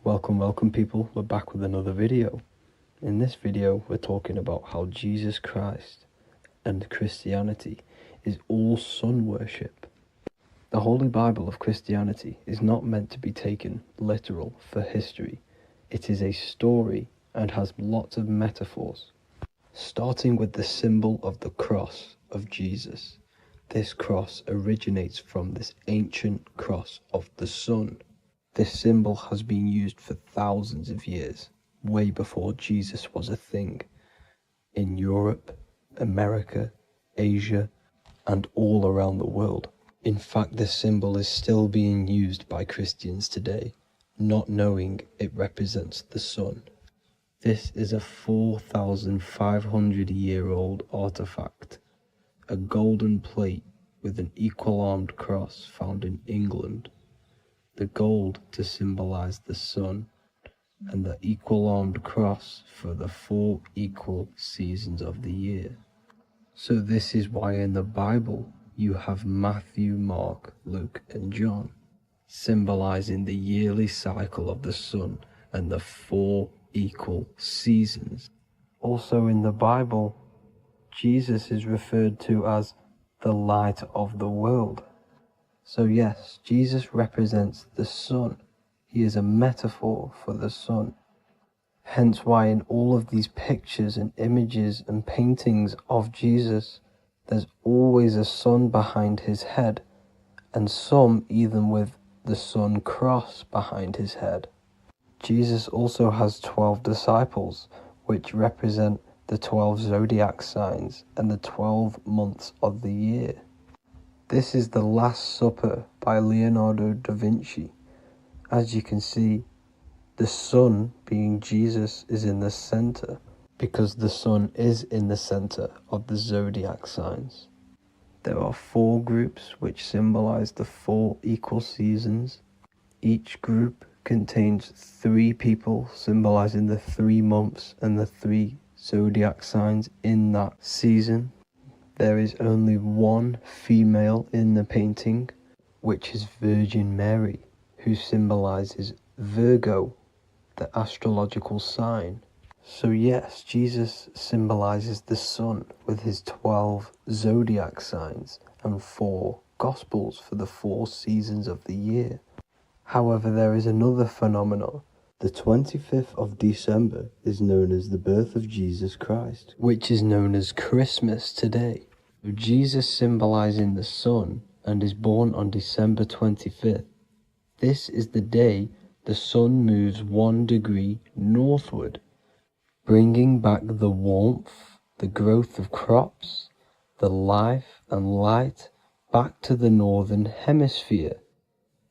Welcome people, we're back with another video. In this video we're talking about how Jesus Christ and Christianity is all sun worship. The Holy Bible of Christianity is not meant to be taken literal for history. It is a story and has lots of metaphors. Starting with the symbol of the cross of Jesus. This cross originates from this ancient cross of the sun. This symbol has been used for thousands of years, way before Jesus was a thing, in Europe, America, Asia, and all around the world. In fact, this symbol is still being used by Christians today, not knowing it represents the sun. This is a 4,500-year-old artifact, a golden plate with an equal-armed cross found in England. The gold to symbolize the sun, and the equal-armed cross for the 4 equal seasons of the year. So this is why in the Bible you have Matthew, Mark, Luke, and John, symbolizing the yearly cycle of the sun and the 4 equal seasons. Also in the Bible, Jesus is referred to as the light of the world. So yes, Jesus represents the sun. He is a metaphor for the sun. Hence why in all of these pictures and images and paintings of Jesus, there's always a sun behind his head, and some even with the sun cross behind his head. Jesus also has 12 disciples, which represent the 12 zodiac signs and the 12 months of the year. This is the Last Supper by Leonardo da Vinci. As you can see, the sun, being Jesus, is in the center, because the sun is in the center of the zodiac signs. There are 4 groups which symbolize the 4 equal seasons. Each group contains 3 people symbolizing the 3 months and the 3 zodiac signs in that season. There is only 1 female in the painting, which is Virgin Mary, who symbolizes Virgo, the astrological sign. So yes, Jesus symbolizes the sun with his 12 zodiac signs and 4 gospels for the 4 seasons of the year. However, there is another phenomenon. The 25th of December is known as the birth of Jesus Christ, which is known as Christmas today. Jesus symbolizing the sun and is born on December 25th. This is the day the sun moves 1 degree northward, bringing back the warmth, the growth of crops, the life and light back to the northern hemisphere.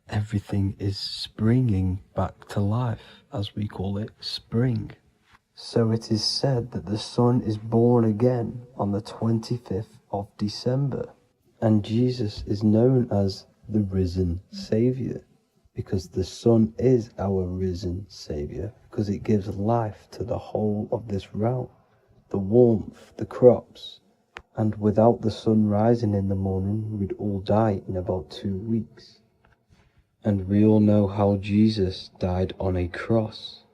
Everything is springing back to life, as we call it, spring. So it is said that the sun is born again on the 25th of December, and Jesus is known as the risen Saviour, because the sun is our risen Saviour, because it gives life to the whole of this realm, the warmth, the crops, and without the sun rising in the morning, we'd all die in about 2 weeks. And we all know how Jesus died on a cross.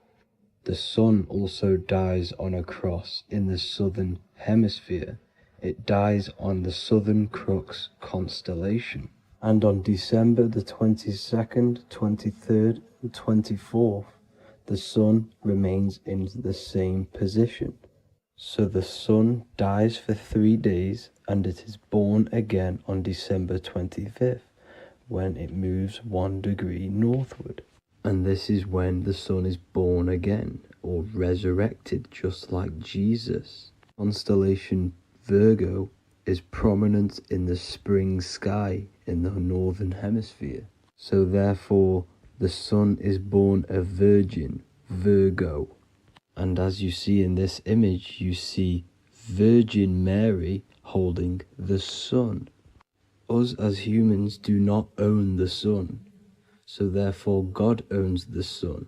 The sun also dies on a cross in the southern hemisphere. It dies on the Southern Crux constellation. And on December the 22nd, 23rd, and 24th, the sun remains in the same position. So the sun dies for 3 days and it is born again on December 25th. When it moves 1 degree northward. And this is when the sun is born again, or resurrected, just like Jesus. Constellation Virgo is prominent in the spring sky in the northern hemisphere. So therefore, the sun is born a virgin, Virgo. And as you see in this image, you see Virgin Mary holding the sun. Us as humans do not own the sun, so therefore God owns the sun.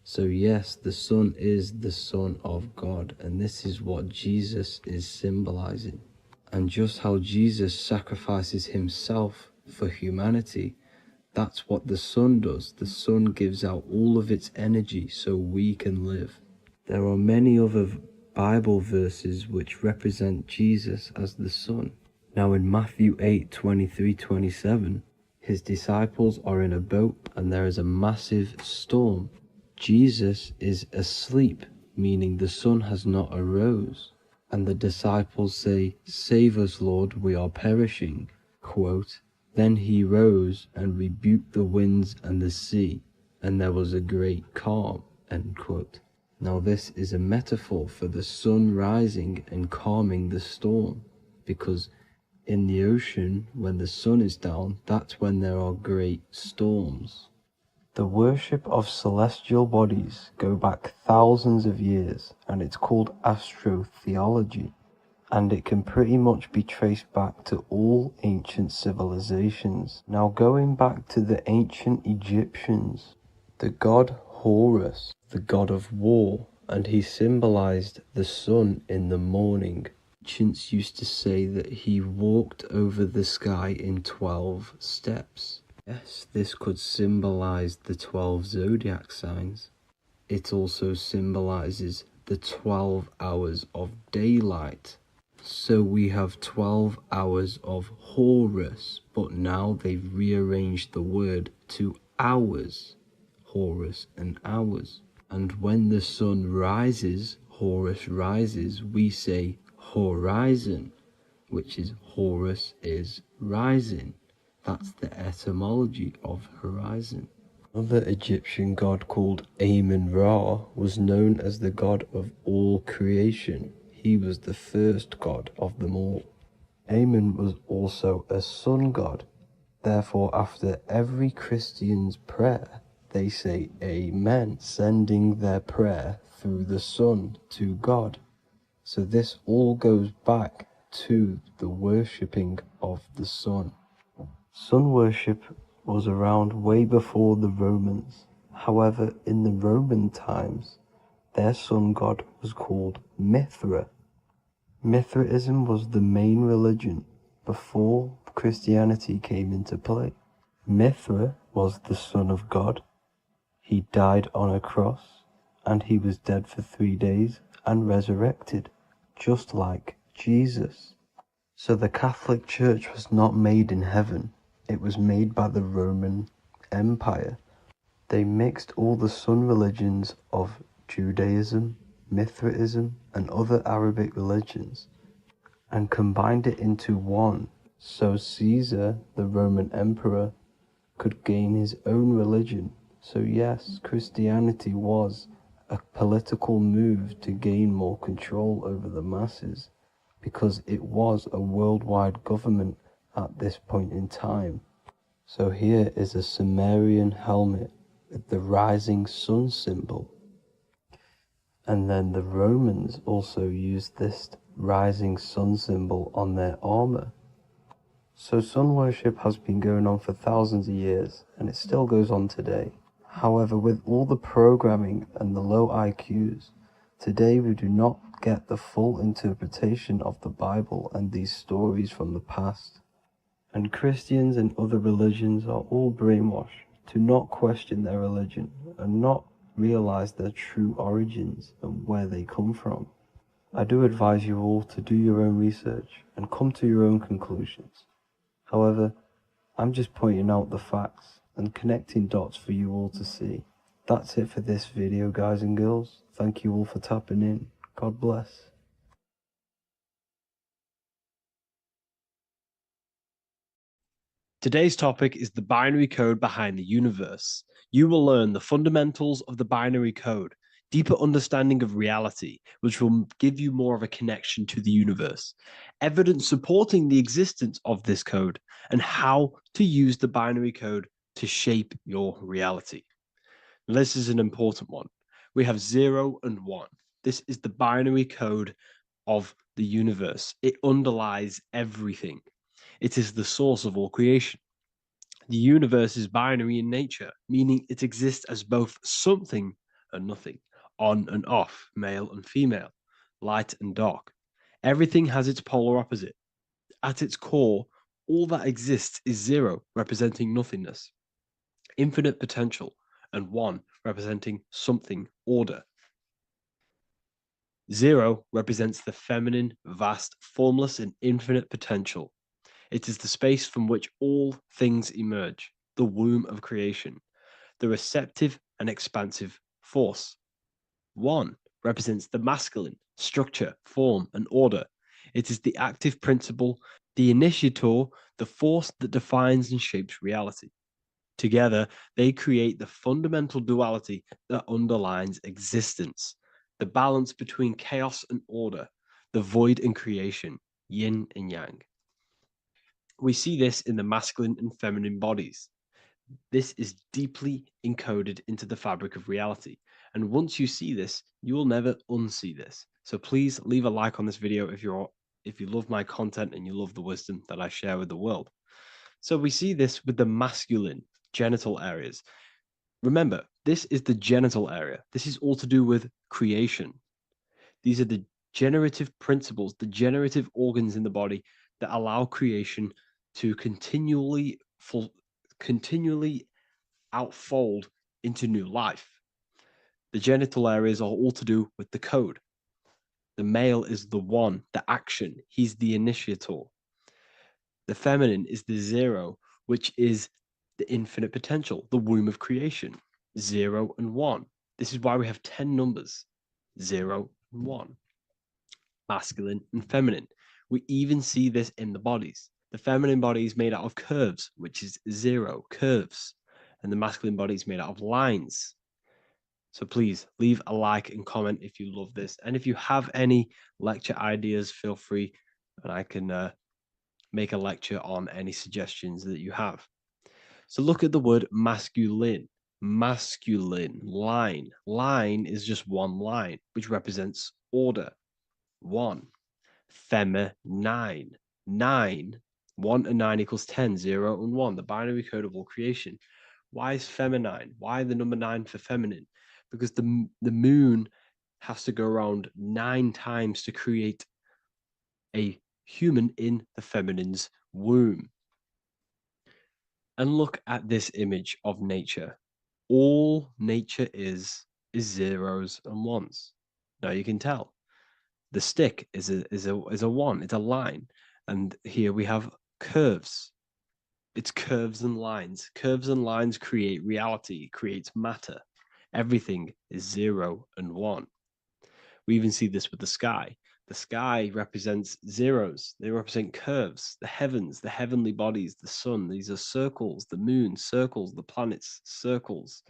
So yes, the sun is the Son of God, and this is what Jesus is symbolizing. And just how Jesus sacrifices himself for humanity, That's what the sun does. The sun gives out all of its energy so we can live. There are many other Bible verses which represent Jesus as the sun. Now in Matthew 8:23-27, his disciples are in a boat and there is a massive storm. Jesus is asleep, meaning the sun has not arose. And the disciples say, "Save us, Lord, we are perishing." Quote, "Then he rose and rebuked the winds and the sea, and there was a great calm." End quote. Now this is a metaphor for the sun rising and calming the storm, because in the ocean, when the sun is down, that's when there are great storms. The worship of celestial bodies go back thousands of years, and it's called astrotheology, and it can pretty much be traced back to all ancient civilizations. Now going back to the ancient Egyptians, the god Horus, the god of war, and he symbolized the sun in the morning. Ancients used to say that he walked over the sky in 12 steps. Yes, this could symbolize the 12 zodiac signs. It also symbolizes the 12 hours of daylight. So we have 12 hours of Horus, but now they've rearranged the word to hours. Horus and hours. And when the sun rises, Horus rises, we say horizon, which is Horus is rising. That's the etymology of horizon. Another Egyptian god called Amun-Ra was known as the god of all creation. He was the first god of them all. Amun was also a sun god. Therefore, after every Christian's prayer, they say Amen, sending their prayer through the sun to God. So this all goes back to the worshipping of the sun. Sun worship was around way before the Romans. However, in the Roman times, their sun god was called Mithra. Mithraism was the main religion before Christianity came into play. Mithra was the son of God. He died on a cross, and he was dead for 3 days and resurrected, just like Jesus. So the Catholic Church was not made in heaven. It was made by the Roman Empire. They mixed all the sun religions of Judaism, Mithraism, and other Arabic religions and combined it into one, so Caesar, the Roman emperor, could gain his own religion. So yes, Christianity was a political move to gain more control over the masses, because it was a worldwide government at this point in time. So here is a Sumerian helmet with the rising sun symbol. And then the Romans also used this rising sun symbol on their armor. So sun worship has been going on for thousands of years, and it still goes on today. However, with all the programming and the low IQs, today we do not get the full interpretation of the Bible and these stories from the past. And Christians and other religions are all brainwashed to not question their religion and not realize their true origins and where they come from. I do advise you all to do your own research and come to your own conclusions. However, I'm just pointing out the facts and connecting dots for you all to see. That's it for this video, guys and girls. Thank you all for tapping in. God bless. Today's topic is the binary code behind the universe. You will learn the fundamentals of the binary code, deeper understanding of reality, which will give you more of a connection to the universe, evidence supporting the existence of this code, and how to use the binary code to shape your reality. This is an important one. We have 0 and 1. This is the binary code of the universe. It underlies everything. It is the source of all creation. The universe is binary in nature, meaning it exists as both something and nothing, on and off, male and female, light and dark. Everything has its polar opposite. At its core, all that exists is 0, representing nothingness. infinite potential, and 1 representing something, order. 0 represents the feminine, vast, formless, and infinite potential. It is the space from which all things emerge, the womb of creation, the receptive and expansive force. 1 represents the masculine, structure, form, and order. It is the active principle, the initiator, the force that defines and shapes reality. Together, they create the fundamental duality that underlines existence, the balance between chaos and order, the void and creation, yin and yang. We see this in the masculine and feminine bodies. This is deeply encoded into the fabric of reality. And once you see this, you will never unsee this. So please leave a like on this video if you love my content and you love the wisdom that I share with the world. So we see this with the masculine genital areas. Remember, this is the genital area. This is all to do with creation. These are the generative principles, the generative organs in the body that allow creation to continually outfold into new life. The genital areas are all to do with the code. The male is the 1, the action. He's the initiator. The feminine is the 0, which is the infinite potential, the womb of creation. 0 and 1. This is why we have 10 numbers. 0 and 1. Masculine and feminine. We even see this in the bodies. The feminine body is made out of curves, which is 0, curves. And the masculine body is made out of lines. So please leave a like and comment if you love this. And if you have any lecture ideas, feel free and I can make a lecture on any suggestions that you have. So look at the word masculine. Masculine, line. Line is just one line, which represents order. 1. Feminine. 9. 1 and 9 equals 10. 0 and 1. The binary code of all creation. Why is feminine? Why the number 9 for feminine? Because the moon has to go around 9 times to create a human in the feminine's womb. And look at this image of nature. All nature is zeros and ones. Now you can tell the stick is a 1. It's a line, and here we have curves. It's curves and lines. Curves and lines create reality, creates matter. Everything is 0 and 1. We even see this with the sky. The sky represents zeros. They represent curves, the heavens, the heavenly bodies, the sun. These are circles, the moon, circles, the planets, circles.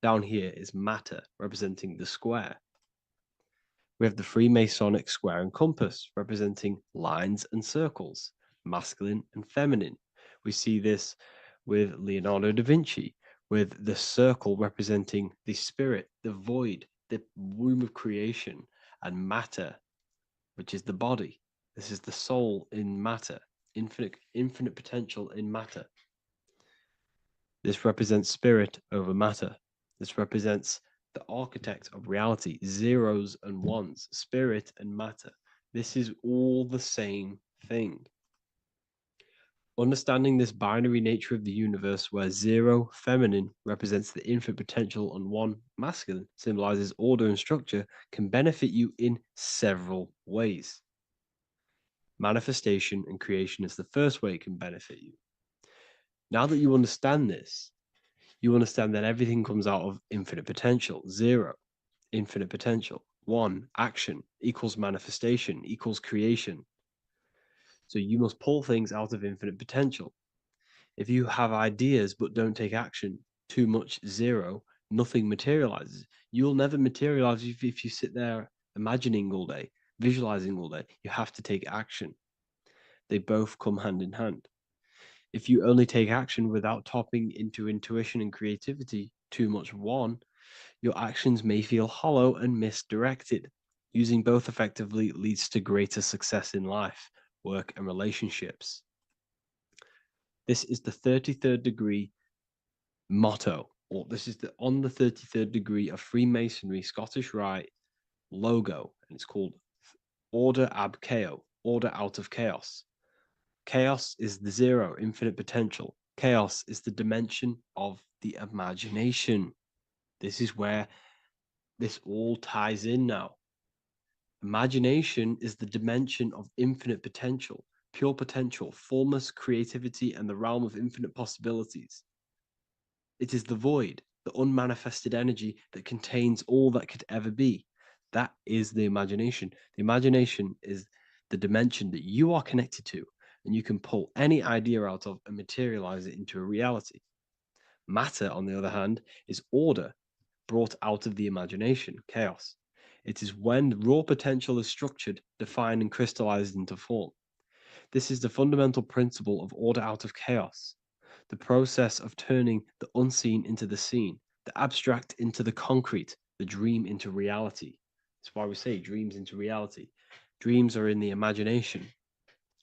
Down here is matter, representing the square. We have the Freemasonic square and compass, representing lines and circles, masculine and feminine. We see this with Leonardo da Vinci, with the circle representing the spirit, the void, the womb of creation, and matter, which is the body. This is the soul in matter, infinite potential in matter. This represents spirit over matter. This represents the architect of reality, zeros and ones, spirit and matter. This is all the same thing. Understanding this binary nature of the universe, where 0 feminine represents the infinite potential and 1 masculine symbolizes order and structure, can benefit you in several ways. Manifestation and creation is the first way it can benefit you. Now that you understand this, you understand that everything comes out of infinite potential. 0, infinite potential. 1, action equals manifestation equals creation. So you must pull things out of infinite potential. If you have ideas but don't take action, too much 0, nothing materializes. You'll never materialize if you sit there imagining all day, visualizing all day. You have to take action. They both come hand in hand. If you only take action without tapping into intuition and creativity, too much 1, your actions may feel hollow and misdirected. Using both effectively leads to greater success in life, work, and relationships. This is the 33rd degree motto, or this is on the 33rd degree of Freemasonry Scottish Rite logo, and it's called Order ab Chaos, order out of chaos. Chaos is the 0, infinite potential. Chaos is the dimension of the imagination. This is where this all ties in now. Imagination is the dimension of infinite potential, pure potential, formless creativity, and the realm of infinite possibilities. It is the void, the unmanifested energy that contains all that could ever be. That is the imagination. The imagination is the dimension that you are connected to, and you can pull any idea out of and materialize it into a reality. Matter, on the other hand, is order brought out of the imagination, chaos. It is when raw potential is structured, defined, and crystallized into form. This is the fundamental principle of order out of chaos, the process of turning the unseen into the seen, the abstract into the concrete, the dream into reality. That's why we say dreams into reality. Dreams are in the imagination,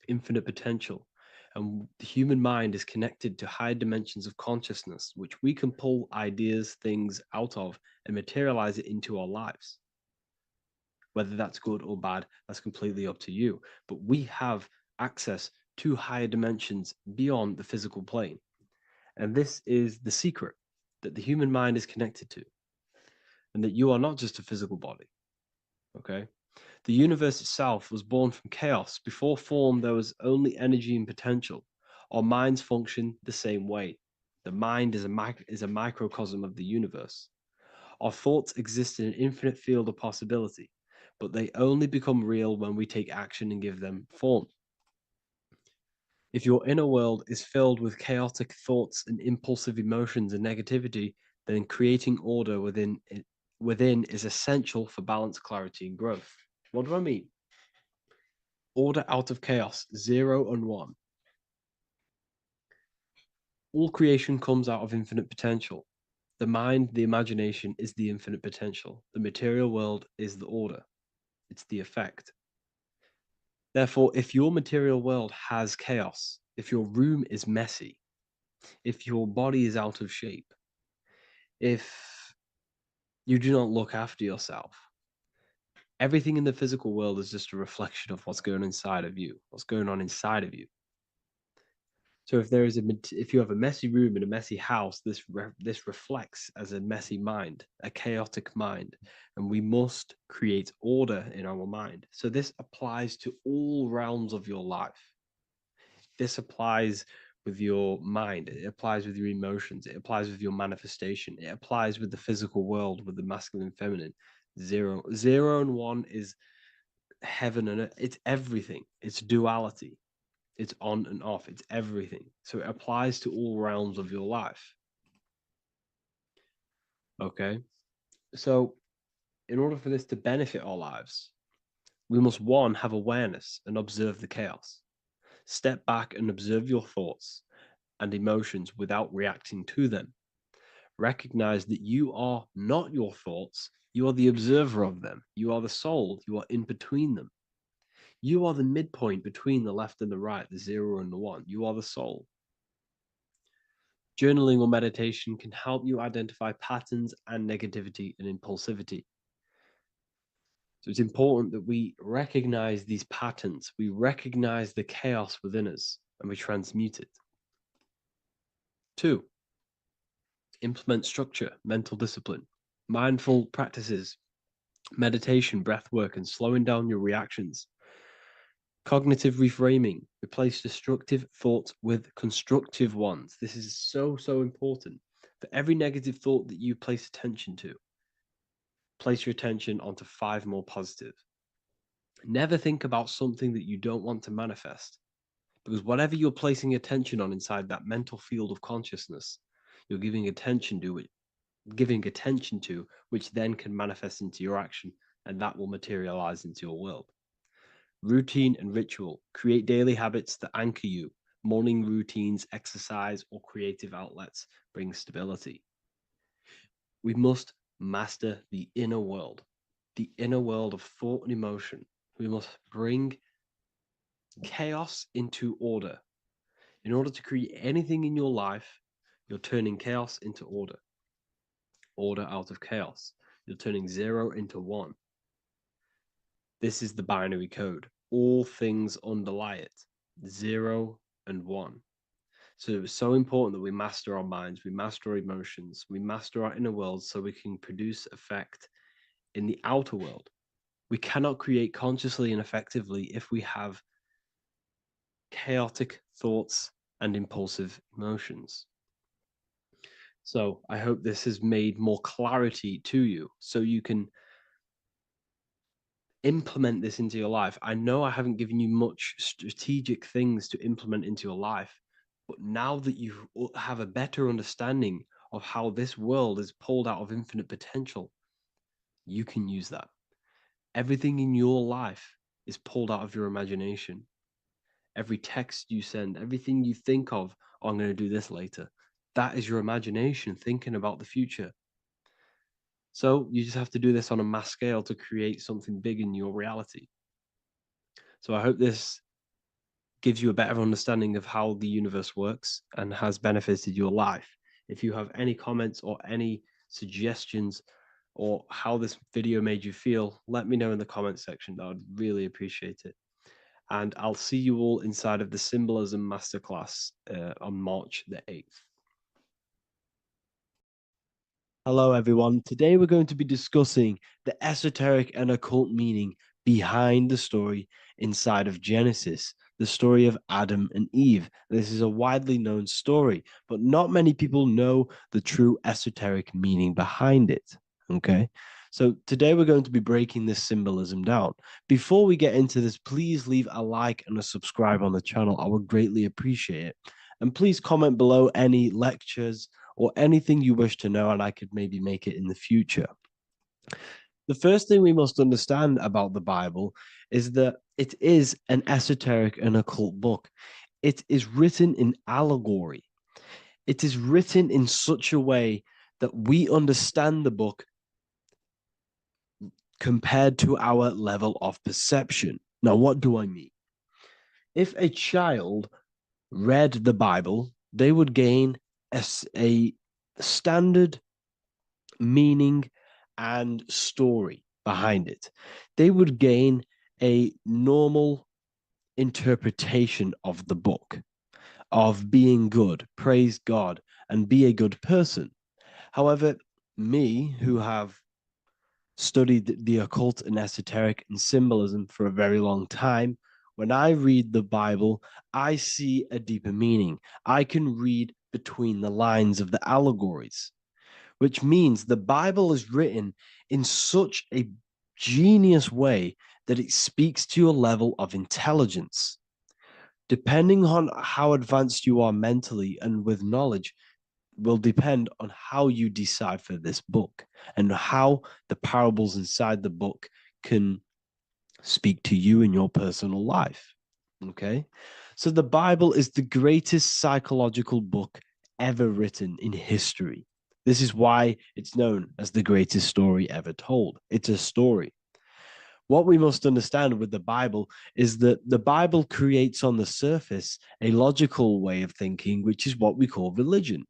infinite potential, and the human mind is connected to high dimensions of consciousness, which we can pull ideas, things out of, and materialize it into our lives. Whether that's good or bad, that's completely up to you. But we have access to higher dimensions beyond the physical plane. And this is the secret that the human mind is connected to, and that you are not just a physical body. Okay? The universe itself was born from chaos. Before form, there was only energy and potential. Our minds function the same way. The mind is a microcosm of the universe. Our thoughts exist in an infinite field of possibility, but they only become real when we take action and give them form. If your inner world is filled with chaotic thoughts and impulsive emotions and negativity, then creating order within is essential for balance, clarity, and growth. What do I mean? Order out of chaos, 0 and 1. All creation comes out of infinite potential. The mind, the imagination, is the infinite potential. The material world is the order. It's the effect. Therefore, if your material world has chaos, if your room is messy, if your body is out of shape, if you do not look after yourself, everything in the physical world is just a reflection of what's going on inside of you, what's going on inside of you. So if you have a messy room in a messy house, this reflects as a messy mind, a chaotic mind, and we must create order in our mind. So this applies to all realms of your life. This applies with your mind, it applies with your emotions, it applies with your manifestation, it applies with the physical world, with the masculine and feminine. 0 and 1 is heaven and earth. It's everything. It's duality. It's on and off. It's everything. So it applies to all realms of your life. Okay. So in order for this to benefit our lives, we must, one, have awareness and observe the chaos. Step back and observe your thoughts and emotions without reacting to them. Recognize that you are not your thoughts. You are the observer of them. You are the soul. You are in between them. You are the midpoint between the left and the right, the 0 and the 1. You are the soul. Journaling or meditation can help you identify patterns and negativity and impulsivity. So it's important that we recognize these patterns, we recognize the chaos within us, and we transmute it. 2, implement structure, mental discipline, mindful practices, meditation, breath work, and slowing down your reactions. Cognitive reframing, replace destructive thoughts with constructive ones. This is so important. For every negative thought that you place attention to, place your attention onto 5 more positive. Never think about something that you don't want to manifest, because whatever you're placing attention on inside that mental field of consciousness, you're giving attention to, which then can manifest into your action, and that will materialize into your world. Routine and ritual. Create daily habits that anchor you. Morning routines, exercise, or creative outlets bring stability. We must master the inner world of thought and emotion. We must bring chaos into order. In order to create anything in your life, you're turning chaos into order. Order out of chaos. You're turning 0 into 1. This is the binary code. All things underlie it. 0 and 1. So it's so important that we master our minds, we master our emotions, we master our inner world so we can produce effect in the outer world. We cannot create consciously and effectively if we have chaotic thoughts and impulsive emotions. So I hope this has made more clarity to you so you can implement this into your life. I know I haven't given you much strategic things to implement into your life, but now that you have a better understanding of how this world is pulled out of infinite potential, you can use that. Everything in your life is pulled out of your imagination. Every text you send, everything you think of, oh, I'm going to do this later. That is your imagination thinking about the future. So you just have to do this on a mass scale to create something big in your reality. So I hope this gives you a better understanding of how the universe works and has benefited your life. If you have any comments or any suggestions or how this video made you feel, let me know in the comments section. I would really appreciate it. And I'll see you all inside of the Symbolism Masterclass on March the 8th. Hello, everyone. Today we're going to be discussing the esoteric and occult meaning behind the story inside of Genesis, the story of Adam and Eve. This is a widely known story, but not many people know the true esoteric meaning behind it. Okay. So today we're going to be breaking this symbolism down. Before we get into this, please leave a like and a subscribe on the channel. I would greatly appreciate it. And please comment below any lectures or anything you wish to know, and I could maybe make it in the future. The first thing we must understand about the Bible is that it is an esoteric and occult book. It is written in allegory. It is written in such a way that we understand the book compared to our level of perception. Now, what do I mean? If a child read the Bible, they would gain a standard meaning and story behind it. They would gain a normal interpretation of the book, of being good, praise God, and be a good person. However, me, who have studied the occult and esoteric and symbolism for a very long time, when I read the Bible, I see a deeper meaning. I can read between the lines of the allegories, which means the Bible is written in such a genius way that it speaks to your level of intelligence. Depending on how advanced you are mentally and with knowledge, will depend on how you decipher this book and how the parables inside the book can speak to you in your personal life. Okay. So the Bible is the greatest psychological book ever written in history. This is why it's known as the greatest story ever told. It's a story. What we must understand with the Bible is that the Bible creates on the surface a logical way of thinking, which is what we call religion.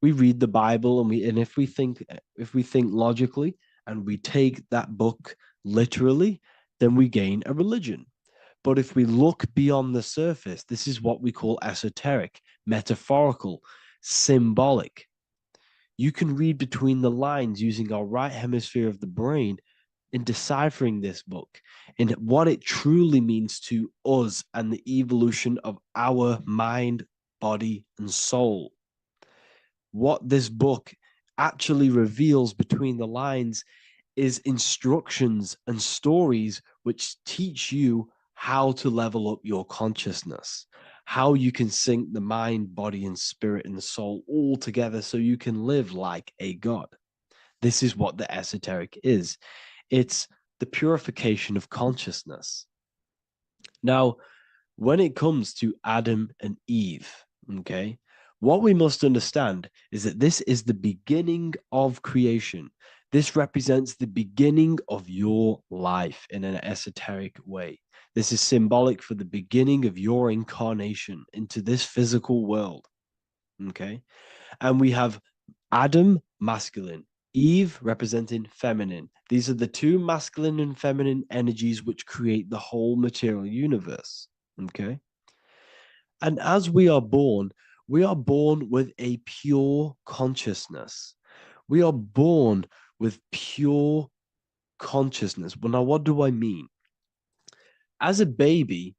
We read the Bible and if we think logically and we take that book literally, then we gain a religion. But if we look beyond the surface, this is what we call esoteric, metaphorical, symbolic. You can read between the lines using our right hemisphere of the brain in deciphering this book and what it truly means to us and the evolution of our mind, body, and soul. What this book actually reveals between the lines is instructions and stories which teach you how to level up your consciousness, how you can sync the mind, body, and spirit and soul all together so you can live like a god. This is what the esoteric is. It's the purification of consciousness. Now, when it comes to Adam and Eve, okay, what we must understand is that this is the beginning of creation. This represents the beginning of your life in an esoteric way. This is symbolic for the beginning of your incarnation into this physical world. Okay. And we have Adam, masculine, Eve representing feminine. These are the two masculine and feminine energies which create the whole material universe. Okay. And as we are born, We are born with a pure consciousness. We are born with pure consciousness. Well, now, what do I mean? As a baby,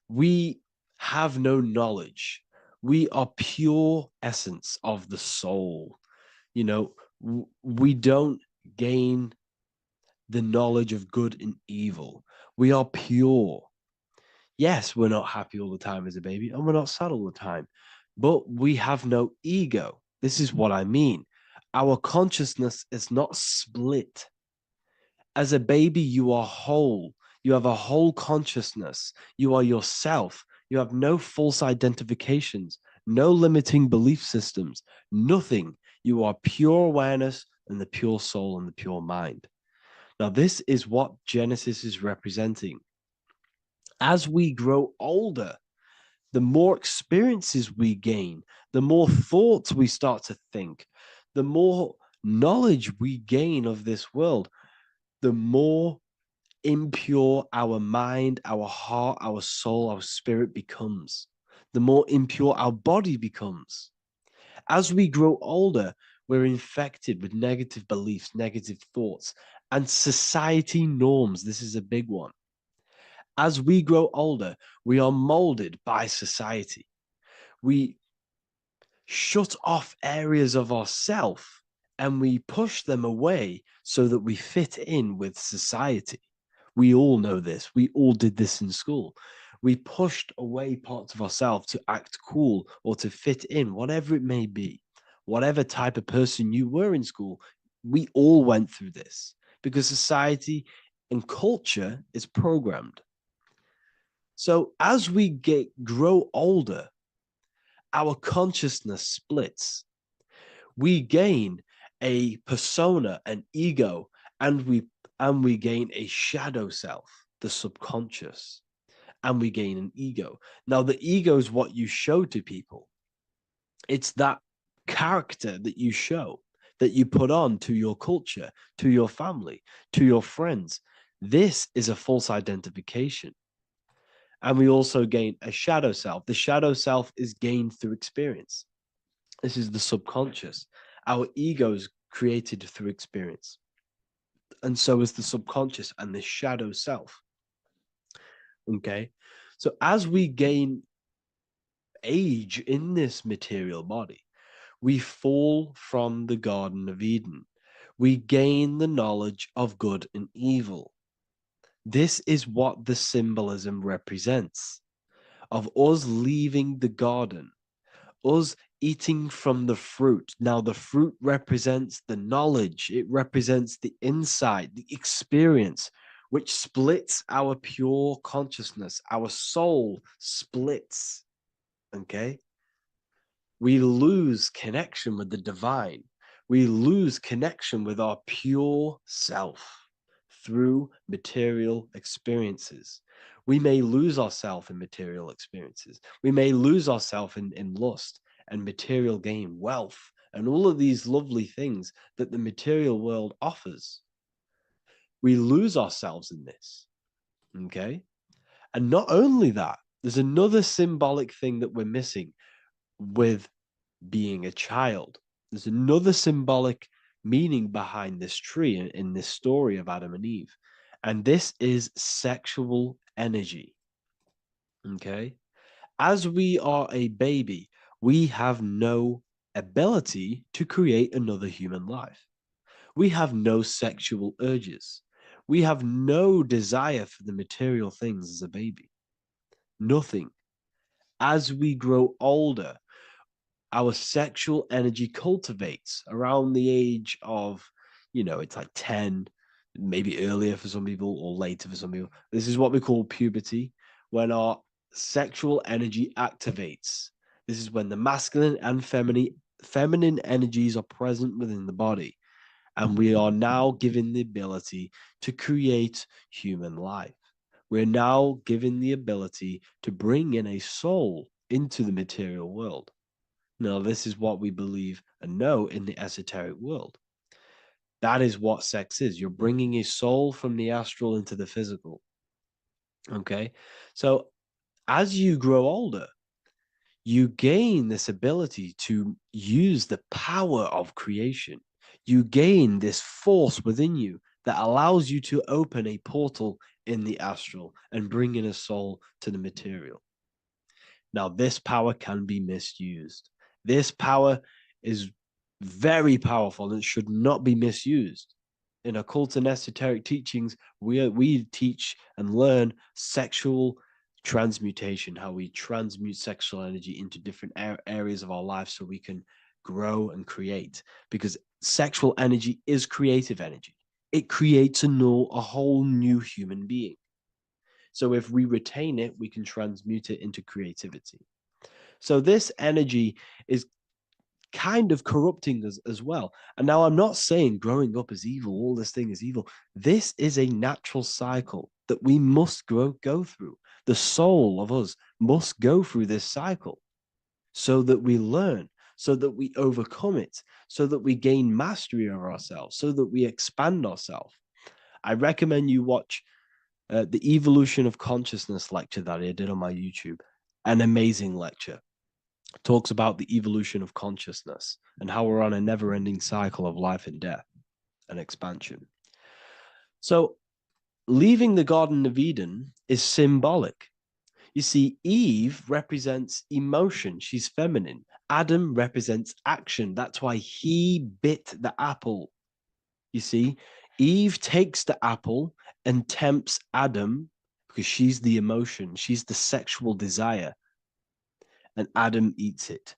we have no knowledge. We are pure essence of the soul. You know, we don't gain the knowledge of good and evil. We are pure. Yes, we're not happy all the time as a baby, and we're not sad all the time, but we have no ego. This is what I mean. Our consciousness is not split. As a baby, you are whole. You have a whole consciousness. You are yourself. You have no false identifications, no limiting belief systems, nothing. You are pure awareness and the pure soul and the pure mind. Now, this is what Genesis is representing. As we grow older, the more experiences we gain, the more thoughts we start to think, the more knowledge we gain of this world, the more impure our mind, our heart, our soul, our spirit becomes, the more impure our body becomes. As we grow older, we're infected with negative beliefs, negative thoughts, and society norms. This is a big one. As we grow older, we are molded by society. We shut off areas of ourself and we push them away so that we fit in with society. We all know this. We all did this in school. We pushed away parts of ourselves to act cool or to fit in, whatever it may be. Whatever type of person you were in school, we all went through this because society and culture is programmed. So as we grow older, our consciousness splits. We gain a persona, an ego, and we gain a shadow self, the subconscious, and we gain an ego. Now, the ego is what you show to people. It's that character that you show, that you put on to your culture, to your family, to your friends. This is a false identification. And we also gain a shadow self. The shadow self is gained through experience. This is the subconscious. Our ego is created through experience. And so is the subconscious and the shadow self. Okay. So as we gain age in this material body, we fall from the Garden of Eden. We gain the knowledge of good and evil. This is what the symbolism represents of us leaving the garden, us eating from the fruit. Now, the fruit represents the knowledge, it represents the insight, the experience, which splits our pure consciousness. Our soul splits. Okay. We lose connection with the divine. We lose connection with our pure self through material experiences. We may lose ourselves in material experiences. We may lose ourselves in lust and material gain, wealth, and all of these lovely things that the material world offers. We lose ourselves in this. Okay. And not only that, there's another symbolic thing that we're missing with being a child. There's another symbolic meaning behind this tree in this story of Adam and Eve. And this is sexual energy. Okay. As we are a baby, we have no ability to create another human life. We have no sexual urges. We have no desire for the material things as a baby. Nothing. As we grow older, our sexual energy cultivates around the age of, it's like 10, maybe earlier for some people or later for some people. This is what we call puberty, when our sexual energy activates. This is when the masculine and feminine energies are present within the body. And we are now given the ability to create human life. We're now given the ability to bring in a soul into the material world. Now, this is what we believe and know in the esoteric world. That is what sex is. You're bringing a soul from the astral into the physical. Okay. So as you grow older, you gain this ability to use the power of creation. You gain this force within you that allows you to open a portal in the astral and bring in a soul to the material. Now, this power can be misused. This power is very powerful and it should not be misused. In occult and esoteric teachings, we teach and learn sexual transmutation, how we transmute sexual energy into different areas of our life so we can grow and create. Because sexual energy is creative energy. It creates a whole new human being. So if we retain it, we can transmute it into creativity. So this energy is kind of corrupting us as well. And now I'm not saying growing up is evil, all this thing is evil. This is a natural cycle that we must go through. The soul of us must go through this cycle so that we learn, so that we overcome it, so that we gain mastery over ourselves, so that we expand ourselves. I recommend you watch the Evolution of Consciousness lecture that I did on my YouTube. An amazing lecture. Talks about the evolution of consciousness and how we're on a never-ending cycle of life and death and expansion. So leaving the Garden of Eden is symbolic. You see, Eve represents emotion. She's feminine. Adam represents action. That's why he bit the apple. You see, Eve takes the apple and tempts Adam because she's the emotion. She's the sexual desire. And Adam eats it.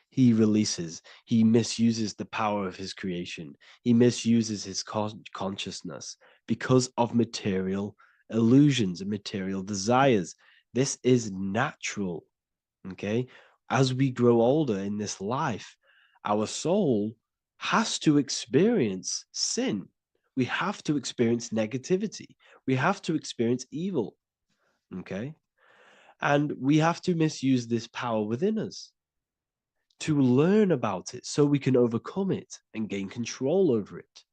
He releases, he misuses the power of his creation. He misuses his consciousness because of material illusions and material desires. This is natural, okay? As we grow older in this life, our soul has to experience sin. We have to experience negativity. We have to experience evil, okay? And we have to misuse this power within us to learn about it so we can overcome it and gain control over it.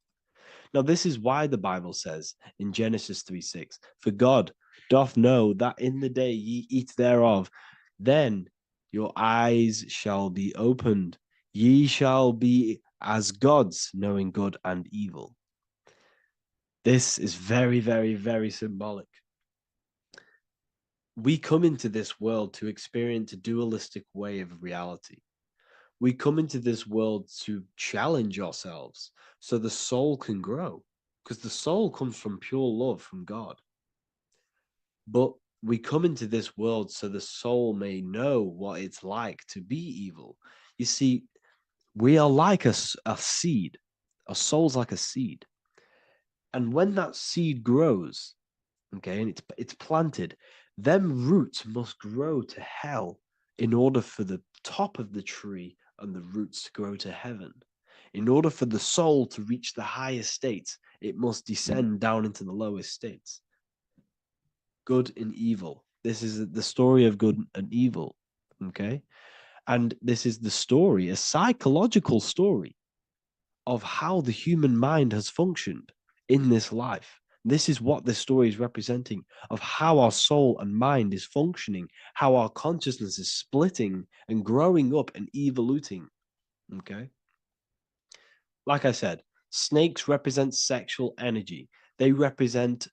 Now, this is why the Bible says in Genesis 3:6, for God doth know that in the day ye eat thereof, then your eyes shall be opened. Ye shall be as gods, knowing good and evil. This is very, very, very symbolic. We come into this world to experience a dualistic way of reality. We come into this world to challenge ourselves so the soul can grow, because the soul comes from pure love from God. But we come into this world so the soul may know what it's like to be evil. You see, we are like a seed. Our soul's like a seed. And when that seed grows, okay, and it's planted, them roots must grow to hell in order for the top of the tree and the roots to grow to heaven. In order for the soul to reach the highest states, it must descend down into the lowest states. Good and evil. This is the story of good and evil, okay? And this is the story, a psychological story of how the human mind has functioned in this life. This is what this story is representing of how our soul and mind is functioning, how our consciousness is splitting and growing up and evoluting. Okay. Like I said, snakes represent sexual energy. They represent,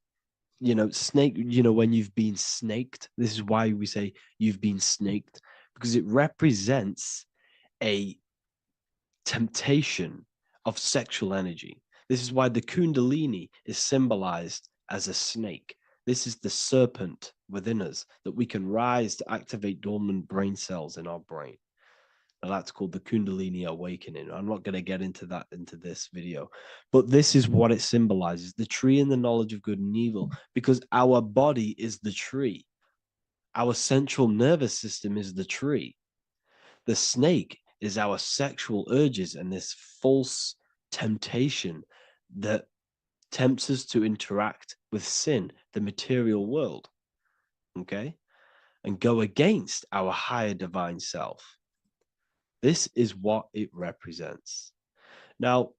snake, when you've been snaked. This is why we say you've been snaked, because it represents a temptation of sexual energy. This is why the Kundalini is symbolized as a snake. This is the serpent within us that we can rise to activate dormant brain cells in our brain. Now that's called the Kundalini awakening. I'm not going to get into that into this video, but this is what it symbolizes, the tree and the knowledge of good and evil, because our body is the tree. Our central nervous system is the tree. The snake is our sexual urges and this false temptation that tempts us to interact with sin, the material world, okay, and go against our higher divine self. This is what it represents. Now,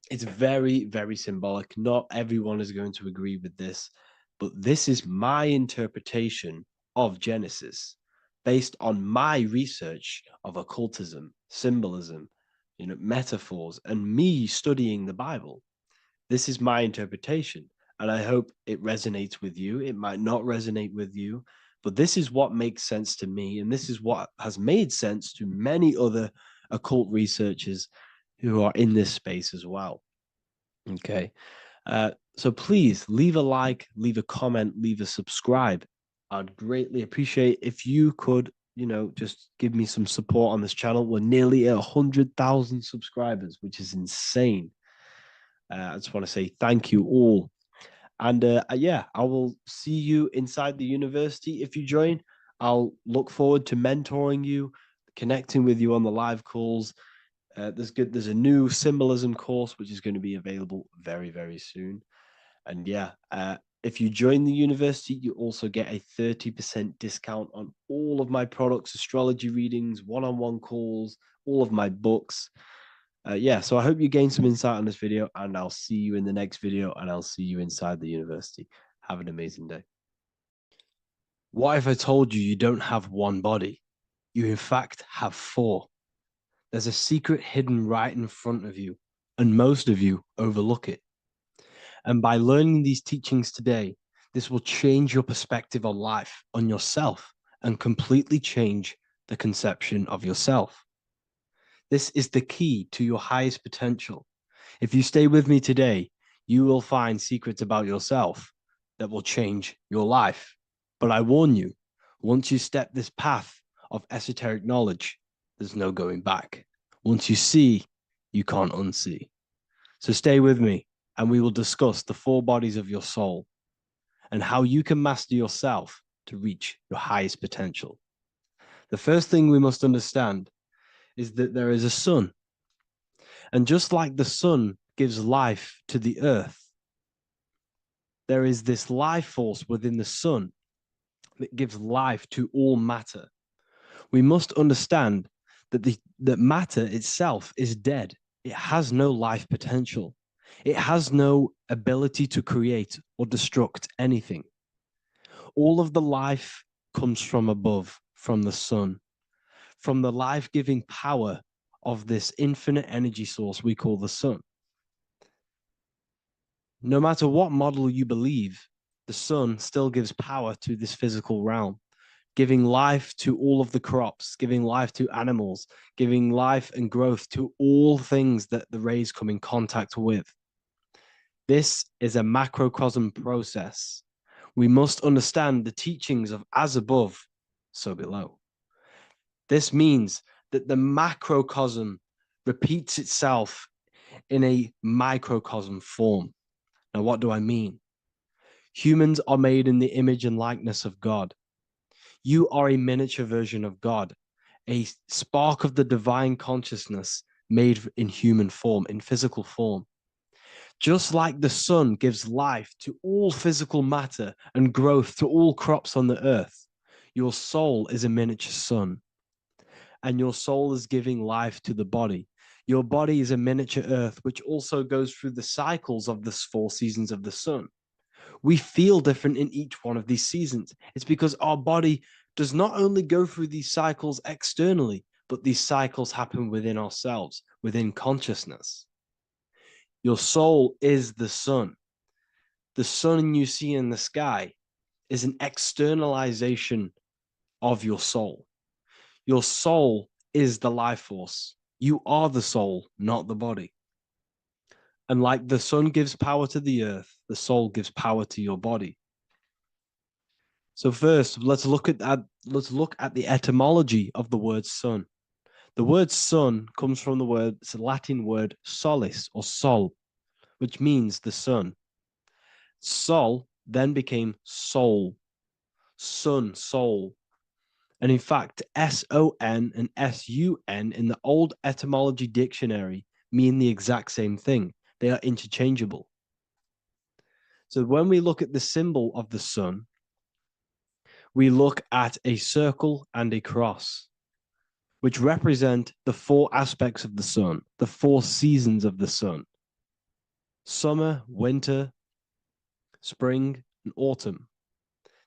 it's very, very symbolic. Not everyone is going to agree with this, but this is my interpretation of Genesis based on my research of occultism, symbolism, metaphors, and me studying the Bible. This is my interpretation, and I hope it resonates with you. It might not resonate with you, but this is what makes sense to me, and this is what has made sense to many other occult researchers who are in this space as well. Okay. So please leave a like, leave a comment, leave a subscribe. I'd greatly appreciate if you could, just give me some support on this channel. We're nearly at 100,000 subscribers, which is insane. I just want to say thank you all. And yeah, I will see you inside the university if you join. I'll look forward to mentoring you, connecting with you on the live calls. There's a new symbolism course which is going to be available very, very soon. And yeah, if you join the university, you also get a 30% discount on all of my products, astrology readings, one-on-one calls, all of my books. Yeah, so I hope you gain some insight on this video, and I'll see you in the next video, and I'll see you inside the university. Have an amazing day. What if I told you you don't have one body? You in fact have four. There's a secret hidden right in front of you, and most of you overlook it. And by learning these teachings today, this will change your perspective on life, on yourself, and completely change the conception of yourself. This is the key to your highest potential. If you stay with me today, you will find secrets about yourself that will change your life. But I warn you, once you step this path of esoteric knowledge, there's no going back. Once you see, you can't unsee. So stay with me, and we will discuss the four bodies of your soul and how you can master yourself to reach your highest potential. The first thing we must understand is that there is a sun. And just like the sun gives life to the earth, there is this life force within the sun that gives life to all matter. We must understand that that matter itself is dead. It has no life potential. It has no ability to create or destruct anything. All of the life comes from above, from the sun, from the life-giving power of this infinite energy source we call the sun. No matter what model you believe, the sun still gives power to this physical realm, giving life to all of the crops, giving life to animals, giving life and growth to all things that the rays come in contact with. This is a macrocosm process. We must understand the teachings of as above, so below. This means that the macrocosm repeats itself in a microcosm form. Now, what do I mean? Humans are made in the image and likeness of God. You are a miniature version of God, a spark of the divine consciousness made in human form, in physical form. Just like the sun gives life to all physical matter and growth to all crops on the earth, your soul is a miniature sun. And your soul is giving life to the body. Your body is a miniature earth, which also goes through the cycles of the 4 seasons of the sun. We feel different in each one of these seasons. It's because our body does not only go through these cycles externally, but these cycles happen within ourselves, within consciousness. Your soul is the sun. The sun you see in the sky is an externalization of your soul. Your soul is the life force. You are the soul, not the body. And like the sun gives power to the earth, the soul gives power to your body. So first, let's look at the etymology of the word sun. The word sun comes from it's a Latin word solis or sol, which means the sun. Sol then became soul, sun, soul. And in fact, S-O-N and S-U-N in the old etymology dictionary mean the exact same thing. They are interchangeable. So when we look at the symbol of the sun, we look at a circle and a cross, which represent the 4 aspects of the sun, the 4 seasons of the sun: summer, winter, spring, and autumn.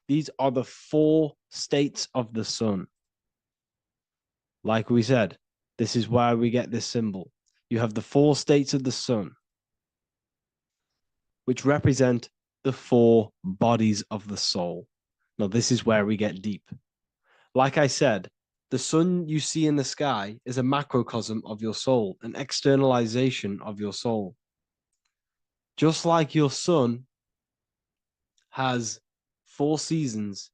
These are the 4 states of the sun. Like we said, this is where we get this symbol. You have the 4 states of the sun, which represent the 4 bodies of the soul. Now, this is where we get deep. Like I said, the sun you see in the sky is a macrocosm of your soul, an externalization of your soul. Just like your sun has 4 seasons,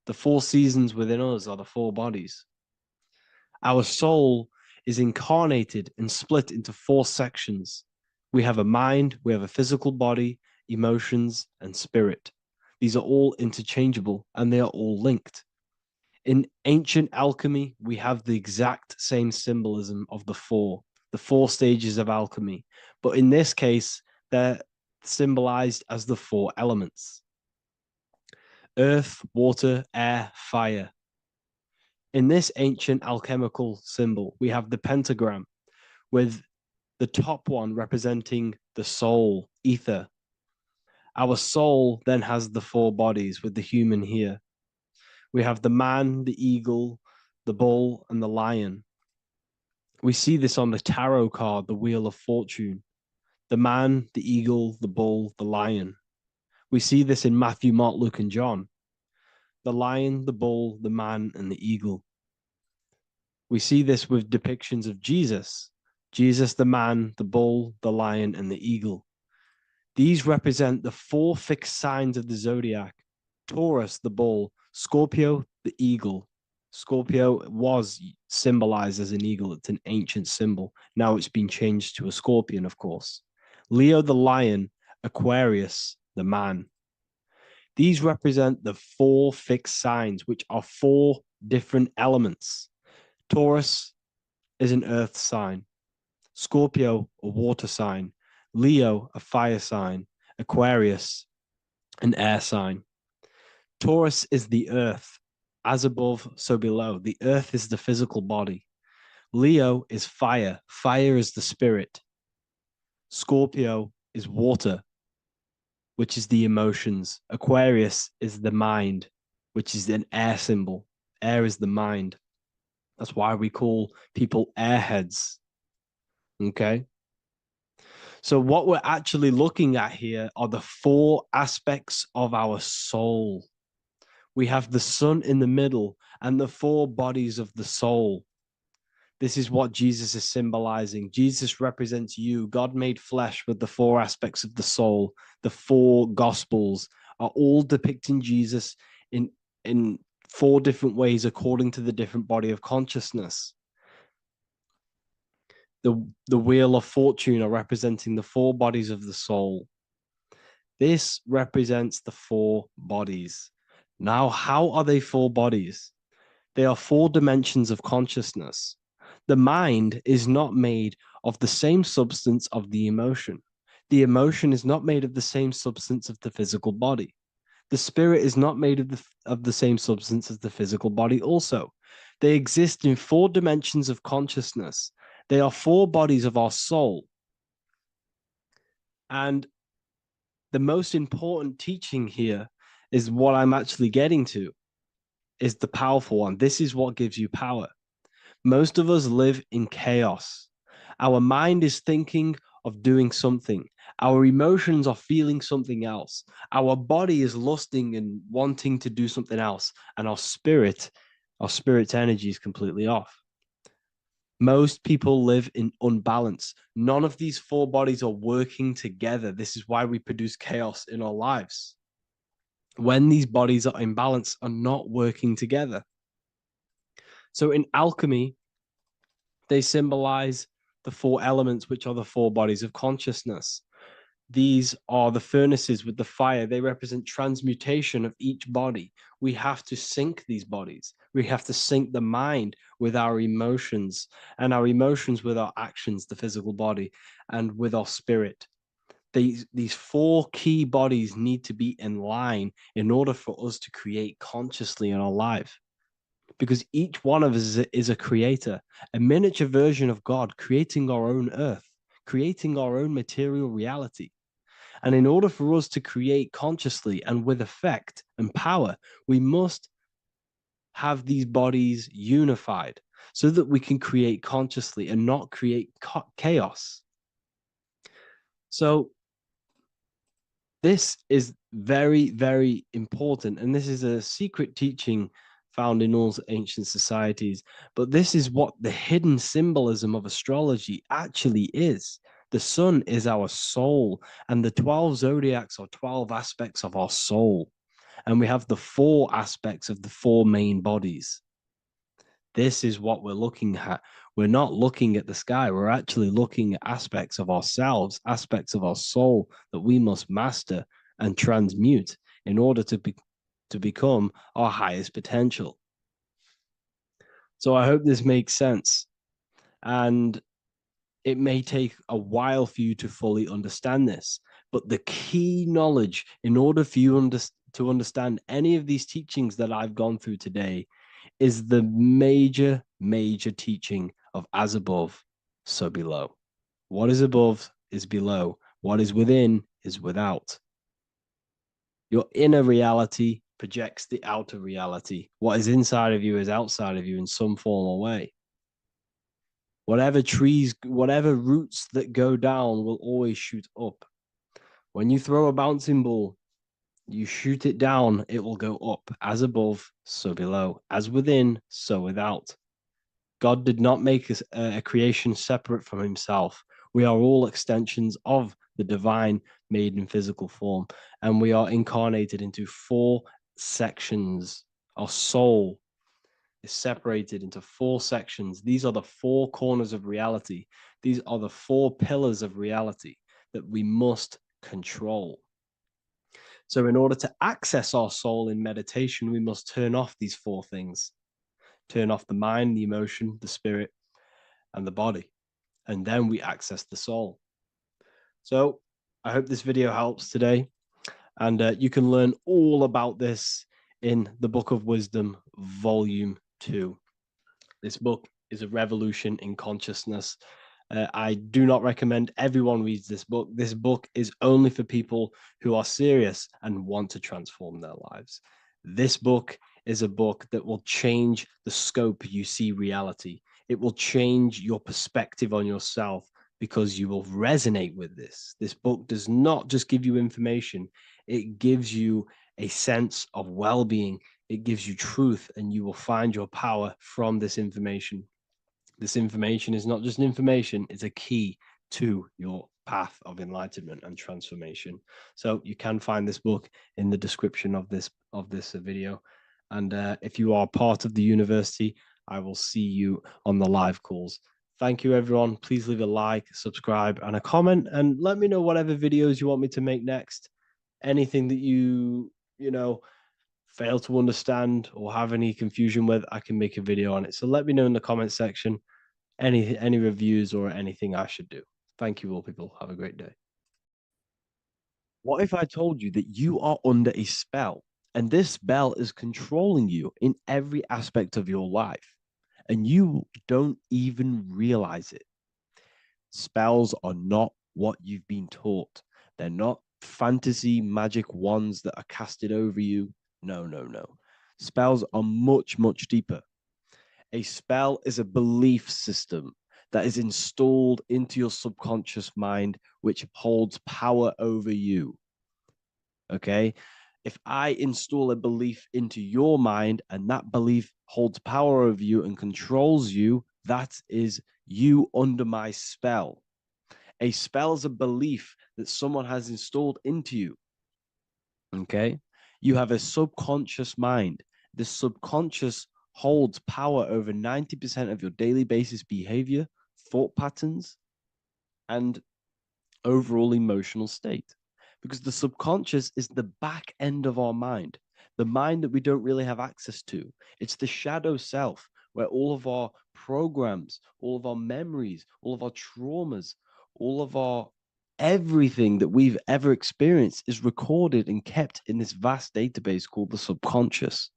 the 4 seasons within us are the 4 bodies. Our soul is incarnated and split into 4 sections. We have a mind, we have a physical body, emotions, and spirit. These are all interchangeable and they are all linked. In ancient alchemy, we have the exact same symbolism of the 4 stages of alchemy. But in this case, they're symbolized as the 4 elements: earth, water, air, fire. In this ancient alchemical symbol, we have the pentagram with the top one representing the soul, ether. Our soul then has the 4 bodies with the human here. We have the man, the eagle, the bull, and the lion. We see this on the tarot card, the Wheel of Fortune. The man, the eagle, the bull, the lion. We see this in Matthew, Mark, Luke, and John. The lion, the bull, the man, and the eagle. We see this with depictions of Jesus. Jesus, the man, the bull, the lion, and the eagle. These represent the 4 fixed signs of the zodiac: Taurus, the bull; Scorpio, the eagle. Scorpio was symbolized as an eagle. It's an ancient symbol. Now it's been changed to a scorpion, of course. Leo, the lion; Aquarius, the man. These represent the 4 fixed signs, which are 4 different elements. Taurus is an earth sign. Scorpio, a water sign. Leo, a fire sign. Aquarius, an air sign. Taurus is the earth. As above, so below. The earth is the physical body. Leo is fire. Fire is the spirit. Scorpio is water, which is the emotions. Aquarius is the mind, which is an air symbol. Air is the mind. That's why we call people airheads. Okay? So what we're actually looking at here are the 4 aspects of our soul. We have the sun in the middle and the 4 bodies of the soul. This is what Jesus is symbolizing. Jesus represents you. God made flesh with the 4 aspects of the soul. The 4 gospels are all depicting Jesus in 4 different ways according to the different body of consciousness. The Wheel of Fortune are representing the 4 bodies of the soul. This represents the 4 bodies. Now, how are they 4 bodies? They are 4 dimensions of consciousness. The mind is not made of the same substance of the emotion. The emotion is not made of the same substance of the physical body. The spirit is not made of the same substance as the physical body also. They exist in 4 dimensions of consciousness. They are 4 bodies of our soul. And the most important teaching here is what I'm actually getting to, is the powerful one. This is what gives you power. Most of us live in chaos. Our mind is thinking of doing something. Our emotions are feeling something else. Our body is lusting and wanting to do something else. And our spirit's energy is completely off. Most people live in unbalance. None of these 4 bodies are working together. This is why we produce chaos in our lives. When these bodies are in balance, are not working together. So in alchemy, they symbolize the 4 elements, which are the 4 bodies of consciousness. These are the furnaces with the fire. They represent transmutation of each body. We have to sync these bodies. We have to sync the mind with our emotions, and our emotions with our actions, the physical body, and with our spirit. These 4 key bodies need to be in line in order for us to create consciously in our life. Because each one of us is a creator, a miniature version of God, creating our own earth, creating our own material reality. And in order for us to create consciously and with effect and power, we must have these bodies unified. so that we can create consciously and not create chaos. So this is very, very important. And this is a secret teaching found in all ancient societies. But this is what the hidden symbolism of astrology actually is. The sun is our soul, and the 12 zodiacs are 12 aspects of our soul. And we have the 4 aspects of the 4 main bodies. This is what we're looking at. We're not looking at the sky. We're actually looking at aspects of ourselves, aspects of our soul that we must master and transmute in order to become our highest potential. So I hope this makes sense. And it may take a while for you to fully understand this, but the key knowledge in order for you to understand any of these teachings that I've gone through today is the major, major teaching of as above, so below. What is above is below. What is within is without. Your inner reality projects the outer reality. What is inside of you is outside of you in some form or way. Whatever trees, whatever roots that go down will always shoot up. When you throw a bouncing ball, you shoot it down, it will go up. As above, so below. As within, so without. God did not make a creation separate from himself. We are all extensions of the divine made in physical form. And we are incarnated into 4 sections. Our soul is separated into 4 sections. These are the 4 corners of reality. These are the 4 pillars of reality that we must control. So in order to access our soul in meditation, we must turn off these 4 things. Turn off the mind, the emotion, the spirit, and the body. And then we access the soul. So I hope this video helps today. And you can learn all about this in the Book of Wisdom, Volume 2. This book is a revolution in consciousness. I do not recommend everyone reads this book. This book is only for people who are serious and want to transform their lives. This book is a book that will change the scope you see reality. It will change your perspective on yourself because you will resonate with this. This book does not just give you information. It gives you a sense of well-being. It gives you truth, and you will find your power from this information. This information is not just information, it's a key to your path of enlightenment and transformation. So you can find this book in the description of this video. And if you are part of the university, I will see you on the live calls. Thank you, everyone. Please leave a like, subscribe, and a comment, and let me know whatever videos you want me to make next. Anything that you fail to understand or have any confusion with, I can make a video on it. So let me know in the comment section any reviews or anything I should do. Thank you all, people. Have a great day. What if I told you that you are under a spell, and this spell is controlling you in every aspect of your life, and you don't even realize it? Spells are not what you've been taught. They're not fantasy magic wands that are casted over you. No, no, no. Spells are much, much deeper. A spell is a belief system that is installed into your subconscious mind, which holds power over you. Okay? If I install a belief into your mind and that belief holds power over you and controls you, that is you under my spell. A spell is a belief that someone has installed into you. Okay? You have a subconscious mind. The subconscious holds power over 90% of your daily basis behavior, thought patterns, and overall emotional state. Because the subconscious is the back end of our mind, the mind that we don't really have access to. It's the shadow self, where all of our programs, all of our memories, all of our traumas, all of our everything that we've ever experienced is recorded and kept in this vast database called the subconscious.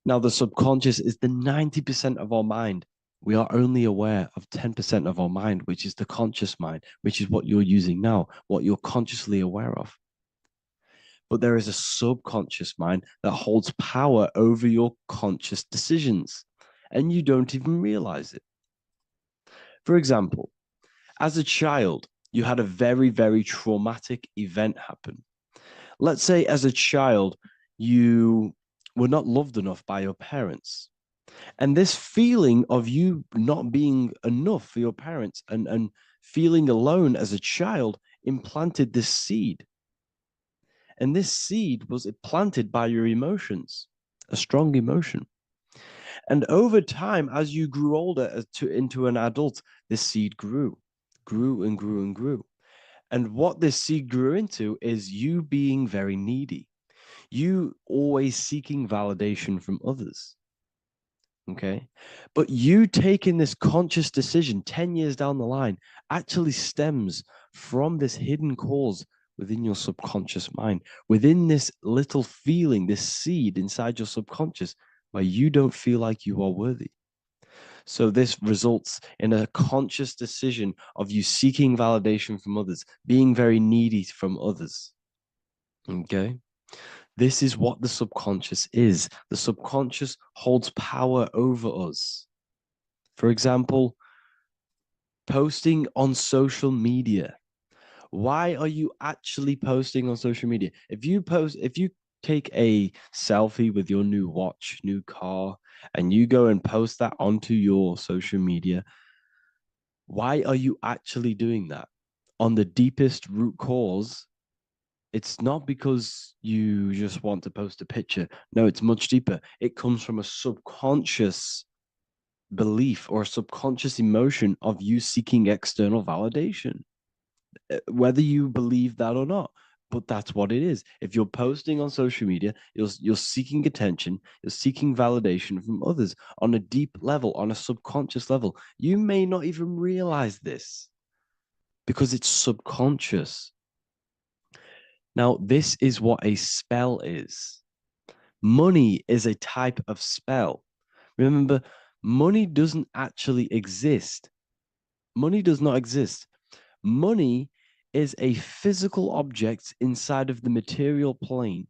Now, the subconscious is the 90% of our mind. We are only aware of 10% of our mind, which is the conscious mind, which is what you're using now, what you're consciously aware of. But there is a subconscious mind that holds power over your conscious decisions. and you don't even realize it. For example, as a child, you had a very, very traumatic event happen. Let's say as a child, you were not loved enough by your parents. And this feeling of you not being enough for your parents and feeling alone as a child implanted this seed. And this seed was planted by your emotions, a strong emotion. And over time, as you grew older into an adult, this seed grew and grew and grew. And what this seed grew into is you being very needy, you always seeking validation from others. Okay. But you taking this conscious decision 10 years down the line actually stems from this hidden cause within your subconscious mind, within this little feeling, this seed inside your subconscious where you don't feel like you are worthy. So this results in a conscious decision of you seeking validation from others, being very needy from others. Okay. This is what the subconscious is. The subconscious holds power over us. For example, posting on social media. Why are you actually posting on social media? If you take a selfie with your new watch, new car, and you go and post that onto your social media, why are you actually doing that? On the deepest root cause, it's not because you just want to post a picture. No, it's much deeper. It comes from a subconscious belief or a subconscious emotion of you seeking external validation, whether you believe that or not. But that's what it is. If you're posting on social media, you're seeking attention, you're seeking validation from others on a deep level, on a subconscious level. You may not even realize this because it's subconscious. Now, this is what a spell is. Money is a type of spell. Remember, money doesn't actually exist. Money does not exist. Money is a physical object inside of the material plane.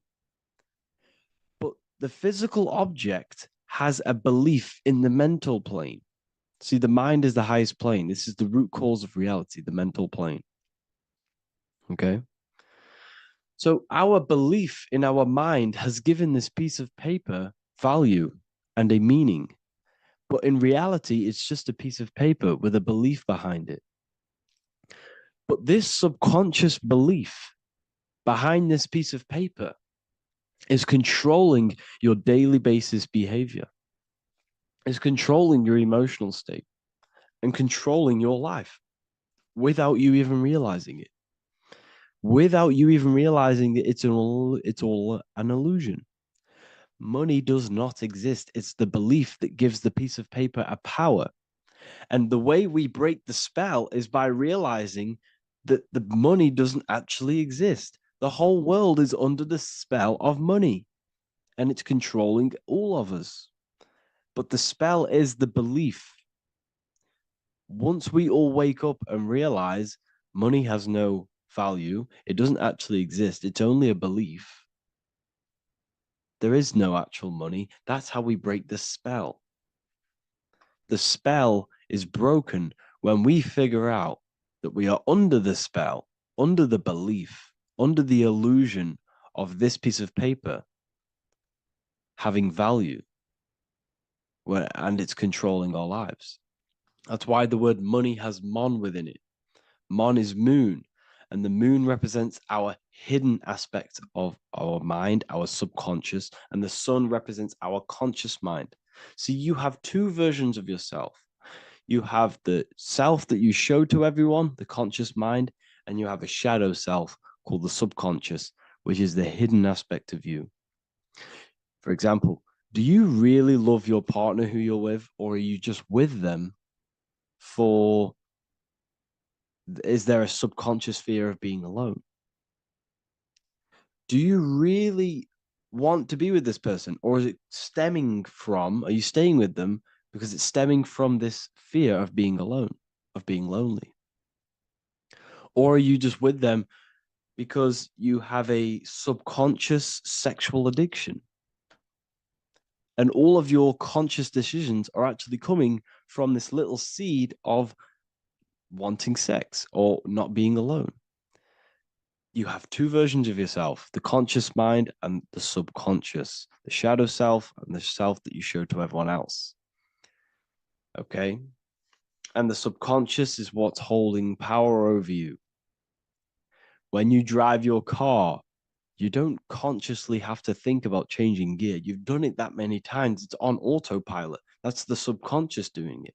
But the physical object has a belief in the mental plane. See, the mind is the highest plane. This is the root cause of reality, the mental plane. Okay. So our belief in our mind has given this piece of paper value and a meaning. But in reality, it's just a piece of paper with a belief behind it. But this subconscious belief behind this piece of paper is controlling your daily basis behavior, is controlling your emotional state and controlling your life without you even realizing it, without you even realizing that it's all an illusion. Money does not exist. It's the belief that gives the piece of paper a power. And the way we break the spell is by realizing that the money doesn't actually exist. The whole world is under the spell of money and it's controlling all of us. But the spell is the belief. Once we all wake up and realize money has no value, it doesn't actually exist, it's only a belief. There is no actual money. That's how we break the spell. The spell is broken when we figure out that we are under the spell, under the belief, under the illusion of this piece of paper having value, and it's controlling our lives. That's why the word money has mon within it. Mon is moon, and the moon represents our hidden aspect of our mind, our subconscious, and the sun represents our conscious mind. So you have two versions of yourself. You have the self that you show to everyone, the conscious mind, and you have a shadow self called the subconscious, which is the hidden aspect of you. For example, do you really love your partner who you're with, or are you just with them for, is there a subconscious fear of being alone? Do you really want to be with this person, or is it stemming from, are you staying with them because it's stemming from this fear of being alone, of being lonely? Or are you just with them because you have a subconscious sexual addiction? And all of your conscious decisions are actually coming from this little seed of wanting sex or not being alone. You have two versions of yourself, the conscious mind and the subconscious, the shadow self and the self that you show to everyone else. Okay. And the subconscious is what's holding power over you. When you drive your car, you don't consciously have to think about changing gear. You've done it that many times. It's on autopilot. That's the subconscious doing it.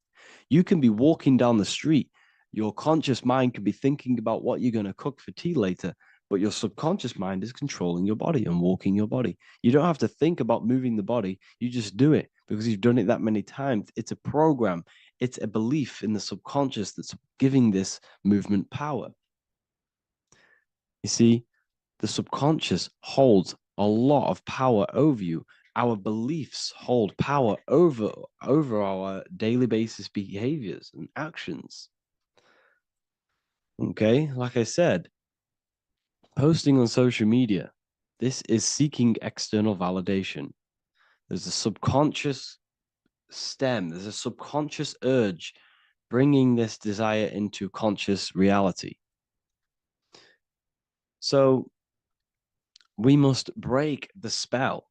You can be walking down the street. Your conscious mind can be thinking about what you're going to cook for tea later, but your subconscious mind is controlling your body and walking your body. You don't have to think about moving the body. You just do it because you've done it that many times. It's a program. It's a belief in the subconscious that's giving this movement power. You see, the subconscious holds a lot of power over you. Our beliefs hold power over our daily basis behaviors and actions. Okay, like I said, posting on social media, this is seeking external validation. There's a subconscious stem, there's a subconscious urge bringing this desire into conscious reality. So we must break the spell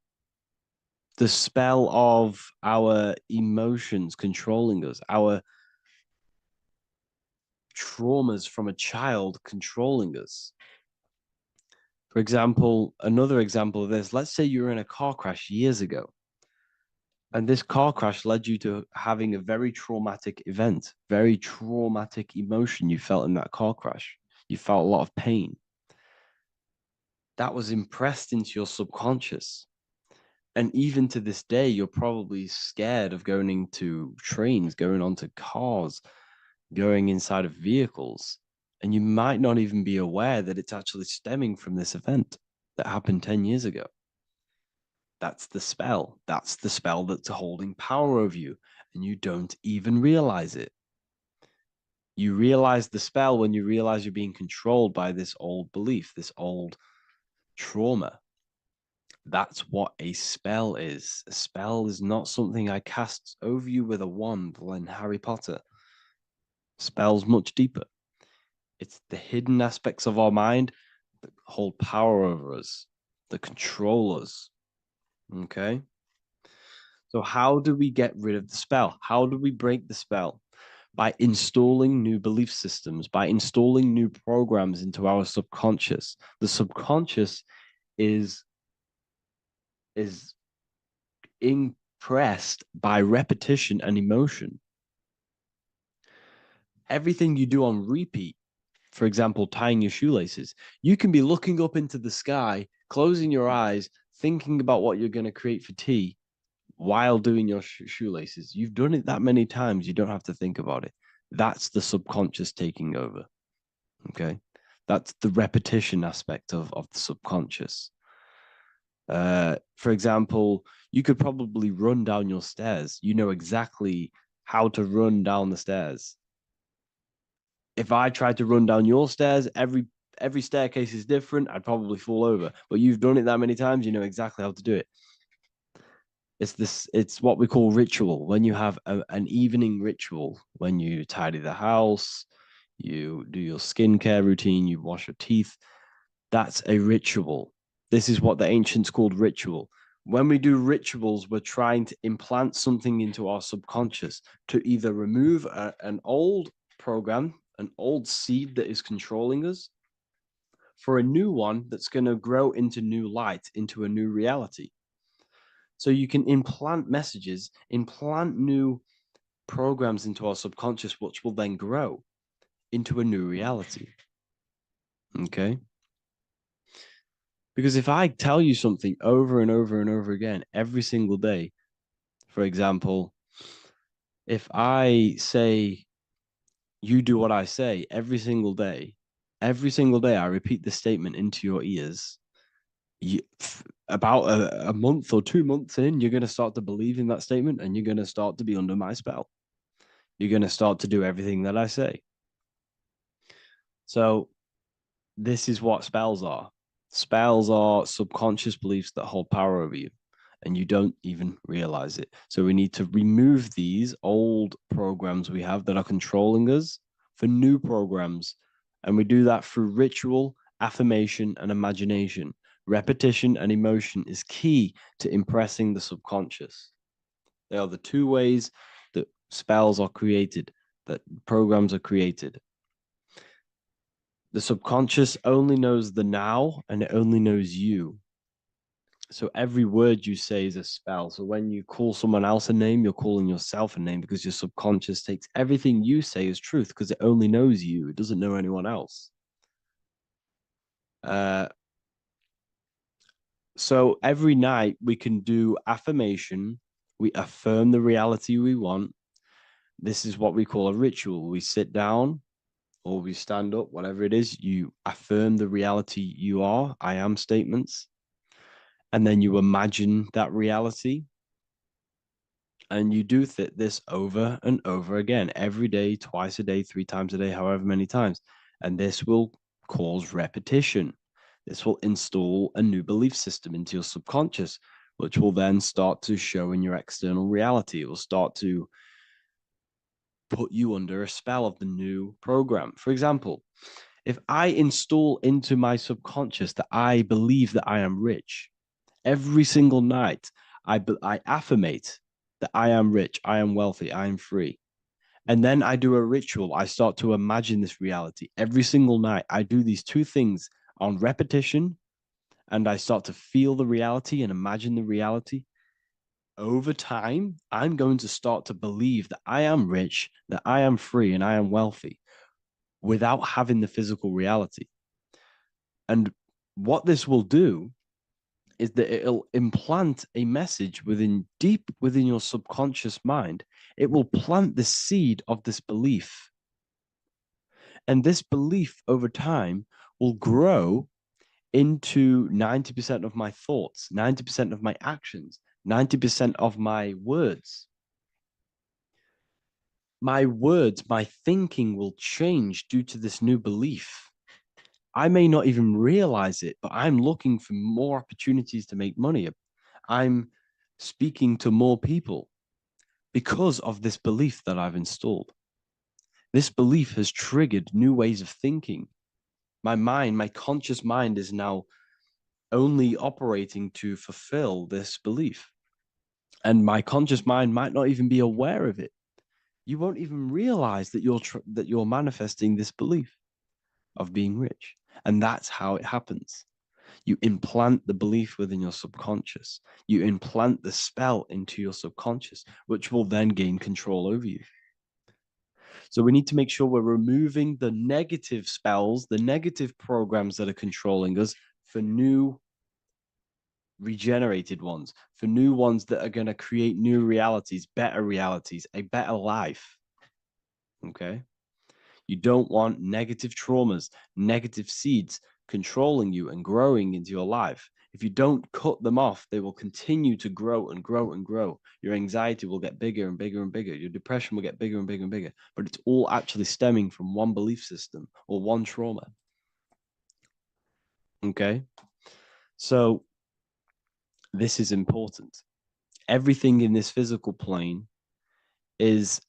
of our emotions controlling us, our traumas from a child controlling us. For example, another example of this, let's say you were in a car crash years ago, and this car crash led you to having a very traumatic event, very traumatic emotion you felt in that car crash. You felt a lot of pain. That was impressed into your subconscious. And even to this day, you're probably scared of going into trains, going onto cars, going inside of vehicles. And you might not even be aware that it's actually stemming from this event that happened 10 years ago. That's the spell. That's the spell that's holding power over you. And you don't even realize it. You realize the spell when you realize you're being controlled by this old belief, this old trauma. That's what a spell is. A spell is not something I cast over you with a wand like Harry Potter. Spell's much deeper. It's the hidden aspects of our mind that hold power over us, that control us. Okay? So, how do we get rid of the spell? How do we break the spell? By installing new belief systems, by installing new programs into our subconscious. The subconscious is impressed by repetition and emotion. Everything you do on repeat, for example, tying your shoelaces, you can be looking up into the sky, closing your eyes, thinking about what you're going to create for tea while doing your shoelaces. You've done it that many times, you don't have to think about it. That's the subconscious taking over. Okay. That's the repetition aspect of the subconscious. For example, you could probably run down your stairs. You know exactly how to run down the stairs. If I tried to run down your stairs, every staircase is different. I'd probably fall over. But you've done it that many times, you know exactly how to do it. It's what we call ritual. When you have an evening ritual, when you tidy the house, you do your skincare routine, you wash your teeth, that's a ritual. This is what the ancients called ritual. When we do rituals, we're trying to implant something into our subconscious to either remove an old program, an old seed that is controlling us, for a new one that's going to grow into new light, into a new reality. So you can implant messages, implant new programs into our subconscious, which will then grow into a new reality. Okay? Because if I tell you something over and over and over again every single day, for example, if I say, you do what I say every single day I repeat this statement into your ears, about a month or 2 months in, you're going to start to believe in that statement and you're going to start to be under my spell. You're going to start to do everything that I say. So this is what spells are. Spells are subconscious beliefs that hold power over you. and you don't even realize it. So we need to remove these old programs we have that are controlling us for new programs. And we do that through ritual, affirmation, and imagination. Repetition and emotion is key to impressing the subconscious. They are the two ways that spells are created, that programs are created. The subconscious only knows the now, and it only knows you. So every word you say is a spell. So when you call someone else a name, you're calling yourself a name, because your subconscious takes everything you say as truth, because it only knows you. It doesn't know anyone else. So every night we can do affirmation. We affirm the reality we want. This is what we call a ritual. We sit down or we stand up, whatever it is, you affirm the reality you are, I am statements. And then you imagine that reality. And you do this over and over again, every day, twice a day, 3 times a day, however many times. And this will cause repetition. This will install a new belief system into your subconscious, which will then start to show in your external reality. It will start to put you under a spell of the new program. For example, if I install into my subconscious that I believe that I am rich, every single night I affirmate that I am rich, I am wealthy, I am free. And then I do a ritual. I start to imagine this reality. Every single night, I do these two things on repetition, and I start to feel the reality and imagine the reality. Over time, I'm going to start to believe that I am rich, that I am free, and I am wealthy without having the physical reality. And what this will do is that it'll implant a message deep within your subconscious mind. It will plant the seed of this belief. And this belief over time will grow into 90% of my thoughts, 90% of my actions, 90% of my words. My words, my thinking will change due to this new belief. I may not even realize it, but I'm looking for more opportunities to make money. I'm speaking to more people because of this belief that I've installed. This belief has triggered new ways of thinking. My mind, my conscious mind, is now only operating to fulfill this belief. And my conscious mind might not even be aware of it. You won't even realize that you're manifesting this belief of being rich. And that's how it happens. You implant the belief within your subconscious. You implant the spell into your subconscious, which will then gain control over you. So we need to make sure we're removing the negative spells, the negative programs that are controlling us, for new regenerated ones, for new ones that are going to create new realities, a better life. Okay? You don't want negative traumas, negative seeds controlling you and growing into your life. If you don't cut them off, they will continue to grow and grow and grow. Your anxiety will get bigger and bigger and bigger. Your depression will get bigger and bigger and bigger. But it's all actually stemming from one belief system or one trauma. Okay? So this is important. Everything in this physical plane is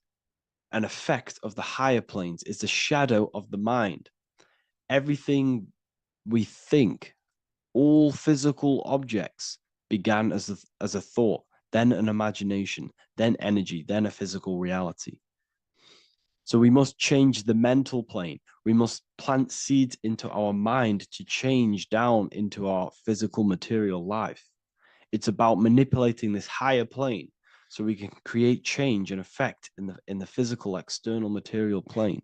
an effect of the higher planes. It's a shadow of the mind. Everything we think, all physical objects, began as a thought, then an imagination, then energy, then a physical reality. So we must change the mental plane. We must plant seeds into our mind to change down into our physical material life. It's about manipulating this higher plane so we can create change and effect in the physical external material plane.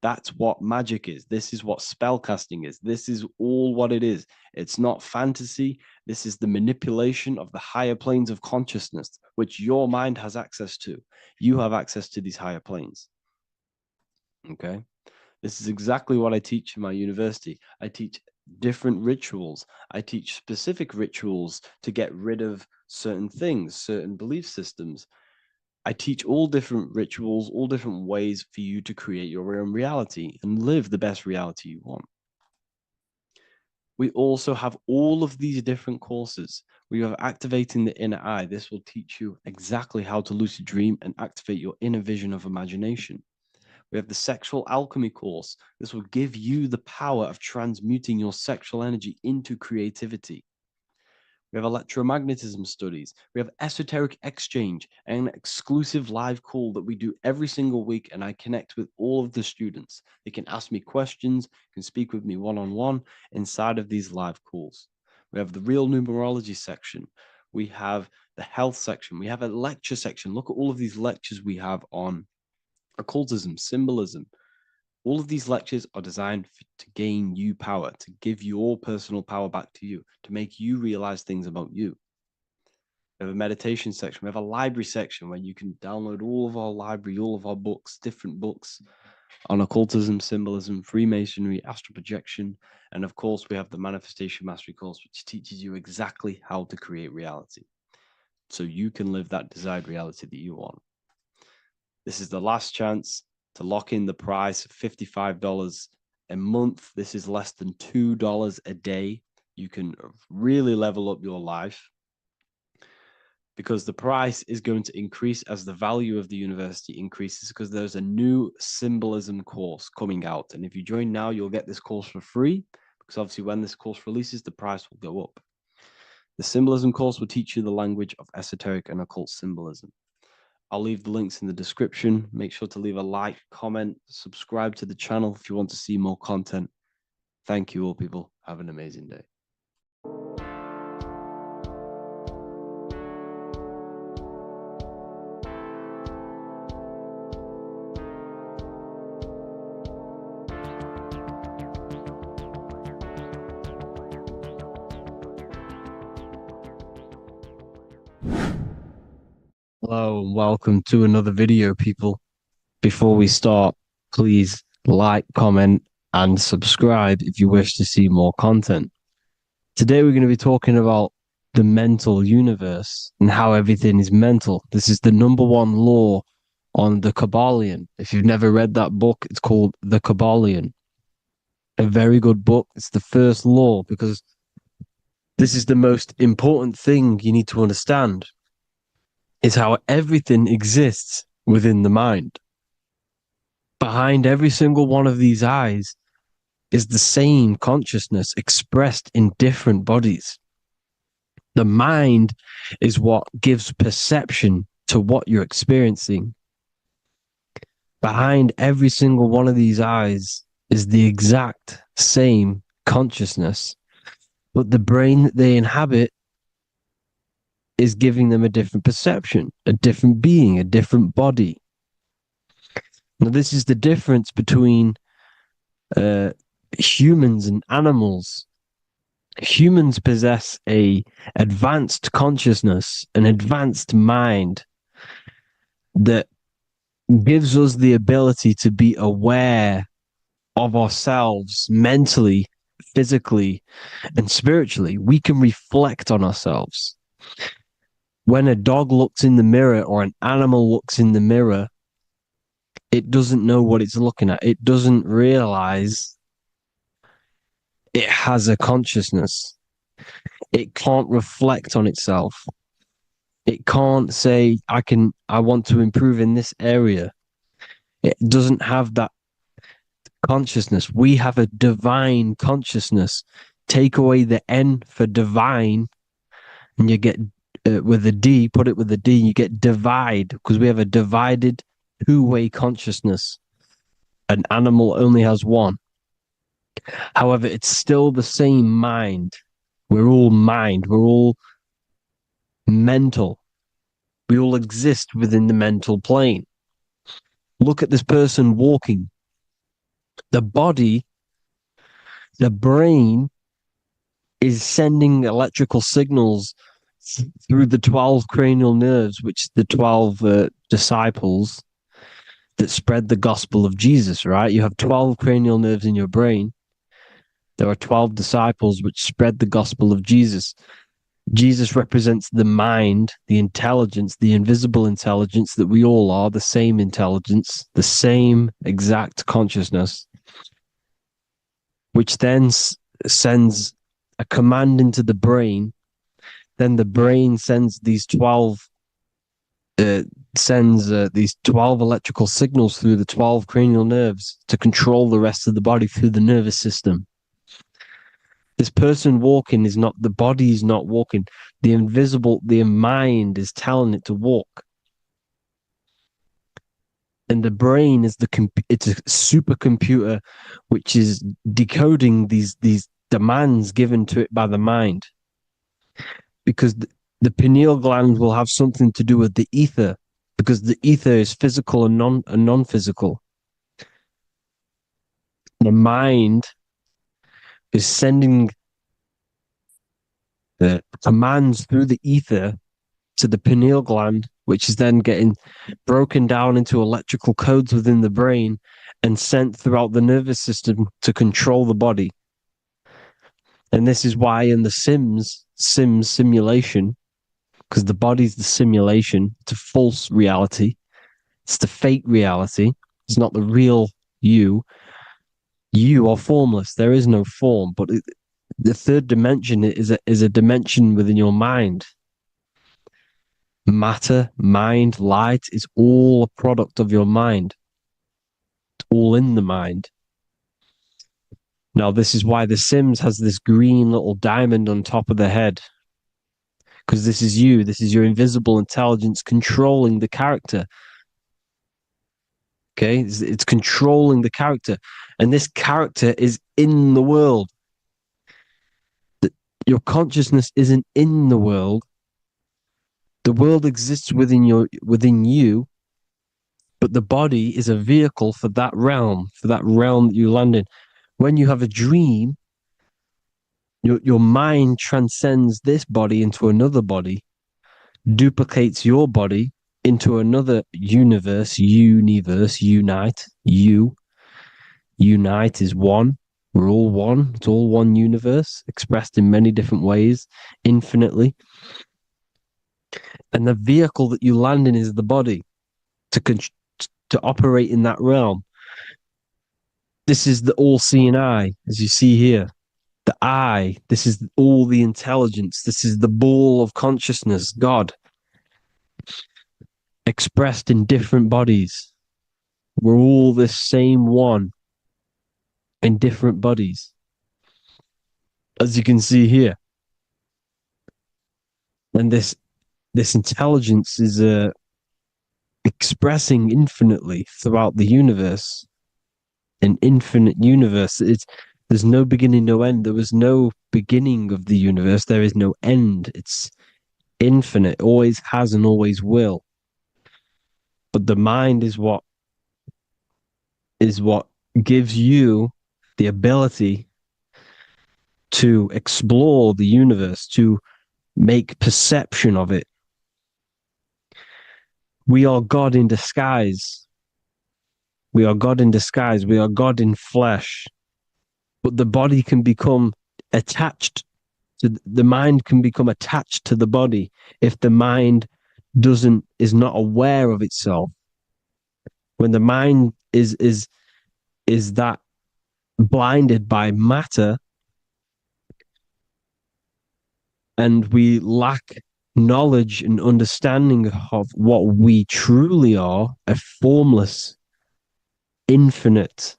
That's what magic is. This is what spellcasting is. This is all what it is. It's not fantasy. This is the manipulation of the higher planes of consciousness, which your mind has access to. You have access to these higher planes. Okay? This is exactly what I teach in my university. I teach different rituals. I teach specific rituals to get rid of certain things, certain belief systems. I teach all different rituals, all different ways for you to create your own reality and live the best reality you want. We also have all of these different courses. We have activating the inner eye. This will teach you exactly how to lucid dream and activate your inner vision of imagination. We have the sexual alchemy course. This will give you the power of transmuting your sexual energy into creativity. We have electromagnetism studies. We have esoteric exchange, an exclusive live call that we do every single week. And I connect with all of the students. They can ask me questions, can speak with me one-on-one inside of these live calls. We have the real numerology section. We have the health section. We have a lecture section. Look at all of these lectures we have on occultism, symbolism. All of these lectures are designed to gain you power, to give your personal power back to you, to make you realize things about you. We have a meditation section. We have a library section where you can download all of our library, all of our books, different books on occultism, symbolism, Freemasonry, astral projection. And of course, we have the Manifestation Mastery course, which teaches you exactly how to create reality so you can live that desired reality that you want. This is the last chance to lock in the price of $55 a month. This is less than $2 a day. You can really level up your life because the price is going to increase as the value of the university increases, because there's a new symbolism course coming out. And if you join now, you'll get this course for free, because obviously when this course releases, the price will go up. The symbolism course will teach you the language of esoteric and occult symbolism. I'll leave the links in the description. Make sure to leave a like, comment, subscribe to the channel if you want to see more content. Thank you all, people. Have an amazing day. Hello and welcome to another video, people. Before we start, please like, comment, and subscribe if you wish to see more content. Today we're going to be talking about the mental universe and how everything is mental. This is the #1 law on the Kabbalion. If you've never read that book, it's called The Kabbalion. A very good book. It's the first law because this is the most important thing you need to understand, is how everything exists within the mind. Behind every single one of these eyes is the same consciousness expressed in different bodies. The mind is what gives perception to what you're experiencing. Behind every single one of these eyes is the exact same consciousness, but the brain that they inhabit is giving them a different perception, a different being, a different body. Now, this is the difference between humans and animals. Humans possess a advanced consciousness, an advanced mind that gives us the ability to be aware of ourselves mentally, physically, and spiritually. We can reflect on ourselves. When a dog looks in the mirror or an animal looks in the mirror, it doesn't know what it's looking at. It doesn't realize it has a consciousness. It can't reflect on itself. It can't say, I want to improve in this area. It doesn't have that consciousness. We have a divine consciousness. Take away the N for divine, and you get with a D, put it with a D, you get divide, because we have a divided two-way consciousness. An animal only has one. However, it's still the same mind. We're all mind. We're all mental. We all exist within the mental plane. Look at this person walking. The body, the brain is sending electrical signals through the 12 cranial nerves, which the 12 disciples that spread the gospel of Jesus, right? You have 12 cranial nerves in your brain. There are 12 disciples which spread the gospel of Jesus. Jesus represents the mind, the intelligence, the invisible intelligence that we all are, the same intelligence, the same exact consciousness, which then sends a command into the brain, then the brain sends these 12 these 12 electrical signals through the 12 cranial nerves to control the rest of the body through the nervous system. This person walking is not, the body is not walking. The mind is telling it to walk. And the brain is it's a supercomputer which is decoding these demands given to it by the mind. Because the pineal gland will have something to do with the ether, because the ether is physical and non-physical. The mind is sending the commands through the ether to the pineal gland, which is then getting broken down into electrical codes within the brain and sent throughout the nervous system to control the body. And this is why in the Sims simulation, because the body's the simulation, it's a false reality, it's the fake reality, it's not the real you. You are formless. There is no form, but the third dimension is a dimension within your mind. Matter, mind, light is all a product of your mind. It's all in the mind. Now, this is why The Sims has this green little diamond on top of the head. Because this is you. This is your invisible intelligence controlling the character. Okay? It's controlling the character. And this character is in the world. Your consciousness isn't in the world. The world exists within you, but the body is a vehicle for that realm that you land in. When you have a dream, your mind transcends this body into another body, duplicates your body into another universe, unite, unite is one. We're all one. It's all one universe, expressed in many different ways, infinitely. And the vehicle that you land in is the body to operate in that realm. This is the all-seeing eye, as you see here. The I, this is all the intelligence. This is the ball of consciousness, God, expressed in different bodies. We're all this same one in different bodies, as you can see here. And this intelligence is expressing infinitely throughout the universe, an infinite universe. There's no beginning, no end. There was no beginning of the universe. There is no end. It's infinite, always has and always will. But the mind is what gives you the ability to explore the universe, to make perception of it. We are God in disguise. We are God in disguise. We are God in flesh. But the body can become attached to the mind, can become attached to the body if the mind is not aware of itself. When the mind is that blinded by matter, and we lack knowledge and understanding of what we truly are, a formless, infinite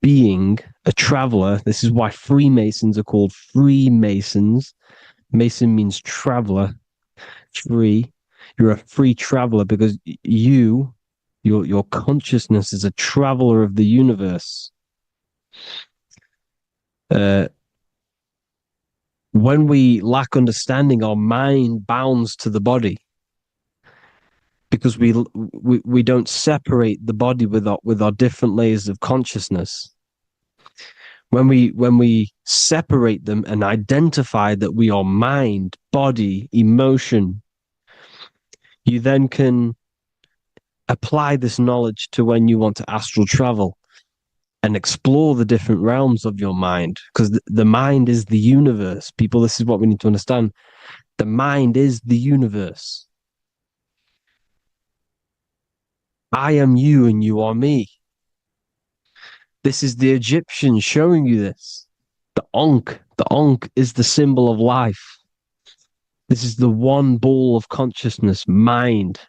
being, a traveler. This is why Freemasons are called Freemasons. Mason means traveler, free. You're a free traveler because your consciousness is a traveler of the universe. When we lack understanding, our mind bounds to the body because we don't separate the body with our different layers of consciousness. When we separate them and identify that we are mind, body, emotion, you then can apply this knowledge to when you want to astral travel and explore the different realms of your mind, because the mind is the universe. People, this is what we need to understand. The mind is the universe. I am you and you are me. This is the Egyptians showing you this. The Ankh. The Ankh is the symbol of life. This is the one ball of consciousness, mind,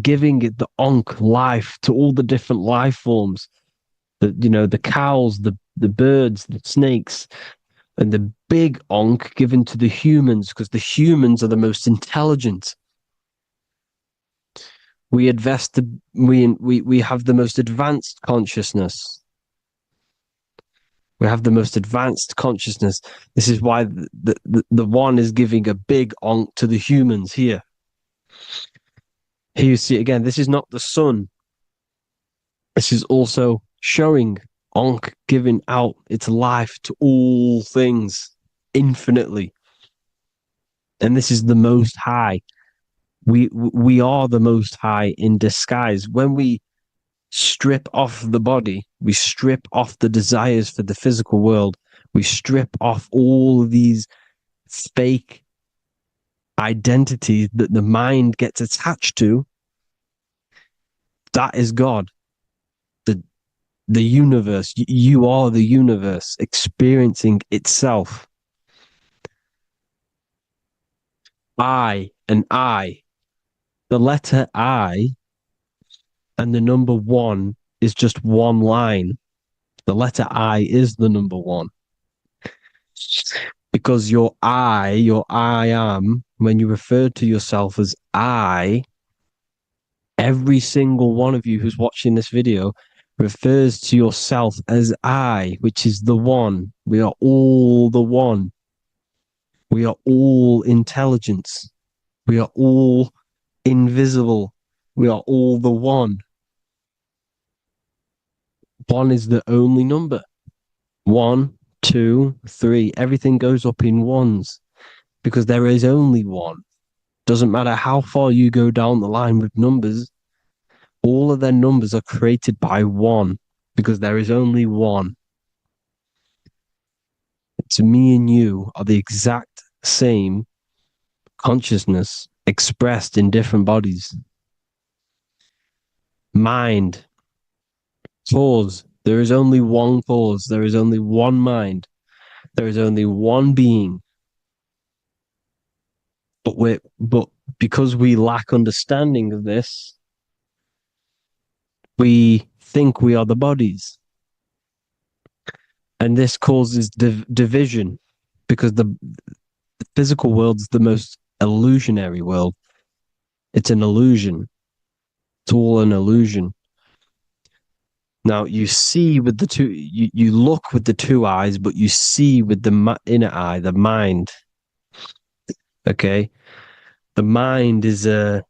giving it the Ankh life to all the different life forms. The cows, the birds, the snakes, and the big Ankh given to the humans, because the humans are the most intelligent. We have the most advanced consciousness. We have the most advanced consciousness. This is why the one is giving a big Ankh to the humans here. Here you see again, this is not the sun. This is also showing Ankh giving out its life to all things infinitely. And this is the Most High. We are the Most High in disguise. When we strip off the body, we strip off the desires for the physical world, we strip off all these fake identities that the mind gets attached to. That is God. The universe. You are the universe experiencing itself. I and I. The letter I and the number one is just one line. The letter I is the number one. Because your I am, when you refer to yourself as I, every single one of you who's watching this video refers to yourself as I, which is the one. We are all the one. We are all intelligence. We are all invisible. We are all the one. One is the only number. 1, 2, 3. Everything goes up in ones because there is only one. Doesn't matter how far you go down the line with numbers, all of their numbers are created by one because there is only one. It's me and you are the exact same consciousness expressed in different bodies. Mind. Cause. There is only one cause. There is only one mind. There is only one being. But because we lack understanding of this, we think we are the bodies. And this causes division because the physical world is the most illusionary world. It's an illusion. It's all an illusion. Now you see with the two, you look with the two eyes, but you see with the inner eye, the mind. Okay, the mind is the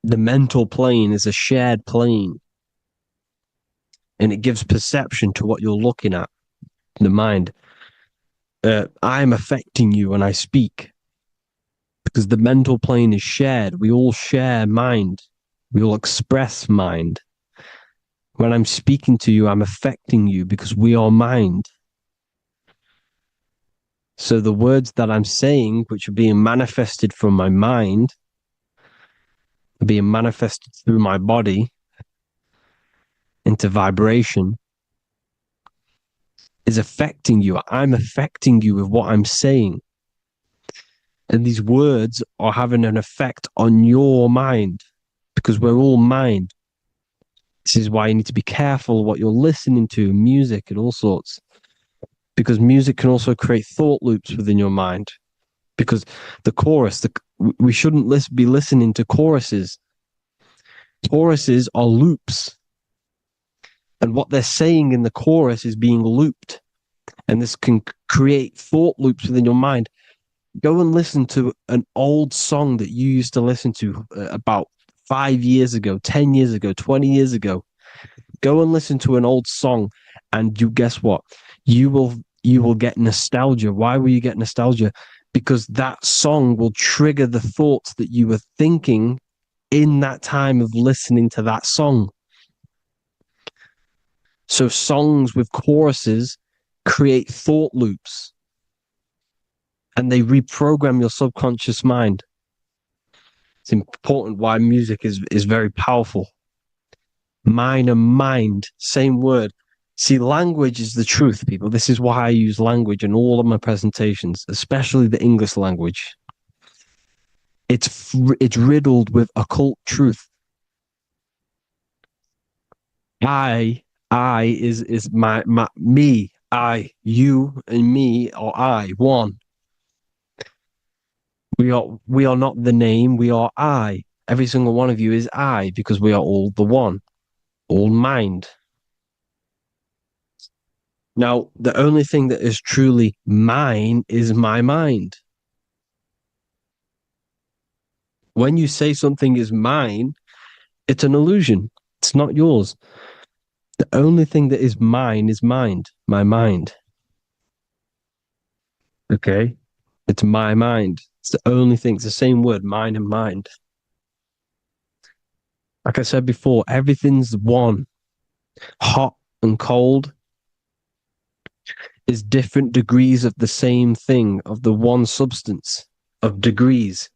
mental plane is a shared plane, and it gives perception to what you're looking at. The mind. I'm affecting you when I speak because the mental plane is shared. We all share mind. We all express mind. When I'm speaking to you, I'm affecting you because we are mind. So the words that I'm saying, which are being manifested from my mind, are being manifested through my body into vibration, is affecting you. I'm affecting you with what I'm saying. And these words are having an effect on your mind because we're all mind. This is why you need to be careful what you're listening to, music and all sorts. Because music can also create thought loops within your mind. Because the chorus, we shouldn't be listening to choruses. Choruses are loops. And what they're saying in the chorus is being looped. And this can create thought loops within your mind. Go and listen to an old song that you used to listen to about 5 years ago, 10 years ago, 20 years ago. Go and listen to an old song and you guess what? You will get nostalgia. Why will you get nostalgia? Because that song will trigger the thoughts that you were thinking in that time of listening to that song. So songs with choruses create thought loops and they reprogram your subconscious mind. It's important why music is very powerful. Mine and mind, same word. See, language is the truth, people. This is why I use language in all of my presentations, especially the English language. It's riddled with occult truth. I is my me, I, you, and me, or I, one. We are not the name, we are I. Every single one of you is I, because we are all the one, all mind. Now, the only thing that is truly mine is my mind. When you say something is mine, it's an illusion. It's not yours. The only thing that is mine is mind, my mind. Okay? It's my mind. It's the only thing. It's the same word, mind and mind. Like I said before, everything's one. Hot and cold is different degrees of the same thing, of the one substance, of degrees.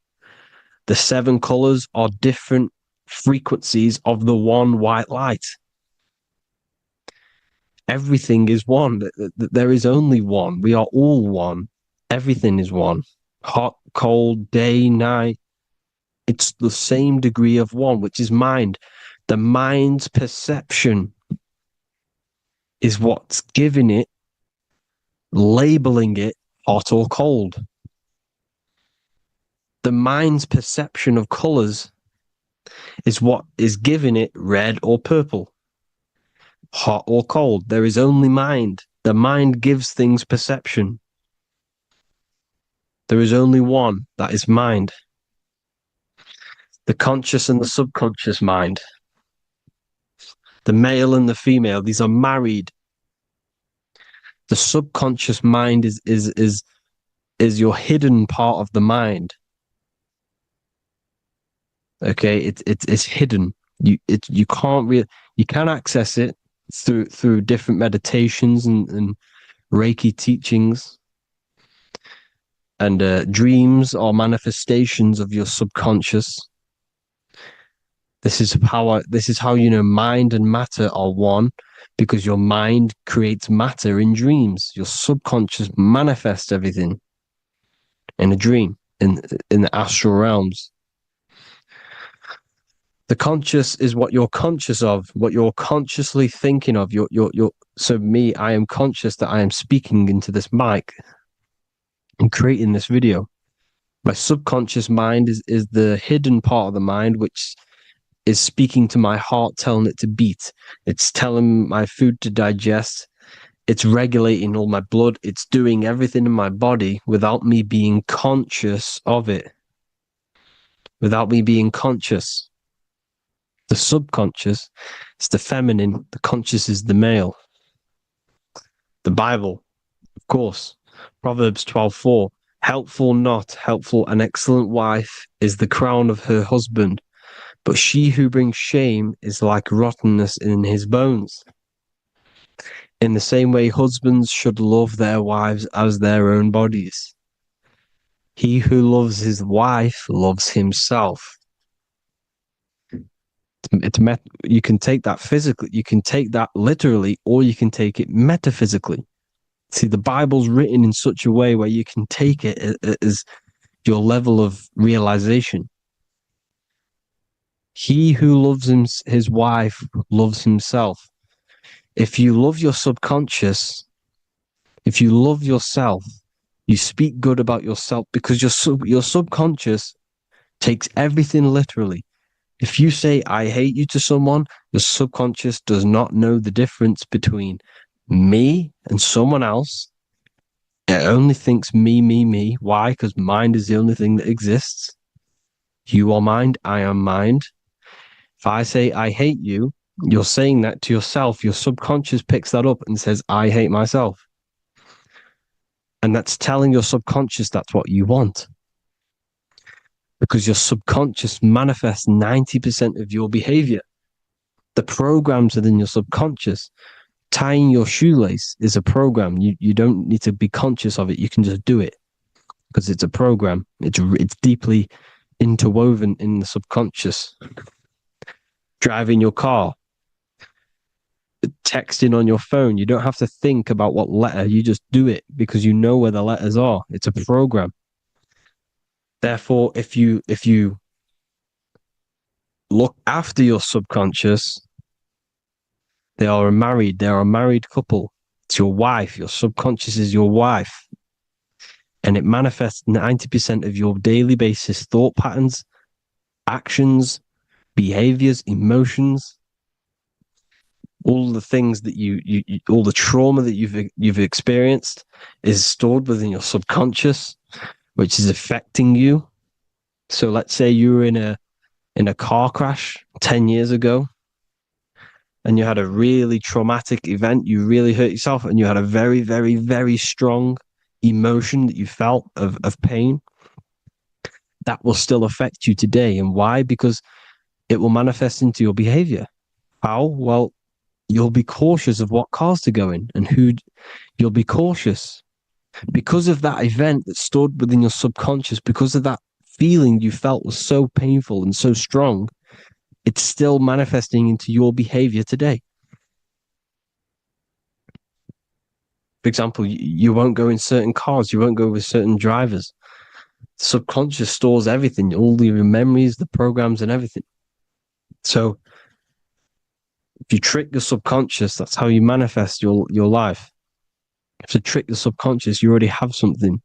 The 7 colors are different frequencies of the one white light. Everything is one. There is only one. We are all one. Everything is one. Hot, cold, day, night. It's the same degree of one, which is mind. The mind's perception is what's giving it, labeling it hot or cold. The mind's perception of colors is what is giving it red or purple, hot or cold. There is only mind. The mind gives things perception. There is only one, that is mind. The conscious and the subconscious mind. The male and the female, these are married. The subconscious mind is your hidden part of the mind. Okay, it's hidden. You can access it through different meditations and Reiki teachings and dreams or manifestations of your subconscious. This is how you know mind and matter are one, because your mind creates matter in dreams. Your subconscious manifests everything in a dream, in the astral realms. The conscious is what you're conscious of, what you're consciously thinking of. So me, I am conscious that I am speaking into this mic and creating this video. My subconscious mind is the hidden part of the mind, which is speaking to my heart, telling it to beat. It's telling my food to digest. It's regulating all my blood. It's doing everything in my body without me being conscious of it. Without me being conscious. The subconscious is the feminine. The conscious is the male. The Bible, of course. Proverbs 12:4. Helpful, not helpful, an excellent wife is the crown of her husband, but she who brings shame is like rottenness in his bones. In the same way, husbands should love their wives as their own bodies. He who loves his wife loves himself. You can take that physically, you can take that literally, or you can take it metaphysically. See, the Bible's written in such a way where you can take it as your level of realization. He who loves his wife loves himself. If you love your subconscious, if you love yourself, you speak good about yourself, because your subconscious takes everything literally. If you say, I hate you to someone, your subconscious does not know the difference between me and someone else. It only thinks me. Why? Because mind is the only thing that exists. You are mind, I am mind. If I say, I hate you, you're saying that to yourself. Your subconscious picks that up and says, I hate myself. And that's telling your subconscious that's what you want. Because your subconscious manifests 90% of your behavior. The programs within your subconscious. Tying your shoelace is a program. You don't need to be conscious of it. You can just do it because it's a program. It's deeply interwoven in the subconscious. Driving your car. texting on your phone. You don't have to think about what letter. You just do it because you know where the letters are. It's a program. Therefore, if you look after your subconscious, they are a married couple. It's your wife. Your subconscious is your wife. And it manifests 90% of your daily basis thought patterns, actions, behaviors, emotions, all the things that you all the trauma that you've experienced is stored within your subconscious, which is affecting you. So let's say you were in a car crash 10 years ago and you had a really traumatic event, you really hurt yourself, and you had a very, very, very strong emotion that you felt of pain. That will still affect you today. And why? Because it will manifest into your behavior. How? Well, you'll be cautious of what cars to go in and who. You'll be cautious because of that event that stored within your subconscious, because of that feeling you felt was so painful and so strong. It's still manifesting into your behavior today. For example, you won't go in certain cars, you won't go with certain drivers. The subconscious stores everything, all your memories, the programs, and everything. So if you trick your subconscious, that's how you manifest your life. If you trick the subconscious, you already have something.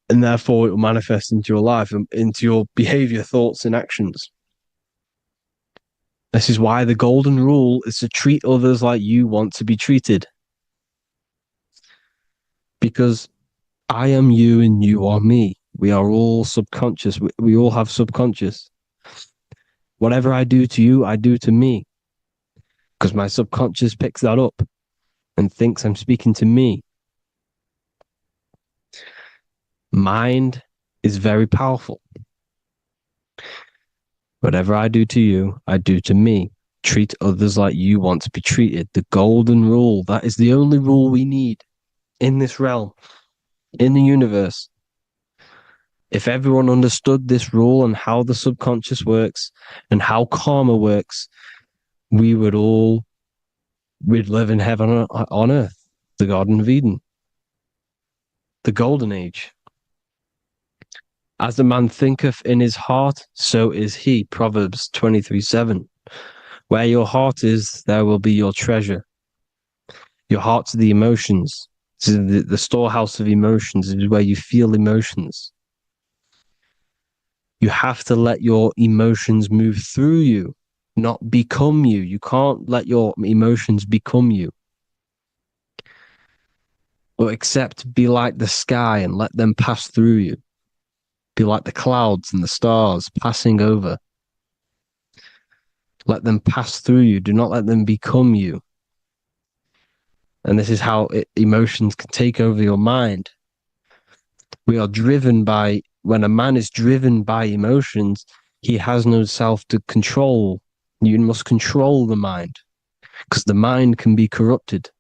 And therefore, it will manifest into your life, and into your behavior, thoughts, and actions. This is why the golden rule is to treat others like you want to be treated. Because I am you and you are me. We are all subconscious. We all have subconscious. Whatever I do to you, I do to me. Because my subconscious picks that up and thinks I'm speaking to me. Mind is very powerful. Whatever I do to you, I do to me. Treat others like you want to be treated. The golden rule. That is the only rule we need in this realm, in the universe. If everyone understood this rule and how the subconscious works and how karma works, we'd live in heaven on earth, the Garden of Eden, the golden age. As a man thinketh in his heart, so is he. Proverbs 23:7. Where your heart is, there will be your treasure. Your heart's the emotions. This is the storehouse of emotions. This is where you feel emotions. You have to let your emotions move through you, not become you. You can't let your emotions become you. But except be like the sky and let them pass through you. Be like the clouds and the stars passing over. Let them pass through you. Do not let them become you. And this is how emotions can take over your mind. We are driven by, when a man is driven by emotions, he has no self to control. You must control the mind, because the mind can be corrupted.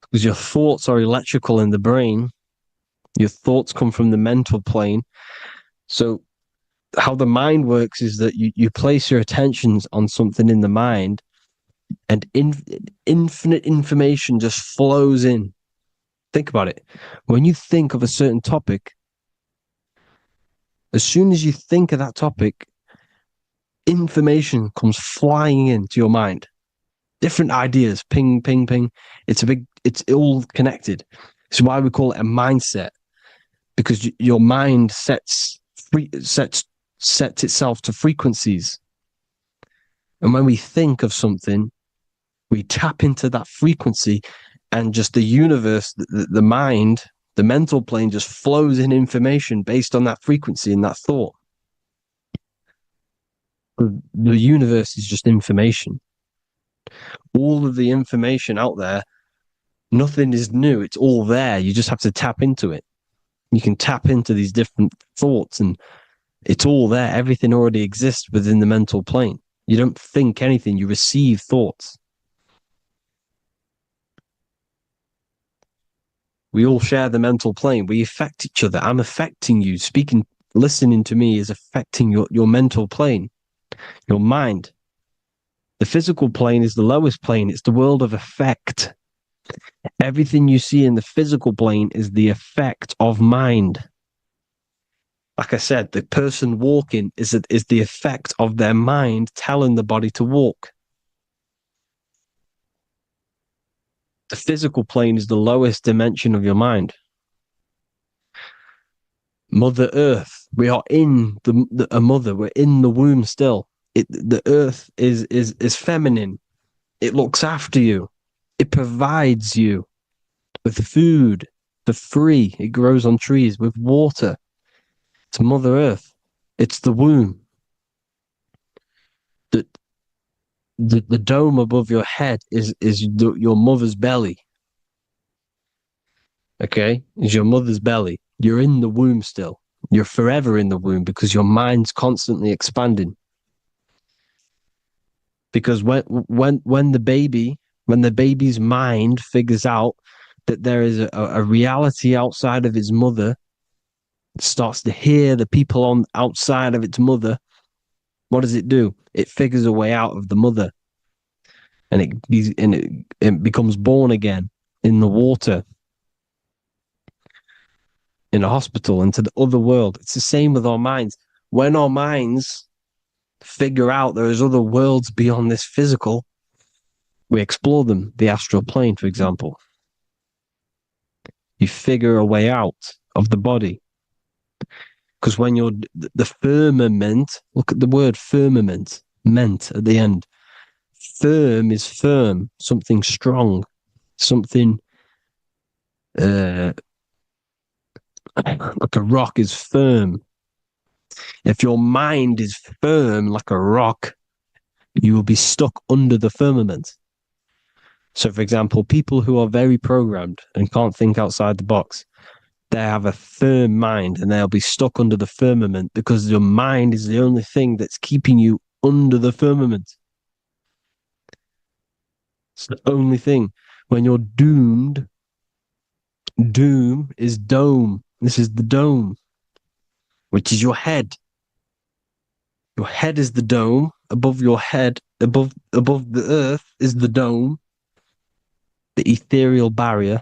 Because your thoughts are electrical in the brain. Your thoughts come from the mental plane. So how the mind works is that you place your attentions on something in the mind, and infinite information just flows in. Think about it. When you think of a certain topic, as soon as you think of that topic, information comes flying into your mind. Different ideas, ping, ping, ping. It's all connected. It's why we call it a mindset, because your mind sets itself to frequencies. And when we think of something, we tap into that frequency, and just the universe, the mind, the mental plane just flows in information based on that frequency and that thought. The universe is just information. All of the information out there, nothing is new. It's all there. You just have to tap into it. You can tap into these different thoughts, and it's all there. Everything already exists within the mental plane. You don't think anything. You receive thoughts. We all share the mental plane. We affect each other. I'm affecting you. Listening to me is affecting your mental plane, your mind. The physical plane is the lowest plane. It's the world of effect. Everything you see in the physical plane is the effect of mind. Like I said, the person walking is the effect of their mind telling the body to walk. The physical plane is the lowest dimension of your mind. Mother Earth, we are in a mother. We're in the womb still. The Earth is feminine. It looks after you. It provides you with food for free. It grows on trees with water. It's Mother Earth. It's the womb. The dome above your head is your mother's belly. Okay, is your mother's belly. You're in the womb still. You're forever in the womb because your mind's constantly expanding. Because when the baby's mind figures out that there is a reality outside of its mother, it starts to hear the people on outside of its mother. What does it do? It figures a way out of the mother, and it becomes born again in the water, in a hospital, into the other world. It's the same with our minds. When our minds figure out there is other worlds beyond this physical, we explore them. The astral plane, for example. You figure a way out of the body. Because when you're the firmament, look at the word firmament, meant at the end. Firm is firm, something strong, something like a rock is firm. If your mind is firm like a rock, you will be stuck under the firmament. So, for example, people who are very programmed and can't think outside the box, they have a firm mind and they'll be stuck under the firmament because your mind is the only thing that's keeping you under the firmament. It's the only thing. When you're doomed, doom is dome. This is the dome, which is your head. Your head is the dome. Above your head, above the earth is the dome, the ethereal barrier.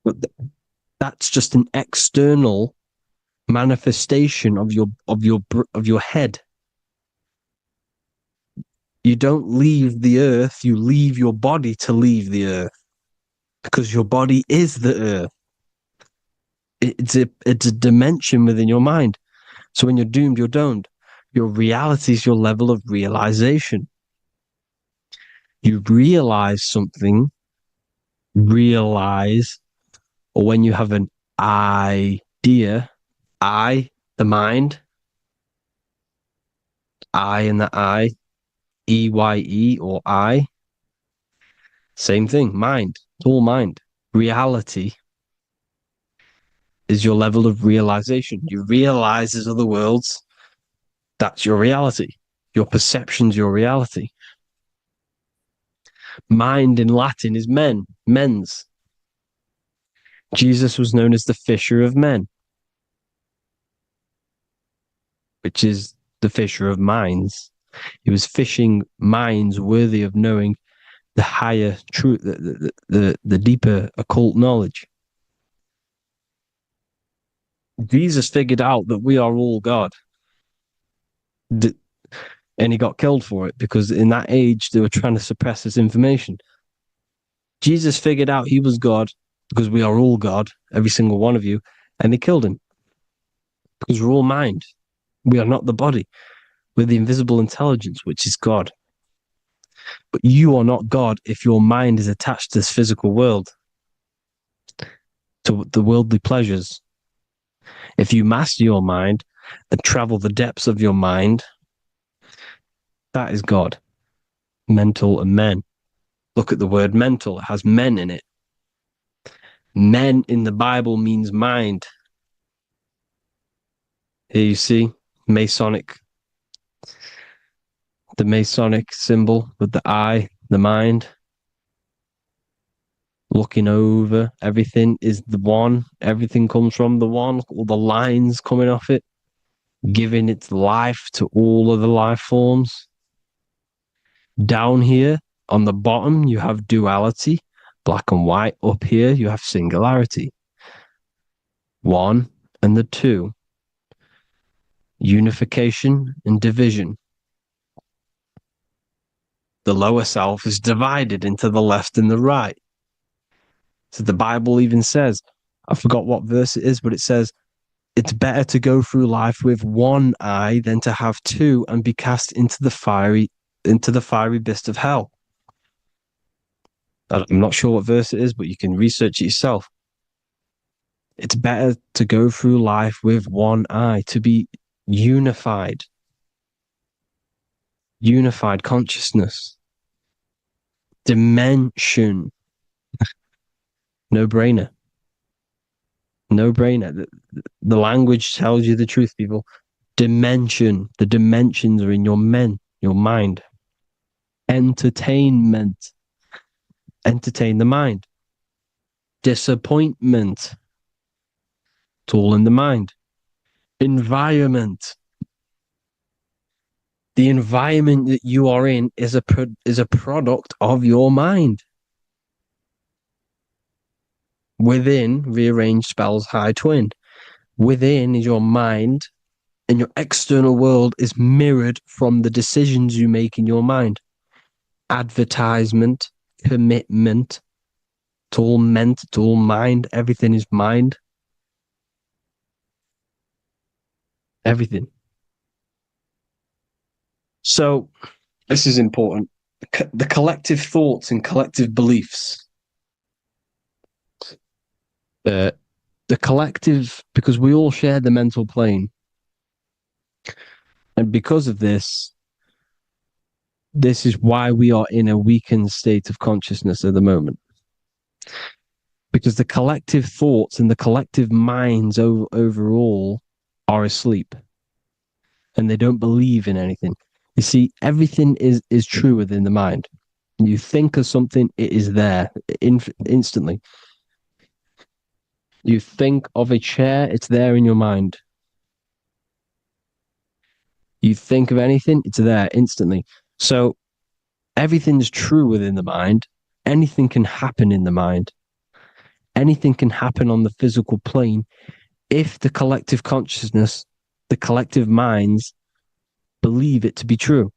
But that's just an external manifestation of your head. You don't leave the earth, you leave your body to leave the earth. Because your body is the earth. It's a dimension within your mind. So when you're doomed, you're domed. Your reality is your level of realization. You realize something, or when you have an idea, the mind, and the EYE or I, same thing, mind, it's all mind. Reality is your level of realization. You realize there's other worlds. That's your reality. Your perception's your reality. Mind in Latin is mens. Jesus was known as the fisher of men, which is the fisher of minds. He was fishing minds worthy of knowing the higher truth, the deeper occult knowledge. Jesus figured out that we are all God. And he got killed for it because in that age, they were trying to suppress this information. Jesus figured out he was God because we are all God, every single one of you, and they killed him because we're all mind. We are not the body. We're the invisible intelligence, which is God. But you are not God if your mind is attached to this physical world, to the worldly pleasures. If you master your mind and travel the depths of your mind, that is God. Mental and men. Look at the word mental. It has men in it. Men in the Bible means mind. Here you see the Masonic symbol with the eye, the mind. Looking over, everything is the one. Everything comes from the one. All the lines coming off it, giving its life to all of the life forms. Down here on the bottom, you have duality, black and white. Up here, you have singularity. One and the two. Unification and division. The lower self is divided into the left and the right. So the Bible even says, I forgot what verse it is, but it says, it's better to go through life with one eye than to have two and be cast into the fiery abyss of hell. I'm not sure what verse it is, but you can research it yourself. It's better to go through life with one eye, to be unified consciousness, dimension. No-brainer. The language tells you the truth, people. Dimension. The dimensions are in your mind. Entertainment. Entertain the mind. Disappointment. It's all in the mind. Environment. The environment that you are in is a product of your mind. Within, rearranged spells high twin. Within is your mind, and your external world is mirrored from the decisions you make in your mind. Advertisement, commitment, it's all meant, it's all mind. Everything is mind. Everything. So, this is important. The collective thoughts and collective beliefs. The collective, because we all share the mental plane. And because of this is why we are in a weakened state of consciousness at the moment. Because the collective thoughts and the collective minds overall are asleep. And they don't believe in anything. You see, everything is true within the mind. You think of something, it is there instantly. You think of a chair, it's there in your mind. You think of anything, it's there instantly. So everything's true within the mind. Anything can happen in the mind. Anything can happen on the physical plane if the collective consciousness, the collective minds, believe it to be true.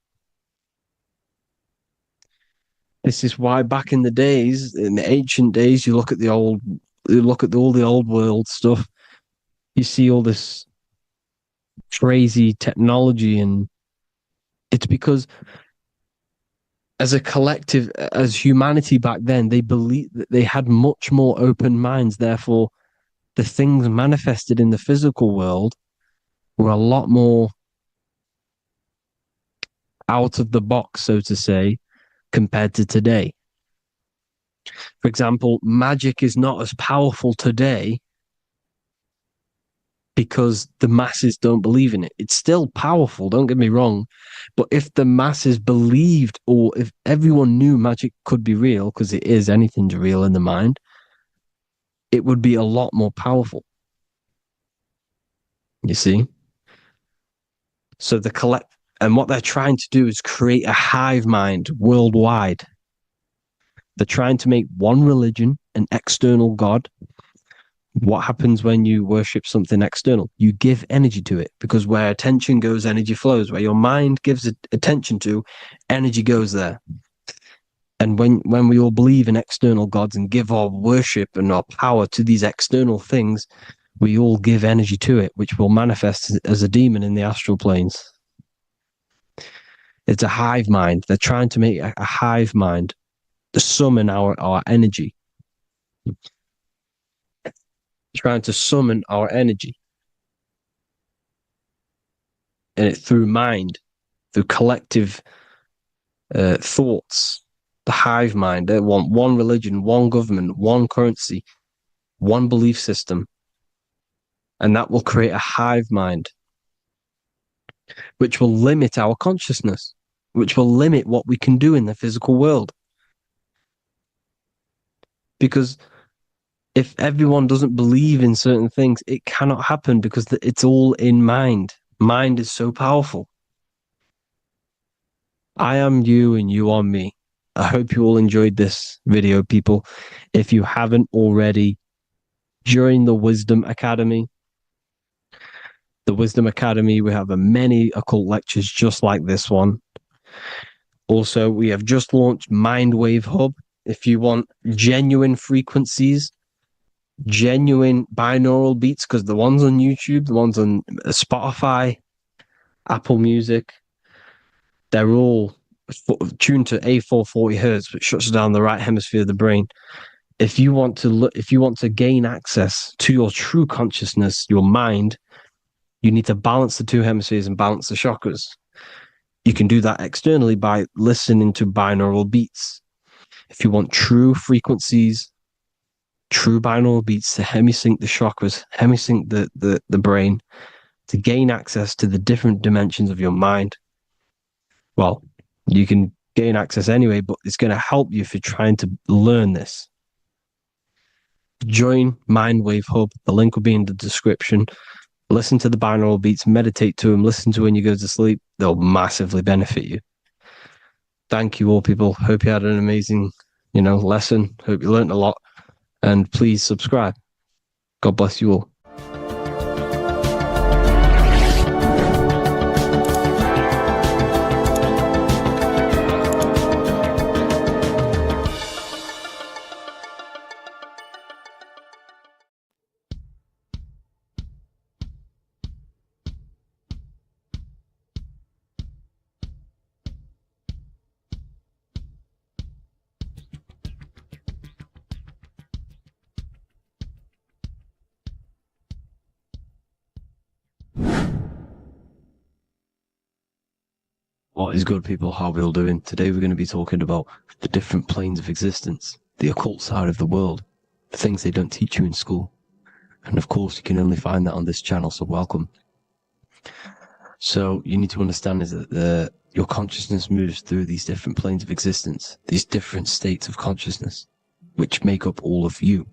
This is why back in the days, in the ancient days, you look at all the old world stuff, you see all this crazy technology, and it's because as a collective, as humanity back then, they believed that they had much more open minds. Therefore, the things manifested in the physical world were a lot more out of the box, so to say, compared to today. For example, magic is not as powerful today because the masses don't believe in it. It's still powerful, don't get me wrong, but if the masses believed, or if everyone knew magic could be real, because it is, anything's real in the mind, it would be a lot more powerful. You see? So and what they're trying to do is create a hive mind worldwide. They're trying to make one religion, an external God. What happens when you worship something external? You give energy to it, because where attention goes, energy flows. Where your mind gives attention to, energy goes there. And when we all believe in external gods and give our worship and our power to these external things, we all give energy to it, which will manifest as a demon in the astral planes. It's a hive mind. They're trying to make a hive mind to summon our energy. Trying to summon our energy. And it through mind, through collective thoughts, the hive mind. They want one religion, one government, one currency, one belief system. And that will create a hive mind, which will limit our consciousness, which will limit what we can do in the physical world. Because if everyone doesn't believe in certain things, it cannot happen, because it's all in mind. Mind is so powerful. I am you and you are me. I hope you all enjoyed this video, people. If you haven't already, join the Wisdom Academy. The Wisdom Academy, we have many occult lectures just like this one. Also, we have just launched Mindwave Hub. If you want genuine frequencies, genuine binaural beats, because the ones on YouTube, the ones on Spotify, Apple Music, they're all tuned to A440 hertz, which shuts down the right hemisphere of the brain. If you want to gain access to your true consciousness, your mind, you need to balance the two hemispheres and balance the chakras. You can do that externally by listening to binaural beats. If you want true frequencies, true binaural beats to hemisync the chakras, hemisync the brain, to gain access to the different dimensions of your mind, well, you can gain access anyway, but it's going to help you if you're trying to learn this. Join Mindwave Hub. The link will be in the description. Listen to the binaural beats, meditate to them, listen to when you go to sleep. They'll massively benefit you. Thank you all, people. Hope you had an amazing, lesson. Hope you learned a lot. And please subscribe. God bless you all. What is good, people? How are we all doing? Today we're going to be talking about the different planes of existence, the occult side of the world, the things they don't teach you in school. And of course, you can only find that on this channel, so welcome. So you need to understand is that your consciousness moves through these different planes of existence, these different states of consciousness, which make up all of you.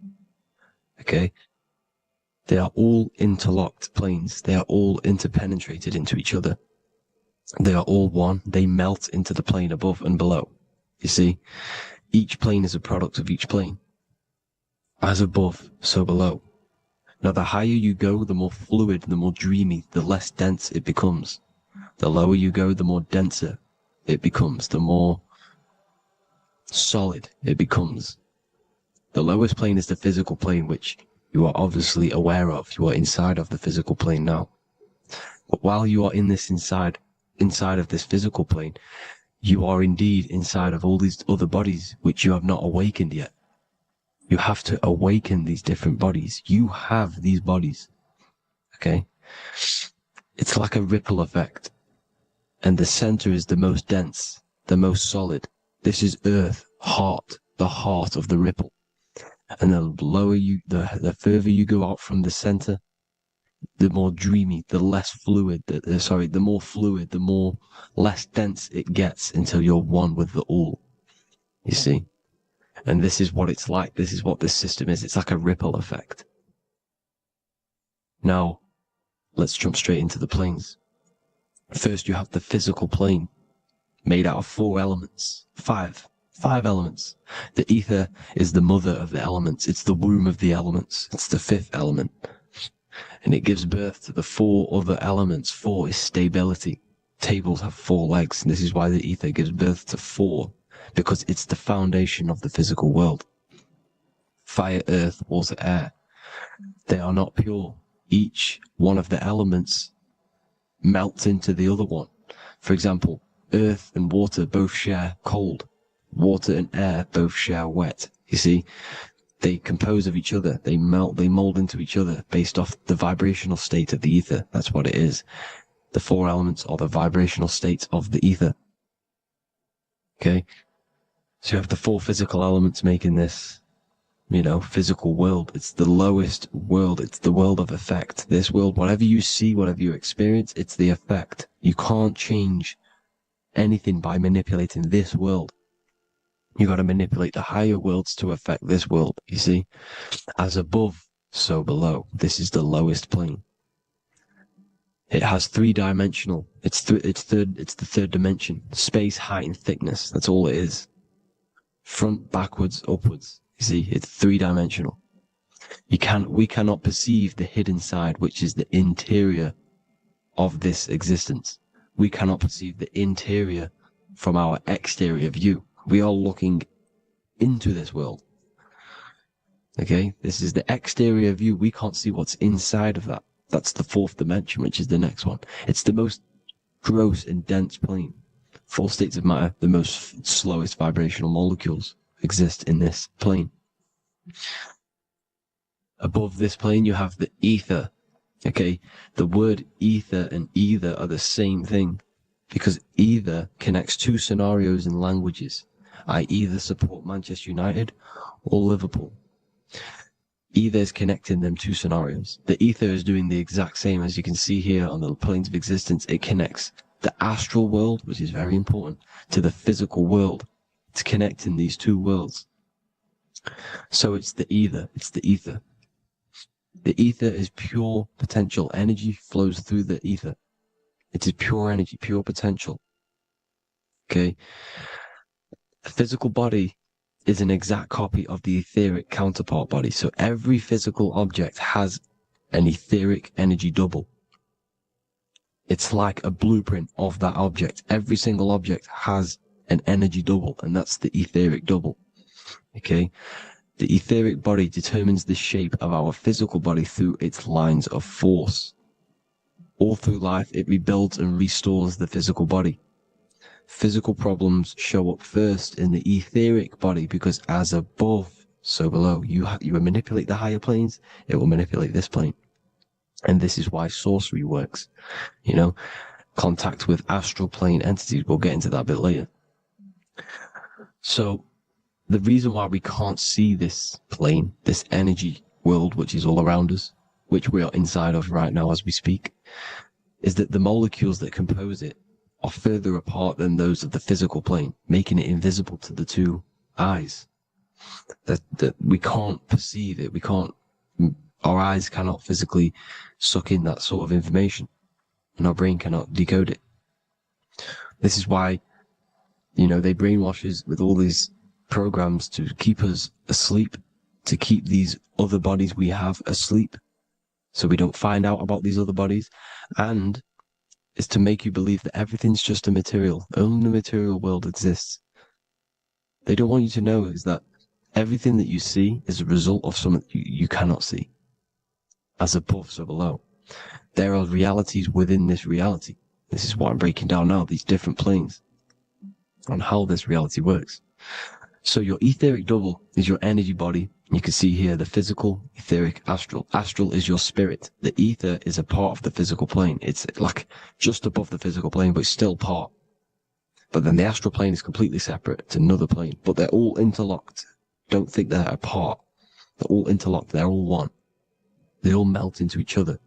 Okay? They are all interlocked planes. They are all interpenetrated into each other. They are all one. They melt into the plane above and below. You see, each plane is a product of each plane. As above, so below. Now, the higher you go, the more fluid, the more dreamy, the less dense it becomes. The lower you go, the more denser it becomes, the more solid it becomes. The lowest plane is the physical plane, which you are obviously aware of. You are inside of the physical plane now. But while you are in this inside of this physical plane, you are indeed inside of all these other bodies which you have not awakened yet. You have to awaken these different bodies. You have these bodies. Okay? It's like a ripple effect. And the center is the most dense, the most solid. This is earth, heart, the heart of the ripple. And the further you go out from the center, the more dreamy, the less fluid, the more fluid, the more less dense it gets until you're one with the all. You see? And this is what it's like. This is what this system is. It's like a ripple effect. Now, let's jump straight into the planes. First, you have the physical plane, made out of 4 elements. Five elements. The ether is the mother of the elements. It's the womb of the elements. It's the 5th element. And it gives birth to the 4 other elements. 4 is stability. Tables have 4 legs, and this is why the ether gives birth to 4, because it's the foundation of the physical world. Fire, earth, water, air. They are not pure. Each one of the elements melts into the other one. For example, earth and water both share cold. Water and air both share wet. You see? They compose of each other. They melt, they mold into each other based off the vibrational state of the ether. That's what it is. The 4 elements are the vibrational states of the ether. Okay? So you have the 4 physical elements making this, physical world. It's the lowest world. It's the world of effect. This world, whatever you see, whatever you experience, it's the effect. You can't change anything by manipulating this world. You got to manipulate the higher worlds to affect this world, you see? As above, so below. This is the lowest plane. It has three-dimensional. It's the third dimension. Space, height, and thickness. That's all it is. Front, backwards, upwards. You see, it's three-dimensional. We cannot perceive the hidden side, which is the interior of this existence. We cannot perceive the interior from our exterior view. We are looking into this world. Okay, this is the exterior view. We can't see what's inside of that. That's the fourth dimension, which is the next one. It's the most gross and dense plane. Four states of matter, the most slowest vibrational molecules exist in this plane. Above this plane, you have the ether. Okay, the word ether and either are the same thing because either connects two scenarios in languages. I either support Manchester United or Liverpool. Either is connecting them two scenarios. The ether is doing the exact same as you can see here on the planes of existence. It connects the astral world, which is very important, to the physical world. It's connecting these two worlds. So it's the ether. It's the ether. The ether is pure potential. Energy flows through the ether. It is pure energy, pure potential. Okay. The physical body is an exact copy of the etheric counterpart body. So every physical object has an etheric energy double. It's like a blueprint of that object. Every single object has an energy double, and that's the etheric double. Okay? The etheric body determines the shape of our physical body through its lines of force. All through life, it rebuilds and restores the physical body. Physical problems show up first in the etheric body because as above, so below. You manipulate the higher planes, it will manipulate this plane. And this is why sorcery works. You know, contact with astral plane entities. We'll get into that a bit later. So the reason why we can't see this plane, this energy world, which is all around us, which we are inside of right now as we speak, is that the molecules that compose it are further apart than those of the physical plane, making it invisible to the two eyes. That we can't perceive it. Our eyes cannot physically suck in that sort of information, and our brain cannot decode it. This is why, you know, they brainwash us with all these programs to keep us asleep, to keep these other bodies we have asleep, so we don't find out about these other bodies, and is to make you believe that everything's just a material. Only the material world exists. They don't want you to know is that everything that you see is a result of something you cannot see. As above, so below. There are realities within this reality. This is what I'm breaking down now, these different planes, on how this reality works. So your etheric double is your energy body. You can see here the physical, etheric, astral. Astral is your spirit. The ether is a part of the physical plane. It's like just above the physical plane, but it's still part. But then the astral plane is completely separate. It's another plane, but they're all interlocked. Don't think they're apart. They're all interlocked. They're all one. They all melt into each other.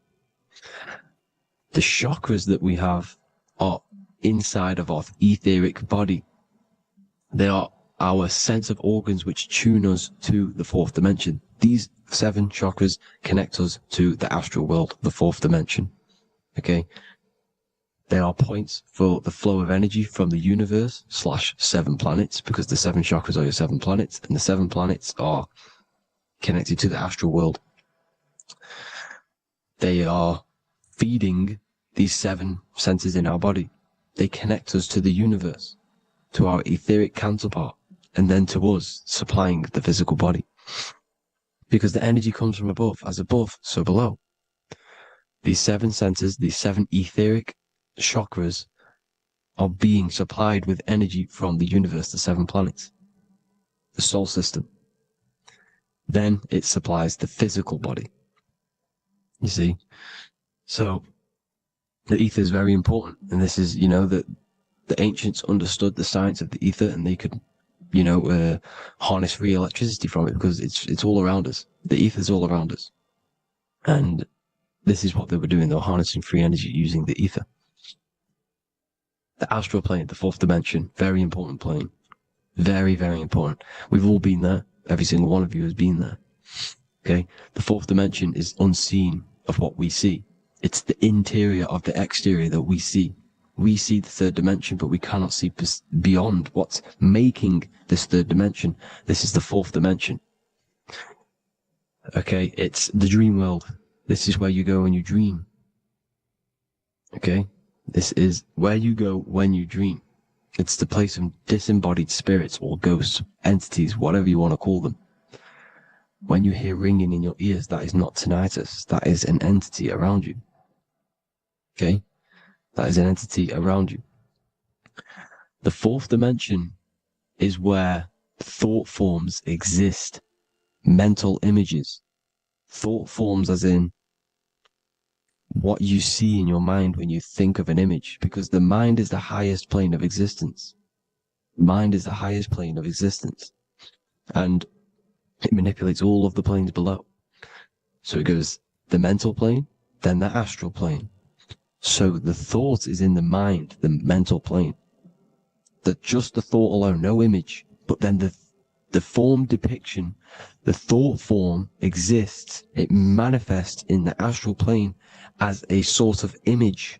The chakras that we have are inside of our etheric body. They are our sense of organs which tune us to the fourth dimension. These 7 chakras connect us to the astral world, the fourth dimension. Okay? They are points for the flow of energy from the universe / 7 planets, because the 7 chakras are your 7 planets, and the 7 planets are connected to the astral world. They are feeding these 7 centers in our body. They connect us to the universe, to our etheric counterpart, and then to us, supplying the physical body. Because the energy comes from above. As above, so below. These 7 centers, these 7 etheric chakras, are being supplied with energy from the universe, the 7 planets, the solar system. Then it supplies the physical body. You see? So, the ether is very important. And this is, you know, that the ancients understood the science of the ether, and they could, you know, harness free electricity from it because it's all around us. The ether is all around us. And this is what they were doing. They were harnessing free energy using the ether. The astral plane, the fourth dimension, very important plane. Very, very important. We've all been there. Every single one of you has been there. Okay? The fourth dimension is unseen of what we see. It's the interior of the exterior that we see. We see the third dimension, but we cannot see beyond what's making this third dimension. This is the fourth dimension. Okay, it's the dream world. This is where you go when you dream. Okay, this is where you go when you dream. It's the place of disembodied spirits or ghosts, entities, whatever you want to call them. When you hear ringing in your ears, that is not tinnitus. That is an entity around you. Okay, that is an entity around you. The fourth dimension is where thought forms exist. Mental images. Thought forms as in what you see in your mind when you think of an image, because the mind is the highest plane of existence. Mind is the highest plane of existence, and it manipulates all of the planes below. So it goes the mental plane, then the astral plane. So the thought is in the mind, the mental plane. That just the thought alone, no image, but then the form depiction, the thought form exists. It manifests in the astral plane as a sort of image,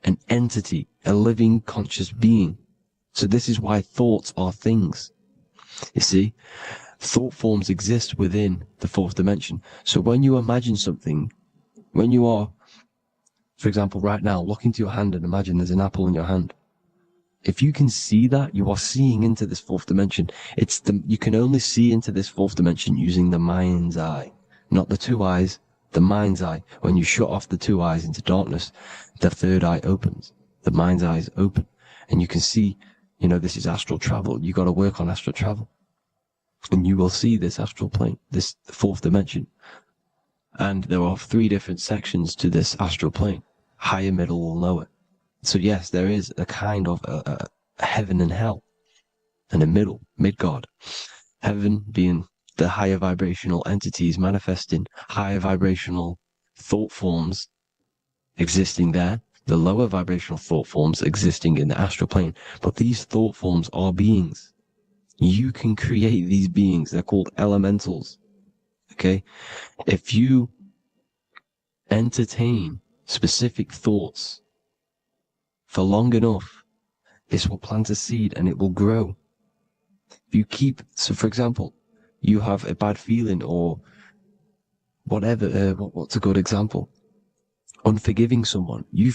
an entity, a living conscious being. So this is why thoughts are things. You see, thought forms exist within the fourth dimension. So when you imagine something, when you are, for example, right now, look into your hand and imagine there's an apple in your hand. If you can see that, you are seeing into this fourth dimension. You can only see into this fourth dimension using the mind's eye, not the two eyes, the mind's eye. When you shut off the two eyes into darkness, the third eye opens. The mind's eye is open, and you can see, this is astral travel. You got to work on astral travel, and you will see this astral plane, this fourth dimension. And there are 3 different sections to this astral plane: higher, middle, or lower. So yes, there is a kind of a heaven and hell, and a mid-God. Heaven being the higher vibrational entities manifesting higher vibrational thought forms existing there, the lower vibrational thought forms existing in the astral plane. But these thought forms are beings. You can create these beings. They're called elementals. Okay? If you entertain specific thoughts for long enough, this will plant a seed and it will grow. If you so for example, you have a bad feeling or whatever, what's a good example? Unforgiving someone. You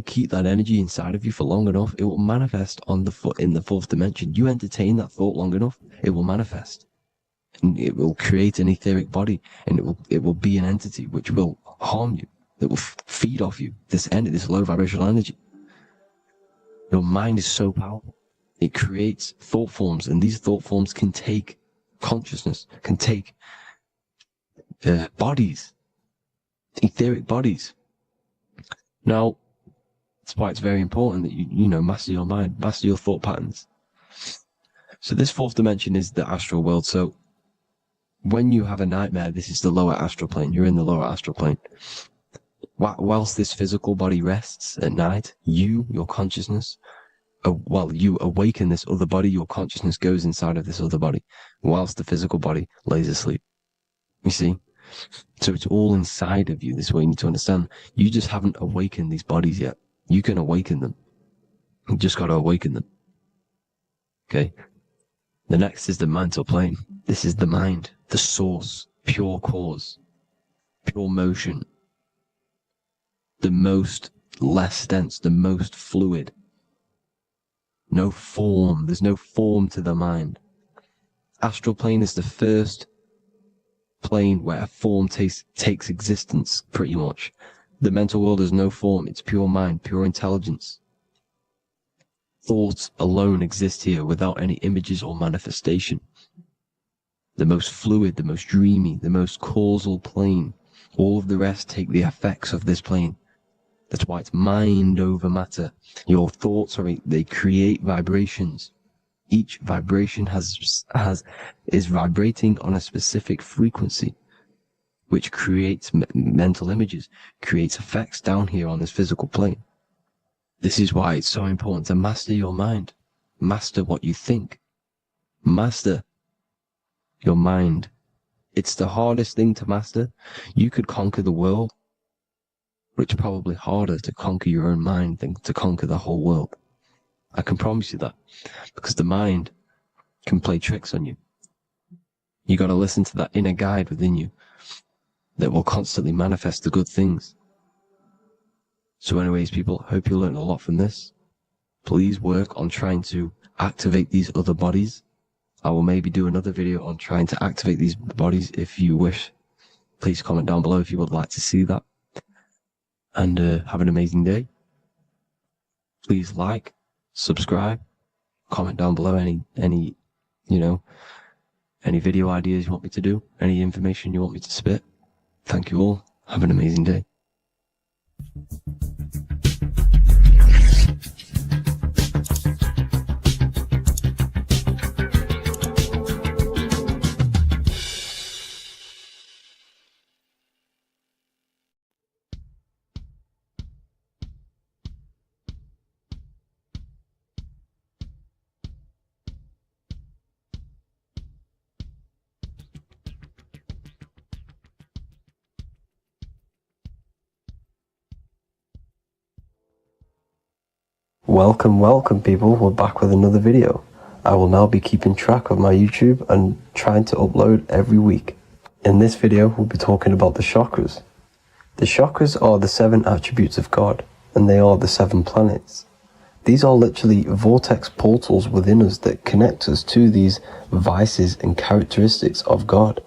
keep that energy inside of you for long enough, it will manifest in the fourth dimension. You entertain that thought long enough, it will manifest. And it will create an etheric body, and it will be an entity which will harm you. It will feed off you, this low vibrational energy. Your mind is so powerful. It creates thought forms, and these thought forms can take consciousness, can take bodies, etheric bodies. Now, that's why it's very important that you master your mind, master your thought patterns. So this fourth dimension is the astral world. So when you have a nightmare, this is the lower astral plane. You're in the lower astral plane. Whilst this physical body rests at night, your consciousness, you awaken this other body, your consciousness goes inside of this other body, whilst the physical body lays asleep. You see? So it's all inside of you. This is what you need to understand. You just haven't awakened these bodies yet. You can awaken them. You just got to awaken them. Okay? The next is the mental plane. This is the mind, the source, pure cause, pure motion. The most less dense, the most fluid. No form. There's no form to the mind. Astral plane is the first plane where a form takes existence, pretty much. The mental world has no form. It's pure mind, pure intelligence. Thoughts alone exist here without any images or manifestation. The most fluid, the most dreamy, the most causal plane. All of the rest take the effects of this plane. That's why it's mind over matter. Your thoughts they create vibrations. Each vibration is vibrating on a specific frequency, which creates mental images, creates effects down here on this physical plane. This is why it's so important to master your mind. Master what you think. Master your mind. It's the hardest thing to master. You could conquer the world, but it's probably harder to conquer your own mind than to conquer the whole world. I can promise you that, because the mind can play tricks on you. You got to listen to that inner guide within you that will constantly manifest the good things. So anyways, people, hope you learned a lot from this. Please work on trying to activate these other bodies. I will maybe do another video on trying to activate these bodies if you wish. Please comment down below if you would like to see that. And have an amazing day. Please like, subscribe, comment down below any video ideas you want me to do, any information you want me to spit. Thank you all. Have an amazing day. Welcome people, we're back with another video. I will now be keeping track of my YouTube and trying to upload every week. In this video, we'll be talking about the chakras. The chakras are the 7 attributes of God, and they are the 7 planets. These are literally vortex portals within us that connect us to these vices and characteristics of God.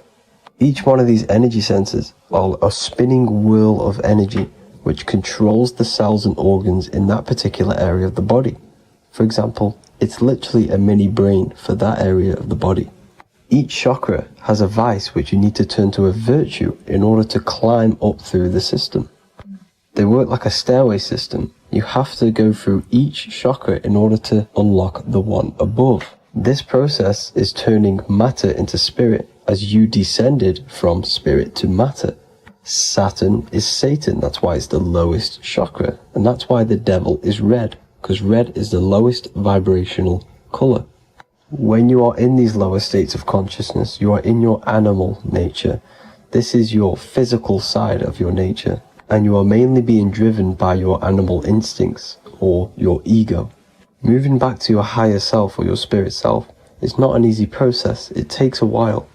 Each one of these energy centers are a spinning wheel of energy which controls the cells and organs in that particular area of the body. For example, it's literally a mini brain for that area of the body. Each chakra has a vice which you need to turn to a virtue in order to climb up through the system. They work like a stairway system. You have to go through each chakra in order to unlock the one above. This process is turning matter into spirit as you descended from spirit to matter. Saturn is Satan, that's why it's the lowest chakra, and that's why the devil is red, because red is the lowest vibrational color. When you are in these lower states of consciousness, you are in your animal nature. This is your physical side of your nature, and you are mainly being driven by your animal instincts, or your ego. Moving back to your higher self or your spirit self is not an easy process, it takes a while.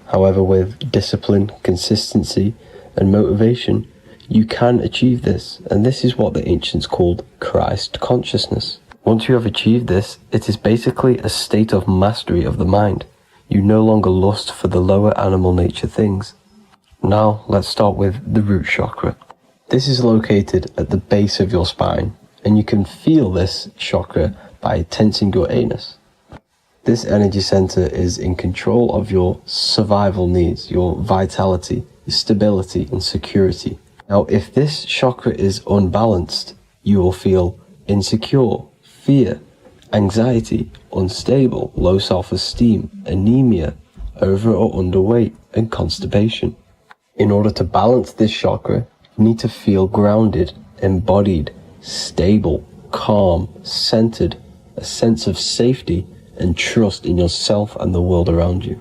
However, with discipline, consistency, and motivation, you can achieve this, and this is what the ancients called Christ consciousness. Once you have achieved this, it is basically a state of mastery of the mind. You no longer lust for the lower animal nature things. Now, let's start with the root chakra. This is located at the base of your spine, and you can feel this chakra by tensing your anus. This energy center is in control of your survival needs, your vitality, stability and security. Now, if this chakra is unbalanced, you will feel insecure, fear, anxiety, unstable, low self-esteem, anemia, over or underweight, and constipation. In order to balance this chakra, you need to feel grounded, embodied, stable, calm, centered, a sense of safety and trust in yourself and the world around you.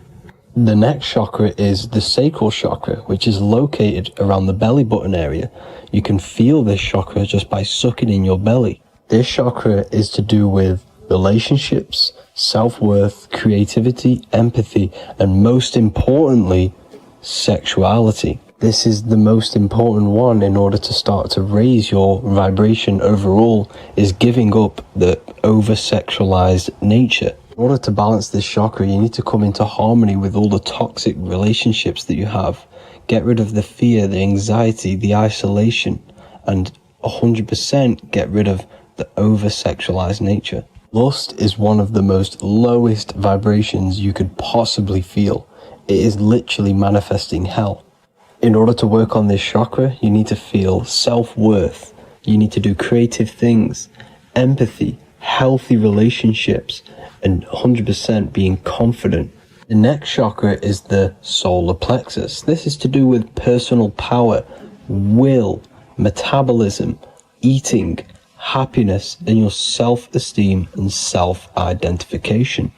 The next chakra is the sacral chakra, which is located around the belly button area. You can feel this chakra just by sucking in your belly. This chakra is to do with relationships, self-worth, creativity, empathy, and most importantly, sexuality. This is the most important one in order to start to raise your vibration overall, is giving up the over-sexualized nature. In order to balance this chakra, you need to come into harmony with all the toxic relationships that you have. Get rid of the fear, the anxiety, the isolation, and 100% get rid of the over-sexualized nature. Lust is one of the most lowest vibrations you could possibly feel. It is literally manifesting hell. In order to work on this chakra, you need to feel self-worth. You need to do creative things, empathy, healthy relationships, and 100% being confident. The next chakra is the solar plexus. This is to do with personal power, will, metabolism, eating, happiness, and your self-esteem and self-identification.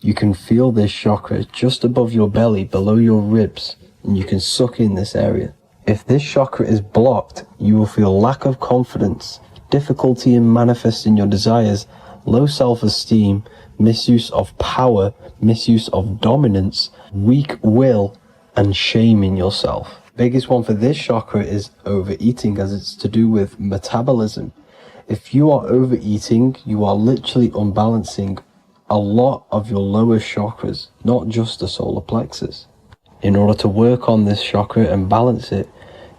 You can feel this chakra just above your belly, below your ribs, and you can suck in this area. If this chakra is blocked, you will feel lack of confidence, difficulty in manifesting your desires, low self-esteem, misuse of power, misuse of dominance, weak will, and shame in yourself. Biggest one for this chakra is overeating, as it's to do with metabolism. If you are overeating, you are literally unbalancing a lot of your lower chakras, not just the solar plexus. In order to work on this chakra and balance it,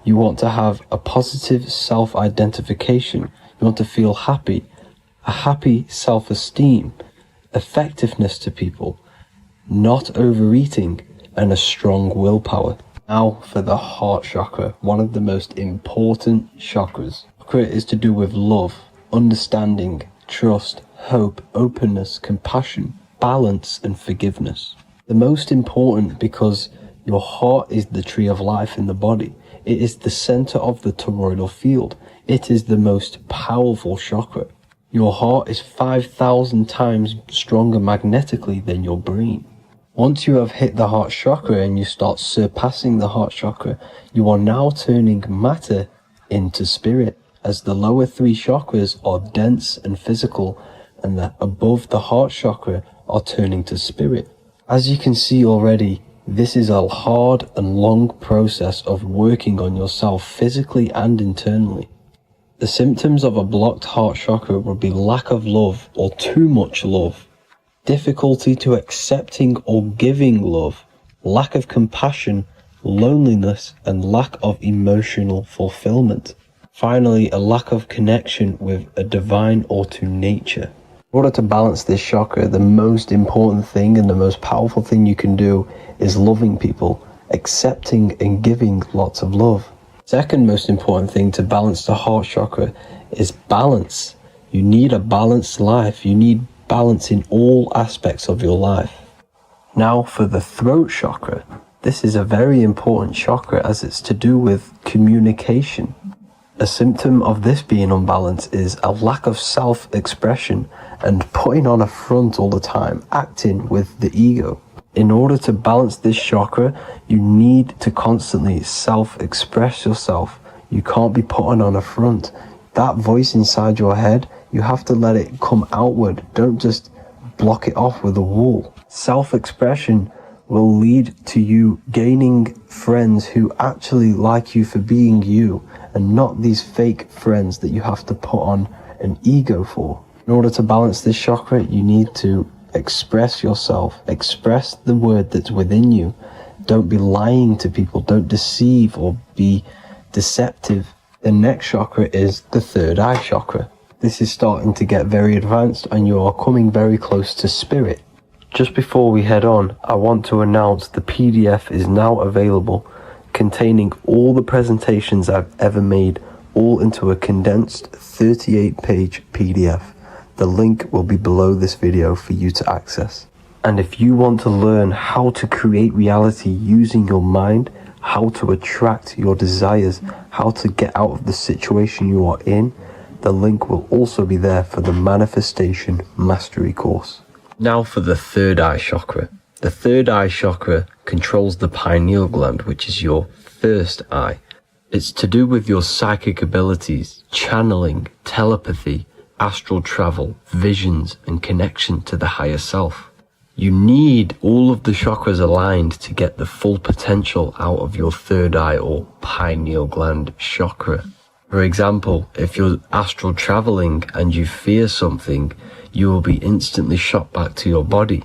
you want to have a positive self-identification. You want to feel happy, a happy self-esteem, effectiveness to people, not overeating, and a strong willpower. Now for the heart chakra, one of the most important chakras. Chakra is to do with love, understanding, trust, hope, openness, compassion, balance, and forgiveness. The most important because your heart is the tree of life in the body. It is the center of the toroidal field. It is the most powerful chakra. Your heart is 5,000 times stronger magnetically than your brain. Once you have hit the heart chakra and you start surpassing the heart chakra, you are now turning matter into spirit, as the lower three chakras are dense and physical, and the above the heart chakra are turning to spirit. As you can see already, this is a hard and long process of working on yourself physically and internally. The symptoms of a blocked heart chakra would be lack of love or too much love, difficulty to accepting or giving love, lack of compassion, loneliness, and lack of emotional fulfillment. Finally, a lack of connection with a divine or to nature. In order to balance this chakra, the most important thing and the most powerful thing you can do is loving people, accepting and giving lots of love. Second most important thing to balance the heart chakra is balance. You need a balanced life. You need balance in all aspects of your life. Now for the throat chakra. This is a very important chakra as it's to do with communication. A symptom of this being unbalanced is a lack of self-expression and putting on a front all the time, acting with the ego. In order to balance this chakra, you need to constantly self-express yourself. You can't be putting on a front. That voice inside your head, you have to let it come outward. Don't just block it off with a wall. Self-expression will lead to you gaining friends who actually like you for being you, and not these fake friends that you have to put on an ego for. In order to balance this chakra, you need to express yourself, express the word that's within you. Don't be lying to people, don't deceive or be deceptive. The next chakra is the third eye chakra. This is starting to get very advanced and you are coming very close to spirit. Just before we head on, I want to announce the PDF is now available, containing all the presentations I've ever made, all into a condensed 38-page PDF. The link will be below this video for you to access. And if you want to learn how to create reality using your mind, how to attract your desires, how to get out of the situation you are in, the link will also be there for the Manifestation Mastery course. Now for the third eye chakra. The third eye chakra controls the pineal gland, which is your first eye. It's to do with your psychic abilities, channeling, telepathy, astral travel, visions, and connection to the higher self. You need all of the chakras aligned to get the full potential out of your third eye or pineal gland chakra. For example, if you're astral traveling and you fear something, you will be instantly shot back to your body.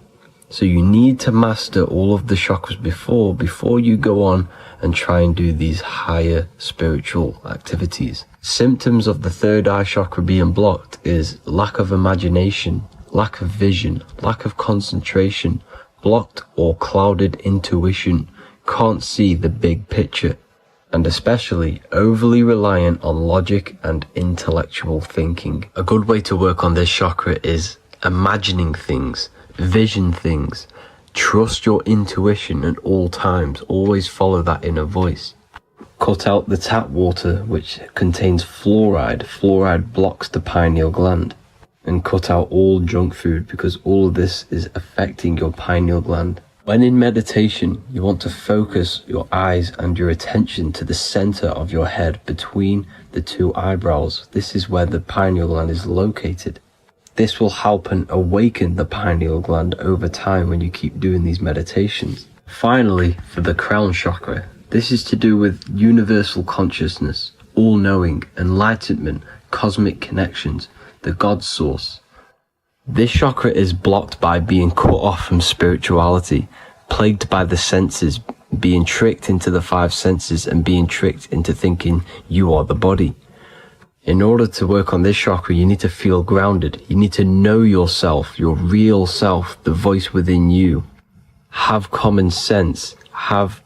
So you need to master all of the chakras before you go on and try and do these higher spiritual activities. Symptoms of the third eye chakra being blocked is lack of imagination, lack of vision, lack of concentration, blocked or clouded intuition, can't see the big picture, and especially overly reliant on logic and intellectual thinking. A good way to work on this chakra is imagining things, vision things, trust your intuition at all times, always follow that inner voice. Cut out the tap water which contains fluoride. Fluoride blocks the pineal gland. And cut out all junk food because all of this is affecting your pineal gland. When in meditation, you want to focus your eyes and your attention to the center of your head between the two eyebrows. This is where the pineal gland is located. This will help and awaken the pineal gland over time when you keep doing these meditations. Finally, for the crown chakra, this is to do with universal consciousness, all-knowing, enlightenment, cosmic connections, the God source. This chakra is blocked by being cut off from spirituality, plagued by the senses, being tricked into the five senses and being tricked into thinking you are the body. In order to work on this chakra, you need to feel grounded. You need to know yourself, your real self, the voice within you. Have common sense, have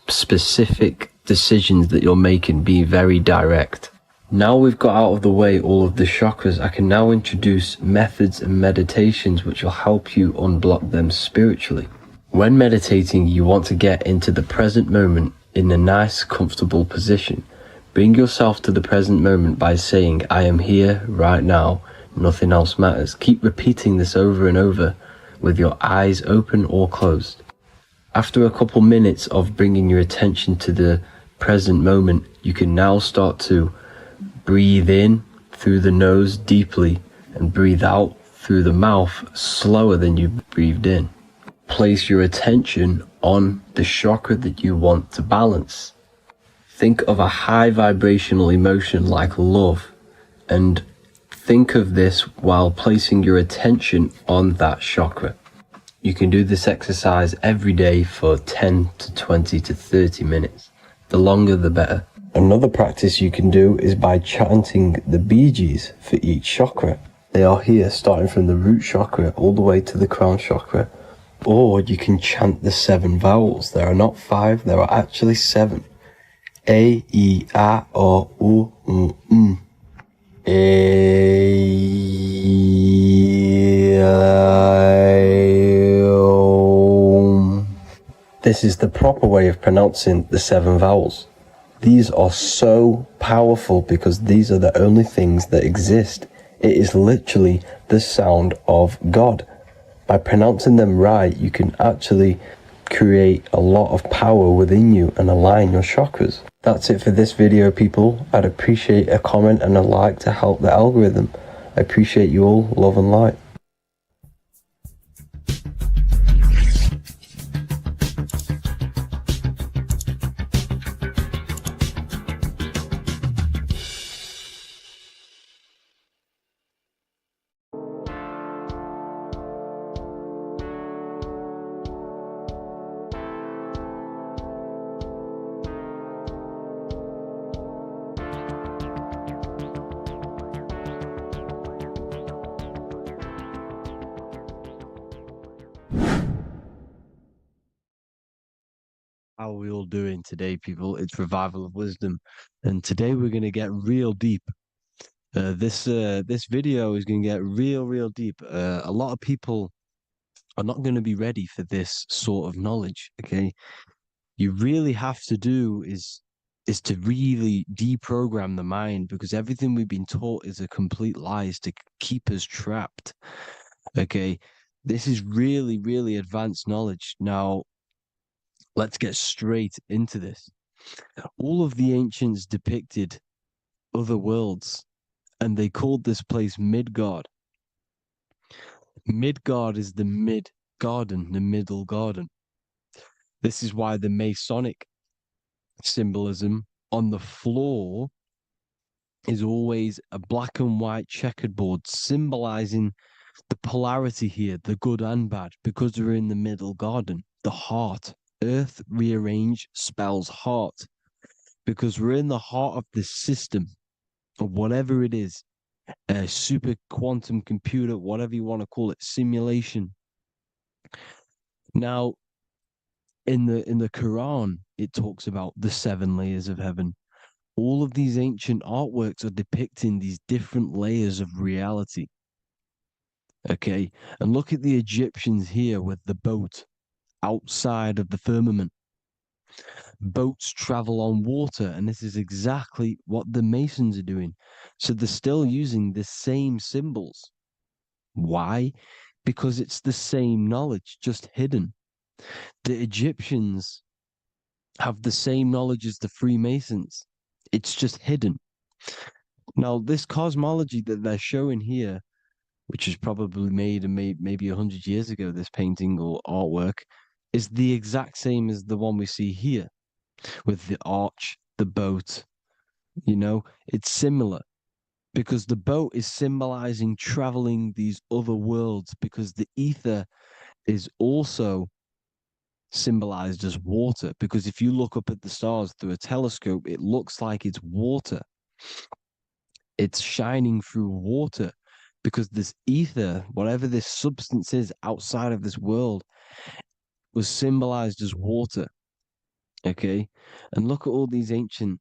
specific decisions that you're making, be very direct. Now we've got out of the way all of the chakras, I can now introduce methods and meditations which will help you unblock them spiritually. When meditating, you want to get into the present moment in a nice, comfortable position. Bring yourself to the present moment by saying, I am here right now, nothing else matters. Keep repeating this over and over with your eyes open or closed. After a couple minutes of bringing your attention to the present moment, you can now start to breathe in through the nose deeply and breathe out through the mouth slower than you breathed in. Place your attention on the chakra that you want to balance. Think of a high vibrational emotion like love, and think of this while placing your attention on that chakra. You can do this exercise every day for 10 to 20 to 30 minutes. The longer the better. Another practice you can do is by chanting the Bijis for each chakra. They are here starting from the root chakra all the way to the crown chakra. Or you can chant the 7 vowels. There are not 5, there are actually 7. A, I, A, O, U, M. A, I, O. This is the proper way of pronouncing the 7 vowels. These are so powerful because these are the only things that exist. It is literally the sound of God. By pronouncing them right, you can actually create a lot of power within you and align your chakras. That's it for this video, people. I'd appreciate a comment and a like to help the algorithm. I appreciate you all. Love and light. How are we all doing today, people? It's Revival of Wisdom, and today we're going to get real deep. This video is going to get real deep. A lot of people are not going to be ready for this sort of knowledge. Okay, you really have to do is to really deprogram the mind, because everything we've been taught is a complete lie, is to keep us trapped. Okay, this is really advanced knowledge. Now, let's get straight into this. All of the ancients depicted other worlds, and they called this place Midgard. Midgard is the mid-garden, the middle garden. This is why the Masonic symbolism on the floor is always a black and white checkered board, symbolizing the polarity here, the good and bad, because we're in the middle garden, the heart. Earth rearranged spells heart, because we're in the heart of this system, of whatever it is, a super quantum computer, whatever you want to call it, simulation. Now, in the Quran, it talks about the 7 layers of heaven. All of these ancient artworks are depicting these different layers of reality. Okay, and look at the Egyptians here with the boat outside of the firmament. Boats travel on water, and this is exactly what the Masons are doing. So they're still using the same symbols. Why? Because it's the same knowledge, just hidden. The Egyptians have the same knowledge as the Freemasons. It's just hidden. Now, this cosmology that they're showing here, which was probably made maybe 100 years ago, this painting or artwork, is the exact same as the one we see here with the arch, the boat. You know, it's similar because the boat is symbolizing traveling these other worlds, because the ether is also symbolized as water. Because if you look up at the stars through a telescope, it looks like it's water. It's shining through water, because this ether, whatever this substance is outside of this world, was symbolized as water. Okay. And look at all these ancient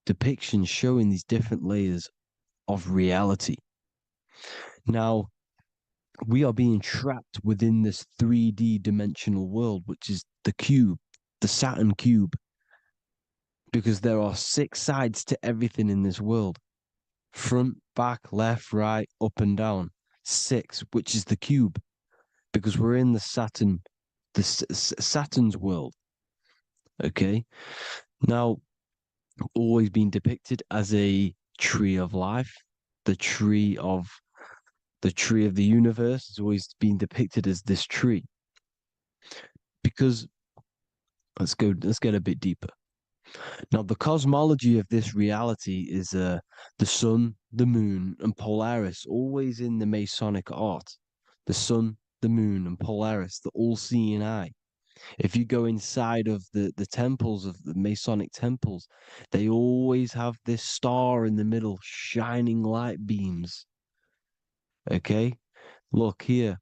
depictions showing these different layers of reality. Now, we are being trapped within this 3D dimensional world, which is the cube, the Saturn cube, because there are 6 sides to everything in this world: front, back, left, right, up, and down. 6, which is the cube, because we're in the Saturn, Saturn's world. Okay. Now, always been depicted as a tree of life, the tree of the universe has always been depicted as this tree. Because let's get a bit deeper. Now, the cosmology of this reality is the sun, the moon, and Polaris, always in the Masonic art. The sun, the moon, and Polaris, the all-seeing eye. If you go inside of the temples, of the Masonic temples, they always have this star in the middle, shining light beams. Okay? Look here.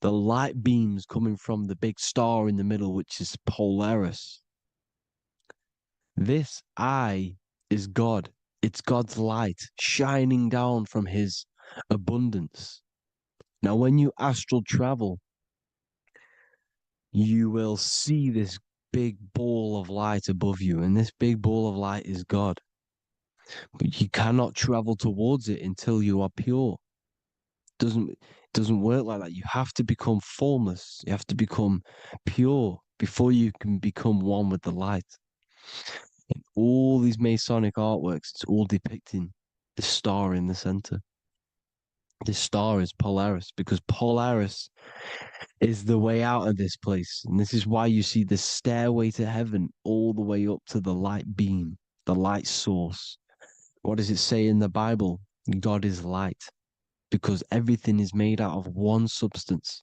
The light beams coming from the big star in the middle, which is Polaris. This eye is God. It's God's light shining down from his abundance. Now, when you astral travel, you will see this big ball of light above you, and this big ball of light is God. But you cannot travel towards it until you are pure. It doesn't work like that. You have to become formless. You have to become pure before you can become one with the light. In all these Masonic artworks, it's all depicting the star in the center. This star is Polaris, because Polaris is the way out of this place. And this is why you see the stairway to heaven all the way up to the light beam, the light source. What does it say in the Bible? God is light, because everything is made out of one substance,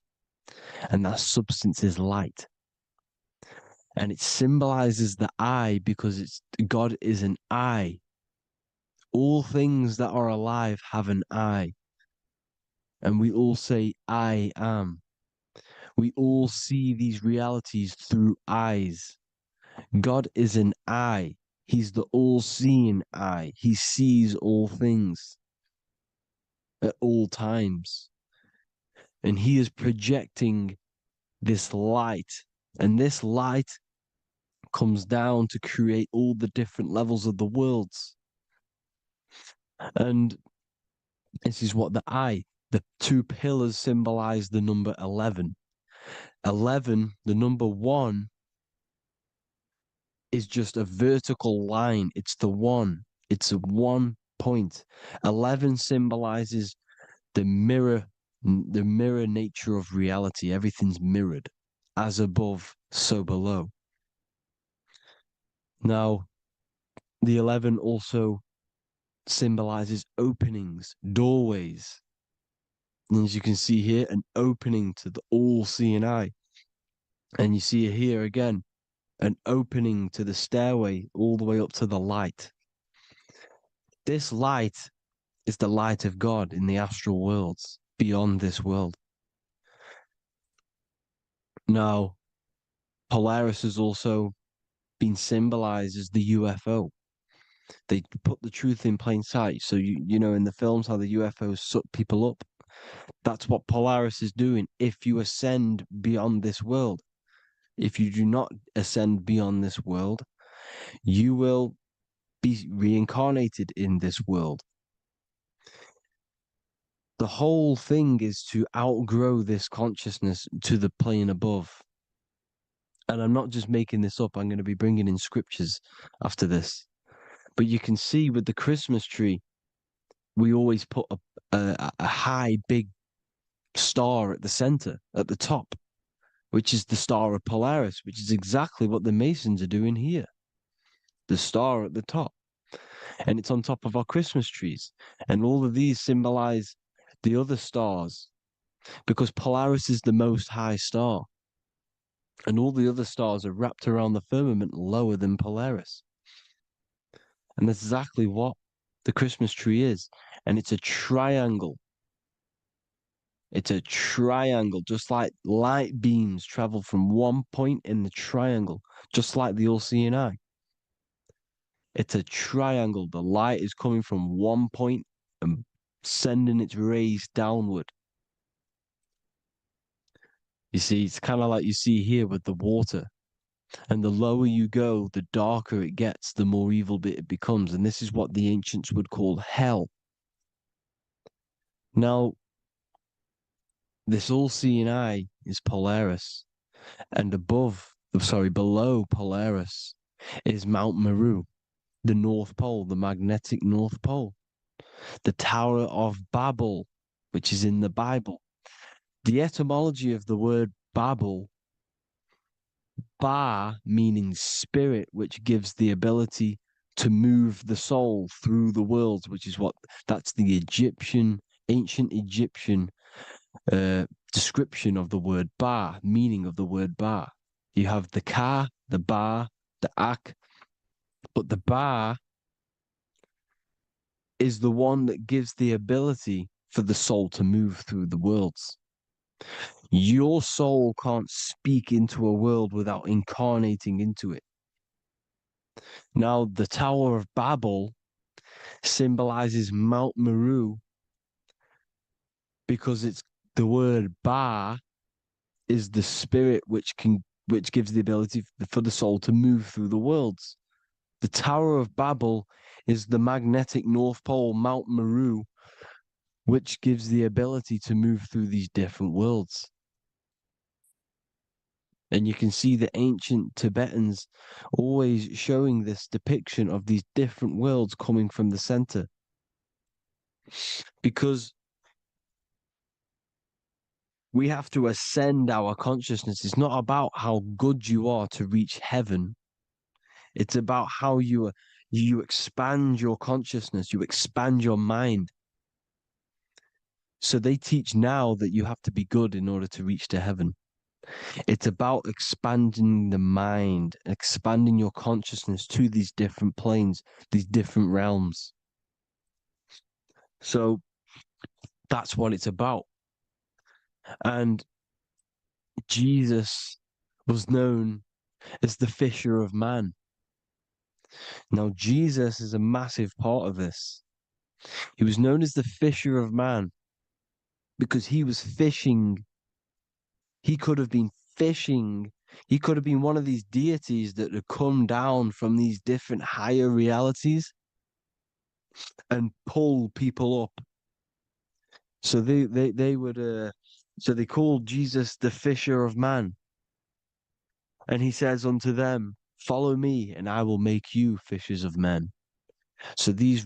and that substance is light. And it symbolizes the eye, because God is an eye. All things that are alive have an eye. And we all say, I am. We all see these realities through eyes. God is an eye. He's the all-seeing eye. He sees all things at all times. And he is projecting this light. And this light comes down to create all the different levels of the worlds. And this is what the 2 pillars symbolize the number 11. 11, the number 1, is just a vertical line. It's the 1. It's a 1 point. 11 symbolizes the mirror nature of reality. Everything's mirrored, as above, so below. Now, the 11 also symbolizes openings, doorways. And as you can see here, an opening to the all-seeing eye. And you see here again, an opening to the stairway all the way up to the light. This light is the light of God in the astral worlds, beyond this world. Now, Polaris has also been symbolized as the UFO. They put the truth in plain sight. So, you know, in the films, how the UFOs suck people up. That's what Polaris is doing. If you ascend beyond this world, if you do not ascend beyond this world, you will be reincarnated in this world. The whole thing is to outgrow this consciousness to the plane above. And I'm not just making this up, I'm going to be bringing in scriptures after this. But you can see with the Christmas tree, we always put a high, big star at the center, at the top, which is the star of Polaris, which is exactly what the Masons are doing here. The star at the top. And it's on top of our Christmas trees. And all of these symbolize the other stars because Polaris is the most high star. And all the other stars are wrapped around the firmament lower than Polaris. And that's exactly what the Christmas tree is. And it's a triangle. It's a triangle, just like light beams travel from one point in the triangle, just like the all-seeing eye. It's a triangle. The light is coming from one point and sending its rays downward. You see, it's kind of like you see here with the water. And the lower you go, the darker it gets, the more evil it becomes. And this is what the ancients would call hell. Now, this all-seeing eye is Polaris. And below Polaris is Mount Meru, the North Pole, the magnetic North Pole. The Tower of Babel, which is in the Bible. The etymology of the word Babel, Ba meaning spirit, which gives the ability to move the soul through the worlds, which is that's the ancient Egyptian description of the word Ba, meaning of the word Ba. You have the Ka, the Ba, the Ak, but the Ba is the one that gives the ability for the soul to move through the worlds. Your soul can't speak into a world without incarnating into it. Now, the Tower of Babel symbolizes Mount Meru because it's the word Ba is the spirit which gives the ability for the soul to move through the worlds. The Tower of Babel is the magnetic North Pole, Mount Meru, which gives the ability to move through these different worlds. And you can see the ancient Tibetans always showing this depiction of these different worlds coming from the center. Because we have to ascend our consciousness. It's not about how good you are to reach heaven. It's about how you expand your consciousness, you expand your mind. So they teach now that you have to be good in order to reach to heaven. It's about expanding the mind, expanding your consciousness to these different planes, these different realms. So that's what it's about. And Jesus was known as the fisher of man. Now, Jesus is a massive part of this. He was known as the fisher of man because he was fishing. He could have been fishing. He could have been one of these deities that had come down from these different higher realities and pull people up. So they would so they called Jesus the fisher of man. And he says unto them, follow me and I will make you fishers of men. So these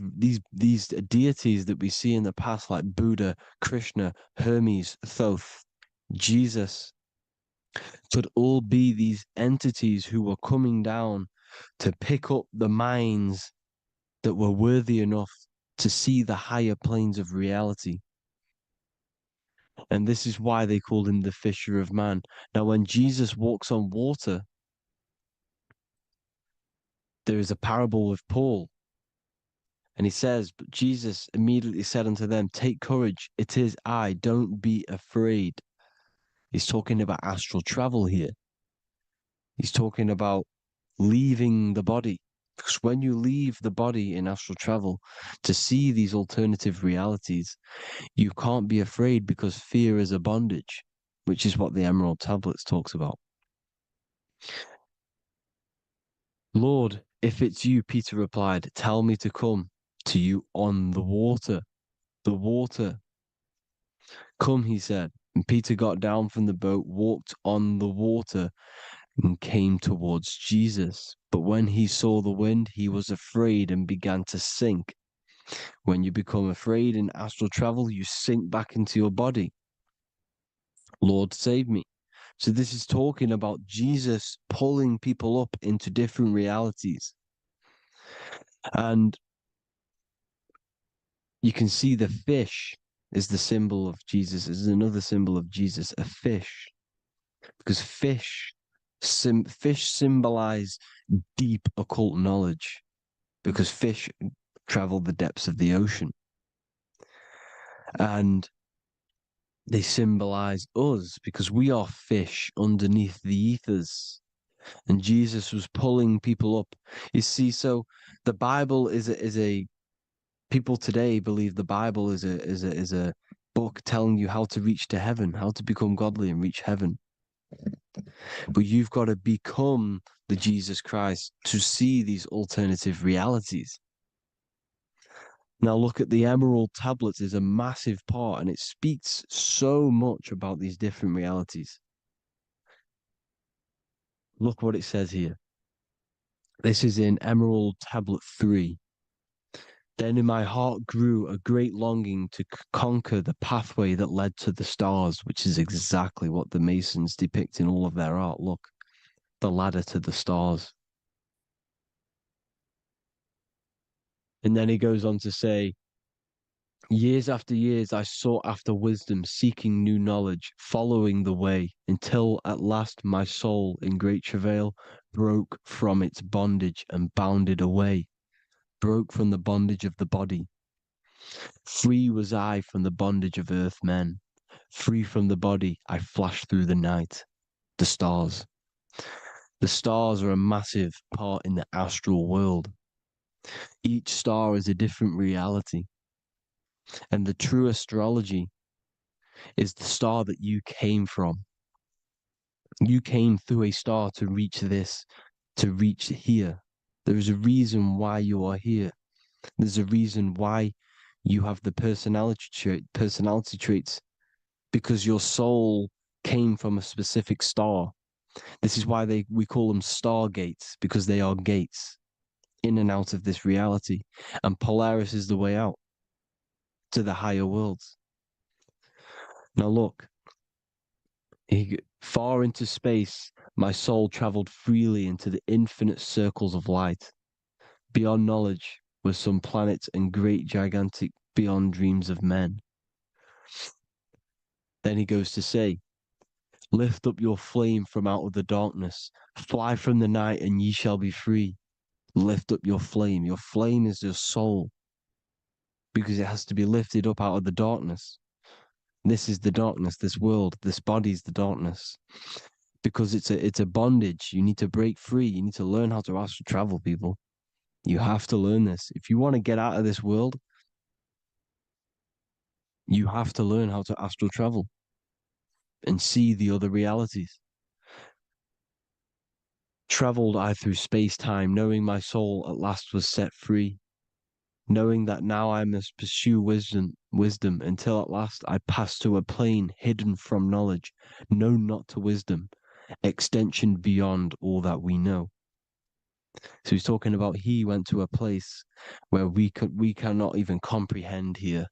deities that we see in the past, like Buddha, Krishna, Hermes, Thoth, Jesus, could all be these entities who were coming down to pick up the minds that were worthy enough to see the higher planes of reality. And this is why they called him the fisher of man. Now, when Jesus walks on water, there is a parable with Paul. And he says, but Jesus immediately said unto them, take courage, it is I, don't be afraid. He's talking about astral travel here. He's talking about leaving the body. Because when you leave the body in astral travel to see these alternative realities, you can't be afraid because fear is a bondage, which is what the Emerald Tablets talks about. Lord, if it's you, Peter replied, tell me to come to you on the water. The water. Come, he said. And Peter got down from the boat, walked on the water, and came towards Jesus. But when he saw the wind, he was afraid and began to sink. When you become afraid in astral travel, you sink back into your body. Lord, save me. So this is talking about Jesus pulling people up into different realities. And you can see the fish is the symbol of Jesus, is another symbol of Jesus, a fish. Because fish symbolize deep occult knowledge, because fish travel the depths of the ocean. And they symbolize us because we are fish underneath the ethers. And Jesus was pulling people up. You see, so the Bible is a people today believe the Bible is a book telling you how to reach to heaven, how to become godly and reach heaven. But you've got to become the Jesus Christ to see these alternative realities. Now look at the emerald tablets is a massive part, and it speaks so much about these different realities. Look what it says here. This is in Emerald Tablet 3. Then in my heart grew a great longing to conquer the pathway that led to the stars, which is exactly what the Masons depict in all of their art. Look, the ladder to the stars. And then he goes on to say, years after years, I sought after wisdom, seeking new knowledge, following the way, until at last my soul, in great travail, broke from its bondage and bounded away, broke from the bondage of the body. Free was I from the bondage of earth men. Free from the body, I flashed through the night. The stars. The stars are a massive part in the astral world. Each star is a different reality. And the true astrology is the star that you came from. You came through a star to reach this, to reach here. There is a reason why you are here. There's a reason why you have the personality traits, because your soul came from a specific star. This is why we call them stargates, because they are gates in and out of this reality. And Polaris is the way out to the higher worlds. Now look, far into space, my soul traveled freely into the infinite circles of light. Beyond knowledge were some planets and great gigantic beyond dreams of men. Then he goes to say, lift up your flame from out of the darkness, fly from the night and ye shall be free. Lift up your flame. Your flame is your soul, because it has to be lifted up out of the darkness. This is the darkness, this world, this body is the darkness. Because it's a bondage. You need to break free. You need to learn how to astral travel, people. You have to learn this. If you want to get out of this world, you have to learn how to astral travel and see the other realities. Traveled I through space-time, knowing my soul at last was set free, knowing that now I must pursue wisdom until at last I pass to a plane hidden from knowledge, known not to wisdom, extension beyond all that we know. So he's talking about he went to a place where we cannot even comprehend here,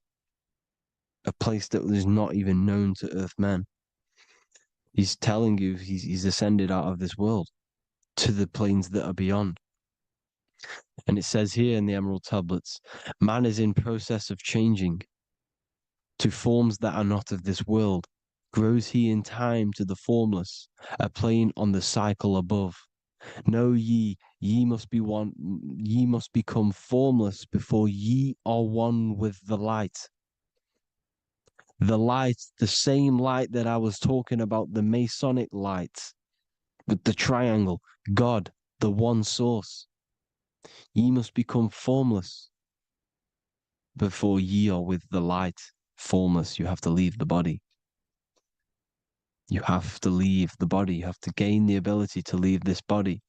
a place that is not even known to Earthmen. He's telling you he's ascended out of this world to the planes that are beyond. And it says here in the Emerald Tablets, man is in process of changing to forms that are not of this world. Grows he in time to the formless, a plane on the cycle above. Know ye must be one, ye must become formless before ye are one with the light. The light, the same light that I was talking about, the Masonic light, with the triangle, God, the one source. Ye must become formless before ye are with the light. Formless, you have to leave the body. You have to leave the body. You have to gain the ability to leave this body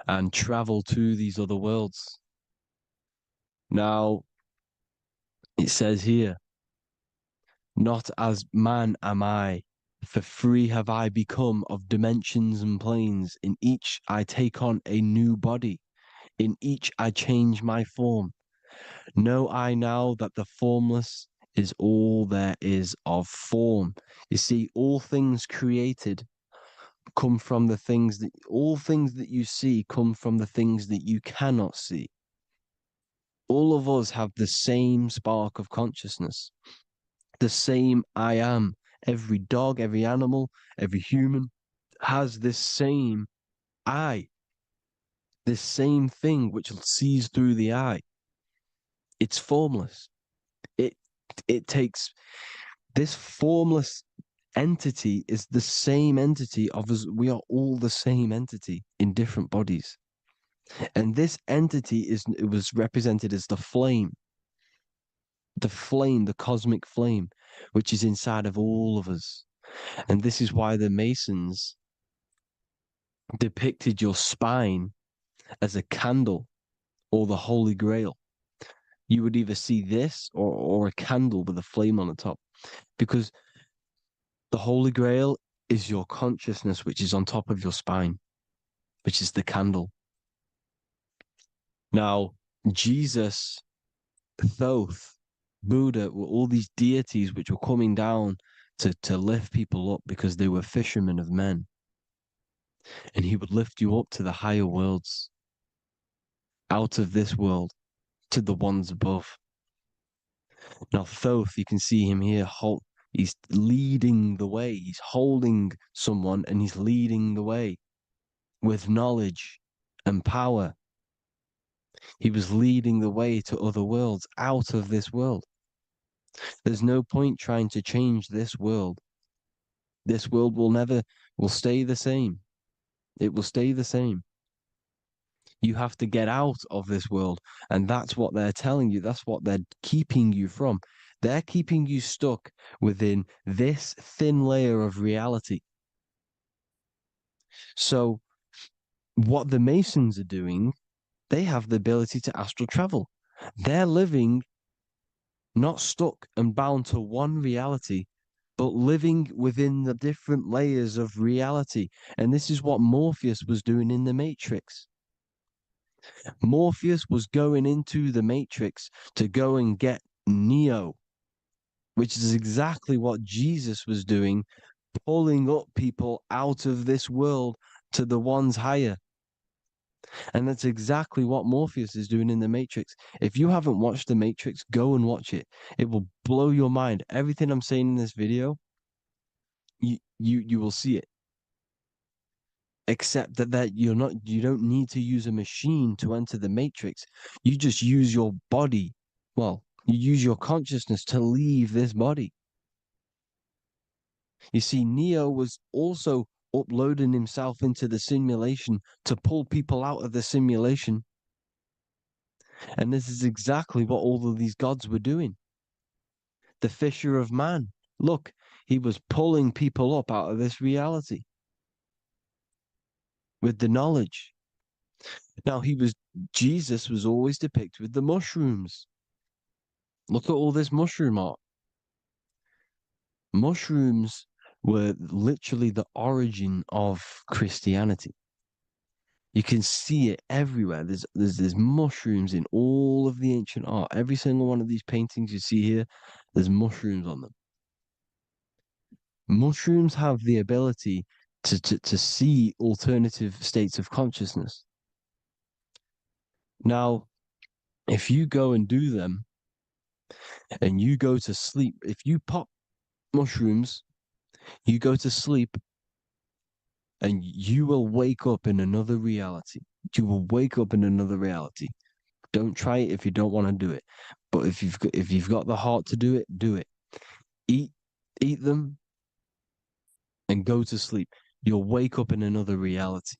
and travel to these other worlds. Now, it says here, not as man am I, For free have I become of dimensions and planes. In each I take on a new body. In each I change my form. Know I now that the formless is all there is of form. You see, all things created come from the things that, all things that you see come from the things that you cannot see. All of us have the same spark of consciousness, the same I am. Every dog, every animal, every human has this same I, this same thing which sees through the eye. It's formless. It takes this formless entity is the same entity of us. We are all the same entity in different bodies. And this entity it was represented as the flame, the cosmic flame, which is inside of all of us. And this is why the Masons depicted your spine as a candle or the Holy Grail. You would either see this or a candle with a flame on the top, because the Holy Grail is your consciousness, which is on top of your spine, which is the candle. Now, Jesus, Thoth, Buddha were all these deities which were coming down to lift people up because they were fishermen of men. And he would lift you up to the higher worlds, out of this world, to the ones above. Now, Thoth, you can see him here, he's leading the way. He's holding someone and he's leading the way with knowledge and power. He was leading the way to other worlds, out of this world. There's no point trying to change this world. This world will stay the same. It will stay the same. You have to get out of this world. And that's what they're telling you. That's what they're keeping you from. They're keeping you stuck within this thin layer of reality. So what the Masons are doing, they have the ability to astral travel. They're living not stuck and bound to one reality, but living within the different layers of reality. And this is what Morpheus was doing in the Matrix. Morpheus was going into the Matrix to go and get Neo, which is exactly what Jesus was doing, pulling up people out of this world to the ones higher. And that's exactly what Morpheus is doing in the Matrix. If you haven't watched the Matrix, go and watch it. It will blow your mind. Everything I'm saying in this video, you will see it. Except that you don't need to use a machine to enter the Matrix. You just use your body. Well, you use your consciousness to leave this body. You see, Neo was also uploading himself into the simulation to pull people out of the simulation. And this is exactly what all of these gods were doing. The fisher of man. Look, he was pulling people up out of this reality with the knowledge. Now, Jesus was always depicted with the mushrooms. Look at all this mushroom art. Mushrooms were literally the origin of Christianity. You can see it everywhere. There's mushrooms in all of the ancient art. Every single one of these paintings you see here, there's mushrooms on them. Mushrooms have the ability to see alternative states of consciousness. Now, if you go and do them and you go to sleep, if you pop mushrooms, you go to sleep and you will wake up in another reality. You will wake up in another reality. Don't try it if you don't want to do it. But if you've got the heart to do it, do it. Eat them and go to sleep. You'll wake up in another reality.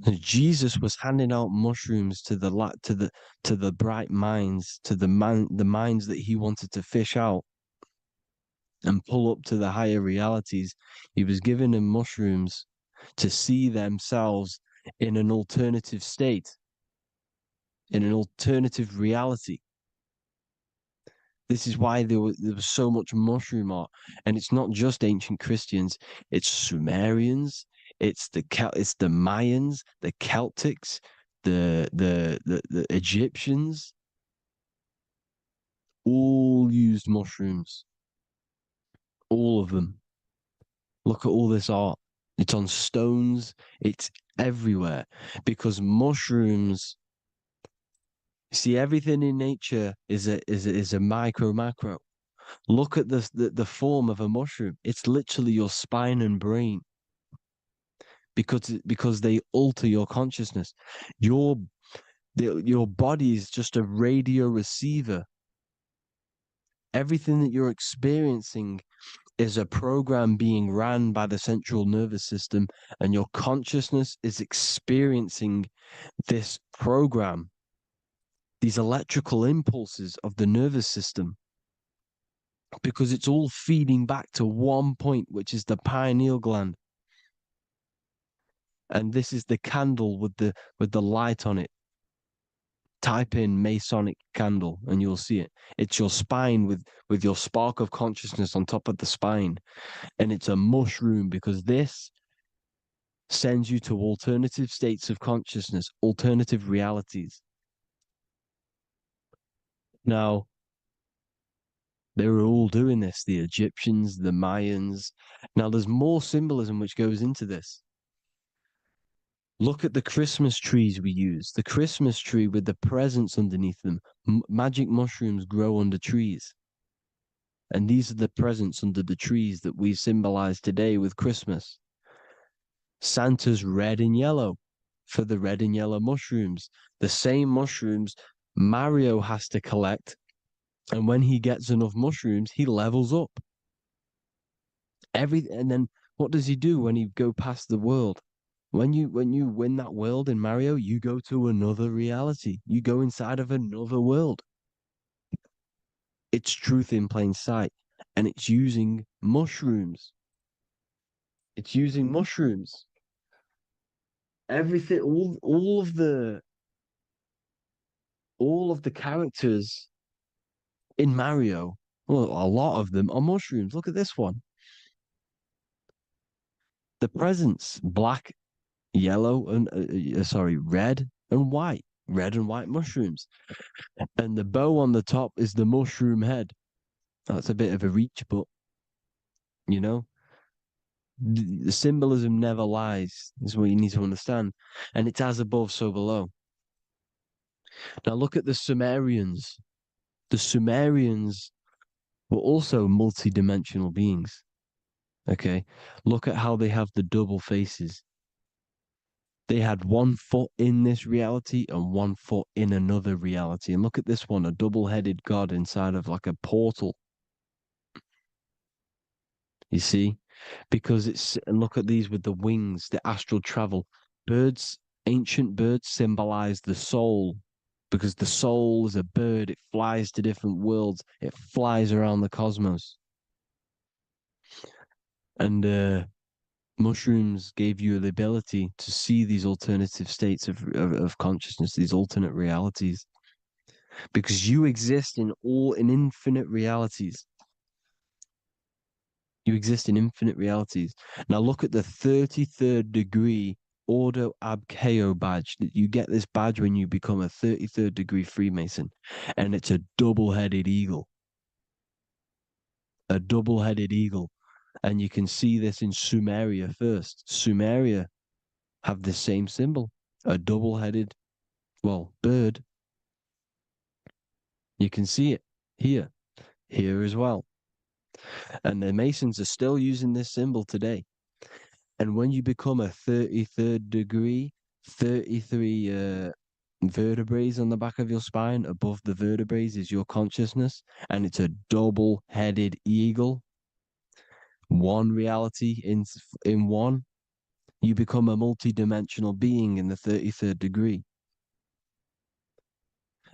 And Jesus was handing out mushrooms to the bright minds, to the minds that he wanted to fish out and pull up to the higher realities. He was giving them mushrooms to see themselves in an alternative state, in an alternative reality. This is why there was so much mushroom art, and it's not just ancient Christians. It's Sumerians, it's the Mayans, the Celtics, the Egyptians, all used mushrooms. All of them. Look at all this art. It's on stones. It's everywhere because mushrooms. See, everything in nature is a micro macro. Look at the form of a mushroom. It's literally your spine and brain because they alter your consciousness. Your body is just a radio receiver. Everything that you're experiencing is a program being ran by the central nervous system, and your consciousness is experiencing this program, these electrical impulses of the nervous system, because it's all feeding back to one point, which is the pineal gland. And this is the candle with the light on it. Type in Masonic candle and you'll see it. It's your spine with your spark of consciousness on top of the spine. And it's a mushroom because this sends you to alternative states of consciousness, alternative realities. Now, they were all doing this, the Egyptians, the Mayans. Now, there's more symbolism which goes into this. Look at the Christmas trees we use. The Christmas tree with the presents underneath them. Magic mushrooms grow under trees. And these are the presents under the trees that we symbolize today with Christmas. Santa's red and yellow for the red and yellow mushrooms. The same mushrooms Mario has to collect. And when he gets enough mushrooms, he levels up. And then what does he do when he go past the world? When you win that world in Mario, you go to another reality. You go inside of another world. It's truth in plain sight. And it's using mushrooms. It's using mushrooms. Everything, all of the characters in Mario, well, a lot of them are mushrooms. Look at this one. The presents, black, yellow, and red and white. Red and white mushrooms. And the bow on the top is the mushroom head. That's a bit of a reach, but you know, the symbolism never lies. Is what you need to understand. And it's as above, so below. Now look at the Sumerians. The Sumerians were also multi-dimensional beings. Okay, look at how they have the double faces. They had 1 foot in this reality and 1 foot in another reality. And look at this one, a double-headed god inside of like a portal. You see? Because and look at these with the wings, the astral travel. Birds, ancient birds symbolize the soul. Because the soul is a bird, it flies to different worlds, it flies around the cosmos. And mushrooms gave you the ability to see these alternative states of consciousness, these alternate realities. Because you exist in infinite realities. You exist in infinite realities. Now look at the 33rd degree Ordo Abkeo badge. You get this badge when you become a 33rd degree Freemason. And it's a double-headed eagle. A double-headed eagle. And you can see this in Sumeria first. Sumeria have the same symbol. A double-headed, bird. You can see it here as well. And the Masons are still using this symbol today. And when you become a 33rd degree, 33 vertebrae on the back of your spine, above the vertebrae is your consciousness, and it's a double-headed eagle. One reality in one. You become a multi-dimensional being in the 33rd degree.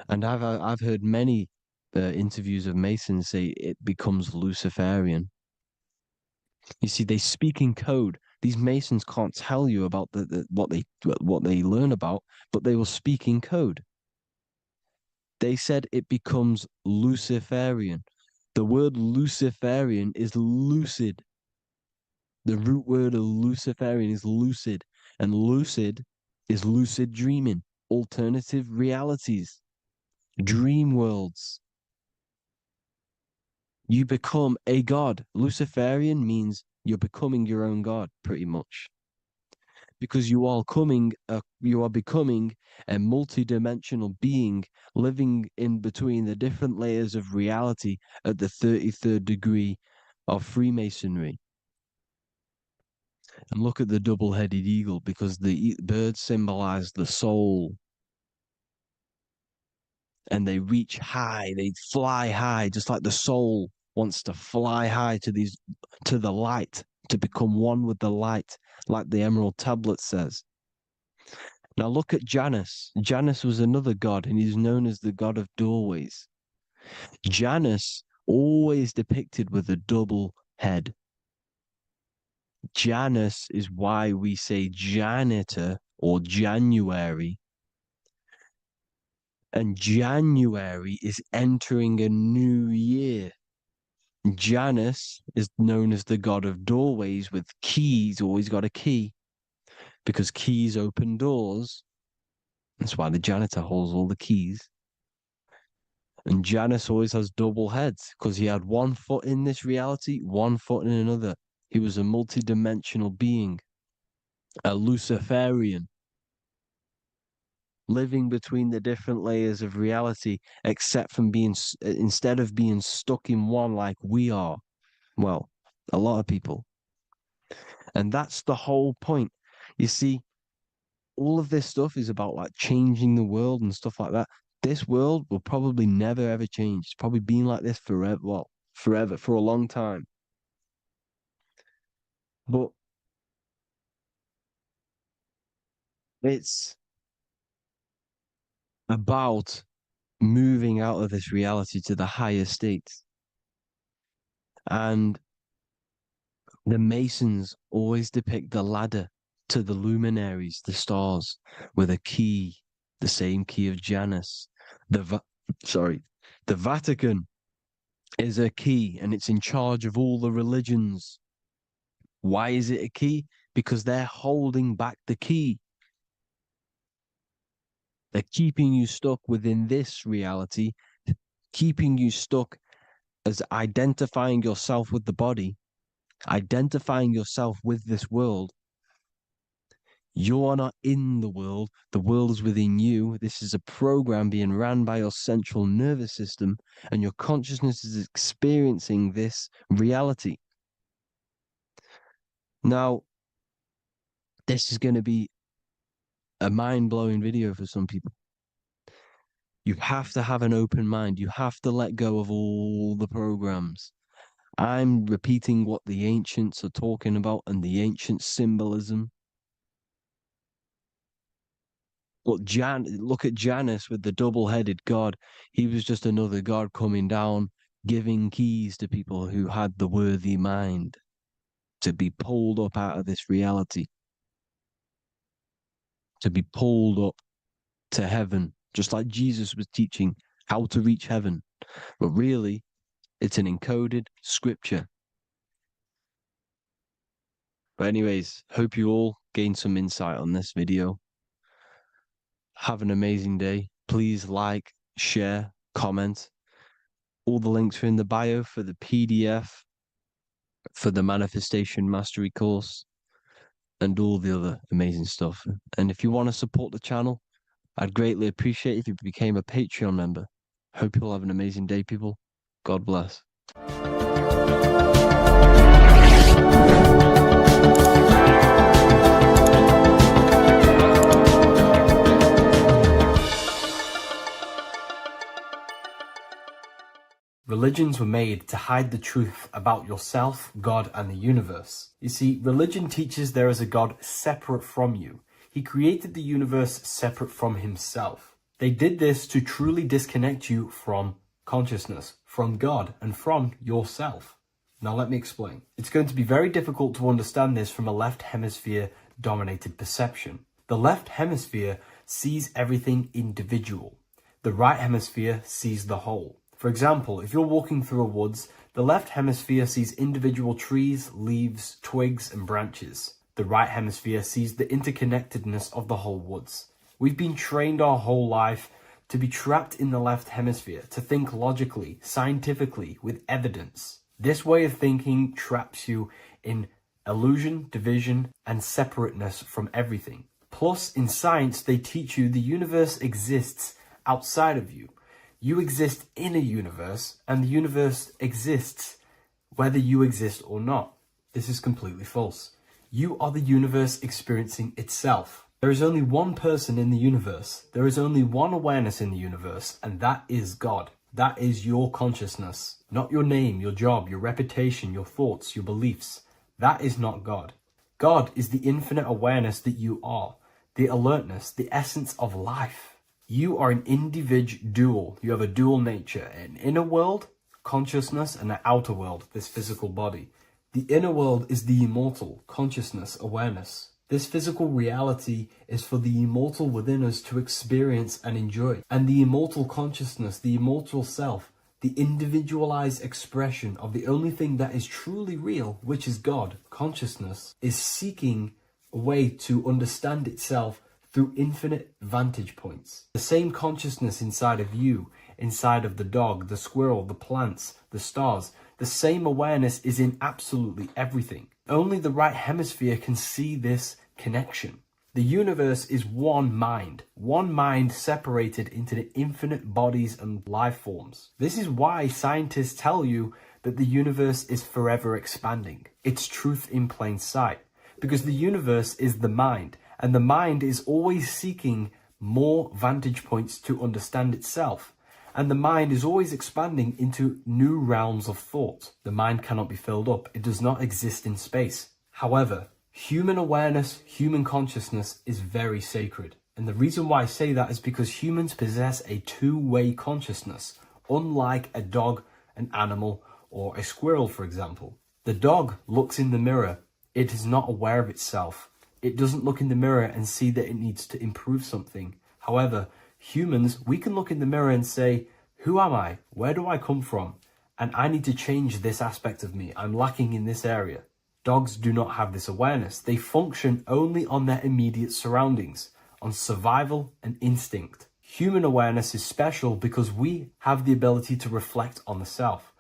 And I've heard many interviews of Masons say it becomes Luciferian. You see, they speak in code. These Masons can't tell you about what they learn about, but they will speak in code. They said it becomes Luciferian. The word Luciferian is lucid. The root word of Luciferian is lucid, and lucid is lucid dreaming, alternative realities, dream worlds. You become a god. Luciferian means you're becoming your own god, pretty much. Because you are becoming a multidimensional being living in between the different layers of reality at the 33rd degree of Freemasonry. And look at the double-headed eagle, because the birds symbolize the soul. And they reach high, they fly high, just like the soul wants to fly high to the light, to become one with the light, like the Emerald Tablet says. Now look at Janus. Janus was another god, and he's known as the god of doorways. Janus always depicted with a double head. Janus is why we say janitor or January. And January is entering a new year. Janus is known as the god of doorways with keys, always got a key, because keys open doors. That's why the janitor holds all the keys. And Janus always has double heads, because he had one foot in this reality, one foot in another. He was a multi-dimensional being, a Luciferian, living between the different layers of reality, except from instead of being stuck in one like we are. Well, a lot of people. And that's the whole point. You see, all of this stuff is about like changing the world and stuff like that. This world will probably never ever change. It's probably been like this forever. Well, forever, for a long time. But it's about moving out of this reality to the higher states. And the Masons always depict the ladder to the luminaries, the stars, with a key, the same key of Janus. The Vatican is a key, and it's in charge of all the religions. Why is it a key? Because they're holding back the key. They're keeping you stuck within this reality, keeping you stuck as identifying yourself with the body, identifying yourself with this world. You are not in the world is within you. This is a program being ran by your central nervous system, and your consciousness is experiencing this reality. Now, this is going to be a mind-blowing video for some people. You have to have an open mind. You have to let go of all the programs. I'm repeating what the ancients are talking about and the ancient symbolism. Look at Janus with the double-headed god. He was just another god coming down, giving keys to people who had the worthy mind to be pulled up out of this reality, to be pulled up to heaven, just like Jesus was teaching how to reach heaven. But really, it's an encoded scripture. But anyways, hope you all gained some insight on this video. Have an amazing day. Please like, share, comment. All the links are in the bio for the PDF, for the Manifestation Mastery course, and all the other amazing stuff. And if you want to support the channel, I'd greatly appreciate if you became a Patreon member. Hope you'll have an amazing day, people. God bless. Religions were made to hide the truth about yourself, God, and the universe. You see, religion teaches there is a God separate from you. He created the universe separate from himself. They did this to truly disconnect you from consciousness, from God, and from yourself. Now let me explain. It's going to be very difficult to understand this from a left hemisphere dominated perception. The left hemisphere sees everything individual. The right hemisphere sees the whole. For example, if you're walking through a woods, the left hemisphere sees individual trees, leaves, twigs, and branches. The right hemisphere sees the interconnectedness of the whole woods. We've been trained our whole life to be trapped in the left hemisphere, to think logically, scientifically, with evidence. This way of thinking traps you in illusion, division, and separateness from everything. Plus, in science, they teach you the universe exists outside of you. You exist in a universe, and the universe exists whether you exist or not. This is completely false. You are the universe experiencing itself. There is only one person in the universe. There is only one awareness in the universe, and that is God. That is your consciousness. Not your name, your job, your reputation, your thoughts, your beliefs. That is not God. God is the infinite awareness that you are, the alertness, the essence of life. You are an individual. You have a dual nature, an inner world, consciousness, and an outer world, this physical body. The inner world is the immortal, consciousness, awareness. This physical reality is for the immortal within us to experience and enjoy. And the immortal consciousness, the immortal self, the individualized expression of the only thing that is truly real, which is God, consciousness, is seeking a way to understand itself through infinite vantage points. The same consciousness inside of you, inside of the dog, the squirrel, the plants, the stars, the same awareness is in absolutely everything. Only the right hemisphere can see this connection. The universe is one mind separated into the infinite bodies and life forms. This is why scientists tell you that the universe is forever expanding. It's truth in plain sight, because the universe is the mind, and the mind is always seeking more vantage points to understand itself. And the mind is always expanding into new realms of thought. The mind cannot be filled up. It does not exist in space. However, human awareness, human consciousness is very sacred. And the reason why I say that is because humans possess a two-way consciousness, unlike a dog, an animal, or a squirrel, for example. The dog looks in the mirror. It is not aware of itself. It doesn't look in the mirror and see that it needs to improve something. However, humans, we can look in the mirror and say, who am I? Where do I come from? And I need to change this aspect of me. I'm lacking in this area. Dogs do not have this awareness. They function only on their immediate surroundings, on survival and instinct. Human awareness is special because we have the ability to reflect on the self.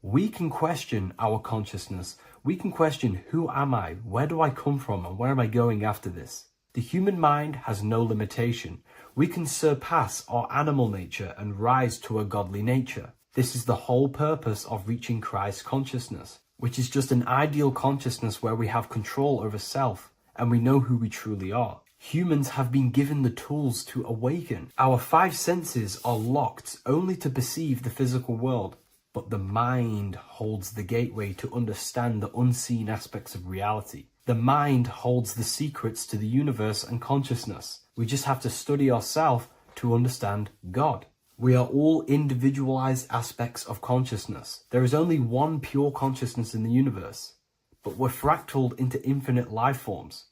We can question our consciousness. We can question, who am I? Where do I come from? And where am I going after this? The human mind has no limitation. We can surpass our animal nature and rise to a godly nature. This is the whole purpose of reaching Christ consciousness, which is just an ideal consciousness where we have control over self and we know who we truly are. Humans have been given the tools to awaken. Our five senses are locked only to perceive the physical world, but the mind holds the gateway to understand the unseen aspects of reality. The mind holds the secrets to the universe and consciousness. We just have to study ourselves to understand God. We are all individualized aspects of consciousness. There is only one pure consciousness in the universe, but we're fractaled into infinite life forms,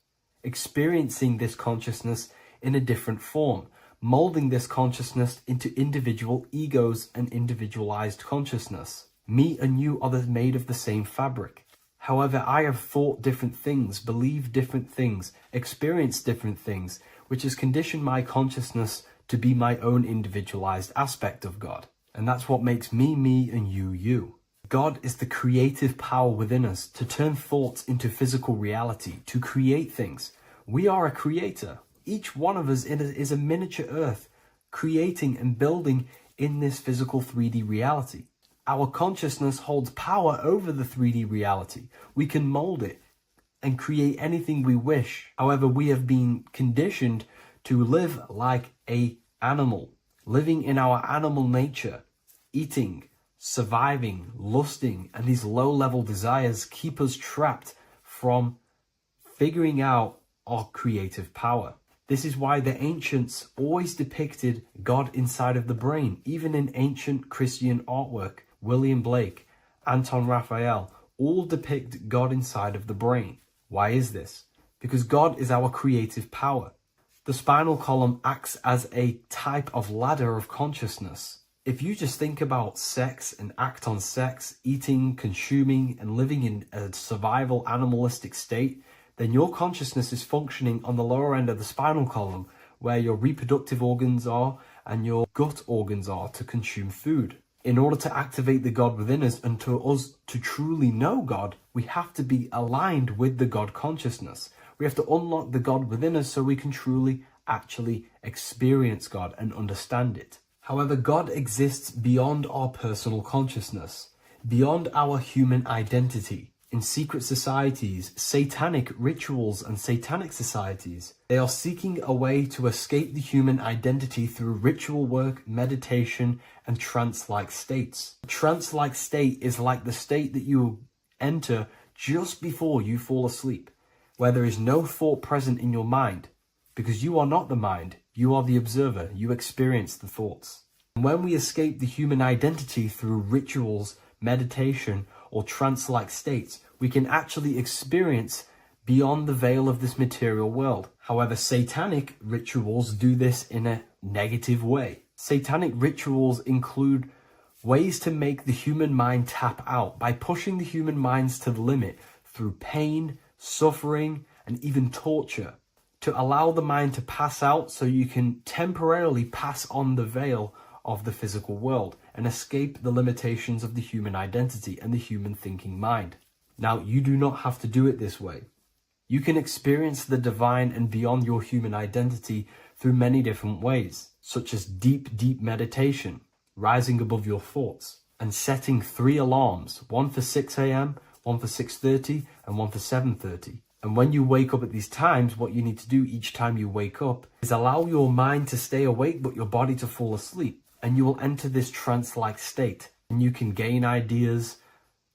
experiencing this consciousness in a different form, molding this consciousness into individual egos and individualized consciousness. Me and you are made of the same fabric. However, I have thought different things, believed different things, experienced different things, which has conditioned my consciousness to be my own individualized aspect of God. And that's what makes me, me, and you, you. God is the creative power within us to turn thoughts into physical reality, to create things. We are a creator. Each one of us is a miniature earth, creating and building in this physical 3D reality. Our consciousness holds power over the 3D reality. We can mold it and create anything we wish. However, we have been conditioned to live like an animal, living in our animal nature, eating, surviving, lusting, and these low-level desires keep us trapped from figuring out our creative power. This is why the ancients always depicted God inside of the brain. Even in ancient Christian artwork, William Blake, Anton Raphael, all depict God inside of the brain. Why is this? Because God is our creative power. The spinal column acts as a type of ladder of consciousness. If you just think about sex and act on sex, eating, consuming, and living in a survival animalistic state, then your consciousness is functioning on the lower end of the spinal column, where your reproductive organs are and your gut organs are to consume food. In order to activate the God within us and to us to truly know God, we have to be aligned with the God consciousness. We have to unlock the God within us so we can truly actually experience God and understand it. However, God exists beyond our personal consciousness, beyond our human identity. In secret societies, satanic rituals and satanic societies, they are seeking a way to escape the human identity through ritual work, meditation, and trance-like states. A trance-like state is like the state that you enter just before you fall asleep, where there is no thought present in your mind, because you are not the mind, you are the observer, you experience the thoughts. And when we escape the human identity through rituals, meditation, or trance-like states, we can actually experience beyond the veil of this material world. However, satanic rituals do this in a negative way. Satanic rituals include ways to make the human mind tap out by pushing the human minds to the limit through pain, suffering, and even torture, to allow the mind to pass out so you can temporarily pass on the veil of the physical world and escape the limitations of the human identity and the human thinking mind. Now, you do not have to do it this way. You can experience the divine and beyond your human identity through many different ways, such as deep, deep meditation, rising above your thoughts, and setting 3 alarms, one for 6 a.m., one for 6:30, and one for 7:30. And when you wake up at these times, what you need to do each time you wake up is allow your mind to stay awake but your body to fall asleep. And you will enter this trance-like state. And you can gain ideas,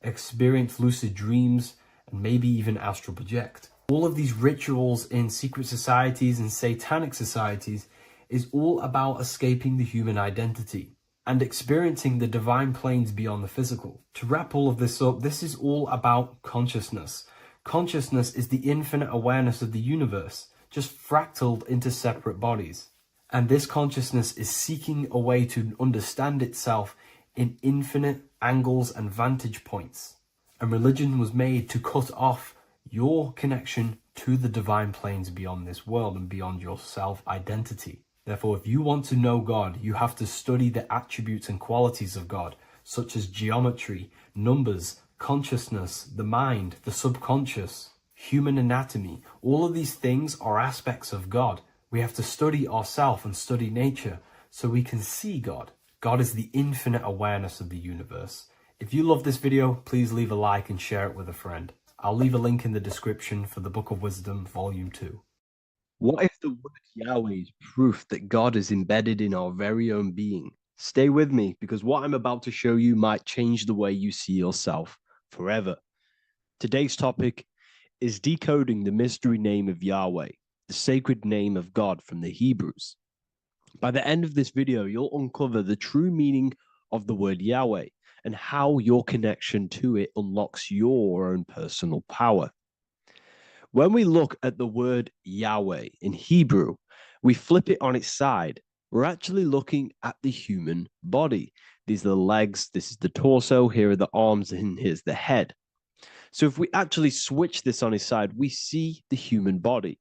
experience lucid dreams, and maybe even astral project. All of these rituals in secret societies and satanic societies is all about escaping the human identity and experiencing the divine planes beyond the physical. To wrap all of this up, this is all about consciousness. Consciousness is the infinite awareness of the universe, just fractaled into separate bodies. And this consciousness is seeking a way to understand itself in infinite angles and vantage points. And religion was made to cut off your connection to the divine planes beyond this world and beyond your self-identity. Therefore, if you want to know God, you have to study the attributes and qualities of God, such as geometry, numbers, consciousness, the mind, the subconscious, human anatomy. All of these things are aspects of God. We have to study ourselves and study nature so we can see God. God is the infinite awareness of the universe. If you love this video, please leave a like and share it with a friend. I'll leave a link in the description for the Book of Wisdom, Volume 2. What if the word Yahweh is proof that God is embedded in our very own being? Stay with me, because what I'm about to show you might change the way you see yourself forever. Today's topic is decoding the mystery name of Yahweh, the sacred name of God from the Hebrews. By the end of this video, you'll uncover the true meaning of the word Yahweh and how your connection to it unlocks your own personal power. When we look at the word Yahweh in Hebrew, we flip it on its side. We're actually looking at the human body. These are the legs, this is the torso, here are the arms, and here's the head. So if we actually switch this on its side, we see the human body.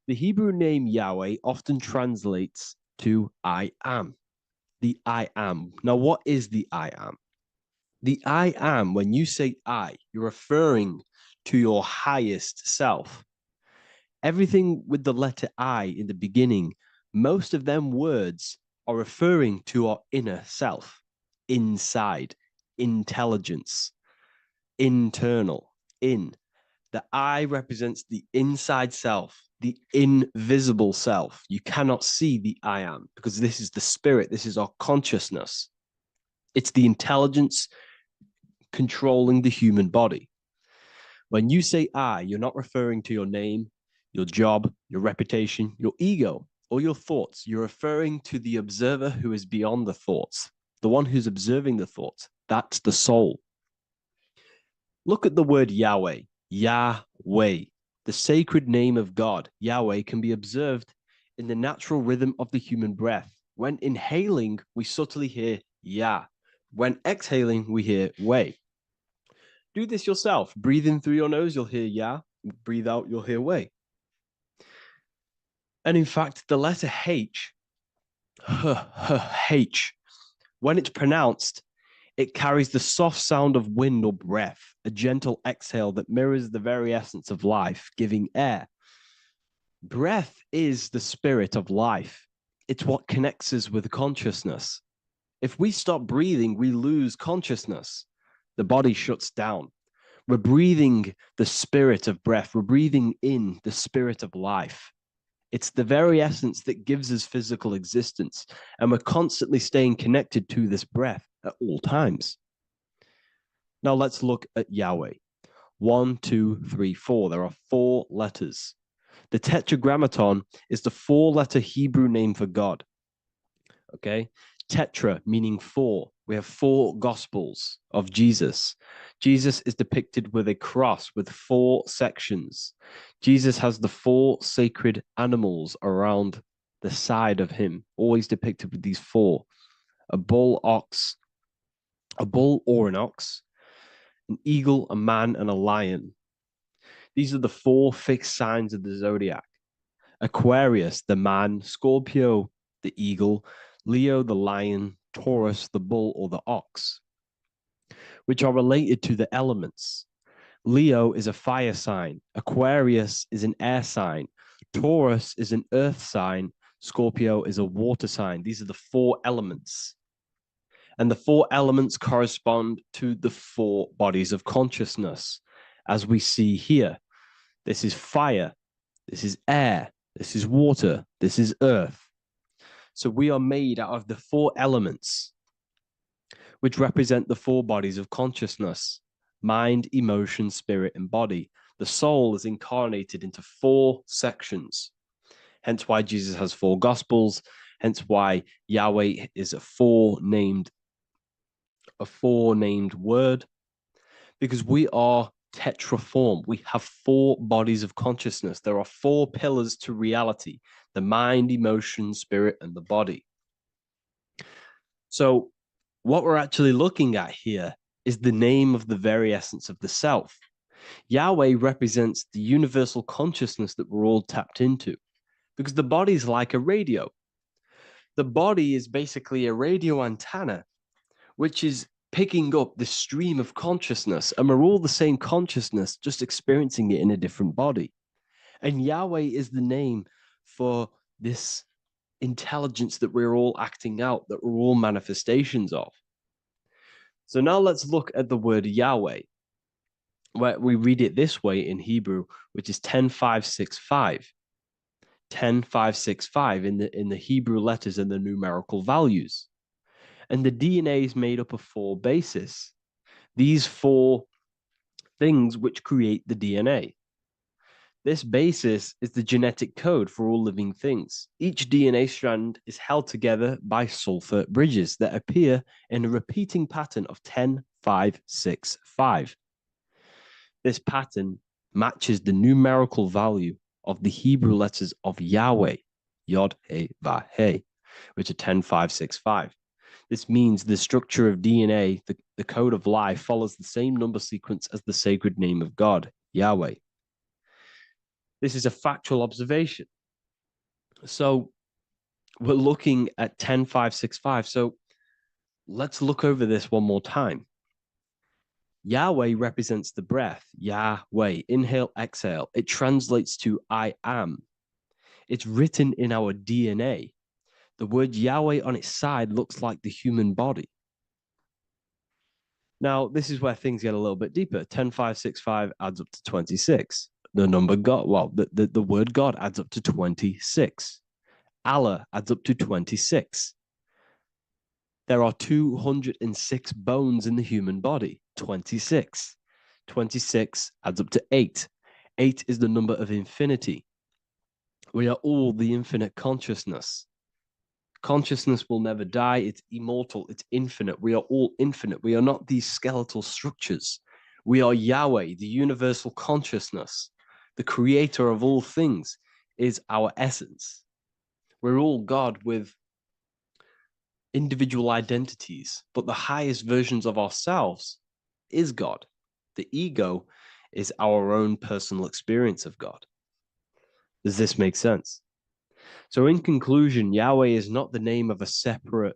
The Hebrew name Yahweh often translates to I am. The I am. Now, what is the I am? The I am, when you say I, you're referring to your highest self. Everything with the letter I in the beginning, most of them words are referring to our inner self, inside, intelligence, internal, in. The I represents the inside self, the invisible self. You cannot see the I am because this is the spirit. This is our consciousness. It's the intelligence controlling the human body. When you say I, you're not referring to your name, your job, your reputation, your ego, or your thoughts. You're referring to the observer who is beyond the thoughts, the one who's observing the thoughts. That's the soul. Look at the word Yahweh. Yahweh. The sacred name of God, Yahweh, can be observed in the natural rhythm of the human breath. When inhaling, we subtly hear Yah. When exhaling, we hear Way. Do this yourself. Breathe in through your nose, you'll hear Yah. Breathe out, you'll hear Way. And in fact, the letter H, H, when it's pronounced, it carries the soft sound of wind or breath, a gentle exhale that mirrors the very essence of life, giving air. Breath is the spirit of life. It's what connects us with consciousness. If we stop breathing, we lose consciousness. The body shuts down. We're breathing the spirit of breath. We're breathing in the spirit of life. It's the very essence that gives us physical existence, and we're constantly staying connected to this breath at all times. Now let's look at Yahweh. 1, 2, 3, 4. There are 4 letters. The tetragrammaton is the 4-letter Hebrew name for God. Okay? Tetra meaning 4. We have 4 gospels of Jesus. Jesus is depicted with a cross with 4 sections. Jesus has the 4 sacred animals around the side of him, always depicted with these 4. A bull or an ox, an eagle, a man, and a lion. These are the 4 fixed signs of the zodiac. Aquarius, the man; Scorpio, the eagle; Leo, the lion; Taurus, the bull or the ox, which are related to the elements. Leo is a fire sign. Aquarius is an air sign. Taurus is an earth sign. Scorpio is a water sign. These are the 4 elements. And the 4 elements correspond to the 4 bodies of consciousness, as we see here. This is fire. This is air. This is water. This is earth. So we are made out of the 4 elements, which represent the 4 bodies of consciousness: mind, emotion, spirit, and body. The soul is incarnated into 4 sections. Hence why Jesus has 4 gospels. Hence why Yahweh is a 4-named word, because we are tetraform. We have 4 bodies of consciousness. There are 4 pillars to reality: the mind, emotion, spirit, and the body. So what we're actually looking at here is the name of the very essence of the self. Yahweh represents the universal consciousness that we're all tapped into, because the body is like a radio. The body is basically a radio antenna, which is picking up the stream of consciousness, and we're all the same consciousness, just experiencing it in a different body. And Yahweh is the name for this intelligence that we're all acting out, that we're all manifestations of. So now let's look at the word Yahweh, where we read it this way in Hebrew, which is 10565. 10565 in the Hebrew letters and the numerical values. And the DNA is made up of 4 bases. These 4 things which create the DNA. This basis is the genetic code for all living things. Each DNA strand is held together by sulfur bridges that appear in a repeating pattern of 10565. This pattern matches the numerical value of the Hebrew letters of Yahweh, Yod, He, Vah, He, which are 10565. This means the structure of DNA, the code of life, follows the same number sequence as the sacred name of God, Yahweh. This is a factual observation. So we're looking at 10565. So let's look over this one more time. Yahweh represents the breath. Yahweh, inhale, exhale. It translates to I am. It's written in our DNA. The word Yahweh on its side looks like the human body. Now, this is where things get a little bit deeper. 10565 adds up to 26. The number God, well, the word God adds up to 26. Allah adds up to 26. There are 206 bones in the human body, 26. 26 adds up to 8. 8 is the number of infinity. We are all the infinite consciousness. Consciousness will never die. It's immortal. It's infinite. We are all infinite. We are not these skeletal structures. We are Yahweh, the universal consciousness. the creator of all things, is our essence. We're all God with individual identities, but the highest versions of ourselves is God. The ego is our own personal experience of God. Does this make sense? So in conclusion, Yahweh is not the name of a separate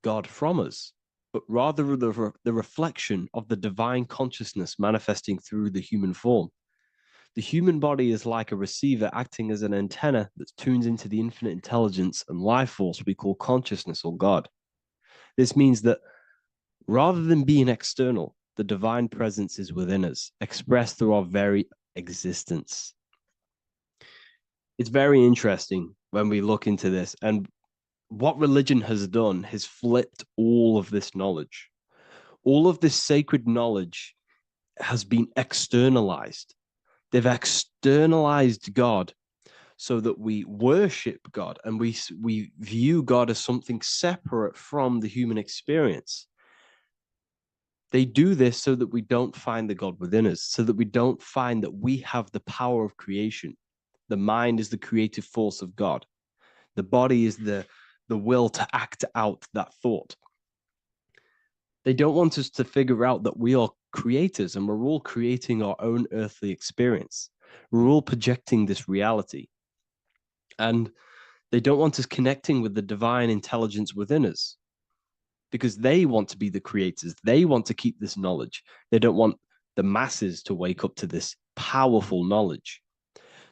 God from us, but rather the reflection of the divine consciousness manifesting through the human form. The human body is like a receiver acting as an antenna that tunes into the infinite intelligence and life force we call consciousness or God. This means that rather than being external, the divine presence is within us, expressed through our very existence. It's very interesting when we look into this, and what religion has done has flipped all of this knowledge. All of this sacred knowledge has been externalized. They've externalized God so that we worship God and we view God as something separate from the human experience. They do this so that we don't find the God within us, so that we don't find that we have the power of creation. The mind is the creative force of God. The body is the will to act out that thought. They don't want us to figure out that we are creators and we're all creating our own earthly experience. We're all projecting this reality. And they don't want us connecting with the divine intelligence within us because they want to be the creators. They want to keep this knowledge. They don't want the masses to wake up to this powerful knowledge.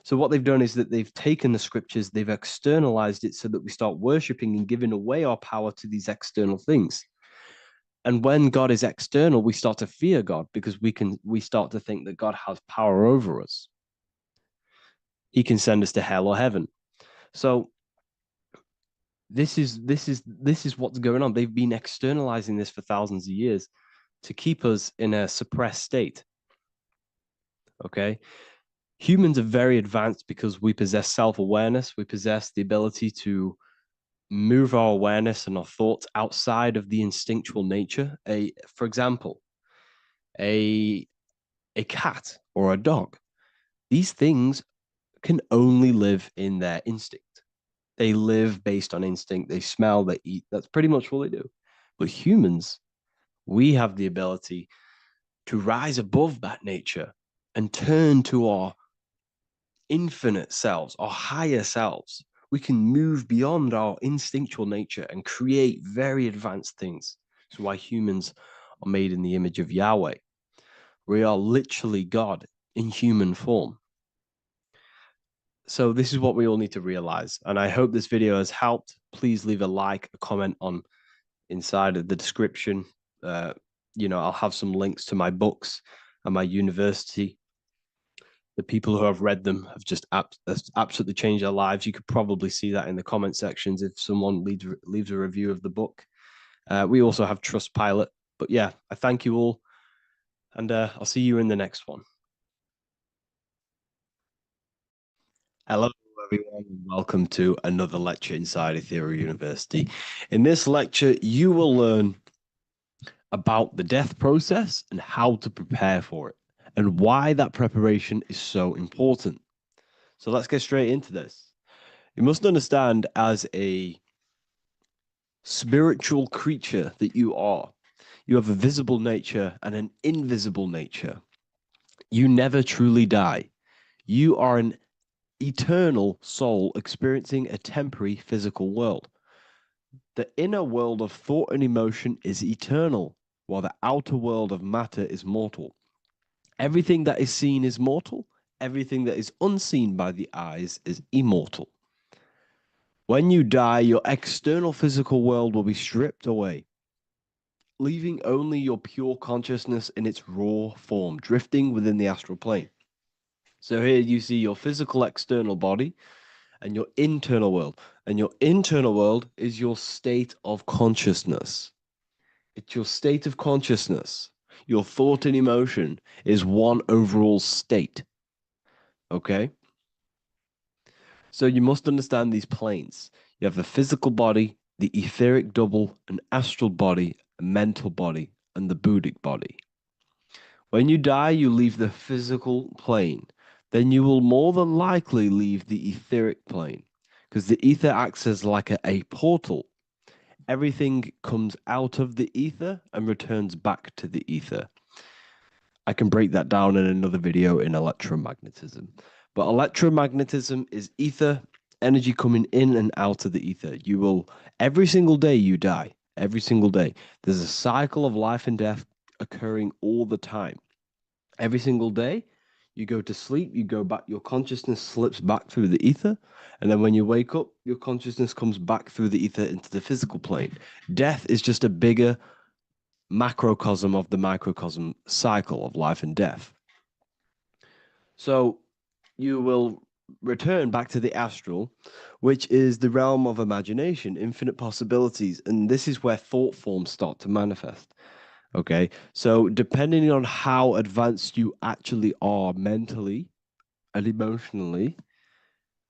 So what they've done is that they've taken the scriptures, they've externalized it so that we start worshiping and giving away our power to these external things. And when God is external, we start to fear God because we start to think that God has power over us. He can send us to hell or heaven. So this is what's going on. They've been externalizing this for thousands of years to keep us in a suppressed state. Okay? Humans are very advanced because we possess self-awareness. We possess the ability to move our awareness and our thoughts outside of the instinctual nature. For example, a cat or a dog. These things can only live in their instinct. They live based on instinct. They smell, they eat. That's pretty much all they do. But humans, we have the ability to rise above that nature and turn to our infinite selves, our higher selves. We can move beyond our instinctual nature and create very advanced things. That's why humans are made in the image of Yahweh. We are literally God in human form. So this is what we all need to realize. And I hope this video has helped. Please leave a like, a comment on inside of the description. I'll have some links to my books and my university. The people who have read them have just absolutely changed their lives. You could probably see that in the comment sections if someone leaves a review of the book. We also have Trustpilot. But yeah, I thank you all. And I'll see you in the next one. Hello, everyone, and welcome to another lecture inside Ethereum University. In this lecture, you will learn about the death process and how to prepare for it, and why that preparation is so important. So let's get straight into this. You must understand, as a spiritual creature that you are, you have a visible nature and an invisible nature. You never truly die. You are an eternal soul experiencing a temporary physical world. The inner world of thought and emotion is eternal, while the outer world of matter is mortal. Everything that is seen is mortal. Everything that is unseen by the eyes is immortal. When you die, your external physical world will be stripped away, leaving only your pure consciousness in its raw form, drifting within the astral plane. So here you see your physical external body and your internal world. And your internal world is your state of consciousness. It's your state of consciousness. Your thought and emotion is one overall state. Okay? So you must understand these planes. You have the physical body, the etheric double, an astral body, a mental body, and the Buddhic body. When you die, you leave the physical plane. then you will more than likely leave the etheric plane, because the ether acts as like a portal. Everything comes out of the ether and returns back to the ether. I can break that down in another video in electromagnetism. But electromagnetism is ether, energy coming in and out of the ether. You will, every single day you die, every single day. There's a cycle of life and death occurring all the time. Every single day, you go to sleep, you go back, your consciousness slips back through the ether. And then when you wake up, your consciousness comes back through the ether into the physical plane. Death is just a bigger macrocosm of the microcosm cycle of life and death. So you will return back to the astral, which is the realm of imagination, infinite possibilities. And this is where thought forms start to manifest. Okay. So depending on how advanced you actually are mentally and emotionally,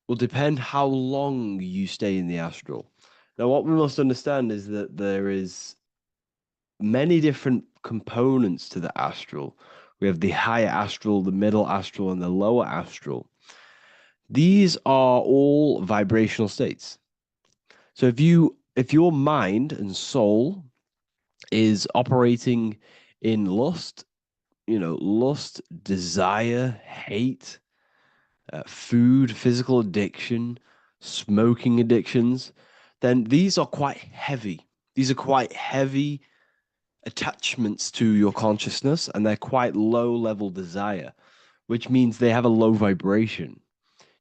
will depend how long you stay in the astral. Now, what we must understand is that there is many different components to the astral. We have the higher astral, the middle astral, and the lower astral. These are all vibrational states. So if your mind and soul is operating in lust, lust, desire, hate, food, physical addiction, smoking addictions, then these are quite heavy. These are quite heavy attachments to your consciousness, and they're quite low level desire, which means they have a low vibration.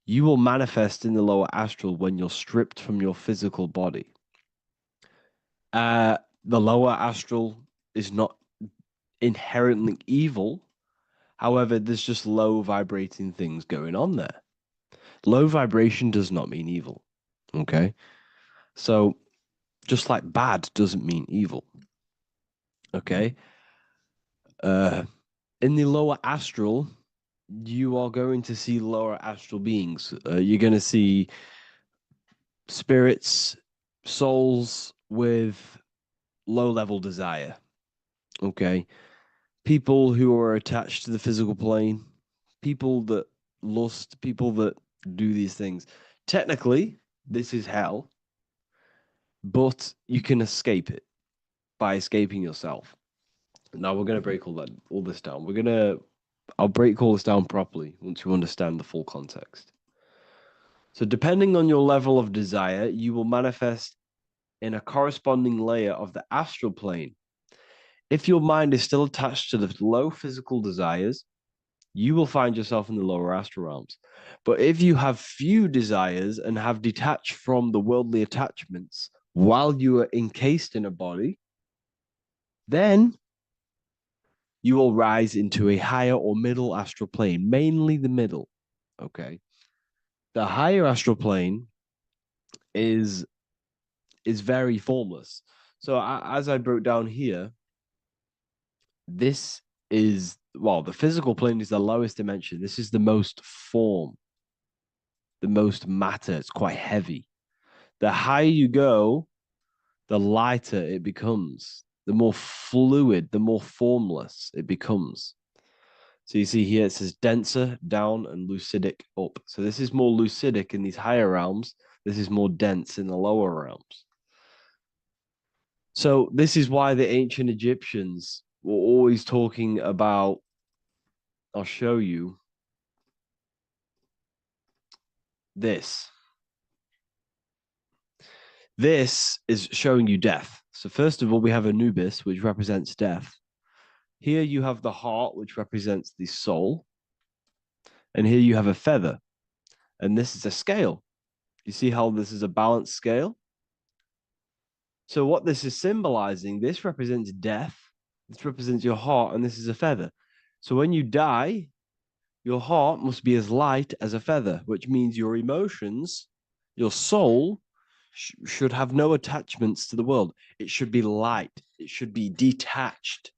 You will manifest in the lower astral when you're stripped from your physical body. The lower astral is not inherently evil. However, there's just low vibrating things going on there. Low vibration does not mean evil. Okay. So just like bad doesn't mean evil. Okay. In the lower astral, you are going to see lower astral beings. You're going to see spirits, souls with low level desire. Okay. People who are attached to the physical plane, people that lust, people that do these things. Technically, this is hell, but you can escape it by escaping yourself. Now we're going to break all this down. I'll break all this down properly once you understand the full context. So depending on your level of desire, you will manifest in a corresponding layer of the astral plane. If your mind is still attached to the low physical desires, you will find yourself in the lower astral realms. But if you have few desires and have detached from the worldly attachments while you are encased in a body, then you will rise into a higher or middle astral plane, mainly the middle. Okay. The higher astral plane is very formless. So as I broke down here, this is, well, the physical plane is the lowest dimension. This is the most form, the most matter. It's quite heavy. The higher you go, the lighter it becomes, the more fluid, the more formless it becomes. So you see here it says denser down and lucidic up. So this is more lucidic in these higher realms. This is more dense in the lower realms. So this is why the ancient Egyptians were always talking about, I'll show you this. This is showing you death. So first of all, we have Anubis, which represents death. Here you have the heart, which represents the soul. And here you have a feather. And this is a scale. You see how this is a balanced scale? So what this is symbolizing, this represents death. This represents your heart, and this is a feather. So when you die, your heart must be as light as a feather, which means your emotions, your soul, should have no attachments to the world. It should be light. It should be detached.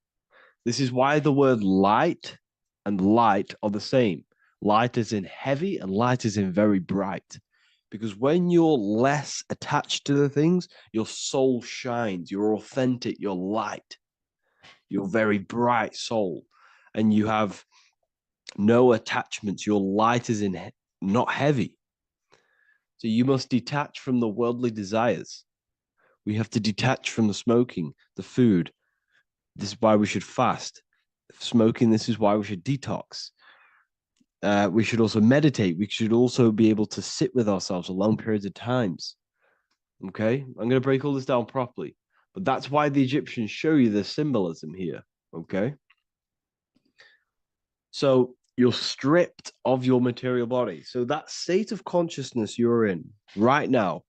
This is why the word light and light are the same. Light is in heavy and light is in very bright. Because when you're less attached to the things, your soul shines. You're authentic. You're light. You're very bright soul. And you have No attachments. Your light is not heavy. So you must detach from the worldly desires. We have to detach from the smoking, the food. This is why we should fast. Smoking, this is why we should detox. We should also meditate. We should also be able to sit with ourselves for long periods of times. Okay, I'm going to break all this down properly. But that's why the Egyptians show you the symbolism here. Okay. So you're stripped of your material body. So that state of consciousness you're in right now,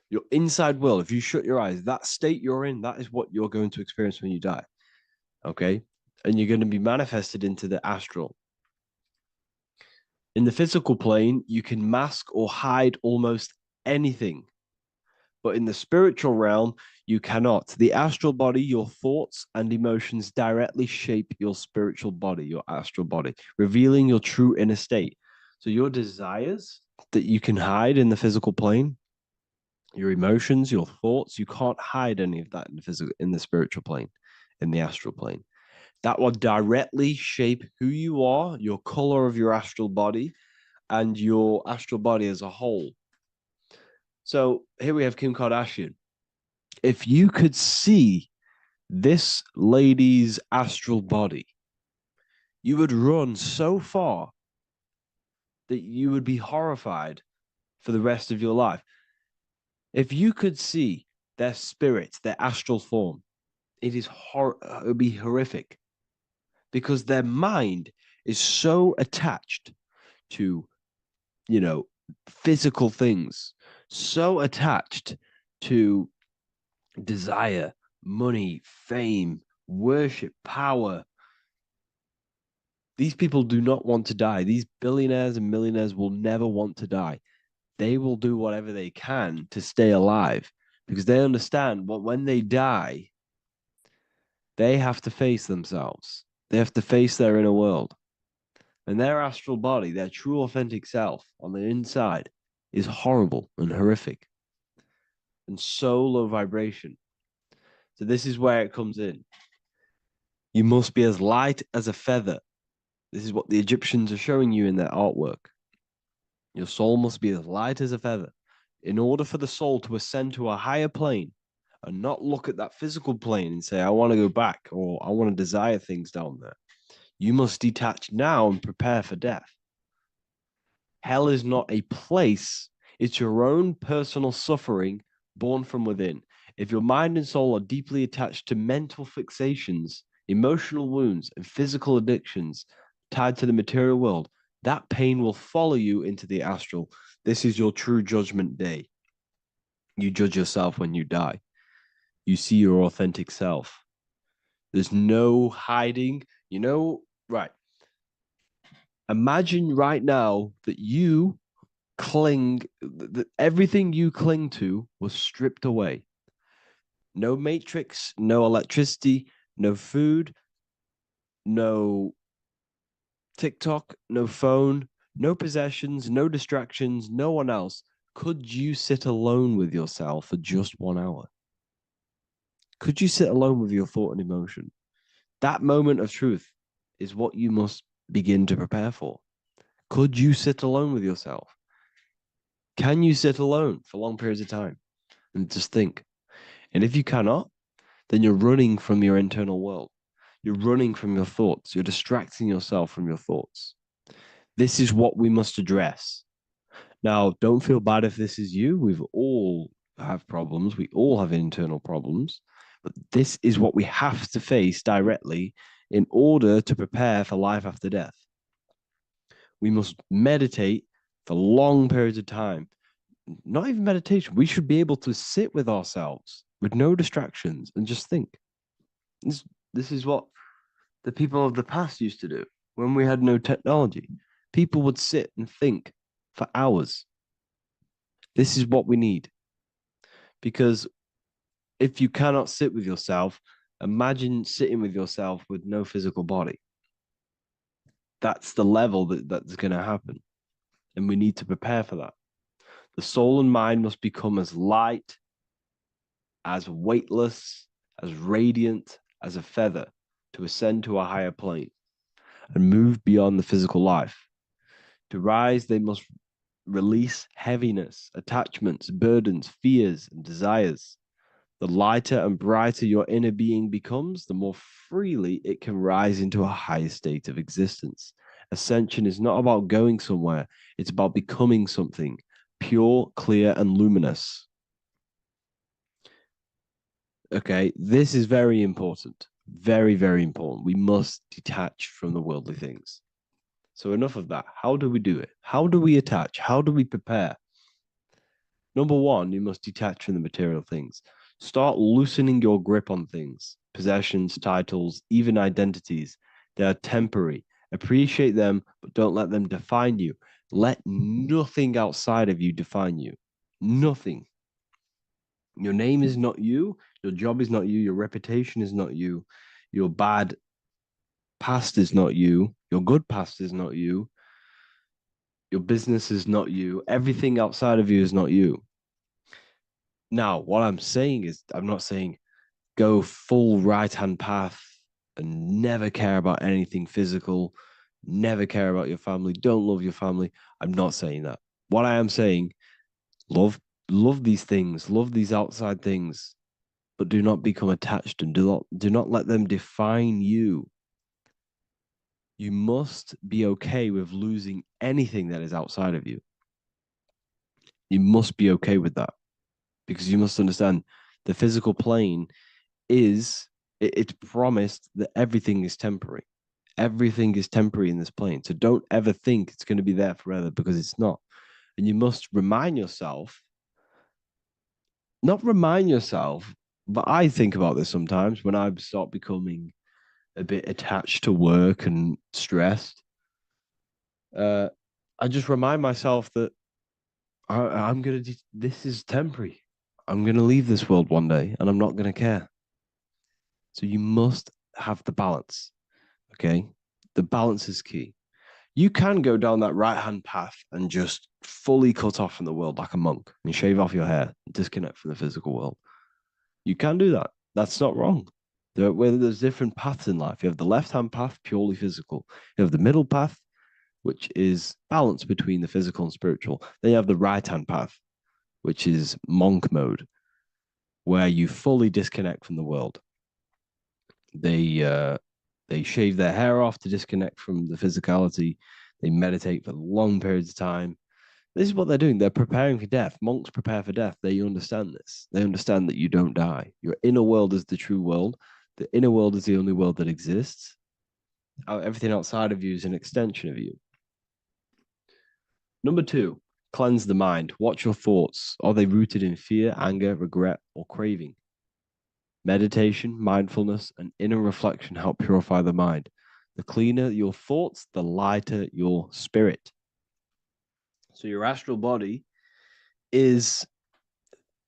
your inside world, if you shut your eyes, that state you're in, that is what you're going to experience when you die. Okay. And you're going to be manifested into the astral. In the physical plane, you can mask or hide almost anything. But in the spiritual realm, you cannot. The astral body, your thoughts and emotions directly shape your spiritual body, your astral body, revealing your true inner state. So your desires that you can hide in the physical plane, your emotions, your thoughts, you can't hide any of that in the spiritual plane, in the astral plane. That will directly shape who you are, your color of your astral body, and your astral body as a whole. So here we have Kim Kardashian. If you could see this lady's astral body, you would run so far that you would be horrified for the rest of your life. If you could see their spirit, their astral form, it would be horrific because their mind is so attached to, physical things, so attached to desire, money, fame, worship, power. These people do not want to die. These billionaires and millionaires will never want to die. They will do whatever they can to stay alive because they understand when they die, they have to face themselves. They have to face their inner world. And their astral body, their true authentic self on the inside is horrible and horrific and so low vibration. So this is where it comes in. You must be as light as a feather. This is what the Egyptians are showing you in their artwork. Your soul must be as light as a feather. In order for the soul to ascend to a higher plane and not look at that physical plane and say, I want to go back or I want to desire things down there, you must detach now and prepare for death. Hell is not a place, it's your own personal suffering born from within. If your mind and soul are deeply attached to mental fixations, emotional wounds, and physical addictions tied to the material world, that pain will follow you into the astral. This is your true judgment day. You judge yourself when you die. You see your authentic self. There's no hiding. Right. Imagine right now that you that everything you cling to was stripped away. No matrix, no electricity, no food, no TikTok, no phone, no possessions, no distractions, no one else. Could you sit alone with yourself for just 1 hour? Could you sit alone with your thought and emotion? That moment of truth is what you must begin to prepare for. Could you sit alone with yourself? Can you sit alone for long periods of time and just think? And if you cannot, then you're running from your internal world. You're running from your thoughts. You're distracting yourself from your thoughts. This is what we must address. Now, don't feel bad if this is you. We've all have problems. We all have internal problems. But this is what we have to face directly in order to prepare for life after death. We must meditate for long periods of time. Not even meditation. We should be able to sit with ourselves with no distractions and just think. This is what the people of the past used to do when we had no technology. People would sit and think for hours. This is what we need. Because if you cannot sit with yourself, imagine sitting with yourself with no physical body. That's the level that's going to happen. And we need to prepare for that. The soul and mind must become as light, as weightless, as radiant as a feather to ascend to a higher plane. and move beyond the physical life. To rise, they must release heaviness, attachments, burdens, fears, and desires. The lighter and brighter your inner being becomes, the more freely it can rise into a higher state of existence. Ascension is not about going somewhere, it's about becoming something pure, clear, and luminous. Okay, this is very important. Very, very important. We must detach from the worldly things. So enough of that. How do we do it? How do we attach? How do we prepare? Number one, you must detach from the material things. Start loosening your grip on things, possessions, titles, even identities. They are temporary. Appreciate them, but don't let them define you. Let nothing outside of you define you. Nothing. Your name is not you. Your job is not you. Your reputation is not you. Your bad past is not you. Your good past is not you. Your business is not you. Everything outside of you is not you. Now, what I'm saying is, I'm not saying go full right-hand path and never care about anything physical, never care about your family, don't love your family. I'm not saying that. What I am saying, love these things, love these outside things, but do not become attached and do not let them define you. You must be okay with losing anything that is outside of you. You must be okay with that, because you must understand the physical plane is, it's promised that everything is temporary. Everything is temporary in this plane. So don't ever think it's going to be there forever, because it's not. And you must remind yourself, not remind yourself, but I think about this sometimes when I start becoming a bit attached to work and stressed. I just remind myself that I'm going to, this is temporary. I'm going to leave this world one day and I'm not going to care. So you must have the balance. Okay. The balance is key. You can go down that right-hand path and just fully cut off from the world like a monk and shave off your hair, disconnect from the physical world. You can do that. That's not wrong. There's different paths in life. You have the left-hand path, purely physical. You have the middle path, which is balance between the physical and spiritual. Then you have the right-hand path, which is monk mode, where you fully disconnect from the world. They shave their hair off to disconnect from the physicality. They meditate for long periods of time. This is what they're doing. They're preparing for death. Monks prepare for death. They understand this. They understand that you don't die. Your inner world is the true world. The inner world is the only world that exists. Everything outside of you is an extension of you. Number two, cleanse the mind. Watch your thoughts. Are they rooted in fear, anger, regret, or craving? Meditation, mindfulness, and inner reflection help purify the mind. The cleaner your thoughts, the lighter your spirit. So your astral body is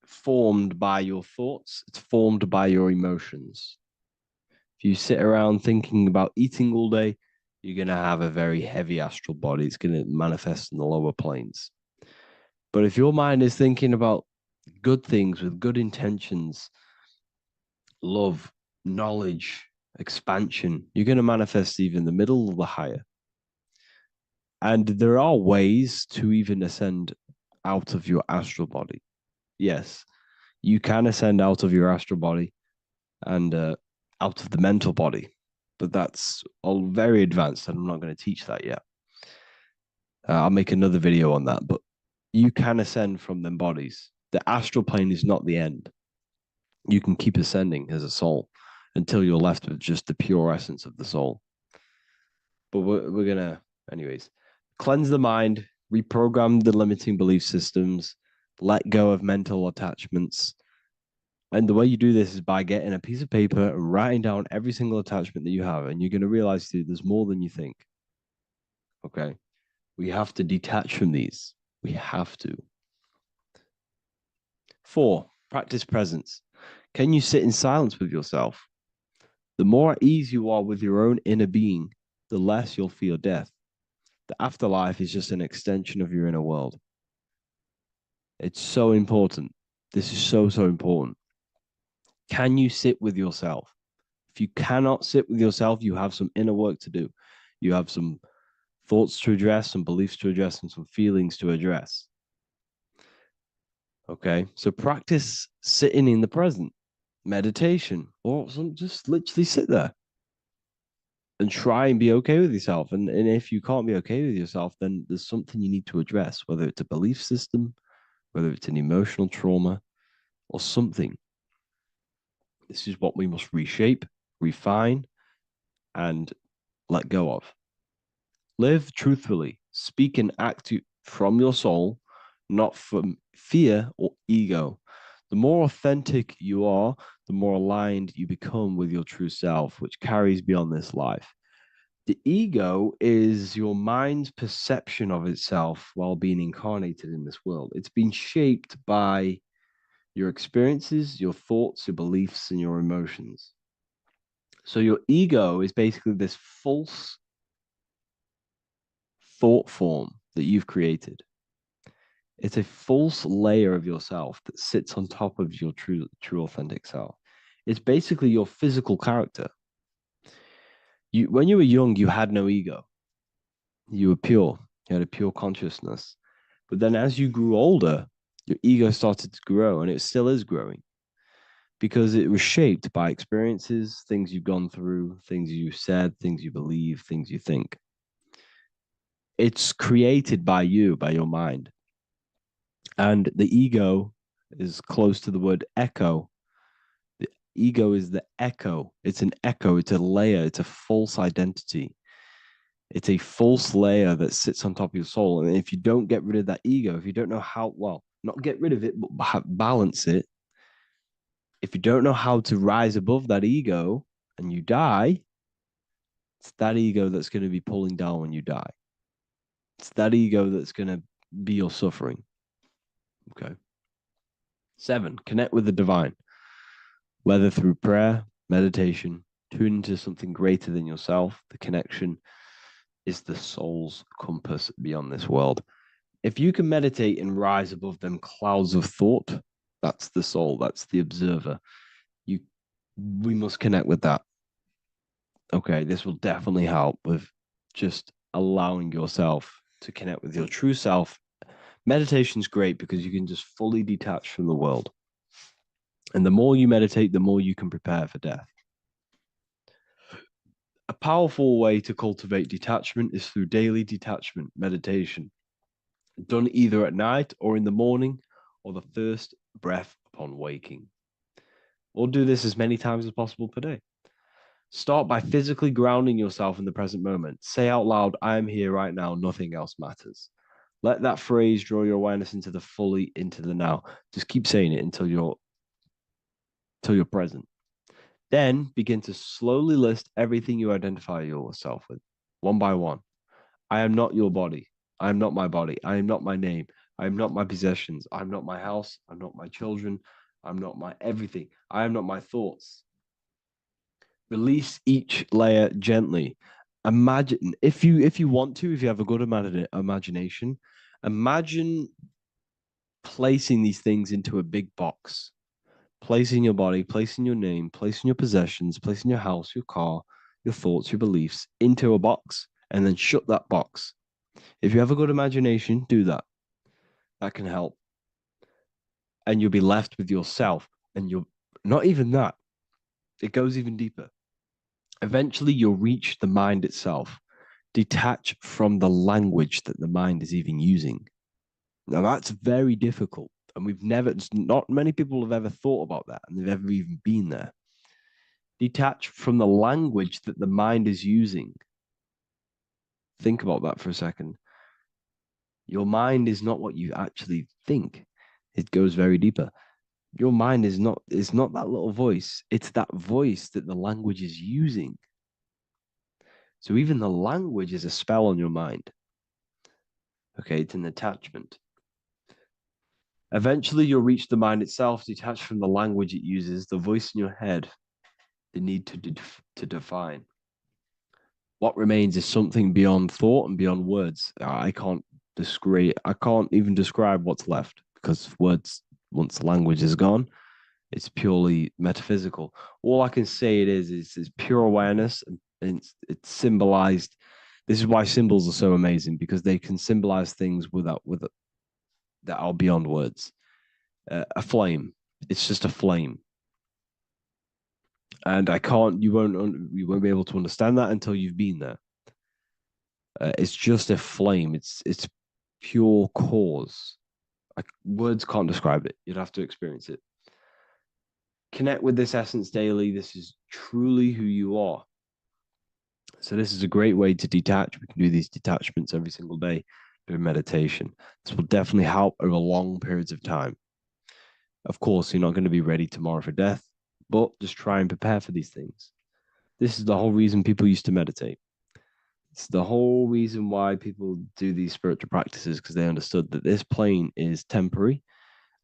formed by your thoughts. It's formed by your emotions. If you sit around thinking about eating all day, you're going to have a very heavy astral body. It's going to manifest in the lower planes. But if your mind is thinking about good things with good intentions, love, knowledge, expansion, you're going to manifest even the middle or the higher. And there are ways to even ascend out of your astral body. Yes, you can ascend out of your astral body and out of the mental body, but that's all very advanced, and I'm not going to teach that yet. I'll make another video on that, but you can ascend from them bodies. The astral plane is not the end. You can keep ascending as a soul until you're left with just the pure essence of the soul. But we're going to, anyways, cleanse the mind, reprogram the limiting belief systems, let go of mental attachments. And the way you do this is by getting a piece of paper and writing down every single attachment that you have. And you're going to realize that there's more than you think. Okay. We have to detach from these. We have to. 4, practice presence. Can you sit in silence with yourself? The more at ease you are with your own inner being, the less you'll fear death. The afterlife is just an extension of your inner world. It's so important. This is so, so important. Can you sit with yourself? If you cannot sit with yourself, you have some inner work to do. You have some thoughts to address, some beliefs to address, and some feelings to address. Okay, so practice sitting in the present, meditation, or just literally sit there and try and be okay with yourself. And if you can't be okay with yourself, then there's something you need to address, whether it's a belief system, whether it's an emotional trauma, or something. This is what we must reshape, refine, and let go of. Live truthfully, speak and act from your soul, not from fear or ego. The more authentic you are, the more aligned you become with your true self, which carries beyond this life. The ego is your mind's perception of itself while being incarnated in this world. It's been shaped by your experiences, your thoughts, your beliefs, and your emotions. So your ego is basically this false thought form that you've created. It's a false layer of yourself that sits on top of your true authentic self. It's basically your physical character. When you were young, you had no ego. You were pure. You had a pure consciousness. But then as you grew older, your ego started to grow, and it still is growing because it was shaped by experiences, things you've gone through, things you said, things you believe, things you think. It's created by you, by your mind. And the ego is close to the word echo. The ego is the echo. It's an echo. It's a layer. It's a false identity. It's a false layer that sits on top of your soul. And if you don't get rid of that ego, if you don't know how, well, not get rid of it, but balance it. If you don't know how to rise above that ego and you die, it's that ego that's going to be pulling down when you die. It's that ego that's going to be your suffering. Okay. 7, connect with the divine, whether through prayer, meditation, tune into something greater than yourself. The connection is the soul's compass beyond this world. If you can meditate and rise above them clouds of thought, that's the soul, that's the observer. We must connect with that. Okay, this will definitely help with just allowing yourself to connect with your true self. Meditation is great because you can just fully detach from the world. And the more you meditate, the more you can prepare for death. A powerful way to cultivate detachment is through daily detachment meditation, done either at night or in the morning or the first breath upon waking. Or do this as many times as possible per day. Start by physically grounding yourself in the present moment. Say out loud, I am here right now, nothing else matters. Let that phrase draw your awareness into the now. Just keep saying it until you're present. Then begin to slowly list everything you identify yourself with, one by one. I am not your body. I am not my body. I am not my name. I am not my possessions. I am not my house. I'm not my children. I'm not my everything. I am not my thoughts. Release each layer gently. Imagine, if you want to, if you have a good imagination, imagine placing these things into a big box. Placing your body, placing your name, placing your possessions, placing your house, your car, your thoughts, your beliefs into a box, and then shut that box. If you have a good imagination, do that. That can help. And you'll be left with yourself. And you're not even that. It goes even deeper. Eventually, you'll reach the mind itself. Detach from the language that the mind is even using. Now, that's very difficult. And not many people have ever thought about that, and they've ever even been there. Detach from the language that the mind is using. Think about that for a second. Your mind is not what you actually think. It goes very deeper. Your mind is not that little voice. It's that voice that the language is using. So even the language is a spell on your mind. Okay, it's an attachment. Eventually, you'll reach the mind itself, detached from the language it uses, the voice in your head, the need to define. What remains is something beyond thought and beyond words. I can't even describe what's left, because words, once the language is gone, it's purely metaphysical. All I can say it is pure awareness, and it's symbolized This is why symbols are so amazing, because they can symbolize things that are beyond words. A flame, it's just a flame, and you won't be able to understand that until you've been there. It's just a flame. It's pure cause. Words can't describe it. You'd have to experience it. Connect with this essence daily. This is truly who you are. So this is a great way to detach. We can do these detachments every single day during meditation. This will definitely help over long periods of time. Of course, you're not going to be ready tomorrow for death, but just try and prepare for these things. This is the whole reason people used to meditate. It's the whole reason why people do these spiritual practices, because they understood that this plane is temporary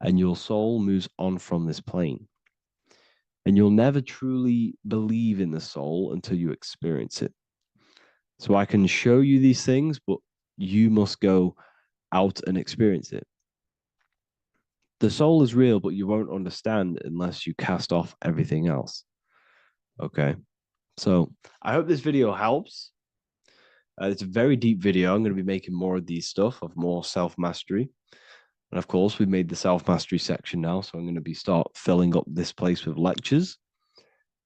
and your soul moves on from this plane. And you'll never truly believe in the soul until you experience it. So I can show you these things, but you must go out and experience it. The soul is real, but you won't understand unless you cast off everything else. Okay. So I hope this video helps. It's a very deep video. I'm going to be making more of these stuff, of more self-mastery. And of course, we've made the self-mastery section now. So I'm going to start filling up this place with lectures.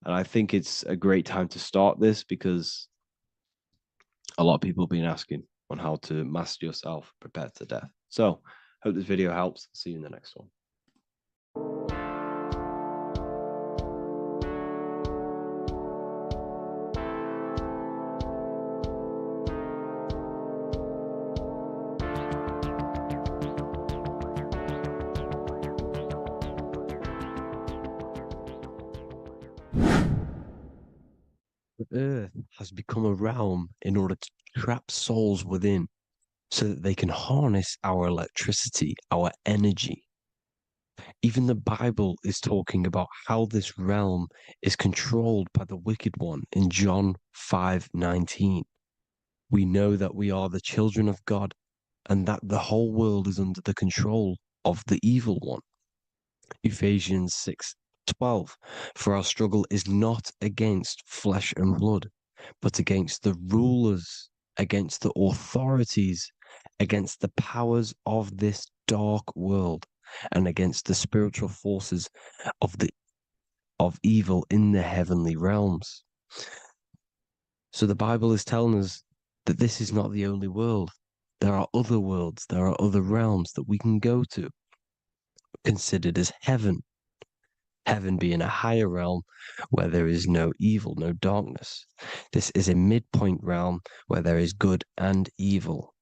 And I think it's a great time to start this, because a lot of people have been asking on how to master yourself, prepare to death. So hope this video helps. See you in the next one. The earth has become a realm in order to trap souls within, so that they can harness our electricity, our energy. Even the Bible is talking about how this realm is controlled by the wicked one in John 5:19. We know that we are the children of God, and that the whole world is under the control of the evil one. Ephesians 6:12. For our struggle is not against flesh and blood, but against the rulers, against the authorities, against the powers of this dark world, and against the spiritual forces of evil in the heavenly realms. So the Bible is telling us that this is not the only world. There are other worlds, there are other realms that we can go to, considered as heaven. Heaven being a higher realm where there is no evil, no darkness. This is a midpoint realm where there is good and evil.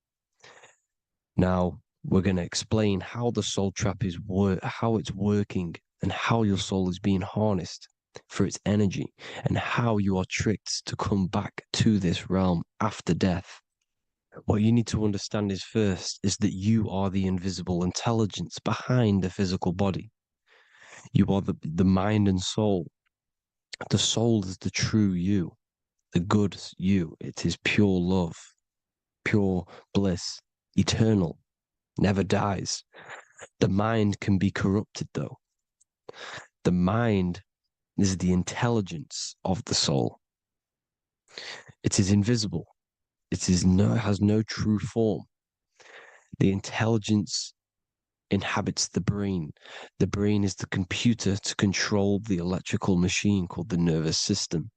Now, we're going to explain how the soul trap is how it's working, and how your soul is being harnessed for its energy, and how you are tricked to come back to this realm after death. What you need to understand is that you are the invisible intelligence behind the physical body. You are the mind and soul. The soul is the true you, the good you. It is pure love, pure bliss, eternal, never dies. The mind can be corrupted, though. The mind is the intelligence of the soul. It is invisible. It has no true form. The intelligence inhabits the brain. The brain is the computer to control the electrical machine called the nervous system,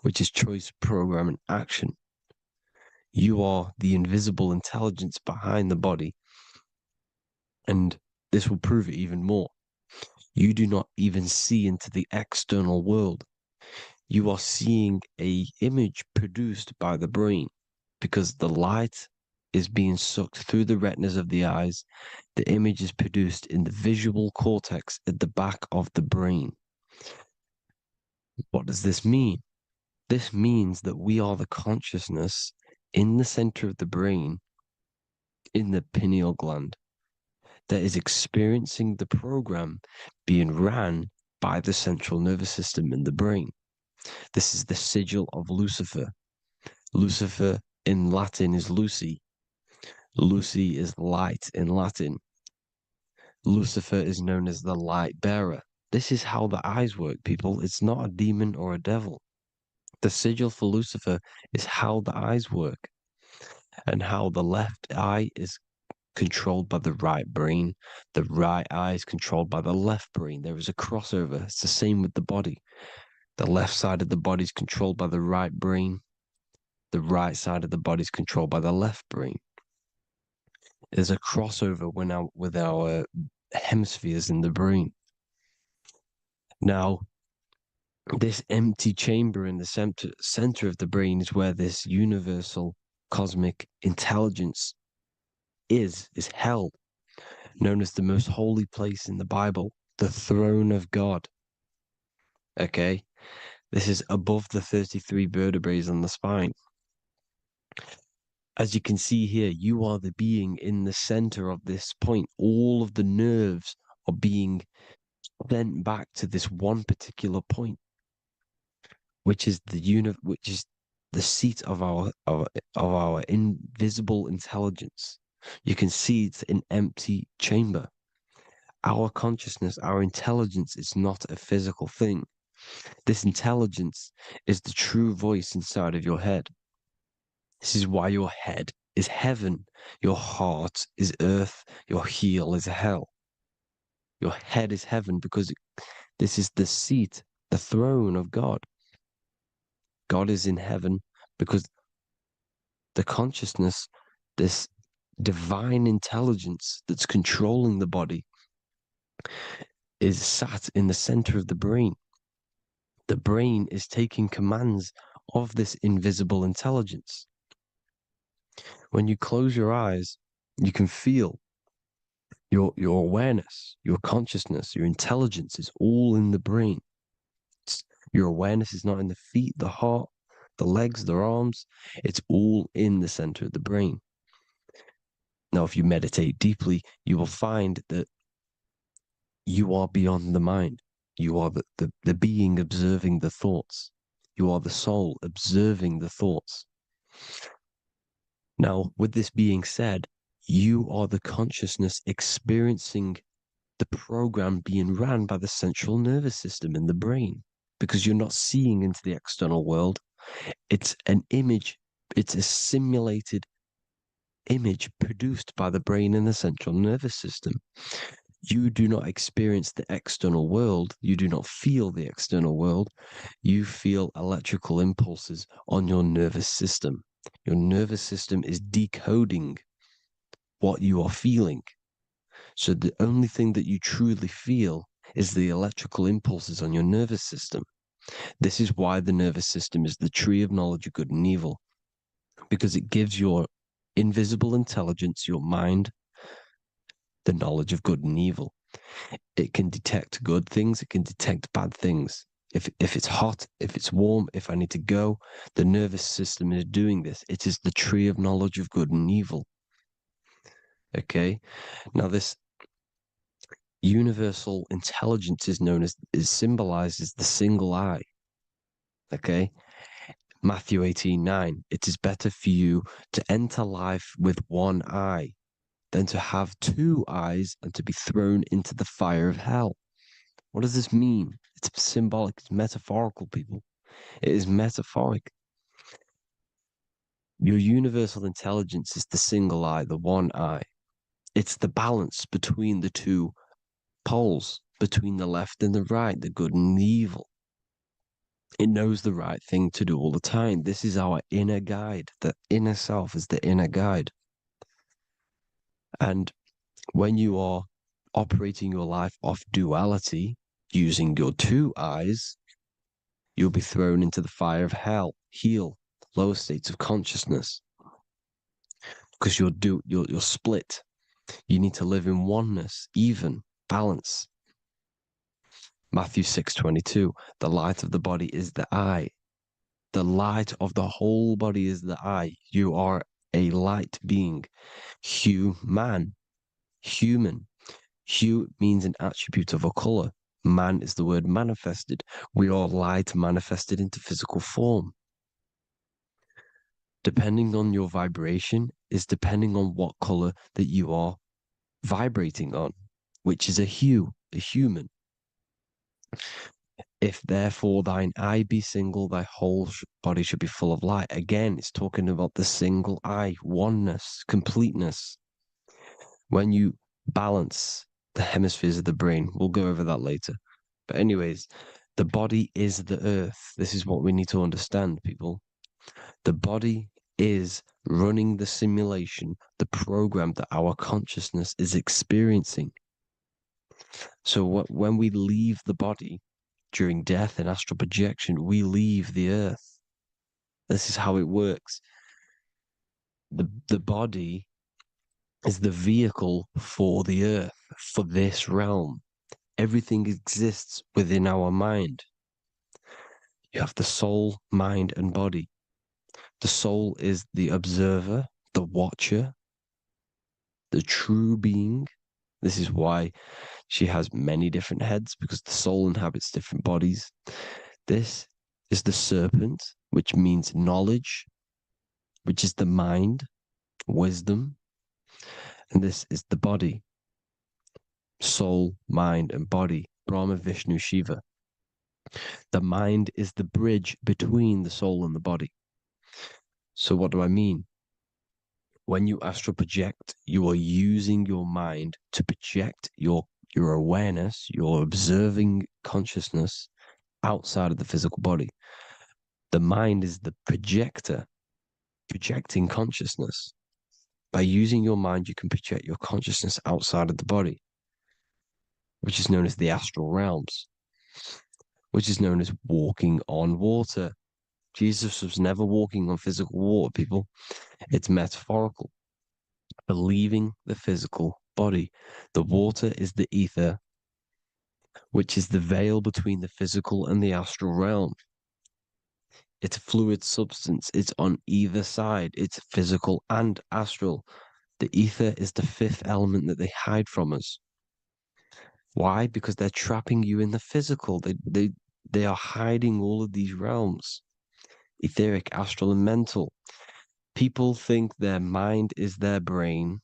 which is choice, program, and action. You are the invisible intelligence behind the body, and this will prove it even more. You do not even see into the external world. You are seeing an image produced by the brain, because the light is being sucked through the retinas of the eyes. The image is produced in the visual cortex at the back of the brain. What does this mean? This means that we are the consciousness in the center of the brain, in the pineal gland, that is experiencing the program being ran by the central nervous system in the brain. This is the sigil of Lucifer. Lucifer in Latin is Lucy. Lucy is light in Latin. Lucifer is known as the light bearer. This is how the eyes work, people. It's not a demon or a devil. The sigil for Lucifer is how the eyes work and how the left eye is controlled by the right brain. The right eye is controlled by the left brain. There is a crossover. It's the same with the body. The left side of the body is controlled by the right brain. The right side of the body is controlled by the left brain. There's a crossover with our hemispheres in the brain. Now, this empty chamber in the center of the brain is where this universal cosmic intelligence is held, known as the most holy place in the Bible, the throne of God. Okay? This is above the 33 vertebrae on the spine. As you can see here, you are the being in the center of this point. All of the nerves are being sent back to this one particular point, which is the seat of our invisible intelligence. You can see it's an empty chamber. Our consciousness, our intelligence is not a physical thing. This intelligence is the true voice inside of your head. This is why your head is heaven, your heart is earth, your heel is hell. Your head is heaven because this is the seat, the throne of God. God is in heaven because the consciousness, this divine intelligence that's controlling the body, is sat in the center of the brain. The brain is taking commands of this invisible intelligence. When you close your eyes, you can feel your awareness, your consciousness, your intelligence is all in the brain. Your awareness is not in the feet, the heart, the legs, the arms. It's all in the center of the brain. Now, if you meditate deeply, you will find that you are beyond the mind. You are the being observing the thoughts. You are the soul observing the thoughts. Now, with this being said, you are the consciousness experiencing the program being ran by the central nervous system in the brain, because you're not seeing into the external world. It's an image, it's a simulated image produced by the brain and the central nervous system. You do not experience the external world. You do not feel the external world. You feel electrical impulses on your nervous system. Your nervous system is decoding what you are feeling. So the only thing that you truly feel is the electrical impulses on your nervous system. This is why the nervous system is the tree of knowledge of good and evil, because it gives your invisible intelligence, your mind, the knowledge of good and evil. It can detect good things, it can detect bad things. If it's hot, if it's warm, if I need to go, the nervous system is doing this. It is the tree of knowledge of good and evil. Okay? Now this universal intelligence is symbolized as the single eye. Okay? Matthew 18:9. It is better for you to enter life with one eye than to have two eyes and to be thrown into the fire of hell. What does this mean? It's symbolic, it's metaphorical, people. It is metaphoric. Your universal intelligence is the single eye, the one eye. It's the balance between the two poles, between the left and the right, the good and the evil. It knows the right thing to do all the time. This is our inner guide. The inner self is the inner guide. And when you are operating your life off duality, using your two eyes, you'll be thrown into the fire of hell, lower states of consciousness. Because you're split. You need to live in oneness, even, balance. Matthew 6:22, the light of the body is the eye. The light of the whole body is the eye. You are a light being. Human. Hue means an attribute of a color. Man is the word manifested. We are light manifested into physical form. Depending on your vibration is depending on what color that you are vibrating on, which is a hue, a human. If therefore thine eye be single, thy whole body should be full of light. Again, it's talking about the single eye, oneness, completeness. When you balance the hemispheres of the brain, we'll go over that later. But anyways, the body is the earth. This is what we need to understand, people. The body is running the simulation, the program that our consciousness is experiencing. So when we leave the body during death and astral projection, we leave the earth. This is how it works. The body is the vehicle for the earth, for this realm. Everything exists within our mind. You have the soul, mind, and body. The soul is the observer, the watcher, the true being. This is why she has many different heads, because the soul inhabits different bodies. This is the serpent, which means knowledge, which is the mind, wisdom. And this is the body, soul, mind, and body, Brahma, Vishnu, Shiva. The mind is the bridge between the soul and the body. So what do I mean? When you astral project, you are using your mind to project your awareness, your observing consciousness outside of the physical body. The mind is the projector, projecting consciousness. By using your mind, you can project your consciousness outside of the body, which is known as the astral realms, which is known as walking on water. Jesus was never walking on physical water, people. It's metaphorical. Believing the physical body. The water is the ether, which is the veil between the physical and the astral realm. It's a fluid substance. It's on either side. It's physical and astral. The ether is the fifth element that they hide from us. Why? Because they're trapping you in the physical. They are hiding all of these realms. Etheric, astral, and mental. People think their mind is their brain.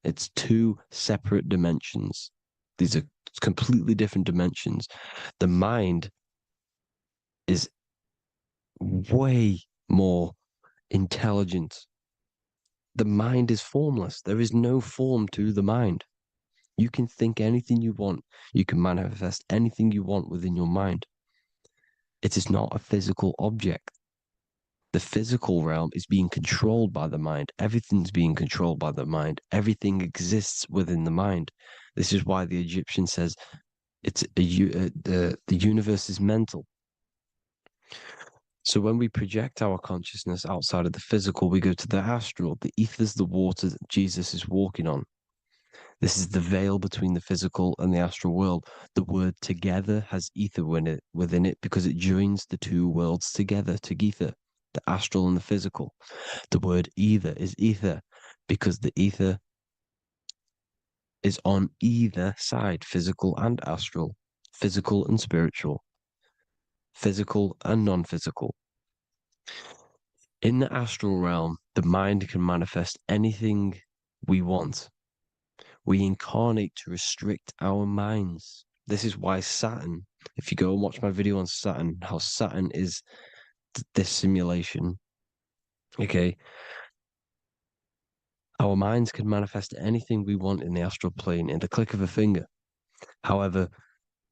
It's two separate dimensions. These are completely different dimensions. The mind is way more intelligent. The mind is formless. There is no form to the mind. You can think anything you want. You can manifest anything you want within your mind. It is not a physical object. The physical realm is being controlled by the mind. Everything's being controlled by the mind. Everything exists within the mind. This is why the Egyptian says the universe is mental. So when we project our consciousness outside of the physical, we go to the astral. The ether is the water that Jesus is walking on. This is the veil between the physical and the astral world. The word together has ether within it because it joins the two worlds together, together, the astral and the physical. The word either is ether because the ether is on either side, physical and astral, physical and spiritual, physical and non-physical. In the astral realm, the mind can manifest anything we want. We incarnate to restrict our minds. This is why Saturn, if you go and watch my video on Saturn, how Saturn is this simulation, okay? Our minds can manifest anything we want in the astral plane in the click of a finger. However,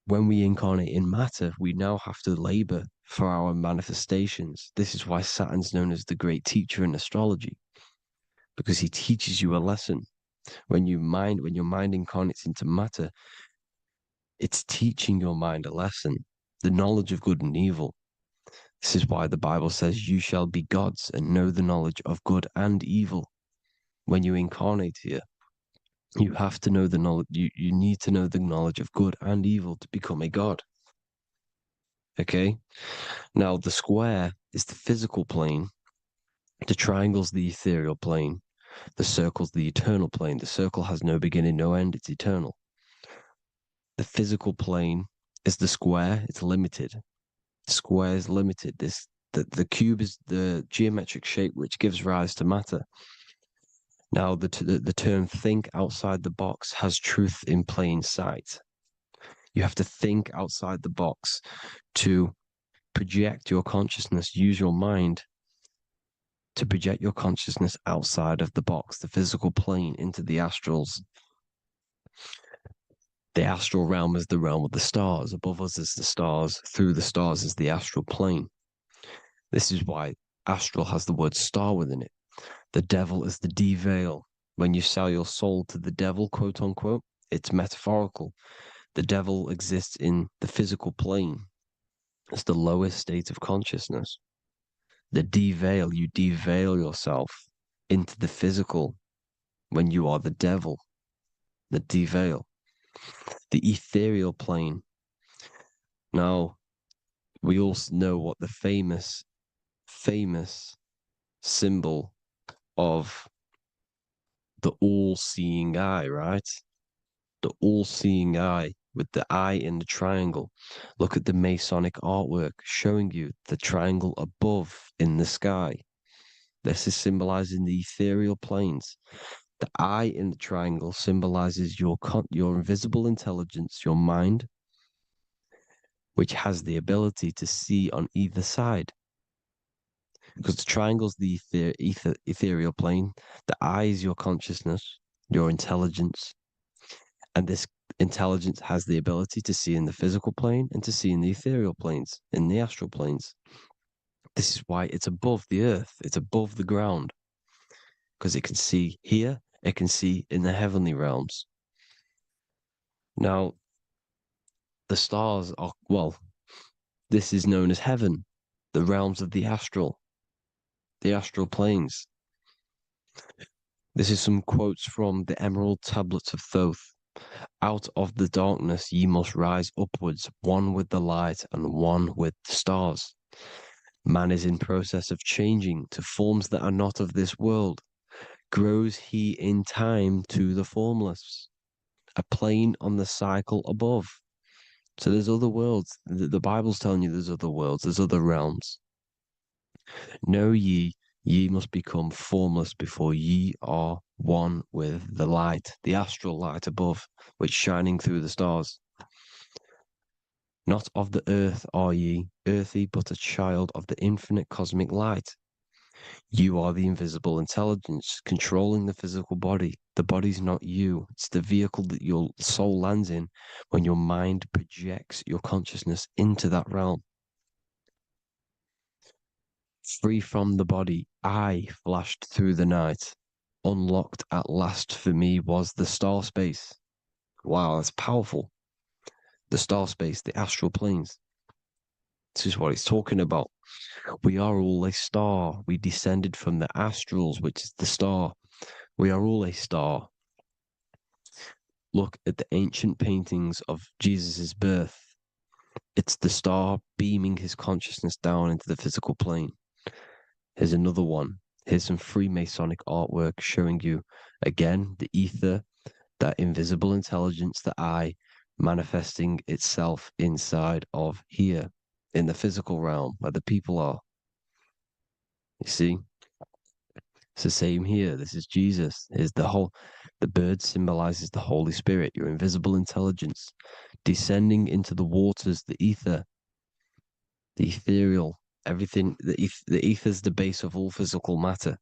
when we incarnate in matter, we now have to labor for our manifestations. This is why Saturn's known as the great teacher in astrology, because he teaches you a lesson. When your mind incarnates into matter, it's teaching your mind a lesson, the knowledge of good and evil. This is why the Bible says, you shall be gods and know the knowledge of good and evil. When you incarnate here, you have to know the knowledge, you need to know the knowledge of good and evil to become a god. Okay? Now, the square is the physical plane. The triangle's the ethereal plane. The circle's the eternal plane. The circle has no beginning, no end. It's eternal. The physical plane is the square. It's limited. The square is limited. The cube is the geometric shape which gives rise to matter. Now, the term think outside the box has truth in plain sight. You have to think outside the box to project your consciousness, use your mind to project your consciousness outside of the box, the physical plane, into the astrals. The astral realm is the realm of the stars. Above us is the stars. Through the stars is the astral plane. This is why astral has the word star within it. The devil is the de-veil. When you sell your soul to the devil, quote unquote, it's metaphorical. The devil exists in the physical plane. It's the lowest state of consciousness. The de-veil, you de-veil yourself into the physical when you are the devil. The de-veil. The ethereal plane. Now, we all know what the famous symbol of the all-seeing eye, right? The all-seeing eye with the eye in the triangle. Look at the Masonic artwork showing you the triangle above in the sky. This is symbolizing the ethereal planes. The eye in the triangle symbolizes your invisible intelligence, your mind, which has the ability to see on either side. Because the triangle's the ethereal plane. The eye is your consciousness, your intelligence. And this intelligence has the ability to see in the physical plane and to see in the ethereal planes, in the astral planes. This is why it's above the earth. It's above the ground. Because it can see here, it can see in the heavenly realms. Now, the stars are, well, this is known as heaven, the realms of the astral planes. This is some quotes from the Emerald Tablets of Thoth. Out of the darkness ye must rise upwards, one with the light and one with the stars. Man is in process of changing to forms that are not of this world. Grows he in time to the formless, a plane on the cycle above. So there's other worlds. The Bible's telling you there's other worlds, there's other realms. Know ye must become formless before ye are one with the light, the astral light above, which shining through the stars. Not of the earth are ye, earthy, but a child of the infinite cosmic light. You are the invisible intelligence controlling the physical body. The body's not you. It's the vehicle that your soul lands in when your mind projects your consciousness into that realm. Free from the body, I flashed through the night. Unlocked at last for me was the star space. Wow, that's powerful. The star space, the astral planes. This is what it's talking about. We are all a star. We descended from the astrals, which is the star. We are all a star. Look at the ancient paintings of Jesus' birth. It's the star beaming his consciousness down into the physical plane. Here's another one. Here's some Freemasonic artwork showing you, again, the ether, that invisible intelligence, the eye, manifesting itself inside of here, in the physical realm, where the people are. You see? It's the same here. This is Jesus. Here's the bird symbolizes the Holy Spirit, your invisible intelligence, descending into the waters, the ether, the ethereal, everything. The ether's the base of all physical matter.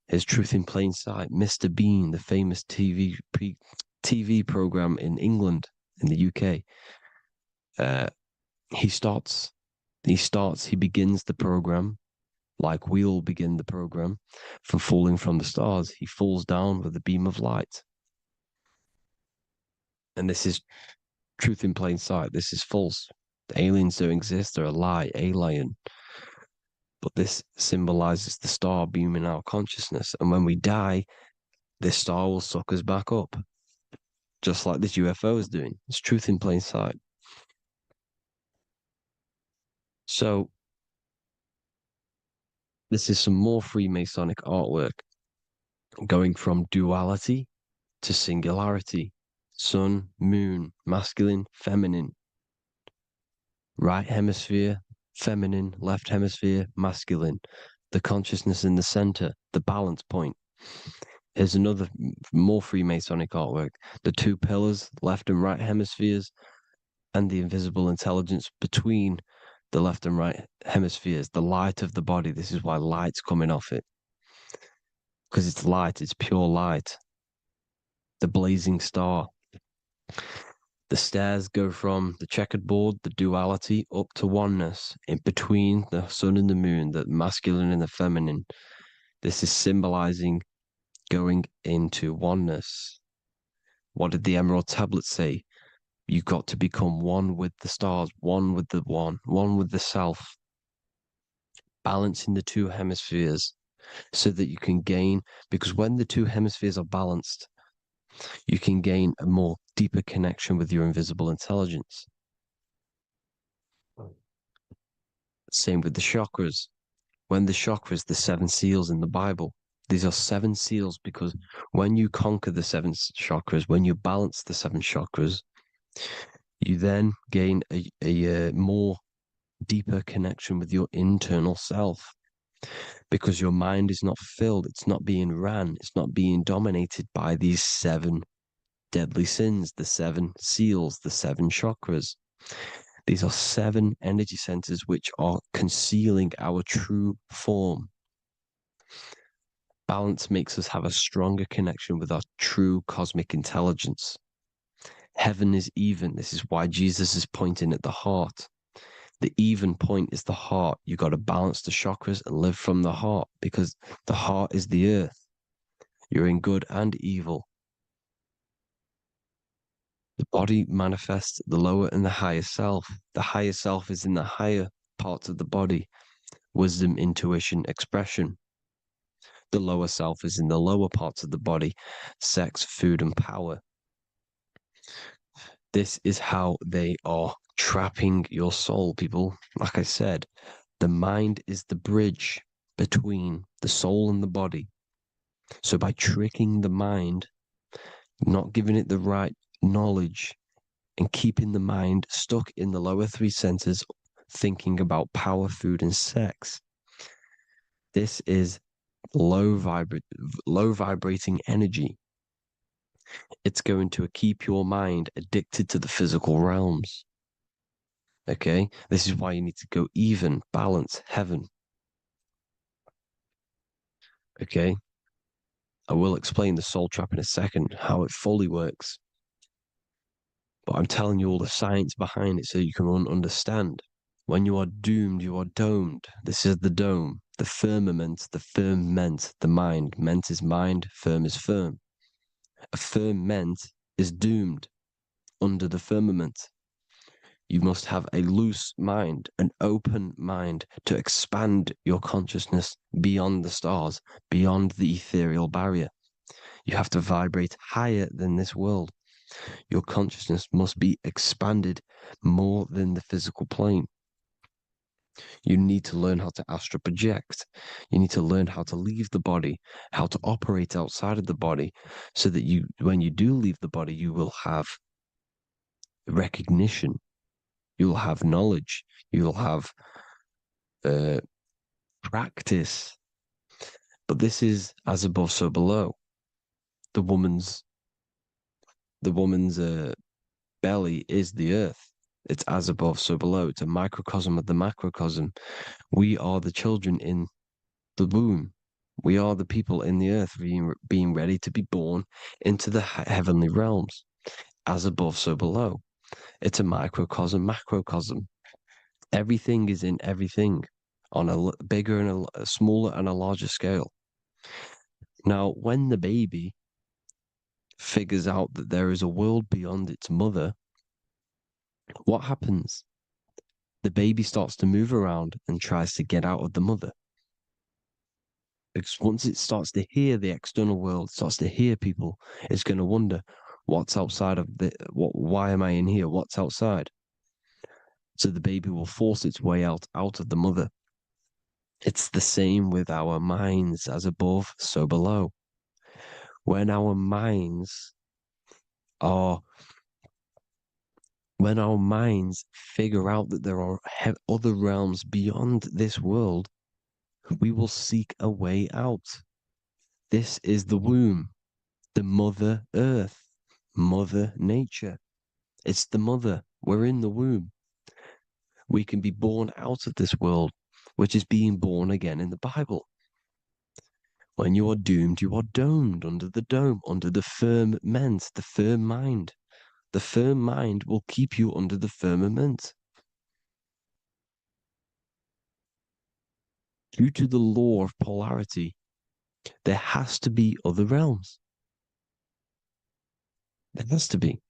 Here's Truth in Plain Sight. Mr. Bean, the famous TV program in England, in the UK. He begins the program like we all begin the program from falling from the stars. He falls down with a beam of light. And this is Truth in Plain Sight. This is false. The aliens don't exist. They're a lie, alien. But this symbolizes the star beaming our consciousness. And when we die, this star will suck us back up. Just like this UFO is doing. It's Truth in Plain Sight. So, this is some more Freemasonic artwork. Going from duality to singularity. Sun, moon, masculine, feminine. Right hemisphere, feminine, left hemisphere, masculine. The consciousness in the center, the balance point. Here's another more Freemasonic artwork. The two pillars, left and right hemispheres, and the invisible intelligence between the left and right hemispheres, the light of the body. This is why light's coming off it. Because it's light, it's pure light. The blazing star. The stairs go from the checkered board, the duality, up to oneness, in between the sun and the moon, the masculine and the feminine. This is symbolizing going into oneness. What did the Emerald Tablet say? You've got to become one with the stars, one with the one with the self. Balancing the two hemispheres so that you can gain, because when the two hemispheres are balanced, you can gain a more deeper connection with your invisible intelligence. Same with the chakras. When the chakras, the 7 seals in the Bible, these are 7 seals because when you conquer the 7 chakras, when you balance the 7 chakras, you then gain a more deeper connection with your internal self because your mind is not filled, it's not being ran, it's not being dominated by these 7 deadly sins, the 7 seals, the 7 chakras. These are 7 energy centers which are concealing our true form. Balance makes us have a stronger connection with our true cosmic intelligence. Heaven is even. This is why Jesus is pointing at the heart. The even point is the heart. You got to balance the chakras and live from the heart because the heart is the earth. You're in good and evil. The body manifests the lower and the higher self. The higher self is in the higher parts of the body. Wisdom, intuition, expression. The lower self is in the lower parts of the body. Sex, food, and power. This is how they are trapping your soul, people. Like I said, the mind is the bridge between the soul and the body. So by tricking the mind, not giving it the right knowledge, and keeping the mind stuck in the lower 3 centers, thinking about power, food, and sex, this is low vibrating energy. It's going to keep your mind addicted to the physical realms. Okay, this is why you need to go even, balance, heaven. Okay, I will explain the soul trap in a second, how it fully works. But I'm telling you all the science behind it so you can understand. When you are doomed, you are domed. This is the dome, the firmament, the firmament, the mind. Ment is mind, firm is firm. A firmament is doomed under the firmament. You must have a loose mind, an open mind to expand your consciousness beyond the stars, beyond the ethereal barrier. You have to vibrate higher than this world. Your consciousness must be expanded more than the physical plane. You need to learn how to astral project. You need to learn how to leave the body, how to operate outside of the body, so that you, when you do leave the body, you will have recognition. You'll have knowledge. You'll have practice. But this is as above, so below. The woman's belly is the earth. It's as above, so below. It's a microcosm of the macrocosm. We are the children in the womb. We are the people in the earth being ready to be born into the heavenly realms. As above, so below. It's a microcosm, macrocosm. Everything is in everything on a bigger and a smaller and a larger scale. Now, when the baby figures out that there is a world beyond its mother, what happens? The baby starts to move around and tries to get out of the mother. Because once it starts to hear the external world, starts to hear people, it's going to wonder, what's outside of why am I in here? What's outside? So the baby will force its way out of the mother. It's the same with our minds, as above, so below. When our minds figure out that there are other realms beyond this world, we will seek a way out. This is the womb, the Mother Earth, Mother Nature. It's the mother. We're in the womb. We can be born out of this world, which is being born again in the Bible. When you are doomed, you are domed under the dome, under the firmament, the firm mind. The firm mind will keep you under the firmament. Due to the law of polarity, there has to be other realms. There has to be.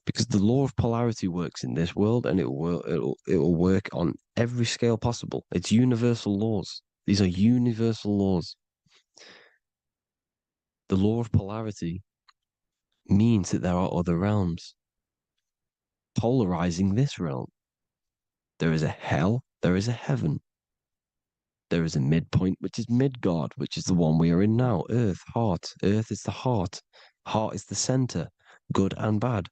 Because the law of polarity works in this world, and it will work on every scale possible. It's universal laws. These are universal laws. The law of polarity means that there are other realms polarizing this realm. There is a hell, there is a heaven. There is a midpoint, which is Midgard, which is the one we are in now. Earth, heart. Earth is the heart. Heart is the center, good and bad.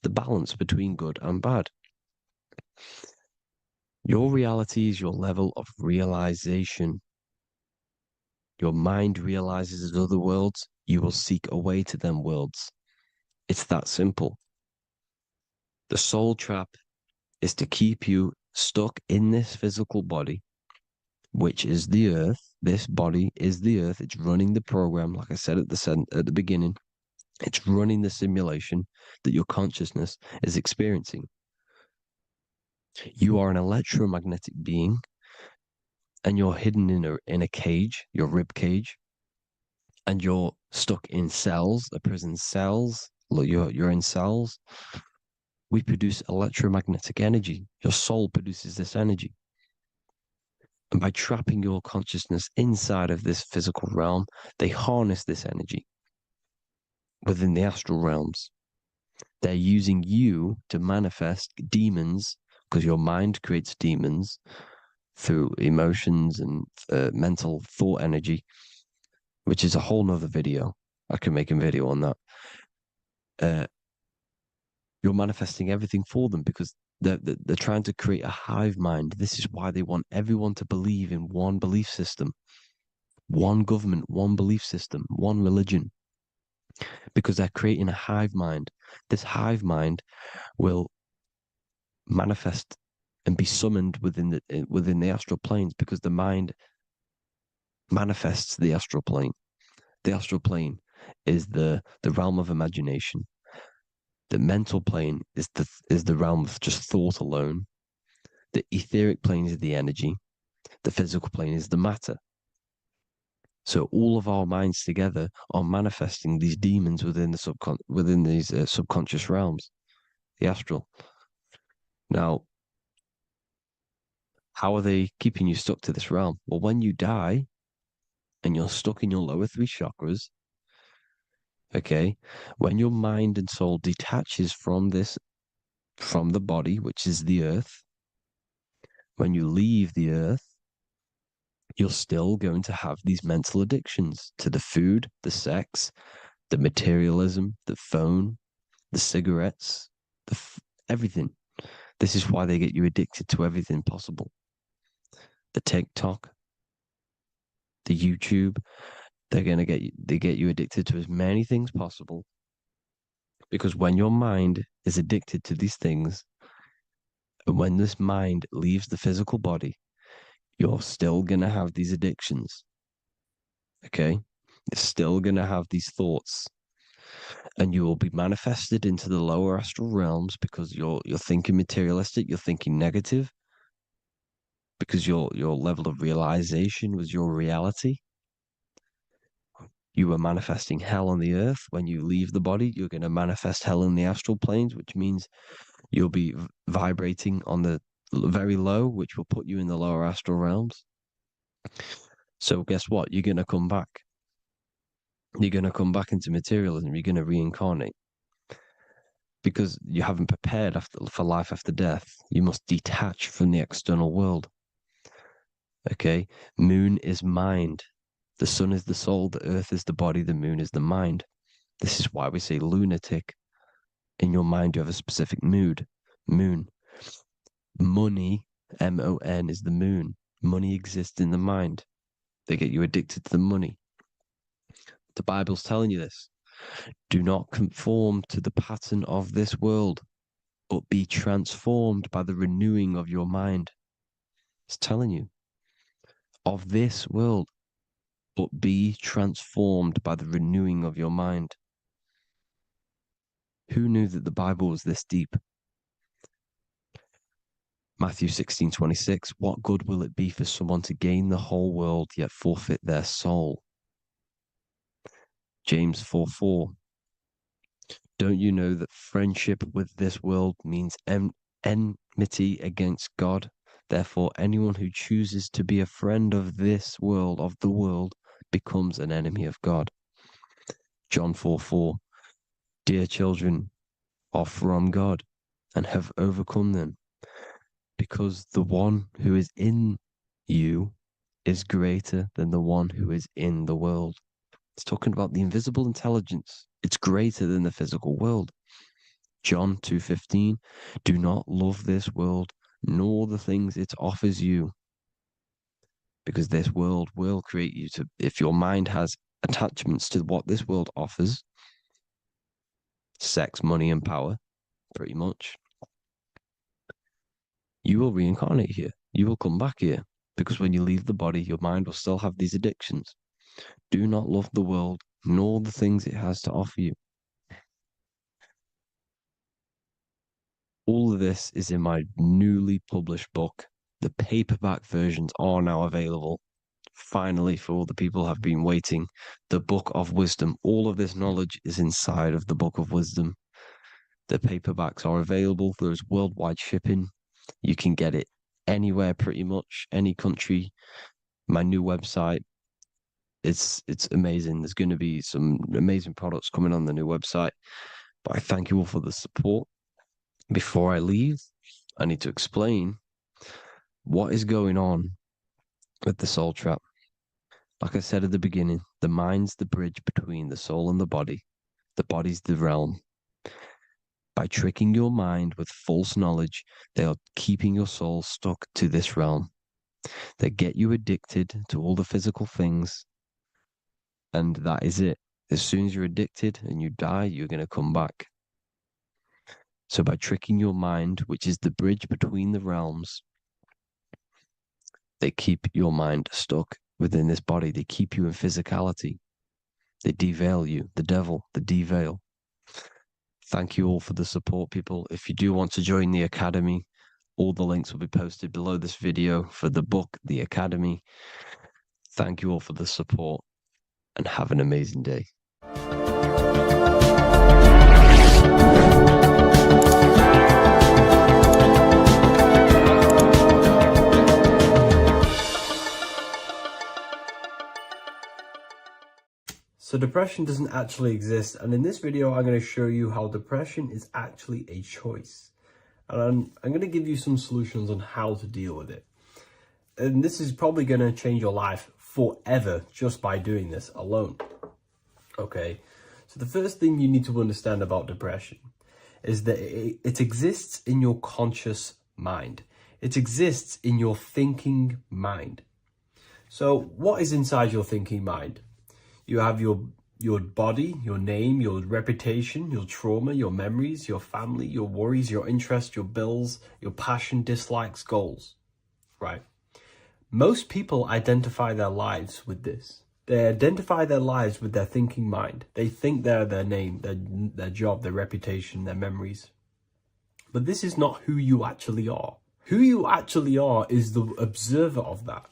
The balance between good and bad. Your reality is your level of realization. Your mind realizes other worlds, you will seek a way to them worlds. It's that simple. The soul trap is to keep you stuck in this physical body, which is the earth. This body is the earth. It's running the program, like I said at the beginning. It's running the simulation that your consciousness is experiencing. You are an electromagnetic being, and you're hidden in a cage, your rib cage, and you're stuck in cells, a prison cells. Look, you're in cells. We produce electromagnetic energy. Your soul produces this energy. And by trapping your consciousness inside of this physical realm, they harness this energy within the astral realms. They're using you to manifest demons, because your mind creates demons through emotions and mental thought energy, which is a whole nother video. I can make a video on that. You're manifesting everything for them because they're trying to create a hive mind. This is why they want everyone to believe in one belief system, one government, one belief system, one religion, because they're creating a hive mind. This hive mind will manifest and be summoned within the astral planes, because the mind manifests the astral plane. The astral plane is the realm of imagination. The mental plane is the realm of just thought alone. The etheric plane is the energy. The physical plane is the matter. So all of our minds together are manifesting these demons within these subconscious realms, the astral. Now, how are they keeping you stuck to this realm? Well, when you die and you're stuck in your lower three chakras, okay, when your mind and soul detaches from the body, which is the earth, when you leave the earth, you're still going to have these mental addictions to the food, the sex, the materialism, the phone, the cigarettes, everything. This is why they get you addicted to everything possible. The TikTok, the YouTube, they get you addicted to as many things possible. Because when your mind is addicted to these things, and when this mind leaves the physical body, you're still going to have these addictions. Okay? You're still going to have these thoughts. And you will be manifested into the lower astral realms because you're thinking materialistic, you're thinking negative, because your level of realization was your reality. You were manifesting hell on the earth. When you leave the body, you're going to manifest hell in the astral planes, which means you'll be vibrating on the very low, which will put you in the lower astral realms. So guess what? You're going to come back. You're going to come back into materialism. You're going to reincarnate. Because you haven't prepared for life after death. You must detach from the external world. Okay? Moon is mind. The sun is the soul. The earth is the body. The moon is the mind. This is why we say lunatic. In your mind, you have a specific mood. Moon. Money, M-O-N, is the moon. Money exists in the mind. They get you addicted to the money. The Bible's telling you this. Do not conform to the pattern of this world. but be transformed by the renewing of your mind. It's telling you, of this world, but be transformed by the renewing of your mind. Who knew that the Bible was this deep? Matthew 16:26, what good will it be for someone to gain the whole world yet forfeit their soul? James 4:4, don't you know that friendship with this world means enmity against God? Therefore, anyone who chooses to be a friend of this world, of the world, becomes an enemy of God. John 4:4, dear children, are from God and have overcome them, because the one who is in you is greater than the one who is in the world. It's talking about the invisible intelligence. It's greater than the physical world. John 2:15, do not love this world, nor the things it offers you, because this world will create you to, if your mind has attachments to what this world offers, sex, money, and power, pretty much, you will reincarnate here. You will come back here, because when you leave the body, your mind will still have these addictions. Do not love the world, nor the things it has to offer you. All of this is in my newly published book. The paperback versions are now available. Finally, for all the people who have been waiting, the Book of Wisdom. All of this knowledge is inside of the Book of Wisdom. The paperbacks are available. There is worldwide shipping. You can get it anywhere, pretty much, any country. My new website, it's amazing. There's going to be some amazing products coming on the new website. But I thank you all for the support. Before I leave, I need to explain what is going on with the soul trap. Like I said at the beginning, the mind's the bridge between the soul and the body. The body's the realm. By tricking your mind with false knowledge, they are keeping your soul stuck to this realm. They get you addicted to all the physical things, and that is it. As soon as you're addicted and you die, you're going to come back. So by tricking your mind, which is the bridge between the realms, they keep your mind stuck within this body. They keep you in physicality. They deveil you, the devil, the deveil. Thank you all for the support, people. If you do want to join the Academy, all the links will be posted below this video for the book, The Academy. Thank you all for the support and have an amazing day. So depression doesn't actually exist, and in this video I'm going to show you how depression is actually a choice. And I'm going to give you some solutions on how to deal with it. And this is probably going to change your life forever just by doing this alone. Okay, so the first thing you need to understand about depression is that it exists in your conscious mind. It exists in your thinking mind. So what is inside your thinking mind? You have your body, your name, your reputation, your trauma, your memories, your family, your worries, your interests, your bills, your passion, dislikes, goals, right? Most people identify their lives with this. They identify their lives with their thinking mind. They think they're their name, their job, their reputation, their memories. But this is not who you actually are. Who you actually are is the observer of that.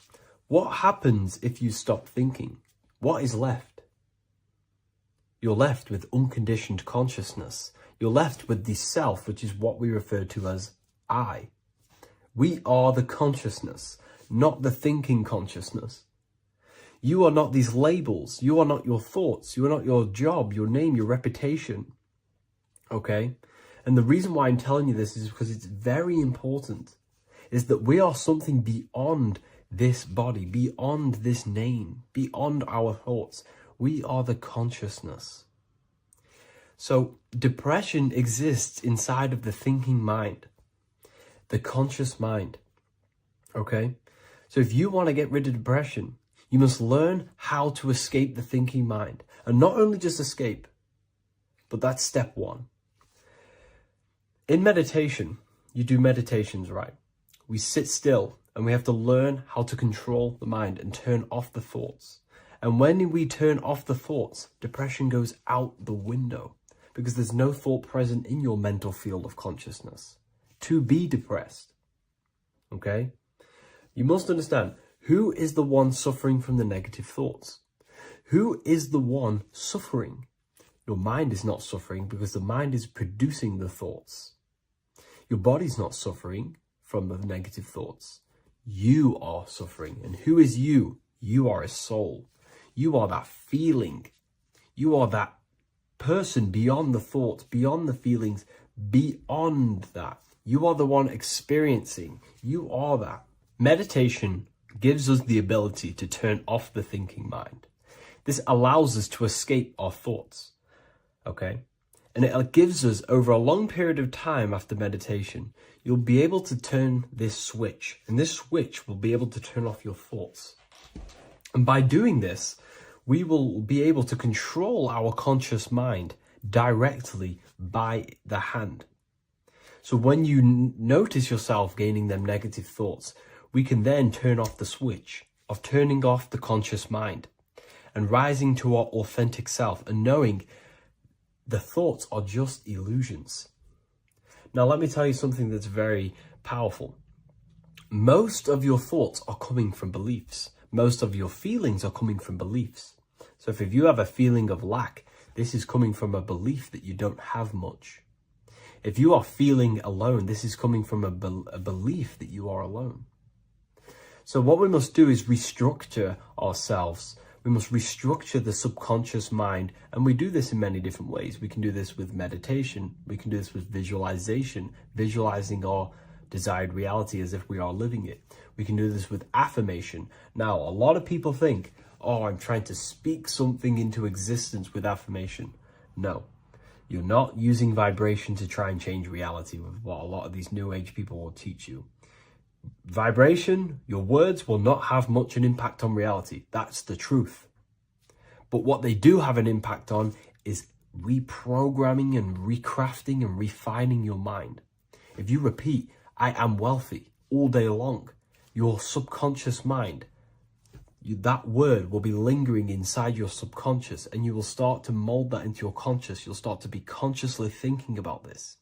What happens if you stop thinking? What is left? You're left with unconditioned consciousness. You're left with the self, which is what we refer to as I. We are the consciousness, not the thinking consciousness. You are not these labels. You are not your thoughts. You are not your job, your name, your reputation. Okay? And the reason why I'm telling you this is because it's very important, is that we are something beyond this body, beyond this name, beyond our thoughts. We are the consciousness. So depression exists inside of the thinking mind, the conscious mind. Okay? So if you want to get rid of depression, you must learn how to escape the thinking mind. And not only just escape, but that's step one. In meditation, you do meditations, right? We sit still and we have to learn how to control the mind and turn off the thoughts. And when we turn off the thoughts, depression goes out the window because there's no thought present in your mental field of consciousness to be depressed. Okay? You must understand, who is the one suffering from the negative thoughts? Who is the one suffering? Your mind is not suffering because the mind is producing the thoughts. Your body's not suffering from the negative thoughts. You are suffering. And who is you? You are a soul. You are that feeling. You are that person beyond the thoughts, beyond the feelings, beyond that. You are the one experiencing. You are that. Meditation gives us the ability to turn off the thinking mind. This allows us to escape our thoughts. Okay? And it gives us, over a long period of time after meditation, you'll be able to turn this switch. And this switch will be able to turn off your thoughts. And by doing this, we will be able to control our conscious mind directly by the hand. So when you notice yourself gaining them negative thoughts, we can then turn off the switch of turning off the conscious mind and rising to our authentic self and knowing the thoughts are just illusions. Now, let me tell you something that's very powerful. Most of your thoughts are coming from beliefs. Most of your feelings are coming from beliefs. So if you have a feeling of lack, this is coming from a belief that you don't have much. If you are feeling alone, this is coming from a belief that you are alone. So what we must do is restructure ourselves. We must restructure the subconscious mind, and we do this in many different ways. We can do this with meditation. We can do this with visualization, visualizing our desired reality as if we are living it. We can do this with affirmation. Now, a lot of people think, oh, I'm trying to speak something into existence with affirmation. No, you're not using vibration to try and change reality with what a lot of these new age people will teach you. Vibration, your words will not have much an impact on reality. That's the truth. But what they do have an impact on is reprogramming and recrafting and refining your mind. If you repeat, I am wealthy all day long, your subconscious mind, that word will be lingering inside your subconscious, and you will start to mold that into your conscious. You'll start to be consciously thinking about this.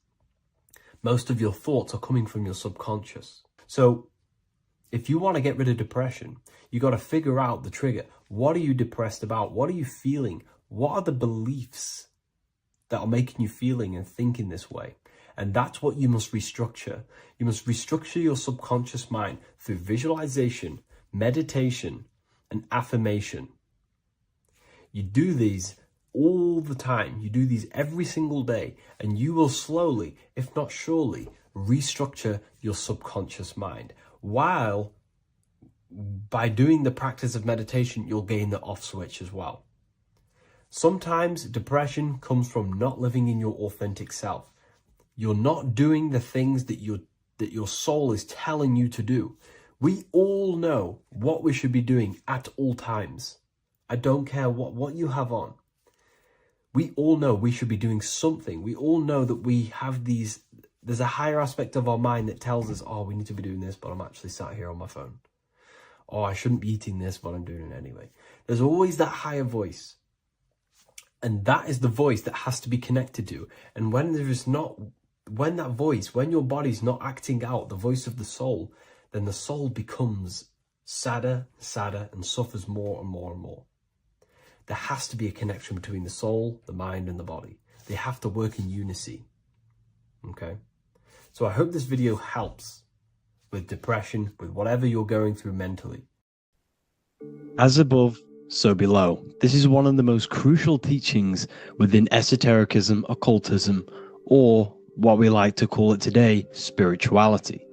Most of your thoughts are coming from your subconscious. So if you want to get rid of depression, you got to figure out the trigger. What are you depressed about? What are you feeling? What are the beliefs that are making you feeling and thinking this way? And that's what you must restructure. You must restructure your subconscious mind through visualization, meditation, and affirmation. You do these all the time. You do these every single day, and you will slowly, if not surely, restructure your subconscious mind. While by doing the practice of meditation, you'll gain the off switch as well. Sometimes depression comes from not living in your authentic self. You're not doing the things that your soul is telling you to do. We all know what we should be doing at all times. I don't care what you have on. We all know we should be doing something. We all know that we have there's a higher aspect of our mind that tells us, oh, we need to be doing this, but I'm actually sat here on my phone. Oh, I shouldn't be eating this, but I'm doing it anyway. There's always that higher voice. And that is the voice that has to be connected to. And when your body's not acting out the voice of the soul, then the soul becomes sadder, and suffers more and more and more. There has to be a connection between the soul, the mind, and the body. They have to work in unison. Okay? So I hope this video helps with depression, with whatever you're going through mentally. As above, so below. This is one of the most crucial teachings within esotericism, occultism, or what we like to call it today, spirituality.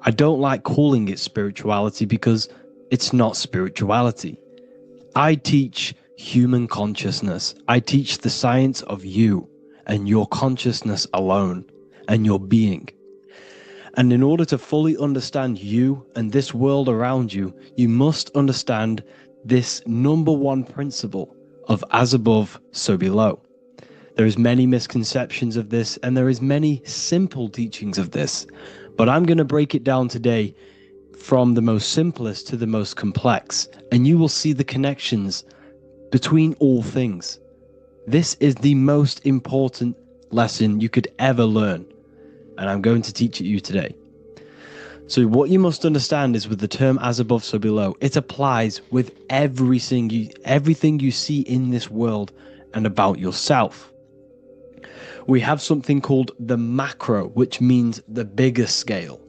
I don't like calling it spirituality because it's not spirituality. I teach human consciousness. I teach the science of you and your consciousness alone and your being. And in order to fully understand you and this world around you, you must understand this number one principle of as above, so below. There is many misconceptions of this, and there is many simple teachings of this. But I'm going to break it down today from the most simplest to the most complex, and you will see the connections between all things. This is the most important lesson you could ever learn, and I'm going to teach it you today. So what you must understand is with the term as above, so below, it applies with everything you see in this world and about yourself. We have something called the macro, which means the bigger scale.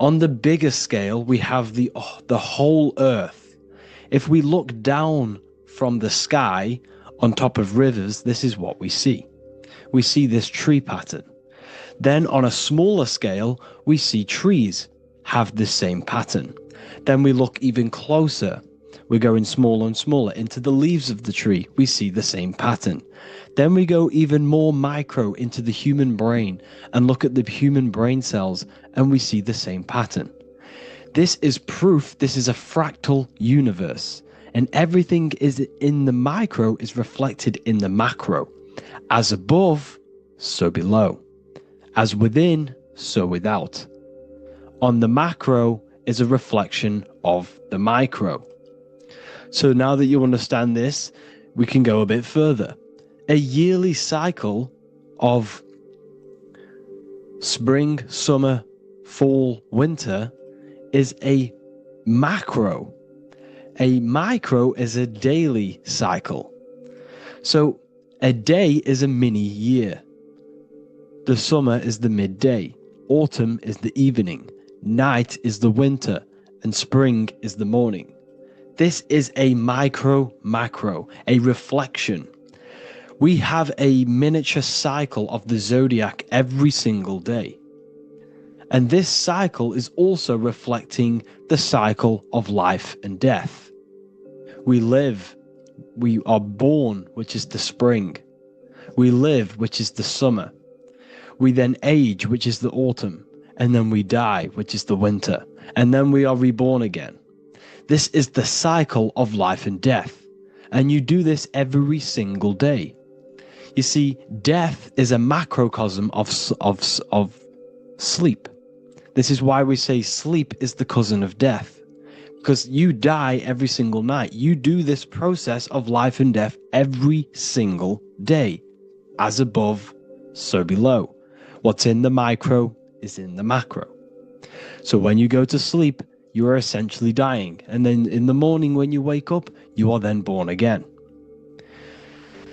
On the bigger scale, we have the whole earth. If we look down from the sky on top of rivers, this is what we see. We see this tree pattern. Then on a smaller scale, we see trees have the same pattern. Then we look even closer. We're going smaller and smaller into the leaves of the tree. We see the same pattern. Then we go even more micro into the human brain and look at the human brain cells, and we see the same pattern. This is proof this is a fractal universe, and everything is in the micro is reflected in the macro. As above, so below. As within, so without. On the macro is a reflection of the micro. So now that you understand this, we can go a bit further. A yearly cycle of spring, summer, fall, winter is a macro. A micro is a daily cycle. So a day is a mini year. The summer is the midday. Autumn is the evening. Night is the winter. And spring is the morning. This is a macro, a reflection. We have a miniature cycle of the zodiac every single day. And this cycle is also reflecting the cycle of life and death. We live, we are born, which is the spring. We live, which is the summer. We then age, which is the autumn. And then we die, which is the winter. And then we are reborn again. This is the cycle of life and death. And you do this every single day. You see, death is a macrocosm of sleep. This is why we say sleep is the cousin of death. Because you die every single night. You do this process of life and death every single day. As above, so below. What's in the micro is in the macro. So when you go to sleep, you are essentially dying. And then in the morning when you wake up, you are then born again.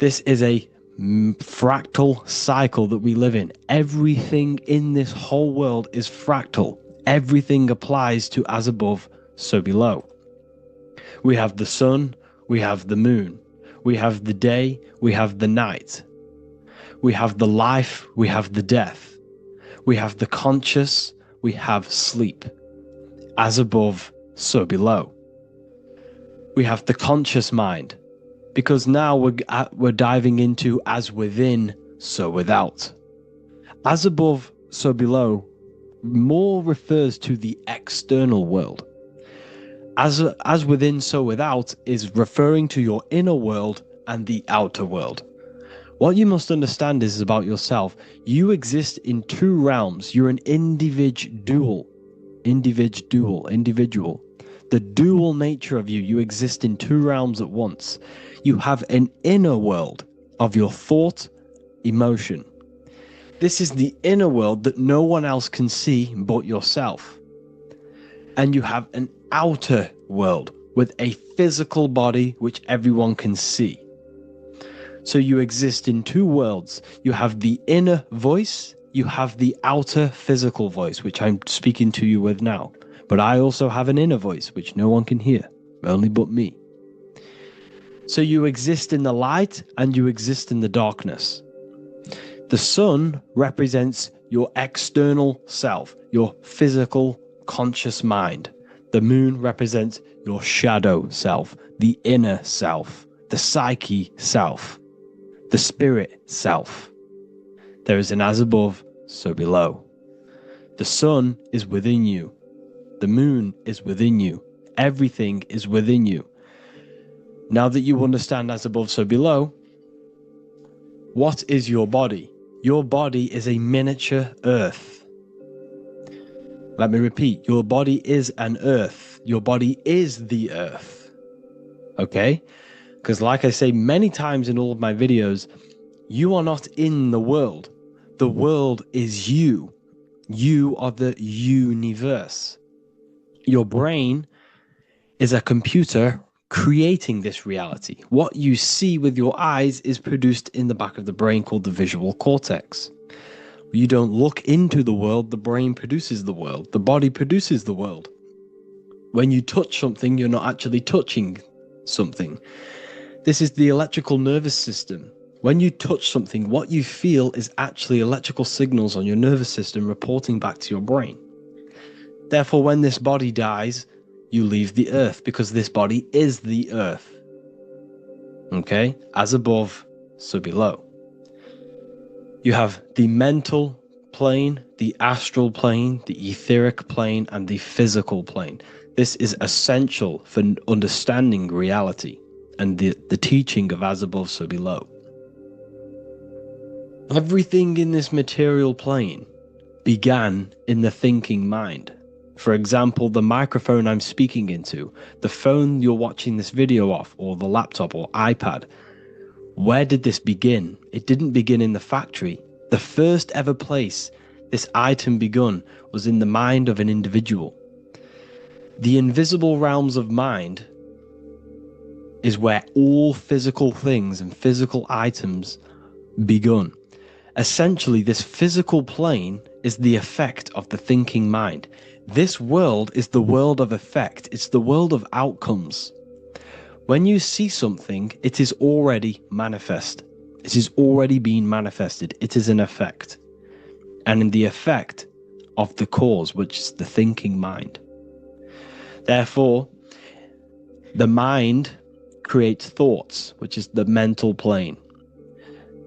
This is a fractal cycle that we live in. Everything in this whole world is fractal. Everything applies to as above, so below. We have the sun, we have the moon, we have the day, we have the night. We have the life, we have the death. We have the conscious, we have sleep. As above, so below. We have the conscious mind, because now we're diving into as within, so without. As above, so below more refers to the external world. As within, so without is referring to your inner world and the outer world. What you must understand is about yourself. You exist in two realms. You're an individual. The dual nature of you exist in two realms at once. You have an inner world of your thought, emotion. This is the inner world that no one else can see but yourself. And you have an outer world with a physical body which everyone can see. So you exist in two worlds. You have the inner voice, you have the outer physical voice, which I'm speaking to you with now. But I also have an inner voice, which no one can hear, only but me. So you exist in the light and you exist in the darkness. The sun represents your external self, your physical, conscious mind. The moon represents your shadow self, the inner self, the psyche self, the spirit self. There is an as above, so below. The sun is within you. The moon is within you. Everything is within you. Now that you understand as above, so below, What is your body? Your body is a miniature earth. Let me repeat, your body is an earth. Your body is the earth. Okay? Because like I say many times in all of my videos, you are not in the world. The world is you. You are the universe. Your brain is a computer creating this reality. What you see with your eyes is produced in the back of the brain called the visual cortex. You don't look into the world, the brain produces the world. The body produces the world. When you touch something, you're not actually touching something. This is the electrical nervous system. When you touch something, what you feel is actually electrical signals on your nervous system reporting back to your brain. Therefore, when this body dies, you leave the earth because this body is the earth. Okay? As above, so below. You have the mental plane, the astral plane, the etheric plane, and the physical plane. This is essential for understanding reality and the teaching of as above, so below. Everything in this material plane began in the thinking mind. For example, the microphone I'm speaking into, the phone you're watching this video off, or the laptop or iPad. Where did this begin? It didn't begin in the factory. The first ever place this item begun was in the mind of an individual. The invisible realms of mind is where all physical things and physical items begun. Essentially, this physical plane is the effect of the thinking mind. This world is the world of effect. It's the world of outcomes. When you see something, it is already manifest. It is already being manifested. It is an effect. And in the effect of the cause, which is the thinking mind. Therefore, the mind creates thoughts, which is the mental plane.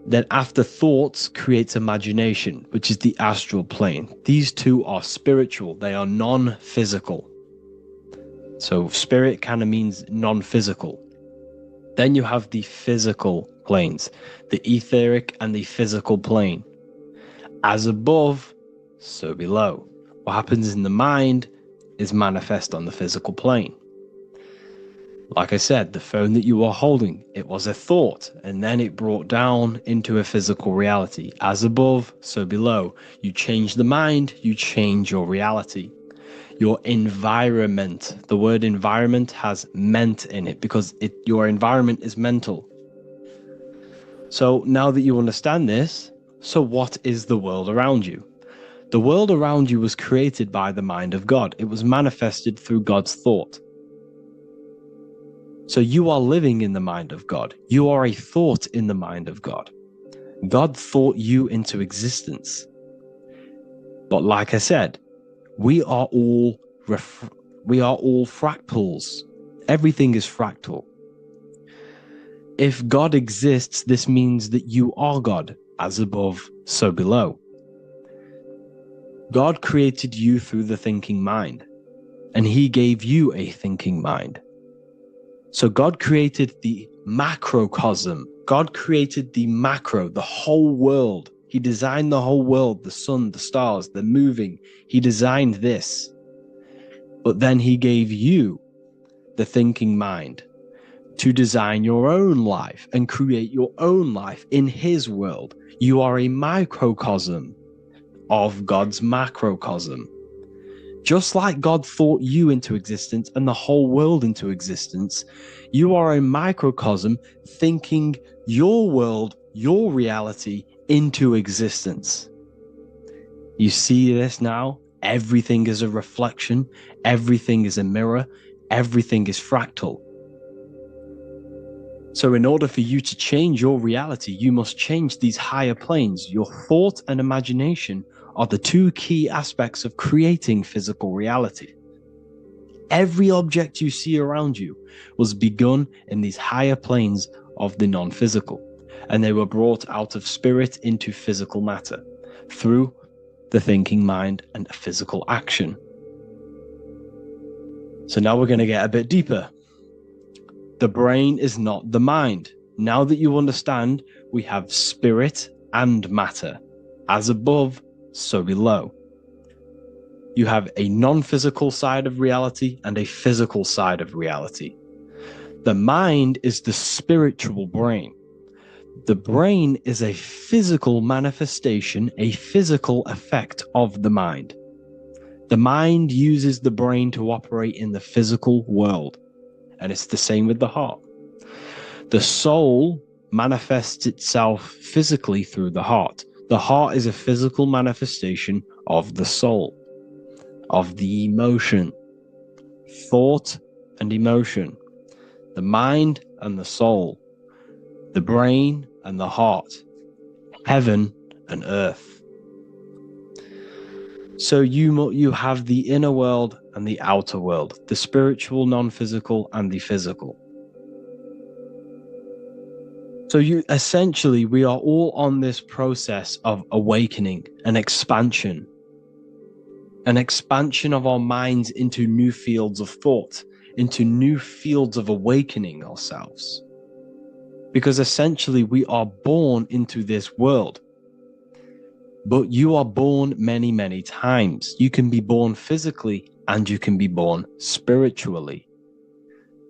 Then after thoughts creates imagination, which is the astral plane. These two are spiritual. They are non-physical. So spirit kind of means non-physical. Then you have the physical planes, the etheric and the physical plane. As above, so below. What happens in the mind is manifest on the physical plane. Like I said, the phone that you are holding, it was a thought, and then it brought down into a physical reality. As above, so below. You change the mind, you change your reality. Your environment, the word environment has ment in it because your environment is mental. So now that you understand this, so what is the world around you? The world around you was created by the mind of God. It was manifested through God's thought. So you are living in the mind of God. You are a thought in the mind of God. God thought you into existence. But like I said, we are all fractals. Everything is fractal. If God exists, this means that you are God. As above, so below. God created you through the thinking mind, and he gave you a thinking mind. So God created the macrocosm. God created the macro, the whole world. He designed the whole world, the sun, the stars, the moving. He designed this. But then he gave you the thinking mind to design your own life and create your own life in his world. You are a microcosm of God's macrocosm. Just like God thought you into existence and the whole world into existence, you are a microcosm thinking your world, your reality into existence. You see this now? Everything is a reflection. Everything is a mirror. Everything is fractal. So in order for you to change your reality, you must change these higher planes. Your thought and imagination are the two key aspects of creating physical reality. Every object you see around you was begun in these higher planes of the non-physical, and they were brought out of spirit into physical matter through the thinking mind and physical action. So now we're going to get a bit deeper. The brain is not the mind. Now that you understand, we have spirit and matter. As above, so below. You have a non-physical side of reality and a physical side of reality. The mind is the spiritual brain. The brain is a physical manifestation, a physical effect of the mind. The mind uses the brain to operate in the physical world, and it's the same with the heart. The soul manifests itself physically through the heart. The heart is a physical manifestation of the soul, of the emotion, thought and emotion, the mind and the soul, the brain and the heart, heaven and earth. So you have the inner world and the outer world, the spiritual, non-physical, and the physical. So we are all on this process of awakening, an expansion of our minds into new fields of thought, into new fields of awakening ourselves. Because essentially we are born into this world. But you are born many, many times. You can be born physically and you can be born spiritually.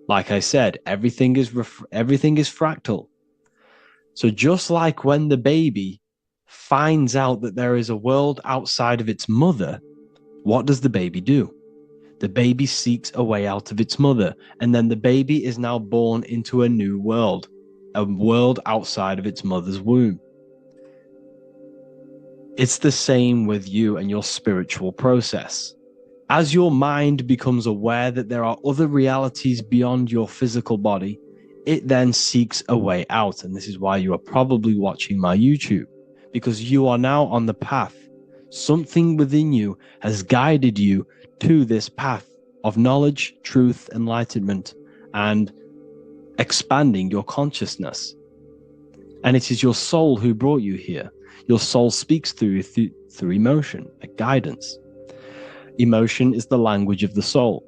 Like I said, everything is fractal. So just like when the baby finds out that there is a world outside of its mother, what does the baby do? The baby seeks a way out of its mother, and then the baby is now born into a new world, a world outside of its mother's womb. It's the same with you and your spiritual process. As your mind becomes aware that there are other realities beyond your physical body, it then seeks a way out. And this is why you are probably watching my YouTube, because you are now on the path. Something within you has guided you to this path of knowledge, truth, enlightenment, and expanding your consciousness. And it is your soul who brought you here. Your soul speaks through emotion, a guidance. Emotion is the language of the soul.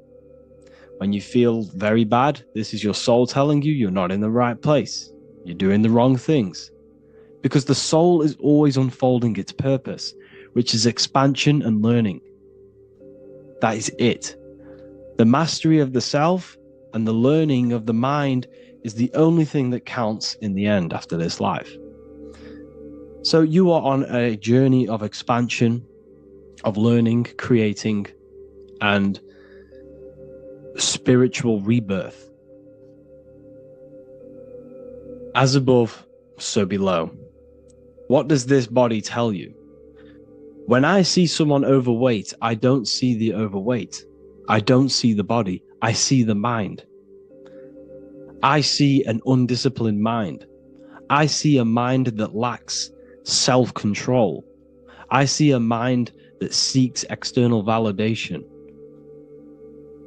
When you feel very bad, this is your soul telling you you're not in the right place. You're doing the wrong things. Because the soul is always unfolding its purpose, which is expansion and learning. That is it. The mastery of the self and the learning of the mind is the only thing that counts in the end after this life. So you are on a journey of expansion, of learning, creating, and spiritual rebirth. As above, so below. What does this body tell you? When I see someone overweight, I don't see the overweight. I don't see the body. I see the mind. I see an undisciplined mind. I see a mind that lacks self-control. I see a mind that seeks external validation.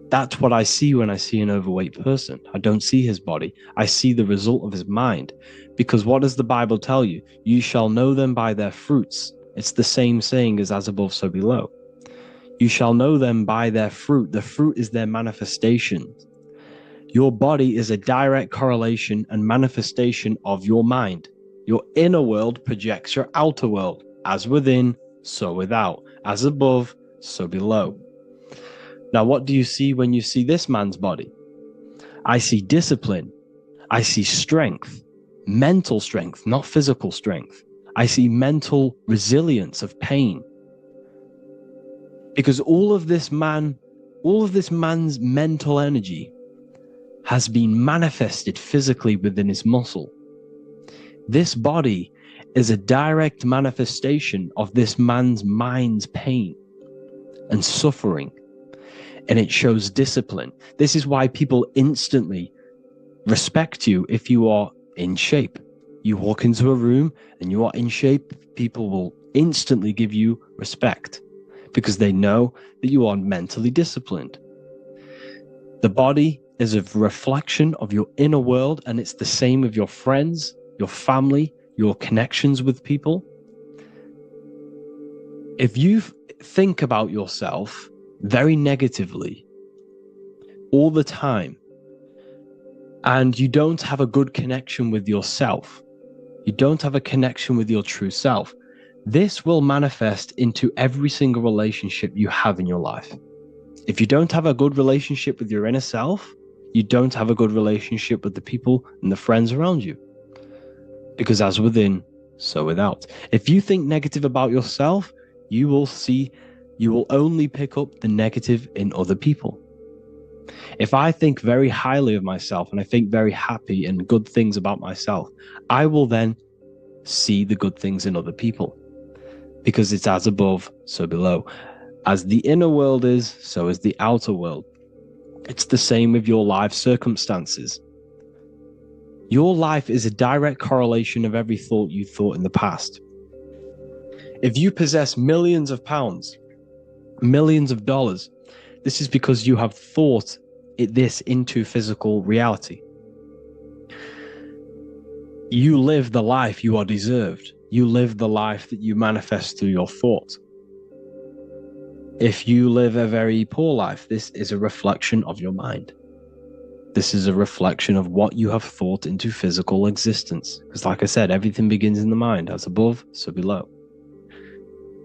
That's what I see when I see an overweight person. I don't see his body. I see the result of his mind. Because what does the Bible tell you? You shall know them by their fruits. It's the same saying as above, so below. You shall know them by their fruit. The fruit is their manifestation. Your body is a direct correlation and manifestation of your mind. Your inner world projects your outer world. As within, so without. As above, so below. Now, what do you see when you see this man's body? I see discipline. I see strength, mental strength, not physical strength. I see mental resilience of pain. Because all of this man's mental energy has been manifested physically within his muscle. This body is a direct manifestation of this man's mind's pain and suffering. And it shows discipline. This is why people instantly respect you if you are in shape. You walk into a room and you are in shape, people will instantly give you respect because they know that you are mentally disciplined. The body is a reflection of your inner world, and it's the same with your friends, your family, your connections with people. If you think about yourself very negatively all the time, and you don't have a good connection with yourself, you don't have a connection with your true self, this will manifest into every single relationship you have in your life. If you don't have a good relationship with your inner self, you don't have a good relationship with the people and the friends around you. Because as within, so without. If you think negative about yourself, you will only pick up the negative in other people. If I think very highly of myself and I think very happy and good things about myself, I will then see the good things in other people. Because it's as above, so below. As the inner world is, so is the outer world. It's the same with your life circumstances. Your life is a direct correlation of every thought you thought in the past. If you possess millions of pounds, millions of dollars, this is because you have thought this into physical reality. You live the life you are deserved. You live the life that you manifest through your thought. If you live a very poor life, this is a reflection of your mind. This is a reflection of what you have thought into physical existence. Because like I said, everything begins in the mind, as above, so below.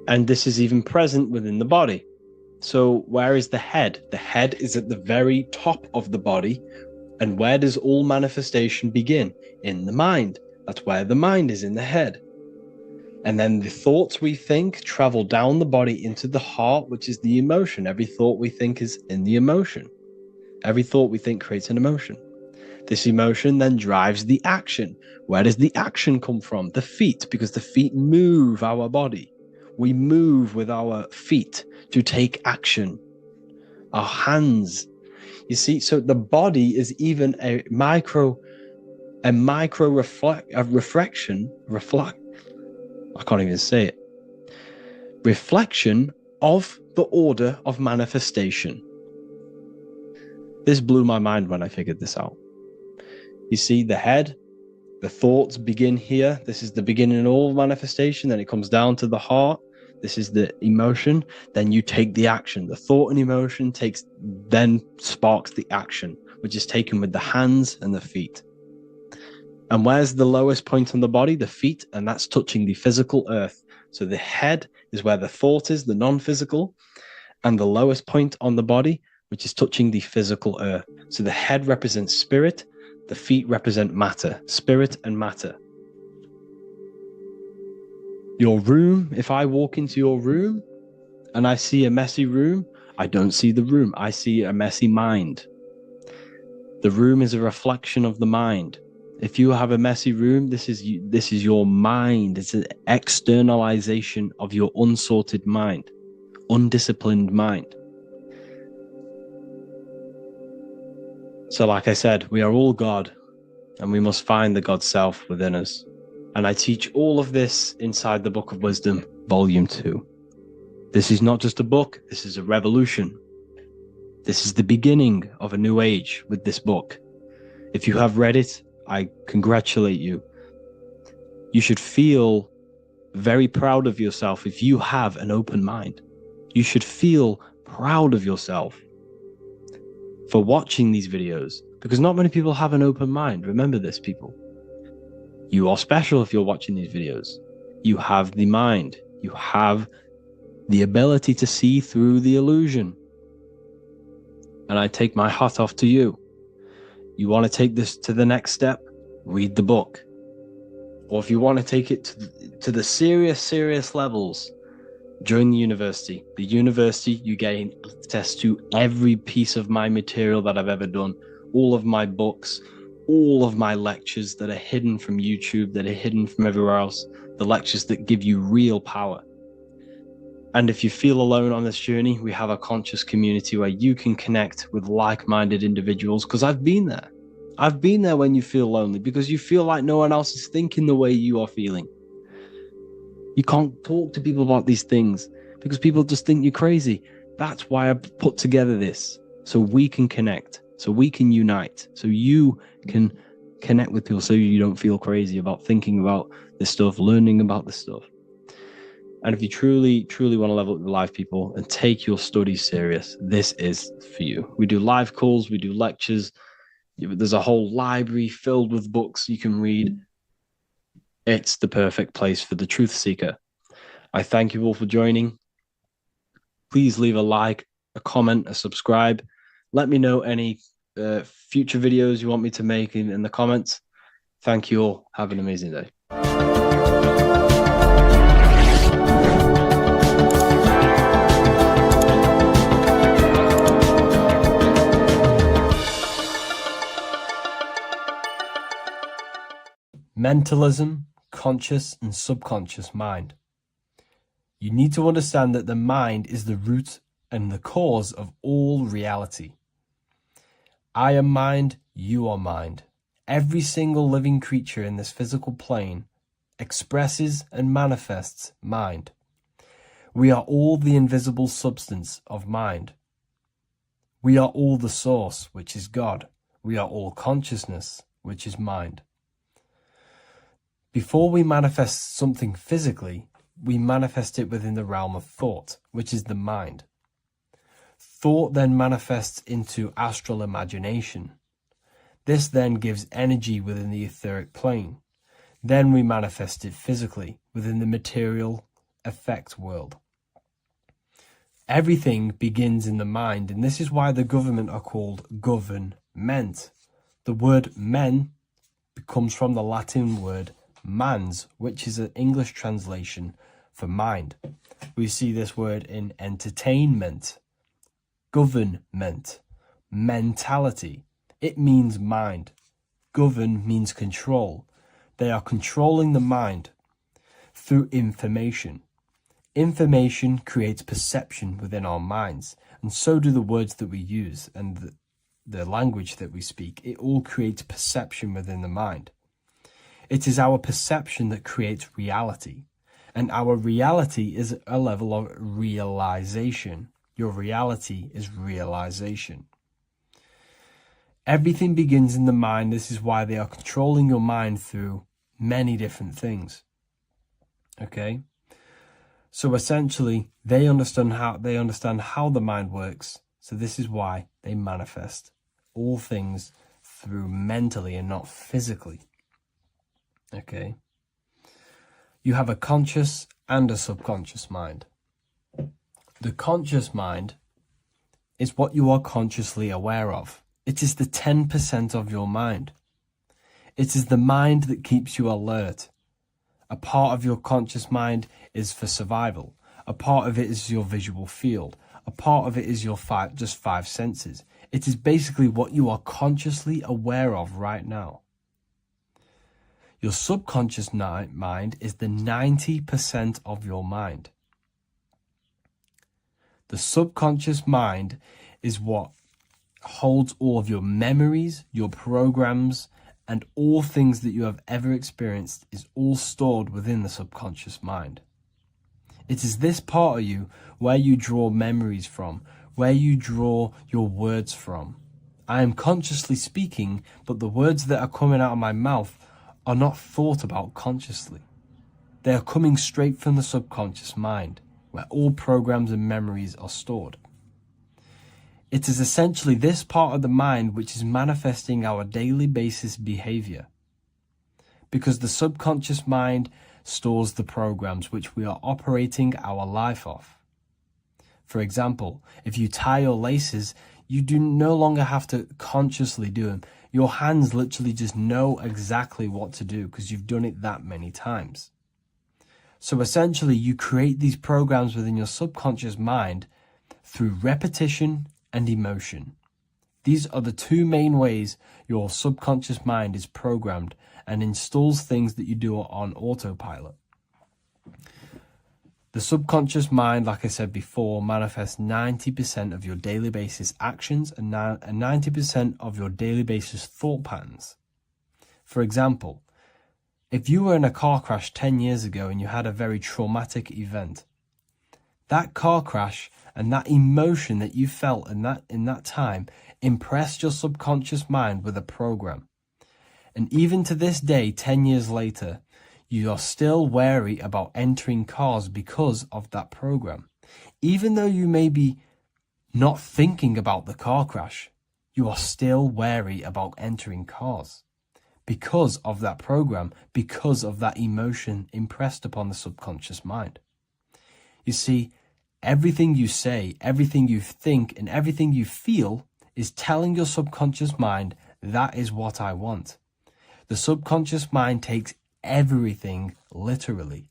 And this is even present within the body. So where is the head? The head is at the very top of the body. And where does all manifestation begin? In the mind. That's where the mind is, in the head. And then the thoughts we think travel down the body into the heart, which is the emotion. Every thought we think is in the emotion. Every thought we think creates an emotion. This emotion then drives the action. Where does the action come from? The feet, because the feet move our body. We move with our feet to take action. Our hands. You see, so the body is even a micro reflection. I can't even say it. Reflection of the order of manifestation. This blew my mind when I figured this out. You see, the head, the thoughts begin here. This is the beginning of all manifestation. Then it comes down to the heart. This is the emotion. Then you take the action. The thought and emotion then sparks the action, which is taken with the hands and the feet. And where's the lowest point on the body? The feet, and that's touching the physical earth. So the head is where the thought is, the non-physical, and the lowest point on the body, which is touching the physical earth. So the head represents spirit, the feet represent matter, spirit and matter. Your room, if I walk into your room and I see a messy room, I don't see the room, I see a messy mind. The room is a reflection of the mind. If you have a messy room, this is your mind. It's an externalization of your unsorted mind, undisciplined mind. So like I said, we are all God, and we must find the God self within us. And I teach all of this inside the Book of Wisdom, Volume 2. This is not just a book, this is a revolution. This is the beginning of a new age with this book. If you have read it, I congratulate you. You should feel very proud of yourself if you have an open mind. You should feel proud of yourself for watching these videos, because not many people have an open mind. Remember this, people. You are special if you're watching these videos. You have the mind. You have the ability to see through the illusion. And I take my hat off to you. You want to take this to the next step? Read the book. Or if you want to take it to the serious levels, join the university. The university, you gain access to every piece of my material that I've ever done, all of my books, all of my lectures that are hidden from YouTube, that are hidden from everywhere else, the lectures that give you real power. And if you feel alone on this journey, we have a conscious community where you can connect with like-minded individuals, because I've been there. I've been there when you feel lonely, because you feel like no one else is thinking the way you are feeling. You can't talk to people about these things because people just think you're crazy. That's why I put together this, so we can connect, so we can unite, so you can connect with people, so you don't feel crazy about thinking about this stuff, learning about this stuff. And if you truly want to level up your life, people, and take your studies serious, this is for you. We do live calls, we do lectures, There's a whole library filled with books you can read. It's the perfect place for the truth seeker. I thank you all for joining. Please leave a like, a comment, a subscribe. Let me know any future videos you want me to make in the comments. Thank you all. Have an amazing day. Mentalism, conscious and subconscious mind. You need to understand that the mind is the root and the cause of all reality. I am mind, you are mind. Every single living creature in this physical plane expresses and manifests mind. We are all the invisible substance of mind. We are all the source, which is God. We are all consciousness, which is mind. Before we manifest something physically, we manifest it within the realm of thought, which is the mind. Thought then manifests into astral imagination. This then gives energy within the etheric plane. Then we manifest it physically within the material effect world. Everything begins in the mind, and this is why the government are called government. The word men comes from the Latin word mans, which is an English translation for mind. We see this word in entertainment, government, mentality. It means mind. Govern means control. They are controlling the mind through information. Information creates perception within our minds, and so do the words that we use and the language that we speak. It all creates perception within the mind. It is our perception that creates reality, and our reality is a level of realization. Your reality is realization. Everything begins in the mind. This is why they are controlling your mind through many different things. Okay? So essentially, they understand how the mind works. So this is why they manifest all things through mentally and not physically. Okay? You have a conscious and a subconscious mind. The conscious mind is what you are consciously aware of. It is the 10% of your mind. It is the mind that keeps you alert. A part of your conscious mind is for survival. A part of it is your visual field. A part of it is your just five senses. It is basically what you are consciously aware of right now. Your subconscious mind is the 90% of your mind. The subconscious mind is what holds all of your memories, your programs, and all things that you have ever experienced is all stored within the subconscious mind. It is this part of you where you draw memories from, where you draw your words from. I am consciously speaking, but the words that are coming out of my mouth are not thought about consciously. They are coming straight from the subconscious mind, where all programs and memories are stored. It is essentially this part of the mind which is manifesting our daily basis behavior, because the subconscious mind stores the programs which we are operating our life off. For example, if you tie your laces, you do no longer have to consciously do them. Your hands literally just know exactly what to do because you've done it that many times. So essentially, you create these programs within your subconscious mind through repetition and emotion. These are the two main ways your subconscious mind is programmed and installs things that you do on autopilot. The subconscious mind, like I said before, manifests 90% of your daily basis actions and 90% of your daily basis thought patterns. For example, if you were in a car crash 10 years ago and you had a very traumatic event, that car crash and that emotion that you felt in that time impressed your subconscious mind with a program. And even to this day, 10 years later, you are still wary about entering cars because of that program. Even though you may be not thinking about the car crash, you are still wary about entering cars because of that program, because of that emotion impressed upon the subconscious mind. You see, everything you say, everything you think, and everything you feel is telling your subconscious mind, that is what I want. The subconscious mind takes everything literally.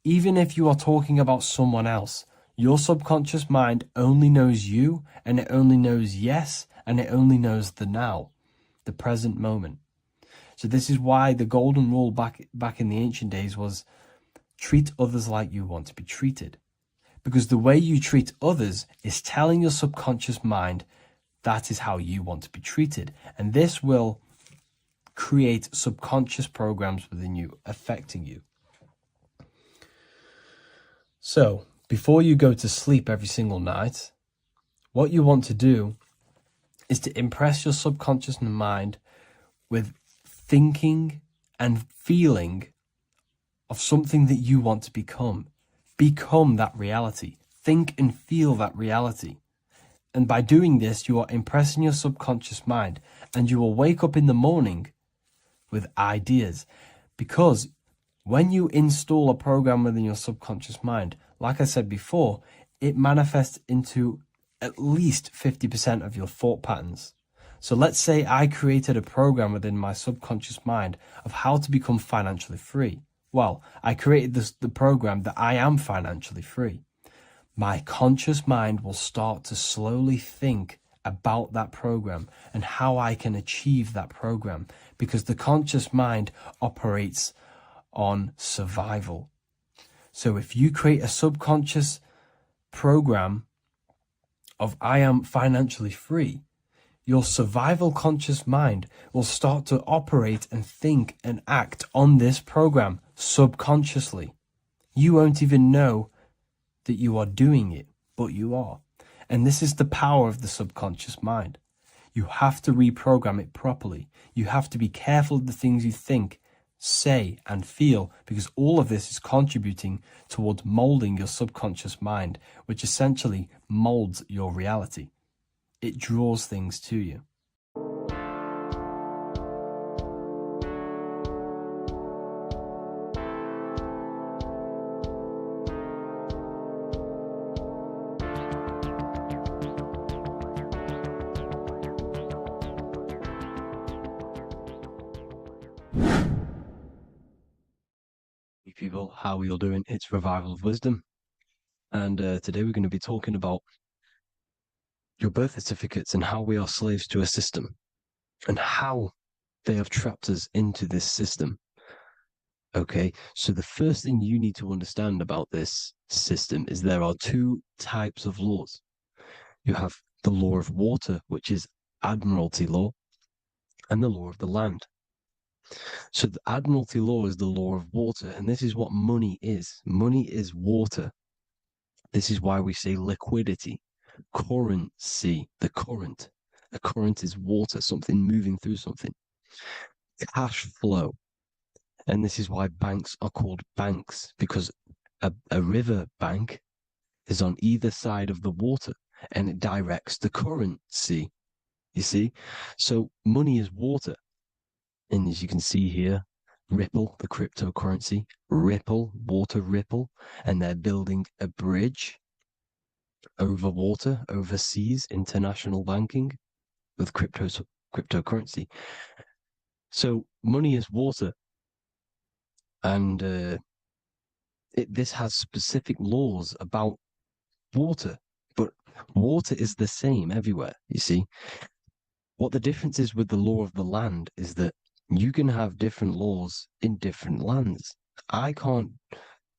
Even if you are talking about someone else, your subconscious mind only knows you, and it only knows yes, and it only knows the now, the present moment. So this is why the golden rule back in the ancient days was treat others like you want to be treated. Because the way you treat others is telling your subconscious mind that is how you want to be treated. And this will create subconscious programs within you, affecting you. So, before you go to sleep every single night, what you want to do is to impress your subconscious mind with thinking and feeling of something that you want to become. Become that reality. Think and feel that reality. And by doing this, you are impressing your subconscious mind, and you will wake up in the morning with ideas. Because when you install a program within your subconscious mind, like I said before, it manifests into at least 50% of your thought patterns. So let's say I created a program within my subconscious mind of how to become financially free. Well, I created the program that I am financially free. My conscious mind will start to slowly think about that program and how I can achieve that program, because the conscious mind operates on survival. So if you create a subconscious program of I am financially free, your survival conscious mind will start to operate and think and act on this program subconsciously. You won't even know that you are doing it, but you are. And this is the power of the subconscious mind. You have to reprogram it properly. You have to be careful of the things you think, say, and feel, because all of this is contributing towards molding your subconscious mind, which essentially molds your reality. It draws things to you. People, how are you all doing? It's Revival of Wisdom, and today we're going to be talking about your birth certificates and how we are slaves to a system and how they have trapped us into this system. Okay, so the first thing you need to understand about this system is there are two types of laws. You have the law of water, which is admiralty law, and the law of the land. So the admiralty law is the law of water, and this is what money is. Money is water. This is why we say liquidity, currency, the current. A current is water, something moving through something. Cash flow. And this is why banks are called banks, because a river bank is on either side of the water and it directs the currency. You see? So money is water. And as you can see here, Ripple, the cryptocurrency, Ripple, water Ripple, and they're building a bridge over water, overseas, international banking with cryptocurrency. So money is water, and this has specific laws about water, but water is the same everywhere, you see. What the difference is with the law of the land is that you can have different laws in different lands. I can't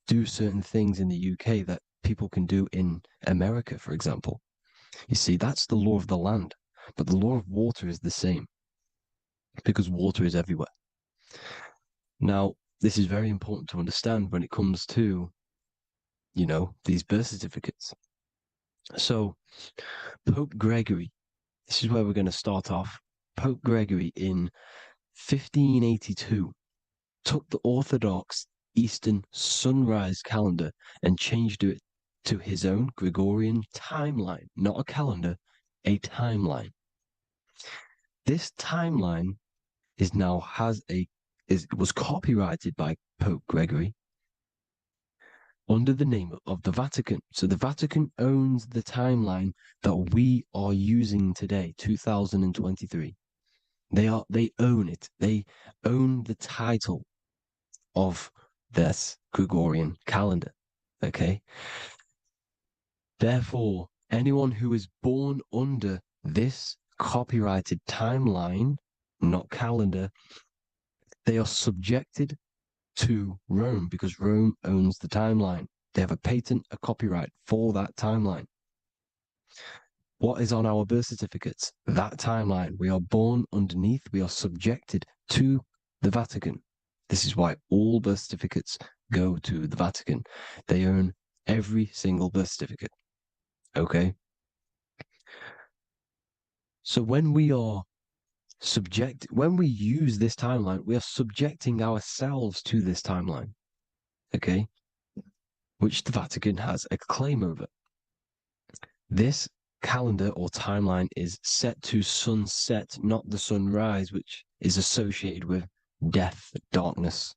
do certain things in the UK that people can do in America, for example. You see, that's the law of the land, but the law of water is the same because water is everywhere. Now, this is very important to understand when it comes to, these birth certificates. So, Pope Gregory, this is where we're going to start off. Pope Gregory in 1582 took the Orthodox Eastern sunrise calendar and changed it to his own Gregorian timeline, not a calendar, a timeline. This timeline was copyrighted by Pope Gregory under the name of the Vatican. So the Vatican owns the timeline that we are using today, 2023. They own it. They own the title of this Gregorian calendar. Okay. Therefore, anyone who is born under this copyrighted timeline, not calendar, they are subjected to Rome because Rome owns the timeline. They have a patent, a copyright for that timeline. What is on our birth certificates? That timeline. We are born underneath, we are subjected to the Vatican. This is why all birth certificates go to the Vatican. They own every single birth certificate. Okay? So when we use this timeline, we are subjecting ourselves to this timeline. Okay? Which the Vatican has a claim over. This calendar or timeline is set to sunset, not the sunrise, which is associated with death, darkness,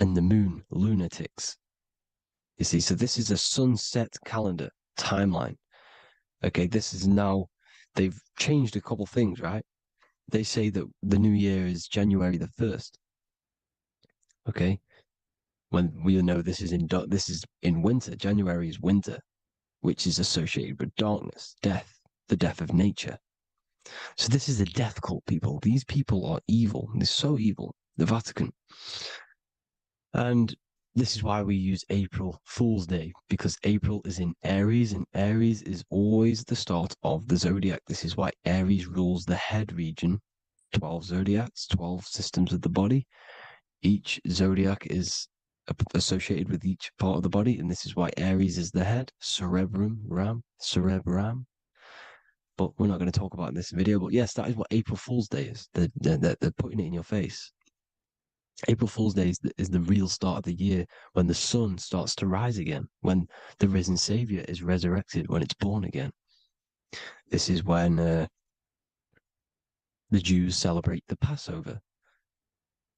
and the moon, lunatics. You see, so this is a sunset calendar timeline. Okay, this is now, they've changed a couple things, right? They say that the new year is January the 1st. Okay, when we know this is in winter. January is winter, which is associated with darkness, death, the death of nature. So this is a death cult, people. These people are evil. They're so evil. The Vatican. And this is why we use April Fool's Day, because April is in Aries, and Aries is always the start of the zodiac. This is why Aries rules the head region. 12 zodiacs, 12 systems of the body. Each zodiac is associated with each part of the body, and this is why Aries is the head, cerebrum. But we're not going to talk about it in this video. But yes, that is what April Fool's Day is. They're putting it in your face. April Fool's Day is the real start of the year, when the sun starts to rise again, when the risen Savior is resurrected, when it's born again. This is when the Jews celebrate the Passover.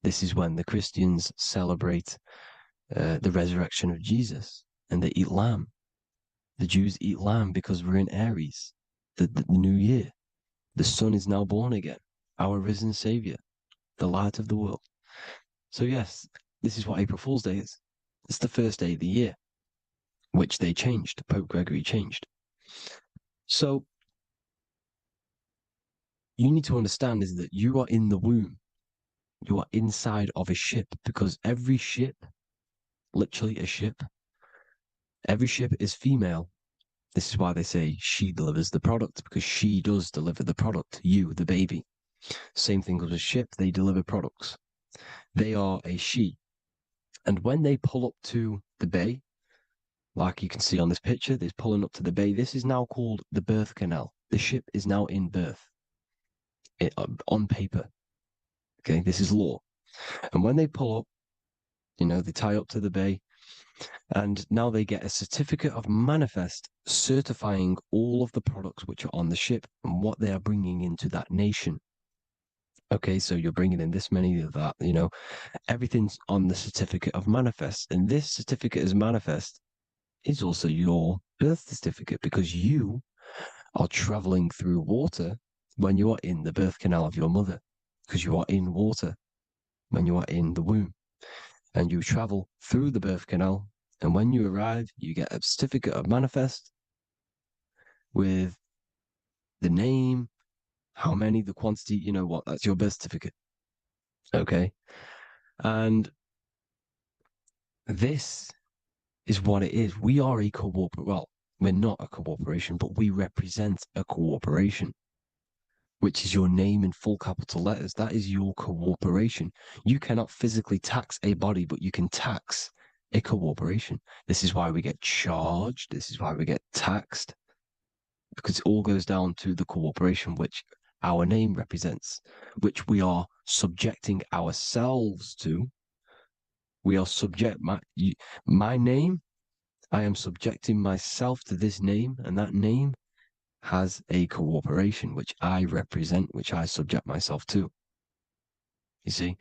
This is when the Christians celebrate the resurrection of Jesus, and they eat lamb. The Jews eat lamb because we're in Aries, the new year. The sun is now born again, our risen Savior, the light of the world. So yes, this is what April Fool's Day is. It's the first day of the year, which they changed. Pope Gregory changed. So you need to understand is that you are in the womb. You are inside of a ship, because every ship, literally a ship, every ship is female. This is why they say she delivers the product, because she does deliver the product. You, the baby. Same thing with a ship. They deliver products. They are a she. And when they pull up to the bay, like you can see on this picture, they're pulling up to the bay. This is now called the birth canal. The ship is now in birth on paper. Okay, this is law. And when they pull up, they tie up to the bay, and now they get a certificate of manifest certifying all of the products which are on the ship and what they are bringing into that nation. Okay, so you're bringing in this many of that, everything's on the certificate of manifest. And this certificate as manifest is also your birth certificate, because you are traveling through water when you are in the birth canal of your mother, because you are in water when you are in the womb. And you travel through the birth canal, and when you arrive, you get a certificate of manifest with the name, how many, the quantity, that's your birth certificate. Okay. And this is what it is. We are a we're not a corporation, but we represent a corporation, which is your name in full capital letters. That is your corporation. You cannot physically tax a body, but you can tax a corporation. This is why we get charged. This is why we get taxed, because it all goes down to the corporation, which our name represents, which we are subjecting ourselves to. We are my name. I am subjecting myself to this name, and that name has a cooperation, which I represent, which I subject myself to. You see,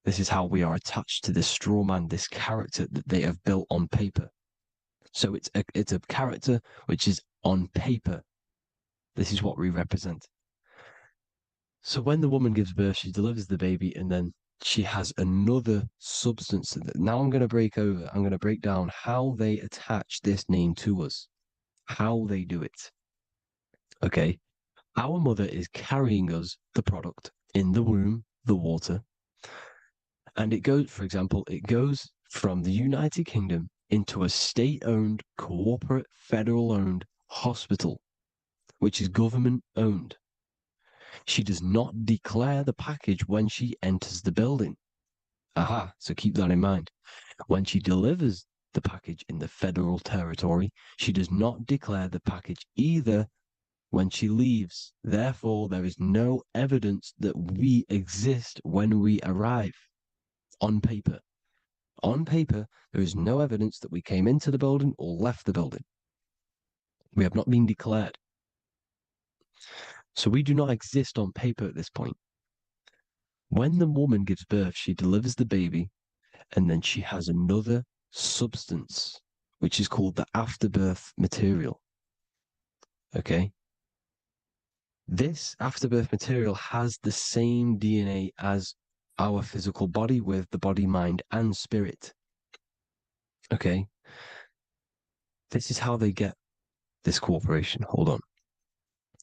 this is how we are attached to this straw man, this character that they have built on paper. So it's a character which is on paper. This is what we represent. So when the woman gives birth, she delivers the baby, and then she has another substance. Now I'm going to break down how they attach this name to us, how they do it. Okay. Our mother is carrying us the product in the womb, the water. And it goes, for example, it goes from the United Kingdom into a state-owned, corporate, federal-owned hospital, which is government-owned. She does not declare the package when she enters the building. Aha, so keep that in mind. When she delivers the package in the federal territory, she does not declare the package either when she leaves. Therefore, there is no evidence that we exist when we arrive. On paper. On paper, there is no evidence that we came into the building or left the building. We have not been declared. So we do not exist on paper at this point. When the woman gives birth, she delivers the baby, and then she has another substance, which is called the afterbirth material. Okay? This afterbirth material has the same DNA as our physical body with the body, mind, and spirit. Okay? This is how they get this cooperation. Hold on.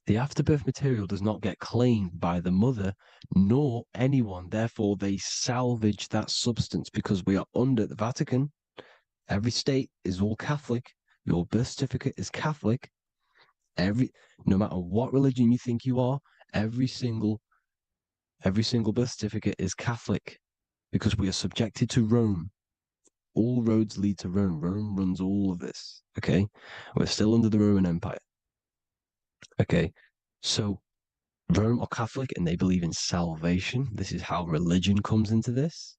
The afterbirth material does not get claimed by the mother nor anyone. Therefore, they salvage that substance because we are under the Vatican. Every state is all Catholic. Your birth certificate is Catholic. No matter what religion you think you are, every single birth certificate is Catholic because we are subjected to Rome. All roads lead to Rome. Rome runs all of this. Okay? We're still under the Roman Empire. Okay? So Rome are Catholic and they believe in salvation. This is how religion comes into this.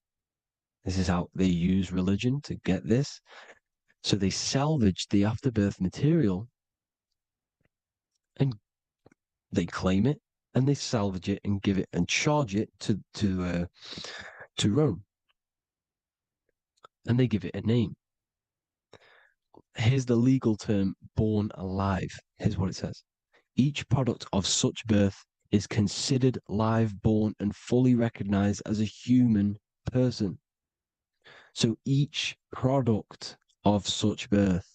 This is how they use religion to get this. So they salvage the afterbirth material and they claim it and they salvage it and give it and charge it to Rome. And they give it a name. Here's the legal term, born alive. Here's what it says. Each product of such birth is considered live, born, and fully recognized as a human person. So each product of such birth,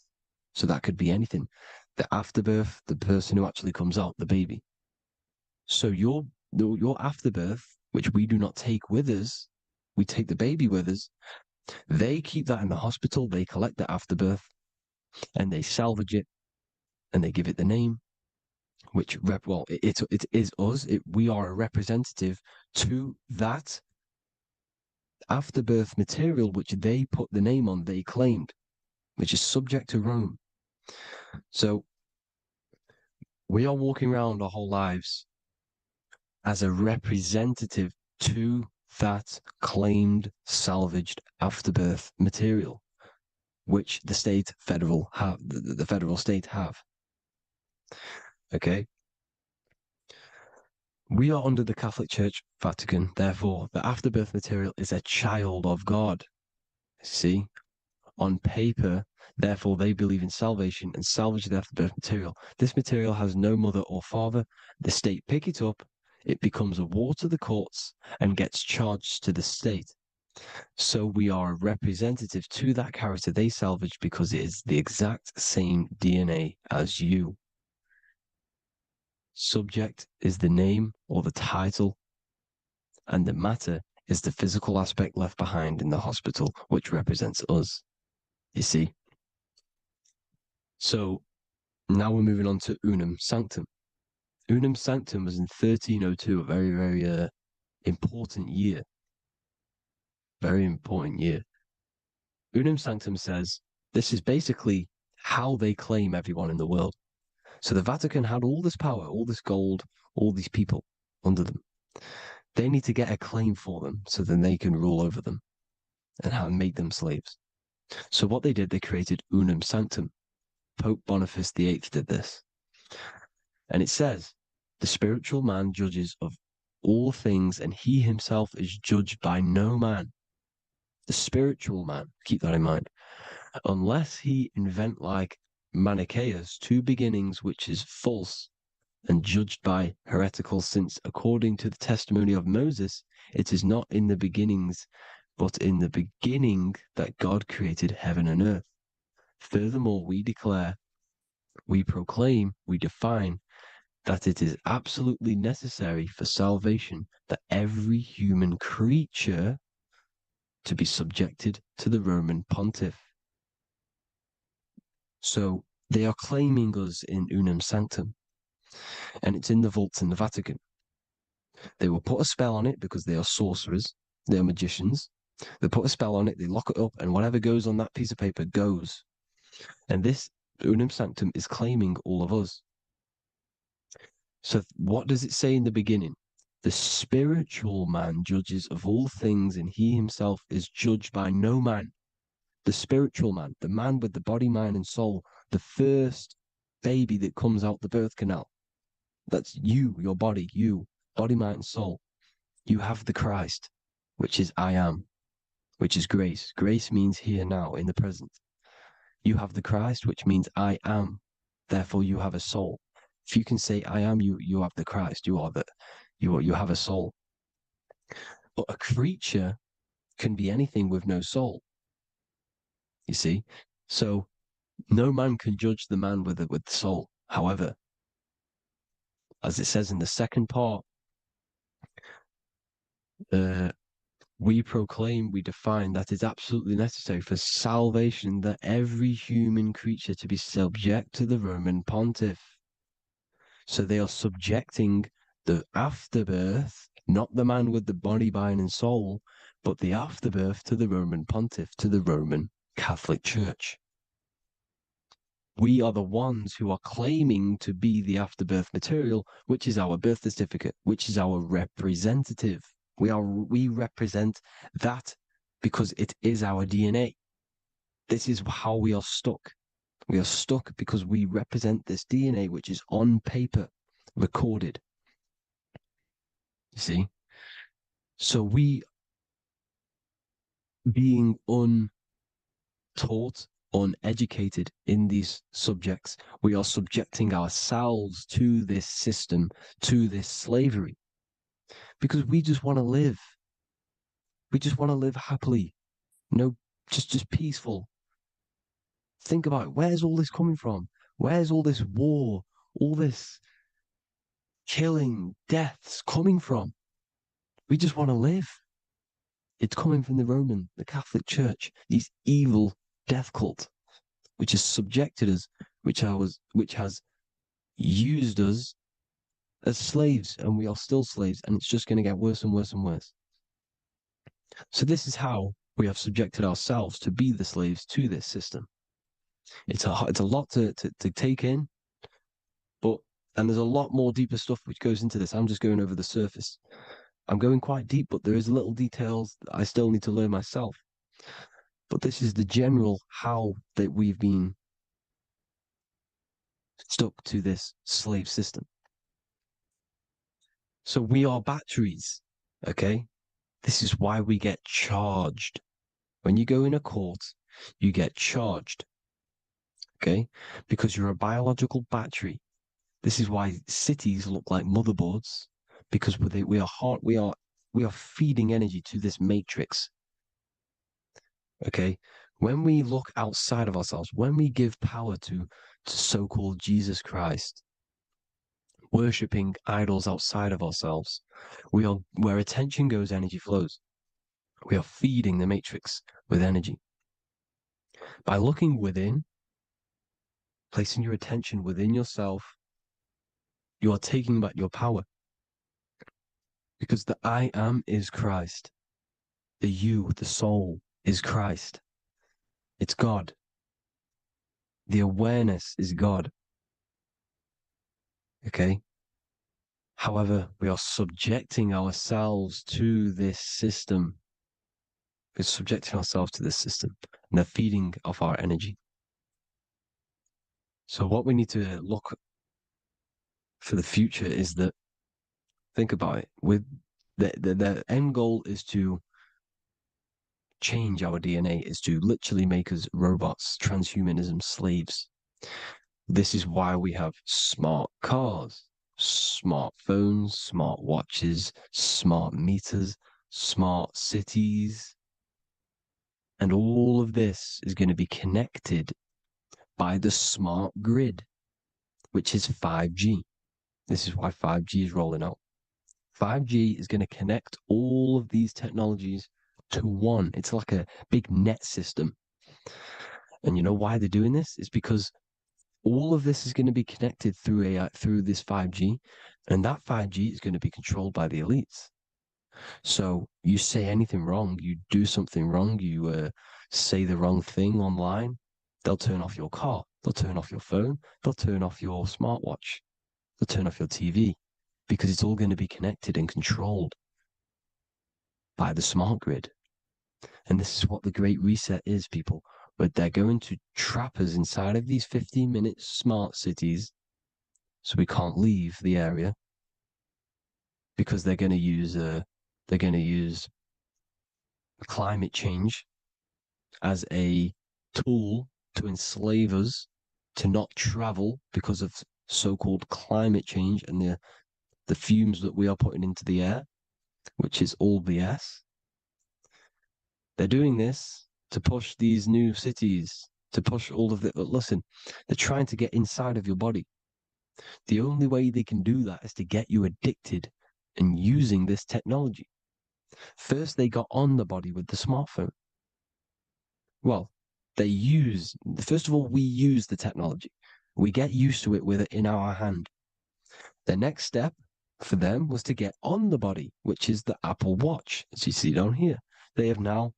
so that could be anything, the afterbirth, the person who actually comes out, the baby. So your afterbirth, which we do not take with us, we take the baby with us, they keep that in the hospital, they collect the afterbirth, and they salvage it, and they give it the name, which, it is us, we are a representative to that afterbirth material, which they put the name on, they claimed, which is subject to Rome. So we are walking around our whole lives as a representative to that claimed salvaged afterbirth material, which the federal state have. Okay? We are under the Catholic Church, Vatican, therefore the afterbirth material is a child of God. See? On paper, therefore they believe in salvation and salvage the afterbirth material. This material has no mother or father. The state pick it up, it becomes a war to the courts and gets charged to the state. So we are a representative to that character they salvaged because it is the exact same DNA as you. Subject is the name or the title, and the matter is the physical aspect left behind in the hospital, which represents us. You see? So now we're moving on to Unum Sanctum. Unum Sanctum was in 1302, a very, very important year. Very important year. Unum Sanctum says this is basically how they claim everyone in the world. So the Vatican had all this power, all this gold, all these people under them. They need to get a claim for them so then they can rule over them and make them slaves. So what they did, they created Unum Sanctum. Pope Boniface VIII did this. And it says, the spiritual man judges of all things, and he himself is judged by no man. The spiritual man, keep that in mind, unless he invent like Manichaeus, two beginnings, which is false and judged by heretical, since according to the testimony of Moses, it is not in the beginnings, but in the beginning that God created heaven and earth. Furthermore, we declare, we proclaim, we define that it is absolutely necessary for salvation that every human creature to be subjected to the Roman pontiff. So they are claiming us in unum sanctum, and it's in the vaults in the Vatican. They will put a spell on it because they are sorcerers, they are magicians. They put a spell on it, they lock it up, and whatever goes on that piece of paper goes. And this unum sanctum is claiming all of us. So what does it say in the beginning? The spiritual man judges of all things, and he himself is judged by no man. The spiritual man, the man with the body, mind, and soul, the first baby that comes out the birth canal. That's you, your body, body, mind, and soul. You have the Christ, which is I am, which is grace. Grace means here now, in the present. You have the Christ, which means I am. Therefore, you have a soul. If you can say I am, you have the Christ. You have a soul. But a creature can be anything with no soul. You see, so no man can judge the man with the soul. However, as it says in the second part, we proclaim, we define that it's absolutely necessary for salvation that every human creature to be subject to the Roman pontiff. So they are subjecting the afterbirth, not the man with the body, mind, and soul, but the afterbirth to the Roman pontiff, to the Roman Catholic Church. We are the ones who are claiming to be the afterbirth material, which is our birth certificate, which is our representative. We represent that because it is our DNA. This is how we are stuck. We are stuck because we represent this DNA, which is on paper, recorded. You see? So we, being untaught, uneducated in these subjects, we are subjecting ourselves to this system, to this slavery, because we just want to live. We just want to live happily, just peaceful. Think about it. Where's all this coming from? Where's all this war, all this killing, deaths coming from? We just want to live. It's coming from the Catholic Church, these evil death cult, which has subjected us, which has used us as slaves, and we are still slaves, and it's just going to get worse and worse and worse. So this is how we have subjected ourselves to be the slaves to this system. It's a lot to take in, and there's a lot more deeper stuff which goes into this. I'm just going over the surface. I'm going quite deep, but there is little details that I still need to learn myself. But this is the general how that we've been stuck to this slave system. So we are batteries, okay? This is why we get charged. When you go in a court, you get charged, okay? Because you're a biological battery. This is why cities look like motherboards, because we are feeding energy to this matrix. Okay, when we look outside of ourselves, when we give power to so-called Jesus Christ, worshipping idols outside of ourselves, where attention goes, energy flows. We are feeding the matrix with energy. By looking within, placing your attention within yourself, you are taking back your power. Because the I am is Christ. The you, the soul, is Christ. It's God. The awareness is God. Okay? However, we are subjecting ourselves to this system. We're subjecting ourselves to this system and the feeding of our energy. So what we need to look for the future is that, think about it, with the end goal is to change our DNA, is to literally make us robots, transhumanism slaves. This is why we have smart cars, smartphones, smart watches, smart meters, smart cities. And all of this is going to be connected by the smart grid, which is 5G. This is why 5G is rolling out. 5G is going to connect all of these technologies to one. It's like a big net system. And you know why they're doing this? It's because all of this is going to be connected through AI, through this 5G, and that 5G is going to be controlled by the elites. So you say anything wrong, you do something wrong, you say the wrong thing online, they'll turn off your car, they'll turn off your phone, they'll turn off your smartwatch, they'll turn off your TV, because it's all going to be connected and controlled by the smart grid. And this is what the Great Reset is, people. But they're going to trap us inside of these 15-minute smart cities so we can't leave the area, because they're going to use climate change as a tool to enslave us to not travel because of so-called climate change and the fumes that we are putting into the air, which is all BS. They're doing this to push these new cities, to push all of it. But listen, they're trying to get inside of your body. The only way they can do that is to get you addicted and using this technology. First, they got on the body with the smartphone. Well, first of all, we use the technology. We get used to it with it in our hand. The next step for them was to get on the body, which is the Apple Watch, as you see down here. They have now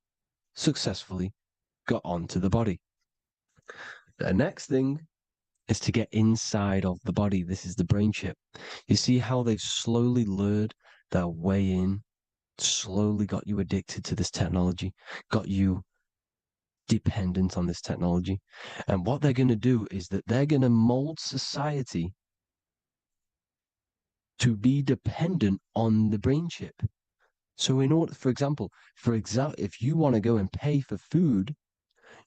successfully got onto the body. The next thing is to get inside of the body. This is the brain chip. You see how they've slowly lured their way in, slowly got you addicted to this technology, got you dependent on this technology. And what they're going to do is that they're going to mold society to be dependent on the brain chip. So in order, for example, if you want to go and pay for food,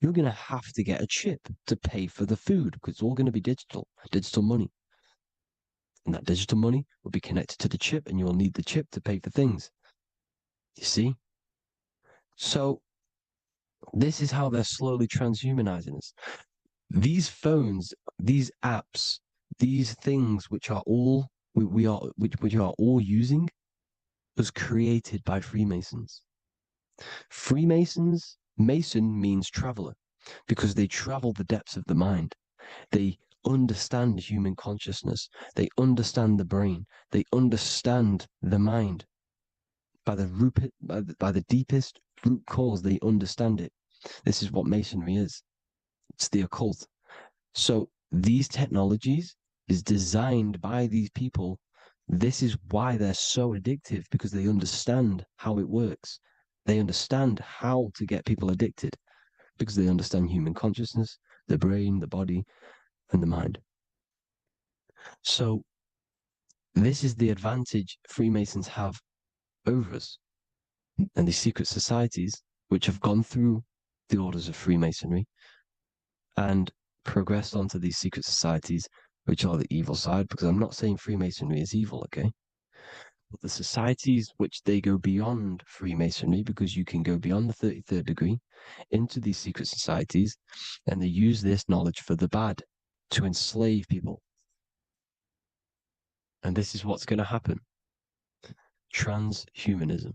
you're going to have to get a chip to pay for the food, because it's all going to be digital money. And that digital money will be connected to the chip, and you'll need the chip to pay for things. You see? So this is how they're slowly transhumanizing us. These phones, these apps, these things which are all which are all using was created by Freemasons. Mason means traveler, because they travel the depths of the mind. They understand human consciousness. They understand the brain. They understand the mind. By the deepest root cause, they understand it. This is what Masonry is. It's the occult. So these technologies is designed by these people. This is why they're so addictive, because they understand how it works. They understand how to get people addicted, because they understand human consciousness, the brain, the body, and the mind. So this is the advantage Freemasons have over us. And these secret societies, which have gone through the orders of Freemasonry and progressed onto these secret societies, which are the evil side, because I'm not saying Freemasonry is evil, okay? But the societies which they go beyond Freemasonry, because you can go beyond the 33rd degree into these secret societies, and they use this knowledge for the bad, to enslave people. And this is what's going to happen. Transhumanism.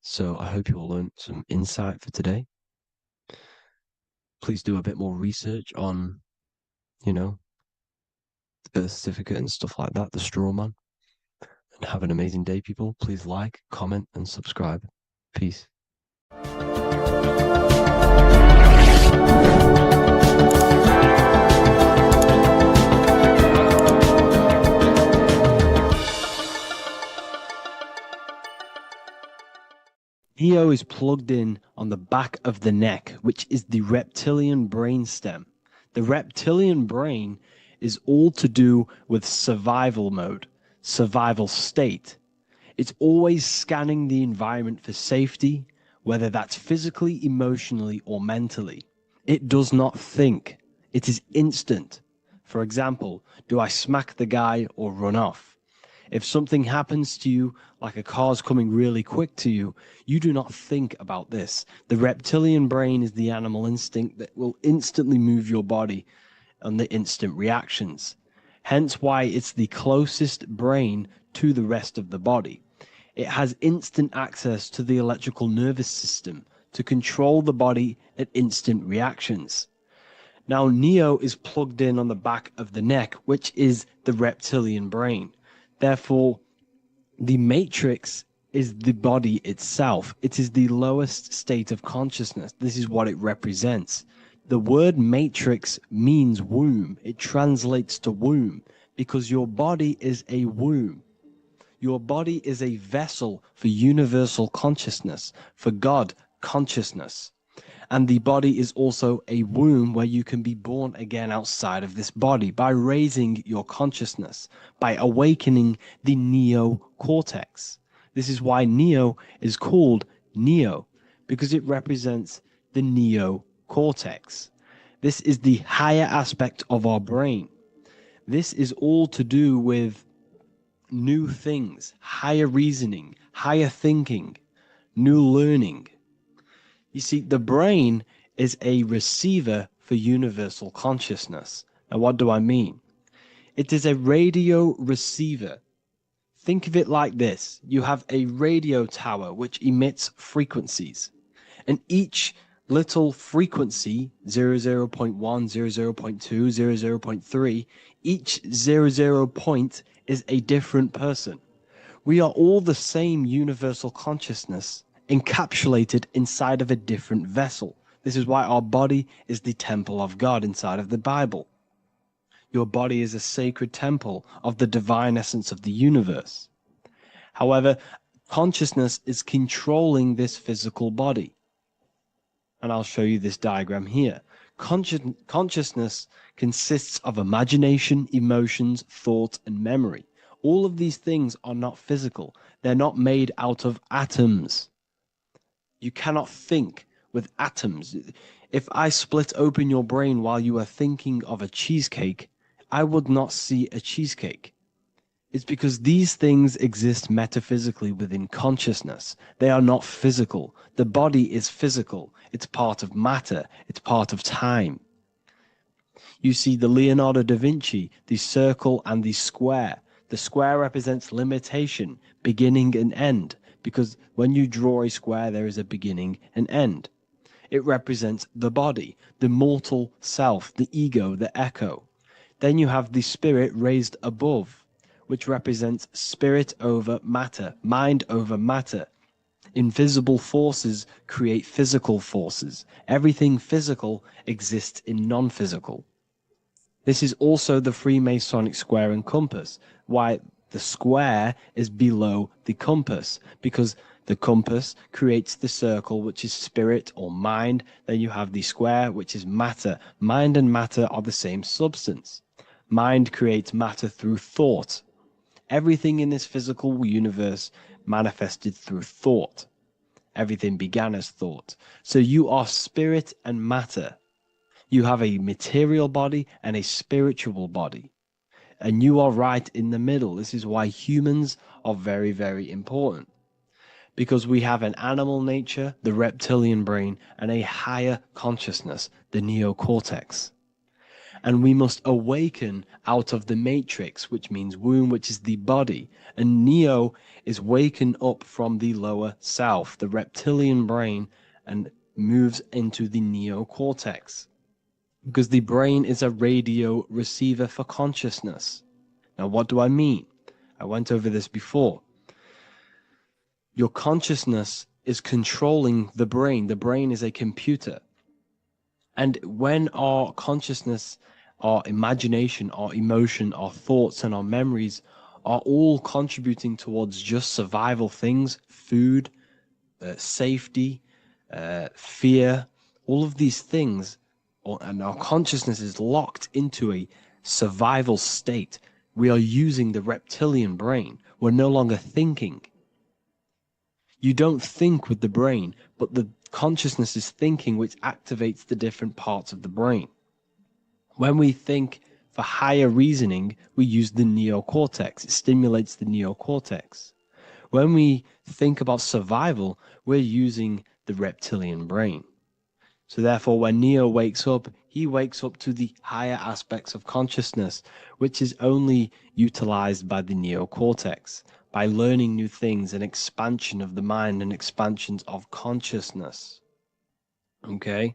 So I hope you all learned some insight for today. Please do a bit more research on, the birth certificate and stuff like that, the straw man. And have an amazing day, people. Please like, comment, and subscribe. Peace. Neo is plugged in on the back of the neck, which is the reptilian brain stem. The reptilian brain is all to do with survival mode, survival state. It's always scanning the environment for safety, whether that's physically, emotionally, or mentally. It does not think. It is instant. For example, do I smack the guy or run off? If something happens to you, like a car's coming really quick to you, you do not think about this. The reptilian brain is the animal instinct that will instantly move your body on the instant reactions. Hence why it's the closest brain to the rest of the body. It has instant access to the electrical nervous system to control the body at instant reactions. Now, Neo is plugged in on the back of the neck, which is the reptilian brain. Therefore, the matrix is the body itself. It is the lowest state of consciousness. This is what it represents. The word matrix means womb. It translates to womb because your body is a womb. Your body is a vessel for universal consciousness, for God consciousness. And the body is also a womb where you can be born again outside of this body by raising your consciousness, by awakening the neocortex. This is why Neo is called Neo, because it represents the neocortex. This is the higher aspect of our brain. This is all to do with new things, higher reasoning, higher thinking, new learning. You see, the brain is a receiver for universal consciousness. Now, what do I mean? It is a radio receiver. Think of it like this. You have a radio tower which emits frequencies. And each little frequency, 00.1, 00.2, 00.3, each 00 point is a different person. We are all the same universal consciousness, encapsulated inside of a different vessel. This is why our body is the temple of God inside of the Bible. Your body is a sacred temple of the divine essence of the universe. However, consciousness is controlling this physical body. And I'll show you this diagram here. Consciousness consists of imagination, emotions, thought, and memory. All of these things are not physical. They're not made out of atoms. You cannot think with atoms. If I split open your brain while you are thinking of a cheesecake, I would not see a cheesecake. It's because these things exist metaphysically within consciousness. They are not physical. The body is physical. It's part of matter. It's part of time. You see the Leonardo da Vinci, the circle and the square. The square represents limitation, beginning and end, because when you draw a square, there is a beginning and end. It represents the body, the mortal self, the ego, the echo. Then you have the spirit raised above, which represents spirit over matter, mind over matter. Invisible forces create physical forces. Everything physical exists in non-physical. This is also the Freemasonic square and compass, why the square is below the compass, because the compass creates the circle, which is spirit or mind. Then you have the square, which is matter. Mind and matter are the same substance. Mind creates matter through thought. Everything in this physical universe manifested through thought. Everything began as thought. So you are spirit and matter. You have a material body and a spiritual body. And you are right in the middle. This is why humans are very, very important. Because we have an animal nature, the reptilian brain, and a higher consciousness, the neocortex. And we must awaken out of the matrix, which means womb, which is the body. And Neo is waken up from the lower self, the reptilian brain, and moves into the neocortex. Because the brain is a radio receiver for consciousness. Now, what do I mean? I went over this before. Your consciousness is controlling the brain. The brain is a computer. And when our consciousness, our imagination, our emotion, our thoughts, and our memories are all contributing towards just survival things, food, safety, fear, all of these things, and our consciousness is locked into a survival state. We are using the reptilian brain. We're no longer thinking. You don't think with the brain, but the consciousness is thinking, which activates the different parts of the brain. When we think for higher reasoning, we use the neocortex. It stimulates the neocortex. When we think about survival, we're using the reptilian brain. So therefore, when Neo wakes up, he wakes up to the higher aspects of consciousness, which is only utilized by the neocortex, by learning new things and expansion of the mind and expansions of consciousness. Okay?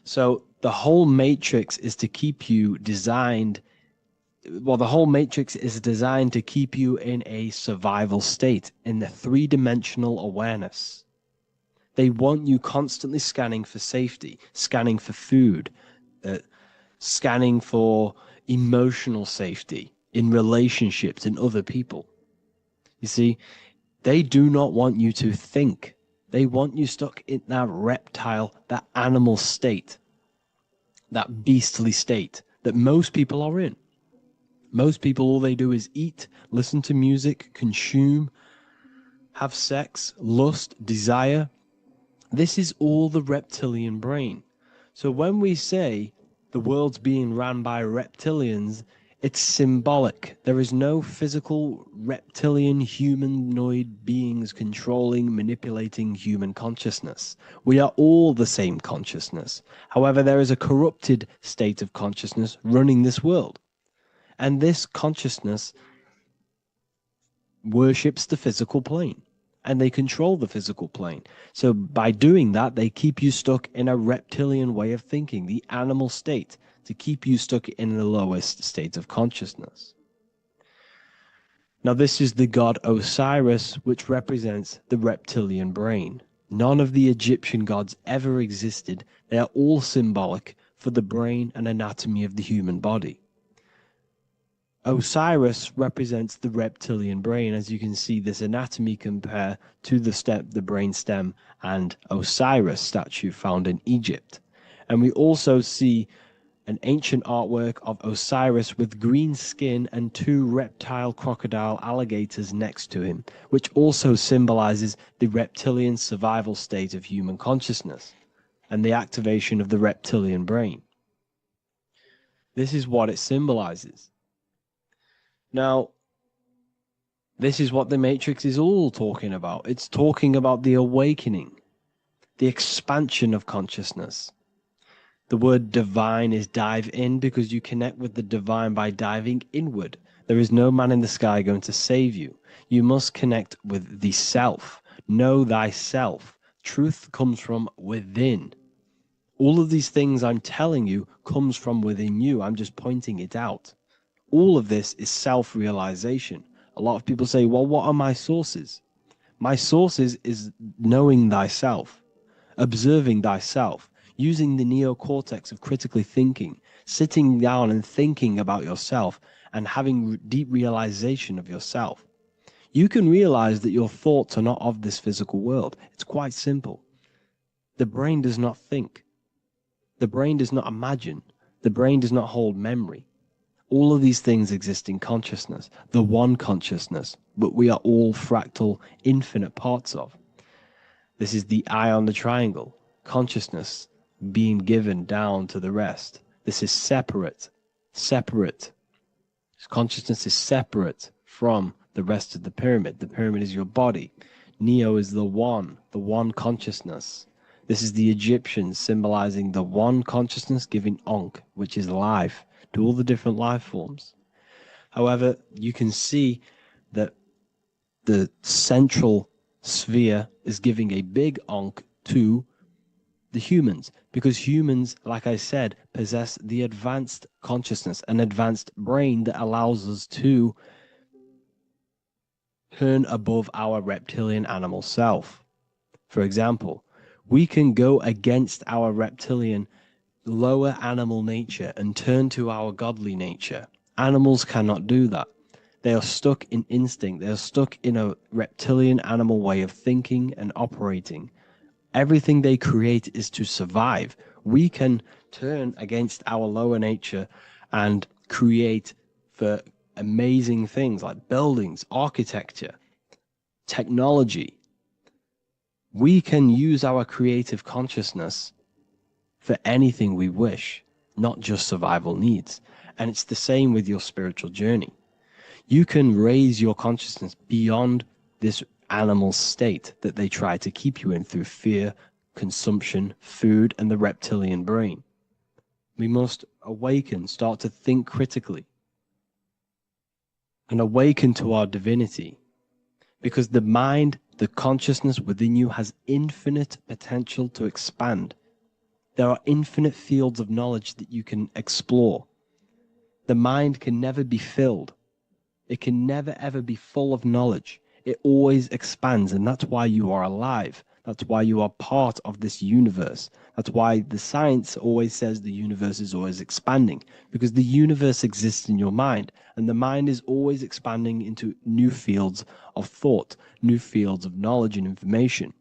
So the whole matrix is to keep you designed, well, the whole matrix is designed to keep you in a survival state, in the three-dimensional awareness. They want you constantly scanning for safety, scanning for food, scanning for emotional safety in relationships and other people. You see, they do not want you to think. They want you stuck in that reptile, that animal state, that beastly state that most people are in. Most people, all they do is eat, listen to music, consume, have sex, lust, desire. This is all the reptilian brain. So when we say the world's being ran by reptilians, it's symbolic. There is no physical reptilian humanoid beings controlling, manipulating human consciousness. We are all the same consciousness. However, there is a corrupted state of consciousness running this world. And this consciousness worships the physical plane. And they control the physical plane. So by doing that, they keep you stuck in a reptilian way of thinking, the animal state, to keep you stuck in the lowest state of consciousness. Now, this is the god Osiris, which represents the reptilian brain. None of the Egyptian gods ever existed. They are all symbolic for the brain and anatomy of the human body. Osiris represents the reptilian brain. As you can see, this anatomy compare to the brain stem and Osiris statue found in Egypt. And we also see an ancient artwork of Osiris with green skin and two reptile crocodile alligators next to him, which also symbolizes the reptilian survival state of human consciousness and the activation of the reptilian brain. This is what it symbolizes. Now, this is what the Matrix is all talking about. It's talking about the awakening, the expansion of consciousness. The word divine is dive in because you connect with the divine by diving inward. There is no man in the sky going to save you. You must connect with the self. Know thyself. Truth comes from within. All of these things I'm telling you comes from within you. I'm just pointing it out. All of this is self-realization. A lot of people say, well, what are my sources? My sources is knowing thyself, observing thyself, using the neocortex of critically thinking, sitting down and thinking about yourself and having deep realization of yourself. You can realize that your thoughts are not of this physical world. It's quite simple. The brain does not think. The brain does not imagine. The brain does not hold memory. All of these things exist in consciousness, the one consciousness, but we are all fractal, infinite parts of. This is the eye on the triangle, consciousness being given down to the rest. This is separate. Consciousness is separate from the rest of the pyramid. The pyramid is your body. Neo is the one consciousness. This is the Egyptians symbolizing the one consciousness giving Ankh, which is life, to all the different life forms. However, you can see that the central sphere is giving a big Ankh to the humans, because humans, like I said, possess the advanced consciousness, an advanced brain that allows us to turn above our reptilian animal self. For example, we can go against our reptilian lower animal nature and turn to our godly nature. Animals cannot do that. They are stuck in instinct. They are stuck in a reptilian animal way of thinking and operating. Everything they create is to survive. We can turn against our lower nature and create for amazing things like buildings, architecture, technology. We can use our creative consciousness for anything we wish, not just survival needs. And it's the same with your spiritual journey. You can raise your consciousness beyond this animal state that they try to keep you in through fear, consumption, food, and the reptilian brain. We must awaken, start to think critically, and awaken to our divinity. Because the mind, the consciousness within you has infinite potential to expand. There are infinite fields of knowledge that you can explore. The mind can never be filled. It can never ever be full of knowledge. It always expands, and that's why you are alive. That's why you are part of this universe. That's why the science always says the universe is always expanding, because the universe exists in your mind, and the mind is always expanding into new fields of thought, new fields of knowledge and information.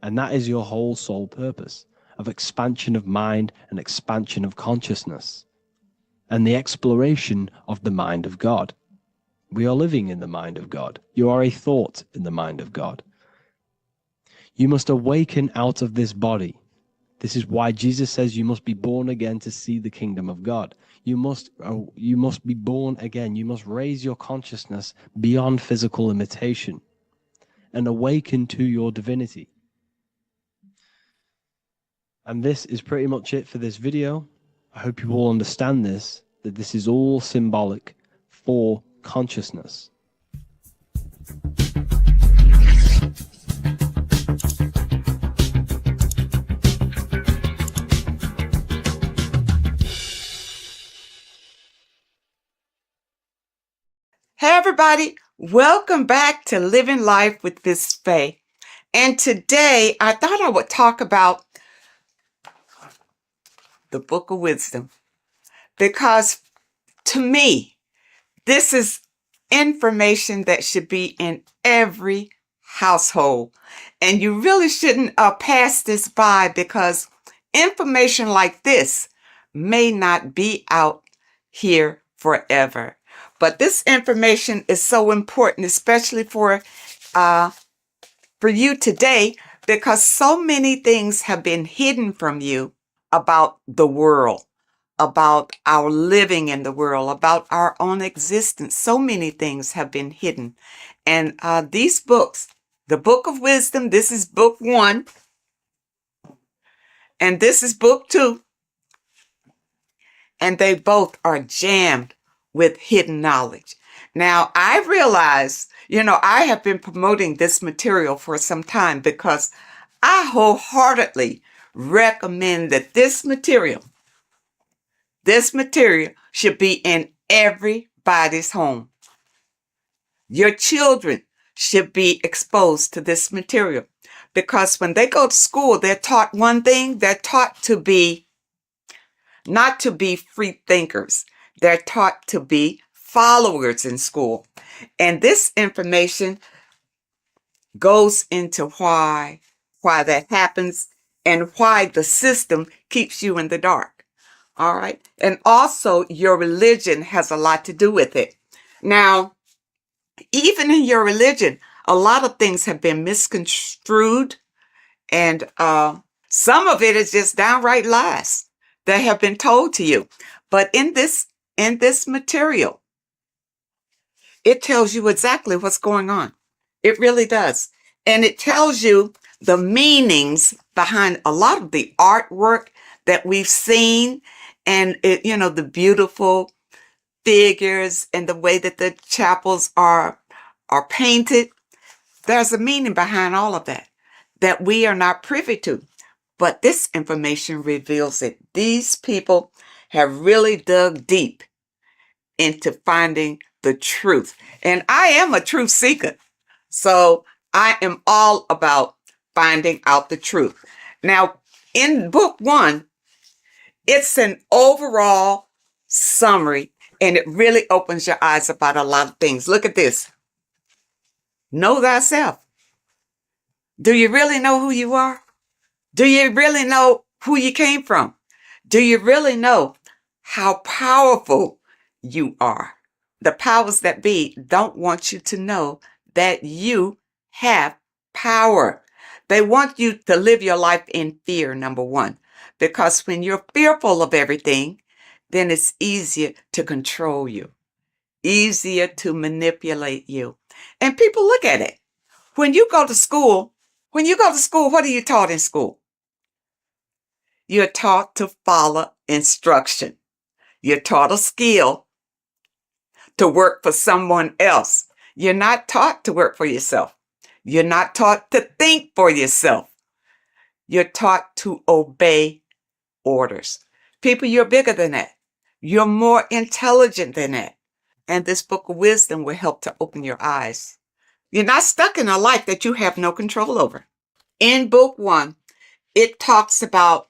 And that is your whole sole purpose, of expansion of mind and expansion of consciousness, and the exploration of the mind of God. We are living in the mind of God. You are a thought in the mind of God. You must awaken out of this body. This is why Jesus says you must be born again to see the kingdom of God. You must be born again. You must raise your consciousness beyond physical limitation and awaken to your divinity. And this is pretty much it for this video. I hope you all understand this, that this is all symbolic for consciousness. Hey everybody, welcome back to Living Life with Miss Faye. And today I thought I would talk about the Book of Wisdom, because to me, this is information that should be in every household. And you really shouldn't pass this by, because information like this may not be out here forever. But this information is so important, especially for you today, because so many things have been hidden from you about the world, about our living in the world, about our own existence. So many things have been hidden. And these books, the Book of Wisdom, this is book 1, and this is book 2. And they both are jammed with hidden knowledge. Now, I realize, I have been promoting this material for some time, because I wholeheartedly recommend that this material should be in everybody's home. Your children should be exposed to this material, because when they go to school, they're taught one thing. They're taught to be not to be free thinkers. They're taught to be followers in school. And this information goes into why that happens and why the system keeps you in the dark. All right. And also your religion has a lot to do with it. Now, even in your religion, a lot of things have been misconstrued, and some of it is just downright lies that have been told to you. But in this material, it tells you exactly what's going on. It really does. And it tells you the meanings behind a lot of the artwork that we've seen, and the beautiful figures and the way that the chapels are painted. There's a meaning behind all of that we are not privy to. But this information reveals it. These people have really dug deep into finding the truth. And I am a truth seeker. So I am all about finding out the truth. Now, in book 1, it's an overall summary, and it really opens your eyes about a lot of things. Look at this. Know thyself. Do you really know who you are? Do you really know who you came from? Do you really know how powerful you are. The powers that be don't want you to know that you have power. They want you to live your life in fear, number one, because when you're fearful of everything, then it's easier to control you, easier to manipulate you. And people look at it. When you go to school, what are you taught in school? You're taught to follow instruction. You're taught a skill to work for someone else. You're not taught to work for yourself. You're not taught to think for yourself. You're taught to obey orders. People, you're bigger than that. You're more intelligent than that. And this book of wisdom will help to open your eyes. You're not stuck in a life that you have no control over. In book 1, it talks about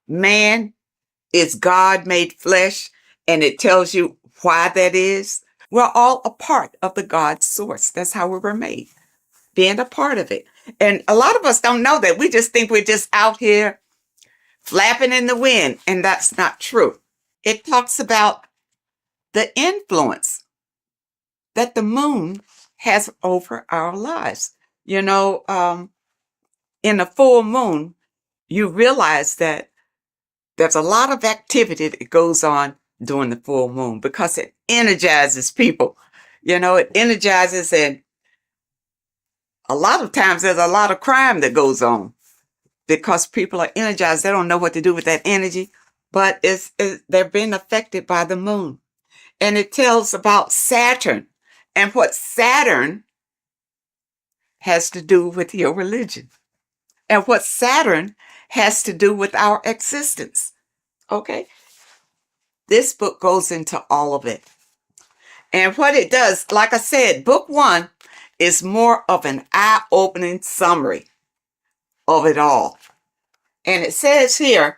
man is God made flesh, and it tells you why that is. We're all a part of the God source. That's how we were made, being a part of it. And a lot of us don't know that. We just think we're just out here flapping in the wind, and that's not true. It talks about the influence that the moon has over our lives. You know, in a full moon, you realize that there's a lot of activity that goes on during the full moon because it energizes people. You know, it energizes, and a lot of times there's a lot of crime that goes on because people are energized. They don't know what to do with that energy, but they're being affected by the moon. And it tells about Saturn and what Saturn has to do with your religion and what Saturn has to do with our existence. Okay? This book goes into all of it. And what it does, like I said, book 1 is more of an eye-opening summary of it all. And it says here,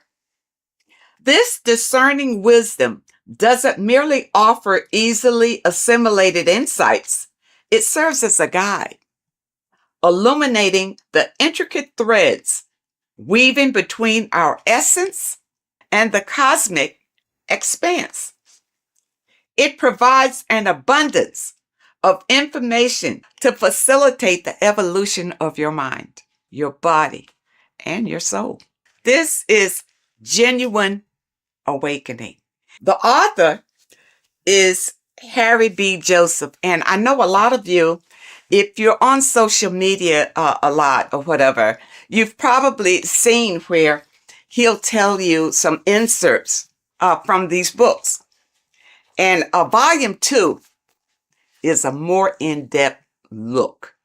this discerning wisdom doesn't merely offer easily assimilated insights. It serves as a guide, illuminating the intricate threads weaving between our essence and the cosmic expanse. It provides an abundance of information to facilitate the evolution of your mind, your body, and your soul. This is genuine awakening. The author is Harry B. Joseph, and I know a lot of you, if you're on social media a lot or whatever, you've probably seen where he'll tell you some inserts from these books. And volume 2 is a more in-depth look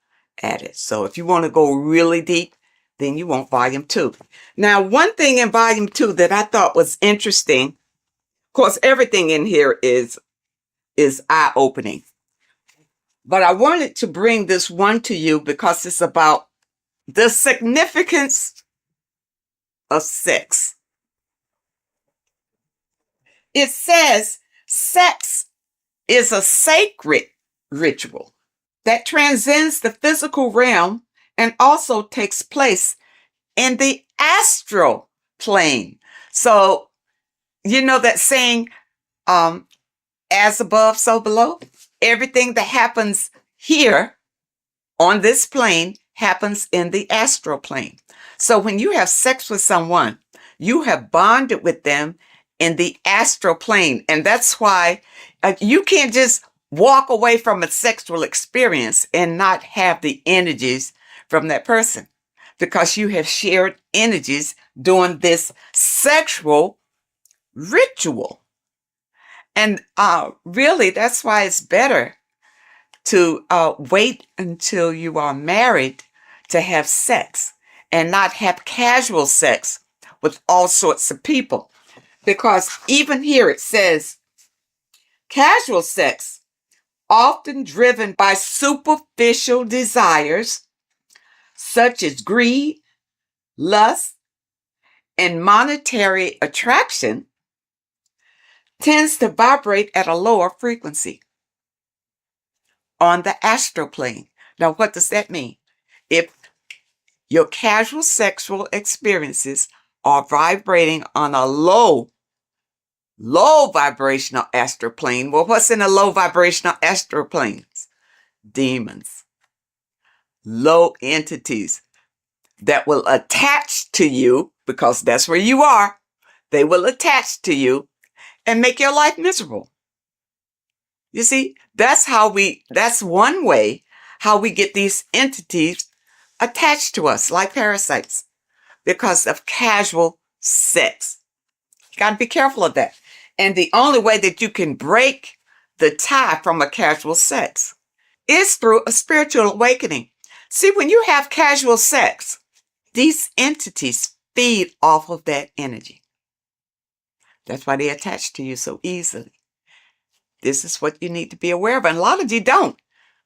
at it. So if you want to go really deep, then you want volume 2. Now, one thing in volume 2 that I thought was interesting, of course, everything in here is eye-opening. But I wanted to bring this one to you because it's about the significance of sex. It says sex is a sacred ritual that transcends the physical realm and also takes place in the astral plane. So, you know that saying, as above, so below? Everything that happens here on this plane happens in the astral plane. So when you have sex with someone, you have bonded with them in the astral plane. And that's why you can't just walk away from a sexual experience and not have the energies from that person, because you have shared energies during this sexual ritual. And really, that's why it's better to wait until you are married to have sex and not have casual sex with all sorts of people. Because even here it says, casual sex, often driven by superficial desires such as greed, lust, and monetary attraction, tends to vibrate at a lower frequency on the astral plane. Now, what does that mean? If your casual sexual experiences are vibrating on a low low vibrational astral plane. Well, what's in a low vibrational astral planes? Demons, low entities that will attach to you, because that's where you are. They will attach to you and make your life miserable. You see, that's one way how we get these entities attached to us like parasites, because of casual sex. You got to be careful of that. And the only way that you can break the tie from a casual sex is through a spiritual awakening. See, when you have casual sex, these entities feed off of that energy. That's why they attach to you so easily. This is what you need to be aware of. And a lot of you don't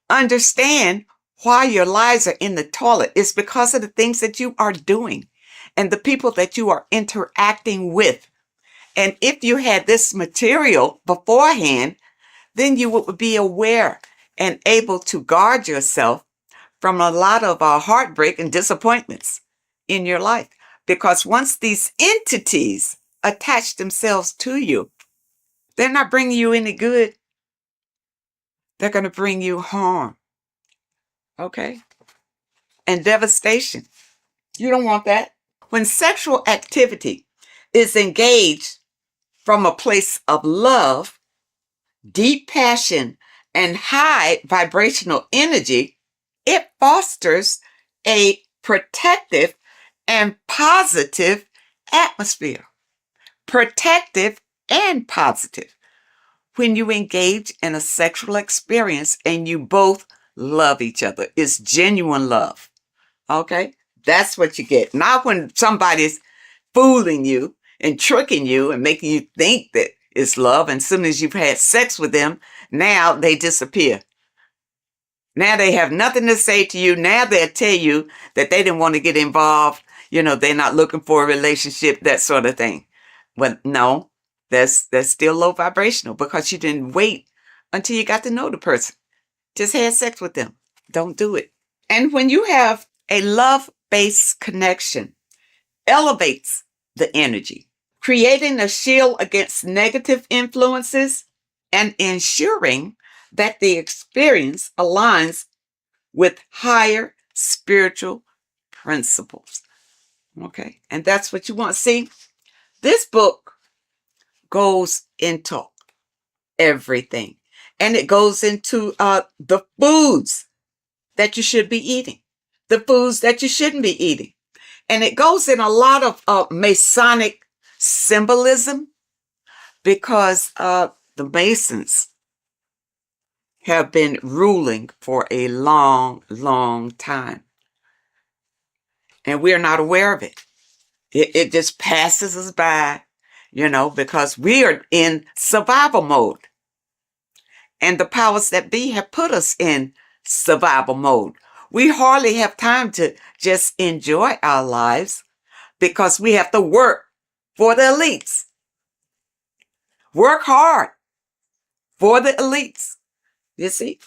understand why your lives are in the toilet. It's because of the things that you are doing and the people that you are interacting with. And if you had this material beforehand, then you would be aware and able to guard yourself from a lot of heartbreak and disappointments in your life. Because once these entities attach themselves to you, they're not bringing you any good. They're going to bring you harm. Okay? And devastation. You don't want that. When sexual activity is engaged from a place of love, deep passion, and high vibrational energy, it fosters a protective and positive atmosphere. Protective and positive. When you engage in a sexual experience and you both love each other, it's genuine love. Okay? That's what you get. Not when somebody's fooling you and tricking you and making you think that it's love. And as soon as you've had sex with them, now they disappear. Now they have nothing to say to you. Now they'll tell you that they didn't want to get involved. You know, they're not looking for a relationship, that sort of thing. But no, that's still low vibrational, because you didn't wait until you got to know the person. Just had sex with them. Don't do it. And when you have a love-based connection, elevates the energy, creating a shield against negative influences and ensuring that the experience aligns with higher spiritual principles. Okay? And that's what you want. See, this book goes into everything. And it goes into the foods that you should be eating, the foods that you shouldn't be eating. And it goes in a lot of Masonic symbolism, because the Masons have been ruling for a long, long time. And we're not aware of it. It just passes us by, you know, because we are in survival mode. And the powers that be have put us in survival mode. We hardly have time to just enjoy our lives, because we have to work for the elites. Work hard for the elites, you see.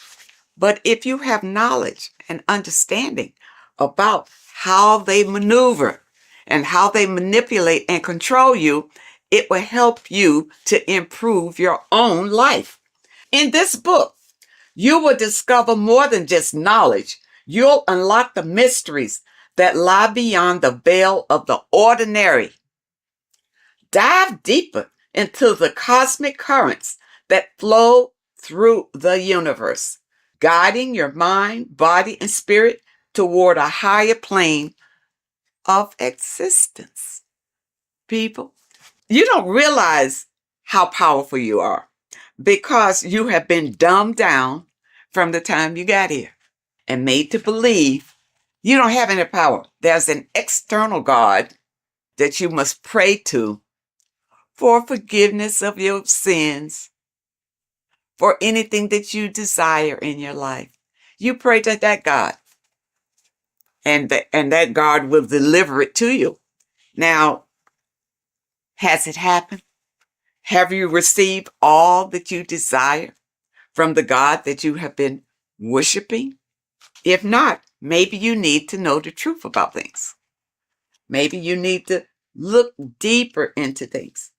But if you have knowledge and understanding about how they maneuver and how they manipulate and control you, it will help you to improve your own life. In this book, you will discover more than just knowledge. You'll unlock the mysteries that lie beyond the veil of the ordinary. Dive deeper into the cosmic currents that flow through the universe, guiding your mind, body, and spirit toward a higher plane of existence. People, you don't realize how powerful you are, because you have been dumbed down from the time you got here and made to believe you don't have any power. There's an external God that you must pray to for forgiveness of your sins, for anything that you desire in your life. You pray to that God, and that God will deliver it to you. Now, has it happened? Have you received all that you desire from the God that you have been worshiping? If not, maybe you need to know the truth about things. Maybe you need to look deeper into things.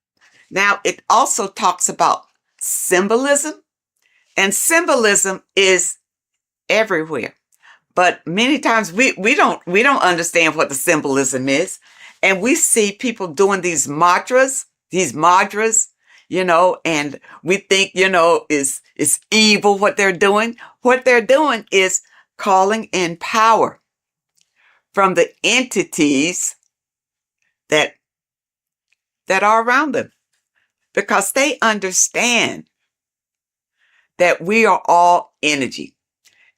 Now, it also talks about symbolism, and symbolism is everywhere. But many times we don't understand what the symbolism is. And we see people doing these mantras, and we think, it's evil what they're doing. What they're doing is calling in power from the entities that are around them, because they understand that we are all energy.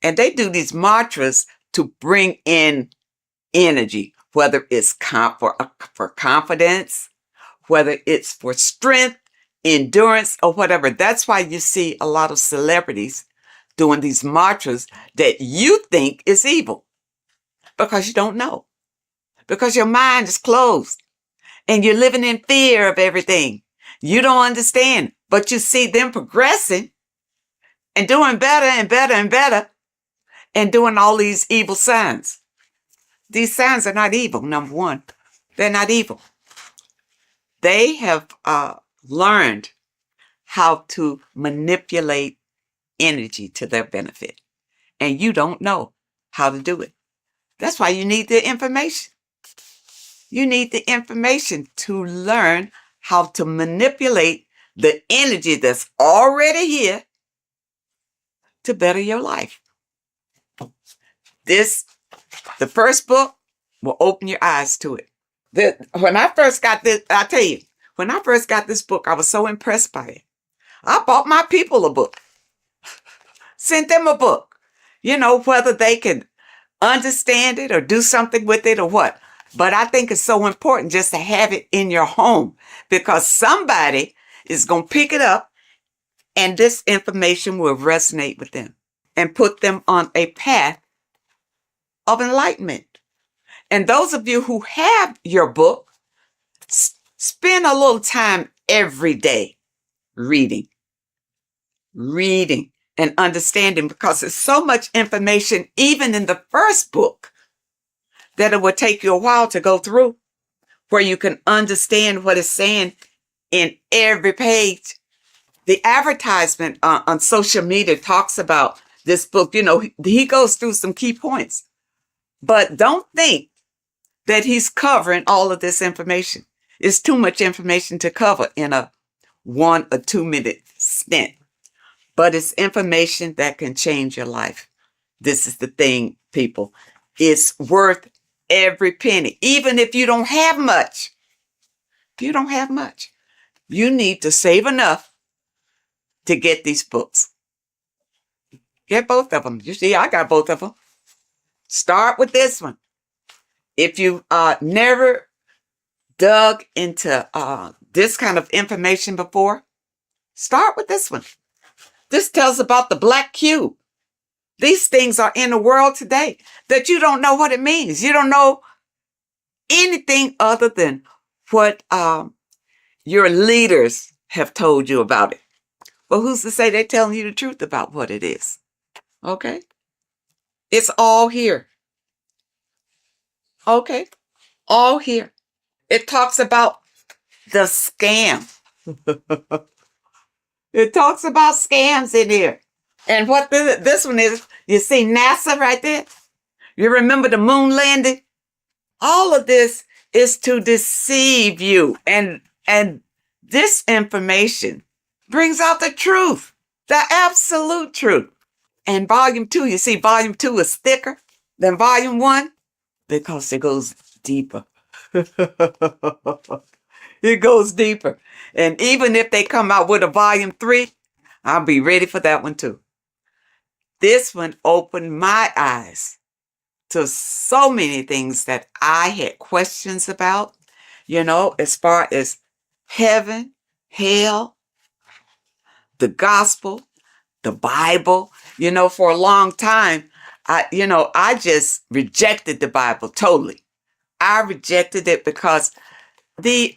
And they do these mantras to bring in energy, whether it's for confidence, whether it's for strength, endurance, or whatever. That's why you see a lot of celebrities doing these mantras that you think is evil, because you don't know, because your mind is closed and you're living in fear of everything. You don't understand, but you see them progressing and doing better and better and better, and doing all these evil signs. These signs are not evil, number one. They're not evil. They have learned how to manipulate energy to their benefit. And you don't know how to do it. That's why you need the information. You need the information to learn how to manipulate the energy that's already here to better your life. The first book will open your eyes to it. When I first got this, I tell you, when I first got this book, I was so impressed by it. I bought my people a book, sent them a book, whether they can understand it or do something with it or what. But I think it's so important just to have it in your home, because somebody is going to pick it up and this information will resonate with them and put them on a path of enlightenment. And those of you who have your book, spend a little time every day reading and understanding, because there's so much information, even in the first book, that it will take you a while to go through, where you can understand what it's saying in every page. The advertisement on social media talks about this book. He goes through some key points, but don't think that he's covering all of this information. It's too much information to cover in a 1 or 2 minute stint, but it's information that can change your life. This is the thing, people. It's worth every penny. Even if you don't have much, you need to save enough to get these books. Get both of them. You see, I got both of them. Start with this one. If you never dug into this kind of information before, start with this one. This tells about the black cube. These things are in the world today that you don't know what it means. You don't know anything other than what your leaders have told you about it. Well, who's to say they're telling you the truth about what it is? Okay? It's all here. Okay? All here. It talks about the scam. It talks about scams in here. And what this one is, you see NASA right there? You remember the moon landing? All of this is to deceive you. And this information brings out the truth, the absolute truth. And volume 2, you see volume 2 is thicker than volume 1 because it goes deeper. It goes deeper. And even if they come out with a volume 3, I'll be ready for that one too. This one opened my eyes to so many things that I had questions about, as far as heaven, hell, the gospel, the Bible. For a long time, I just rejected the Bible totally. I rejected it because the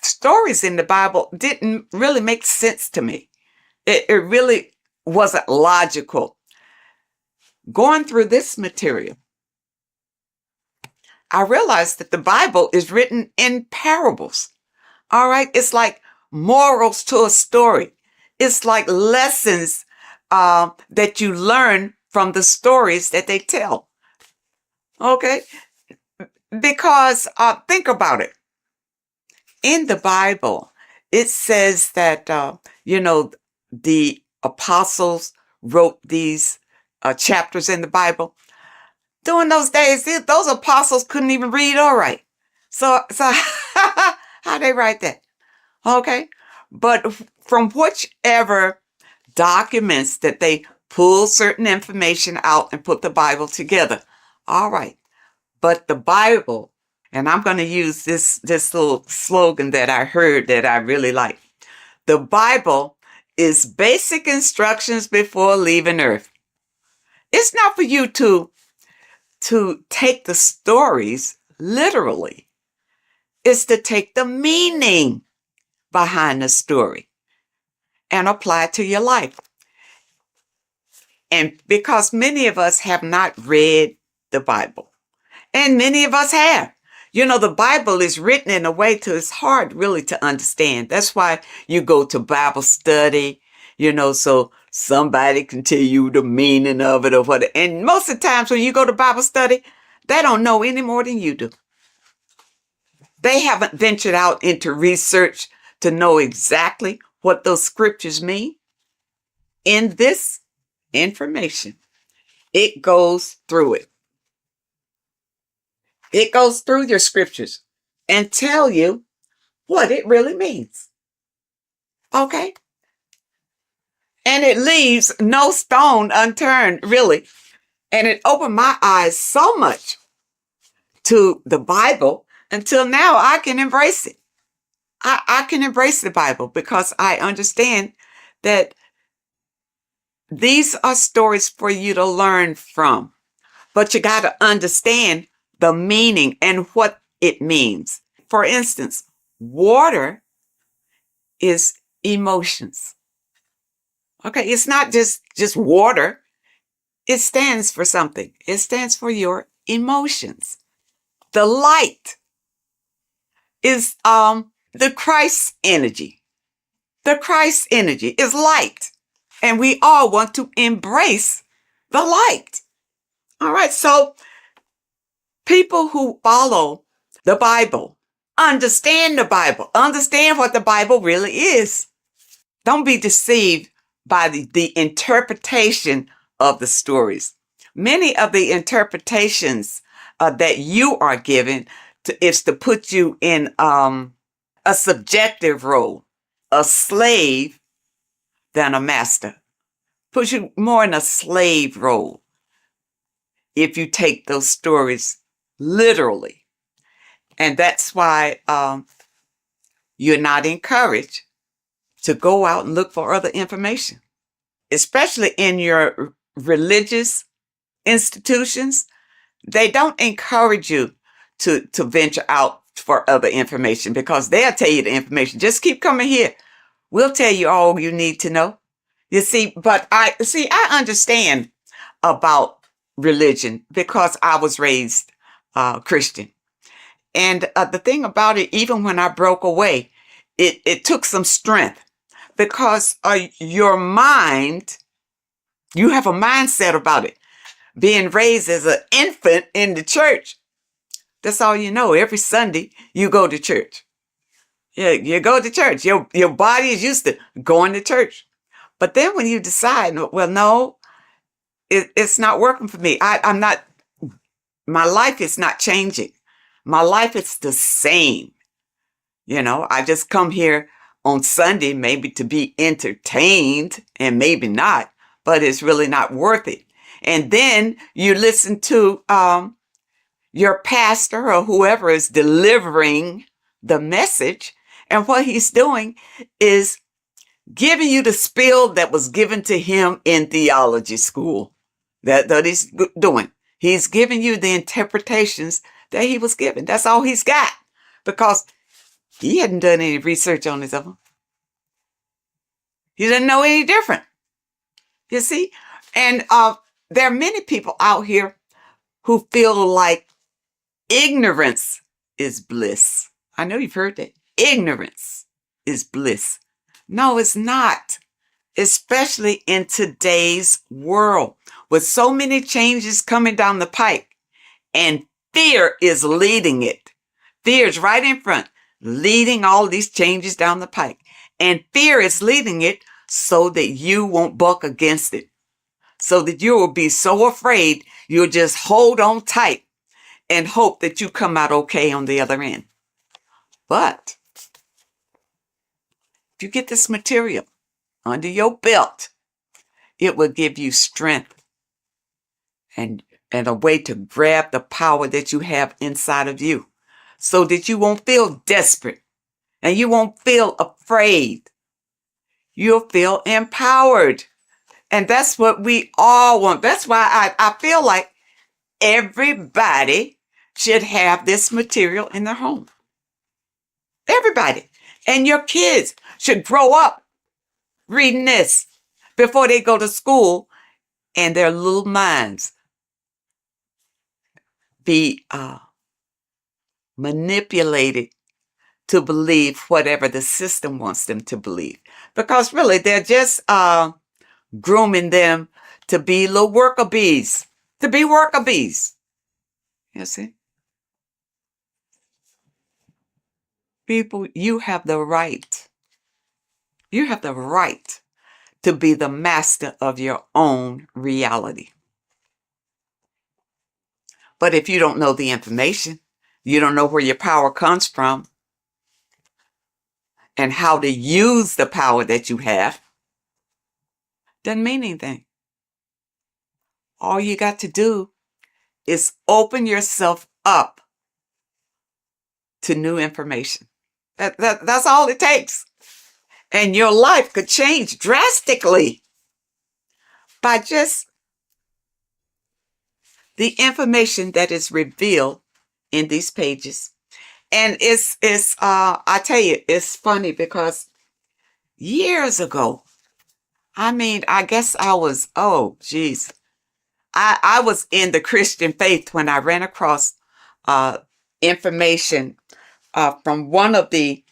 stories in the Bible didn't really make sense to me. It really wasn't logical. Going through this material, I realized that the Bible is written in parables. All right. It's like morals to a story. It's like lessons that you learn from the stories that they tell. Okay? Because think about it. In the Bible, it says that, the apostles wrote these chapters in the Bible. During those days, those apostles couldn't even read or write. So how they write that? Okay. But from whichever documents that they pull certain information out and put the Bible together. All right. But the Bible, and I'm going to use this little slogan that I heard that I really like. The Bible is basic instructions before leaving earth. It's not for you to take the stories literally. It's to take the meaning behind the story and apply it to your life. And because many of us have not read the Bible, and many of us have. The Bible is written in a way to it's hard really to understand. That's why you go to Bible study, so somebody can tell you the meaning of it or what. And most of the times when you go to Bible study, they don't know any more than you do. They haven't ventured out into research to know exactly what those scriptures mean. In this information, it goes through it. It goes through your scriptures and tell you what it really means. Okay? And it leaves no stone unturned, really. And it opened my eyes so much to the Bible until now I can embrace it. I can embrace the Bible because I understand that these are stories for you to learn from. But you got to understand the meaning and what it means. For instance, water is emotions. Okay, it's not just water. It stands for something. It stands for your emotions. The light is the Christ energy. The Christ energy is light. And we all want to embrace the light. All right, so people who follow the Bible, understand the Bible, understand what the Bible really is. Don't be deceived by the interpretation of the stories. Many of the interpretations that you are given is to put you in a subjective role, a slave than a master. Puts you more in a slave role if you take those stories literally. And that's why you're not encouraged to go out and look for other information, especially in your religious institutions. They don't encourage you to venture out for other information because they'll tell you the information. Just keep coming here. We'll tell you all you need to know. You see, but I understand about religion because I was raised Christian. And the thing about it, even when I broke away, it took some strength because your mind, you have a mindset about it. Being raised as an infant in the church, that's all you know. Every Sunday, you go to church. Yeah, you go to church. Your body is used to going to church. But then when you decide, well, no, it's not working for me. I'm not, my life is not changing. My life is the same. I just come here on Sunday, maybe to be entertained and maybe not, but it's really not worth it. And then you listen to your pastor or whoever is delivering the message. And what he's doing is giving you the spiel that was given to him in theology school. That he's doing. He's giving you the interpretations that he was given. That's all he's got because he hadn't done any research on his own. He didn't know any different. You see? And there are many people out here who feel like ignorance is bliss. I know you've heard that. Ignorance is bliss. No, it's not. Especially in today's world with so many changes coming down the pike, and fear is leading it. Fear is right in front, leading all these changes down the pike. And fear is leading it so that you won't buck against it, so that you will be so afraid you'll just hold on tight and hope that you come out okay on the other end. But if you get this material under your belt, it will give you strength and a way to grab the power that you have inside of you so that you won't feel desperate and you won't feel afraid. You'll feel empowered. And that's what we all want. That's why I feel like everybody should have this material in their home. Everybody. And your kids should grow up reading this before they go to school, and their little minds be manipulated to believe whatever the system wants them to believe. Because really, they're just grooming them to be little worker bees, to be worker bees. You see? People, you have the right. You have the right to be the master of your own reality. But if you don't know the information, you don't know where your power comes from and how to use the power that you have, doesn't mean anything. All you got to do is open yourself up to new information. That's all it takes. And your life could change drastically by just the information that is revealed in these pages. And it's I tell you, it's funny because years ago, I guess I was, I was in the Christian faith when I ran across information from one of the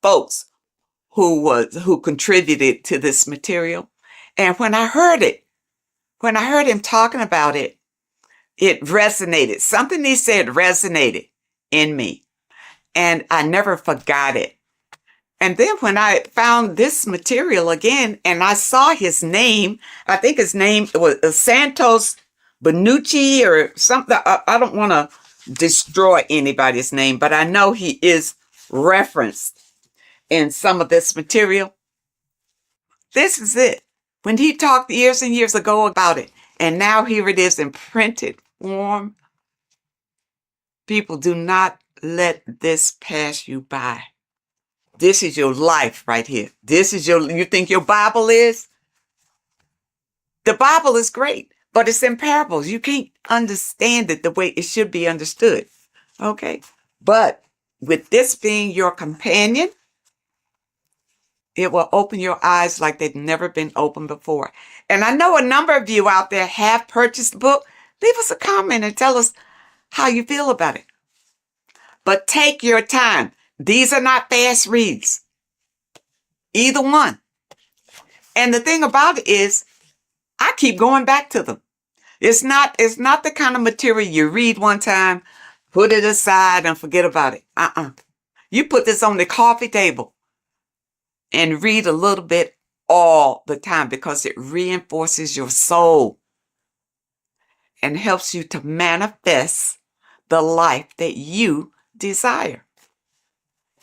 folks who contributed to this material. And when I heard him talking about it, it resonated. Something he said resonated in me, and I never forgot it. And then when I found this material again and I saw his name, I think his name was Santos Benucci or something. I don't want to destroy anybody's name, but I know he is referenced in some of this material. This is it. When he talked years and years ago about it, and now here it is in printed form. People, do not let this pass you by. This is your life right here. You think your Bible is? The Bible is great, but it's in parables. You can't understand it the way it should be understood. Okay? But with this being your companion, it will open your eyes like they've never been opened before. And I know a number of you out there have purchased the book. Leave us a comment and tell us how you feel about it. But take your time. These are not fast reads. Either one. And the thing about it is, I keep going back to them. It's not the kind of material you read one time, put it aside and forget about it. You put this on the coffee table and read a little bit all the time because it reinforces your soul and helps you to manifest the life that you desire.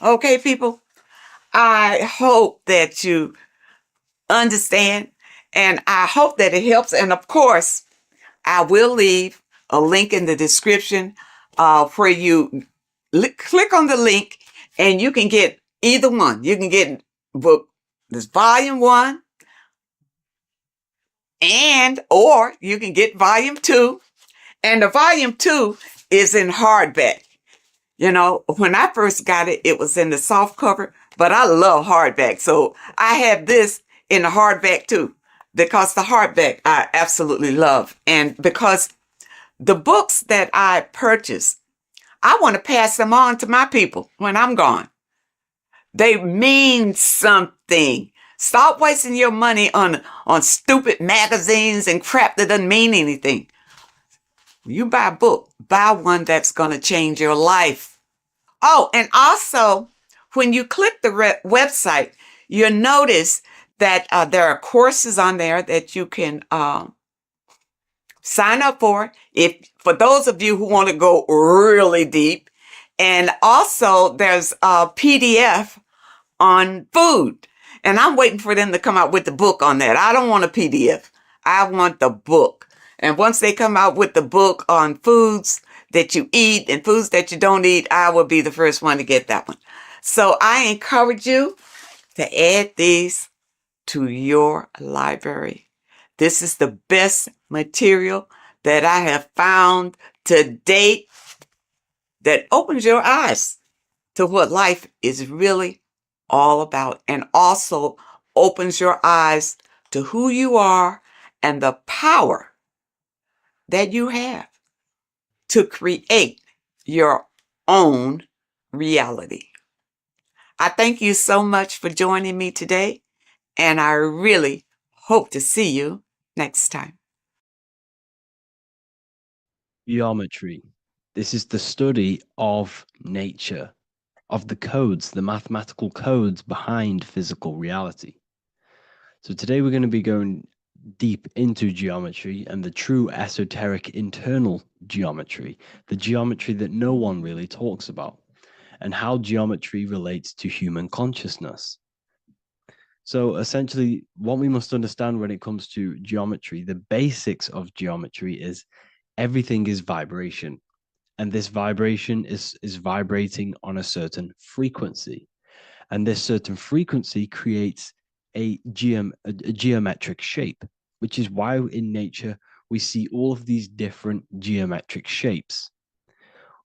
Okay, people, I hope that you understand, and I hope that it helps. And of course, I will leave a link in the description where you click on the link and you can get either one. You can get book, this volume 1, or you can get volume 2. And the volume 2 is in hardback. You know, when I first got it, it was in the soft cover, but I love hardback. So I have this in the hardback too, because the hardback I absolutely love. And because the books that I purchase, I want to pass them on to my people when I'm gone. They mean something. Stop wasting your money on stupid magazines and crap that doesn't mean anything. You buy a book, buy one that's going to change your life. Oh, and also, when you click the website, you'll notice that there are courses on there that you can sign up for. For those of you who want to go really deep, and also there's a PDF on food. And I'm waiting for them to come out with the book on that. I don't want a PDF. I want the book. And once they come out with the book on foods that you eat and foods that you don't eat, I will be the first one to get that one. So I encourage you to add these to your library. This is the best material that I have found to date that opens your eyes to what life is really all about, and also opens your eyes to who you are and the power that you have to create your own reality. I thank you so much for joining me today, and I really hope to see you next time. Geometry. This is the study of nature, of the codes, the mathematical codes behind physical reality. So today we're going to be going deep into geometry and the true esoteric internal geometry, the geometry that no one really talks about, and how geometry relates to human consciousness. So essentially, what we must understand when it comes to geometry, the basics of geometry is everything is vibration. And this vibration is vibrating on a certain frequency. And this certain frequency creates a geometric shape, which is why in nature we see all of these different geometric shapes.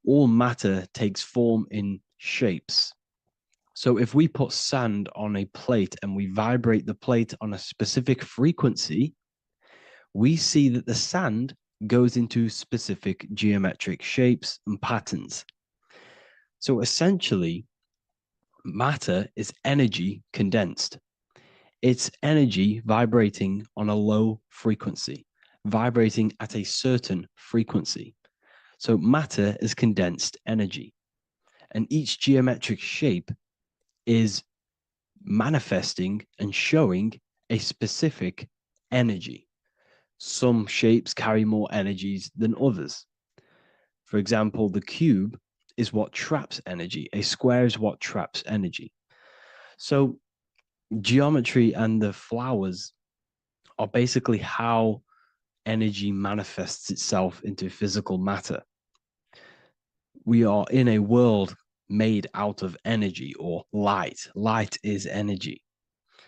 All matter takes form in shapes. So if we put sand on a plate and we vibrate the plate on a specific frequency, we see that the sand goes into specific geometric shapes and patterns. So essentially, matter is energy condensed. It's energy vibrating on a low frequency, vibrating at a certain frequency. So matter is condensed energy. And each geometric shape is manifesting and showing a specific energy. Some shapes carry more energies than others. For example, the cube is what traps energy. A square is what traps energy. So geometry and the flowers are basically how energy manifests itself into physical matter. We are in a world made out of energy or light. Light is energy.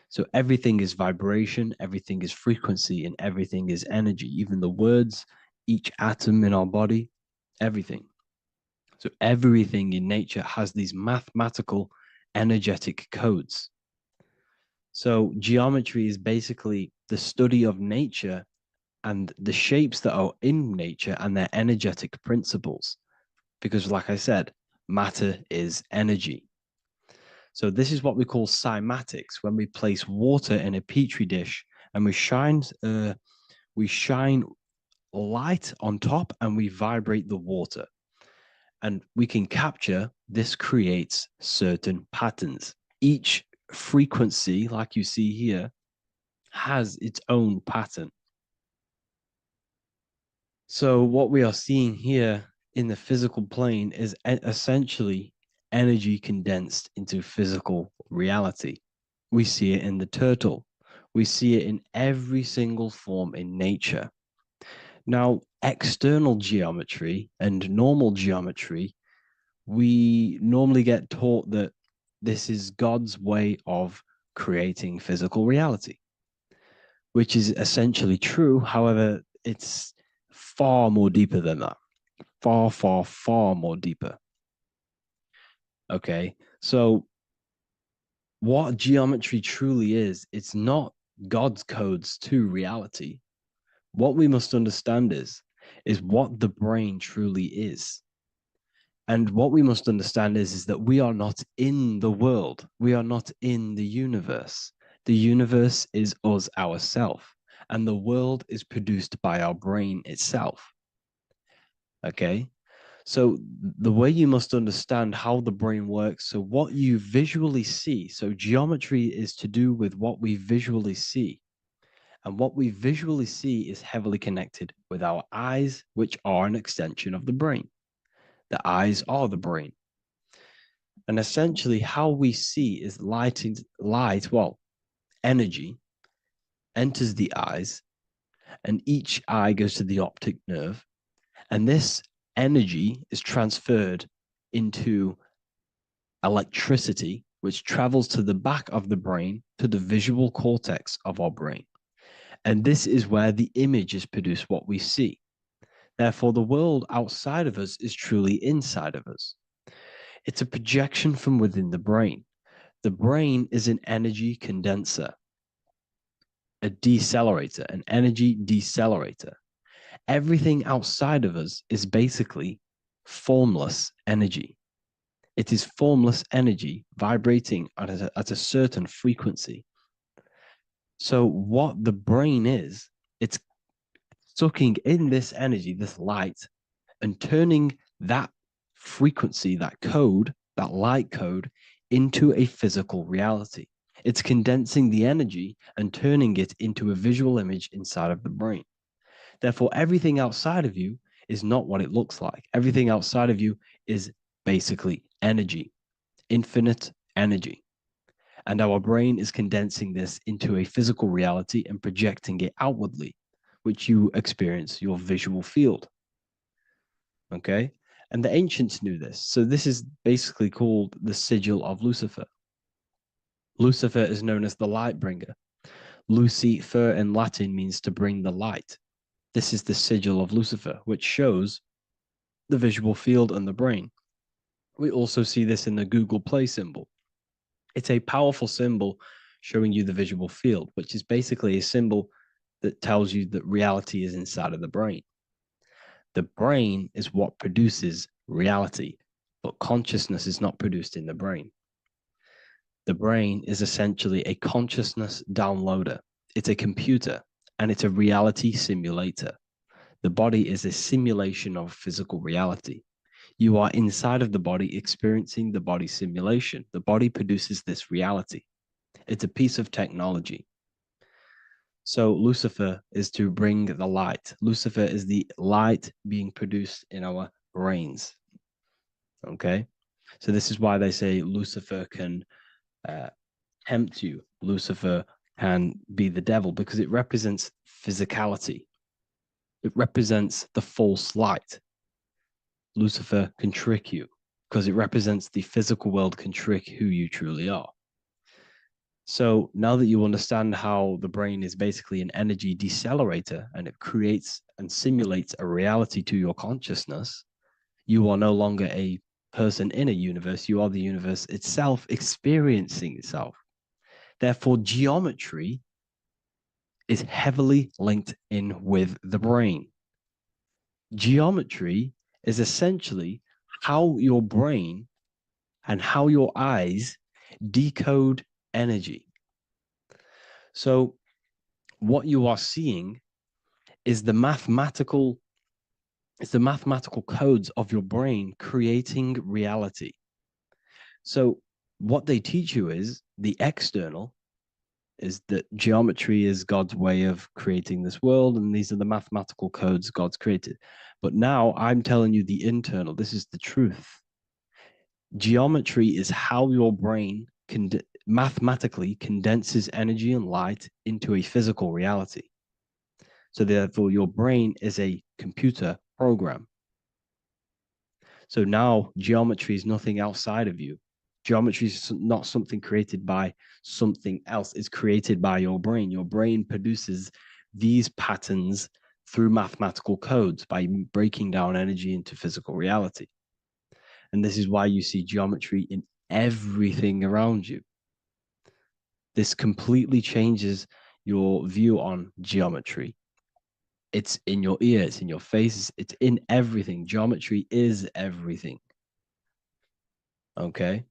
So everything is vibration, everything is frequency, and everything is energy. Even the words, each atom in our body, everything. So everything in nature has these mathematical, energetic codes. So geometry is basically the study of nature and the shapes that are in nature and their energetic principles. Because like I said, matter is energy. So this is what we call cymatics, when we place water in a petri dish and we shine light on top and we vibrate the water. And we can capture, this creates certain patterns. Each frequency, like you see here, has its own pattern. So what we are seeing here in the physical plane is essentially energy condensed into physical reality. We see it in the turtle. We see it in every single form in nature. Now, external geometry and normal geometry, we normally get taught that this is God's way of creating physical reality, which is essentially true. However, it's far more deeper than that. Far, far, far more deeper. Okay, so what geometry truly is, it's not God's codes to reality. What we must understand is what the brain truly is. And what we must understand is that we are not in the world. We are not in the universe. The universe is us ourself, and the world is produced by our brain itself. Okay? So the way you must understand how the brain works, so what you visually see, so geometry is to do with what we visually see. And what we visually see is heavily connected with our eyes, which are an extension of the brain. The eyes are the brain. And essentially, how we see is energy enters the eyes, and each eye goes to the optic nerve. And this energy is transferred into electricity, which travels to the back of the brain, to the visual cortex of our brain. And this is where the image is produced, what we see. Therefore, the world outside of us is truly inside of us. It's a projection from within the brain. The brain is an energy condenser, a decelerator, an energy decelerator. Everything outside of us is basically formless energy. It is formless energy vibrating at a certain frequency. So what the brain is, it's sucking in this energy, this light, and turning that frequency, that code, that light code, into a physical reality. It's condensing the energy and turning it into a visual image inside of the brain. Therefore, everything outside of you is not what it looks like. Everything outside of you is basically energy, infinite energy. And our brain is condensing this into a physical reality and projecting it outwardly, which you experience your visual field. Okay? And the ancients knew this. So this is basically called the sigil of Lucifer. Lucifer is known as the light bringer. Lucifer in Latin means to bring the light. This is the sigil of Lucifer, which shows the visual field and the brain. We also see this in the Google Play symbol. It's a powerful symbol showing you the visual field, which is basically a symbol that tells you that reality is inside of the brain. The brain is what produces reality, but consciousness is not produced in the brain. The brain is essentially a consciousness downloader. It's a computer, and it's a reality simulator. The body is a simulation of physical reality. You are inside of the body experiencing the body simulation. The body produces this reality. It's a piece of technology. So Lucifer is to bring the light. Lucifer is the light being produced in our brains. Okay? So this is why they say Lucifer can tempt you. Lucifer can be the devil because it represents physicality. It represents the false light. Lucifer can trick you because it represents the physical world can trick who you truly are. So now that you understand how the brain is basically an energy decelerator and it creates and simulates a reality to your consciousness, you are no longer a person in a universe. You are the universe itself experiencing itself. Therefore, geometry is heavily linked in with the brain. Geometry is essentially how your brain and how your eyes decode energy. So what you are seeing is the mathematical codes of your brain creating reality. So what they teach you is the external is that geometry is God's way of creating this world, and these are the mathematical codes God's created. But now I'm telling you the internal. This is the truth. Geometry is how your brain mathematically condenses energy and light into a physical reality. So therefore, your brain is a computer program. So now geometry is nothing outside of you. Geometry is not something created by something else. It's created by your brain. Your brain produces these patterns through mathematical codes by breaking down energy into physical reality. And this is why you see geometry in everything around you. This completely changes your view on geometry. It's in your ear, it's in your face, it's in everything. Geometry is everything. Okay.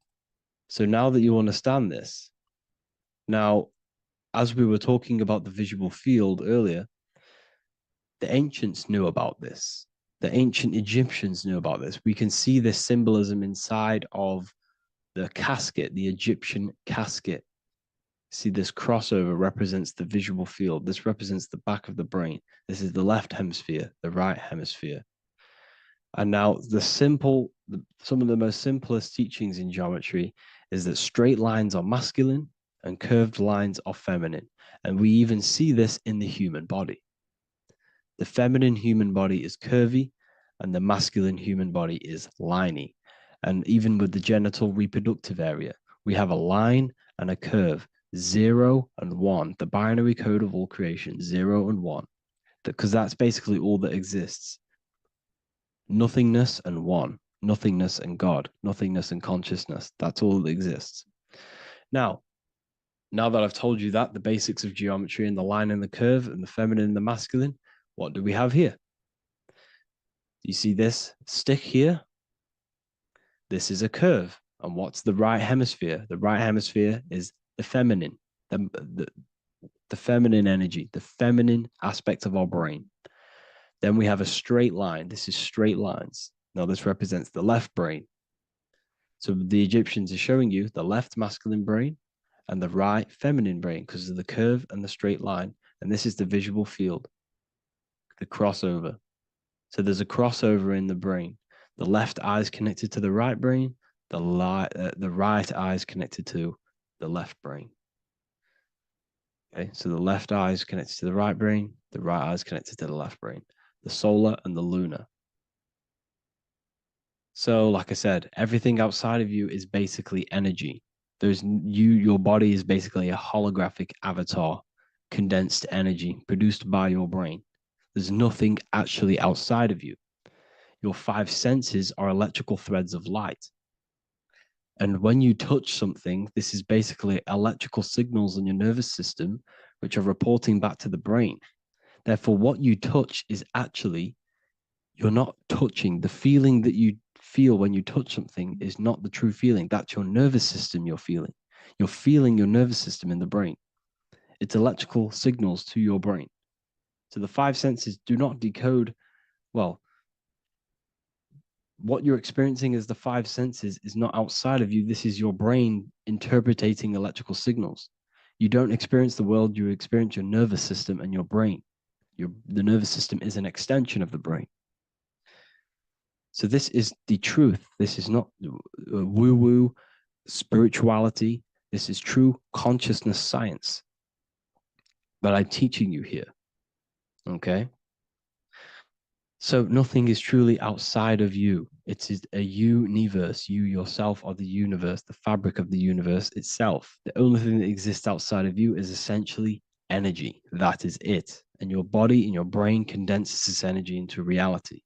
So now that you understand this, now, as we were talking about the visual field earlier, the ancients knew about this. The ancient Egyptians knew about this. We can see this symbolism inside of the casket, the Egyptian casket. See, this crossover represents the visual field. This represents the back of the brain. This is the left hemisphere, the right hemisphere. And now some of the most simplest teachings in geometry is that straight lines are masculine and curved lines are feminine. And we even see this in the human body. The feminine human body is curvy and the masculine human body is liney. And even with the genital reproductive area, we have a line and a curve, 0 and 1, the binary code of all creation, 0 and 1, because that's basically all that exists. Nothingness and one, nothingness and God, nothingness and consciousness. That's all that exists. Now that I've told you that, the basics of geometry and the line and the curve and the feminine and the masculine, what do we have here? Do you see this stick here? This is a curve. And what's the right hemisphere? The right hemisphere is the feminine, the feminine energy, the feminine aspect of our brain. Then we have a straight line. This is straight lines. Now this represents the left brain. So the Egyptians are showing you the left masculine brain and the right feminine brain because of the curve and the straight line. And this is the visual field, the crossover. So there's a crossover in the brain. The left eye is connected to the right brain. The right eye is connected to the left brain. Okay, so the left eye is connected to the right brain. The right eye is connected to the left brain. The solar and the lunar. So, like I said, everything outside of you is basically energy. Your body is basically a holographic avatar, condensed energy produced by your brain. There's nothing actually outside of you. Your 5 senses are electrical threads of light. And when you touch something, this is basically electrical signals in your nervous system, which are reporting back to the brain. Therefore, what you touch is actually, you're not touching. The feeling that you feel when you touch something is not the true feeling. That's your nervous system you're feeling. You're feeling your nervous system in the brain. It's electrical signals to your brain. So the 5 senses do not decode, well, what you're experiencing as the 5 senses is not outside of you. This is your brain interpreting electrical signals. You don't experience the world, you experience your nervous system and your brain. The nervous system is an extension of the brain. So this is the truth. This is not woo-woo spirituality. This is true consciousness science that I'm teaching you here. Okay? So nothing is truly outside of you. It is a universe. You yourself are the universe, the fabric of the universe itself. The only thing that exists outside of you is essentially energy. That is it. And your body and your brain condenses this energy into reality.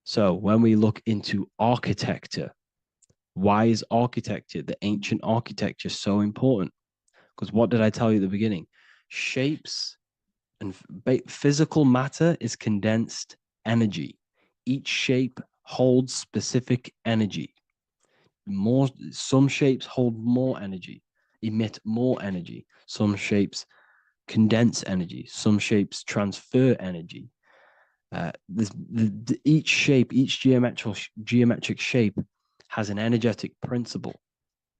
So when we look into architecture, why is architecture, the ancient architecture, so important? Because what did I tell you at the beginning? Shapes and physical matter is condensed energy. Each shape holds specific energy. Some shapes hold more energy, emit more energy. Some shapes condense energy. Some shapes transfer energy. Each shape, each geometric shape has an energetic principle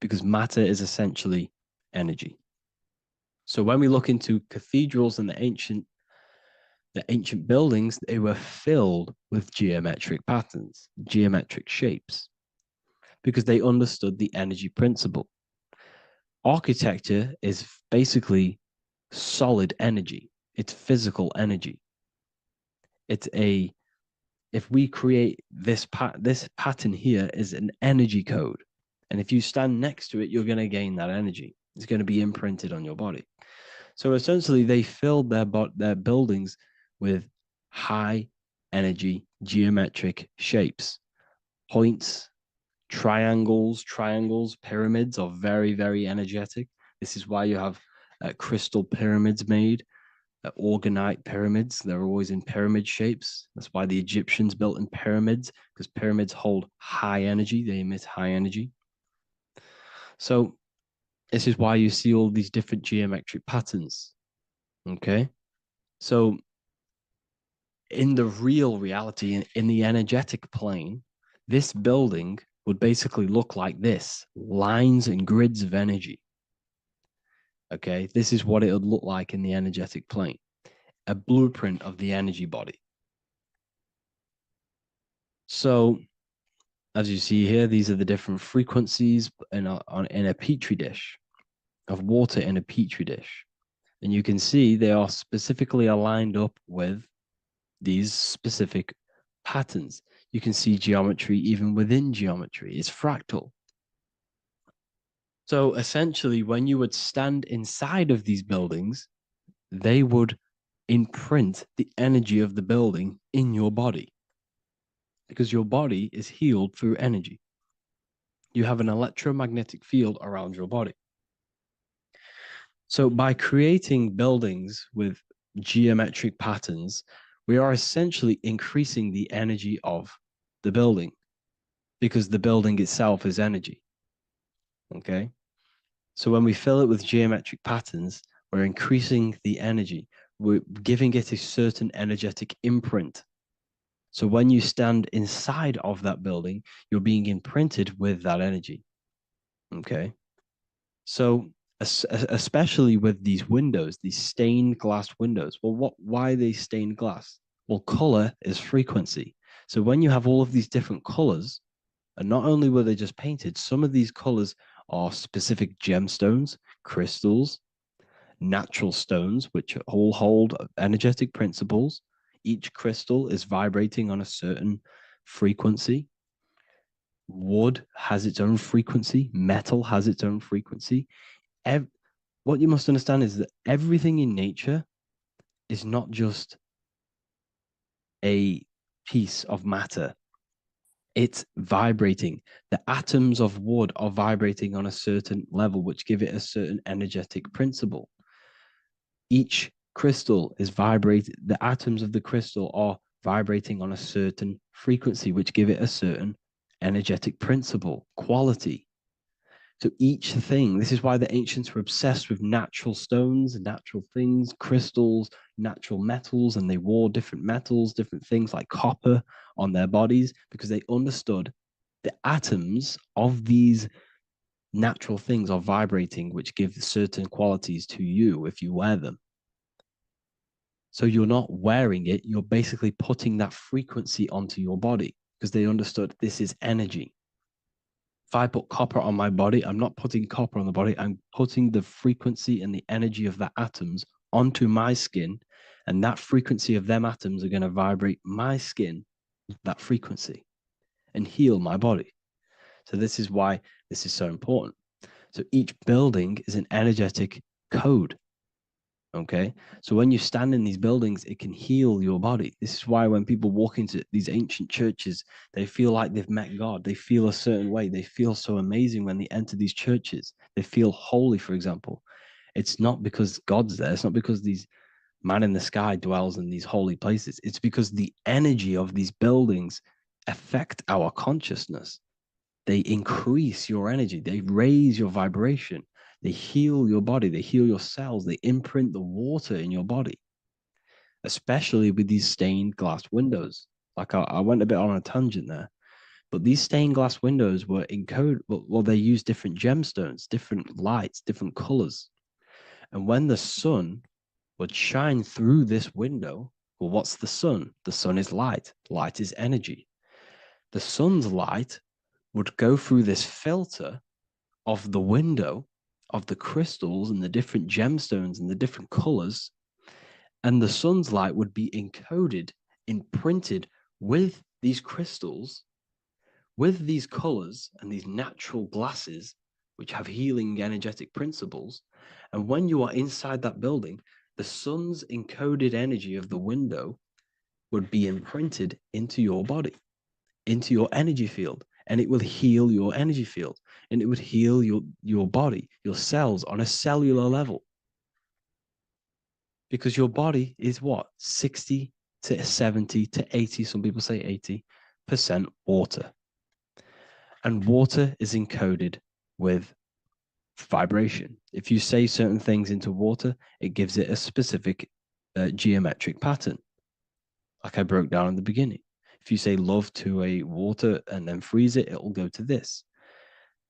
because matter is essentially energy. So when we look into cathedrals and the ancient buildings, they were filled with geometric patterns, geometric shapes, because they understood the energy principle. Architecture is basically solid energy. It's physical energy. If we create this pattern here is an energy code. And if you stand next to it, you're going to gain that energy. It's going to be imprinted on your body. So essentially, they filled their buildings with high energy geometric shapes. Points, triangles, pyramids are very, very energetic. This is why you have crystal pyramids made. orgonite pyramids. They're always in pyramid shapes. That's why the Egyptians built in pyramids, because pyramids hold high energy. They emit high energy. So this is why you see all these different geometric patterns. Okay. So in the real reality, in the energetic plane, this building would basically look like this: lines and grids of energy. Okay. This is what it would look like in the energetic plane, a blueprint of the energy body. So as you see here, these are the different frequencies in a petri dish, of water in a petri dish. And you can see they are specifically aligned up with these specific patterns. You can see geometry even within geometry. It's fractal. So essentially, when you would stand inside of these buildings, they would imprint the energy of the building in your body, because your body is healed through energy. You have an electromagnetic field around your body. So by creating buildings with geometric patterns, we are essentially increasing the energy of the building, because the building itself is energy. Okay. So when we fill it with geometric patterns, we're increasing the energy. We're giving it a certain energetic imprint. So when you stand inside of that building, you're being imprinted with that energy. Okay. So especially with these windows, these stained glass windows. Well, why are they stained glass? Well, color is frequency. So when you have all of these different colors, and not only were they just painted, some of these colors are specific gemstones, crystals, natural stones, which all hold energetic principles. Each crystal is vibrating on a certain frequency. Wood has its own frequency. Metal has its own frequency. What you must understand is that everything in nature is not just a piece of matter. It's vibrating. The atoms of wood are vibrating on a certain level, which give it a certain energetic principle. Each crystal is vibrating. The atoms of the crystal are vibrating on a certain frequency, which give it a certain energetic principle, quality. So each thing, this is why the ancients were obsessed with natural stones, natural things, crystals, natural metals, and they wore different metals, different things like copper on their bodies, because they understood the atoms of these natural things are vibrating, which give certain qualities to you if you wear them. So you're not wearing it, you're basically putting that frequency onto your body, because they understood this is energy. If I put copper on my body, I'm not putting copper on the body. I'm putting the frequency and the energy of the atoms onto my skin. And that frequency of them atoms are going to vibrate my skin, that frequency, and heal my body. So this is why this is so important. So each building is an energetic code. Okay. So when you stand in these buildings, it can heal your body. This is why when people walk into these ancient churches, they feel like they've met God. They feel a certain way. They feel so amazing when they enter these churches. They feel holy, for example. It's not because God's there. It's not because these man in the sky dwells in these holy places. It's because the energy of these buildings affect our consciousness. They increase your energy. They raise your vibration. They heal your body. They heal your cells. They imprint the water in your body, especially with these stained glass windows. Like I went a bit on a tangent there, but these stained glass windows were encoded. Well, they use different gemstones, different lights, different colors. And when the sun would shine through this window, well, what's the sun? The sun is light. Light is energy. The sun's light would go through this filter of the window, of the crystals and the different gemstones and the different colors, and the sun's light would be encoded, imprinted with these crystals, with these colors and these natural glasses, which have healing energetic principles. And when you are inside that building, the sun's encoded energy of the window would be imprinted into your body, into your energy field, and it will heal your energy field, and it would heal your body, your cells on a cellular level. because your body is what? 60 to 70 to 80, some people say 80% water. And water is encoded with vibration. If you say certain things into water, it gives it a specific geometric pattern, like I broke down in the beginning. If you say love to a water and then freeze it, it will go to this.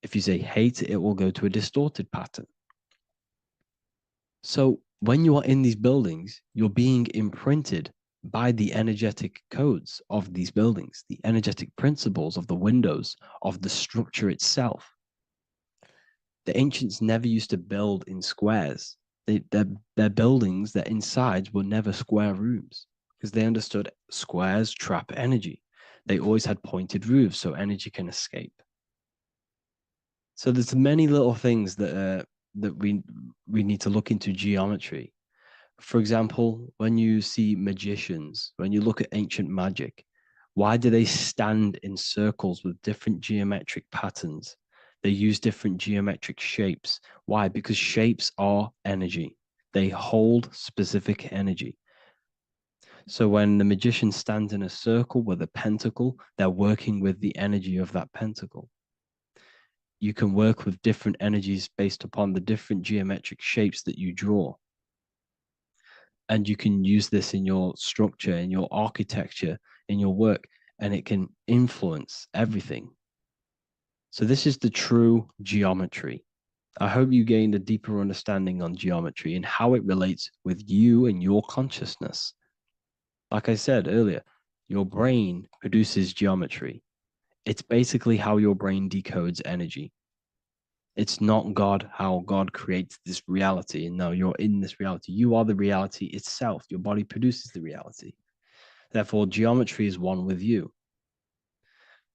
If you say hate, it will go to a distorted pattern. So when you are in these buildings, you're being imprinted by the energetic codes of these buildings, the energetic principles of the windows, of the structure itself. The ancients never used to build in squares. Their buildings, their insides were never square rooms because they understood squares trap energy. They always had pointed roofs so energy can escape. So there's many little things that we need to look into geometry. For example, when you see magicians, when you look at ancient magic, why do they stand in circles with different geometric patterns? They use different geometric shapes. Why? Because shapes are energy. They hold specific energy. So when the magician stands in a circle with a pentacle, they're working with the energy of that pentacle. You can work with different energies based upon the different geometric shapes that you draw. And you can use this in your structure, in your architecture, in your work, and it can influence everything. So this is the true geometry. I hope you gained a deeper understanding on geometry and how it relates with you and your consciousness. Like I said earlier, your brain produces geometry. It's basically how your brain decodes energy. It's not God, how God creates this reality. And no, you're in this reality. You are the reality itself. Your body produces the reality. Therefore, geometry is one with you.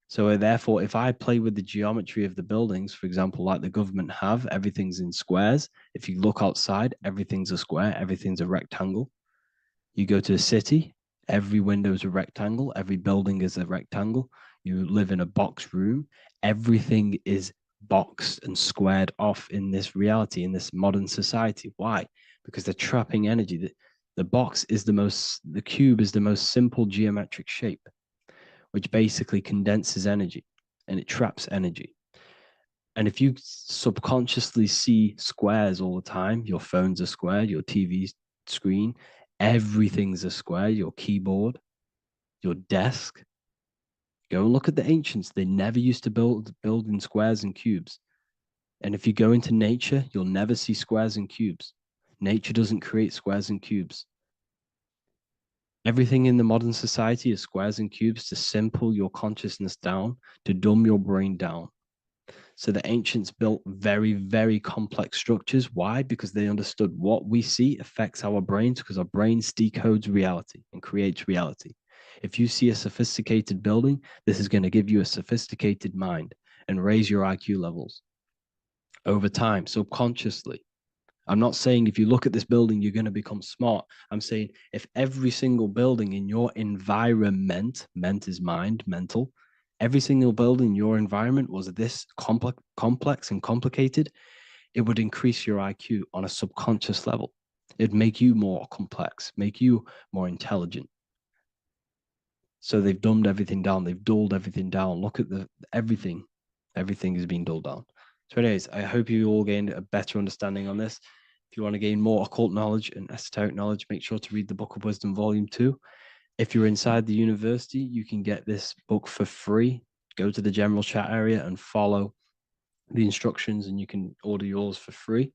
So therefore, if I play with the geometry of the buildings, for example, like the government have, everything's in squares. If you look outside, everything's a square, everything's a rectangle. You go to a city, every window is a rectangle, every building is a rectangle. You live in a box room, everything is boxed and squared off in this reality, in this modern society. Why? Because they're trapping energy. The cube is the most simple geometric shape, which basically condenses energy and it traps energy. And if you subconsciously see squares all the time, your phone's a square, your TV screen, everything's a square, your keyboard, your desk. Go and look at the ancients. They never used to build in squares and cubes. And if you go into nature, you'll never see squares and cubes. Nature doesn't create squares and cubes. Everything in the modern society is squares and cubes to simple your consciousness down, to dumb your brain down. So the ancients built very, very complex structures. Why? Because they understood what we see affects our brains, because our brains decodes reality and creates reality. If you see a sophisticated building, this is going to give you a sophisticated mind and raise your IQ levels over time, subconsciously. I'm not saying if you look at this building, you're going to become smart. I'm saying if every single building in your environment, ment is mind, mental, every single building in your environment was this complex and complicated, it would increase your IQ on a subconscious level. It'd make you more complex, make you more intelligent. So they've dumbed everything down. They've dulled everything down. Look at everything. Everything is being dulled down. So anyways, I hope you all gained a better understanding on this. If you want to gain more occult knowledge and esoteric knowledge, make sure to read the Book of Wisdom, Volume 2. If you're inside the university, you can get this book for free. Go to the general chat area and follow the instructions and you can order yours for free.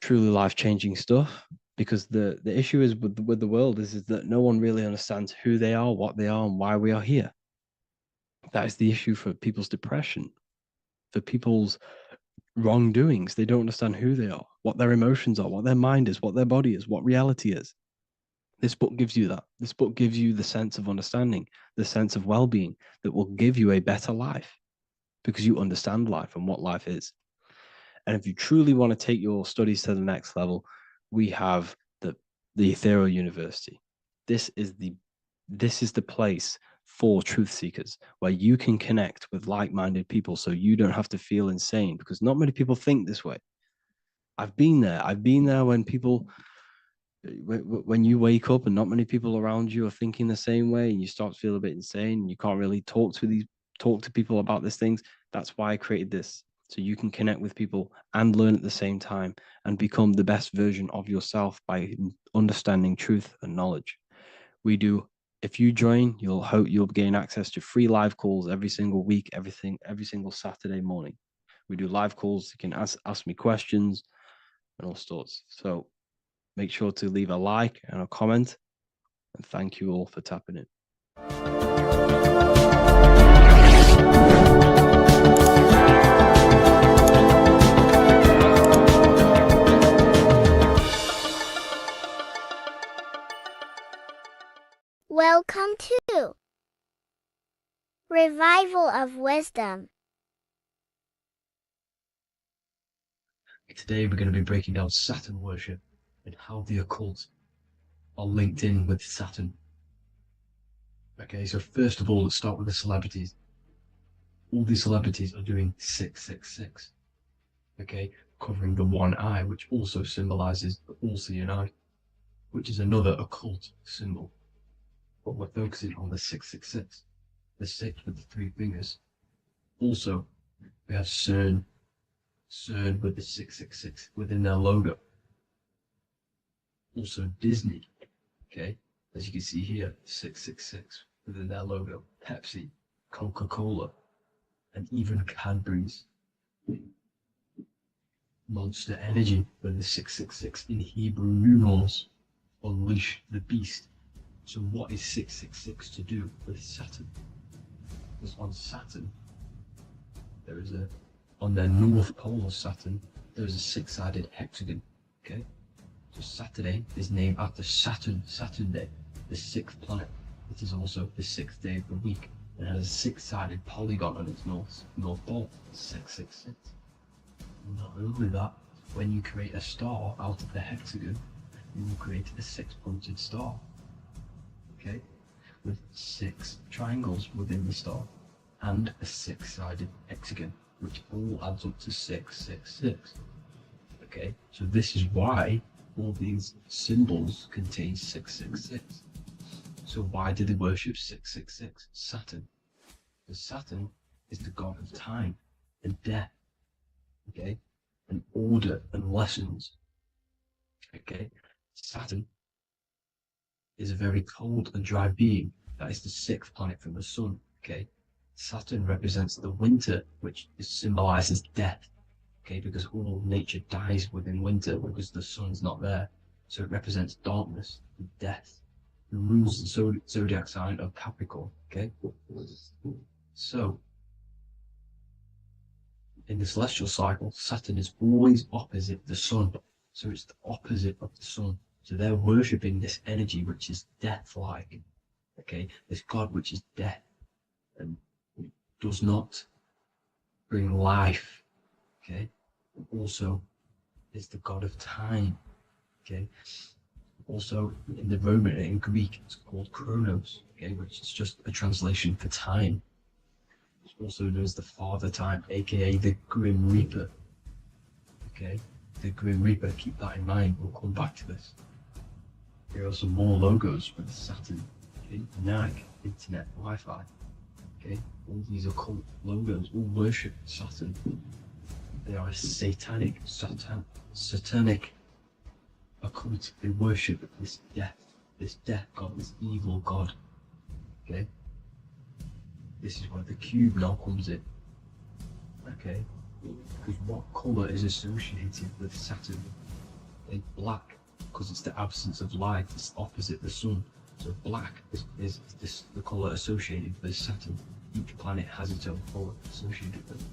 Truly life-changing stuff. Because the issue is with the world is that no one really understands who they are, what they are, and why we are here. That is the issue for people's depression, for people's wrongdoings. They don't understand who they are, what their emotions are, what their mind is, what their body is, what reality is. This book gives you that. This book gives you the sense of understanding, the sense of well-being that will give you a better life because you understand life and what life is. And if you truly want to take your studies to the next level, we have the Ethereal University. This is the place for truth seekers where you can connect with like-minded people so you don't have to feel insane, because not many people think this way. I've been there when people when you wake up and not many people around you are thinking the same way, and you start to feel a bit insane, and you can't really talk to people about these things. That's why I created this, so you can connect with people and learn at the same time and become the best version of yourself by understanding truth and knowledge. We do. If you join, you'll gain access to free live calls every single week, every single Saturday morning. We do live calls. You can ask me questions and all sorts. So make sure to leave a like and a comment. And thank you all for tapping in. Welcome to Revival of Wisdom. Today we're going to be breaking down Saturn worship and how the occult are linked in with Saturn. Okay, so first of all, let's start with the celebrities. All these celebrities are doing 666. Okay, covering the one eye, which also symbolizes the all-seeing eye, which is another occult symbol. But we're focusing on the 666, the 6 with the 3 fingers. Also, we have CERN with the 666 within their logo. Also Disney, okay, as you can see here, 666 within their logo. Pepsi, Coca-Cola, and even Cadbury's. Monster Energy with the 666 in Hebrew numerals. Unleash the beast. So what is 666 to do with Saturn? Because on Saturn, on their north pole of Saturn, there is a 6-sided hexagon, okay? So Saturday is named after Saturn Day, the 6th planet. It is also the 6th day of the week, and has a 6-sided polygon on its north pole, 666. Not only that, when you create a star out of the hexagon, you will create a 6-pointed star, okay? With 6 triangles within the star, and a 6-sided hexagon, which all adds up to 666. Okay, so this is why all these symbols contain 666. So why do they worship 666? Saturn. Because Saturn is the god of time and death, okay, and order and lessons. Okay, Saturn is a very cold and dry being. That is the 6th planet from the sun. Okay, Saturn represents the winter, which symbolizes death. Okay, because all nature dies within winter because the sun's not there. So it represents darkness and death. It rules the zodiac sign of Capricorn. Okay, so in the celestial cycle, Saturn is always opposite the sun. So it's the opposite of the sun. So they're worshipping this energy which is death-like. Okay, this god which is death and does not bring life. Okay, also is the god of time. Okay, also in the Roman and in Greek it's called Chronos. Okay, which is just a translation for time. It's also known as the Father Time, aka the Grim Reaper. Okay, the Grim Reaper. Keep that in mind. We'll come back to this. Here are some more logos with Saturn. Okay, NAG, Internet, Wi-Fi. Okay, all these occult logos all worship Saturn. They are a satanic occult. They worship this death god, this evil god. Okay, this is where the cube now comes in. Okay, because what color is associated with Saturn? It's black, because it's the absence of light. It's opposite the sun. So black is the color associated with Saturn. Each planet has its own color associated with it.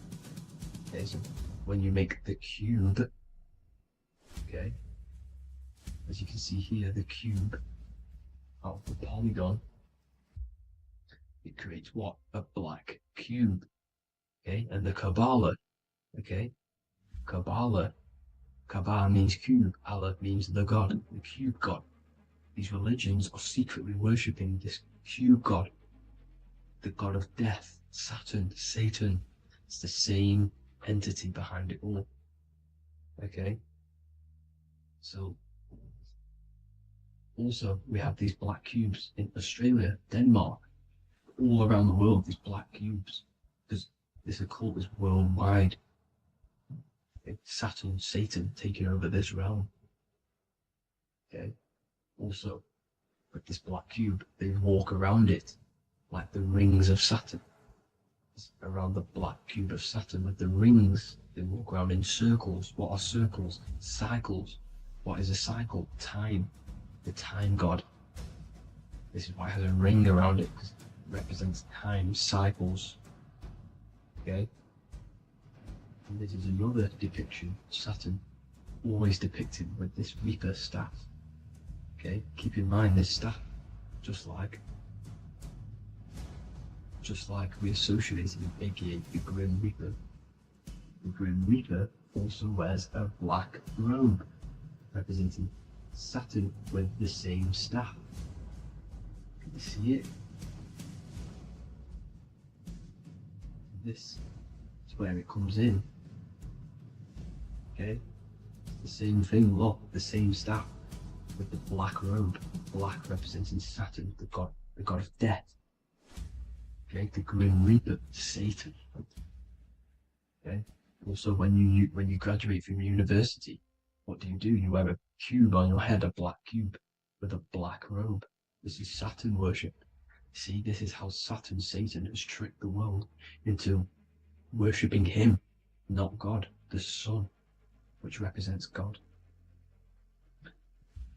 Okay, so when you make the cube, okay, as you can see here, the cube out of the polygon, it creates what? A black cube. Okay, and the Kabbalah, okay, Kabbalah means cube, Allah means the god, the cube god. These religions are secretly worshipping this cube god, the god of death, Saturn, Satan. It's the same entity behind it all. Okay, so Also, we have these black cubes in Australia, Denmark, all around the world, these black cubes, because this occult is worldwide. It's Saturn, Satan taking over this realm. Okay. Also, with this black cube, they walk around it like the rings of Saturn. It's around the black cube of Saturn with the rings, they walk around in circles. What are circles? Cycles. What is a cycle? Time. The time god. This is why it has a ring around it, because it represents time, cycles. Okay? And this is another depiction, Saturn, always depicted with this Reaper staff. Okay? Keep in mind this staff, just like we associated with aka the Grim Reaper. The Grim Reaper also wears a black robe, representing Saturn with the same staff. Can you see it? This is where it comes in. Okay? It's the same thing, look, the same staff with the black robe. Black representing Saturn, the god of death. Okay, the Grim Reaper, Satan. Okay. Also, when you graduate from university, what do? You wear a cube on your head, a black cube with a black robe. This is Saturn worship. See, this is how Saturn, Satan, has tricked the world into worshipping him, not God, the sun, which represents God.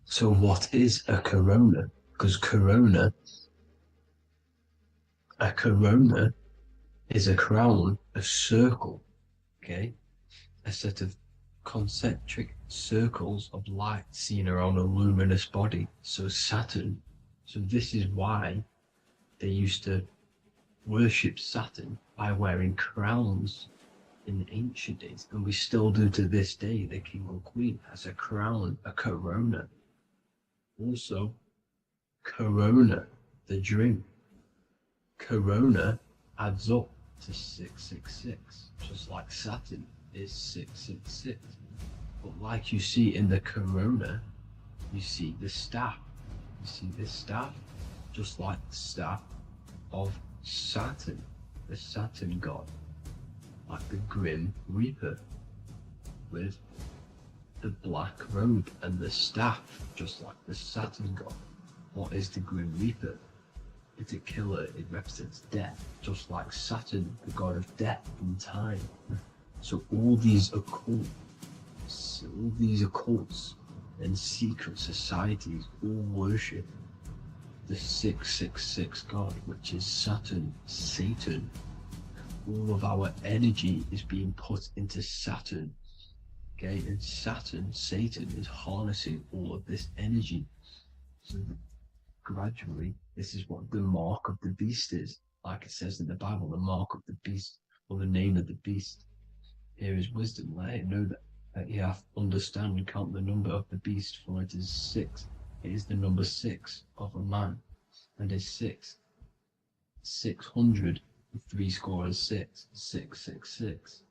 So what is a corona? Because a corona is a crown, a circle, okay? A set of concentric circles of light seen around a luminous body. So Saturn. So this is why they used to worship Saturn by wearing crowns in the ancient days. And we still do to this day. The king or queen has a crown, a corona. Also, corona, the drink. Corona adds up to 666, just like Saturn is 666. But like you see in the corona, you see the staff. You see this staff, just like the staff of Saturn, the Saturn god, like the Grim Reaper, with the black robe and the staff, just like the Saturn god. What is the Grim Reaper? It's a killer, it represents death, just like Saturn, the god of death and time. So all these occults and secret societies all worship the 666 god, which is Saturn, Satan. All of our energy is being put into Saturn. Okay, and Saturn, Satan, is harnessing all of this energy. So gradually, this is what the mark of the beast is. Like it says in the Bible, the mark of the beast, or the name of the beast. Here is wisdom, let him know that you have to understand and count the number of the beast, for it is 6. It is the number 6 of a man, and is 600, 6, 666.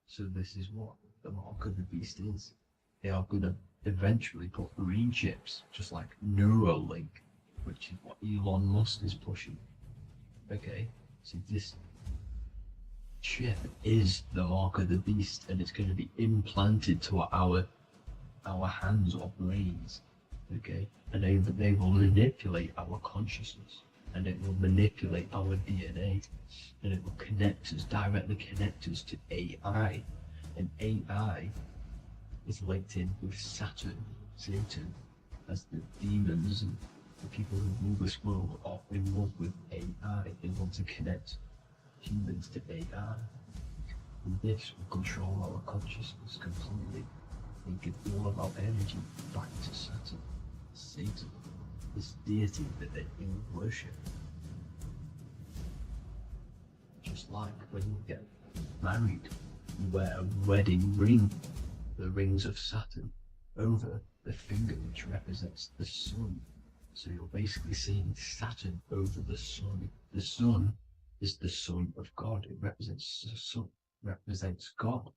So this is what the mark of the beast is. They are going to eventually put green chips, just like Neuralink, which is what Elon Musk is pushing. Okay, so this chip is the mark of the beast, and it's going to be implanted to our hands or brains. Okay, and they will manipulate our consciousness, and it will manipulate our DNA, and it will directly connect us to AI, and AI is linked in with Saturn, Satan, as the demons and the people who rule this world are in love with AI. They want to connect humans to AI. And this will control our consciousness completely and give all of our energy back to Saturn, Satan, this deity that they all worship. Just like when you get married, you wear a wedding ring, the rings of Saturn, over the finger, which represents the sun. So you're basically seeing Saturn over the sun. The sun is the son of God. It represents the sun, represents God.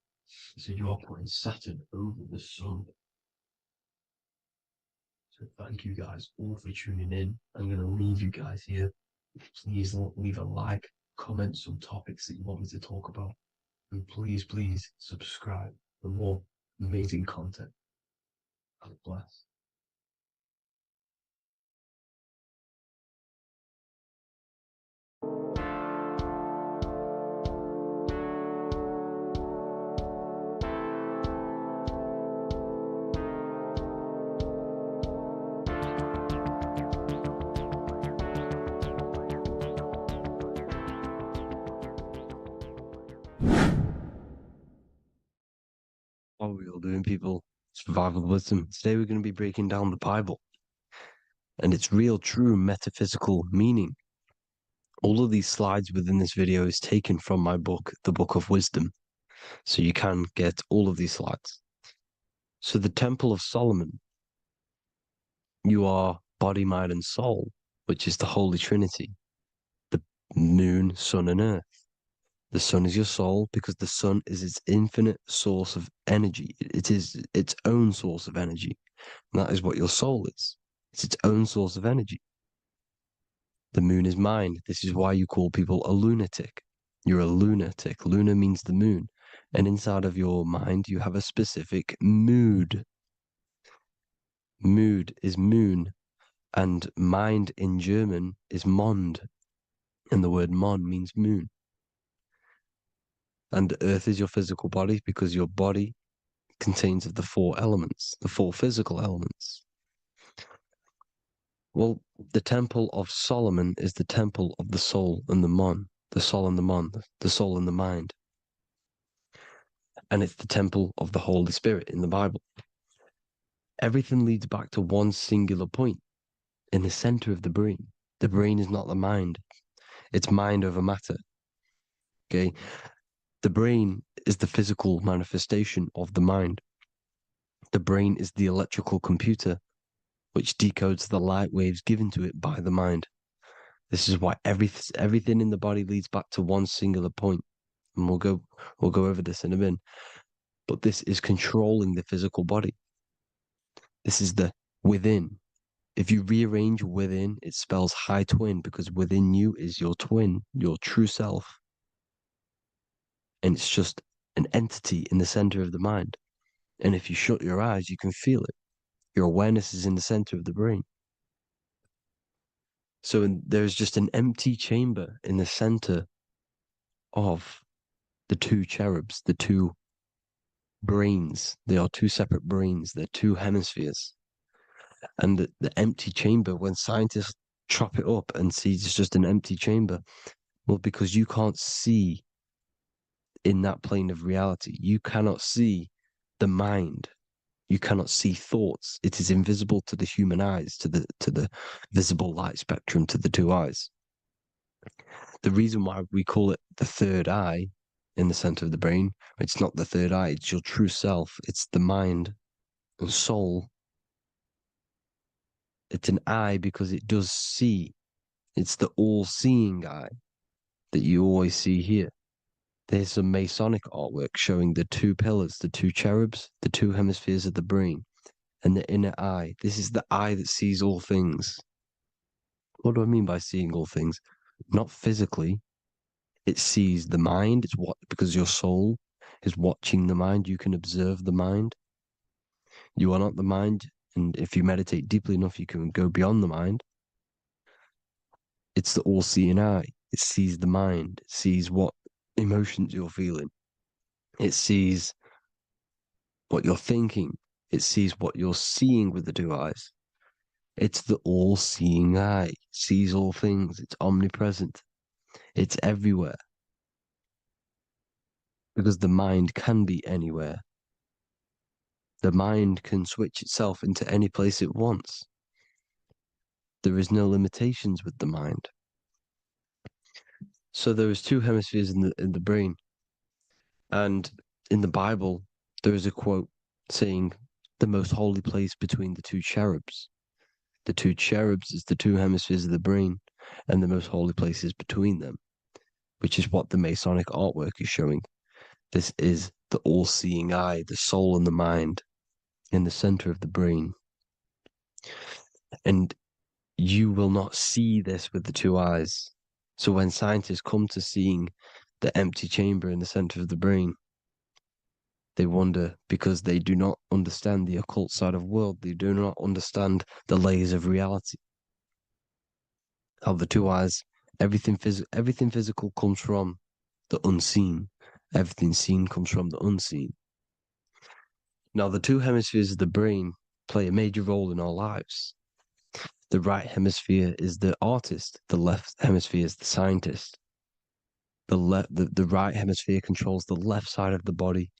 So you're putting Saturn over the sun. So Thank you guys all for tuning in. I'm going to leave you guys here. Please leave a like, comment some topics that you want me to talk about. And please, please subscribe for more amazing content. God bless. What are we all doing, people? Survival wisdom. Today we're going to be breaking down the Bible and its real, true metaphysical meaning. All of these slides within this video is taken from my book, The Book of Wisdom. So you can get all of these slides. So the Temple of Solomon, you are body, mind, and soul, which is the Holy Trinity, the moon, sun, and earth. The sun is your soul because the sun is its infinite source of energy. It is its own source of energy. And that is what your soul is. It's its own source of energy. The moon is mind. This is why you call people a lunatic. You're a lunatic. Luna means the moon. And inside of your mind, you have a specific mood. Mood is moon. And mind in German is Mond. And the word Mon means moon. And earth is your physical body because your body contains of the four elements, the four physical elements. Well, the Temple of Solomon is the temple of the soul and the Mon, the soul and the Mon, the soul and the mind. And it's the temple of the Holy Spirit in the Bible. Everything leads back to one singular point in the center of the brain. The brain is not the mind. It's mind over matter. Okay? The brain is the physical manifestation of the mind. The brain is the electrical computer which decodes the light waves given to it by the mind. This is why everything in the body leads back to one singular point. And we'll go over this in a minute. But this is controlling the physical body. This is the within. If you rearrange within, it spells high twin because within you is your twin, your true self. And it's just an entity in the center of the mind. And if you shut your eyes, you can feel it. Your awareness is in the center of the brain. So there's just an empty chamber in the center of the two cherubs, the two brains. They are two separate brains. They're two hemispheres. And the empty chamber, when scientists chop it up and see it's just an empty chamber, well, because you can't see in that plane of reality. You cannot see the mind. You cannot see thoughts. It is invisible to the human eyes, to the visible light spectrum, to the two eyes. The reason why we call it the third eye in the center of the brain, it's not the third eye, it's your true self. It's the mind and soul. It's an eye because it does see. It's the all-seeing eye that you always see here. There's some Masonic artwork showing the two pillars, the two cherubs, the two hemispheres of the brain, and the inner eye. This is the eye that sees all things. What do I mean by seeing all things? Not physically. It sees the mind. It's what, because your soul is watching the mind. You can observe the mind. You are not the mind. And if you meditate deeply enough, you can go beyond the mind. It's the all-seeing eye. It sees the mind. It sees what emotions you're feeling. It sees what you're thinking. It sees what you're seeing with the two eyes. It's the all-seeing eye. It sees all things. It's omnipresent. It's everywhere. Because the mind can be anywhere. The mind can switch itself into any place it wants. There is no limitations with the mind. So there is two hemispheres in the brain. And in the Bible, there is a quote saying, the most holy place between the two cherubs. The two cherubs is the two hemispheres of the brain, and the most holy place is between them, which is what the Masonic artwork is showing. This is the all-seeing eye, the soul and the mind in the center of the brain. And you will not see this with the two eyes. So when scientists come to seeing the empty chamber in the center of the brain, they wonder because they do not understand the occult side of the world. They do not understand the layers of reality. How the two eyes, everything physical comes from the unseen. Everything seen comes from the unseen. Now, the two hemispheres of the brain play a major role in our lives. The right hemisphere is the artist. The left hemisphere is the scientist. The right hemisphere controls the left side of the body.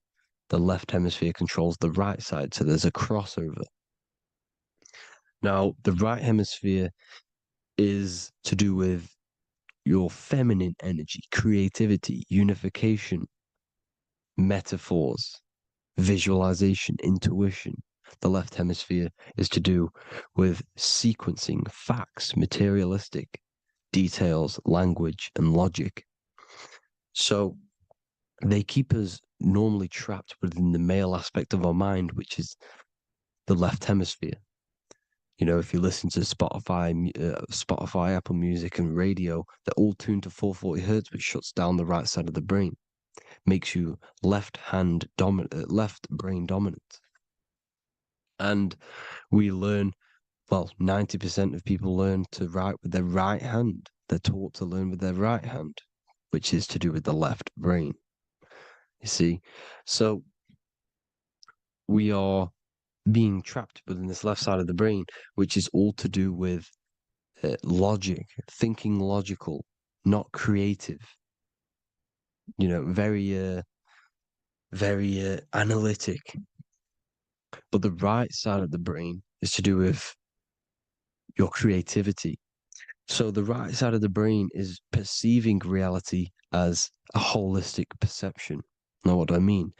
The left hemisphere controls the right side. So there's a crossover. Now, the right hemisphere is to do with your feminine energy, creativity, unification, metaphors, visualization, intuition. The left hemisphere is to do with sequencing, facts, materialistic details, language, and logic. So they keep us normally trapped within the male aspect of our mind, which is the left hemisphere. You know, if you listen to Spotify, Apple Music, and radio, they're all tuned to 440 hertz, which shuts down the right side of the brain, makes you left brain dominant. And we learn, well, 90% of people learn to write with their right hand. They're taught to learn with their right hand, which is to do with the left brain. You see, so we are being trapped within this left side of the brain, which is all to do with logic, thinking logical, not creative. You know, very analytic. But the right side of the brain is to do with your creativity. So the right side of the brain is perceiving reality as a holistic perception. Now, what do I mean?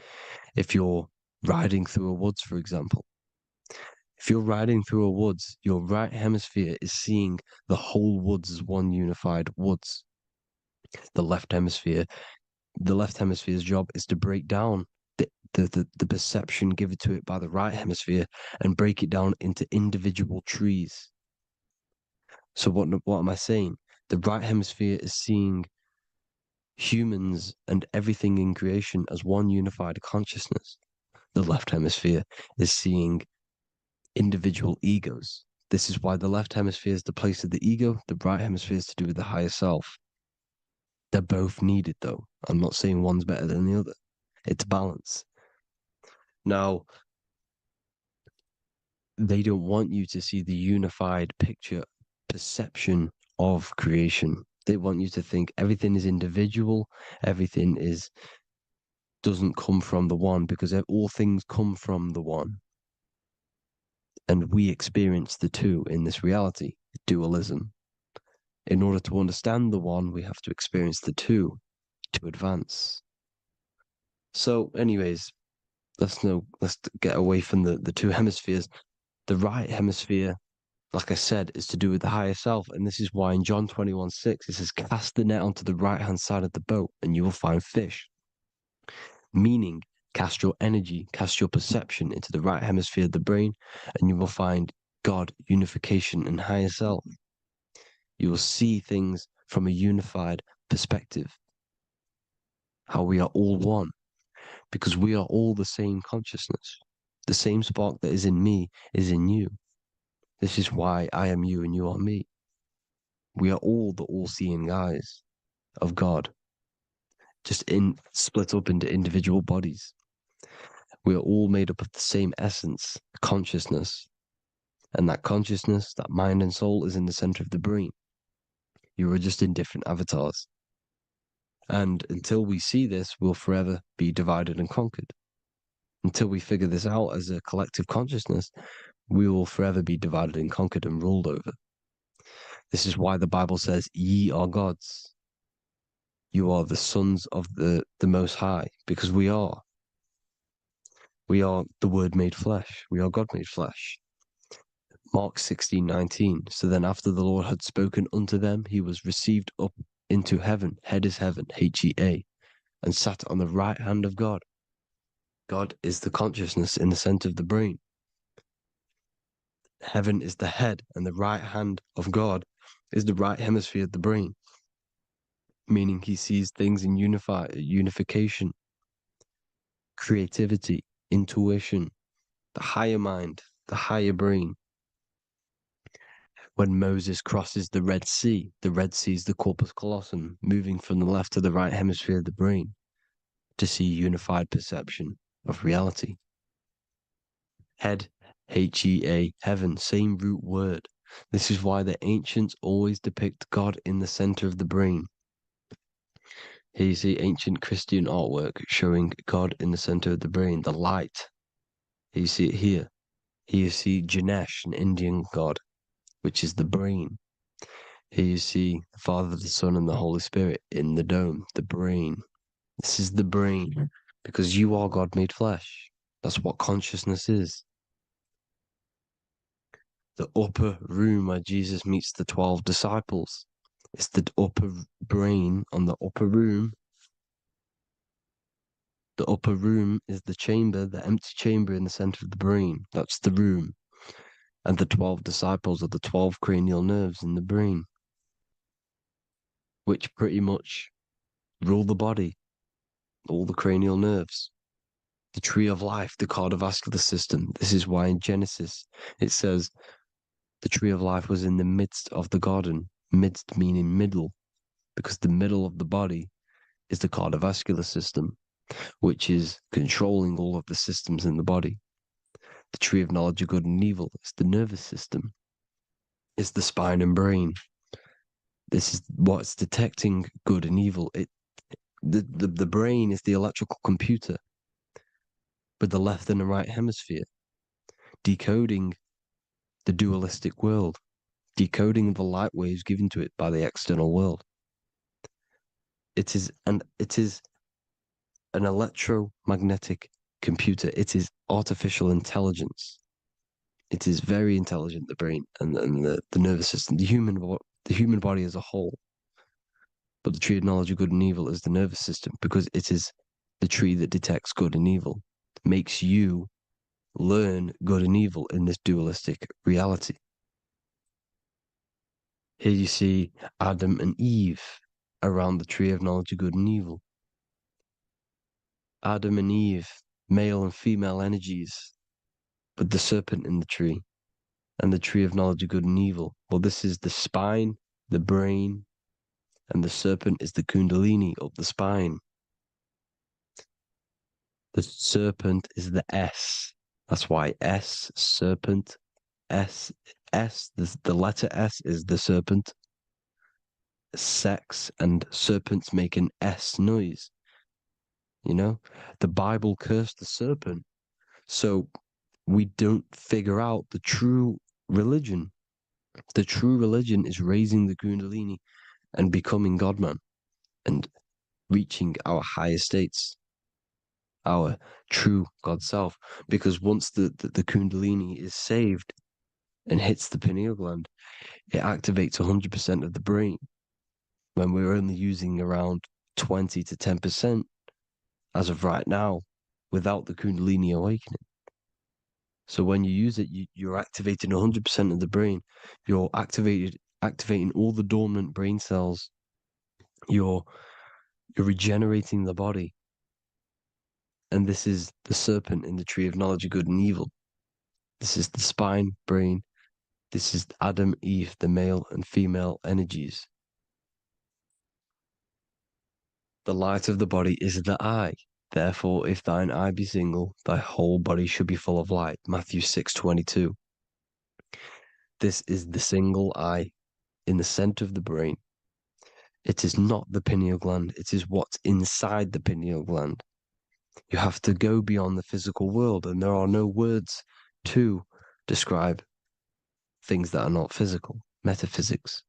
If you're riding through a woods, for example, if you're riding through a woods, your right hemisphere is seeing the whole woods as one unified woods. The left hemisphere's job is to break down the perception given to it by the right hemisphere and break it down into individual trees. So what am I saying? The right hemisphere is seeing humans and everything in creation as one unified consciousness. The left hemisphere is seeing individual egos. This is why the left hemisphere is the place of the ego, the right hemisphere is to do with the higher self. They're both needed, though. I'm not saying one's better than the other. It's balance. Now, they don't want you to see the unified perception of creation. They want you to think everything is individual, everything doesn't come from the one, because all things come from the one. And we experience the two in this reality, dualism. In order to understand the one, we have to experience the two to advance. So, anyways, let's get away from the two hemispheres. The right hemisphere, like I said, is to do with the higher self. And this is why in John 21:6, it says, cast the net onto the right-hand side of the boat and you will find fish. Meaning, cast your energy, cast your perception into the right hemisphere of the brain and you will find God, unification, and higher self. You will see things from a unified perspective. How we are all one. Because we are all the same consciousness. The same spark that is in me is in you. This is why I am you and you are me. We are all the all-seeing eyes of God, just split up into individual bodies. We are all made up of the same essence, consciousness. And that consciousness, that mind and soul, is in the center of the brain. You are just in different avatars. And until we see this, we'll forever be divided and conquered. Until we figure this out as a collective consciousness, we will forever be divided and conquered and ruled over. This is why the Bible says, ye are gods. You are the sons of the Most High, because we are. We are the Word made flesh. We are God made flesh. Mark 16:19. So then after the Lord had spoken unto them, he was received up into heaven, head is heaven, H-E-A, and sat on the right hand of God. God is the consciousness in the center of the brain. Heaven is the head, and the right hand of God is the right hemisphere of the brain, meaning he sees things in unification, creativity, intuition, the higher mind, the higher brain. When Moses crosses the Red Sea is the corpus callosum, moving from the left to the right hemisphere of the brain to see unified perception of reality. Head, H-E-A, heaven, same root word. This is why the ancients always depict God in the center of the brain. Here you see ancient Christian artwork showing God in the center of the brain, the light. Here you see it here. Here you see Ganesh, an Indian god, which is the brain. Here you see the Father, the Son, and the Holy Spirit in the dome, the brain. This is the brain, because you are God made flesh. That's what consciousness is. The upper room where Jesus meets the 12 disciples. It's the upper brain on the upper room. The upper room is the chamber, the empty chamber in the center of the brain. That's the room. And the 12 disciples are the 12 cranial nerves in the brain, which pretty much rule the body, all the cranial nerves. The tree of life, the cardiovascular system. This is why in Genesis it says the tree of life was in the midst of the garden. Midst meaning middle, because the middle of the body is the cardiovascular system, which is controlling all of the systems in the body. The tree of knowledge of good and evil is the nervous system, is the spine and brain. This is what's detecting good and evil. The brain is the electrical computer with the left and the right hemisphere, decoding the dualistic world, decoding the light waves given to it by the external world. It is an electromagnetic computer. It is artificial intelligence. It is very intelligent, the brain and the nervous system, the human body as a whole. But the tree of knowledge of good and evil is the nervous system, because it is the tree that detects good and evil, makes you learn good and evil in this dualistic reality. Here you see Adam and Eve around the tree of knowledge of good and evil. Adam and Eve, male and female energies, but the serpent in the tree, and the tree of knowledge of good and evil. Well, this is the spine, the brain, and the serpent is the kundalini of the spine. The serpent is the S. That's why S, serpent, the letter S is the serpent. Sex and serpents make an S noise. You know, the Bible cursed the serpent. So we don't figure out the true religion. The true religion is raising the kundalini and becoming God-man and reaching our higher states, our true God self. Because once the kundalini is saved and hits the pineal gland, it activates 100% of the brain, when we're only using around 20 to 10% as of right now without the kundalini awakening. So when you use it, you're activating 100% of the brain. You're activating all the dormant brain cells. You're regenerating the body. And this is the serpent in the tree of knowledge of good and evil. This is the spine, brain. This is Adam, Eve, the male and female energies. The light of the body is the eye. Therefore, if thine eye be single, thy whole body should be full of light. Matthew 6:22. This is the single eye in the center of the brain. It is not the pineal gland. It is what's inside the pineal gland. You have to go beyond the physical world, and there are no words to describe things that are not physical, metaphysics.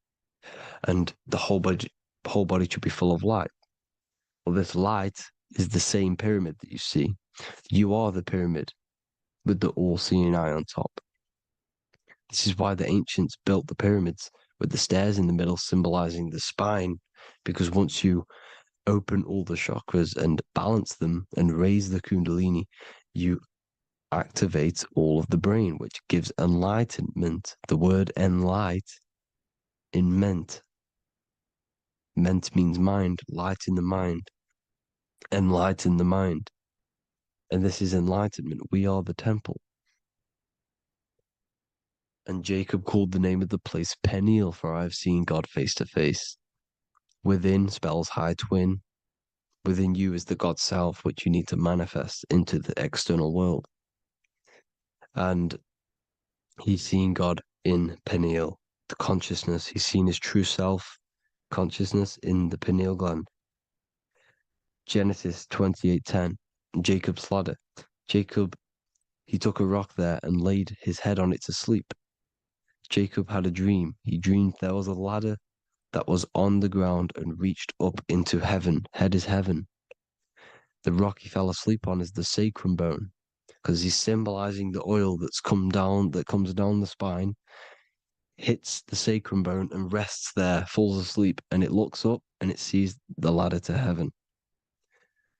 And the whole body should be full of light. Well, this light is the same pyramid that you see. You are the pyramid with the all-seeing eye on top. This is why the ancients built the pyramids with the stairs in the middle symbolizing the spine, because once you open all the chakras and balance them and raise the kundalini, you activates all of the brain, which gives enlightenment. The word enlight in ment. Ment means mind, light in the mind. Enlighten the mind. And this is enlightenment. We are the temple. And Jacob called the name of the place Peniel, for I have seen God face to face. Within spells high twin. Within you is the God self, which you need to manifest into the external world. And he's seen God in Peniel, the consciousness. He's seen his true self consciousness in the pineal gland. Genesis 28:10, Jacob's ladder. Jacob, he took a rock there and laid his head on it to sleep. Jacob had a dream. He dreamed there was a ladder that was on the ground and reached up into heaven. Head is heaven. The rock he fell asleep on is the sacrum bone, because he's symbolizing the oil that comes down the spine, hits the sacrum bone and rests there, falls asleep, and it looks up and it sees the ladder to heaven.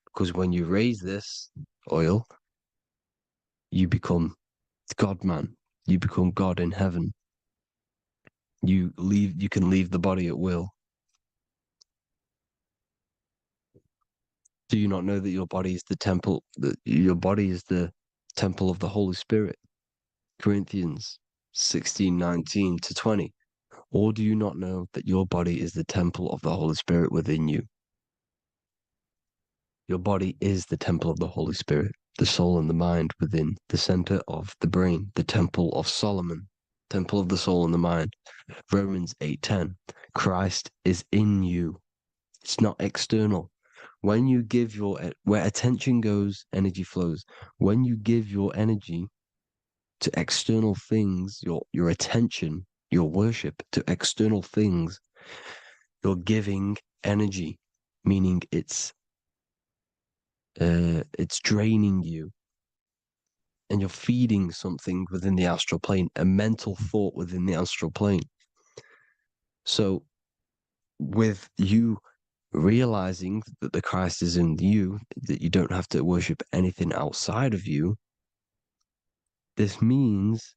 Because when you raise this oil, you become God-man. You become God in heaven. You can leave the body at will. Do you not know that your body is the temple, that your body is the temple of the Holy Spirit? Corinthians 16:19-20. Or do you not know that your body is the temple of the Holy Spirit within you? Your body is the temple of the Holy Spirit, the soul and the mind within the center of the brain, the temple of Solomon, temple of the soul and the mind. Romans 8:10. Christ is in you. It's not external. When you give where attention goes, energy flows. When you give your energy to external things, your attention, your worship to external things, you're giving energy, meaning it's draining you, and you're feeding something within the astral plane, a mental thought within the astral plane. So with you realizing that the Christ is in you, that you don't have to worship anything outside of you, this means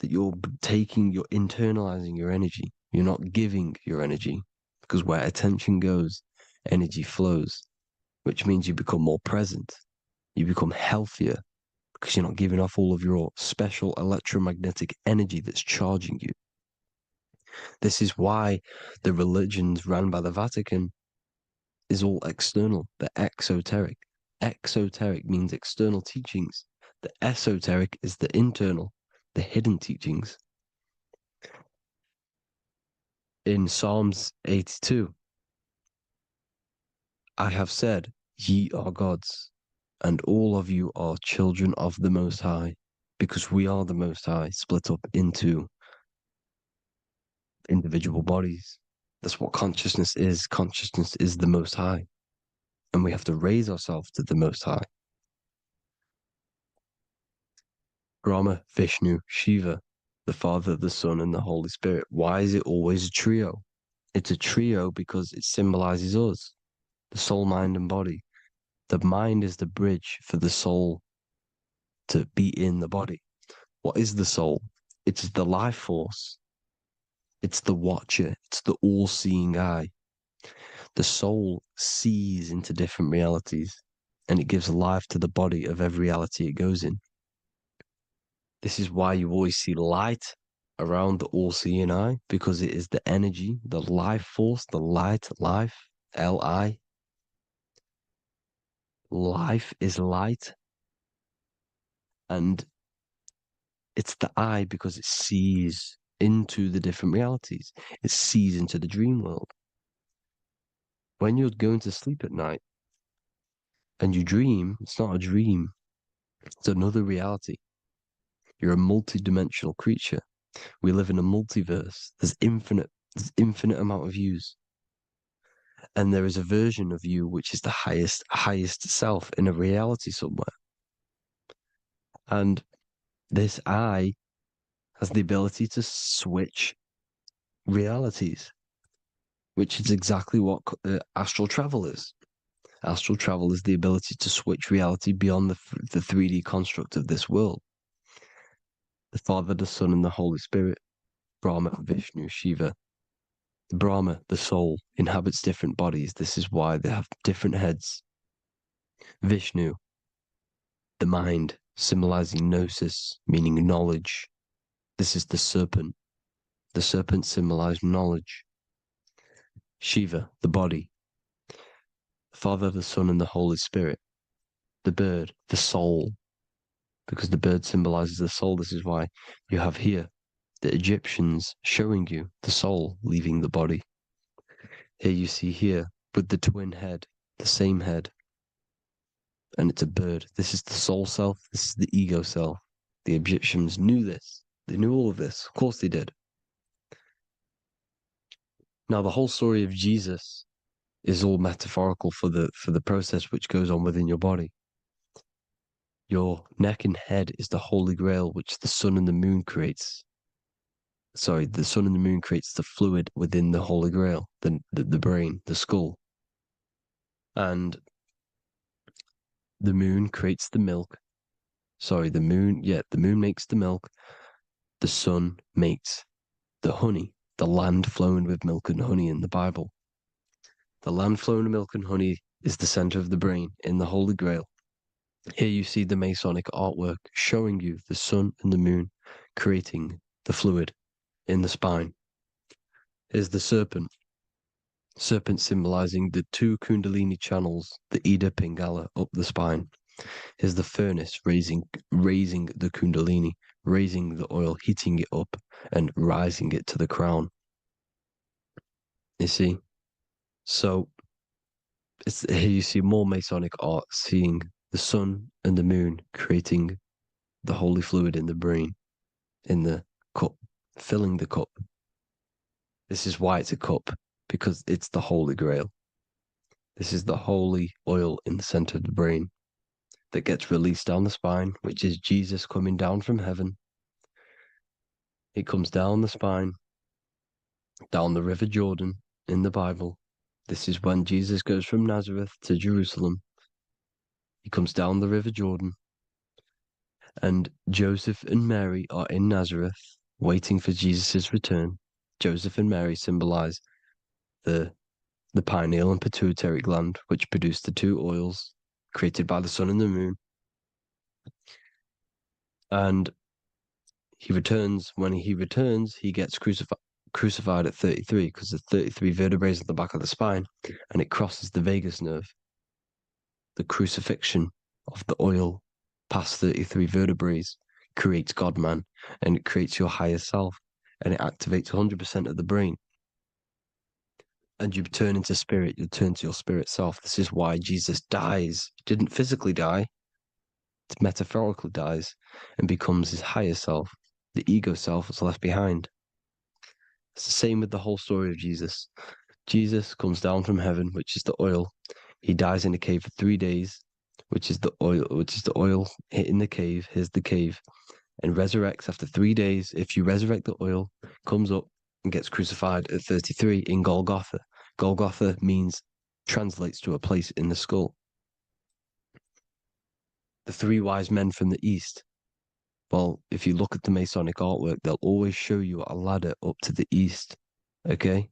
that you're internalizing your energy. You're not giving your energy, because where attention goes, energy flows, which means you become more present. You become healthier because you're not giving off all of your special electromagnetic energy that's charging you. This is why the religions run by the Vatican is all external. They're exoteric. Exoteric means external teachings. The esoteric is the internal, the hidden teachings. In Psalms 82, I have said, ye are gods, and all of you are children of the Most High, because we are the Most High, split up into individual bodies. That's what consciousness is. Consciousness is the Most High, and we have to raise ourselves to the Most High. Brahma, Vishnu, Shiva, the Father, the Son, and the Holy Spirit. Why is it always a trio? It's a trio because it symbolizes us, the soul, mind, and body. The mind is the bridge for the soul to be in the body. What is the soul? It's the life force. It's the watcher. It's the all-seeing eye. The soul sees into different realities, and it gives life to the body of every reality it goes in. This is why you always see light around the all-seeing eye, because it is the energy, the life force, the light, life, L-I. Life is light, and it's the eye because it sees into the different realities. It sees into the dream world. When you're going to sleep at night and you dream, it's not a dream. It's another reality. You're a multi-dimensional creature. We live in a multiverse. There's infinite amount of yous. And there is a version of you which is the highest self in a reality somewhere. And this eye has the ability to switch realities, which is exactly what astral travel is. Astral travel is the ability to switch reality beyond the 3D construct of this world. The Father, the Son, and the Holy Spirit, Brahma, Vishnu, Shiva. The Brahma, the soul, inhabits different bodies. This is why they have different heads. Vishnu, the mind, symbolizing gnosis, meaning knowledge. This is the serpent. The serpent symbolized knowledge. Shiva, the body. The Father, the Son, and the Holy Spirit. The bird, the soul, because the bird symbolizes the soul. This is why you have here the Egyptians showing you the soul leaving the body. Here you see here with the twin head, the same head, and it's a bird. This is the soul self. This is the ego self. The Egyptians knew this. They knew all of this. Of course they did. Now the whole story of Jesus is all metaphorical for the process which goes on within your body. Your neck and head is the Holy Grail, which the sun and the moon creates. Sorry, the sun and the moon creates the fluid within the Holy Grail, the brain, the skull. And the moon creates the milk. Sorry, the moon makes the milk. The sun makes the honey, the land flowing with milk and honey in the Bible. The land flowing with milk and honey is the center of the brain in the Holy Grail. Here you see the Masonic artwork showing you the sun and the moon creating the fluid in the spine. Here's the serpent. Serpent symbolizing the two Kundalini channels, the Ida Pingala up the spine. Here's the furnace raising the Kundalini, raising the oil, heating it up, and rising it to the crown. You see? So here you see more Masonic art, seeing the sun and the moon creating the holy fluid in the brain, in the cup, filling the cup. This is why it's a cup, because it's the Holy Grail. This is the holy oil in the center of the brain that gets released down the spine, which is Jesus coming down from heaven. It comes down the spine, down the River Jordan in the Bible. This is when Jesus goes from Nazareth to Jerusalem. He comes down the River Jordan, and Joseph and Mary are in Nazareth waiting for Jesus' return. Joseph and Mary symbolize the pineal and pituitary gland, which produce the two oils created by the sun and the moon. And he returns. When he returns, he gets crucified at 33, because there's 33 vertebrae at the back of the spine, and it crosses the vagus nerve. The crucifixion of the oil past 33 vertebrae creates God-man, and it creates your higher self, and it activates 100% of the brain. And you turn into spirit, you turn to your spirit self. This is why Jesus dies. He didn't physically die, it metaphorically dies, and becomes his higher self. The ego self is left behind. It's the same with the whole story of Jesus. Jesus comes down from heaven, which is the oil. He dies in a cave for 3 days, which is the oil hitting the cave. Here's the cave, and resurrects after 3 days. If you resurrect the oil, comes up and gets crucified at 33 in Golgotha. Golgotha translates to a place in the skull. The three wise men from the east. Well, if you look at the Masonic artwork, they'll always show you a ladder up to the east. Okay?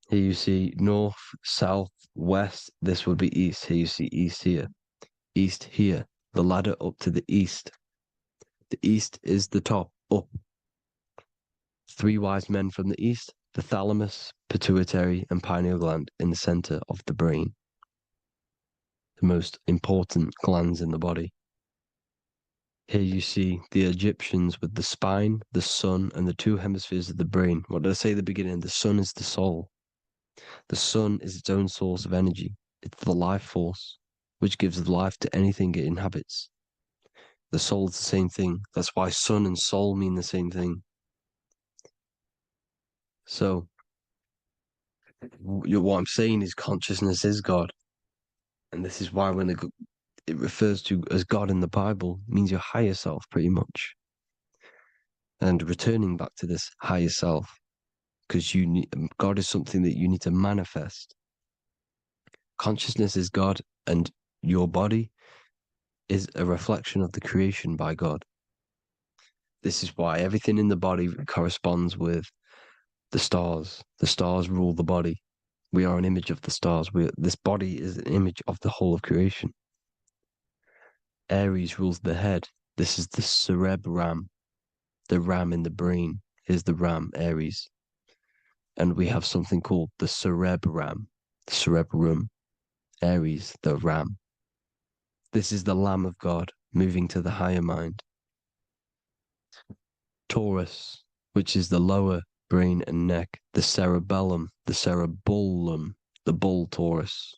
Here you see north, south, west. This would be east. Here you see east here. East here. The ladder up to the east. The east is the top, up. Three wise men from the east. The thalamus, pituitary, and pineal gland in the center of the brain. The most important glands in the body. Here you see the Egyptians with the spine, the sun, and the two hemispheres of the brain. What did I say at the beginning? The sun is the soul. The sun is its own source of energy. It's the life force, which gives life to anything it inhabits. The soul is the same thing. That's why sun and soul mean the same thing. So, what I'm saying is consciousness is God. And this is why when it refers to as God in the Bible, means your higher self, pretty much. And returning back to this higher self, because God is something that you need to manifest. Consciousness is God, and your body is a reflection of the creation by God. This is why everything in the body corresponds with the stars. The stars rule the body. We are an image of the stars. This body is an image of the whole of creation. Aries rules the head. This is the cerebrum. The ram in the brain is the ram, Aries. And we have something called the cerebrum, Aries, the ram. This is the Lamb of God moving to the higher mind. Taurus, which is the lower brain and neck, the cerebellum, the bull Taurus,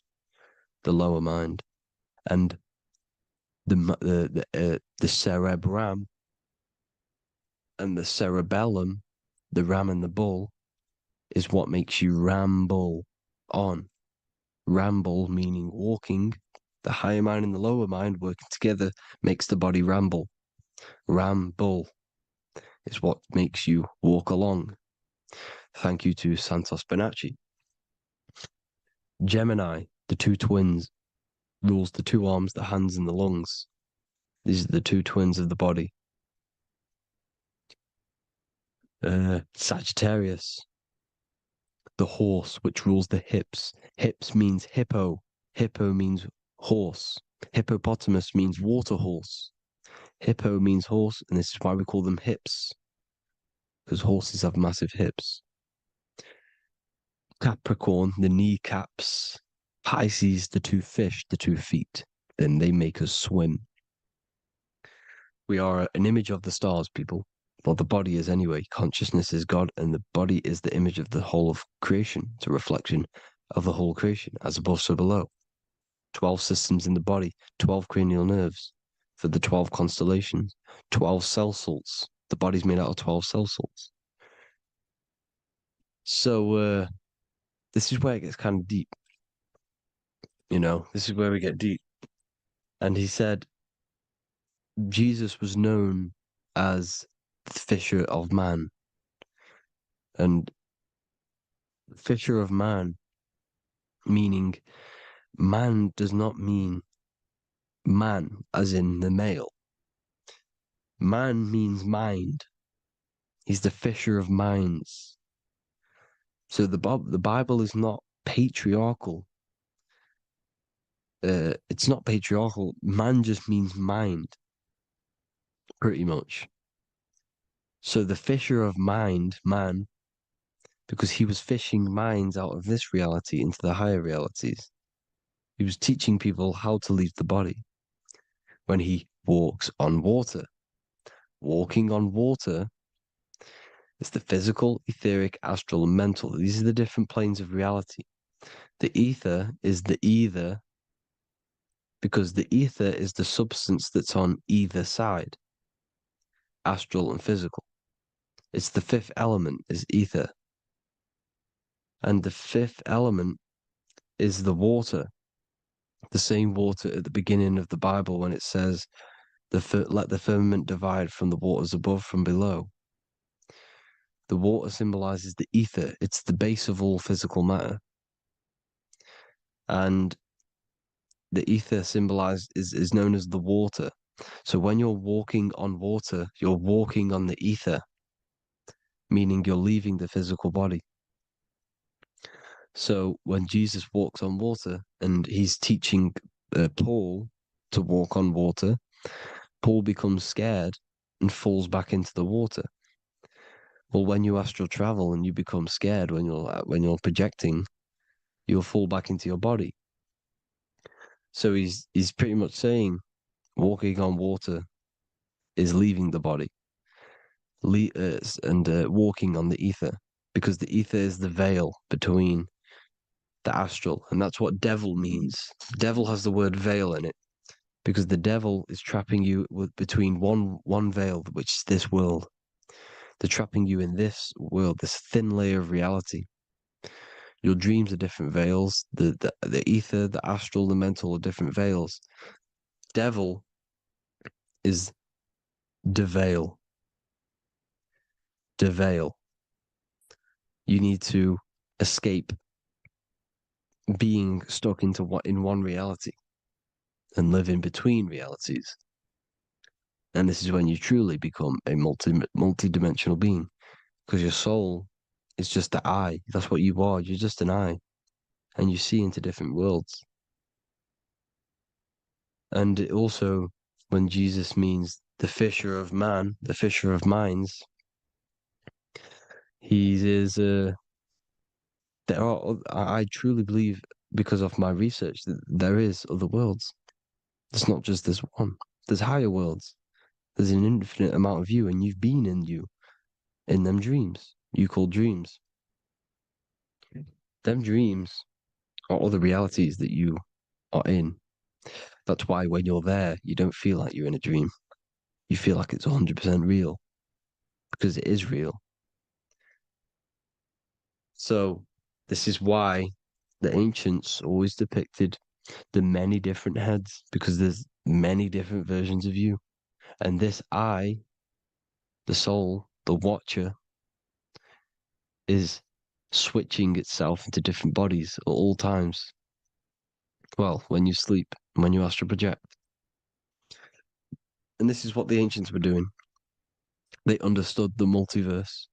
the lower mind, and the cerebrum and the cerebellum, the ram and the bull, is what makes you ramble on. Ramble meaning walking. The higher mind and the lower mind working together makes the body ramble. Ramble is what makes you walk along. Thank you to Santos Bonacci. Gemini, the two twins, rules the two arms, the hands, and the lungs. These are the two twins of the body. Sagittarius, the horse, which rules the hips. Hips means hippo. Hippo means horse. Hippopotamus means water horse. Hippo means horse, and this is why we call them hips, because horses have massive hips. Capricorn, the kneecaps. Pisces, the two fish, the 2 feet. Then they make us swim. We are an image of the stars, people. Well, the body is anyway. Consciousness is God, and the body is the image of the whole of creation. It's a reflection of the whole creation, as above, so below. 12 systems in the body, 12 cranial nerves for the 12 constellations, 12 cell salts. The body's made out of 12 cell salts. So, this is where it gets kind of deep. You know, this is where we get deep. And he said, Jesus was known as the fisher of man. And fisher of man, meaning man does not mean man as in the male. Man means mind. He's the fisher of minds. So the Bible is not patriarchal. It's not patriarchal. Man just means mind, pretty much. So the fisher of mind, man, because he was fishing minds out of this reality into the higher realities. He was teaching people how to leave the body when he walks on water. Walking on water is the physical, etheric, astral, and mental. These are the different planes of reality. The ether is the either, because the ether is the substance that's on either side, astral and physical. It's the fifth element, is ether. And the fifth element is the water. The same water at the beginning of the Bible when it says, let the firmament divide from the waters above from below. The water symbolizes the ether. It's the base of all physical matter. And the ether symbolized is known as the water. So when you're walking on water, you're walking on the ether, meaning you're leaving the physical body. So when Jesus walks on water and he's teaching Paul to walk on water, Paul becomes scared and falls back into the water. Well, when you astral travel and you become scared when you're projecting, you'll fall back into your body. So he's pretty much saying walking on water is leaving the body, and walking on the ether, because the ether is the veil between the astral, and that's what devil means. Devil has the word veil in it, because the devil is trapping you between one veil, which is this world. They're trapping you in this world, this thin layer of reality. Your dreams are different veils. The ether, the astral, the mental are different veils. Devil is deveil. Deveil. You need to escape being stuck into in one reality and living between realities. And this is when you truly become a multi-dimensional being, because your soul is just the eye. That's what you are. You're just an eye, and you see into different worlds. And it also, when Jesus means the fisher of man, the fisher of minds, he is I truly believe, because of my research, that there is other worlds. It's not just this one. There's higher worlds. There's an infinite amount of you, and you've been in them dreams you call dreams. Them dreams are other realities that you are in. That's why when you're there, you don't feel like you're in a dream. You feel like it's 100% real, because it is real. So this is why the ancients always depicted the many different heads, because there's many different versions of you. And this I, the soul, the watcher, is switching itself into different bodies at all times. Well, when you sleep, when you astral project. And this is what the ancients were doing. They understood the multiverse,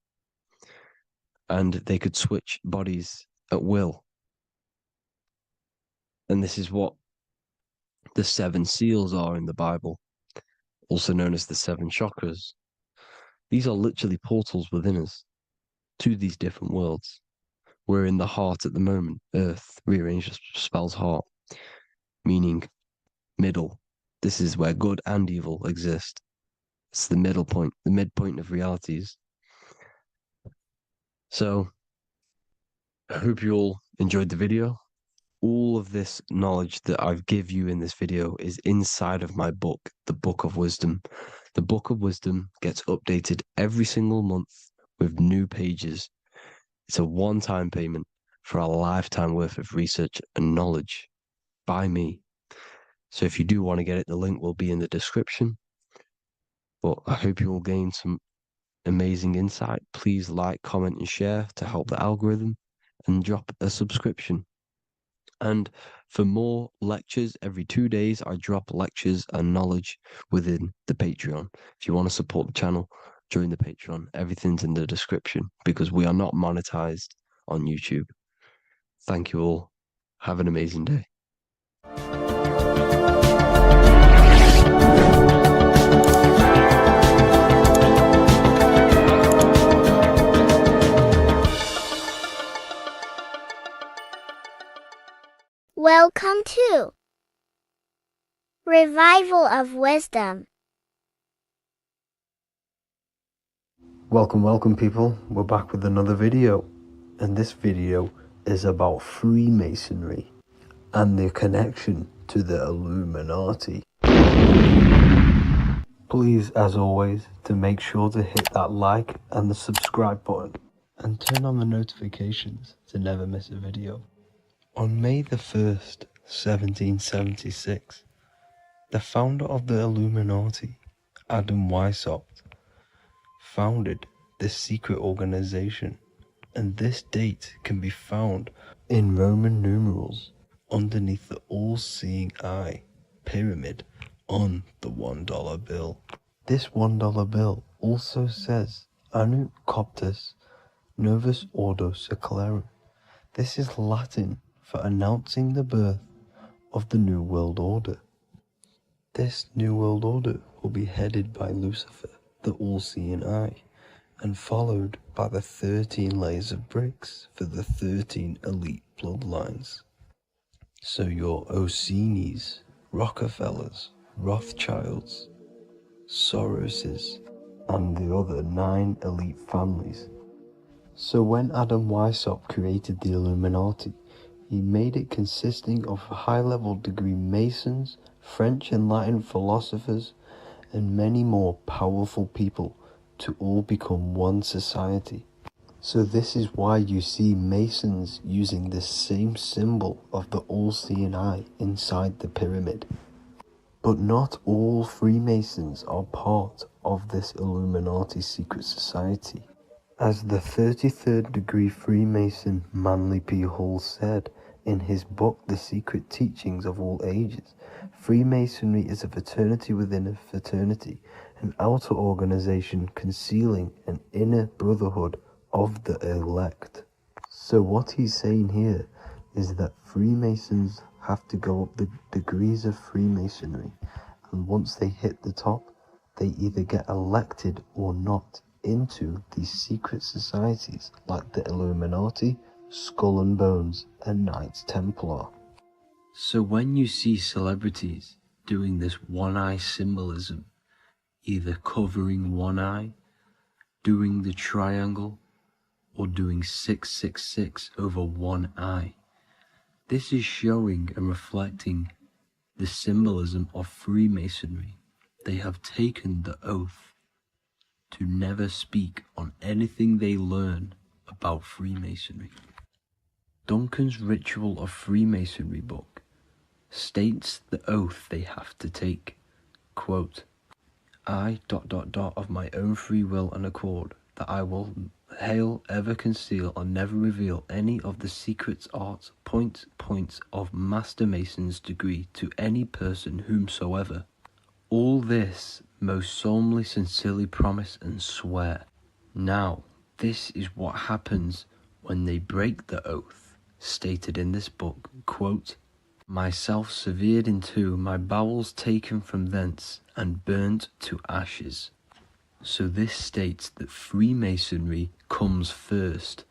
and they could switch bodies at will. And this is what the 7 seals are in the Bible, also known as the 7 chakras. These are literally portals within us to these different worlds. We're in the heart at the moment. Earth, rearranged spells heart, meaning middle. This is where good and evil exist. It's the middle point, the midpoint of realities. So, I hope you all enjoyed the video. All of this knowledge that I've give you in this video is inside of my book, the Book of Wisdom. The Book of Wisdom gets updated every single month with new pages. It's a one-time payment for a lifetime worth of research and knowledge by me. So if you do want to get it, the link will be in the description. But I hope you all gain some amazing insight. Please like, comment, and share to help the algorithm, and drop a subscription. And for more lectures, every 2 days, I drop lectures and knowledge within the Patreon. If you want to support the channel, join the Patreon. Everything's in the description, because we are not monetized on YouTube. Thank you all. Have an amazing day. Welcome to Revival of Wisdom. Welcome people, we're back with another video, and this video is about Freemasonry and their connection to the Illuminati. Please, as always, to make sure to hit that like and the subscribe button, and turn on the notifications to never miss a video. On May the 1st, 1776, the founder of the Illuminati, Adam Weishaupt, founded this secret organization, and this date can be found in Roman numerals underneath the all-seeing eye pyramid on the $1 bill. This $1 bill also says Anut Coptus Novus Ordo Secularum. This is Latin for announcing the birth of the New World Order. This New World Order will be headed by Lucifer, the all-seeing eye, and followed by the 13 layers of bricks for the 13 elite bloodlines. So your Orsini's, Rockefellers, Rothschilds, Soroses, and the other 9 elite families. So when Adam Weishaupt created the Illuminati, he made it consisting of high-level degree Masons, French and Latin philosophers, and many more powerful people to all become one society. So this is why you see Masons using this same symbol of the all-seeing eye inside the pyramid. But not all Freemasons are part of this Illuminati secret society. As the 33rd degree Freemason Manly P. Hall said, In his book, The Secret Teachings of All Ages, Freemasonry is a fraternity within a fraternity, an outer organization concealing an inner brotherhood of the elect. So what he's saying here is that Freemasons have to go up the degrees of Freemasonry, and once they hit the top, they either get elected or not into these secret societies like the Illuminati, Skull and Bones, and Knights Templar. So when you see celebrities doing this one-eye symbolism, either covering one eye, doing the triangle, or doing 666 over one eye, this is showing and reflecting the symbolism of Freemasonry. They have taken the oath to never speak on anything they learn about Freemasonry. Duncan's Ritual of Freemasonry book states the oath they have to take. Quote, I ... of my own free will and accord, that I will hail, ever conceal, and never reveal any of the secrets, arts, points of Master Mason's degree to any person whomsoever. All this most solemnly, sincerely promise and swear. Now, this is what happens when they break the oath, stated in this book, quote, myself severed in two, my bowels taken from thence, and burnt to ashes. So this states that Freemasonry comes first,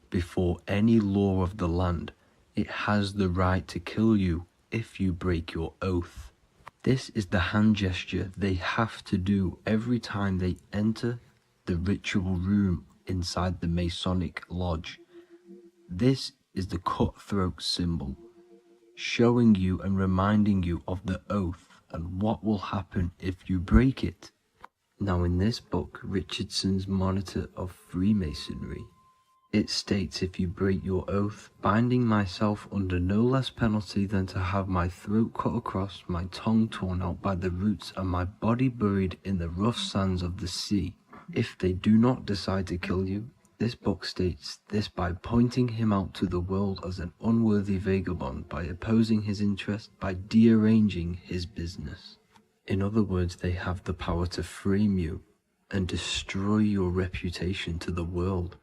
before any law of the land. It has the right to kill you if you break your oath. This is the hand gesture they have to do every time they enter the ritual room inside the Masonic lodge. This is the cutthroat symbol, showing you and reminding you of the oath and what will happen if you break it. Now in this book, Richardson's Monitor of Freemasonry, it states, if you break your oath, binding myself under no less penalty than to have my throat cut across, my tongue torn out by the roots, and my body buried in the rough sands of the sea. If they do not decide to kill you, this book states this by pointing him out to the world as an unworthy vagabond, by opposing his interest, by dearranging his business. In other words, they have the power to frame you and destroy your reputation to the world,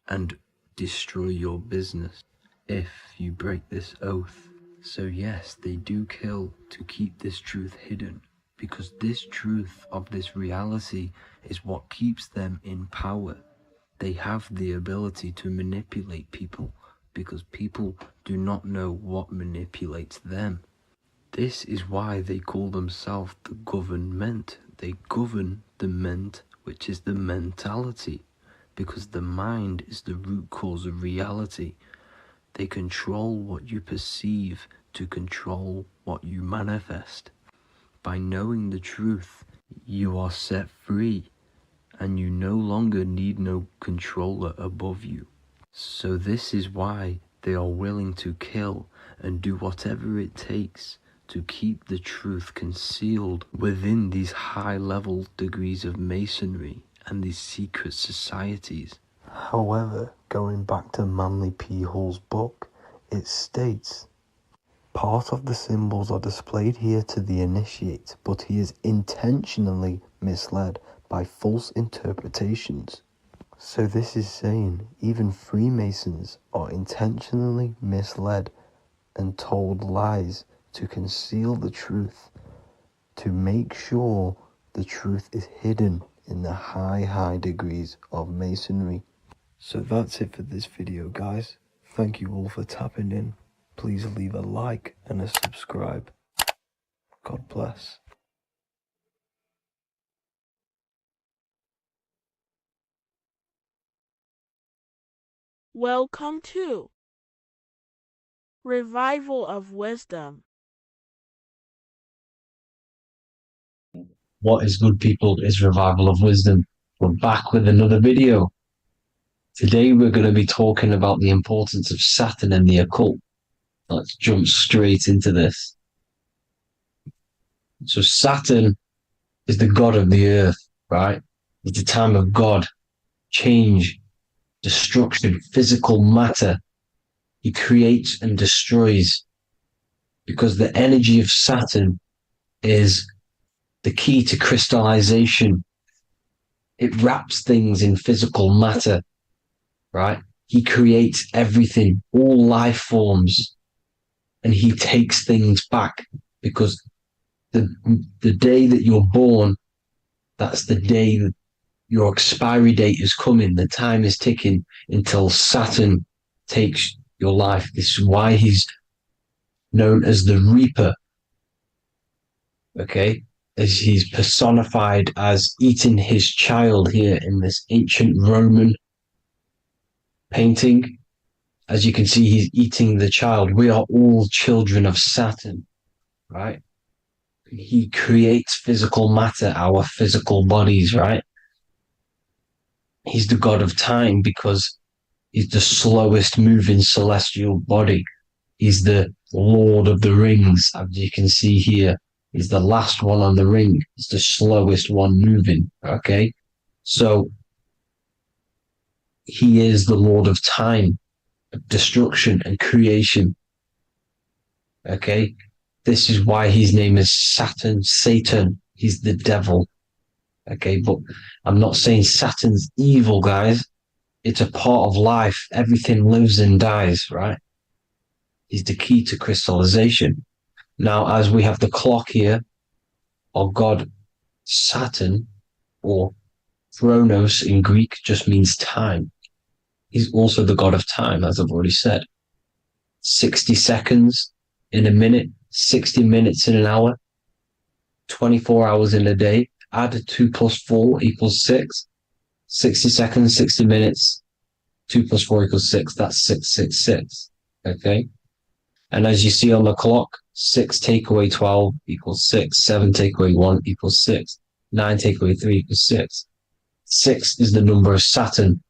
and destroy your business if you break this oath. So yes, they do kill to keep this truth hidden, because this truth of this reality is what keeps them in power. They have the ability to manipulate people, because people do not know what manipulates them. This is why they call themselves the government. They govern the ment, which is the mentality, because the mind is the root cause of reality. They control what you perceive to control what you manifest. By knowing the truth, you are set free, and you no longer need no controller above you. So this is why they are willing to kill and do whatever it takes to keep the truth concealed within these high-level degrees of masonry and these secret societies. However, going back to Manly P. Hall's book, it states, part of the symbols are displayed here to the initiate, but he is intentionally misled by false interpretations. So this is saying even Freemasons are intentionally misled and told lies to conceal the truth, to make sure the truth is hidden in the high degrees of masonry. So that's it for this video, guys. Thank you all for tapping in. Please leave a like and a subscribe. God bless. Welcome to Revival of Wisdom. What is good, people? Is Revival of Wisdom. We're back with another video. Today we're going to be talking about the importance of Saturn and the occult. Let's jump straight into this. So Saturn is the god of the earth, right? It's the time of God, change, destruction, physical matter. He creates and destroys, because the energy of Saturn is the key to crystallization. It wraps things in physical matter, right? He creates everything, all life forms, and he takes things back, because the day that you're born, that's the day that your expiry date is coming. The time is ticking until Saturn takes your life. This is why he's known as the Reaper. Okay? As he's personified as eating his child here in this ancient Roman painting. As you can see, he's eating the child. We are all children of Saturn, right? He creates physical matter, our physical bodies, right? He's the god of time because he's the slowest moving celestial body. He's the Lord of the Rings, as you can see here. He's the last one on the ring. He's the slowest one moving, okay? So he is the Lord of time, destruction and creation, okay? This is why his name is Saturn, Satan. He's the devil, okay? But I'm not saying Saturn's evil, guys. It's a part of life. Everything lives and dies, right? He's the key to crystallization. Now, as we have the clock here, our god Saturn, or Chronos in Greek, just means time. He's also the god of time, as I've already said. 60 seconds in a minute, 60 minutes in an hour, 24 hours in a day. Add 2 plus 4 equals 6. 60 seconds, 60 minutes, 2 plus 4 equals 6. That's 666. Okay? And as you see on the clock, 6 take away 12 equals 6. 7 take away 1 equals 6. 9 take away 3 equals 6. 6 is the number of Saturn.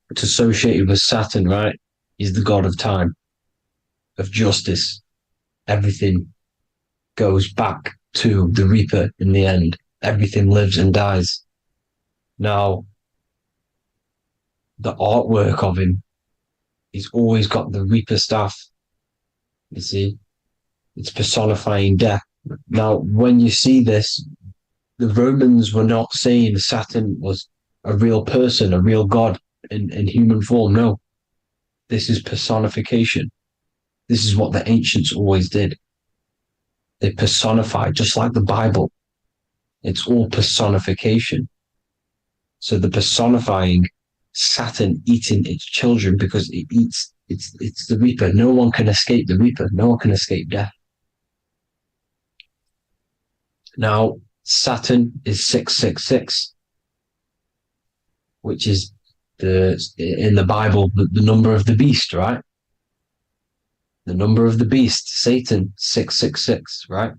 It's associated with Saturn, right? He's the god of time, of justice. Everything goes back to the Reaper in the end. Everything lives and dies. Now, the artwork of him, he's always got the Reaper staff. You see, it's personifying death. Now, when you see this, the Romans were not saying Saturn was a real person, a real god in human form. No, this is personification. This is what the ancients always did. They personified, just like the Bible. It's all personification. So the personifying Saturn eating its children because it eats, it's the Reaper. No one can escape the Reaper. No one can escape death. Now, Saturn is 666, which is in the Bible, the number of the beast, right? The number of the beast, Satan, 666, right?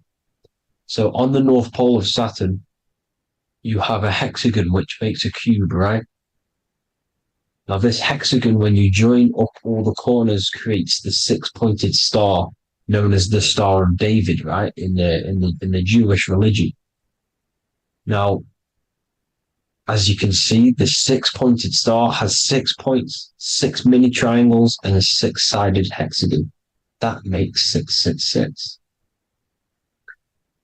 So on the North Pole of Saturn, you have a hexagon, which makes a cube, right? Now this hexagon, when you join up all the corners, creates the 6-pointed star, known as the Star of David, right? In the Jewish religion. Now, as you can see, the 6-pointed star has 6 points, 6 mini triangles, and a 6-sided hexagon. That makes 666.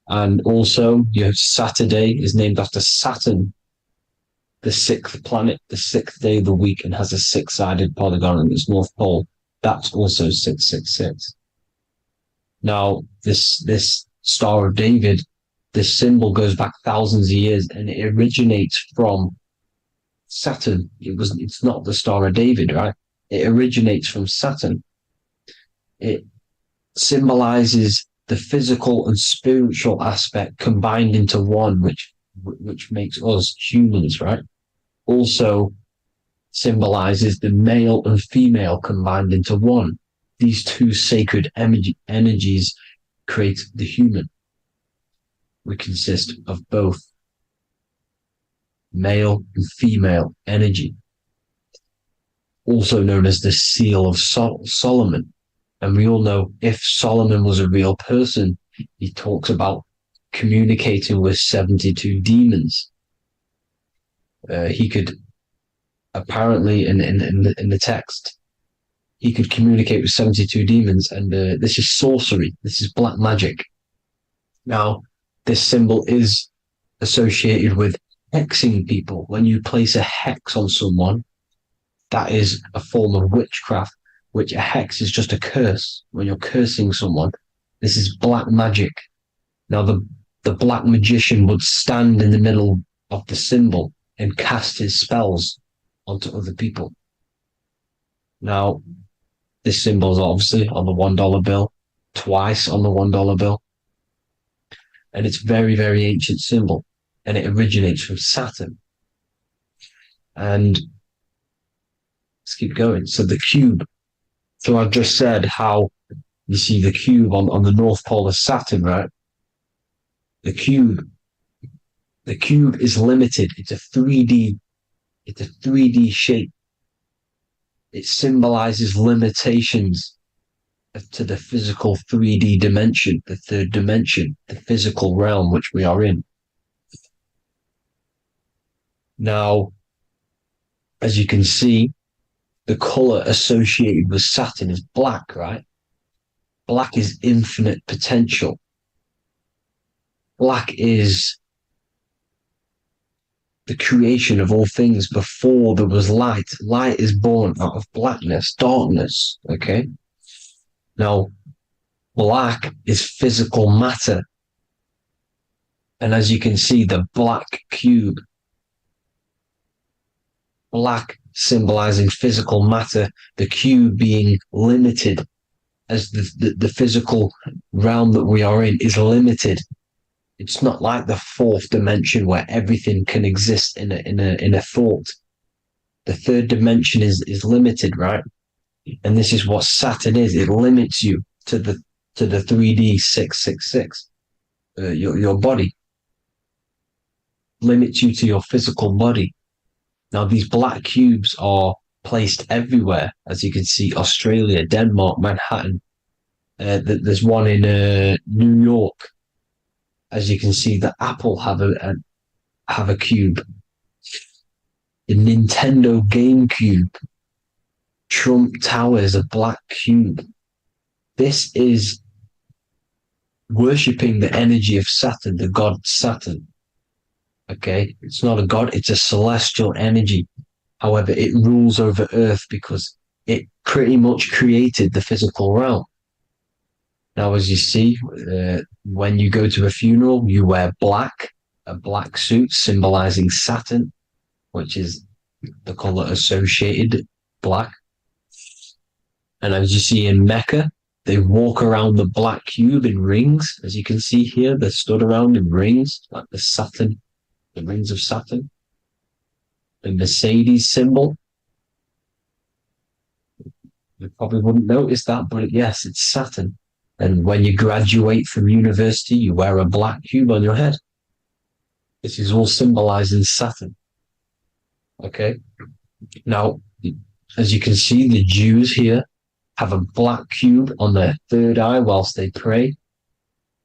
And also, you have Saturday is named after Saturn, the 6th planet, the 6th day of the week, and has a 6-sided polygon in its North Pole. That's also 666. Now, this Star of David, this symbol goes back thousands of years, and it originates from Saturn. It's not the Star of David, right? It originates from Saturn. It symbolizes the physical and spiritual aspect combined into one, which makes us humans, right? Also symbolizes the male and female combined into one. These two sacred energies create the human. We consist of both male and female energy, also known as the Seal of Solomon. And we all know if Solomon was a real person, he talks about communicating with 72 demons. He could apparently, in the text, he could communicate with 72 demons, and this is sorcery. This is black magic. Now, this symbol is associated with hexing people. When you place a hex on someone, that is a form of witchcraft, which a hex is just a curse. When you're cursing someone, this is black magic. Now, the black magician would stand in the middle of the symbol and cast his spells onto other people. Now, this symbol is obviously on the $1 bill, twice on the $1 bill. And it's very, very ancient symbol. And it originates from Saturn. And let's keep going. So the cube. So I've just said how you see the cube on the North Pole of Saturn, right? The cube is limited. It's a 3D shape. It symbolizes limitations to the physical 3D dimension, the third dimension, the physical realm which we are in. Now, as you can see, the color associated with Saturn is black, right? Black is infinite potential. Black is the creation of all things before there was light. Light is born out of blackness, darkness, okay? Now, black is physical matter. And as you can see, the black cube, black symbolizing physical matter, the cube being limited, as the physical realm that we are in is limited. It's not like the fourth dimension where everything can exist in a thought. The third dimension is limited, right? And this is what Saturn is. It limits you to the 3D 666. Your body limits you to your physical body. Now, these black cubes are placed everywhere. As you can see, Australia, Denmark, Manhattan. There's one in New York. As you can see, the Apple have a cube. The Nintendo GameCube. Trump Tower is a black cube. This is worshipping the energy of Saturn, the god Saturn. Okay, it's not a god, it's a celestial energy. However, it rules over Earth because it pretty much created the physical realm. Now, as you see, when you go to a funeral, you wear black, a black suit symbolizing Saturn, which is the color associated, black. And as you see in Mecca, they walk around the black cube in rings. As you can see here, they're stood around in rings, like the Saturn, the rings of Saturn. The Mercedes symbol. You probably wouldn't notice that, but yes, it's Saturn. And when you graduate from university, you wear a black cube on your head. This is all symbolizing Saturn. Okay. Now, as you can see, the Jews here have a black cube on their third eye whilst they pray.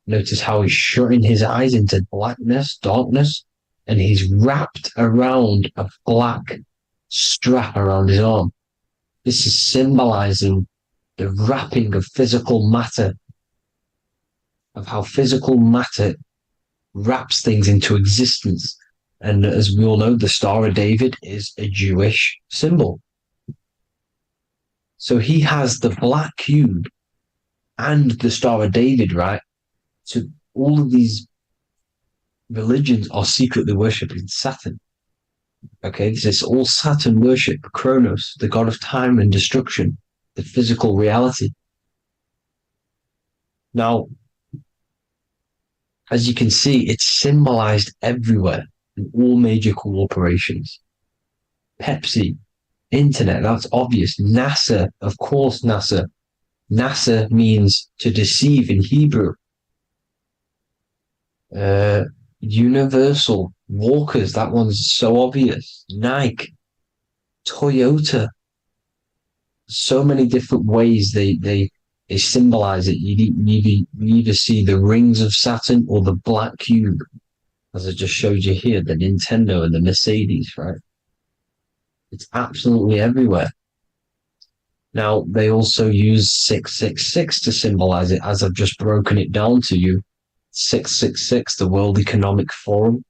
Notice how he's shutting his eyes into blackness, darkness, and he's wrapped around a black strap around his arm. This is symbolizing the wrapping of physical matter, of how physical matter wraps things into existence. And as we all know, the Star of David is a Jewish symbol. So he has the black cube and the Star of David, right? So all of these religions are secretly worshipping Saturn. Okay, this is all Saturn worship, Kronos, the god of time and destruction, the physical reality. Now, as you can see, it's symbolized everywhere in all major corporations. Pepsi, internet, that's obvious. NASA, of course, NASA. NASA means to deceive in Hebrew. Universal, Walkers, that one's so obvious. Nike, Toyota. So many different ways they symbolize it. You either see the rings of Saturn or the black cube, as I just showed you here, the Nintendo and the Mercedes, right? It's absolutely everywhere. Now, they also use 666 to symbolize it, as I've just broken it down to you. 666, the World Economic Forum.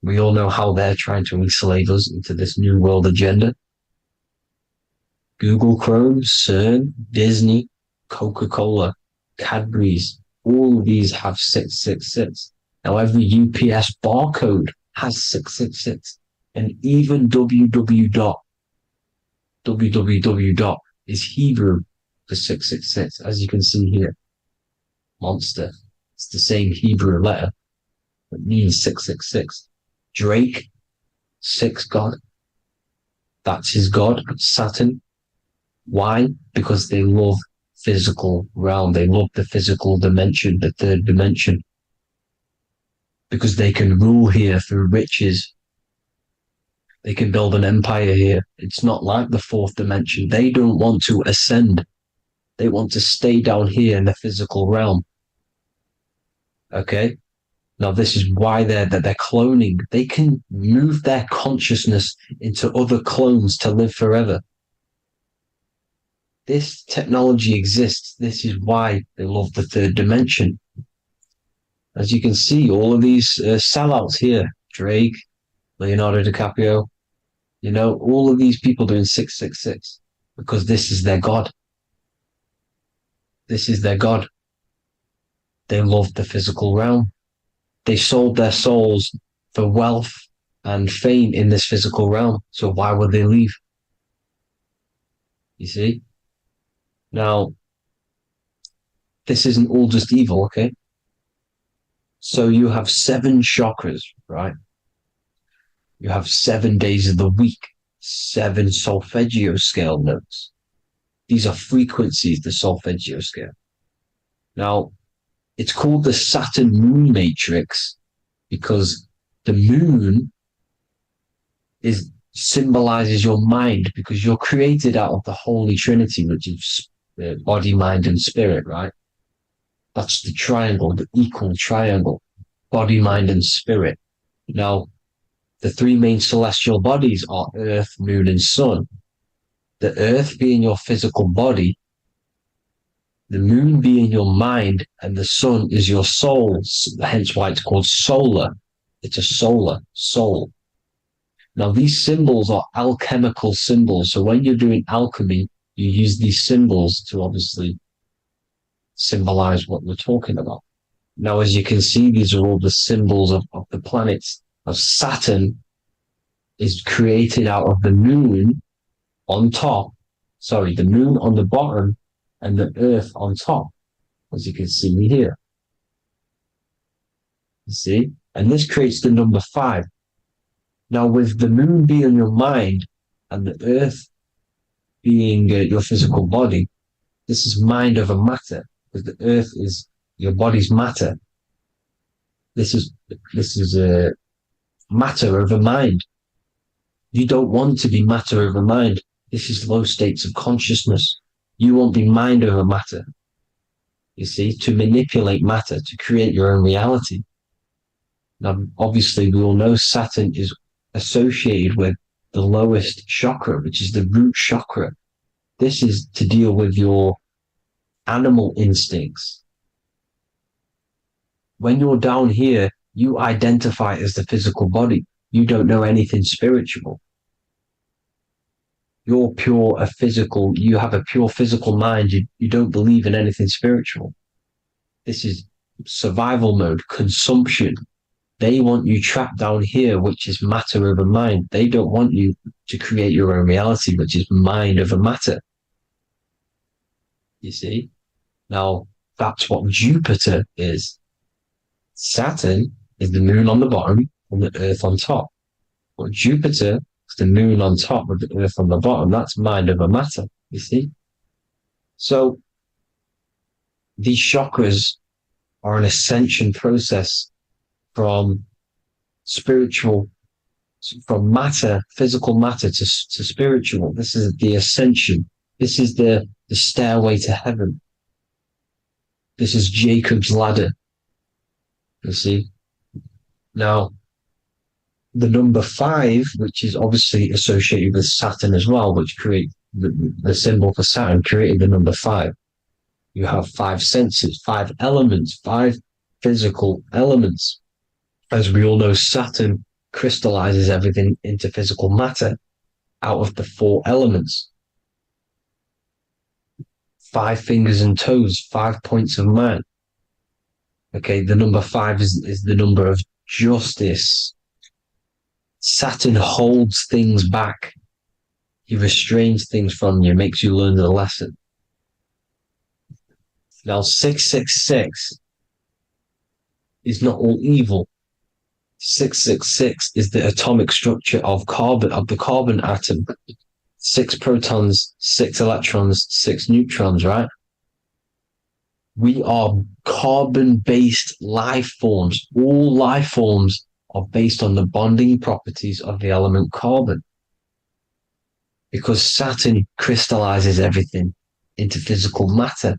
We all know how they're trying to enslave us into this new world agenda. Google Chrome, CERN, Disney, Coca-Cola, Cadbury's, all of these have 666. Now, every UPS barcode has 666. And even www. Is Hebrew for 666, as you can see here. Monster. It's the same Hebrew letter that means 666. Drake, 6 God. That's his God, Saturn. Why? Because they love physical realm. They love the physical dimension, the third dimension. Because they can rule here through riches. They can build an empire here. It's not like the fourth dimension. They don't want to ascend. They want to stay down here in the physical realm. Okay? Now, this is why they're cloning. They can move their consciousness into other clones to live forever. This technology exists. This is why they love the third dimension. As you can see, all of these sellouts here, Drake, Leonardo DiCaprio, you know, all of these people doing 666 because this is their God. This is their God. They love the physical realm. They sold their souls for wealth and fame in this physical realm. So why would they leave? You see? Now, this isn't all just evil, okay? So you have 7 chakras, right? You have 7 days of the week, 7 solfeggio scale notes. These are frequencies, the solfeggio scale. Now, it's called the Saturn moon matrix because the moon symbolizes your mind, because you're created out of the Holy Trinity, which is body, mind, and spirit, right? That's the triangle, the equal triangle, body, mind, and spirit. Now, the 3 main celestial bodies are Earth, Moon, and Sun. The Earth being your physical body, the Moon being your mind, and the Sun is your soul, hence why it's called solar. It's a solar soul. Now, these symbols are alchemical symbols. So when you're doing alchemy, you use these symbols to obviously symbolize what we're talking about. Now, as you can see, these are all the symbols of the planets. Of Saturn is created out of the moon on top, the moon on the bottom and the earth on top, as you can see here. You see? And this creates the number 5. Now, with the moon being your mind and the earth being your physical body, this is mind over matter, because the earth is your body's matter. This is matter over mind. You don't want to be matter over mind. This is low states of consciousness. You won't be mind over matter. You see, to manipulate matter, to create your own reality. Now, obviously, we all know Saturn is associated with the lowest chakra, which is the root chakra. This is to deal with your animal instincts. When you're down here, you identify as the physical body. You don't know anything spiritual. You're you have a pure physical mind. You don't believe in anything spiritual. This is survival mode, consumption. They want you trapped down here, which is matter over mind. They don't want you to create your own reality, which is mind over matter. You see? Now, that's what Jupiter is. Saturn is the moon on the bottom and the earth on top. But Jupiter is the moon on top with the earth on the bottom. That's mind over matter, you see? So these chakras are an ascension process from matter, physical matter to spiritual. This is the ascension. This is the stairway to heaven. This is Jacob's ladder. You see? Now, the number 5, which is obviously associated with Saturn as well, which the symbol for Saturn, created the number 5. You have 5 senses, 5 elements, 5 physical elements. As we all know, Saturn crystallizes everything into physical matter out of the 4 elements. 5 fingers and toes, 5 points of man. Okay, the number 5 is the number of justice. Saturn holds things back. He restrains things from you, makes you learn the lesson. Now, 666 is not all evil. 666 is the atomic structure of the carbon atom. 6 protons, 6 electrons, 6 neutrons, right? We are carbon-based life forms. All life forms are based on the bonding properties of the element carbon. Because Saturn crystallizes everything into physical matter.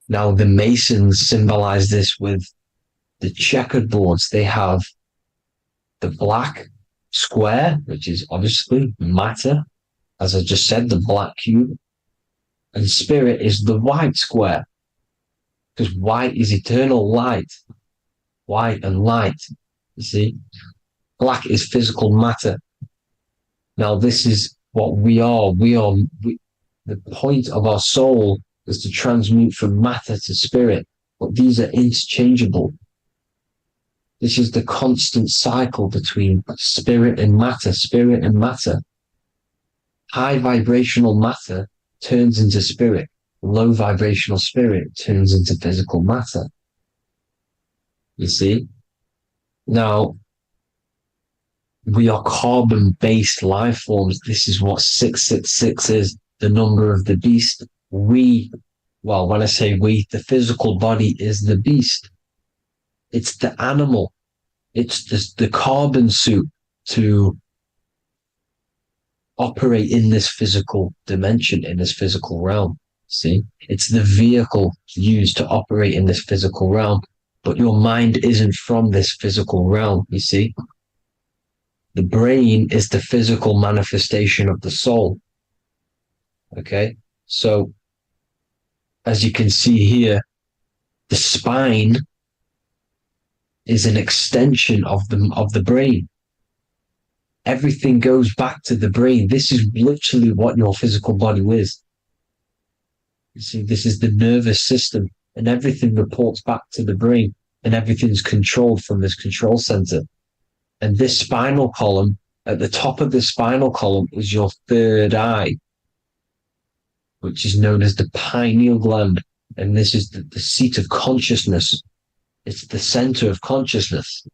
Now, the Masons symbolize this with the checkered boards. They have the black square, which is obviously matter, as I just said, the black cube. And spirit is the white square, because white is eternal light. White and light, you see. Black is physical matter. Now, this is what we are. The point of our soul is to transmute from matter to spirit, but these are interchangeable. This is the constant cycle between spirit and matter, spirit and matter. High vibrational matter turns into spirit. Low vibrational spirit turns into physical matter. You see? Now, we are carbon-based life forms. This is what 666 is, the number of the beast. When I say we, the physical body is the beast. It's the animal. It's the carbon suit to operate in this physical dimension, in this physical realm. See? It's the vehicle used to operate in this physical realm. But your mind isn't from this physical realm, you see? The brain is the physical manifestation of the soul. Okay? So, as you can see here, the spine is an extension of the brain. Everything goes back to the brain. This is literally what your physical body is. You see, this is the nervous system, and everything reports back to the brain, and everything's controlled from this control center. And this spinal column, at the top of the spinal column, is your third eye, which is known as the pineal gland. And this is the seat of consciousness. It's the center of consciousness.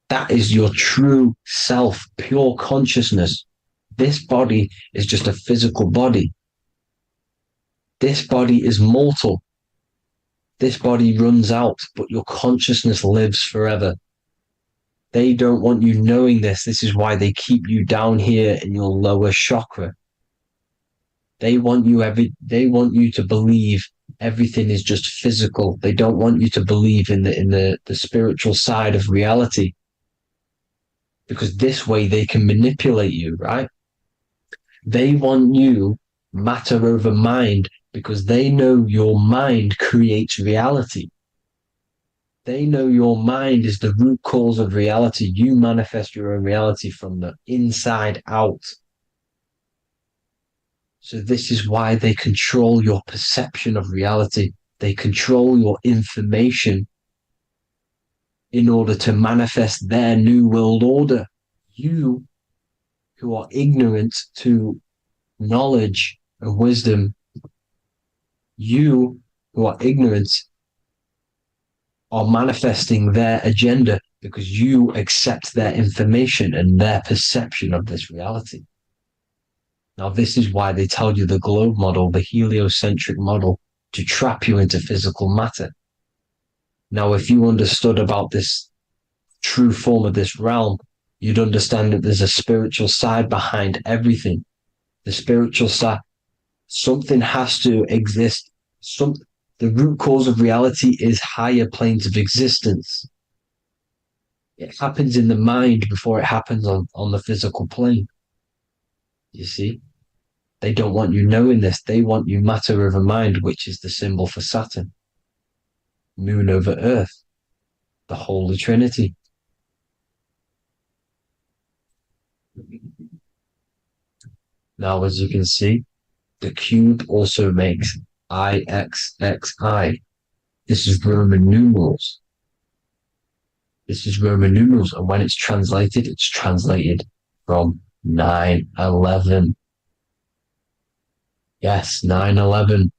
That is your true self, pure consciousness. This body is just a physical body. This body is mortal. This body runs out, but your consciousness lives forever. They don't want you knowing this. This is why they keep you down here in your lower chakra. They want you to believe everything is just physical. They don't want you to believe in the spiritual side of reality. Because this way they can manipulate you, right? They want you matter over mind because they know your mind creates reality. They know your mind is the root cause of reality. You manifest your own reality from the inside out. So this is why they control your perception of reality. They control your information in order to manifest their new world order. You, who are ignorant to knowledge and wisdom, you who are ignorant are manifesting their agenda because you accept their information and their perception of this reality. Now, this is why they tell you the globe model, the heliocentric model, to trap you into physical matter. Now, if you understood about this true form of this realm, you'd understand that there's a spiritual side behind everything. The spiritual side, something has to exist. The root cause of reality is higher planes of existence. It happens in the mind before it happens on the physical plane. You see? They don't want you knowing this. They want you matter over mind, which is the symbol for Saturn. Moon over Earth, the Holy Trinity. Now, as you can see, the cube also makes IXXI. This is Roman numerals. This is Roman numerals, and when it's translated from 9/11. Yes, 9/11.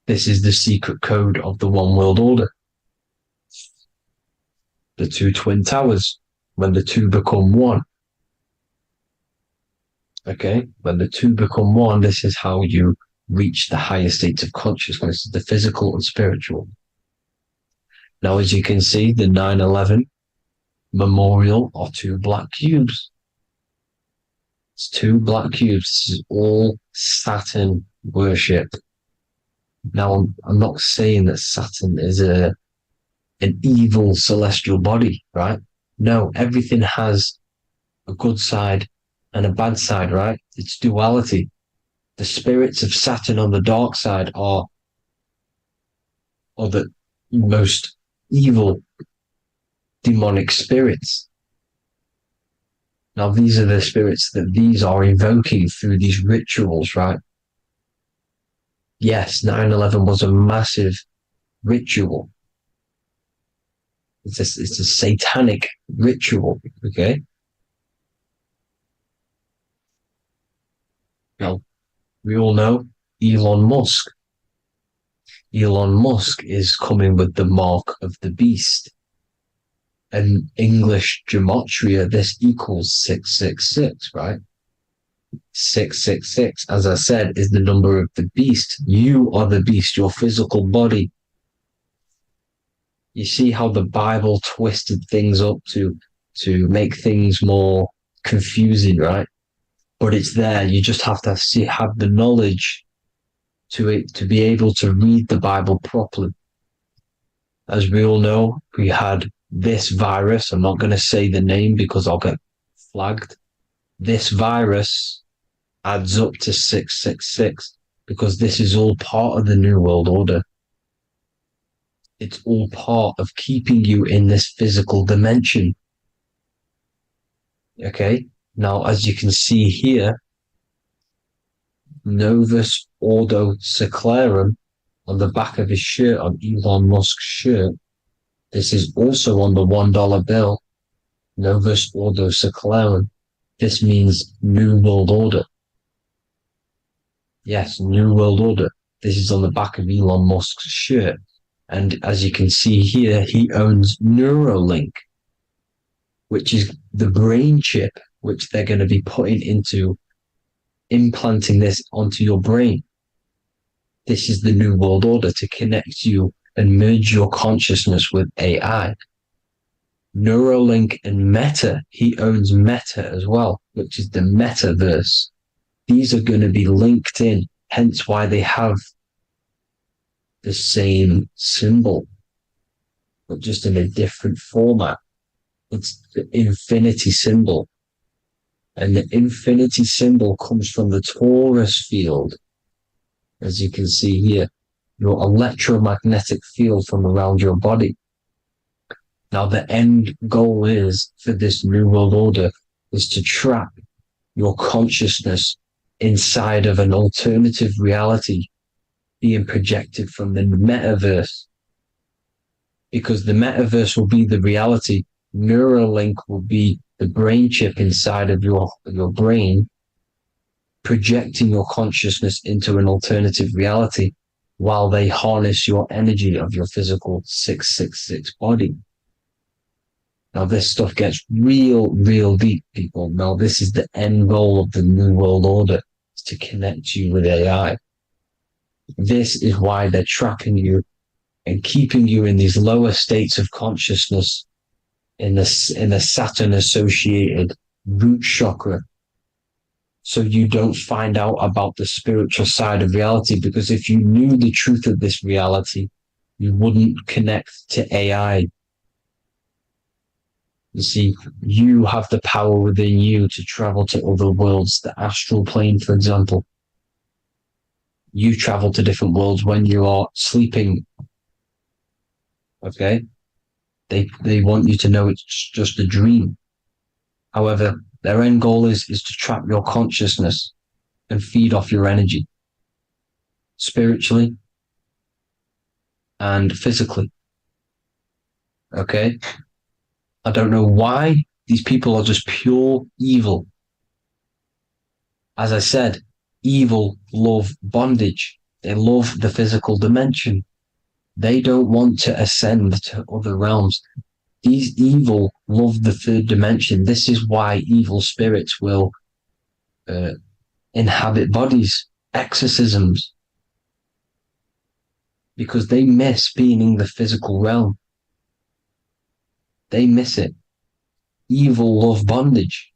This is the secret code of the One World Order. The two twin towers, when the two become one. Okay, when the two become one, this is how you reach the higher states of consciousness, the physical and spiritual. Now, as you can see, the 9/11 memorial are two black cubes. It's two black cubes. This is all Saturn worship. Now, I'm not saying that Saturn is an evil celestial body, right? No, everything has a good side and a bad side, right? It's duality. The spirits of Saturn on the dark side are the most evil demonic spirits. Now, these are the spirits that these are invoking through these rituals, right? Yes, 9/11 was a massive ritual. It's a satanic ritual, okay? Now, we all know Elon Musk. Elon Musk is coming with the mark of the beast. And English gematria, this equals 666, right? 666, as I said, is the number of the beast. You are the beast, your physical body. You see how the Bible twisted things up to make things more confusing, right? But it's there. You just have to have the knowledge to be able to read the Bible properly. As we all know, we had this virus. I'm not going to say the name because I'll get flagged. This virus adds up to 666 because this is all part of the New World Order. It's all part of keeping you in this physical dimension. Okay, now as you can see here, Novus Ordo Seclorum on the back of his shirt, on Elon Musk's shirt, this is also on the $1 bill, Novus Ordo Seclorum. This means New World Order. Yes, New World Order. This is on the back of Elon Musk's shirt. And as you can see here, he owns Neuralink, which is the brain chip, which they're going to be putting into implanting this onto your brain. This is the New World Order to connect you and merge your consciousness with AI. Neuralink and Meta, he owns Meta as well, which is the metaverse. These are going to be linked in, hence why they have the same symbol, but just in a different format. It's the infinity symbol. And the infinity symbol comes from the torus field, as you can see here, your electromagnetic field from around your body. Now, the end goal is for this New World Order is to trap your consciousness inside of an alternative reality being projected from the metaverse. Because the metaverse will be the reality. Neuralink will be the brain chip inside of your brain, projecting your consciousness into an alternative reality while they harness your energy of your physical 666 body. Now, this stuff gets real deep, people. Now, this is the end goal of the New World Order, is to connect you with AI. This is why they're trapping you and keeping you in these lower states of consciousness in the Saturn-associated root chakra, so you don't find out about the spiritual side of reality. Because if you knew the truth of this reality, you wouldn't connect to AI. You see, you have the power within you to travel to other worlds, the astral plane, for example. You travel to different worlds when you are sleeping. Okay? They want you to know it's just a dream. However, their end goal is to trap your consciousness and feed off your energy, spiritually and physically. Okay? I don't know why these people are just pure evil. As I said, evil love bondage. They love the physical dimension. They don't want to ascend to other realms. These evil love the third dimension. This is why evil spirits will inhabit bodies, exorcisms, because they miss being in the physical realm. They miss it. Evil love bondage.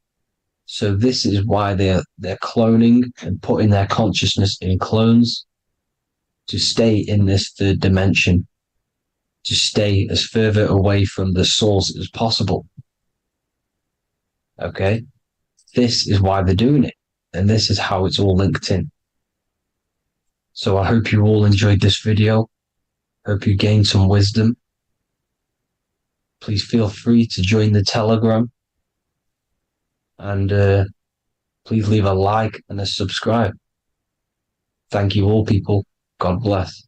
So this is why they're cloning and putting their consciousness in clones to stay in this third dimension, to stay as further away from the source as possible. Okay? This is why they're doing it. And this is how it's all linked in. So I hope you all enjoyed this video. Hope you gained some wisdom. Please feel free to join the Telegram. And please leave a like and a subscribe. Thank you all, people. God bless.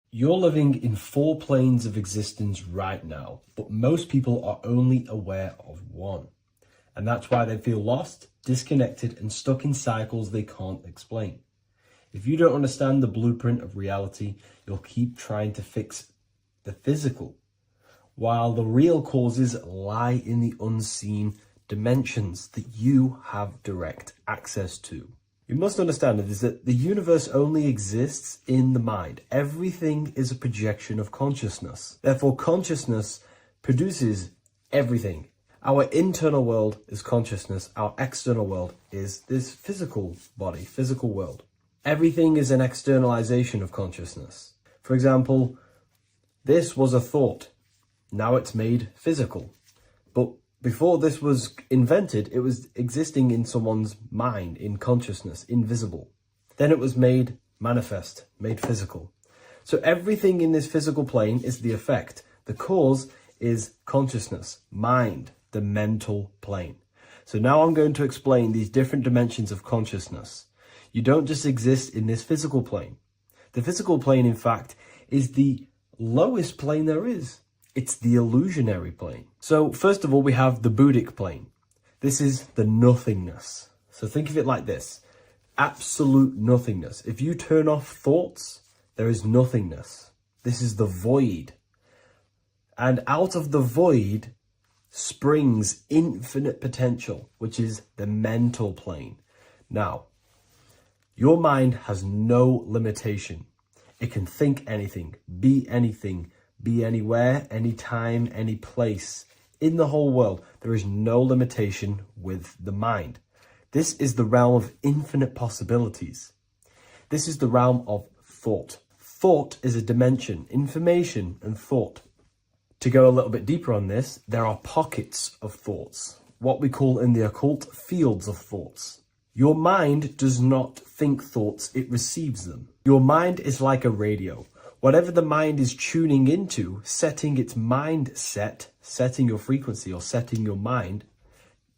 You're living in 4 planes of existence right now, but most people are only aware of one. And that's why they feel lost, disconnected, and stuck in cycles they can't explain. If you don't understand the blueprint of reality, you'll keep trying to fix the physical, while the real causes lie in the unseen dimensions that you have direct access to. You must understand that the universe only exists in the mind. Everything is a projection of consciousness. Therefore, consciousness produces everything. Our internal world is consciousness. Our external world is this physical body, physical world. Everything is an externalization of consciousness. For example, this was a thought. Now it's made physical. But before this was invented, it was existing in someone's mind, in consciousness, invisible. Then it was made manifest, made physical. So everything in this physical plane is the effect. The cause is consciousness, mind, the mental plane. So now I'm going to explain these different dimensions of consciousness. You don't just exist in this physical plane. The physical plane, in fact, is the lowest plane there is. It's the illusionary plane. So first of all, we have the Buddhic plane. This is the nothingness. So think of it like this. Absolute nothingness. If you turn off thoughts, there is nothingness. This is the void. And out of the void springs infinite potential, which is the mental plane. Now, your mind has no limitation. It can think anything, be anywhere, anytime, any place. In the whole world, there is no limitation with the mind. This is the realm of infinite possibilities. This is the realm of thought. Thought is a dimension, information and thought. To go a little bit deeper on this, there are pockets of thoughts, what we call in the occult fields of thoughts. Your mind does not think thoughts, it receives them. Your mind is like a radio. Whatever the mind is tuning into, setting its mindset, setting your frequency or setting your mind,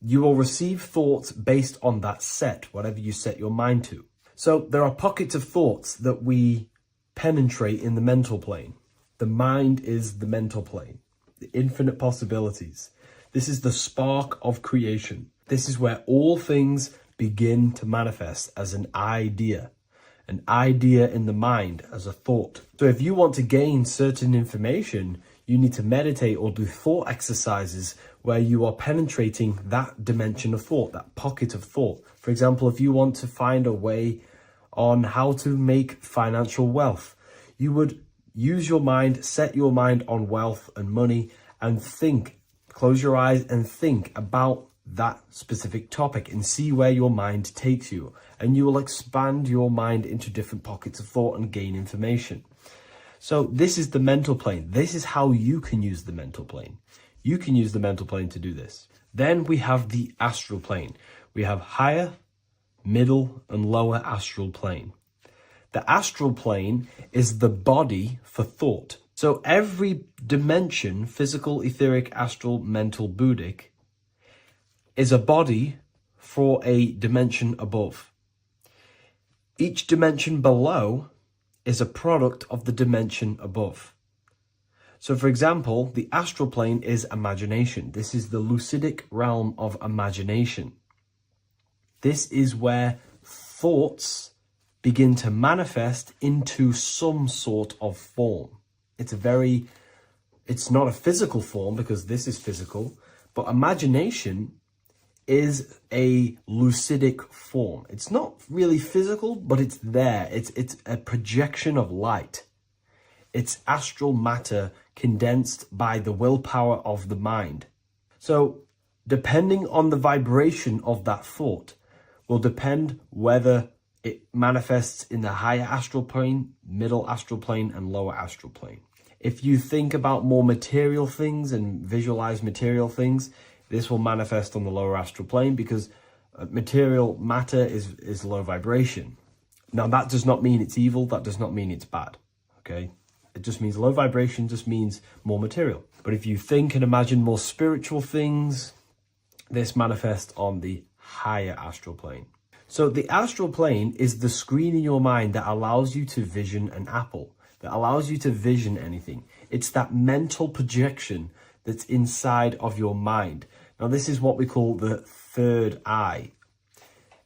you will receive thoughts based on that set, whatever you set your mind to. So there are pockets of thoughts that we penetrate in the mental plane. The mind is the mental plane, the infinite possibilities. This is the spark of creation. This is where all things begin to manifest as an idea in the mind as a thought. So if you want to gain certain information, you need to meditate or do thought exercises where you are penetrating that dimension of thought, that pocket of thought. For example, if you want to find a way on how to make financial wealth, you would use your mind, set your mind on wealth and money and think, close your eyes and think about that specific topic and see where your mind takes you. And you will expand your mind into different pockets of thought and gain information. So this is the mental plane. This is how you can use the mental plane. You can use the mental plane to do this. Then we have the astral plane. We have higher, middle, and lower astral plane. The astral plane is the body for thought. So every dimension, physical, etheric, astral, mental, Buddhic, is a body for a dimension above. Each dimension below is a product of the dimension above. So for example, the astral plane is imagination. This is the lucidic realm of imagination. This is where thoughts begin to manifest into some sort of form. It's not a physical form because this is physical, but imagination is a lucidic form. It's not really physical, but it's there. It's a projection of light. It's astral matter condensed by the willpower of the mind. So depending on the vibration of that thought will depend whether it manifests in the higher astral plane, middle astral plane, and lower astral plane. If you think about more material things and visualize material things, this will manifest on the lower astral plane because material matter is low vibration. Now, that does not mean it's evil. That does not mean it's bad. Okay? It just means low vibration just means more material. But if you think and imagine more spiritual things, this manifests on the higher astral plane. So the astral plane is the screen in your mind that allows you to vision an apple, that allows you to vision anything. It's that mental projection that's inside of your mind. Now, this is what we call the third eye.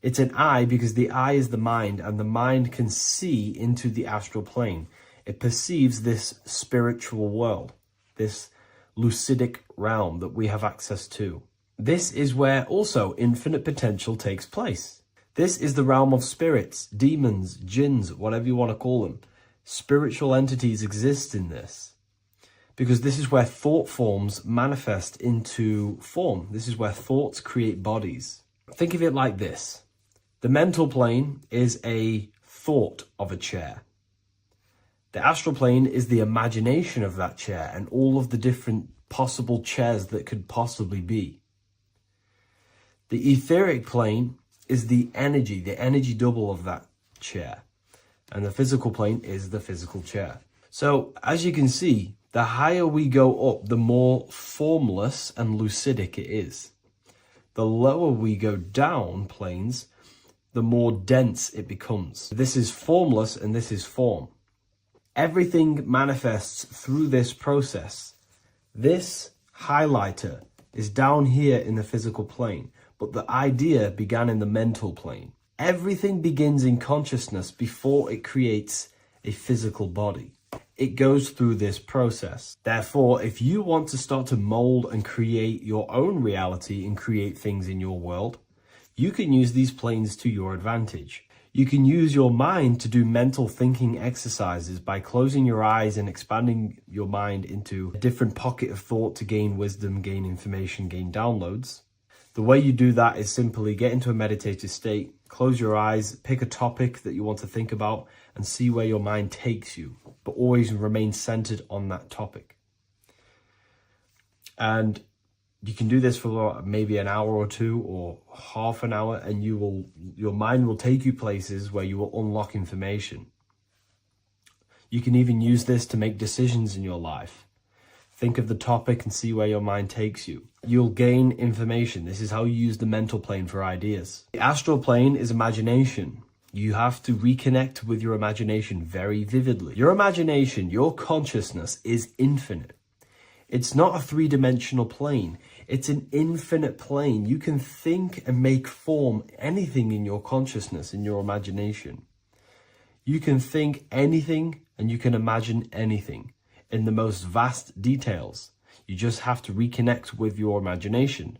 It's an eye because the eye is the mind, and the mind can see into the astral plane. It perceives this spiritual world, this lucidic realm that we have access to. This is where also infinite potential takes place. This is the realm of spirits, demons, jinns, whatever you want to call them. Spiritual entities exist in this because this is where thought forms manifest into form. This is where thoughts create bodies. Think of it like this. The mental plane is a thought of a chair. The astral plane is the imagination of that chair and all of the different possible chairs that could possibly be. The etheric plane is the energy double of that chair. And the physical plane is the physical chair. So as you can see, the higher we go up, the more formless and lucidic it is. The lower we go down planes, the more dense it becomes. This is formless and this is form. Everything manifests through this process. This highlighter is down here in the physical plane, but the idea began in the mental plane. Everything begins in consciousness before it creates a physical body. It goes through this process. Therefore, if you want to start to mold and create your own reality and create things in your world, you can use these planes to your advantage. You can use your mind to do mental thinking exercises by closing your eyes and expanding your mind into a different pocket of thought to gain wisdom, gain information, gain downloads. The way you do that is simply get into a meditative state, close your eyes, pick a topic that you want to think about, and see where your mind takes you, but always remain centered on that topic. And you can do this for maybe an hour or two or half an hour, and your mind will take you places where you will unlock information. You can even use this to make decisions in your life. Think of the topic and see where your mind takes you. You'll gain information. This is how you use the mental plane for ideas. The astral plane is imagination. You have to reconnect with your imagination very vividly. Your imagination, your consciousness is infinite. It's not a three-dimensional plane. It's an infinite plane. You can think and make form anything in your consciousness, in your imagination. You can think anything and you can imagine anything in the most vast details. You just have to reconnect with your imagination.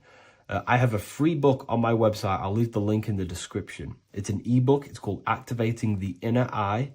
I have a free book on my website. I'll leave the link in the description. It's an ebook. It's called Activating the Inner Eye.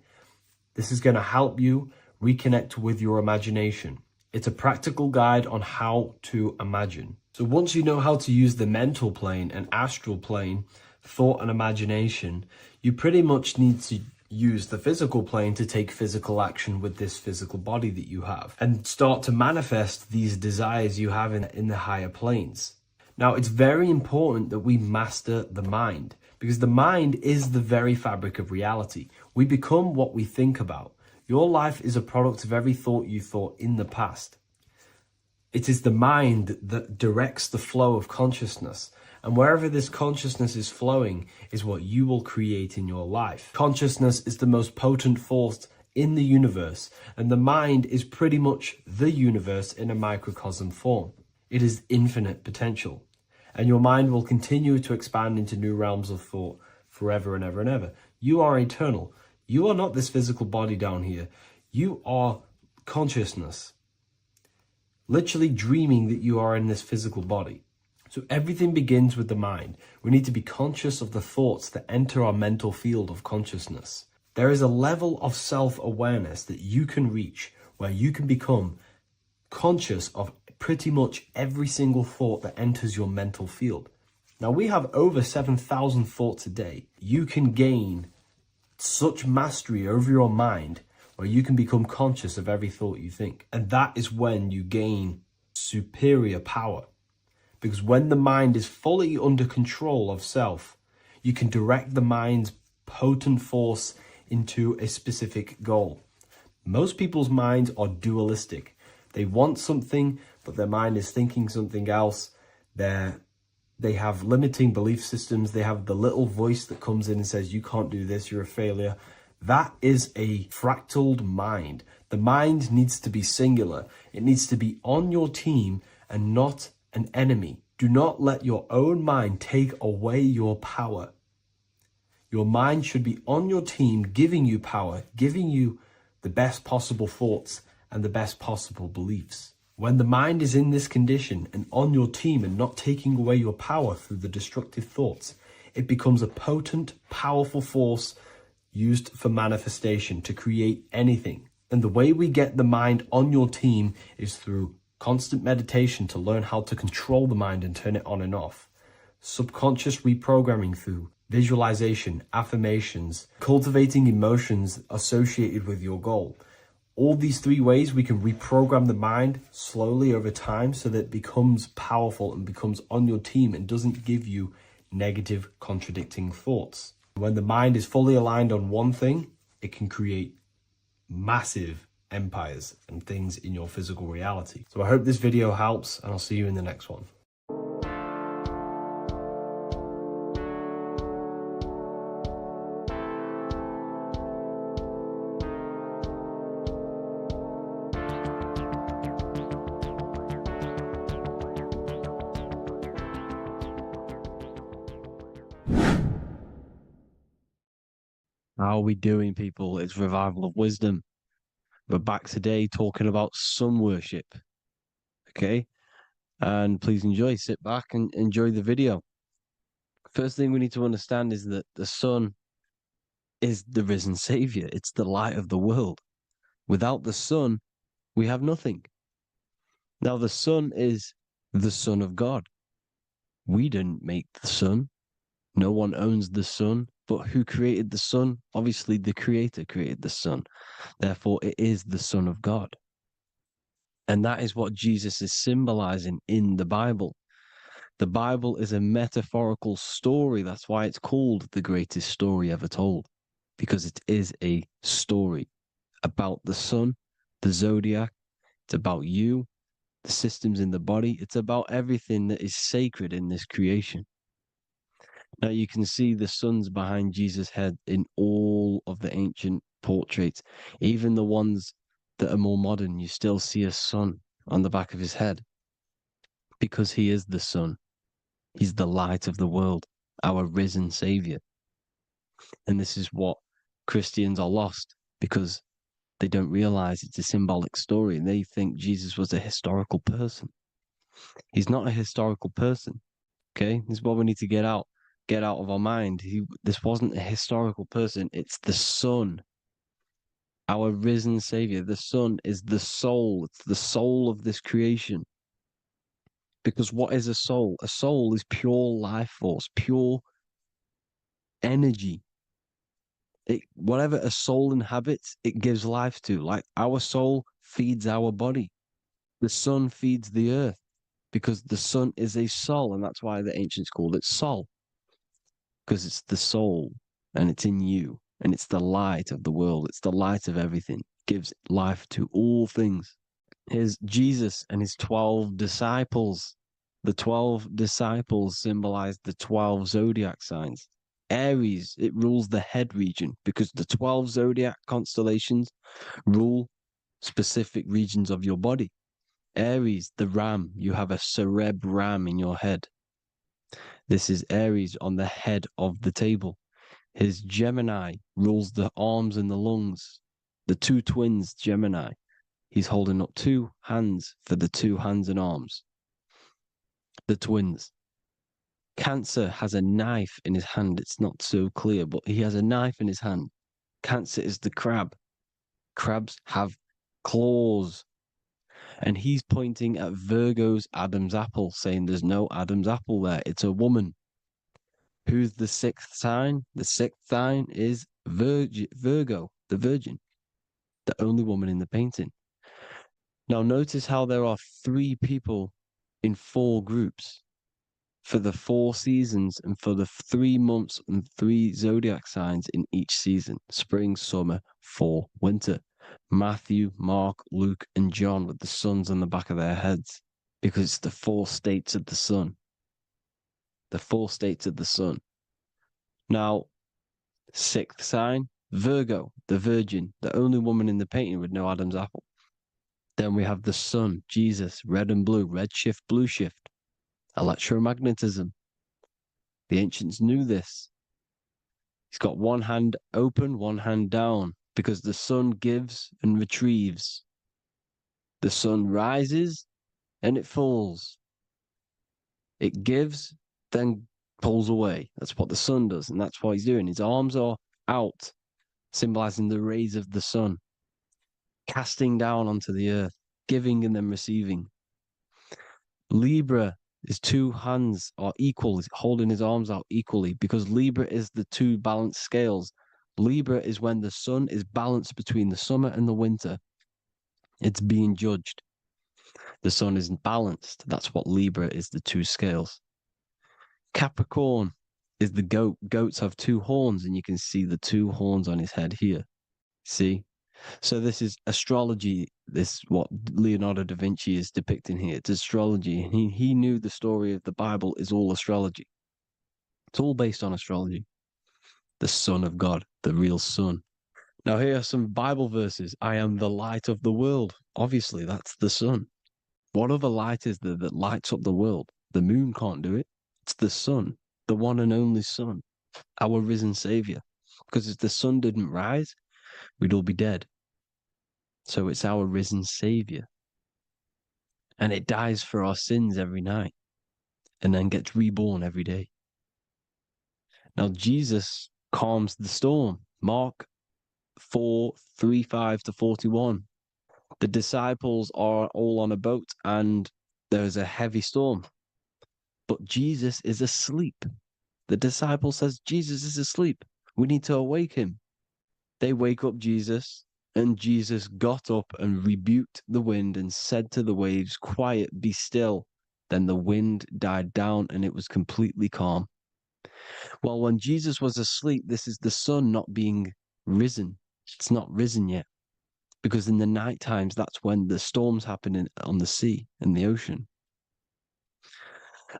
This is going to help you reconnect with your imagination. It's a practical guide on how to imagine. So once you know how to use the mental plane and astral plane, thought and imagination, you pretty much need to use the physical plane to take physical action with this physical body that you have and start to manifest these desires you have in the higher planes. Now, it's very important that we master the mind, because the mind is the very fabric of reality. We become what we think about. Your life is a product of every thought you thought in the past. It is the mind that directs the flow of consciousness. And wherever this consciousness is flowing is what you will create in your life. Consciousness is the most potent force in the universe, and the mind is pretty much the universe in a microcosm form. It is infinite potential, and your mind will continue to expand into new realms of thought forever and ever and ever. You are eternal. You are not this physical body down here. You are consciousness, literally dreaming that you are in this physical body. So everything begins with the mind. We need to be conscious of the thoughts that enter our mental field of consciousness. There is a level of self-awareness that you can reach where you can become conscious of pretty much every single thought that enters your mental field. Now, we have over 7,000 thoughts a day. You can gain such mastery over your mind where you can become conscious of every thought you think. And that is when you gain superior power. Because when the mind is fully under control of self, you can direct the mind's potent force into a specific goal. Most people's minds are dualistic. They want something, but their mind is thinking something else. They have limiting belief systems. They have the little voice that comes in and says, you can't do this, you're a failure. That is a fractaled mind. The mind needs to be singular. It needs to be on your team and not an enemy. Do not let your own mind take away your power. Your mind should be on your team, giving you power, giving you the best possible thoughts and the best possible beliefs. When the mind is in this condition and on your team and not taking away your power through the destructive thoughts, it becomes a potent, powerful force used for manifestation to create anything. And the way we get the mind on your team is through constant meditation to learn how to control the mind and turn it on and off. Subconscious reprogramming through visualization, affirmations, cultivating emotions associated with your goal. All these three ways we can reprogram the mind slowly over time so that it becomes powerful and becomes on your team and doesn't give you negative contradicting thoughts. When the mind is fully aligned on one thing, it can create massive empires and things in your physical reality. So I hope this video helps, and I'll see you in the next one. How are we doing, people? It's Revival of Wisdom. We're back today talking about sun worship. Okay? And please enjoy, sit back and enjoy the video. First thing we need to understand is that the sun is the risen savior. It's the light of the world. Without the sun, we have nothing. Now, the sun is the Son of God. We didn't make the sun. No one owns the sun. But who created the sun? Obviously, the Creator created the sun. Therefore, it is the Son of God. And that is what Jesus is symbolizing in the Bible. The Bible is a metaphorical story. That's why it's called the greatest story ever told, because it is a story about the sun, the zodiac. It's about you, the systems in the body. It's about everything that is sacred in this creation. Now you can see the suns behind Jesus' head in all of the ancient portraits, even the ones that are more modern. You still see a sun on the back of his head because he is the sun. He's the light of the world, our risen savior. And this is what Christians are lost because they don't realize it's a symbolic story. They think Jesus was a historical person. He's not a historical person. Okay, this is what we need to get out of our mind. This wasn't a historical person. It's the Son, our risen Savior. The Son is the soul. It's the soul of this creation. Because what is a soul? A soul is pure life force, pure energy. Whatever a soul inhabits, it gives life to. Like our soul feeds our body. The sun feeds the earth because the sun is a soul, and that's why the ancients called it soul, because it's the soul and it's in you, and it's the light of the world. It's the light of everything. It gives life to all things. Here's Jesus and his 12 disciples. The 12 disciples symbolize the 12 zodiac signs. Aries, it rules the head region because the 12 zodiac constellations rule specific regions of your body. Aries, the ram, you have a cerebrum in your head. This is Aries on the head of the table. His Gemini rules the arms and the lungs. The two twins, Gemini. He's holding up two hands for the two hands and arms. The twins. Cancer has a knife in his hand. It's not so clear, but he has a knife in his hand. Cancer is the crab. Crabs have claws. And he's pointing at Virgo's Adam's apple, saying there's no Adam's apple there. It's a woman. Who's the sixth sign? The sixth sign is Virgo, the virgin, the only woman in the painting. Now notice how there are 3 people in 4 groups for the 4 seasons and for the 3 months and 3 zodiac signs in each season: spring, summer, fall, winter. Matthew, Mark, Luke, and John with the suns on the back of their heads, because it's the 4 states of the sun. The 4 states of the sun. Now, 6th sign, Virgo, the virgin, the only woman in the painting with no Adam's apple. Then we have the sun, Jesus, red and blue, red shift, blue shift. Electromagnetism. The ancients knew this. He's got one hand open, one hand down, because the sun gives and retrieves. The sun rises and it falls. It gives, then pulls away. That's what the sun does, and that's what he's doing. His arms are out, symbolizing the rays of the sun, casting down onto the earth, giving and then receiving. Libra, his 2 hands are equal, he's holding his arms out equally, because Libra is the 2 balanced scales. Libra is when the sun is balanced between the summer and the winter. It's being judged. The sun isn't balanced. That's what Libra is, the 2 scales. Capricorn is the goat. Goats have 2 horns, and you can see the 2 horns on his head here. See? So this is astrology. This is what Leonardo da Vinci is depicting here. It's astrology. And he knew the story of the Bible is all astrology. It's all based on astrology. The Son of God, the real Son. Now here are some Bible verses. I am the light of the world. Obviously, that's the sun. What other light is there that lights up the world? The moon can't do it. It's the sun, the one and only Son, our risen Savior. Because if the sun didn't rise, we'd all be dead. So it's our risen Savior. And it dies for our sins every night and then gets reborn every day. Now Jesus calms the storm. Mark 4:35-41. The disciples are all on a boat and there's a heavy storm. But Jesus is asleep. The disciple says, Jesus is asleep. We need to awake him. They wake up Jesus, and Jesus got up and rebuked the wind and said to the waves, quiet, be still. Then the wind died down and it was completely calm. Well, when Jesus was asleep, this is the sun not being risen. It's not risen yet. Because in the night times, that's when the storms happen on the sea and the ocean.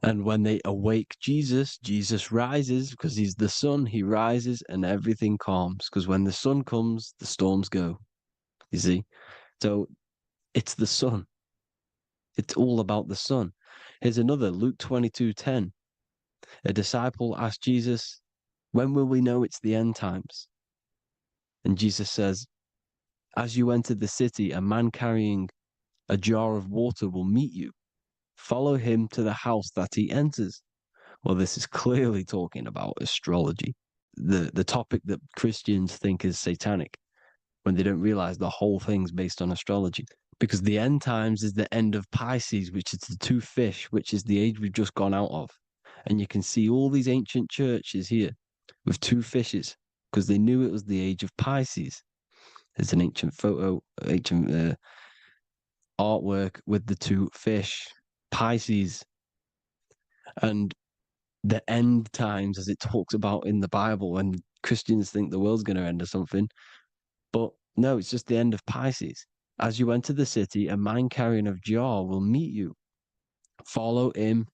And when they awake Jesus, Jesus rises because he's the sun. He rises and everything calms. Because when the sun comes, the storms go. You see? So it's the sun. It's all about the sun. Here's another, Luke 22:10. A disciple asked Jesus, when will we know it's the end times? And Jesus says, as you enter the city, a man carrying a jar of water will meet you. Follow him to the house that he enters. Well, this is clearly talking about astrology, the topic that Christians think is satanic, when they don't realize the whole thing's based on astrology. Because the end times is the end of Pisces, which is the 2 fish, which is the age we've just gone out of. And you can see all these ancient churches here with 2 fishes, because they knew it was the age of Pisces. There's an ancient artwork with the two fish, Pisces, and the end times, as it talks about in the Bible, and Christians think the world's going to end or something. But no, it's just the end of Pisces. As you enter the city, a man carrying a jar will meet you. Follow him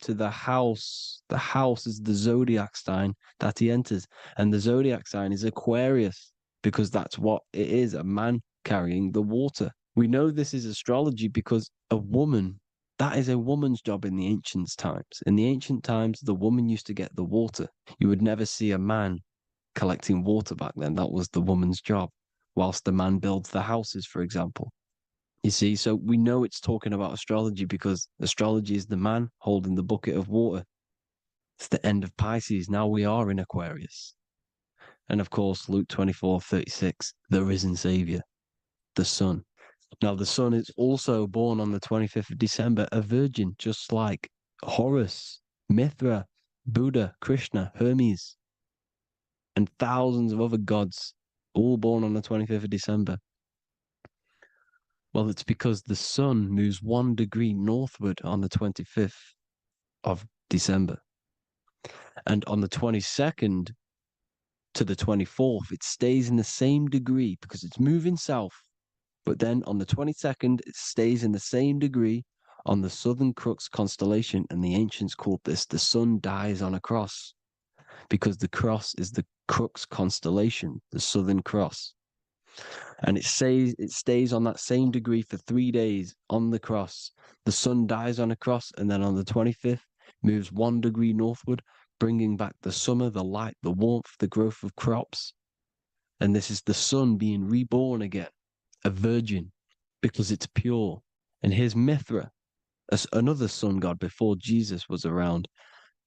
to the house. The house is the zodiac sign that he enters. And the zodiac sign is Aquarius, because that's what it is, a man carrying the water. We know this is astrology because that is a woman's job in the ancient times. In the ancient times, the woman used to get the water. You would never see a man collecting water back then. That was the woman's job, whilst the man builds the houses, for example. You see, so we know it's talking about astrology because astrology is the man holding the bucket of water. It's the end of Pisces. Now we are in Aquarius. And of course, Luke 24:36, the risen Savior, the Son. Now, the Son is also born on the 25th of December, a virgin, just like Horus, Mithra, Buddha, Krishna, Hermes, and thousands of other gods, all born on the 25th of December. Well, it's because the sun moves 1 degree northward on the 25th of December. And on the 22nd to the 24th, it stays in the same degree because it's moving south. But then on the 22nd, it stays in the same degree on the Southern Crux constellation. And the ancients called this the sun dies on a cross because the cross is the Crux constellation, the Southern Cross. And it stays on that same degree for 3 days on the cross. The sun dies on a cross, and then on the 25th, moves 1 degree northward, bringing back the summer, the light, the warmth, the growth of crops. And this is the sun being reborn again, a virgin, because it's pure. And here's Mithra, another sun god before Jesus was around,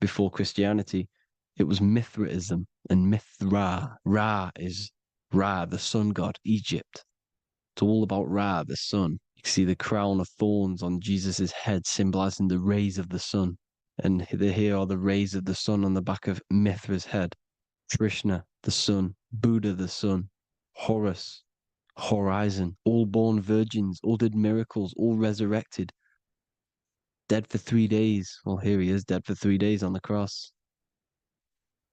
before Christianity. It was Mithraism, and Mithra, Ra is Ra, the sun god, Egypt. It's all about Ra, the sun. You can see the crown of thorns on Jesus' head, symbolizing the rays of the sun. And here are the rays of the sun on the back of Mithra's head. Krishna, the sun. Buddha, the sun. Horus, horizon. All born virgins, all did miracles, all resurrected. Dead for 3 days. Well, here he is, dead for 3 days on the cross.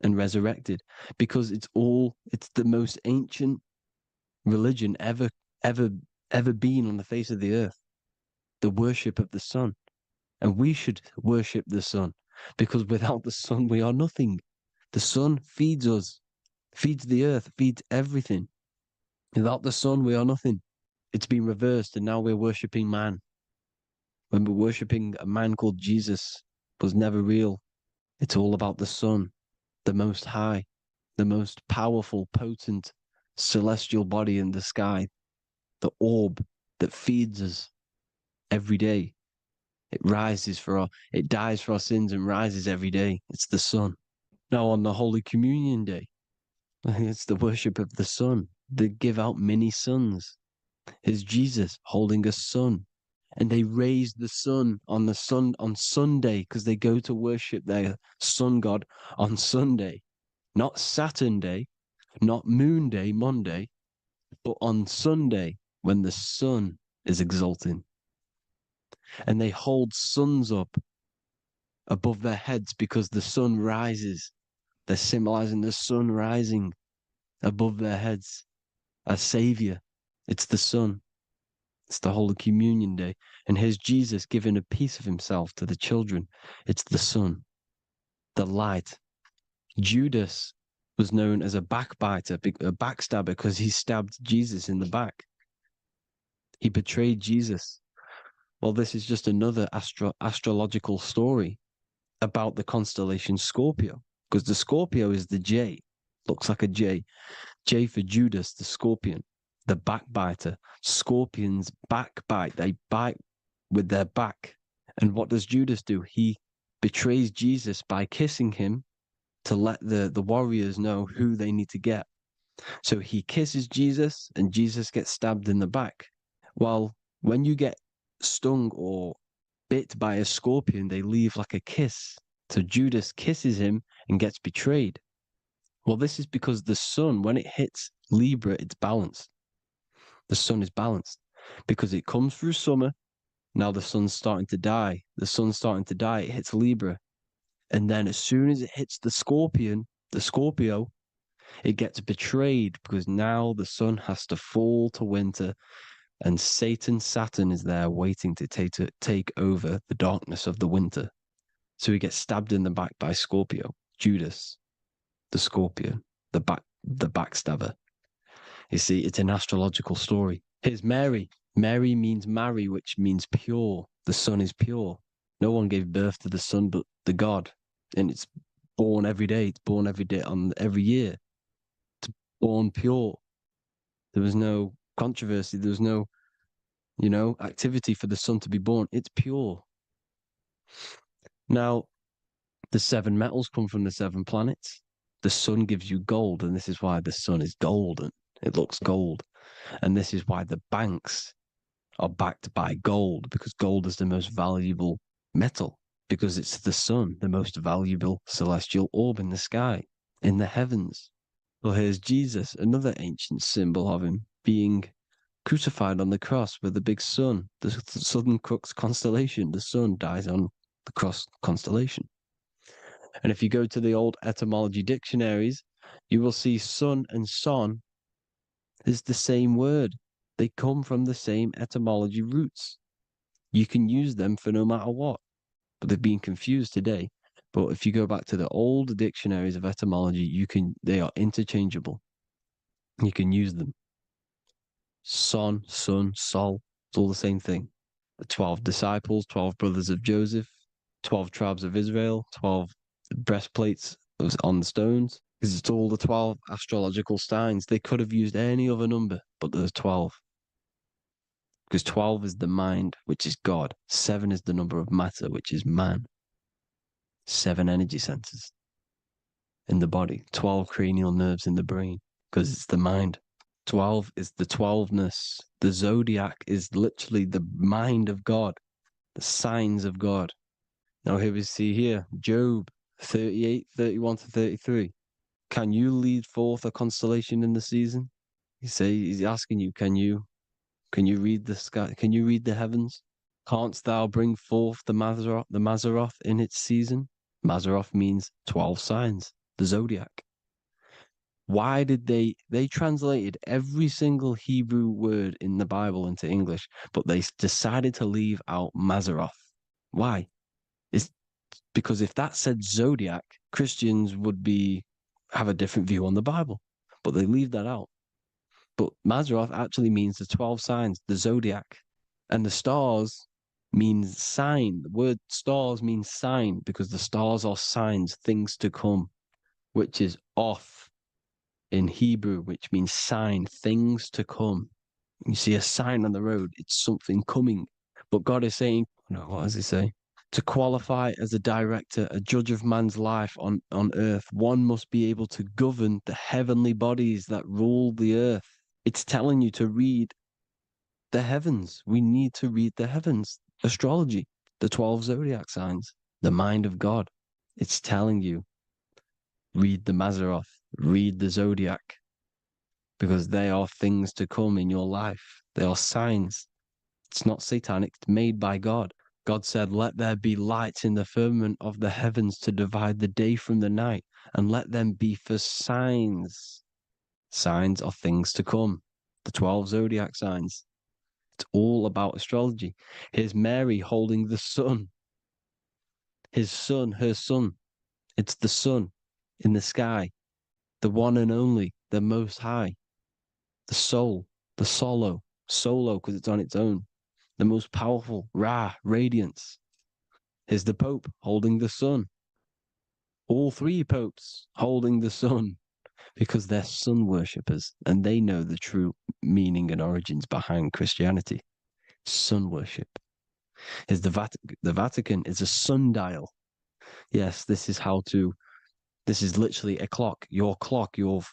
And resurrected, because it's the most ancient religion ever been on the face of the earth, the worship of the sun. And we should worship the sun, because without the sun we are nothing. The sun feeds us, feeds the earth, feeds everything. Without the sun we are nothing. It's been reversed, and now we're worshipping man. When we're worshipping a man called Jesus, was never real. It's all about the sun, the most high, the most powerful, potent, celestial body in the sky, the orb that feeds us every day. It dies for our sins and rises every day. It's the sun. Now on the Holy Communion Day, it's the worship of the sun. They give out many suns. Here's Jesus holding a sun. And they raise the sun on Sunday because they go to worship their sun god on Sunday. Not Saturn Day, not Moon Day, Monday, but on Sunday when the sun is exalting. And they hold suns up above their heads because the sun rises. They're symbolizing the sun rising above their heads. A savior. It's the sun. It's the Holy Communion Day. And here's Jesus giving a piece of himself to the children. It's the sun, the light. Judas was known as a backbiter, a backstabber, because he stabbed Jesus in the back. He betrayed Jesus. Well, this is just another astrological story about the constellation Scorpio, because the Scorpio is the J. Looks like a J. J for Judas, the scorpion, the backbiter. Scorpions backbite. They bite with their back. And what does Judas do? He betrays Jesus by kissing him to let the warriors know who they need to get. So he kisses Jesus and Jesus gets stabbed in the back. Well, when you get stung or bit by a scorpion, they leave like a kiss. So Judas kisses him and gets betrayed. Well, this is because the sun, when it hits Libra, it's balanced. The sun is balanced because it comes through summer. Now the sun's starting to die. The sun's starting to die. It hits Libra. And then as soon as it hits the Scorpio, it gets betrayed because now the sun has to fall to winter and Saturn is there waiting to take over the darkness of the winter. So he gets stabbed in the back by Scorpio, Judas, the scorpion, the backstabber. You see, it's an astrological story. Here's Mary. Mary means marry, which means pure. The sun is pure. No one gave birth to the sun but the God. And it's born every day. It's born every day on every year. It's born pure. There was no controversy. There was no, activity for the sun to be born. It's pure. Now, the 7 metals come from the 7 planets. The sun gives you gold, and this is why the sun is golden. It looks gold. And this is why the banks are backed by gold, because gold is the most valuable metal, because it's the sun, the most valuable celestial orb in the sky, in the heavens. Well, here's Jesus, another ancient symbol of him being crucified on the cross with the big sun, the Southern Cross constellation. The sun dies on the cross constellation. And if you go to the old etymology dictionaries, you will see sun and son is the same word. They come from the same etymology roots. You can use them for no matter what, but they've been confused today. But if you go back to the old dictionaries of etymology, they are interchangeable. You can use them. Son, sun, sol, it's all the same thing. The 12 disciples, 12 brothers of Joseph, 12 tribes of Israel, 12 breastplates on the stones. Because it's all the 12 astrological signs. They could have used any other number, but there's 12. Because 12 is the mind, which is God. 7 is the number of matter, which is man. 7 energy centers in the body. 12 cranial nerves in the brain, because it's the mind. 12 is the 12ness. The zodiac is literally the mind of God, the signs of God. Now here we see here, Job 38, 31 to 33. Can you lead forth a constellation in the season? He's asking you, can you read the sky? Can you read the heavens? Canst thou bring forth the Mazzaroth in its season? Mazzaroth means 12 signs, the zodiac. Why did they translated every single Hebrew word in the Bible into English, but they decided to leave out Mazzaroth? Why? It's because if that said zodiac, Christians would have a different view on the Bible, but they leave that out. But Mazzaroth actually means the 12 signs, the zodiac, and the stars means sign. The word stars means sign because the stars are signs, things to come, which is off in Hebrew, which means sign, things to come. You see a sign on the road, it's something coming. But God is saying, no, what does he say? To qualify as a director, a judge of man's life on earth, one must be able to govern the heavenly bodies that rule the earth. It's telling you to read the heavens. We need to read the heavens. Astrology, the 12 zodiac signs, the mind of God. It's telling you, read the Mazzaroth, read the zodiac, because they are things to come in your life. They are signs. It's not satanic, it's made by God. God said, let there be lights in the firmament of the heavens to divide the day from the night, and let them be for signs. Signs are things to come. The 12 zodiac signs. It's all about astrology. Here's Mary holding the sun. His son, her son. It's the sun in the sky. The one and only, the most high. The soul, the solo because it's on its own. The most powerful, Ra, radiance. Here's the Pope holding the sun. All 3 popes holding the sun because they're sun worshippers and they know the true meaning and origins behind Christianity. Sun worship. Here's the Vatican is a sundial. Yes, this is literally a clock. Your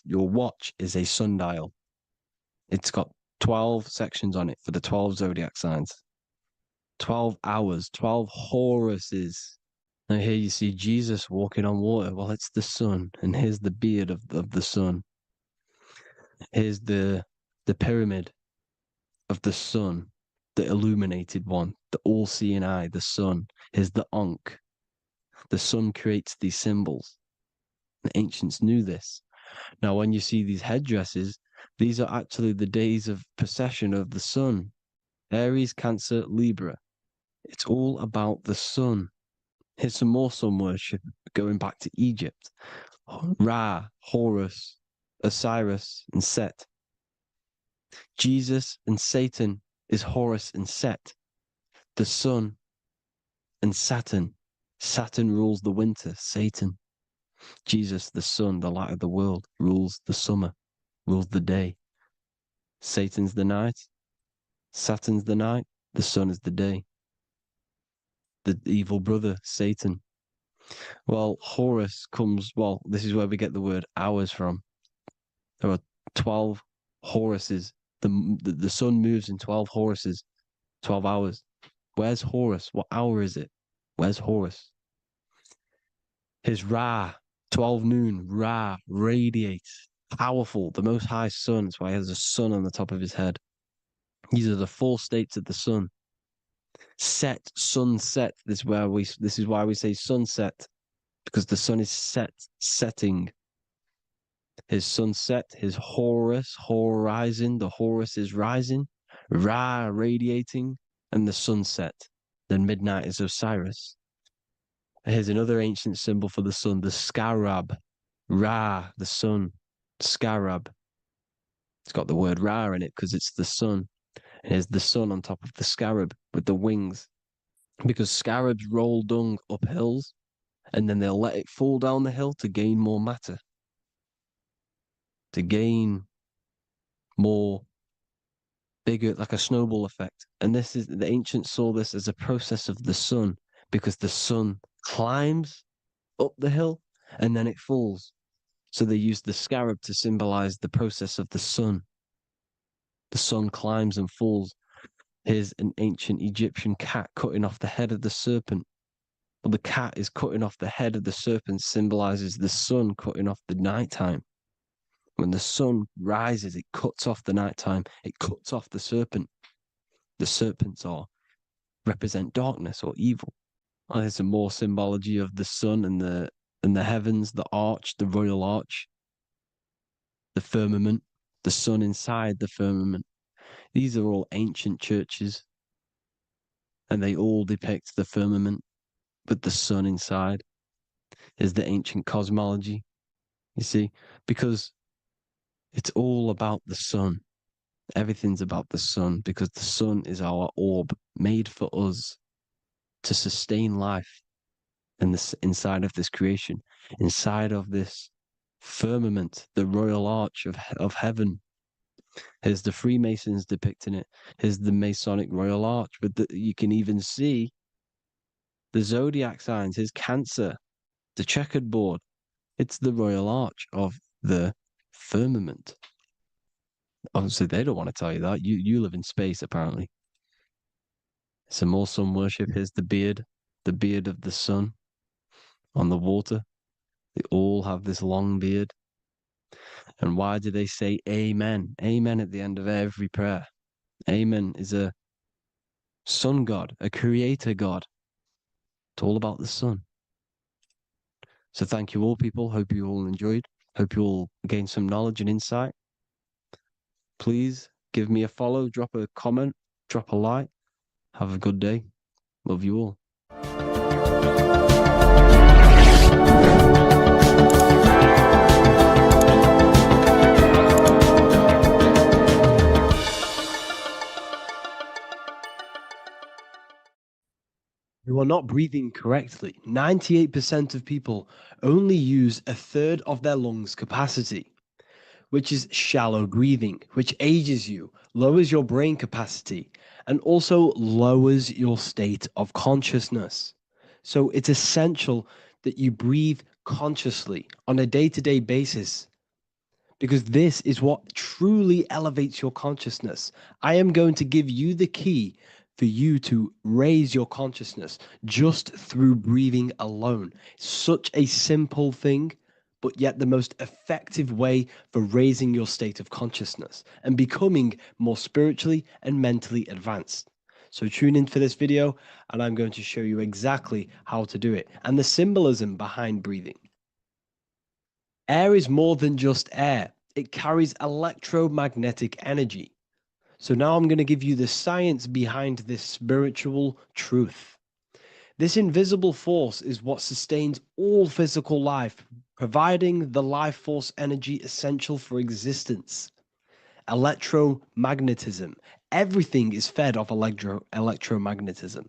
watch is a sundial. It's got 12 sections on it for the 12 zodiac signs. 12 hours, 12 Horuses. Now here you see Jesus walking on water. Well, it's the sun, and here's the beard of the sun. Here's the pyramid of the sun, the illuminated one, the all-seeing eye, the sun. Here's the Ankh. The sun creates these symbols. The ancients knew this. Now, when you see these headdresses, these are actually the days of procession of the sun. Aries, Cancer, Libra. It's all about the sun. Here's some more sun worship going back to Egypt. Ra, Horus, Osiris, and Set. Jesus and Satan is Horus and Set. The sun and Saturn. Saturn rules the winter, Satan. Jesus, the sun, the light of the world, rules the summer, rules the day. Satan's the night, Saturn's the night, the sun is the day. The evil brother, Satan. Well, Horus comes, well, this is where we get the word hours from. There are 12 Horuses. The sun moves in 12 Horuses, 12 hours. Where's Horus? What hour is it? Where's Horus? His Ra, 12 noon, Ra, radiates, powerful, the most high sun. That's why he has a sun on the top of his head. These are the 4 states of the sun. Set, sunset. This is why we say sunset, because the sun is setting. His sunset, his Horus, horizon, the Horus is rising, Ra radiating, and the sunset. Then midnight is Osiris. Here's another ancient symbol for the sun, the scarab. Ra, the sun, scarab. It's got the word Ra in it because it's the sun. And here's the sun on top of the scarab with the wings. Because scarabs roll dung up hills, and then they'll let it fall down the hill to gain more matter. To gain more bigger, like a snowball effect. And this is, the ancients saw this as a process of the sun, because the sun climbs up the hill and then it falls. So they used the scarab to symbolize the process of the sun. The sun climbs and falls. Here's an ancient Egyptian cat cutting off the head of the serpent. Well, the cat is cutting off the head of the serpent, symbolizes the sun cutting off the nighttime. When the sun rises, it cuts off the nighttime. It cuts off the serpent. The serpents represent darkness or evil. Oh, there's some more symbology of the sun and the heavens, the arch, the royal arch, the firmament, the sun inside the firmament. These are all ancient churches, and they all depict the firmament with the sun inside. Is the ancient cosmology, you see, because it's all about the sun. Everything's about the sun, because the sun is our orb made for us to sustain life in this, inside of this creation, inside of this firmament, the royal arch of heaven. Here's the Freemasons depicting it. Here's the Masonic royal arch, but you can even see the zodiac signs. Here's Cancer, the checkered board. It's the royal arch of the firmament. Obviously, they don't want to tell you that. You live in space, apparently. Some more sun worship. Here's the beard of the sun on the water. They all have this long beard. And why do they say amen? Amen at the end of every prayer. Amen is a sun god, a creator god. It's all about the sun. So thank you all, people. Hope you all enjoyed. Hope you all gained some knowledge and insight. Please give me a follow, drop a comment, drop a like. Have a good day. Love you all. You are not breathing correctly. 98% of people only use a third of their lungs capacity, which is shallow breathing, which ages you, lowers your brain capacity, and also lowers your state of consciousness. So it's essential that you breathe consciously on a day-to-day basis, because this is what truly elevates your consciousness. I am going to give you the key for you to raise your consciousness just through breathing alone. Such a simple thing, but yet the most effective way for raising your state of consciousness and becoming more spiritually and mentally advanced. So tune in for this video and I'm going to show you exactly how to do it and the symbolism behind breathing. Air is more than just air. It carries electromagnetic energy. So now I'm going to give you the science behind this spiritual truth. This invisible force is what sustains all physical life, providing the life force energy essential for existence. Electromagnetism. Everything is fed off electromagnetism.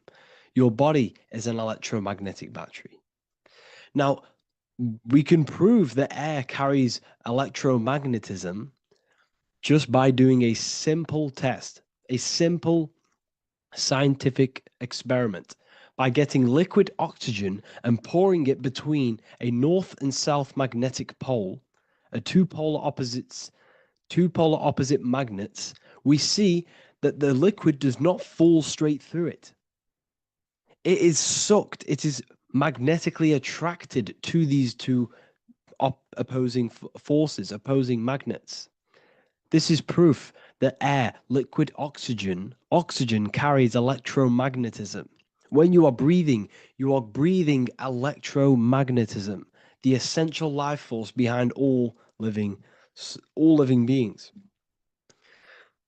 Your body is an electromagnetic battery. Now, we can prove that air carries electromagnetism just by doing a simple test, a simple scientific experiment, by getting liquid oxygen and pouring it between a north and south magnetic pole, two polar opposite magnets. We see that the liquid does not fall straight through it. It is sucked, it is magnetically attracted to these two opposing forces, opposing magnets. This is proof that air, liquid oxygen carries electromagnetism. When you are breathing electromagnetism, the essential life force behind all living beings.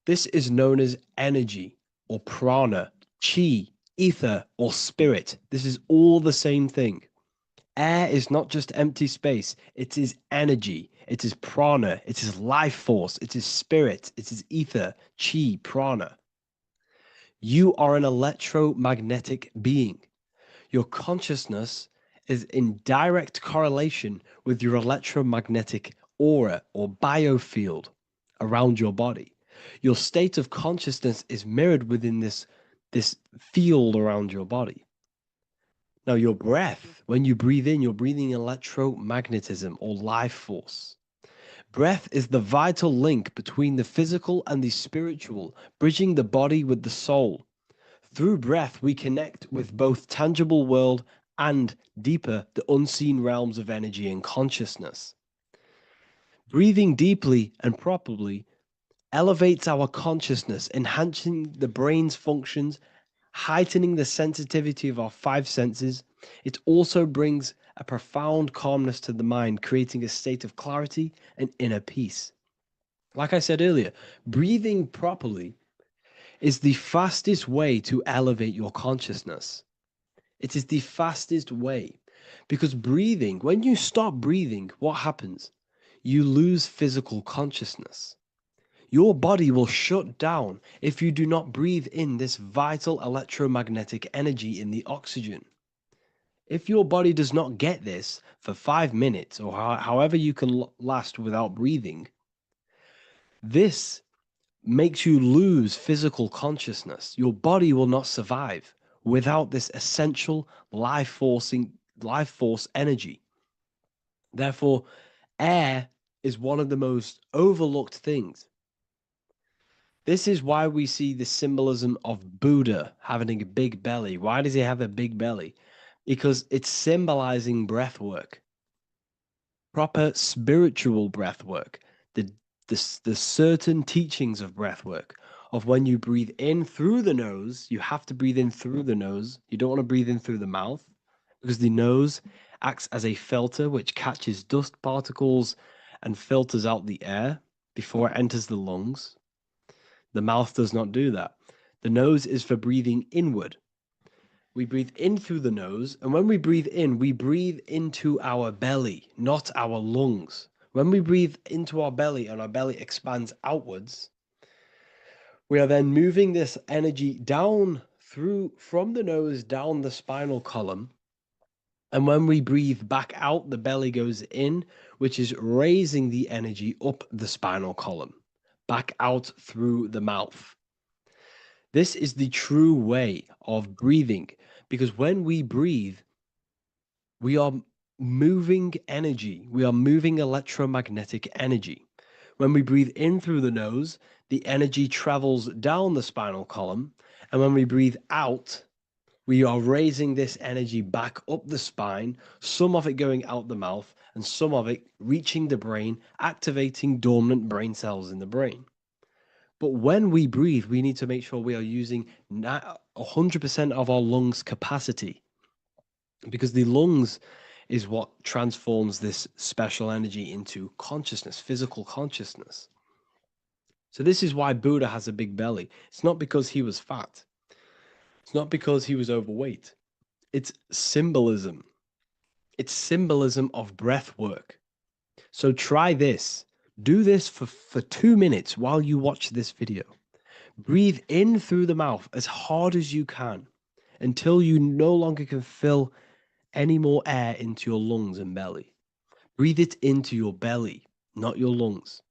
This is known as energy or prana, chi, ether, or spirit. This is all the same thing. Air is not just empty space. It is energy. It is prana. It is life force. It is spirit. It is ether, chi, prana. You are an electromagnetic being. Your consciousness is in direct correlation with your electromagnetic aura or biofield around your body. Your state of consciousness is mirrored within this field around your body. Now, your breath, when you breathe in, you're breathing electromagnetism or life force. Breath is the vital link between the physical and the spiritual, bridging the body with the soul. Through breath, we connect with both tangible world and deeper, the unseen realms of energy and consciousness. Breathing deeply and properly elevates our consciousness, enhancing the brain's functions, heightening the sensitivity of our five senses. It also brings a profound calmness to the mind, creating a state of clarity and inner peace. Like I said earlier, breathing properly is the fastest way to elevate your consciousness. It is the fastest way because breathing, when you stop breathing, what happens? You lose physical consciousness. Your body will shut down if you do not breathe in this vital electromagnetic energy in the oxygen. If your body does not get this for 5 minutes or however you can last without breathing, this makes you lose physical consciousness. Your body will not survive without this essential life force energy. Therefore, air is one of the most overlooked things. This is why we see the symbolism of Buddha having a big belly. Why does he have a big belly? Because it's symbolizing breath work, proper spiritual breath work, the certain teachings of breath work, of when you breathe in through the nose, you have to breathe in through the nose. You don't want to breathe in through the mouth because the nose acts as a filter which catches dust particles and filters out the air before it enters the lungs. The mouth does not do that. The nose is for breathing inward. We breathe in through the nose, and when we breathe in, we breathe into our belly, not our lungs. When we breathe into our belly and our belly expands outwards, we are then moving this energy down from the nose down the spinal column. And when we breathe back out, the belly goes in, which is raising the energy up the spinal column, back out through the mouth. This is the true way of breathing, because when we breathe, we are moving energy. We are moving electromagnetic energy. When we breathe in through the nose, the energy travels down the spinal column And when we breathe out, we are raising this energy back up the spine, some of it going out the mouth, and some of it reaching the brain, activating dormant brain cells in the brain. But when we breathe, we need to make sure we are using 100% of our lungs' capacity, because the lungs is what transforms this special energy into consciousness, physical consciousness. So this is why Buddha has a big belly. It's not because he was fat. It's not because he was overweight. It's symbolism. It's symbolism of breath work. So try this. Do this for 2 minutes while you watch this video. Breathe in through the mouth as hard as you can until you no longer can fill any more air into your lungs and belly. Breathe it into your belly, not your lungs.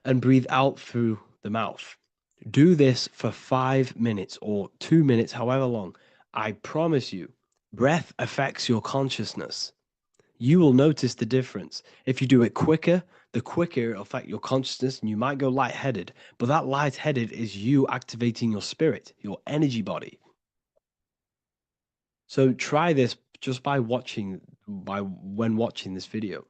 And breathe out through the mouth. Do this for 5 minutes or 2 minutes, however long. I promise you, breath affects your consciousness. You will notice the difference. If you do it quicker, the quicker it'll affect your consciousness, and you might go lightheaded. But that lightheaded is you activating your spirit, your energy body. So try this just when watching this video.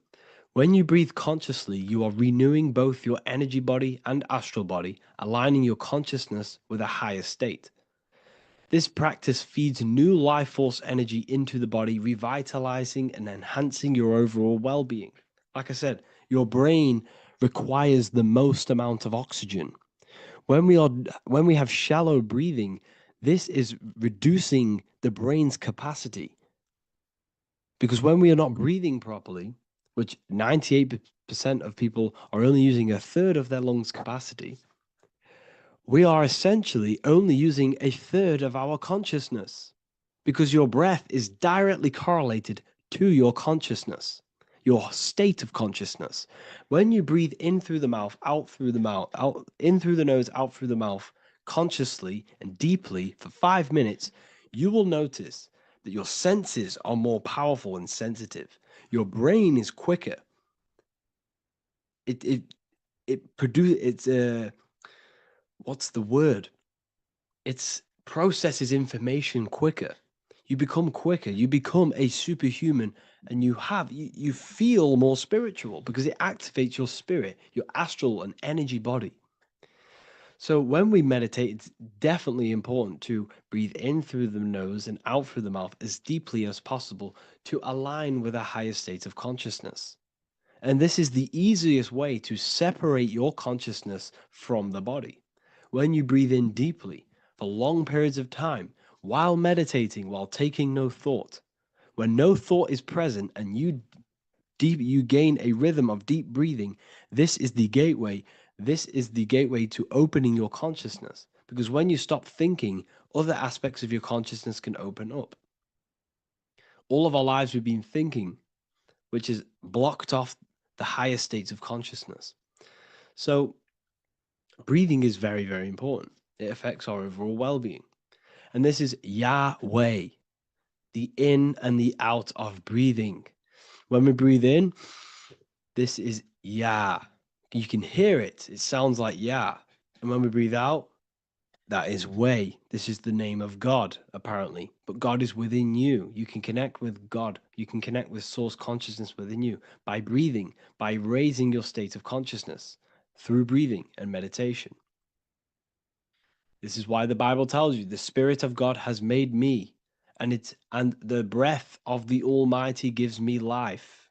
When you breathe consciously, you are renewing both your energy body and astral body, aligning your consciousness with a higher state. This practice feeds new life force energy into the body, revitalizing and enhancing your overall well-being. Like I said, your brain requires the most amount of oxygen. When we have shallow breathing, this is reducing the brain's capacity. Because when we are not breathing properly, which 98% of people are only using a third of their lungs capacity, we are essentially only using a third of our consciousness, because your breath is directly correlated to your consciousness, your state of consciousness. When you breathe in through the mouth, out through the mouth, out in through the nose, out through the mouth, consciously and deeply for 5 minutes, you will notice that your senses are more powerful and sensitive. Your brain is quicker. What's the word? It processes information quicker. You become quicker. You become a superhuman, and you feel more spiritual because it activates your spirit, your astral and energy body. So when we meditate, it's definitely important to breathe in through the nose and out through the mouth as deeply as possible to align with a higher state of consciousness. And this is the easiest way to separate your consciousness from the body. When you breathe in deeply for long periods of time, while meditating, while taking no thought, when no thought is present and you gain a rhythm of deep breathing, this is the gateway. This is the gateway to opening your consciousness. Because when you stop thinking, other aspects of your consciousness can open up. All of our lives we've been thinking, which has blocked off the higher states of consciousness. So breathing is very, very important. It affects our overall well-being. And this is Yahweh, the in and the out of breathing. When we breathe in, this is Yah. You can hear it. It sounds like Yah. And when we breathe out, that is Way. This is the name of God, apparently. But God is within you. You can connect with God. You can connect with source consciousness within you by breathing, by raising your state of consciousness through breathing and meditation. This is why the Bible tells you the Spirit of God has made me, and the breath of the Almighty gives me life.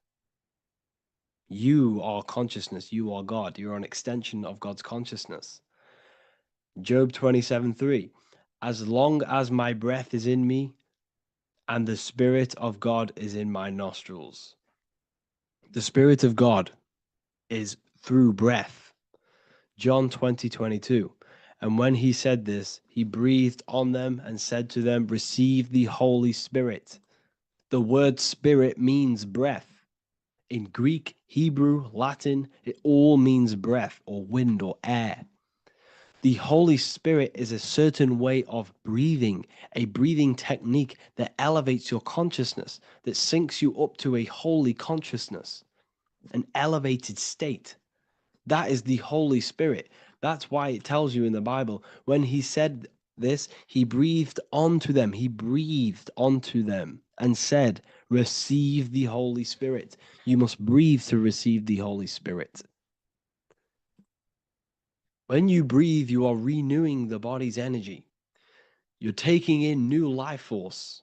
You are consciousness. You are God. You're an extension of God's consciousness. Job 27:3. As long as my breath is in me and the Spirit of God is in my nostrils. The Spirit of God is through breath. John 20:22. And when he said this, he breathed on them and said to them, receive the Holy Spirit. The word spirit means breath. In Greek, Hebrew, Latin, it all means breath or wind or air. The Holy Spirit is a certain way of breathing, a breathing technique that elevates your consciousness, that syncs you up to a holy consciousness, an elevated state. That is the Holy Spirit. That's why it tells you in the Bible, when he said this, he breathed onto them. He breathed onto them and said, receive the Holy Spirit. You must breathe to receive the Holy Spirit. When you breathe, you are renewing the body's energy. You're taking in new life force,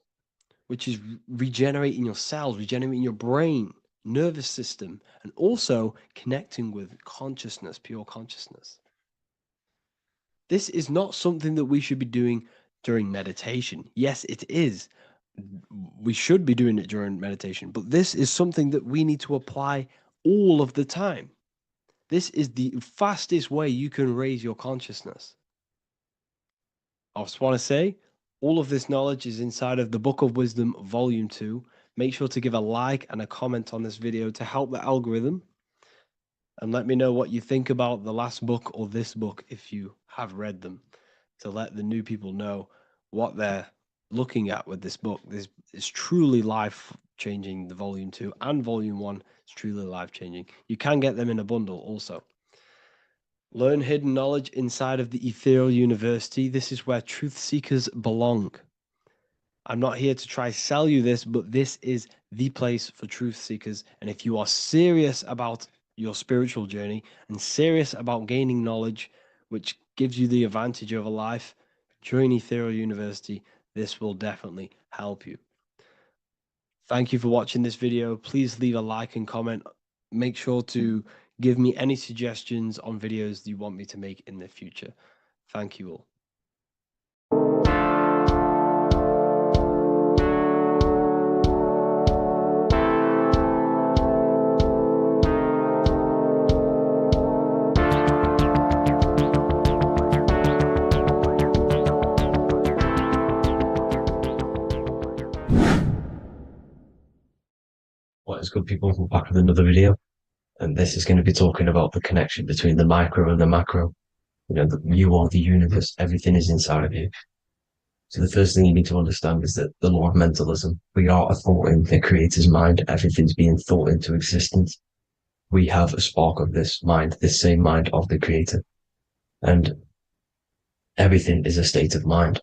which is regenerating your cells, regenerating your brain, nervous system, and also connecting with consciousness, pure consciousness. This is not something that we should be doing during meditation. Yes, it is. We should be doing it during meditation, but this is something that we need to apply all of the time. This is the fastest way you can raise your consciousness. I just want to say, all of this knowledge is inside of the Book of Wisdom, Volume 2. Make sure to give a like and a comment on this video to help the algorithm. And let me know what you think about the last book or this book if you have read them, to let the new people know what they're looking at with this book. This is truly life-changing, the Volume 2 and Volume 1 is truly life-changing. You can get them in a bundle also. Learn hidden knowledge inside of the Ethereal University. This is where truth seekers belong. I'm not here to try sell you this, but this is the place for truth seekers. And if you are serious about your spiritual journey and serious about gaining knowledge, which gives you the advantage of a life, join Ethereal University. This will definitely help you. Thank you for watching this video. Please leave a like and comment. Make sure to give me any suggestions on videos you want me to make in the future. Thank you all. What is good, people? We're back with another video, and this is going to be talking about the connection between the micro and the macro. You know, you are the universe, everything is inside of you. So the first thing you need to understand is that the law of mentalism, we are a thought in the creator's mind, everything's being thought into existence. We have a spark of this mind, this same mind of the creator, and everything is a state of mind.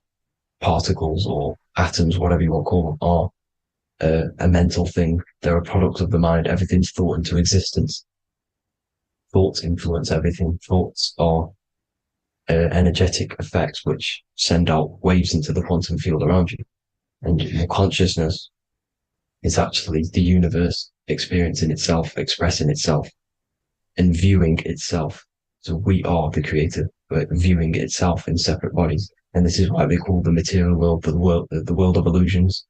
Particles or atoms, whatever you want to call them, are a mental thing. They're a product of the mind. Everything's thought into existence. Thoughts influence everything. Thoughts are energetic effects which send out waves into the quantum field around you. And your consciousness is actually the universe experiencing itself, expressing itself, and viewing itself. So we are the creator, but viewing itself in separate bodies. And this is why they call the material world the world of illusions,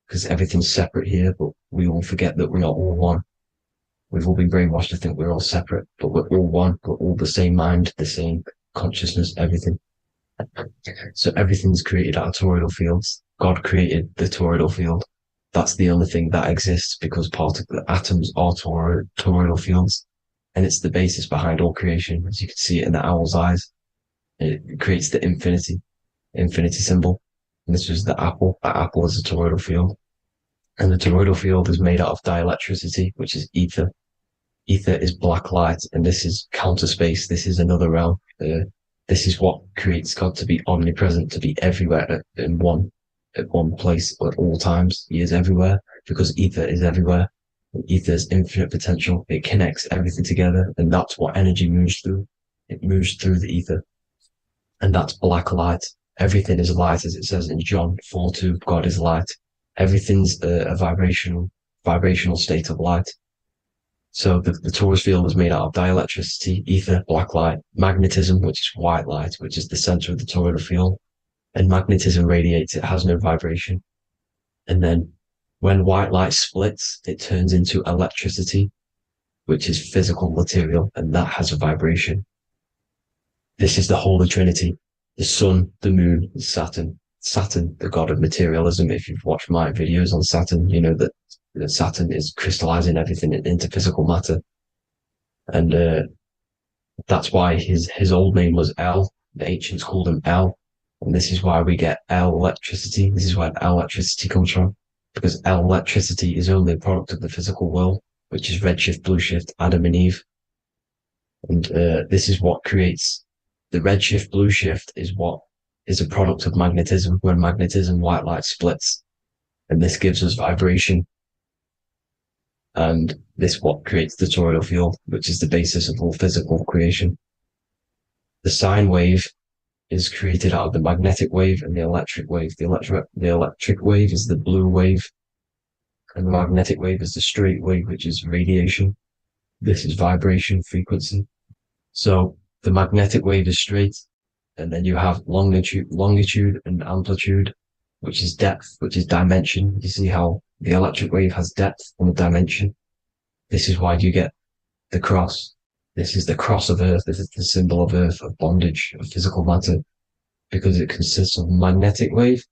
because everything's separate here, but we all forget that we are all one. We've all been brainwashed to think we're all separate, but we're all one. We're all the same mind, the same consciousness, everything. So everything's created out of toroidal fields. God created the toroidal field. That's the only thing that exists because the atoms are toroidal fields. And it's the basis behind all creation. As you can see it in the owl's eyes, it creates the infinity symbol. And this was the apple. That apple is a toroidal field. And the toroidal field is made out of dielectricity, which is ether. Ether is black light, and this is counter space. This is another realm. This is what creates God to be omnipresent, to be everywhere at one place at all times. He is everywhere because ether is everywhere. Ether's infinite potential. It connects everything together, and that's what energy moves through. It moves through the ether, and that's black light. Everything is light, as it says in John 4:2. God is light. Everything's a vibrational state of light. So the torus field is made out of dielectricity, ether, black light, magnetism, which is white light, which is the center of the toroidal field. And magnetism radiates; it has no vibration. And then when white light splits, it turns into electricity, which is physical material, and that has a vibration. This is the Holy Trinity: the sun, the moon, and Saturn. Saturn, the god of materialism. If you've watched my videos on Saturn, you know that Saturn is crystallizing everything into physical matter. And that's why his old name was El. The ancients called him El. And this is why we get El electricity. This is where El electricity comes from, because El electricity is only a product of the physical world, which is redshift, blueshift, Adam and Eve. And this is what creates the redshift, blueshift is what is a product of magnetism. When magnetism, white light splits, and this gives us vibration. And this what creates the toroidal field, which is the basis of all physical creation. The sine wave is created out of the magnetic wave and the electric wave. The electric wave is the blue wave, and the magnetic wave is the straight wave, which is radiation. This is vibration frequency. So the magnetic wave is straight, and then you have longitude and amplitude, which is depth, which is dimension. You see how the electric wave has depth and a dimension. This is why you get the cross. This is the cross of Earth. This is the symbol of Earth, of bondage, of physical matter, because it consists of magnetic wave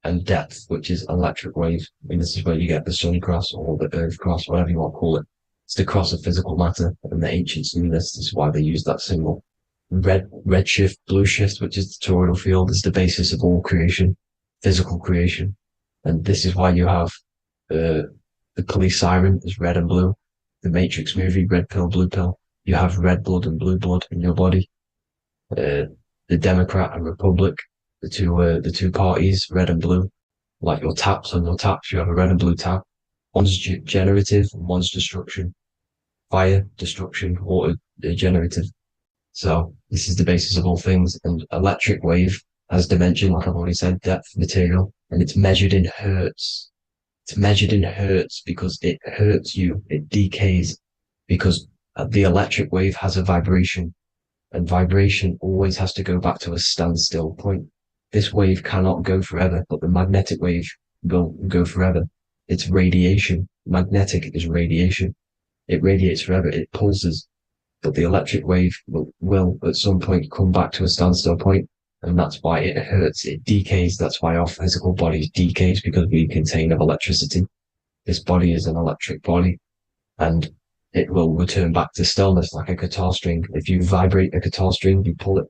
and depth, which is electric wave. And this is where you get the sun cross or the Earth cross, whatever you want to call it. It's the cross of physical matter, and the ancients knew this. This is why they used that symbol. Red shift, blue shift, which is the toroidal field, is the basis of all creation, physical creation. And this is why you have the police siren is red and blue. The Matrix movie, red pill, blue pill. You have red blood and blue blood in your body. The Democrat and Republic, the two parties, red and blue. Like your taps on your taps, you have a red and blue tap. One's generative, one's destruction. Fire, destruction, water, generative. So this is the basis of all things. And electric wave has dimension, like I've already said, depth, material, and it's measured in hertz. It's measured in hertz because it hurts you. It decays because the electric wave has a vibration, and vibration always has to go back to a standstill point. This wave cannot go forever, but the magnetic wave will go forever. It's radiation. Magnetic is radiation. It radiates forever. It pulses. But the electric wave will at some point come back to a standstill point, and that's why it hurts. It decays. That's why our physical body decays, because we contain of electricity. This body is an electric body, and it will return back to stillness like a guitar string. If you vibrate a guitar string, you pull it,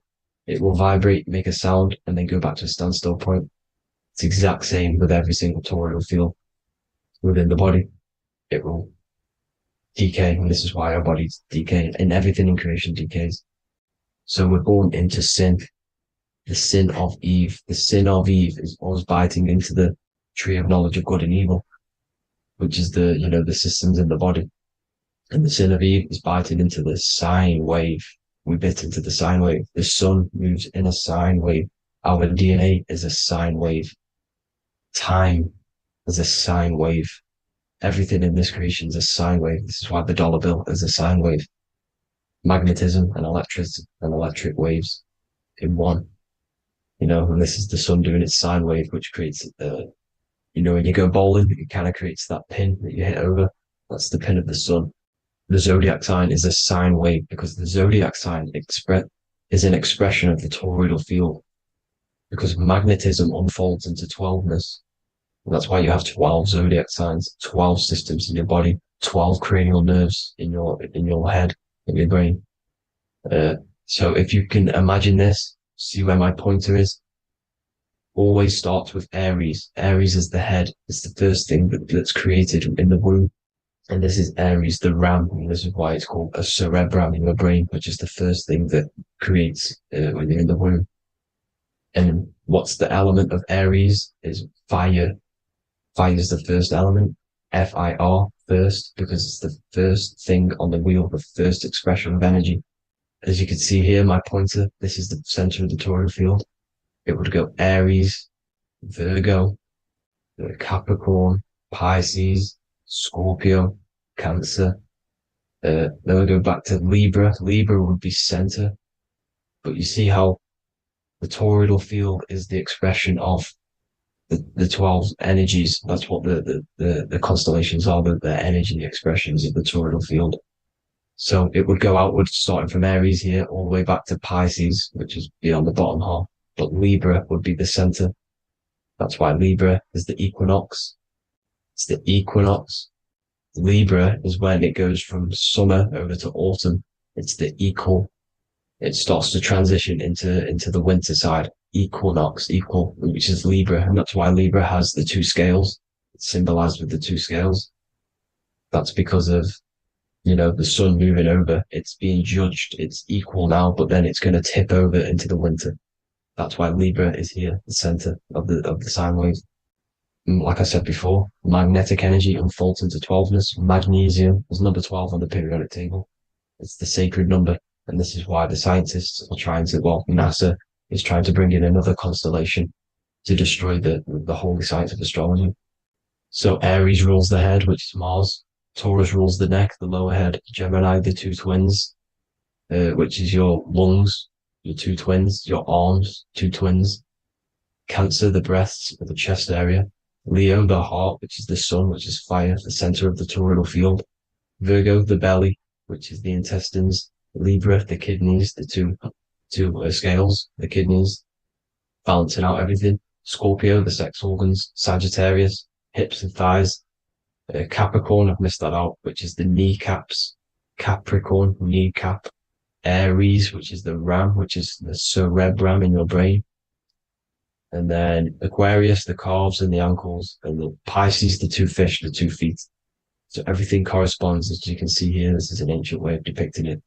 it will vibrate, make a sound, and then go back to a standstill point. It's the exact same with every single toroidal field within the body. It will decay, and this is why our bodies decay, and everything in creation decays. So we're born into sin, the sin of Eve. The sin of Eve is us biting into the tree of knowledge of good and evil, which is the systems in the body. And the sin of Eve is biting into the sine wave. We bit into the sine wave. The sun moves in a sine wave. Our DNA is a sine wave. Time is a sine wave. Everything in this creation is a sine wave. This is why the dollar bill is a sine wave. Magnetism and electric waves in one. And this is the sun doing its sine wave, which creates, when you go bowling, it kind of creates that pin that you hit over. That's the pin of the sun. The zodiac sign is a sine wave because the zodiac sign is an expression of the toroidal field, because magnetism unfolds into 12ness. And that's why you have 12 zodiac signs, 12 systems in your body, 12 cranial nerves in your head, in your brain. So if you can imagine this, see where my pointer is. Always starts with Aries. Aries is the head. It's the first thing that's created in the womb. And this is Aries, the ram. And this is why it's called a cerebrum in your brain, which is the first thing that creates when you're in the womb. And what's the element of Aries is fire. Fire is the first element. Fire, first, because it's the first thing on the wheel, the first expression of energy. As you can see here, my pointer, this is the center of the toroidal field. It would go Aries, Virgo, Capricorn, Pisces, Scorpio, Cancer. Then we go back to Libra. Libra would be center. But you see how the toroidal field is the expression of the 12 energies. That's what the constellations are, the energy expressions of the toroidal field. So it would go outwards, starting from Aries here, all the way back to Pisces, which is beyond the bottom half. But Libra would be the center. That's why Libra is the equinox. It's the equinox. Libra is when it goes from summer over to autumn. It's the equal. It starts to transition into the winter side. Equinox, equal, which is Libra. And that's why Libra has the two scales. It's symbolized with the two scales. That's because of, the sun moving over. It's being judged. It's equal now, but then it's going to tip over into the winter. That's why Libra is here, the center of the sine waves. And like I said before, magnetic energy unfolds into 12ness. Magnesium is number 12 on the periodic table. It's the sacred number. And this is why the scientists are trying to, well, NASA is trying to bring in another constellation to destroy the holy science of astrology. So Aries rules the head, which is Mars. Taurus rules the neck, the lower head. Gemini, the two twins, which is your lungs, your two twins, your arms, two twins. Cancer, the breasts, the chest area. Leo, the heart, which is the sun, which is fire, the center of the toroidal field. Virgo, the belly, which is the intestines. Libra, the kidneys, the two scales, the kidneys, balancing out everything. Scorpio, the sex organs. Sagittarius, hips and thighs. Capricorn, I've missed that out, which is the kneecaps. Capricorn, kneecap. Aries, which is the ram, which is the cerebrum in your brain. And then Aquarius, the calves and the ankles. And the Pisces, the two fish, the 2 feet. So everything corresponds, as you can see here. This is an ancient way of depicting it,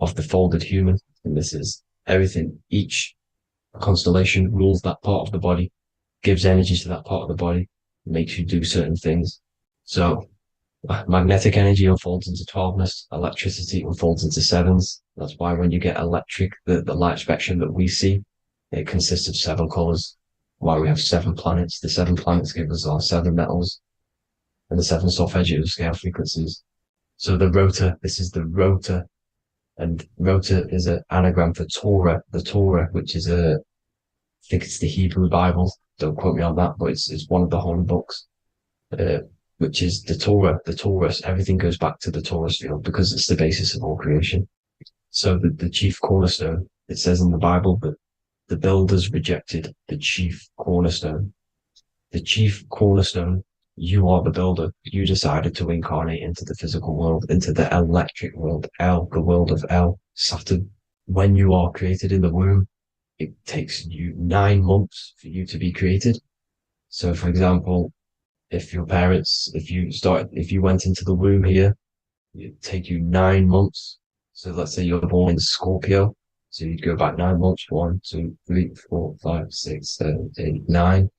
of the folded human. And this is everything. Each constellation rules that part of the body, gives energy to that part of the body, makes you do certain things. So magnetic energy unfolds into 12ness, electricity unfolds into 7s. That's why when you get electric, the light spectrum that we see, it consists of 7 colors. Why we have 7 planets. The 7 planets give us our 7 metals and the 7 solfeggio scale frequencies. So the rotor, this is the rotor, and rotor is an anagram for Torah, the Torah, which is I think it's the Hebrew Bible. Don't quote me on that, but it's one of the holy books, which is the Torah, the Taurus. Everything goes back to the Taurus field because it's the basis of all creation. So the chief cornerstone, it says in the Bible that the builders rejected the chief cornerstone. The chief cornerstone, you are the builder. You decided to incarnate into the physical world, into the electric world, El, the world of El, Saturn. When you are created in the womb, it takes you 9 months for you to be created. So, for example, if your parents, if you went into the womb here, it'd take you 9 months. So let's say you're born in Scorpio. So you'd go back 9 months, 1, 2, 3, 4, 5, 6, 7, 8, 9.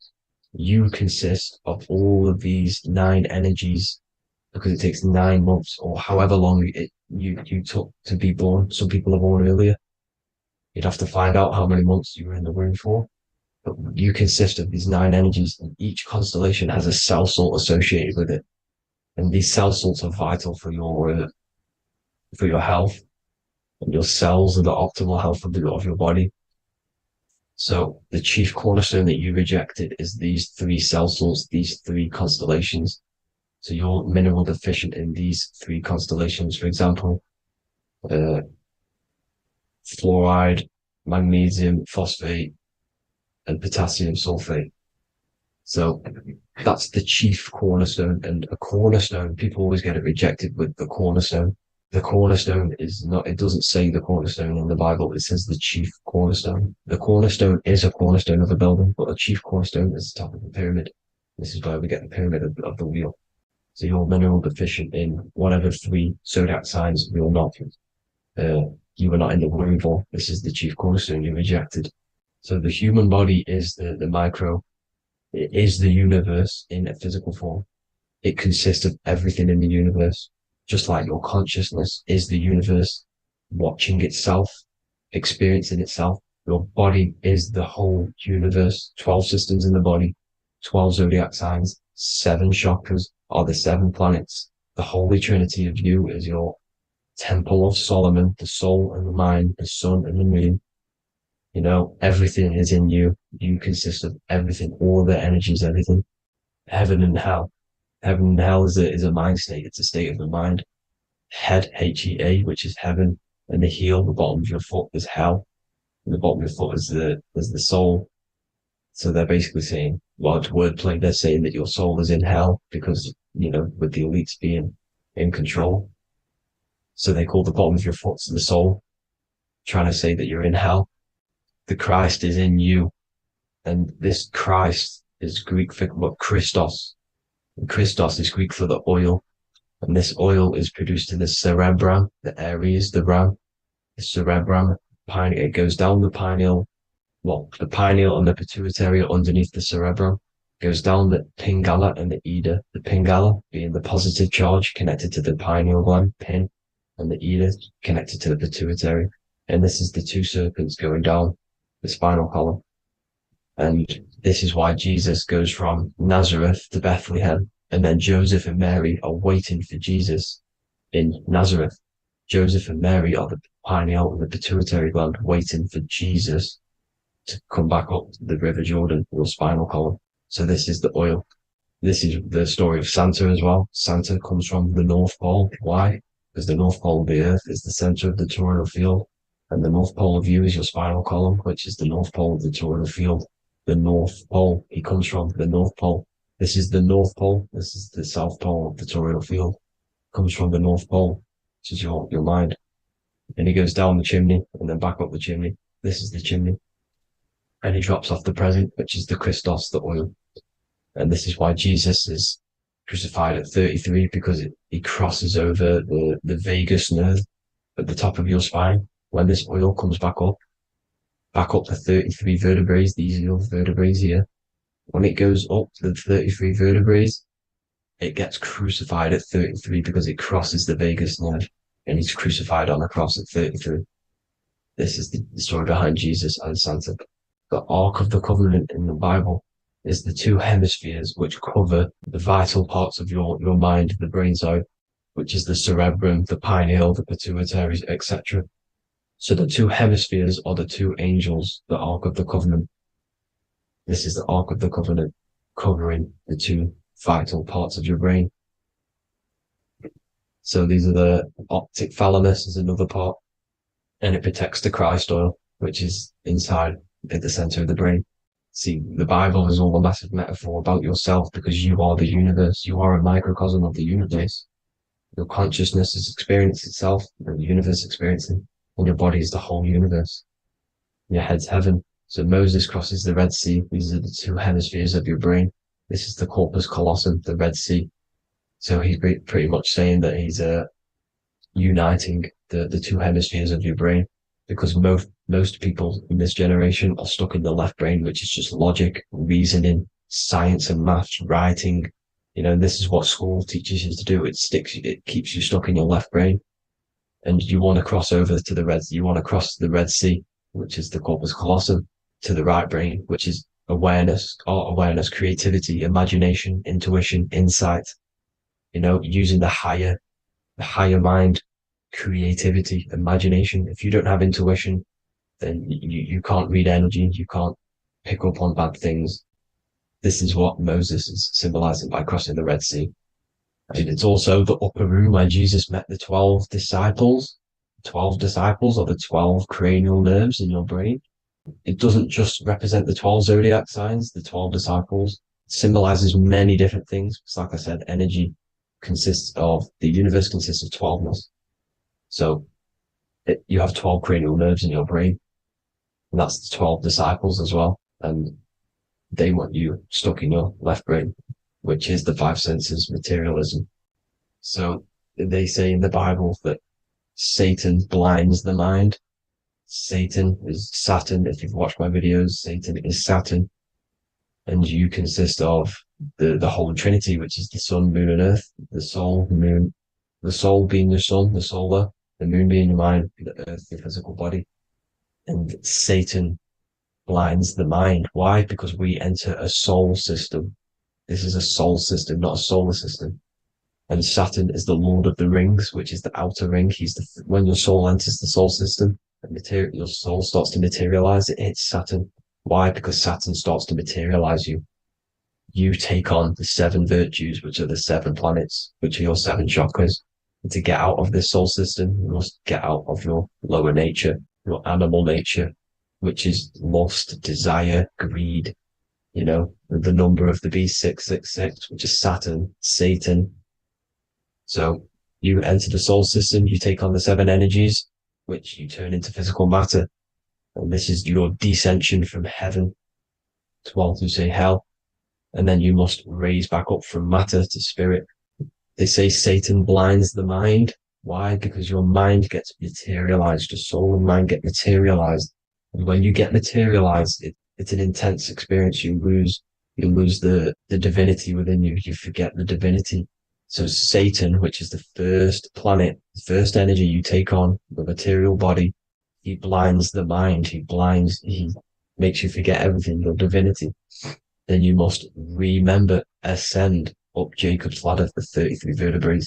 You consist of all of these 9 energies because it takes 9 months or however long you took to be born. Some people are born earlier. You'd have to find out how many months you were in the womb for. But you consist of these 9 energies, and each constellation has a cell salt associated with it. And these cell salts are vital for your health. And your cells and the optimal health of your body. So the chief cornerstone that you rejected is these 3 cell salts, these 3 constellations. So you're mineral deficient in these 3 constellations. For example, fluoride, magnesium, phosphate, and potassium sulfate. So that's the chief cornerstone. And a cornerstone, people always get it rejected with the cornerstone. The cornerstone is not, it doesn't say the cornerstone in the Bible, it says the chief cornerstone. The cornerstone is a cornerstone of a building, but a chief cornerstone is the top of the pyramid. This is where we get the pyramid of the wheel. So you're mineral deficient in whatever 3 zodiac signs you're not. You were not in the womb for. This is the chief cornerstone you rejected. So the human body is the micro. It is the universe in a physical form. It consists of everything in the universe. Just like your consciousness is the universe watching itself, experiencing itself. Your body is the whole universe. 12 systems in the body, 12 zodiac signs, 7 chakras are the 7 planets. The Holy Trinity of you is your Temple of Solomon, the soul and the mind, the sun and the moon. You know, everything is in you. You consist of everything, all the energies, everything. Heaven and hell. Heaven and hell is a mind state. It's a state of the mind. Head, H-E-A, which is heaven, and the heel, the bottom of your foot, is hell. And the bottom of your foot is the soul. So they're basically saying, well, it's wordplay. They're saying that your soul is in hell because, you know, with the elites being in control. So they call the bottom of your foot the soul, trying to say that you're in hell. The Christ is in you. And this Christ is Greek for what? Christos. And Christos is Greek for the oil. And this oil is produced in the cerebrum, the Aries, the ram, the cerebrum. It goes down the pineal, the pineal and the pituitary are underneath the cerebrum. Goes down the pingala and the ida. The pingala being the positive charge connected to the pineal gland, pin, and the ida connected to the pituitary. And this is the two serpents going down the spinal column. And this is why Jesus goes from Nazareth to Bethlehem, and then Joseph and Mary are waiting for Jesus in Nazareth. Joseph and Mary are the pineal and the pituitary gland waiting for Jesus to come back up the River Jordan, your spinal column. So this is the oil. This is the story of Santa as well. Santa comes from the North Pole. Why? Because the North Pole of the Earth is the center of the toroidal field, and the North Pole of you is your spinal column, which is the North Pole of the toroidal field. The North Pole, he comes from the North Pole. This is the North Pole. This is the South Pole of the toroidal field. Comes from the North Pole, which is your mind. And he goes down the chimney and then back up the chimney. This is the chimney. And he drops off the present, which is the Christos, the oil. And this is why Jesus is crucified at 33, because he crosses over the vagus nerve at the top of your spine. When this oil comes back up the 33 vertebrae, these are your vertebrae here. When it goes up the 33 vertebrae, it gets crucified at 33 because it crosses the vagus nerve, and he's crucified on a cross at 33. This is the story behind Jesus and Santa. The Ark of the Covenant in the Bible is the two hemispheres which cover the vital parts of your mind, the brain side, which is the cerebrum, the pineal, the pituitary, etc. So the two hemispheres are the two angels, the Ark of the Covenant. This is the Ark of the Covenant covering the two vital parts of your brain. So these are the optic thalamus is another part, and it protects the Christ oil, which is inside at the center of the brain. See, the Bible is all a massive metaphor about yourself, because you are the universe. You are a microcosm of the universe. Your consciousness is experiencing itself, and the universe experiencing, and your body is the whole universe. Your head's heaven. So Moses crosses the Red Sea. These are the two hemispheres of your brain. This is the corpus callosum, the Red Sea. So he's pretty much saying that he's uniting the two hemispheres of your brain, because most people in this generation are stuck in the left brain, which is just logic, reasoning, science and maths, writing. This is what school teaches you to do. It keeps you stuck in your left brain. And you want to cross over to you want to cross the Red Sea, which is the corpus callosum, to the right brain, which is awareness, art awareness, creativity, imagination, intuition, insight, using the higher mind, creativity, imagination. If you don't have intuition, then you can't read energy, you can't pick up on bad things. This is what Moses is symbolizing by crossing the Red Sea. And it's also the upper room where Jesus met the 12 disciples. 12 disciples are the 12 cranial nerves in your brain. It doesn't just represent the 12 zodiac signs, the 12 disciples. It symbolizes many different things. It's like I said, the universe consists of 12ness. So you have 12 cranial nerves in your brain, and that's the 12 disciples as well. And they want you stuck in your left brain, which is the five senses, materialism. So they say in the Bible that Satan blinds the mind. Satan is Saturn. If you've watched my videos, Satan is Saturn. And you consist of the whole Trinity, which is the sun, moon, and earth. The soul, moon, the soul being your sun, the solar, the moon being your mind, the earth, your physical body. And Satan blinds the mind. Why? Because we enter a soul system. This is a soul system, not a solar system. And Saturn is the Lord of the Rings, which is the outer ring. When your soul enters the soul system, your soul starts to materialize. It hits Saturn. Why? Because Saturn starts to materialize you. You take on the 7 virtues, which are the 7 planets, which are your 7 chakras. And to get out of this soul system, you must get out of your lower nature, your animal nature, which is lust, desire, greed. The number of the beast, 666, which is Saturn, Satan. So you enter the soul system, you take on the 7 energies, which you turn into physical matter. And this is your descension from heaven to what you say hell. And then you must raise back up from matter to spirit. They say Satan blinds the mind. Why? Because your mind gets materialized. Your soul and mind get materialized. And when you get materialized, it's an intense experience. You lose the divinity within you. You forget the divinity. So Satan, which is the first planet, the first energy you take on, the material body, he blinds the mind. He makes you forget everything, your divinity. Then you must remember, ascend up Jacob's ladder, the 33 vertebrae,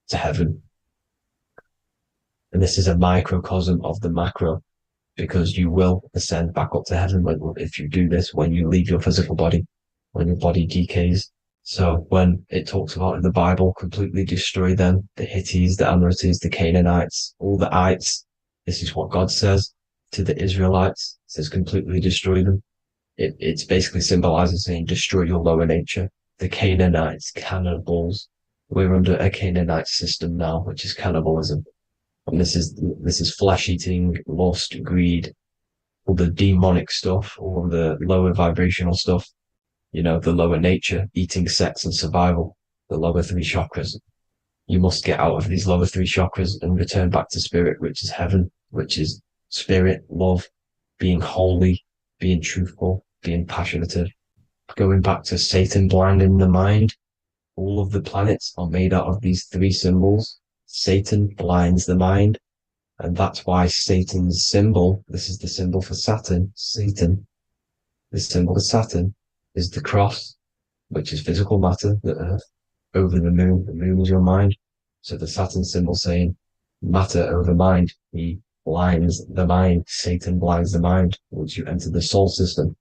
to heaven. And this is a microcosm of the macro, because you will ascend back up to heaven if you do this, when you leave your physical body, when your body decays. So when it talks about in the Bible, completely destroy them, the Hittites, the Amorites, the Canaanites, all the ites, this is what God says to the Israelites. It says completely destroy them. It's basically symbolizing saying destroy your lower nature. The Canaanites, cannibals. We're under a Canaanite system now, which is cannibalism. And this is flesh eating, lust, greed, all the demonic stuff, all the lower vibrational stuff, the lower nature, eating, sex, and survival, the lower three chakras. You must get out of these lower three chakras and return back to spirit, which is heaven, which is spirit, love, being holy, being truthful, being passionate. Going back to Satan blinding the mind, all of the planets are made out of these three symbols. Satan blinds the mind, and that's why Satan's symbol, this is the symbol for Saturn, Satan, the symbol for Saturn is the cross, which is physical matter, the earth, over the moon is your mind. So the Saturn symbol saying matter over mind, he blinds the mind, Satan blinds the mind once you enter the soul system.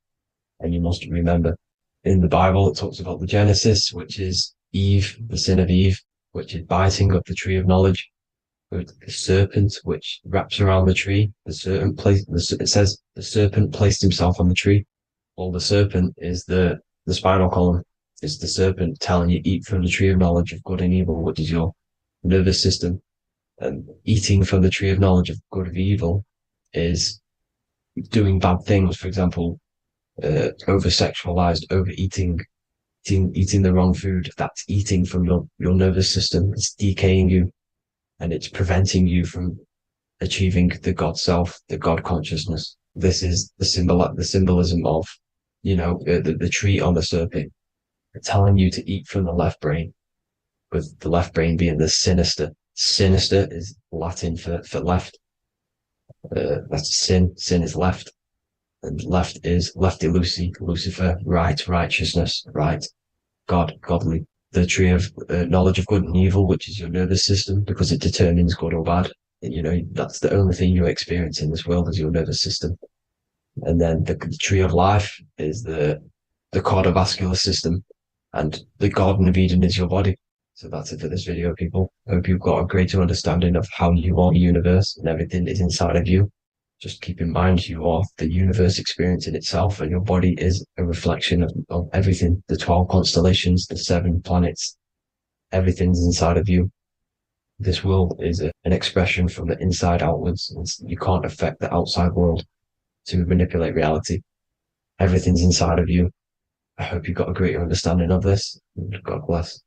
And you must remember, in the Bible, it talks about the Genesis, which is Eve, the sin of Eve, which is biting of the tree of knowledge, with the serpent, which wraps around the tree. It says the serpent placed himself on the tree. Well, the serpent is the spinal column. It's the serpent telling you eat from the tree of knowledge of good and evil, which is your nervous system. And eating from the tree of knowledge of good and evil is doing bad things. For example, over-sexualized, overeating, eating the wrong food. That's eating from your nervous system. It's decaying you, and it's preventing you from achieving the God self, the God consciousness. This is the symbolism of, the tree on the serpent, telling you to eat from the left brain, with the left brain being the sinister. Sinister is Latin for left. That's sin. Sin is left. And left is lefty Lucy, Lucifer, right, righteousness, right, God, godly. The tree of knowledge of good and evil, which is your nervous system, because it determines good or bad. That's the only thing you experience in this world is your nervous system. And then the tree of life is the cardiovascular system, and the Garden of Eden is your body. So that's it for this video, people. I hope you've got a greater understanding of how you are the universe and everything is inside of you. Just keep in mind you are the universe experience in itself, and your body is a reflection of everything. The 12 constellations, the 7 planets, everything's inside of you. This world is an expression from the inside outwards. You can't affect the outside world to manipulate reality. Everything's inside of you. I hope you got a greater understanding of this. God bless.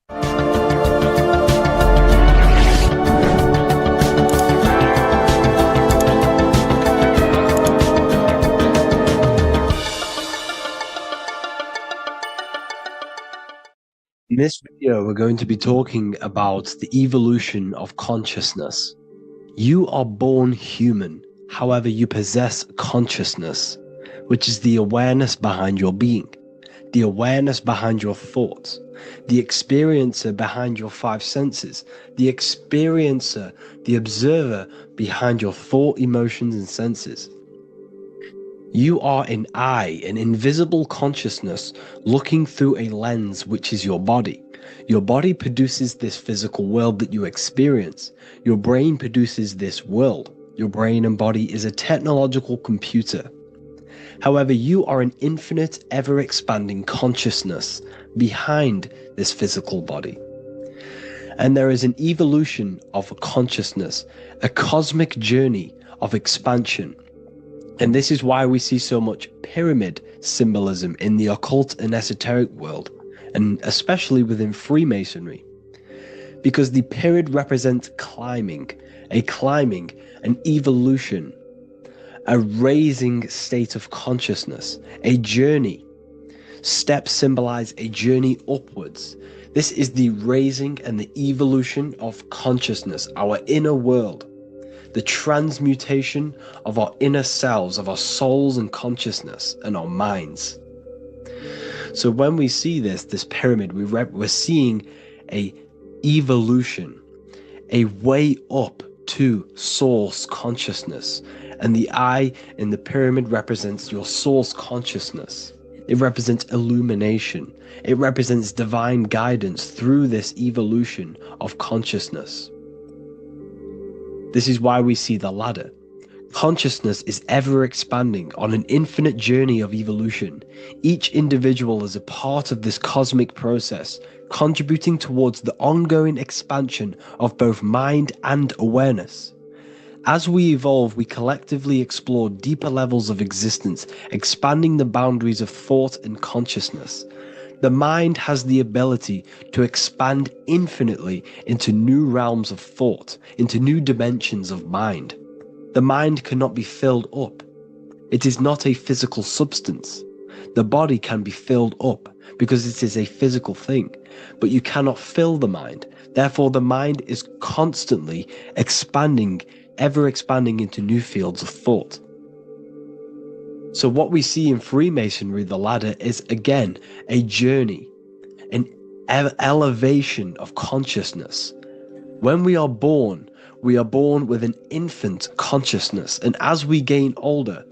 In this video, we're going to be talking about the evolution of consciousness. You are born human, however, you possess consciousness, which is the awareness behind your being, the awareness behind your thoughts, the experiencer behind your 5 senses, the experiencer, the observer behind your thought, emotions, and senses. You are an eye, an invisible consciousness looking through a lens, which is your body. Your body produces this physical world that you experience. Your brain produces this world. Your brain and body is a technological computer. However, you are an infinite, ever-expanding consciousness behind this physical body. And there is an evolution of consciousness, a cosmic journey of expansion. And this is why we see so much pyramid symbolism in the occult and esoteric world, and especially within Freemasonry. Because the pyramid represents climbing, an evolution, a raising state of consciousness, a journey. Steps symbolize a journey upwards. This is the raising and the evolution of consciousness, our inner world, the transmutation of our inner selves, of our souls and consciousness and our minds. So when we see this pyramid, we're seeing a evolution, a way up to source consciousness. And the eye in the pyramid represents your source consciousness. It represents illumination. It represents divine guidance through this evolution of consciousness. This is why we see the ladder. Consciousness is ever expanding on an infinite journey of evolution. Each individual is a part of this cosmic process, contributing towards the ongoing expansion of both mind and awareness. As we evolve, we collectively explore deeper levels of existence, expanding the boundaries of thought and consciousness. The mind has the ability to expand infinitely into new realms of thought, into new dimensions of mind. The mind cannot be filled up. It is not a physical substance. The body can be filled up because it is a physical thing, but you cannot fill the mind. Therefore, the mind is constantly expanding, ever expanding into new fields of thought. So what we see in Freemasonry, the ladder, is again a journey, an elevation of consciousness. When we are born with an infant consciousness, and as we gain older,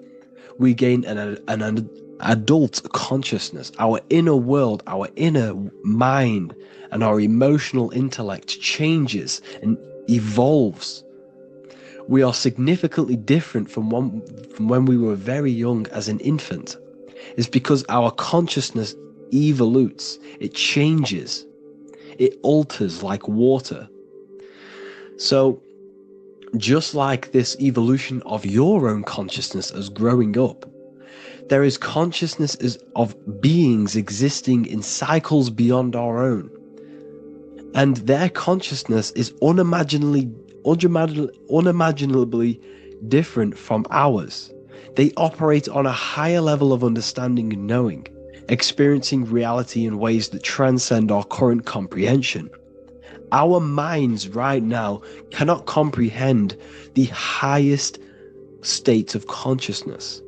we gain an adult consciousness. Our inner world, our inner mind, and our emotional intellect changes and evolves. We are significantly different from when we were very young as an infant. It's because our consciousness evolutes, it changes, it alters like water. So, just like this evolution of your own consciousness as growing up, there is consciousness of beings existing in cycles beyond our own. And their consciousness is unimaginably different from ours. They operate on a higher level of understanding and knowing, experiencing reality in ways that transcend our current comprehension. Our minds right now cannot comprehend the highest states of consciousness.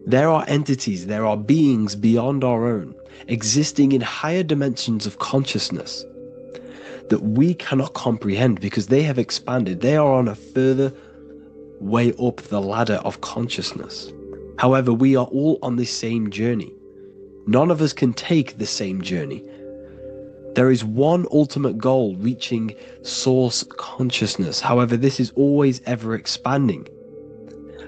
There are entities, there are beings beyond our own, existing in higher dimensions of consciousness that we cannot comprehend because they have expanded. They are on a further way up the ladder of consciousness. However, we are all on the same journey. None of us can take the same journey. There is one ultimate goal, reaching source consciousness. However, this is always ever expanding.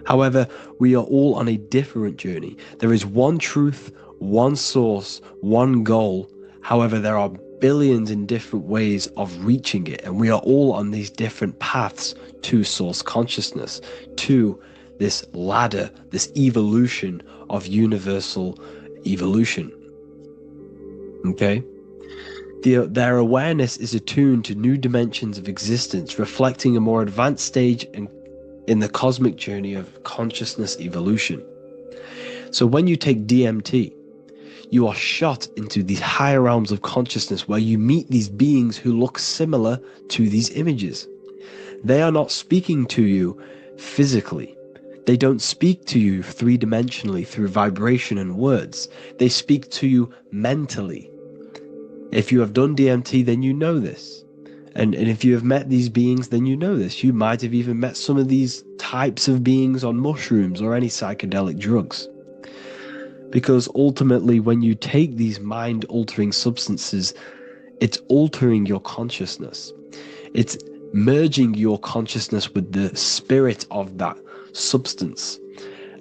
However, we are all on a different journey. There is one truth, one source, one goal. However, there are billions in different ways of reaching it, and we are all on these different paths to source consciousness, to this ladder, this evolution of universal evolution. Okay? Their awareness is attuned to new dimensions of existence, reflecting a more advanced stage in the cosmic journey of consciousness evolution. So when you take DMT, you are shot into these higher realms of consciousness where you meet these beings who look similar to these images. They are not speaking to you physically. They don't speak to you three-dimensionally through vibration and words. They speak to you mentally. If you have done DMT, then you know this. And if you have met these beings, then you know this. You might have even met some of these types of beings on mushrooms or any psychedelic drugs. Because ultimately, when you take these mind-altering substances, it's altering your consciousness. It's merging your consciousness with the spirit of that substance.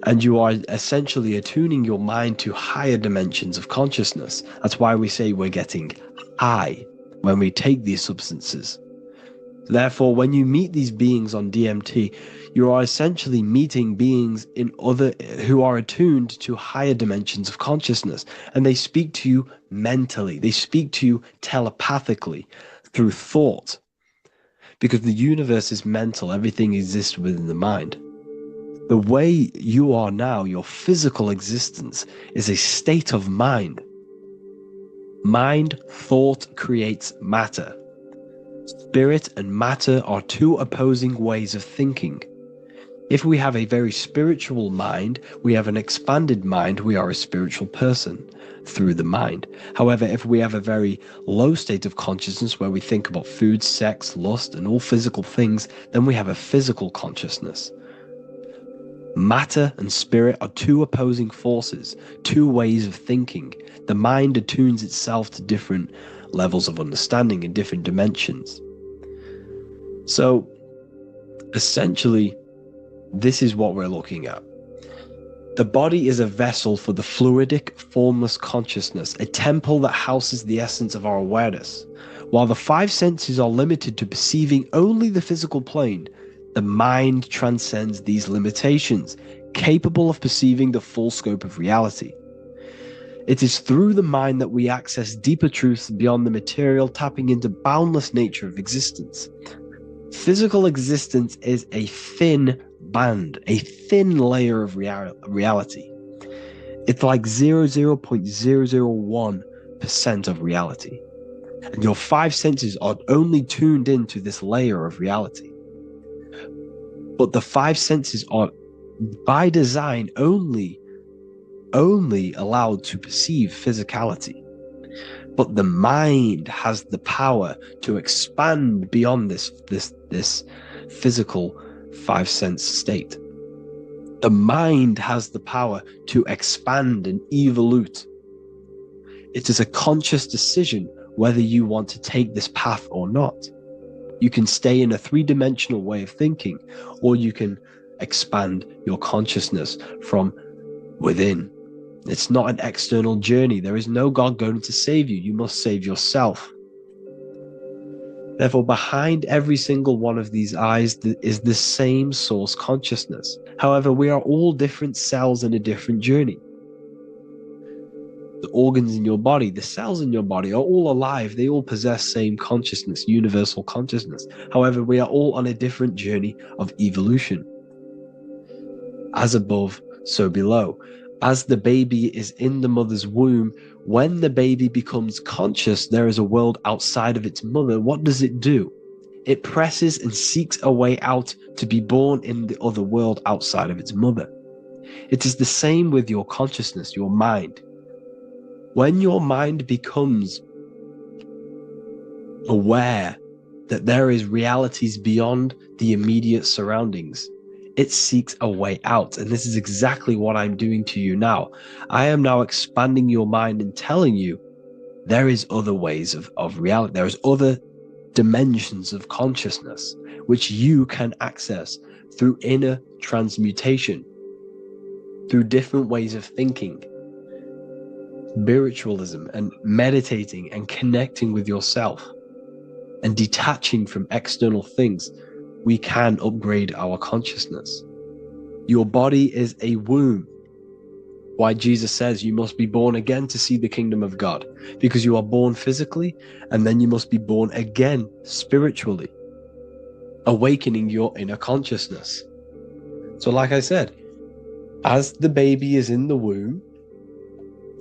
And you are essentially attuning your mind to higher dimensions of consciousness. That's why we say we're getting high when we take these substances. Therefore, when you meet these beings on DMT, you are essentially meeting beings who are attuned to higher dimensions of consciousness, and they speak to you mentally. They speak to you telepathically through thought, because the universe is mental. Everything exists within the mind. The way you are now, your physical existence, is a state of mind. Mind, thought creates matter. Spirit and matter are two opposing ways of thinking. If we have a very spiritual mind, we have an expanded mind, we are a spiritual person through the mind. However, if we have a very low state of consciousness where we think about food, sex, lust, and all physical things, then we have a physical consciousness. Matter and spirit are two opposing forces, two ways of thinking. The mind attunes itself to different levels of understanding in different dimensions. So, essentially, this is what we're looking at. The body is a vessel for the fluidic, formless consciousness, a temple that houses the essence of our awareness. While the five senses are limited to perceiving only the physical plane, the mind transcends these limitations, capable of perceiving the full scope of reality. It is through the mind that we access deeper truths beyond the material, tapping into boundless nature of existence. Physical existence is a thin band, a thin layer of reality. It's like 0.001% of reality. And your five senses are only tuned into this layer of reality. But the five senses are, by design, only allowed to perceive physicality. But the mind has the power to expand beyond this physical five sense state. The mind has the power to expand and evolute. It is a conscious decision whether you want to take this path or not. You can stay in a three-dimensional way of thinking, or you can expand your consciousness from within. It's not an external journey. There is no God going to save you. You must save yourself. Therefore, behind every single one of these eyes is the same source consciousness. However, we are all different cells in a different journey. The organs in your body, the cells in your body are all alive. They all possess same consciousness, universal consciousness. However, we are all on a different journey of evolution. As above, so below. As the baby is in the mother's womb, when the baby becomes conscious, there is a world outside of its mother. What does it do? It presses and seeks a way out to be born in the other world outside of its mother. It is the same with your consciousness, your mind. When your mind becomes aware that there is realities beyond the immediate surroundings, it seeks a way out. And this is exactly what I'm doing to you now. I am now expanding your mind and telling you there is other ways of reality. There is other dimensions of consciousness which you can access through inner transmutation, through different ways of thinking, spiritualism, and meditating and connecting with yourself and detaching from external things. We can upgrade our consciousness. Your body is a womb. Why Jesus says you must be born again to see the kingdom of God, because you are born physically and then you must be born again spiritually, awakening your inner consciousness. So like I said, as the baby is in the womb,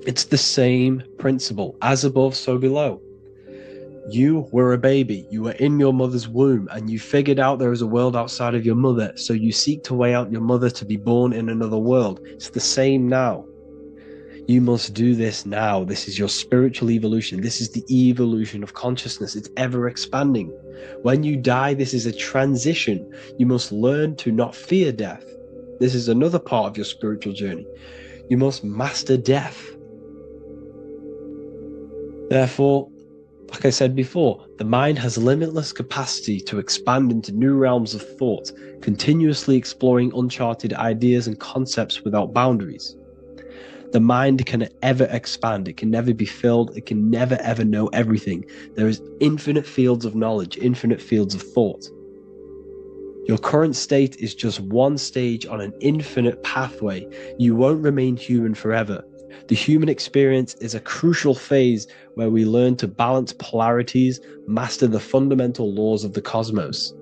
it's the same principle. As above, so below. You were a baby, you were in your mother's womb, and you figured out there is a world outside of your mother, so you seek to way out your mother to be born in another world. It's the same now. You must do this now. This is your spiritual evolution. This is the evolution of consciousness. It's ever expanding. When you die, this is a transition. You must learn to not fear death. This is another part of your spiritual journey. You must master death. Therefore, like I said before, the mind has limitless capacity to expand into new realms of thought, continuously exploring uncharted ideas and concepts without boundaries. The mind can ever expand. It can never be filled. It can never ever know everything. There is infinite fields of knowledge, infinite fields of thought. Your current state is just one stage on an infinite pathway. You won't remain human forever. The human experience is a crucial phase where we learn to balance polarities, master the fundamental laws of the cosmos.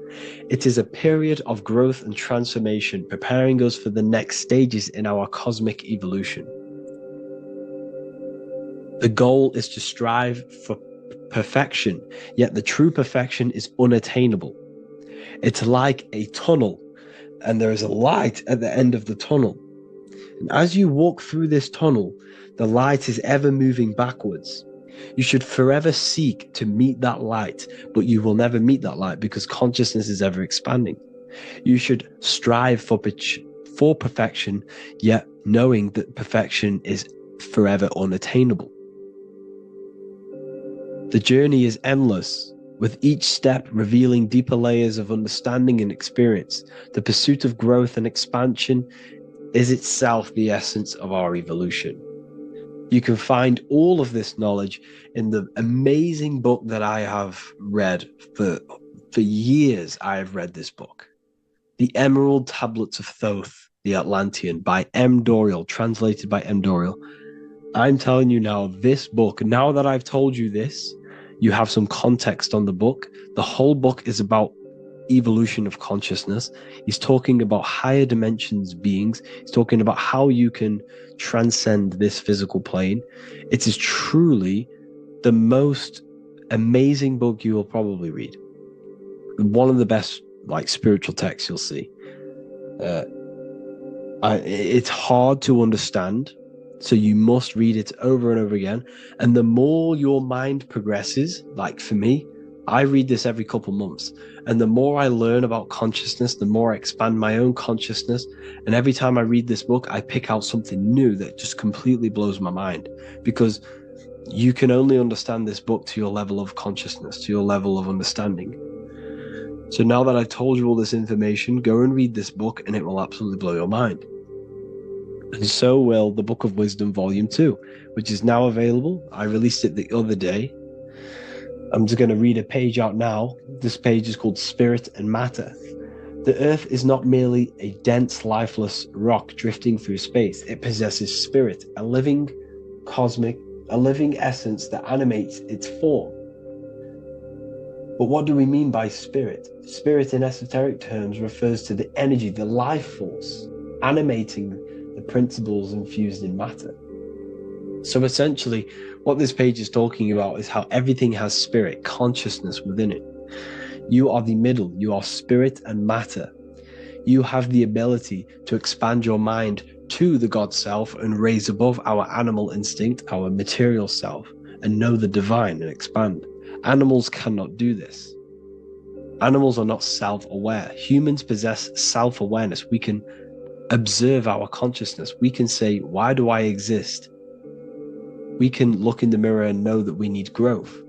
It is a period of growth and transformation, preparing us for the next stages in our cosmic evolution. The goal is to strive for perfection, yet the true perfection is unattainable. It's like a tunnel, and there is a light at the end of the tunnel. And as you walk through this tunnel, the light is ever moving backwards. You should forever seek to meet that light, but you will never meet that light because consciousness is ever expanding. You should strive for perfection, yet knowing that perfection is forever unattainable. The journey is endless, with each step revealing deeper layers of understanding and experience. The pursuit of growth and expansion is itself the essence of our evolution. You can find all of this knowledge in the amazing book that I have read for years. I have read this book, The Emerald Tablets of Thoth, the Atlantean, by M. Dorial, translated by M. Dorial. I'm telling you now, this book, now that I've told you this, you have some context on the book. The whole book is about evolution of consciousness. He's talking about higher dimensions beings. He's talking about how you can transcend this physical plane. It is truly the most amazing book you will probably read. One of the best spiritual texts you'll see. It's hard to understand, so you must read it over and over again. And the more your mind progresses, like for me, I read this every couple months. And the more I learn about consciousness, the more I expand my own consciousness. And every time I read this book, I pick out something new that just completely blows my mind, because you can only understand this book to your level of consciousness, to your level of understanding. So now that I've told you all this information, go and read this book and it will absolutely blow your mind. And so will the Book of Wisdom Volume 2, which is now available. I released it the other day. I'm just going to read a page out now. This page is called Spirit and Matter. The Earth is not merely a dense, lifeless rock drifting through space. It possesses spirit, a living essence that animates its form. But what do we mean by spirit? Spirit in esoteric terms refers to the energy, the life force, animating the principles infused in matter. So essentially, what this page is talking about is how everything has spirit, consciousness within it. You are the middle, you are spirit and matter. You have the ability to expand your mind to the God self and raise above our animal instinct, our material self, and know the divine and expand. Animals cannot do this. Animals are not self-aware. Humans possess self-awareness. We can observe our consciousness. We can say, why do I exist? We can look in the mirror and know that we need growth.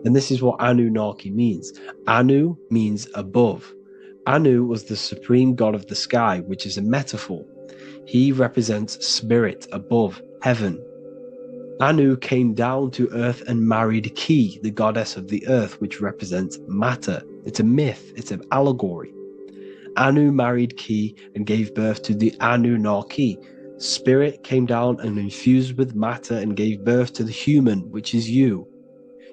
And this is what Anunnaki means. Anu means above. Anu was the supreme god of the sky, which is a metaphor. He represents spirit above, heaven. Anu came down to earth and married Ki, the goddess of the earth, which represents matter. It's a myth, it's an allegory. Anu married Ki and gave birth to the Anunnaki. Spirit came down and infused with matter and gave birth to the human, which is you.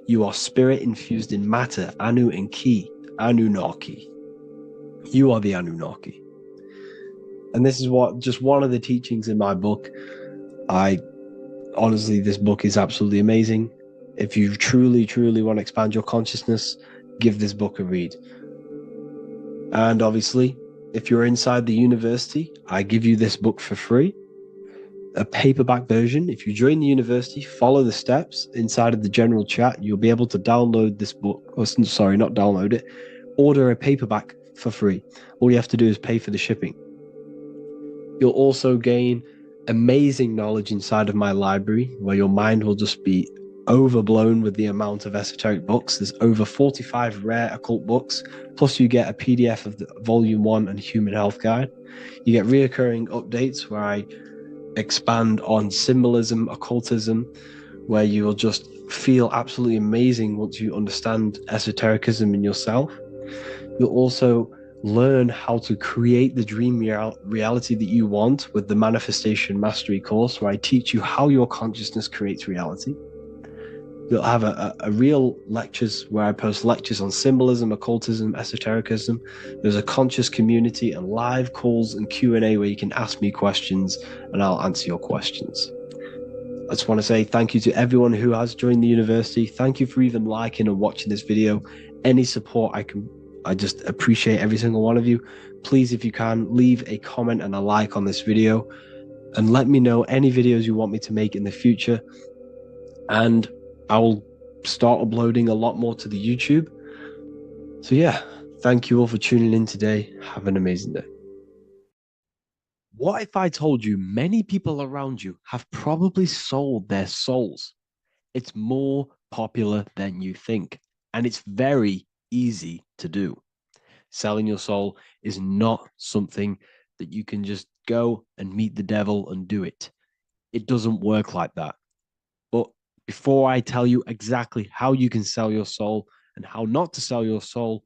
You are spirit infused in matter, Anu and Ki, Anunnaki. You are the Anunnaki. And this is just one of the teachings in my book. Honestly, this book is absolutely amazing. If you truly, truly want to expand your consciousness, give this book a read. And obviously, if you're inside the university, I give you this book for free. A paperback version. If you join the university, follow the steps inside of the general chat, you'll be able to download this book. Sorry, not download it. Order a paperback for free. All you have to do is pay for the shipping. You'll also gain amazing knowledge inside of my library, where your mind will just be overblown with the amount of esoteric books. There's over 45 rare occult books, plus you get a PDF of the Volume 1 and Human Health Guide. You get reoccurring updates where I expand on symbolism, occultism, where you will just feel absolutely amazing once you understand esotericism in yourself. You'll also learn how to create the dream reality that you want with the Manifestation Mastery course, where I teach you how your consciousness creates reality. You'll have a real lectures where I post lectures on symbolism, occultism, esotericism. There's a conscious community and live calls and Q&A where you can ask me questions and I'll answer your questions. I just want to say thank you to everyone who has joined the university. Thank you for even liking and watching this video. Any support I just appreciate every single one of you. Please, if you can, leave a comment and a like on this video and let me know any videos you want me to make in the future. And I will start uploading a lot more to the YouTube. So yeah, thank you all for tuning in today. Have an amazing day. What if I told you many people around you have probably sold their souls? It's more popular than you think, and it's very easy to do. Selling your soul is not something that you can just go and meet the devil and do it. It doesn't work like that. But before I tell you exactly how you can sell your soul and how not to sell your soul,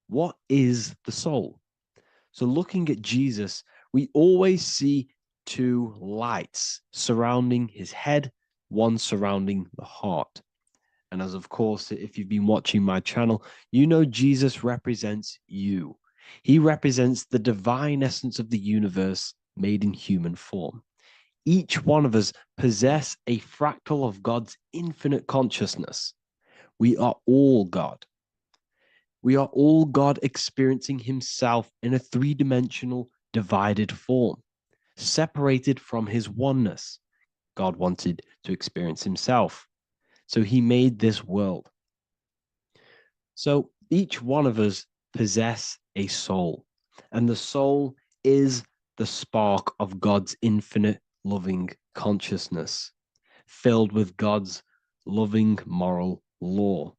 what is the soul? So looking at Jesus, we always see two lights surrounding his head, one surrounding the heart. And as of course, if you've been watching my channel, you know Jesus represents you. He represents the divine essence of the universe made in human form. Each one of us possess a fractal of God's infinite consciousness. We are all God. We are all God experiencing himself in a three-dimensional divided form, separated from his oneness. God wanted to experience himself, so he made this world. So each one of us possess a soul, and the soul is the spark of God's infinite loving consciousness, filled with God's loving moral law.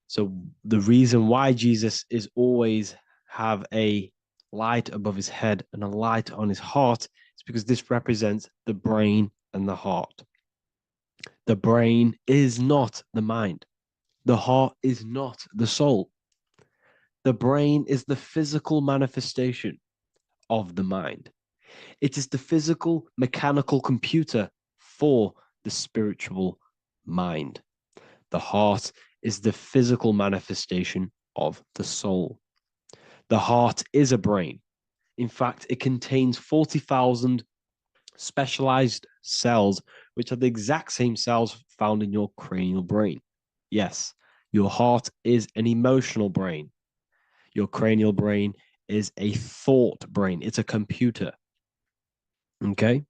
So the reason why Jesus is always have a light above his head and a light on his heart is because this represents the brain and the heart. The brain is not the mind. The heart is not the soul. The brain is the physical manifestation of the mind. It is the physical mechanical computer for the spiritual mind. The heart is the physical manifestation of the soul. The heart is a brain. In fact, it contains 40,000 specialized cells, which are the exact same cells found in your cranial brain. Yes, your heart is an emotional brain. Your cranial brain is a thought brain. It's a computer. Okay?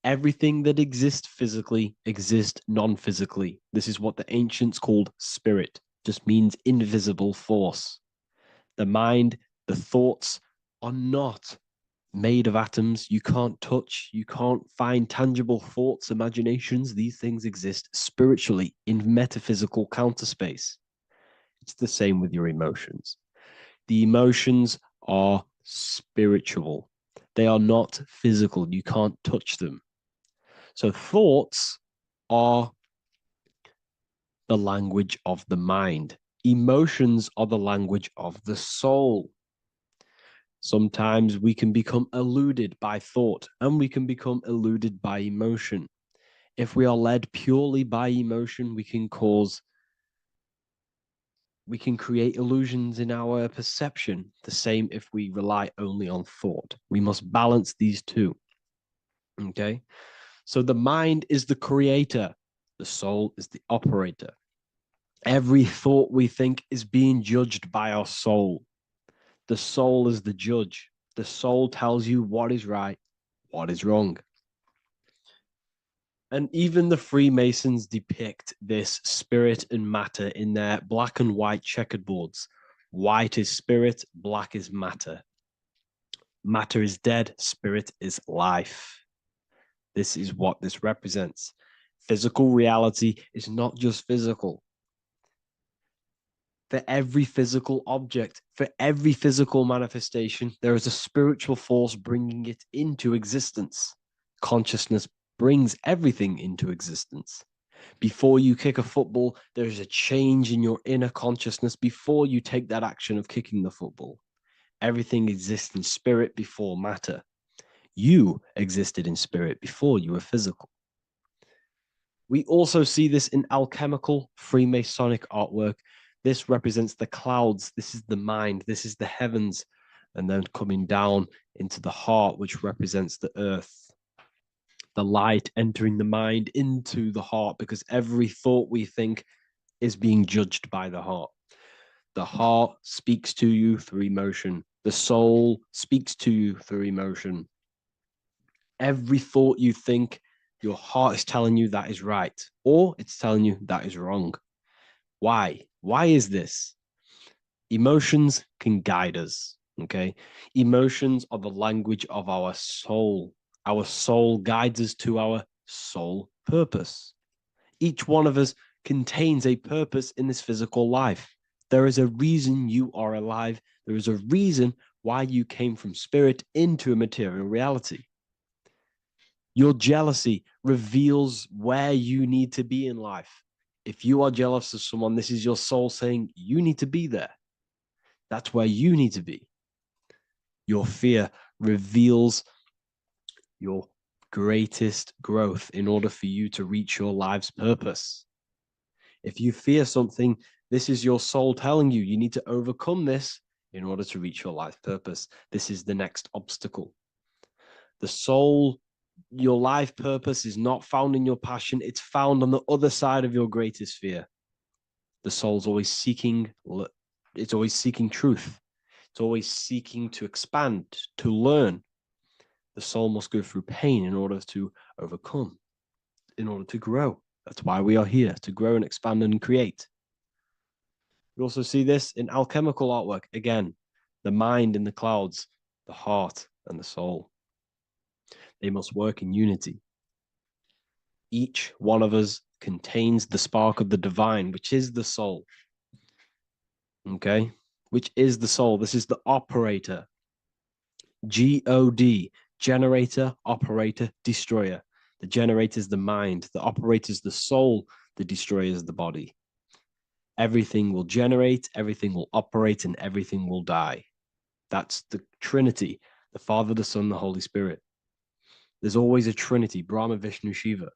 Everything that exists physically exists non-physically. This is what the ancients called spirit. Just means invisible force. The mind, the thoughts are not made of atoms. You can't touch, you can't find tangible thoughts, imaginations. These things exist spiritually in metaphysical counter space. It's the same with your emotions. The emotions are spiritual. They are not physical. You can't touch them. So thoughts are the language of the mind. Emotions are the language of the soul. Sometimes we can become eluded by thought and we can become eluded by emotion. If we are led purely by emotion, we can create illusions in our perception. The same if we rely only on thought. We must balance these two. Okay? So the mind is the creator. The soul is the operator. Every thought we think is being judged by our soul. The soul is the judge. The soul tells you what is right, what is wrong. And even the Freemasons depict this spirit and matter in their black and white checkered boards. White is spirit, black is matter. Matter is dead, spirit is life. This is what this represents. Physical reality is not just physical. For every physical object, for every physical manifestation, there is a spiritual force bringing it into existence. Consciousness brings everything into existence. Before you kick a football, there is a change in your inner consciousness before you take that action of kicking the football. Everything exists in spirit before matter. You existed in spirit before you were physical. We also see this in alchemical Freemasonic artwork. This represents the clouds. This is the mind. This is the heavens. And then coming down into the heart, which represents the earth. The light entering the mind into the heart, because every thought we think is being judged by the heart. The heart speaks to you through emotion. The soul speaks to you through emotion. Every thought you think, your heart is telling you that is right, or it's telling you that is wrong. Why? Why is this? Emotions can guide us, okay? Emotions are the language of our soul. Our soul guides us to our soul purpose. Each one of us contains a purpose in this physical life. There is a reason you are alive. There is a reason why you came from spirit into a material reality. Your jealousy reveals where you need to be in life. If you are jealous of someone, this is your soul saying you need to be there. That's where you need to be. Your fear reveals your greatest growth in order for you to reach your life's purpose. If you fear something, this is your soul telling you you need to overcome this in order to reach your life purpose. This is the next obstacle. The soul, your life purpose is not found in your passion. It's found on the other side of your greatest fear. The soul's always seeking, it's always seeking truth. It's always seeking to expand, to learn. The soul must go through pain in order to overcome, in order to grow. That's why we are here, to grow and expand and create. We also see this in alchemical artwork. Again, the mind in the clouds, the heart and the soul. They must work in unity. Each one of us contains the spark of the divine, which is the soul. Okay? Which is the soul. This is the operator. G-O-D, generator, operator, destroyer. The generator is the mind. The operator is the soul. The destroyer is the body. Everything will generate, everything will operate, and everything will die. That's the Trinity, the Father, the Son, the Holy Spirit. There's always a Trinity, Brahma, Vishnu, Shiva.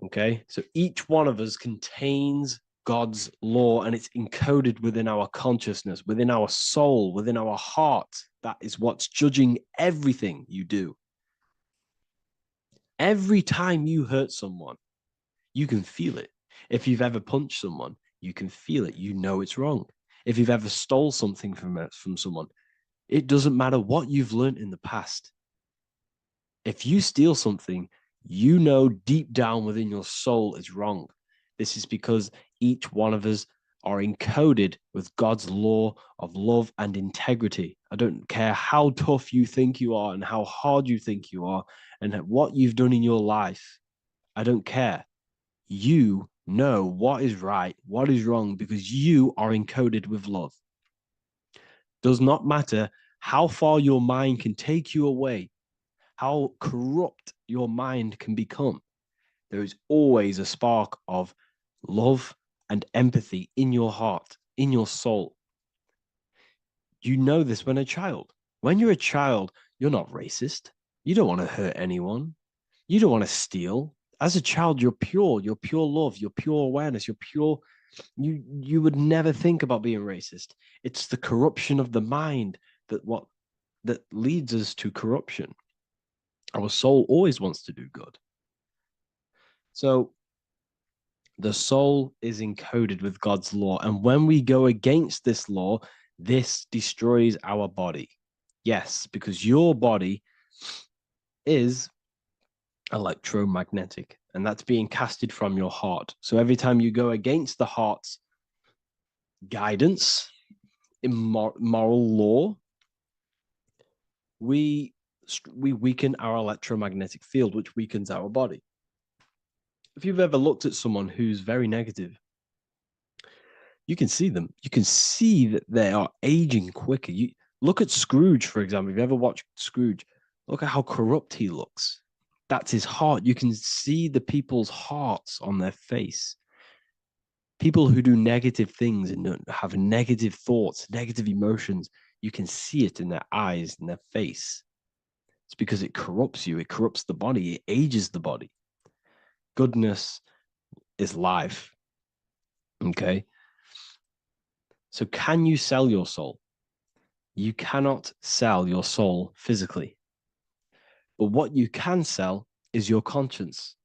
Okay, so each one of us contains God's law, and it's encoded within our consciousness, within our soul, within our heart. That is what's judging everything you do. Every time you hurt someone, you can feel it. If you've ever punched someone, you can feel it. You know it's wrong. If you've ever stole something from someone, it doesn't matter what you've learned in the past. If you steal something, you know deep down within your soul it's wrong. This is because each one of us are encoded with God's law of love and integrity. I don't care how tough you think you are and how hard you think you are and what you've done in your life. I don't care. You know what is right, what is wrong, because you are encoded with love. Does not matter how far your mind can take you away, how corrupt your mind can become. There is always a spark of love and empathy in your heart, in your soul. You know this when a child. When you're a child, you're not racist. You don't want to hurt anyone. You don't want to steal. As a child, you're pure love, you're pure awareness, you're pure. You would never think about being racist. It's the corruption of the mind that leads us to corruption. Our soul always wants to do good. So the soul is encoded with God's law. And when we go against this law, this destroys our body. Yes, because your body is electromagnetic, and that's being casted from your heart. So every time you go against the heart's guidance in moral law, we weaken our electromagnetic field, which weakens our body. If you've ever looked at someone who's very negative, you can see them. You can see that they are aging quicker. You look at Scrooge, for example. If you ever watched Scrooge, look at how corrupt he looks. That's his heart. You can see the people's hearts on their face. People who do negative things and have negative thoughts, negative emotions, you can see it in their eyes and their face. It's because it corrupts you. It corrupts the body. It ages the body. Goodness is life. Okay. So can you sell your soul? You cannot sell your soul physically. But what you can sell is your conscience.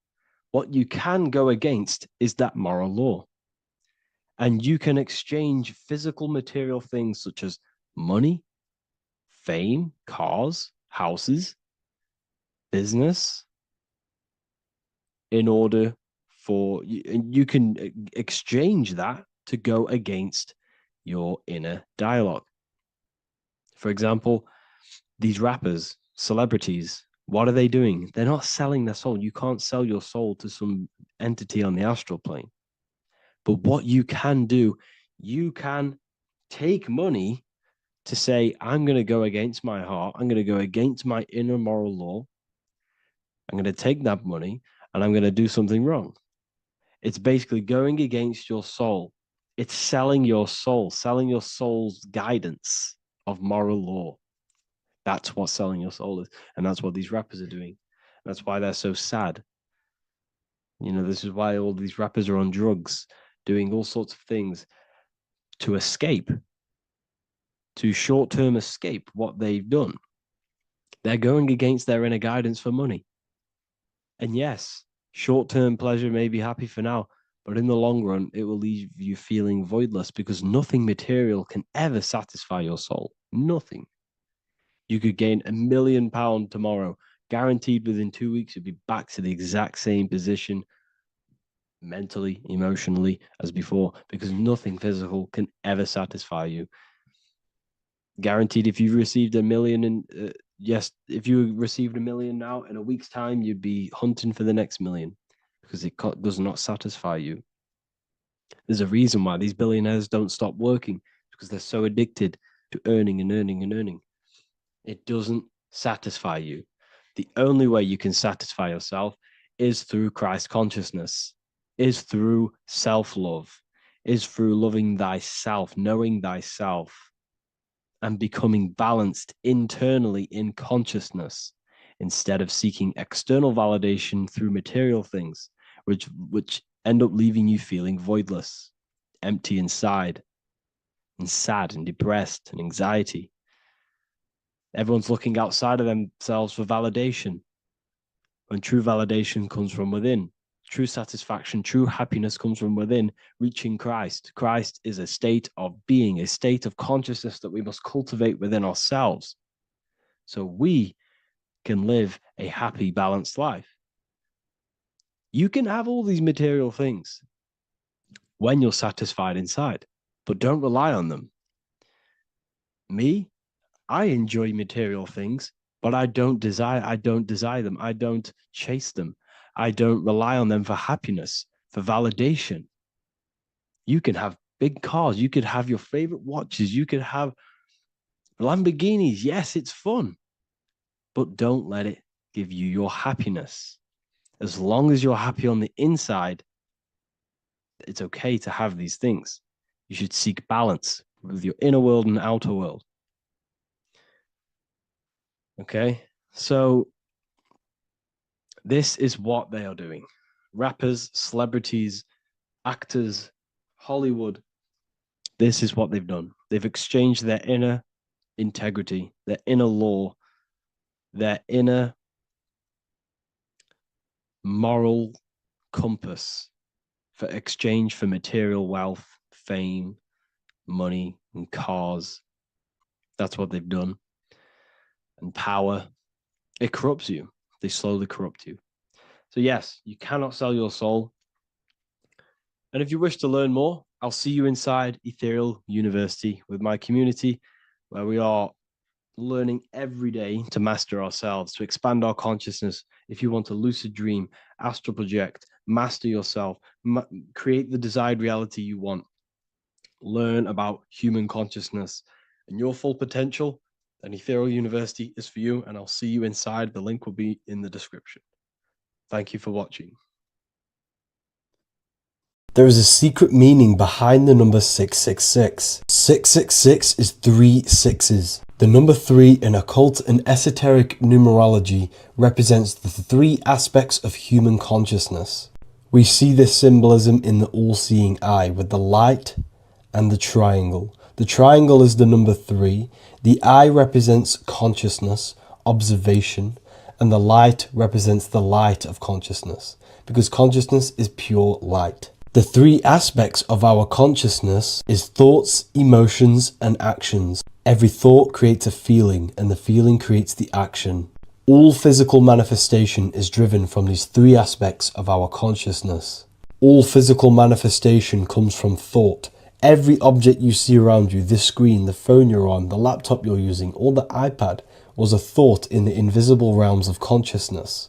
What you can go against is that moral law. And you can exchange physical material things such as money, fame, cars, houses, business, in order for you can exchange that to go against your inner dialogue. For example, these rappers, celebrities, what are they doing? They're not selling their soul. You can't sell your soul to some entity on the astral plane. But what you can do, you can take money to say, I'm going to go against my heart. I'm going to go against my inner moral law. I'm going to take that money and I'm going to do something wrong. It's basically going against your soul. It's selling your soul's guidance of moral law. That's what selling your soul is. And that's what these rappers are doing. That's why they're so sad. You know, this is why all these rappers are on drugs, doing all sorts of things to escape, to short-term escape what they've done. They're going against their inner guidance for money. And yes, short-term pleasure may be happy for now, but in the long run, it will leave you feeling voidless because nothing material can ever satisfy your soul. Nothing. You could gain £1 million tomorrow, guaranteed within 2 weeks, you'll be back to the exact same position mentally, emotionally as before, because nothing physical can ever satisfy you. Guaranteed, if you received $1 million yes, if you received $1 million now, in a week's time, you'd be hunting for the next million because it does not satisfy you. There's a reason why these billionaires don't stop working, because they're so addicted to earning and earning and earning. It doesn't satisfy you. The only way you can satisfy yourself is through Christ consciousness, is through self-love, is through loving thyself, knowing thyself, and becoming balanced internally in consciousness instead of seeking external validation through material things, which end up leaving you feeling voidless, empty inside, and sad and depressed and anxiety. Everyone's looking outside of themselves for validation, when true validation comes from within. True satisfaction, true happiness comes from within, reaching Christ. Christ is a state of being, a state of consciousness that we must cultivate within ourselves so we can live a happy, balanced life. You can have all these material things when you're satisfied inside, but don't rely on them. Me, I enjoy material things, but I don't desire them. I don't chase them. I don't rely on them for happiness, for validation. You can have big cars. You could have your favorite watches. You could have Lamborghinis. Yes, it's fun, but don't let it give you your happiness. As long as you're happy on the inside, it's okay to have these things. You should seek balance with your inner world and outer world. Okay, so this is what they are doing. Rappers, celebrities, actors, Hollywood. This is what they've done. They've exchanged their inner integrity, their inner law, their inner moral compass for exchange for material wealth, fame, money, and cars. That's what they've done. And power. It corrupts you. They slowly corrupt you. So yes, you cannot sell your soul. And if you wish to learn more, I'll see you inside Ethereal University with my community, where we are learning every day to master ourselves, to expand our consciousness. If you want to lucid dream, astral project, master yourself, create the desired reality you want, learn about human consciousness and your full potential, then Ethereal University is for you, and I'll see you inside. The link will be in the description. Thank you for watching. There is a secret meaning behind the number 666. 666 is 3 sixes. The number 3 in occult and esoteric numerology represents the 3 aspects of human consciousness. We see this symbolism in the all-seeing eye with the light and the triangle. The triangle is the number 3. The eye represents consciousness, observation, and the light represents the light of consciousness, because consciousness is pure light. The 3 aspects of our consciousness is thoughts, emotions, and actions. Every thought creates a feeling, and the feeling creates the action. All physical manifestation is driven from these 3 aspects of our consciousness. All physical manifestation comes from thought. Every object you see around you, this screen, the phone you're on, the laptop you're using, or the iPad, was a thought in the invisible realms of consciousness.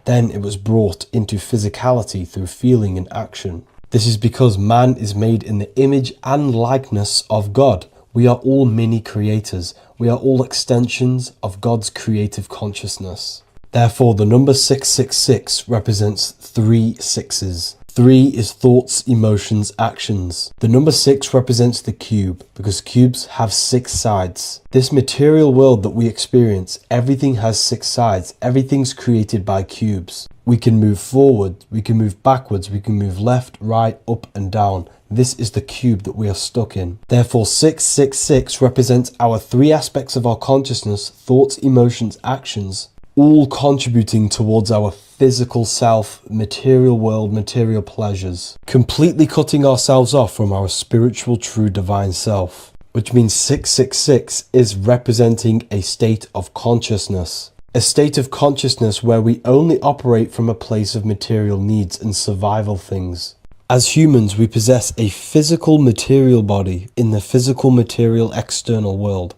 Then it was brought into physicality through feeling and action. This is because man is made in the image and likeness of God. We are all mini creators. We are all extensions of God's creative consciousness. Therefore, the number 666 represents 3 sixes. 3 is thoughts, emotions, actions. The number 6 represents the cube, because cubes have 6 sides. This material world that we experience, everything has 6 sides. Everything's created by cubes. We can move forward, we can move backwards, we can move left, right, up and down. This is the cube that we are stuck in. Therefore, 666 represents our 3 aspects of our consciousness, thoughts, emotions, actions, all contributing towards our physical self, material world, material pleasures, completely cutting ourselves off from our spiritual, true, divine self, which means 666 is representing a state of consciousness. A state of consciousness where we only operate from a place of material needs and survival things. As humans, we possess a physical material body in the physical material external world,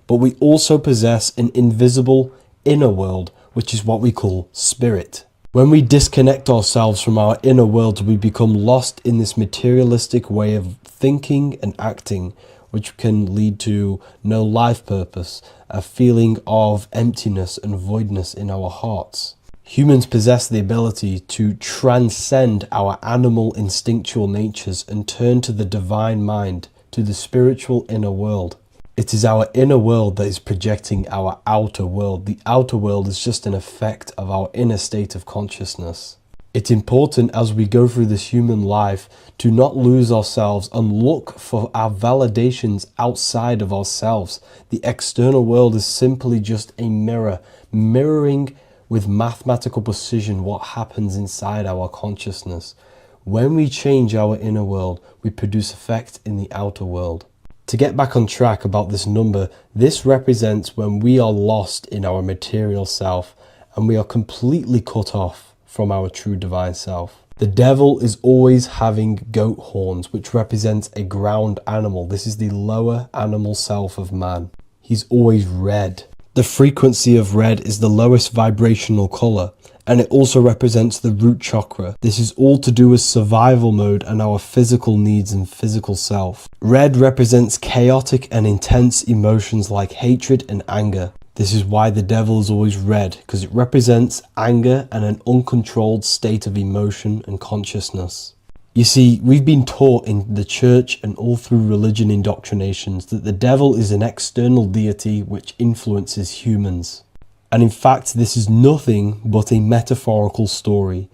but we also possess an invisible inner world, which is what we call spirit. When we disconnect ourselves from our inner world, we become lost in this materialistic way of thinking and acting, which can lead to no life purpose, a feeling of emptiness and voidness in our hearts. Humans possess the ability to transcend our animal instinctual natures and turn to the divine mind, to the spiritual inner world. It is our inner world that is projecting our outer world. The outer world is just an effect of our inner state of consciousness. It's important as we go through this human life to not lose ourselves and look for our validations outside of ourselves. The external world is simply just a mirror, mirroring with mathematical precision what happens inside our consciousness. When we change our inner world, we produce effect in the outer world. To get back on track about this number, this represents when we are lost in our material self and we are completely cut off from our true divine self. The devil is always having goat horns, which represents a ground animal. This is the lower animal self of man. He's always red. The frequency of red is the lowest vibrational color, and it also represents the root chakra. This is all to do with survival mode and our physical needs and physical self. Red represents chaotic and intense emotions like hatred and anger. This is why the devil is always red, because it represents anger and an uncontrolled state of emotion and consciousness. You see, we've been taught in the church and all through religion indoctrinations that the devil is an external deity which influences humans. And in fact, this is nothing but a metaphorical story.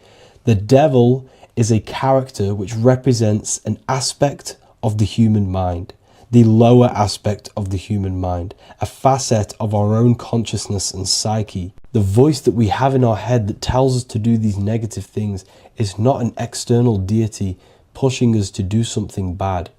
The devil is a character which represents an aspect of the human mind, the lower aspect of the human mind, a facet of our own consciousness and psyche. The voice that we have in our head that tells us to do these negative things is not an external deity pushing us to do something bad.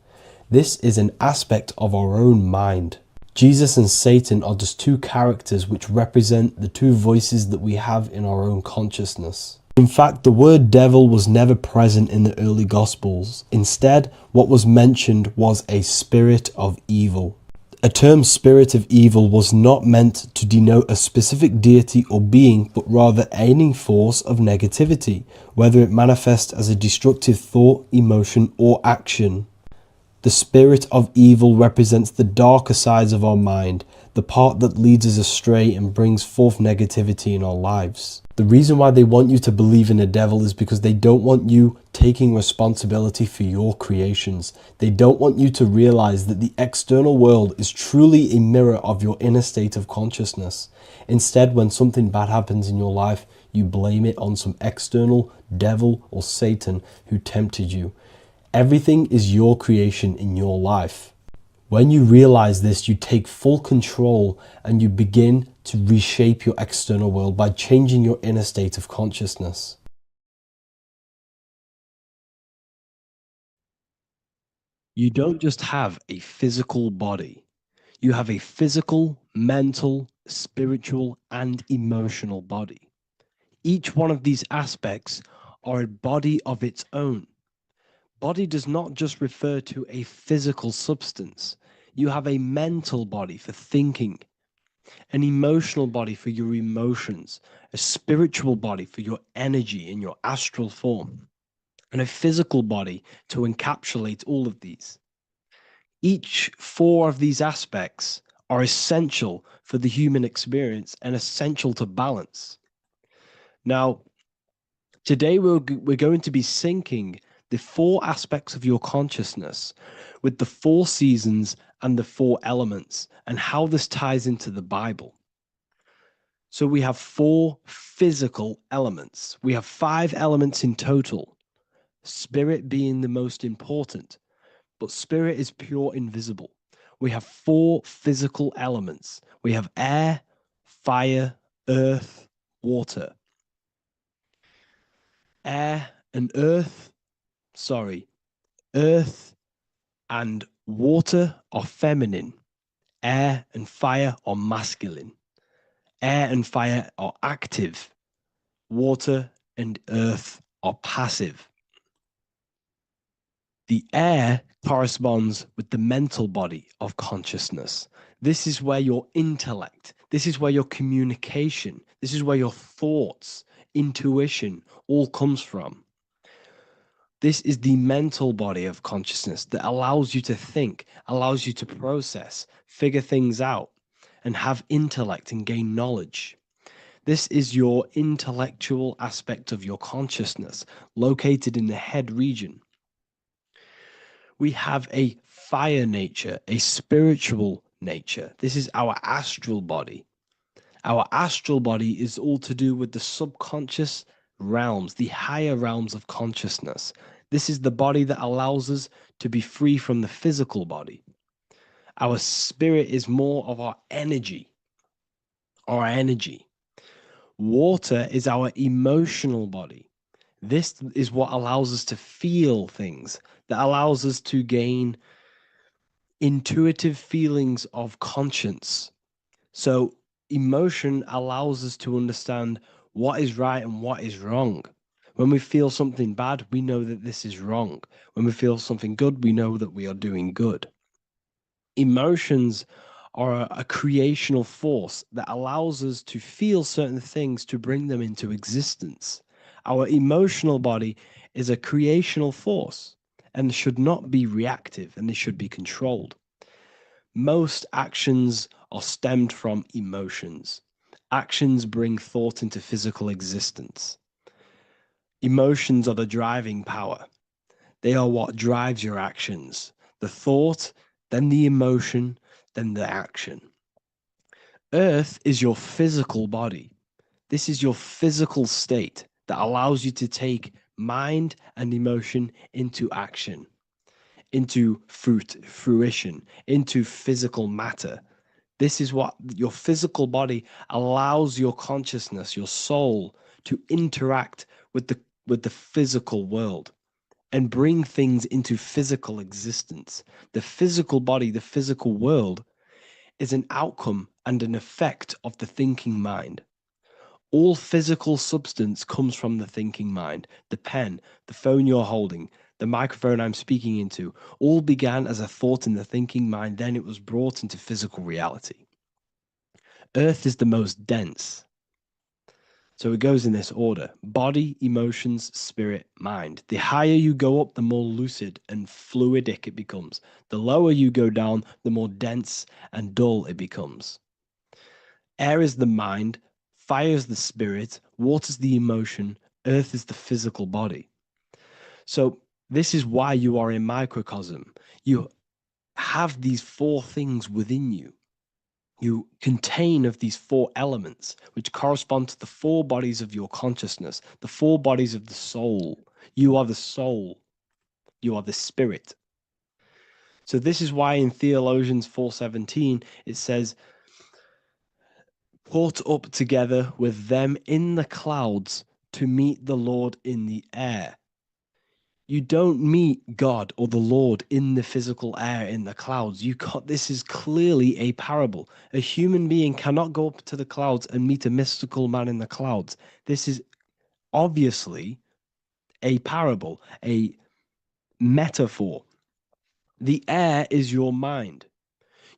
This is an aspect of our own mind. Jesus and Satan are just 2 characters which represent the 2 voices that we have in our own consciousness. In fact, the word devil was never present in the early Gospels. Instead, what was mentioned was a spirit of evil. A term spirit of evil was not meant to denote a specific deity or being, but rather any force of negativity, whether it manifests as a destructive thought, emotion, or action. The spirit of evil represents the darker sides of our mind, the part that leads us astray and brings forth negativity in our lives. The reason why they want you to believe in a devil is because they don't want you taking responsibility for your creations. They don't want you to realize that the external world is truly a mirror of your inner state of consciousness. Instead, when something bad happens in your life, you blame it on some external devil or Satan who tempted you. Everything is your creation in your life. When you realize this, you take full control and you begin to reshape your external world by changing your inner state of consciousness. You don't just have a physical body. You have a physical, mental, spiritual, and emotional body. Each one of these aspects are a body of its own. Body does not just refer to a physical substance. You have a mental body for thinking, an emotional body for your emotions, a spiritual body for your energy in your astral form, and a physical body to encapsulate all of these. Each four of these aspects are essential for the human experience and essential to balance. Now, today we're going to be syncing the four aspects of your consciousness with the four seasons and the four elements and how this ties into the Bible. So we have four physical elements. We have 5 elements in total, spirit being the most important, but spirit is pure invisible. We have 4 physical elements. We have air, fire, earth, water. Earth and water are feminine. Air and fire are masculine. Air and fire are active. Water and earth are passive. The air corresponds with the mental body of consciousness. This is where your intellect, this is where your communication, this is where your thoughts, intuition all comes from. This is the mental body of consciousness that allows you to think, allows you to process, figure things out, and have intellect and gain knowledge. This is your intellectual aspect of your consciousness, located in the head region. We have a fire nature, a spiritual nature. This is our astral body. Our astral body is all to do with the subconscious realms, the higher realms of consciousness. This is the body that allows us to be free from the physical body. Our spirit is more of our energy. Water is our emotional body. This is what allows us to feel things, that allows us to gain intuitive feelings of conscience. So emotion allows us to understand what is right and what is wrong. When we feel something bad, we know that this is wrong. When we feel something good, we know that we are doing good. Emotions are a creational force that allows us to feel certain things to bring them into existence. Our emotional body is a creational force and should not be reactive, and they should be controlled. Most actions are stemmed from emotions. Actions bring thought into physical existence. Emotions are the driving power. They are what drives your actions. The thought, then the emotion, then the action. Earth is your physical body. This is your physical state that allows you to take mind and emotion into action, into fruition, into physical matter. This is what your physical body allows your consciousness, your soul, to interact with the physical world and bring things into physical existence. The physical body, the physical world, is an outcome and an effect of the thinking mind. All physical substance comes from the thinking mind. The pen, the phone you're holding, the microphone I'm speaking into, all began as a thought in the thinking mind, then it was brought into physical reality. Earth is the most dense. So it goes in this order: body, emotions, spirit, mind. The higher you go up, the more lucid and fluidic it becomes. The lower you go down, the more dense and dull it becomes. Air is the mind, fire is the spirit, water is the emotion, earth is the physical body. So this is why you are a microcosm. You have these 4 things within you. You contain of these four elements, which correspond to the four bodies of your consciousness, the four bodies of the soul. You are the soul. You are the spirit. So this is why in Theologians 4:17 it says, "Caught up together with them in the clouds to meet the Lord in the air." You don't meet God or the Lord in the physical air, in the clouds. This is clearly a parable. A human being cannot go up to the clouds and meet a mystical man in the clouds. This is obviously a parable, a metaphor. The air is your mind.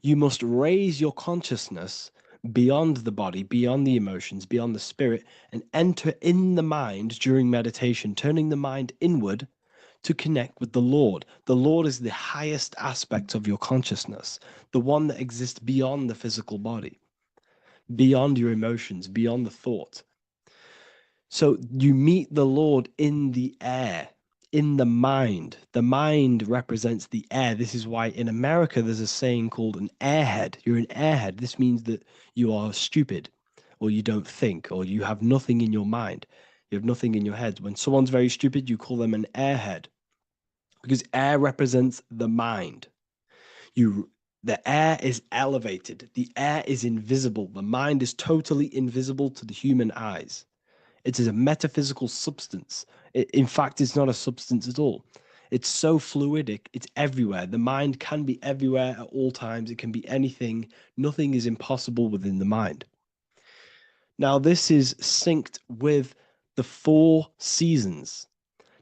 You must raise your consciousness beyond the body, beyond the emotions, beyond the spirit, and enter in the mind during meditation, turning the mind inward to connect with the Lord. The Lord is the highest aspect of your consciousness, the one that exists beyond the physical body, beyond your emotions, beyond the thought. So you meet the Lord in the air, in the mind. The mind represents the air. This is why in America there's a saying called an airhead. You're an airhead. This means that you are stupid, or you don't think, or you have nothing in your mind. You have nothing in your head. When someone's very stupid, you call them an airhead, because air represents the mind. The air is elevated. The air is invisible. The mind is totally invisible to the human eyes. It is a metaphysical substance. In fact, it's not a substance at all. It's so fluidic. It's everywhere. The mind can be everywhere at all times. It can be anything. Nothing is impossible within the mind. Now, this is synced with the four seasons.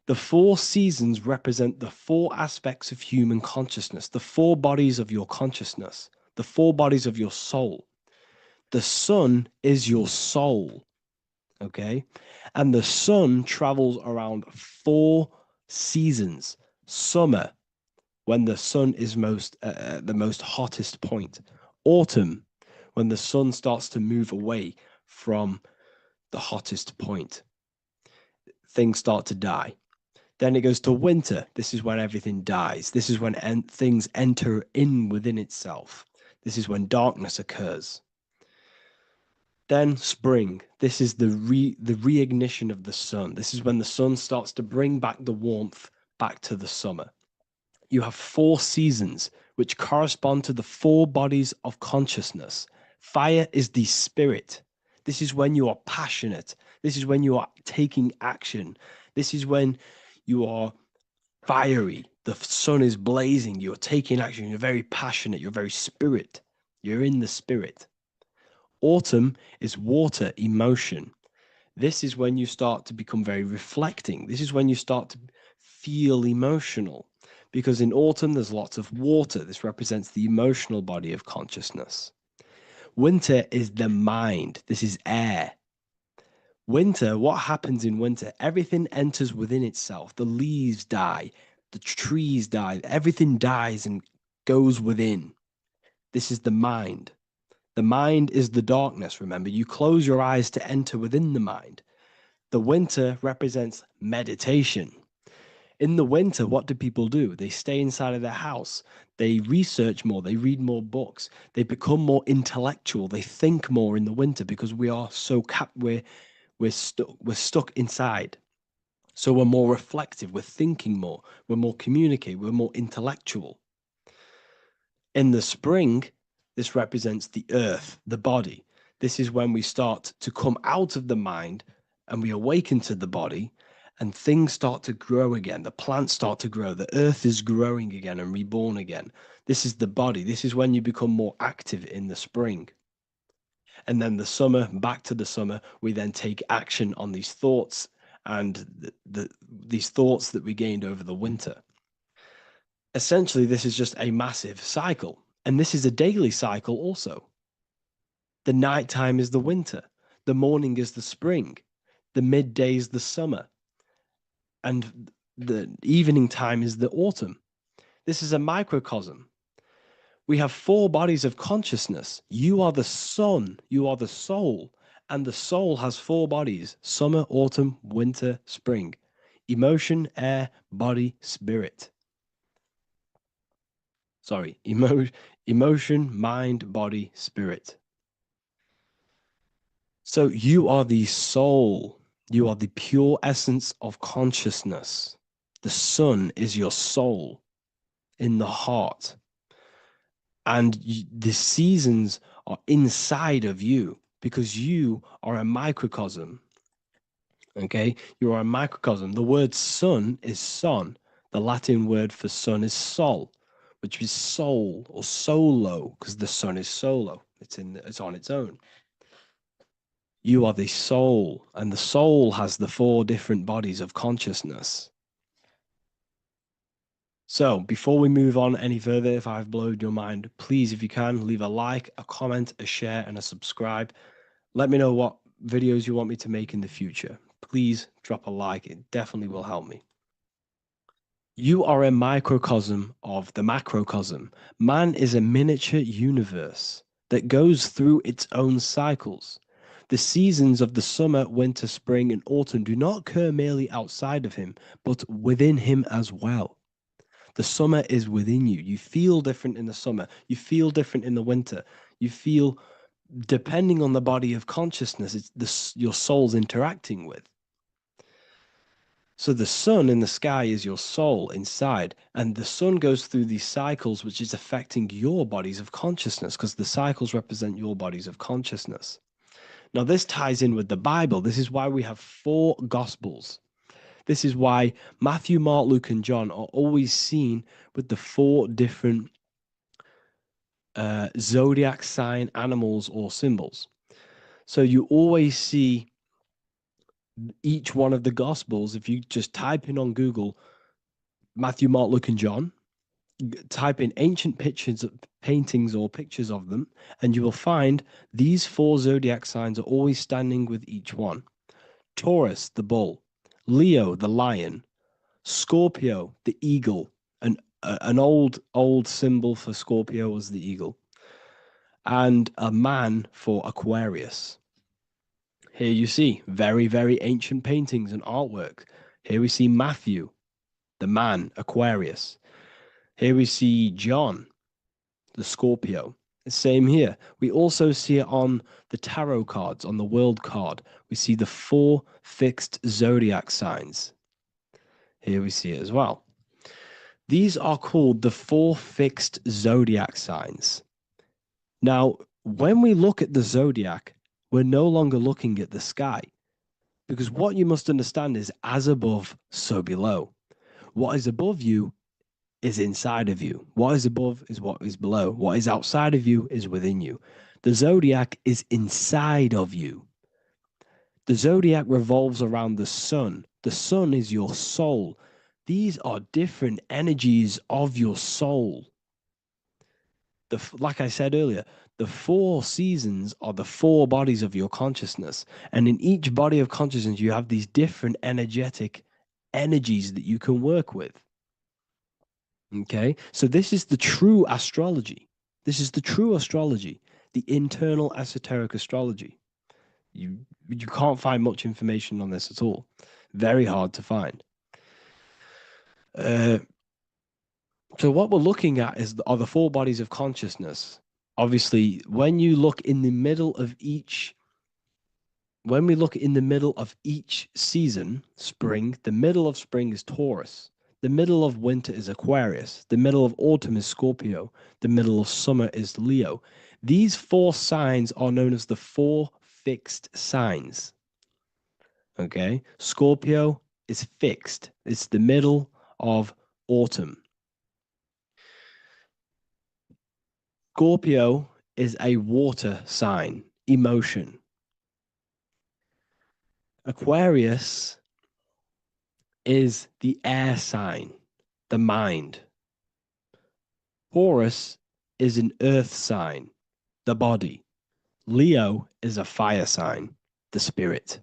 The four seasons represent the four aspects of human consciousness, the four bodies of your consciousness, the four bodies of your soul. The sun is your soul. Okay, and the sun travels around four seasons. Summer, when the sun is the most hottest point. Autumn, when the sun starts to move away from the hottest point. Things start to die. Then it goes to winter. This is when everything dies. This is when things enter in within itself. This is when darkness occurs. Then spring. This is the reignition of the sun. This is when the sun starts to bring back the warmth back to the summer. You have four seasons which correspond to the four bodies of consciousness. Fire is the spirit. This is when you are passionate. This is when you are taking action. This is when you are fiery. The sun is blazing. You're taking action. You're very passionate. You're very spirit. You're in the spirit. Autumn is water, emotion. This is when you start to become very reflecting. This is when you start to feel emotional, because in autumn there's lots of water. This represents the emotional body of consciousness. Winter is the mind. This is air. Winter, what happens in winter? Everything enters within itself. The leaves die, the trees die, everything dies and goes within. This is the mind. The mind is the darkness, remember. You close your eyes to enter within the mind. The winter represents meditation. In the winter, what do people do? They stay inside of their house. They research more. They read more books. They become more intellectual. They think more in the winter because we are so we're stuck inside. So we're more reflective. We're thinking more. We're more communicative. We're more intellectual. In the spring, this represents the earth, the body. This is when we start to come out of the mind and we awaken to the body, and things start to grow again. The plants start to grow. The earth is growing again and reborn again. This is the body. This is when you become more active in the spring. And then the summer, back to the summer, we then take action on these thoughts and these thoughts that we gained over the winter. Essentially, this is just a massive cycle. And this is a daily cycle also. The nighttime is the winter. The morning is the spring. The midday is the summer. And the evening time is the autumn. This is a microcosm. We have four bodies of consciousness. You are the sun. You are the soul. And the soul has four bodies: summer, autumn, winter, spring. Emotion, air, body, spirit. Sorry, emotion, mind, body, spirit. So you are the soul. You are the pure essence of consciousness. The sun is your soul in the heart. And the seasons are inside of you because you are a microcosm. Okay? You are a microcosm. The word sun is son. The Latin word for sun is sol, which is soul or solo, because the sun is solo. It's on its own. You are the soul, and the soul has the 4 different bodies of consciousness. So before we move on any further, if I've blown your mind, please, if you can, leave a like, a comment, a share, and a subscribe. Let me know what videos you want me to make in the future. Please drop a like. It definitely will help me. You are a microcosm of the macrocosm. Man is a miniature universe that goes through its own cycles. The seasons of the summer, winter, spring, and autumn do not occur merely outside of him, but within him as well. The summer is within you. You feel different in the summer. You feel different in the winter. You feel, depending on the body of consciousness, it's your soul's interacting with. So the sun in the sky is your soul inside, and the sun goes through these cycles, which is affecting your bodies of consciousness, because the cycles represent your bodies of consciousness. Now, this ties in with the Bible. This is why we have 4 Gospels. This is why Matthew, Mark, Luke, and John are always seen with the 4 different zodiac sign animals or symbols. So you always see each one of the Gospels. If you just type in on Google Matthew, Mark, Luke, and John, type in ancient pictures, paintings or pictures of them, and you will find these 4 zodiac signs are always standing with each one. Taurus, the bull; Leo, the lion; Scorpio, the eagle. An old symbol for Scorpio was the eagle, and a man for Aquarius. Here you see very, very ancient paintings and artwork. Here we see Matthew, the man, Aquarius. Here we see John, the Scorpio. The same here. We also see it on the tarot cards, on the world card. We see the 4 fixed zodiac signs. Here we see it as well. These are called the 4 fixed zodiac signs. Now, when we look at the zodiac, we're no longer looking at the sky, because what you must understand is as above, so below. What is above you is inside of you. What is above is what is below. What is outside of you is within you. The zodiac is inside of you. The zodiac revolves around the sun. The sun is your soul. These are different energies of your soul. Like I said earlier, the 4 seasons are the 4 bodies of your consciousness. And in each body of consciousness, you have these different energetic energies that you can work with. Okay, so this is the true astrology. This is the true astrology, the internal esoteric astrology. You can't find much information on this at all. Very hard to find. So what we're looking at are the 4 bodies of consciousness. Obviously, when you look in the middle of each, when we look in the middle of each season, spring, the middle of spring is Taurus. The middle of winter is Aquarius. The middle of autumn is Scorpio. The middle of summer is Leo. These 4 signs are known as the 4 fixed signs. Okay, Scorpio is fixed. It's the middle of autumn. Scorpio is a water sign, emotion. Aquarius is the air sign, the mind. Taurus is an earth sign, the body. Leo is a fire sign, the spirit.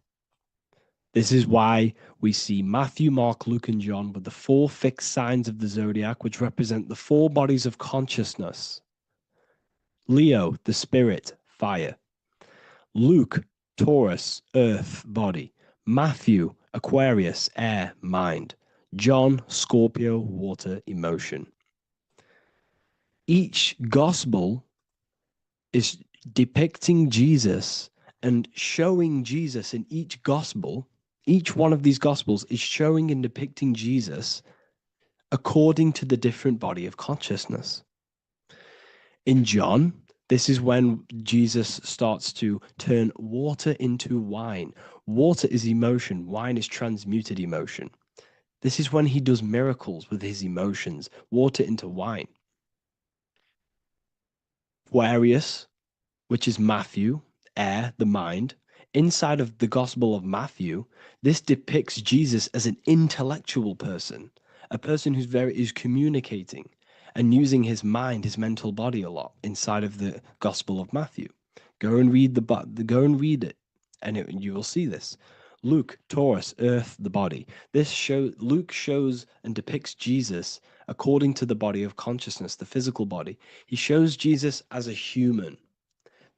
This is why we see Matthew, Mark, Luke, and John with the 4 fixed signs of the zodiac, which represent the 4 bodies of consciousness. Leo, the spirit, fire. Luke, Taurus, earth, body. Matthew, Aquarius, air, mind. John, Scorpio, water, emotion. Each gospel is depicting Jesus and showing Jesus in each gospel. Each one of these gospels is showing and depicting Jesus according to the different body of consciousness. In John, this is when Jesus starts to turn water into wine. Water is emotion, wine is transmuted emotion. This is when he does miracles with his emotions, water into wine. Aquarius, which is Matthew, air, the mind. Inside of the Gospel of Matthew, this depicts Jesus as an intellectual person, a person who's communicating and using his mind, his mental body a lot inside of the Gospel of Matthew. Go and read it, and you will see this. Luke, Taurus, earth, the body. Luke shows and depicts Jesus according to the body of consciousness, the physical body. He shows Jesus as a human,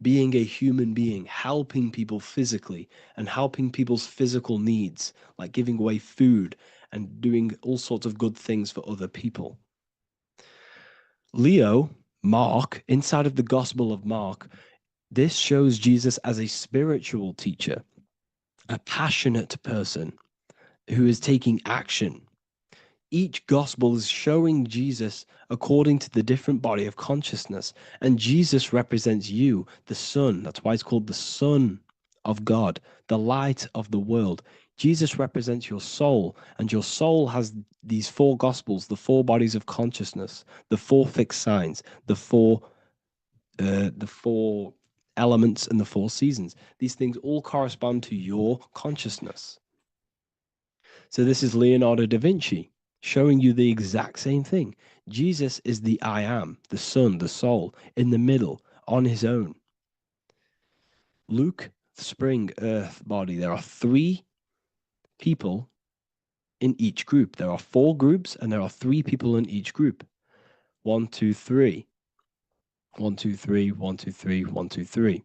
being a human being, helping people physically and helping people's physical needs, like giving away food and doing all sorts of good things for other people. Leo, Mark, inside of the Gospel of Mark, this shows Jesus as a spiritual teacher, a passionate person who is taking action. Each gospel is showing Jesus according to the different body of consciousness, and Jesus represents you, the Son. That's why it's called the Son of God, the light of the world. Jesus represents your soul, and your soul has these four gospels, the four bodies of consciousness, the four fixed signs, the four elements, and the four seasons. These things all correspond to your consciousness. So this is Leonardo da Vinci showing you the exact same thing. Jesus is the I am, the Son, the soul, in the middle, on his own. Luke, spring, earth, body. There are three people in each group. There are four groups, and there are three people in each group. 1, 2, 3. 1, 2, 3, 1, 2, 3, 1, 2, 3.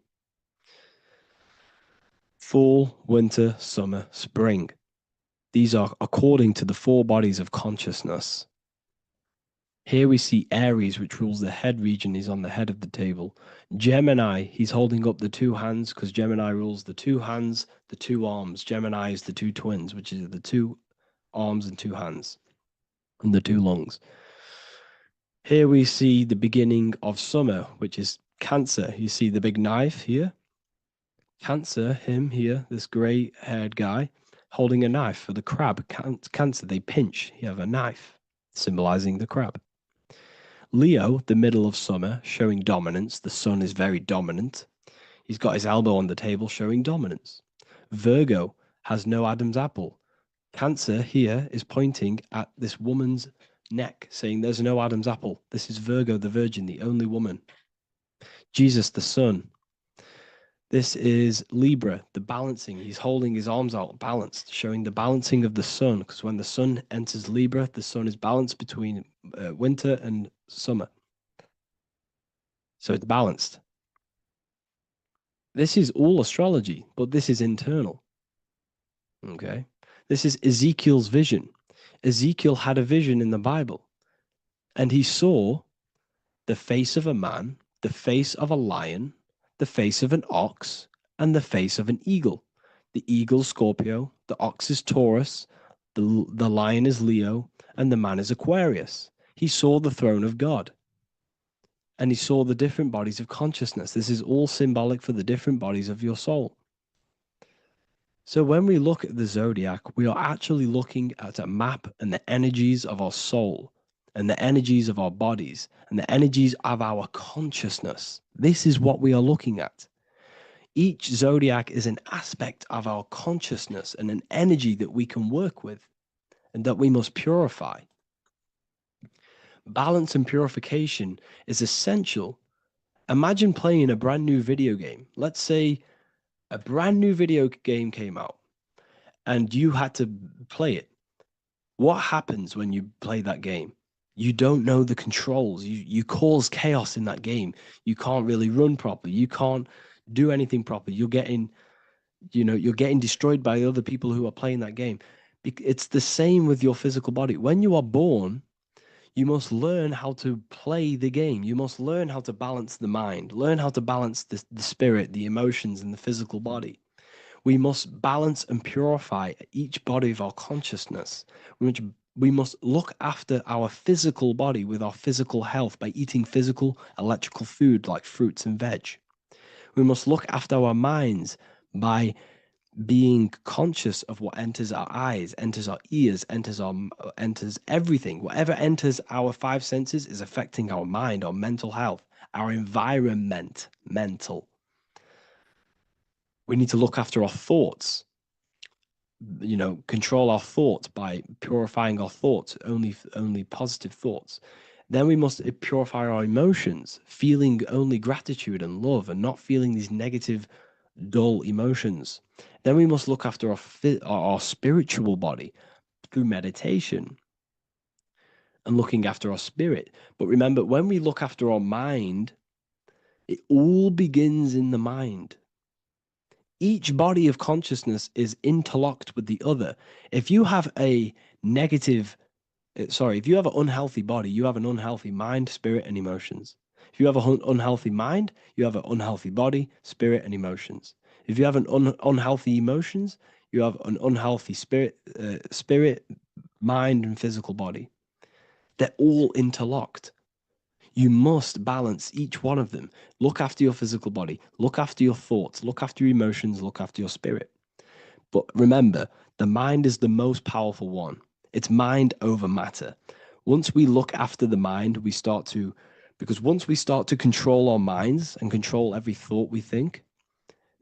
Fall, winter, summer, spring. These are according to the four bodies of consciousness. Here we see Aries, which rules the head region. He's on the head of the table. Gemini, he's holding up the two hands because Gemini rules the two hands, the two arms. Gemini is the two twins, which is the two arms and two hands, and the two lungs. Here we see the beginning of summer, which is Cancer. You see the big knife here. Cancer, him here, this gray-haired guy, holding a knife for the crab. Cancer, they pinch. You have a knife, symbolizing the crab. Leo, the middle of summer, showing dominance. The sun is very dominant. He's got his elbow on the table, showing dominance. Virgo has no Adam's apple. Cancer here is pointing at this woman's neck, saying there's no Adam's apple. This is Virgo, the virgin, the only woman. Jesus, the sun. This is Libra, the balancing. He's holding his arms out, balanced, showing the balancing of the sun, because when the sun enters Libra, the sun is balanced between winter and summer. So it's balanced. This is all astrology, but this is internal. Okay? This is Ezekiel's vision. Ezekiel had a vision in the Bible, and he saw the face of a man, the face of a lion, the face of an ox, and the face of an eagle. The eagle, Scorpio, the ox is Taurus, the lion is Leo, and the man is Aquarius. He saw the throne of God, and he saw the different bodies of consciousness. This is all symbolic for the different bodies of your soul. So when we look at the zodiac, we are actually looking at a map and the energies of our soul, and the energies of our bodies, and the energies of our consciousness. This is what we are looking at. Each zodiac is an aspect of our consciousness and an energy that we can work with and that we must purify. Balance and purification is essential. Imagine playing a brand new video game. Let's say a brand new video game came out and you had to play it. What happens when you play that game? You don't know the controls. You cause chaos in that game. You can't really run properly. You can't do anything properly. You're getting destroyed by other people who are playing that game. It's the same with your physical body. When you are born, You must learn how to play the game. You must learn how to balance the mind, learn how to balance the spirit, the emotions, and the physical body. We must balance and purify each body of our consciousness. We must look after our physical body with our physical health by eating physical, electrical food like fruits and veg. We must look after our minds by being conscious of what enters our eyes, enters our ears, enters everything. Whatever enters our five senses is affecting our mind, our mental health, our environment, mental. We need to look after our thoughts. Control our thoughts by purifying our thoughts, only positive thoughts. Then we must purify our emotions, feeling only gratitude and love and not feeling these negative, dull emotions. Then we must look after our spiritual body through meditation and looking after our spirit. But remember, when we look after our mind, it all begins in the mind. Each body of consciousness is interlocked with the other. If you have an unhealthy body, you have an unhealthy mind, spirit, and emotions. If you have an unhealthy mind, you have an unhealthy body, spirit, and emotions. If you have an unhealthy emotions, you have an unhealthy spirit, mind, and physical body. They're all interlocked. You must balance each one of them. Look after your physical body, look after your thoughts, look after your emotions, look after your spirit. But remember, the mind is the most powerful one. It's mind over matter. Once we look after the mind, because once we start to control our minds and control every thought we think,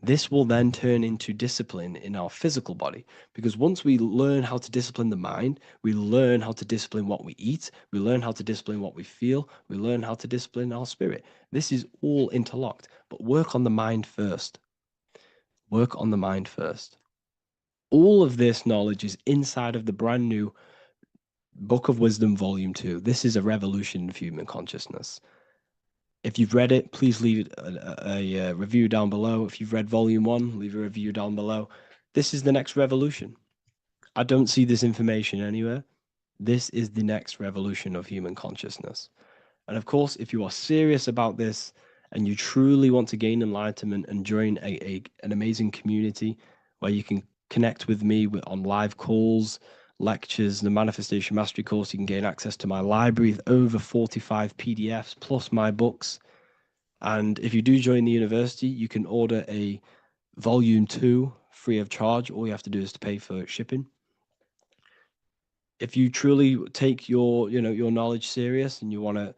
this will then turn into discipline in our physical body. Because once we learn how to discipline the mind, we learn how to discipline what we eat, we learn how to discipline what we feel, we learn how to discipline our spirit. This is all interlocked, but work on the mind first. Work on the mind first. All of this knowledge is inside of the brand new Book of Wisdom, Volume 2. This is a revolution of human consciousness. If you've read it, please leave a review down below. If you've read Volume 1, leave a review down below. This is the next revolution. I don't see this information anywhere. This is the next revolution of human consciousness. And of course, if you are serious about this and you truly want to gain enlightenment and join an amazing community where you can connect with me on live calls, lectures, the Manifestation Mastery course, you can gain access to my library with over 45 PDFs plus my books. And if you do join the university, you can order a Volume 2 free of charge. All you have to do is to pay for shipping. If you truly take your knowledge serious and you want to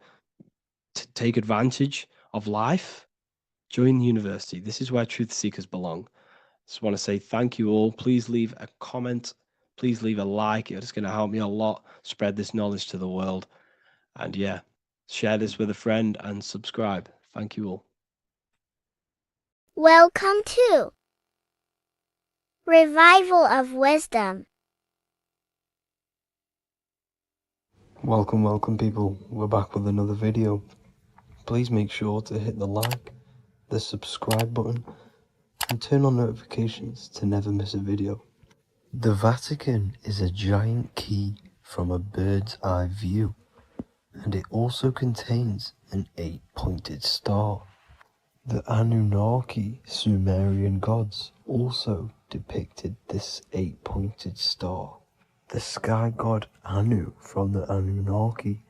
take advantage of life, join the university. This is where truth seekers belong. Just want to say thank you all. Please leave a comment. Please leave a like. It's going to help me a lot spread this knowledge to the world. And yeah, share this with a friend and subscribe. Thank you all. Welcome to Revival of Wisdom. Welcome people, we're back with another video. Please make sure to hit the like, the subscribe button, and turn on notifications to never miss a video. The Vatican is a giant key from a bird's eye view, and it also contains an 8-pointed star. The Anunnaki Sumerian gods also depicted this 8-pointed star. The sky god Anu from the Anunnaki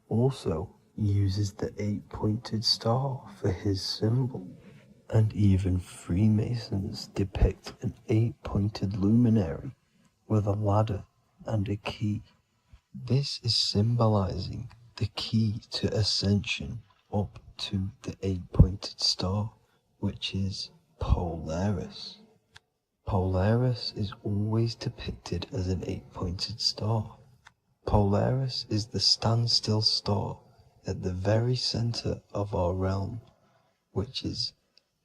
also uses the 8-pointed star for his symbol. And even Freemasons depict an 8-pointed luminary with a ladder and a key. This is symbolizing the key to ascension up to the 8-pointed star, which is Polaris. Polaris is always depicted as an 8-pointed star. Polaris is the standstill star at the very center of our realm, which is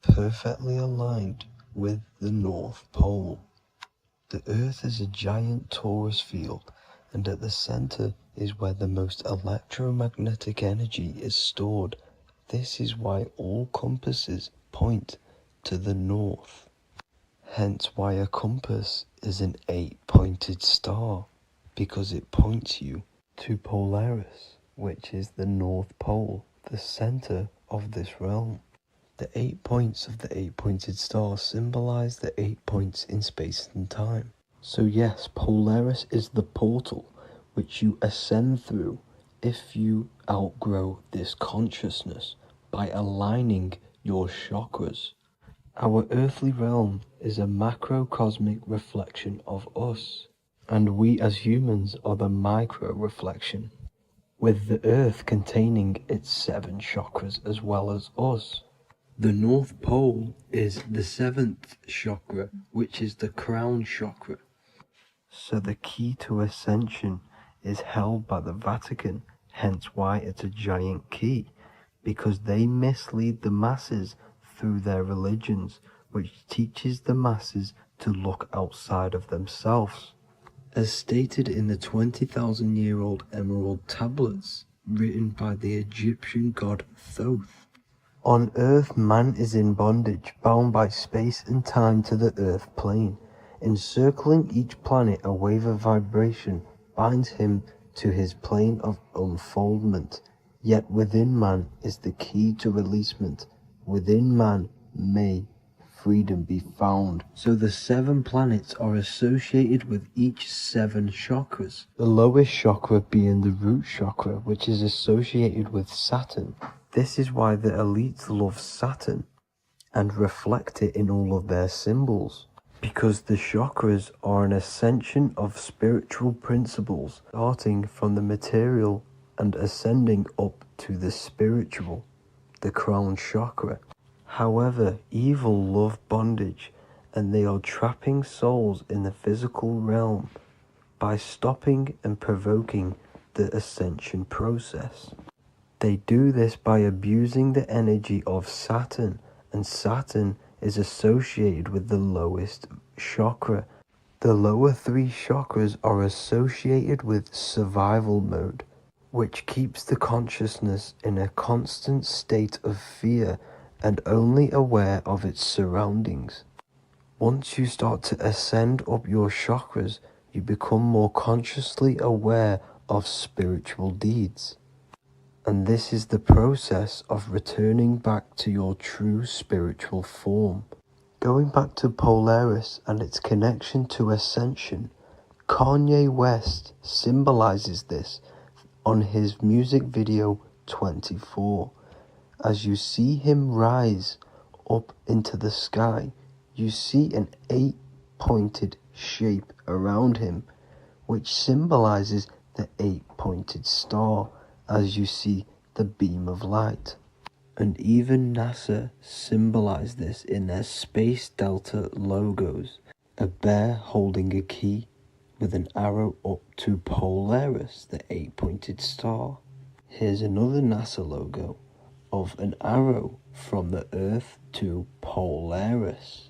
perfectly aligned with the North Pole. The Earth is a giant torus field, and at the center is where the most electromagnetic energy is stored. This is why all compasses point to the north. Hence why a compass is an 8-pointed star, because it points you to Polaris. which is the North Pole, the center of this realm. The 8 points of the 8-pointed star symbolize the 8 points in space and time. So yes, Polaris is the portal which you ascend through if you outgrow this consciousness by aligning your chakras. Our earthly realm is a macrocosmic reflection of us, and we as humans are the micro reflection, with the earth containing its 7 chakras as well as us. The North Pole is the 7th chakra, which is the crown chakra. So the key to ascension is held by the Vatican, hence why it's a giant key, because they mislead the masses through their religions, which teaches the masses to look outside of themselves. As stated in the 20,000-year-old emerald tablets, written by the Egyptian god Thoth. On earth, man is in bondage, bound by space and time to the earth plane. Encircling each planet, a wave of vibration binds him to his plane of unfoldment. Yet within man is the key to releasement. Within man may freedom be found. So the 7 planets are associated with each 7 chakras. The lowest chakra being the root chakra, which is associated with Saturn. This is why the elites love Saturn and reflect it in all of their symbols. Because the chakras are an ascension of spiritual principles, starting from the material and ascending up to the spiritual, the crown chakra. However, evil love bondage, and they are trapping souls in the physical realm by stopping and provoking the ascension process. They do this by abusing the energy of Saturn, and Saturn is associated with the lowest chakra. The lower 3 chakras are associated with survival mode, which keeps the consciousness in a constant state of fear and only aware of its surroundings. Once you start to ascend up your chakras, you become more consciously aware of spiritual deeds. And this is the process of returning back to your true spiritual form. Going back to Polaris and its connection to ascension, Kanye West symbolizes this on his music video 24. As you see him rise up into the sky, you see an 8-pointed shape around him, which symbolizes the 8-pointed star, as you see the beam of light. And even NASA symbolized this in their Space Delta logos, a bear holding a key with an arrow up to Polaris, the 8-pointed star. Here's another NASA logo of an arrow from the Earth to Polaris.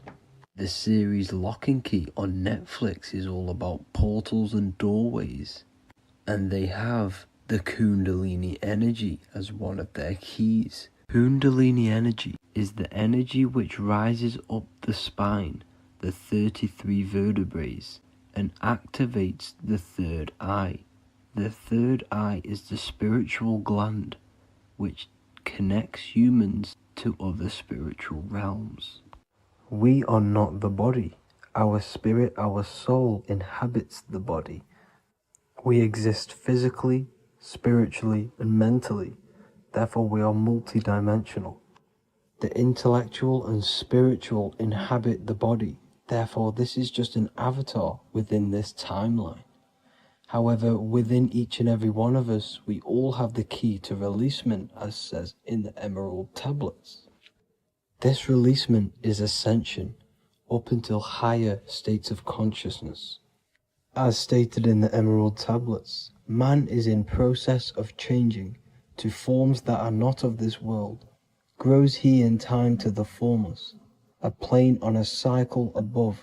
The series Lock and Key on Netflix is all about portals and doorways, and they have the Kundalini energy as one of their keys. Kundalini energy is the energy which rises up the spine, the 33 vertebrae, and activates the third eye. The third eye is the spiritual gland, which connects humans to other spiritual realms. We are not the body. Our spirit, our soul inhabits the body. We exist physically, spiritually, and mentally. Therefore, we are multidimensional. The intellectual and spiritual inhabit the body. Therefore, this is just an avatar within this timeline. However, within each and every one of us, we all have the key to releasement, as says in the Emerald Tablets. This releasement is ascension, up until higher states of consciousness. As stated in the Emerald Tablets, man is in process of changing to forms that are not of this world. Grows he in time to the formless, a plane on a cycle above.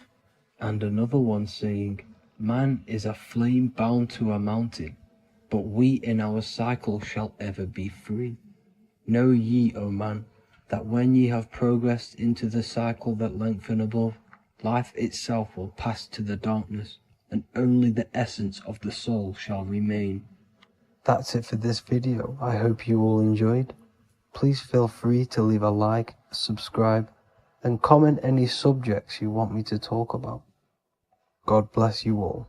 And another one saying, man is a flame bound to a mountain, but we in our cycle shall ever be free. Know ye, O man, that when ye have progressed into the cycle that lengthen above, life itself will pass to the darkness, and only the essence of the soul shall remain. That's it for this video. I hope you all enjoyed. Please feel free to leave a like, subscribe, and comment any subjects you want me to talk about. God bless you all.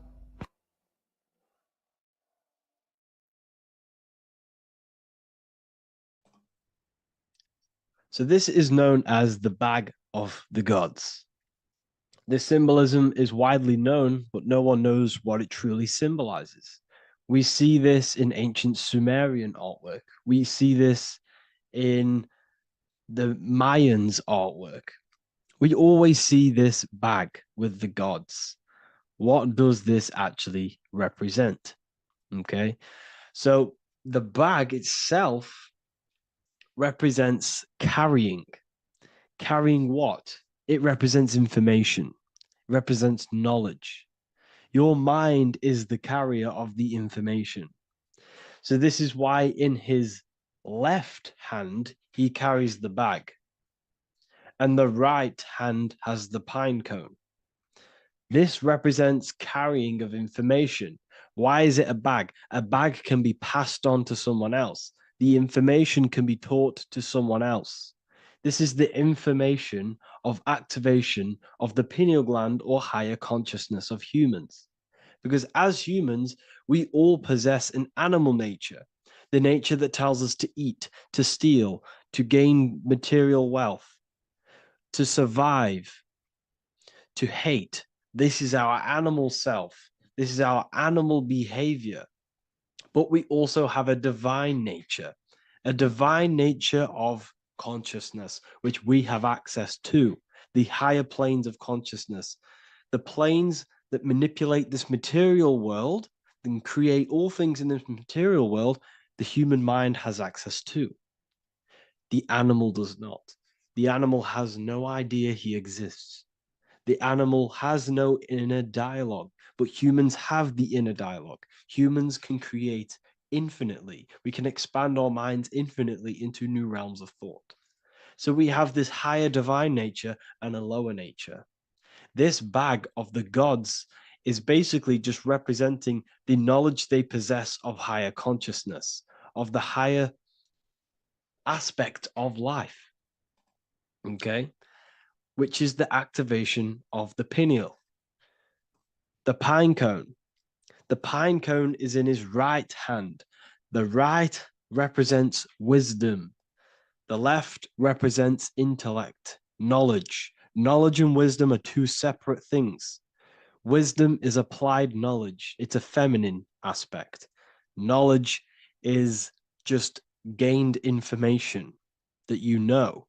So this is known as the bag of the gods. This symbolism is widely known, but no one knows what it truly symbolizes. We see this in ancient Sumerian artwork. We see this in the Mayans' artwork. We always see this bag with the gods. What does this actually represent? Okay, so the bag itself represents carrying. Carrying what? It represents information, represents knowledge. Your mind is the carrier of the information. So this is why in his left hand, he carries the bag, and the right hand has the pine cone. This represents carrying of information. Why is it a bag? A bag can be passed on to someone else. The information can be taught to someone else. This is the information of activation of the pineal gland or higher consciousness of humans. Because as humans, we all possess an animal nature, the nature that tells us to eat, to steal, to gain material wealth, to survive, to hate. This is our animal self. This is our animal behavior. But we also have a divine nature of consciousness, which we have access to, the higher planes of consciousness, the planes that manipulate this material world and create all things in this material world. The human mind has access to. The animal does not. The animal has no idea he exists. The animal has no inner dialogue, but humans have the inner dialogue. Humans can create infinitely. We can expand our minds infinitely into new realms of thought. So we have this higher divine nature and a lower nature. This bag of the gods is basically just representing the knowledge they possess of higher consciousness, of the higher aspect of life. Okay? Which is the activation of the pineal. The pine cone. The pine cone is in his right hand. The right represents wisdom. The left represents intellect, knowledge. Knowledge and wisdom are two separate things. Wisdom is applied knowledge. It's a feminine aspect. Knowledge is just gained information that you know,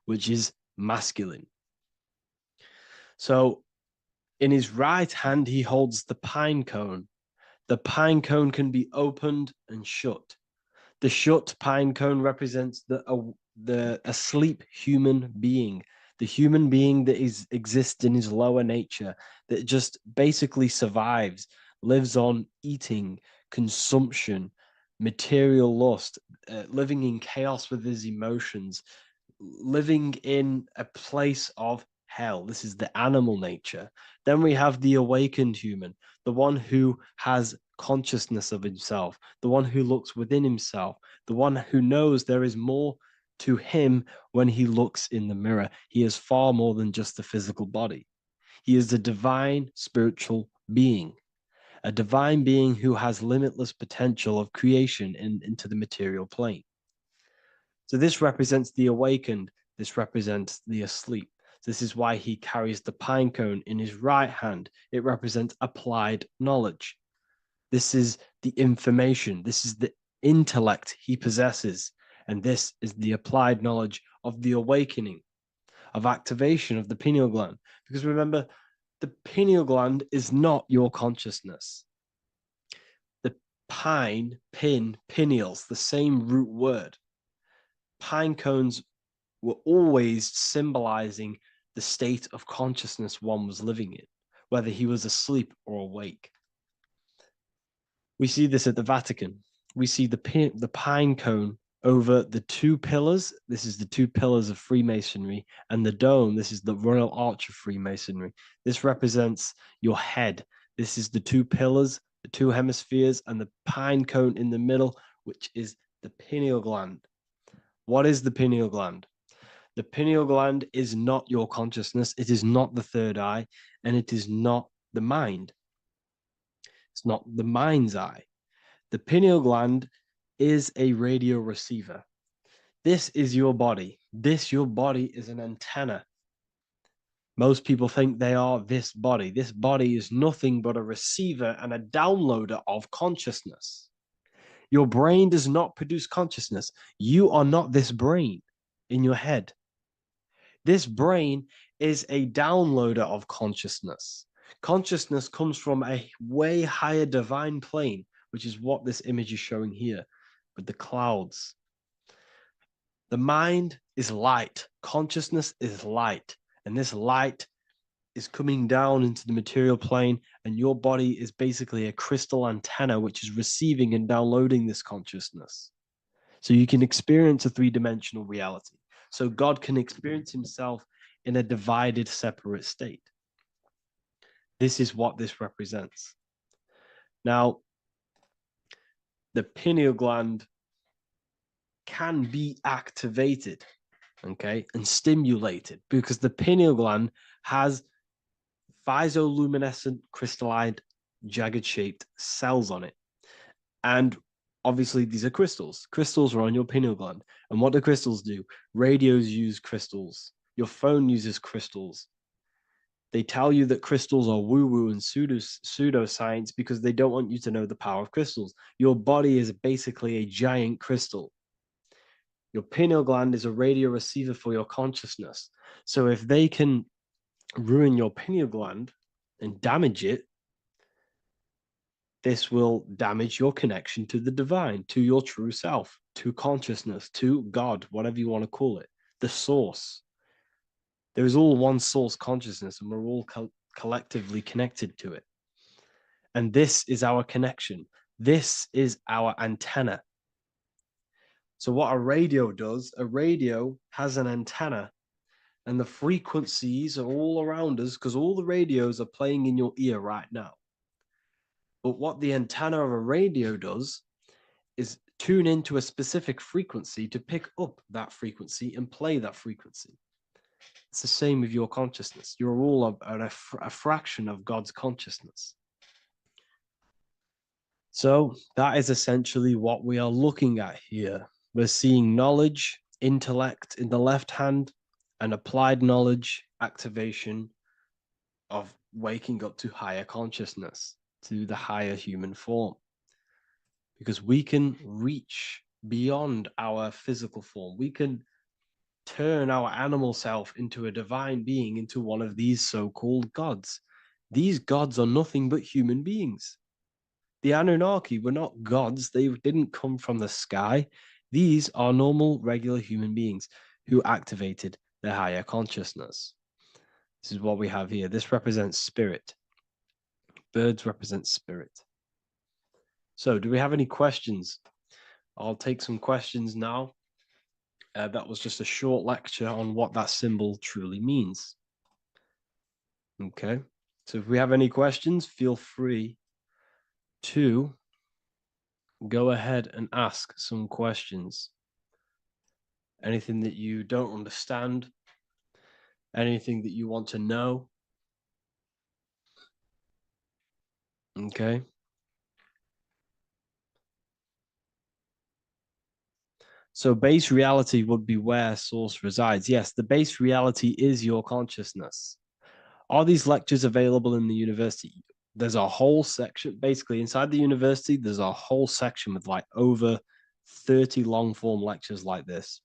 which is masculine. So in his right hand, he holds the pine cone. The pine cone can be opened and shut. The shut pine cone represents the asleep human being, the human being that exists in his lower nature, that just basically survives, lives on eating, consumption, material lust, living in chaos with his emotions, living in a place of hell. This is the animal nature. Then we have the awakened human, the one who has consciousness of himself, the one who looks within himself, the one who knows there is more to him when he looks in the mirror. He is far more than just the physical body. He is a divine spiritual being, a divine being who has limitless potential of creation into the material plane. So this represents the awakened. This represents the asleep. This is why he carries the pine cone in his right hand. It represents applied knowledge. This is the information. This is the intellect he possesses. And this is the applied knowledge of the awakening, of activation of the pineal gland. Because remember, the pineal gland is not your consciousness. The pine, pin, pineals, the same root word. Pine cones were always symbolizing the state of consciousness one was living in, whether he was asleep or awake. We see this at the Vatican. We see the pine cone over the two pillars. This is the two pillars of Freemasonry, and the dome. This is the Royal Arch of Freemasonry. This represents your head. This is the two pillars the two hemispheres, and the pine cone in the middle, which is the pineal gland. What is the pineal gland? The pineal gland is not your consciousness. It is not the third eye, and it is not the mind. It's not the mind's eye. The pineal gland is a radio receiver. This is your body. Your body is an antenna. Most people think they are this body. This body is nothing but a receiver and a downloader of consciousness. Your brain does not produce consciousness. You are not this brain in your head. This brain is a downloader of consciousness. Consciousness comes from a way higher divine plane, which is what this image is showing here with the clouds. The mind is light. Consciousness is light. And this light is coming down into the material plane, and your body is basically a crystal antenna which is receiving and downloading this consciousness. So you can experience a three-dimensional reality. So God can experience himself in a divided, separate state. This is what this represents. Now, the pineal gland can be activated, okay, and stimulated, because the pineal gland has physioluminescent crystallized jagged-shaped cells on it. And obviously, these are crystals. Crystals are on your pineal gland. And what do crystals do? Radios use crystals. Your phone uses crystals. They tell you that crystals are woo-woo and pseudoscience because they don't want you to know the power of crystals. Your body is basically a giant crystal. Your pineal gland is a radio receiver for your consciousness. So if they can ruin your pineal gland and damage it, this will damage your connection to the divine, to your true self, to consciousness, to God, whatever you want to call it, the source. There is all one source consciousness, and we're all collectively connected to it. And this is our connection. This is our antenna. So what a radio does, a radio has an antenna, and the frequencies are all around us because all the radios are playing in your ear right now. But what the antenna of a radio does is tune into a specific frequency to pick up that frequency and play that frequency. It's the same with your consciousness. You're all a fraction of God's consciousness. So that is essentially what we are looking at here. We're seeing knowledge, intellect in the left hand, and applied knowledge, activation of waking up to higher consciousness, to the higher human form. Because we can reach beyond our physical form. We can turn our animal self into a divine being, into one of these so-called gods. These gods are nothing but human beings. The Anunnaki were not gods. They didn't come from the sky. These are normal, regular human beings who activated their higher consciousness. This is what we have here. This represents spirit. Birds represent spirit. So do we have any questions? I'll take some questions now. That was just a short lecture on what that symbol truly means. Okay, so if we have any questions, feel free to go ahead and ask some questions. Anything that you don't understand, anything that you want to know. Okay. So base reality would be where source resides. Yes, the base reality is your consciousness. Are these lectures available in the university? There's a whole section, basically inside the university, there's a whole section with like over 30 long form lectures like this.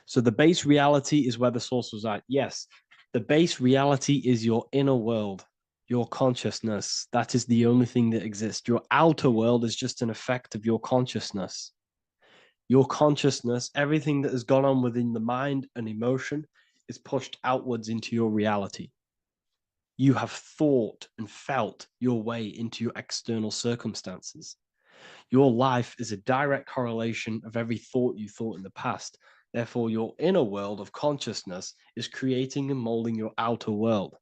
So the base reality is where the source resides. Yes, the base reality is your inner world, your consciousness. That is the only thing that exists. Your outer world is just an effect of your consciousness. Your consciousness, everything that has gone on within the mind and emotion is pushed outwards into your reality. You have thought and felt your way into your external circumstances. Your life is a direct correlation of every thought you thought in the past. Therefore, your inner world of consciousness is creating and molding your outer world.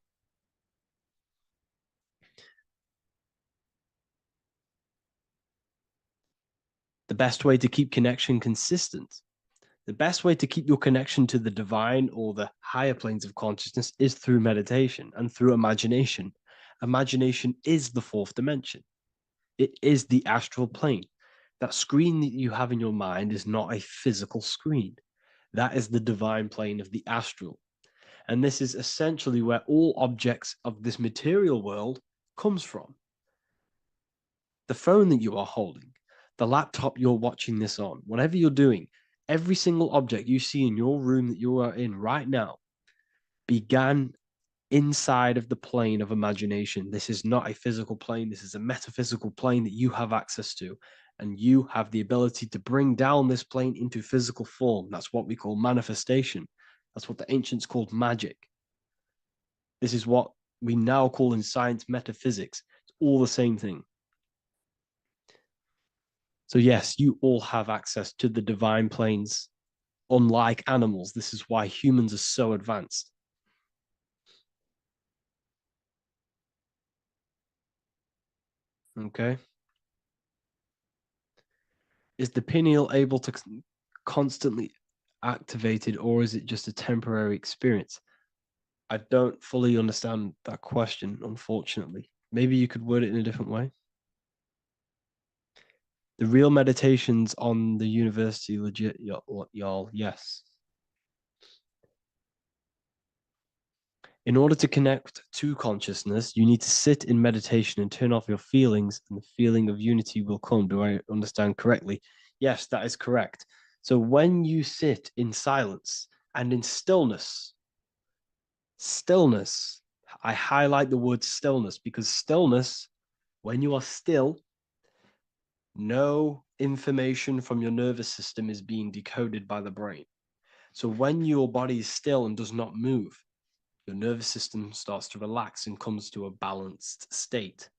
The best way to keep connection consistent, the best way to keep your connection to the divine or the higher planes of consciousness is through meditation and through imagination. Imagination is the fourth dimension. It is the astral plane. That screen that you have in your mind is not a physical screen. That is the divine plane of the astral. And this is essentially where all objects of this material world comes from. The phone that you are holding, the laptop you're watching this on, whatever you're doing, every single object you see in your room that you are in right now began inside of the plane of imagination. This is not a physical plane. This is a metaphysical plane that you have access to. And you have the ability to bring down this plane into physical form. That's what we call manifestation. That's what the ancients called magic. This is what we now call in science metaphysics. It's all the same thing. So yes, you all have access to the divine planes. Unlike animals, this is why humans are so advanced. Okay. Is the pineal able to constantly activated, or is it just a temporary experience? I don't fully understand that question, unfortunately. Maybe you could word it in a different way. The real meditations on the university, legit, y'all, yes. In order to connect to consciousness, you need to sit in meditation and turn off your feelings, and the feeling of unity will come. Do I understand correctly? Yes, that is correct. So when you sit in silence and in stillness, I highlight the word stillness because stillness, when you are still, no information from your nervous system is being decoded by the brain. So when your body is still and does not move, your nervous system starts to relax and comes to a balanced state.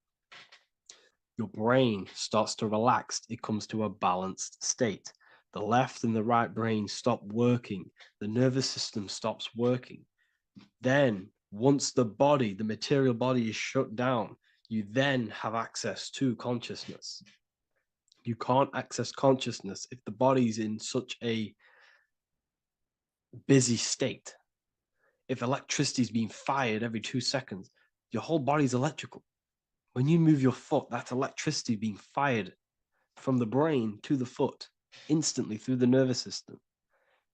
Your brain starts to relax, it comes to a balanced state. The left and the right brain stop working. The nervous system stops working. Then, once the body, the material body is shut down, you then have access to consciousness. You can't access consciousness if the body's in such a busy state. If electricity is being fired every 2 seconds, your whole body's electrical. When you move your foot, that's electricity being fired from the brain to the foot instantly through the nervous system.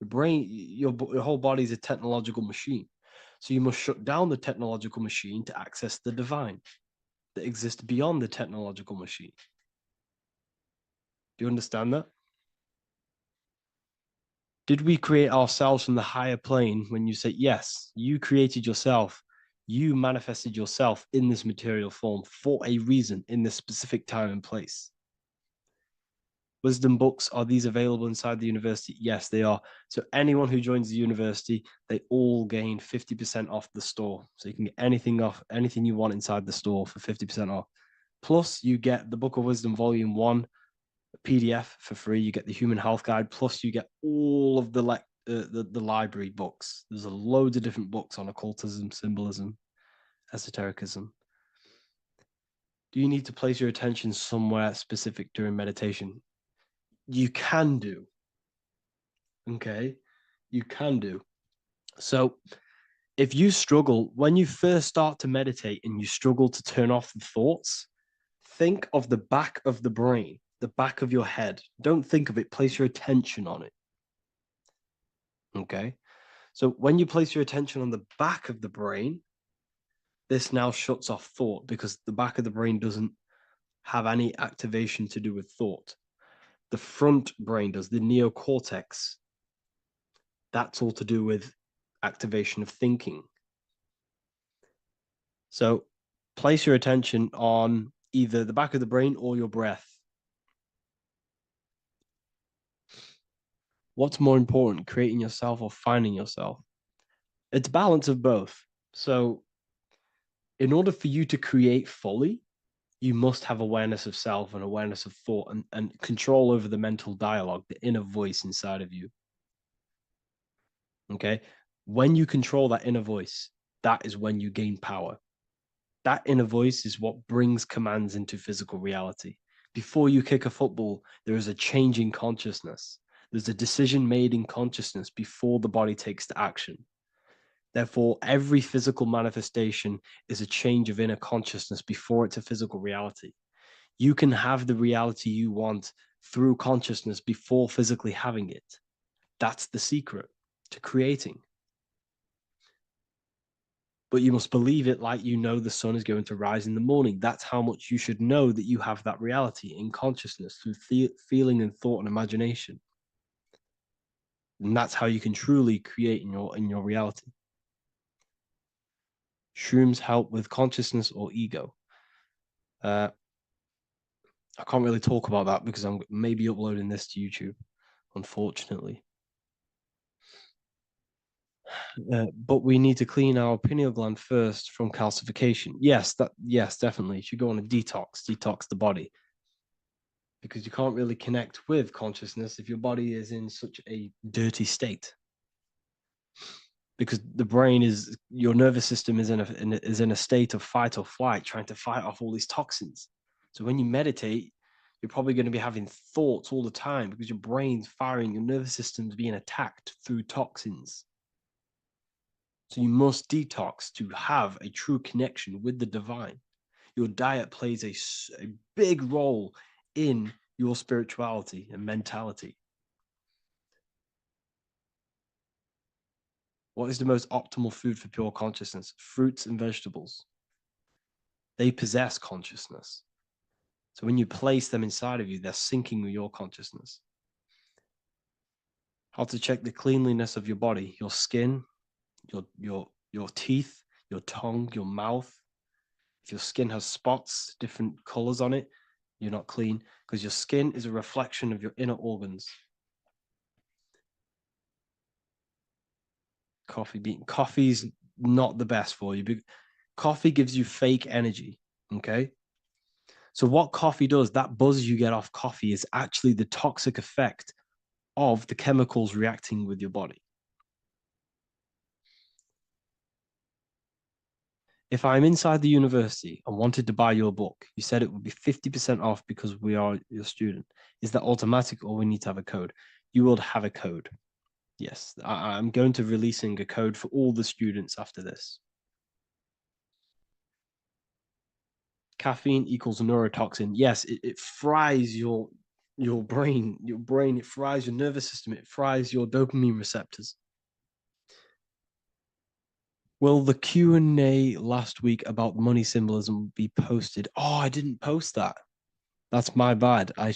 The brain, your whole body is a technological machine. So you must shut down the technological machine to access the divine that exists beyond the technological machine. Do you understand that? Did we create ourselves from the higher plane? When you say yes, you created yourself, you manifested yourself in this material form for a reason in this specific time and place. Wisdom books, are these available inside the university? Yes, they are. So anyone who joins the university, they all gain 50% off the store. So you can get anything you want inside the store for 50% off. Plus, you get the Book of Wisdom Volume 1 PDF for free. You get the Human Health Guide. Plus, you get all of the library books. There's a load of different books on occultism, symbolism, esotericism. Do you need to place your attention somewhere specific during meditation? You can do. Okay, you can do. So if you struggle, when you first start to meditate and you struggle to turn off the thoughts, think of the back of the brain, the back of your head. Don't think of it, place your attention on it. Okay, so when you place your attention on the back of the brain, this now shuts off thought because the back of the brain doesn't have any activation to do with thought. The front brain does, the neocortex. That's all to do with activation of thinking. So place your attention on either the back of the brain or your breath. What's more important, creating yourself or finding yourself? It's balance of both. So in order for you to create fully, you must have awareness of self and awareness of thought and control over the mental dialogue, the inner voice inside of you. Okay? When you control that inner voice, that is when you gain power. That inner voice is what brings commands into physical reality. Before you kick a football, there is a change in consciousness. There's a decision made in consciousness before the body takes the action. Therefore, every physical manifestation is a change of inner consciousness before it's a physical reality. You can have the reality you want through consciousness before physically having it. That's the secret to creating. But you must believe it like you know the sun is going to rise in the morning. That's how much you should know that you have that reality in consciousness through feeling and thought and imagination. And that's how you can truly create in your reality. Shrooms help with consciousness or ego. I can't really talk about that because I'm maybe uploading this to YouTube, unfortunately. But we need to clean our pineal gland first from calcification. Yes, definitely. You should go on a detox the body. Because you can't really connect with consciousness if your body is in such a dirty state. Because the brain is, your nervous system is in a state of fight or flight, trying to fight off all these toxins. So when you meditate, you're probably going to be having thoughts all the time because your brain's firing, your nervous system's being attacked through toxins. So you must detox to have a true connection with the divine. Your diet plays a big role in your spirituality and mentality. What is the most optimal food for pure consciousness? Fruits and vegetables. They possess consciousness. So when you place them inside of you, they're syncing with your consciousness. How to check the cleanliness of your body, your skin, your teeth, your tongue, your mouth. If your skin has spots, different colors on it, you're not clean because your skin is a reflection of your inner organs. Coffee's not the best for you. Coffee gives you fake energy. Okay. So what coffee does, that buzz you get off coffee is actually the toxic effect of the chemicals reacting with your body. If I'm inside the university and wanted to buy your book, you said it would be 50% off because we are your student. Is that automatic or we need to have a code? You will have a code. Yes, I'm going to releasing a code for all the students after this. Caffeine equals neurotoxin. Yes, it fries your brain. It fries your nervous system. It fries your dopamine receptors. Will the Q&A last week about money symbolism be posted? Oh, I didn't post that. That's my bad. I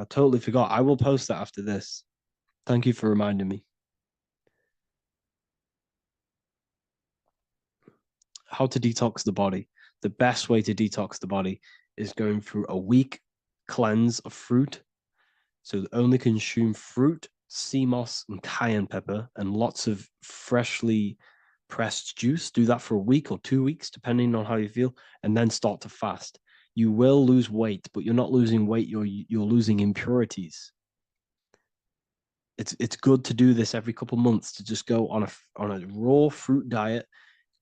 totally forgot. I will post that after this. Thank you for reminding me. How to detox the body. The best way to detox the body is going through a week cleanse of fruit. So only consume fruit, sea moss, and cayenne pepper, and lots of freshly pressed juice. Do that for a week or 2 weeks, depending on how you feel, and then start to fast. You will lose weight, but you're not losing weight. You're losing impurities. It's good to do this every couple months, to just go on a raw fruit diet,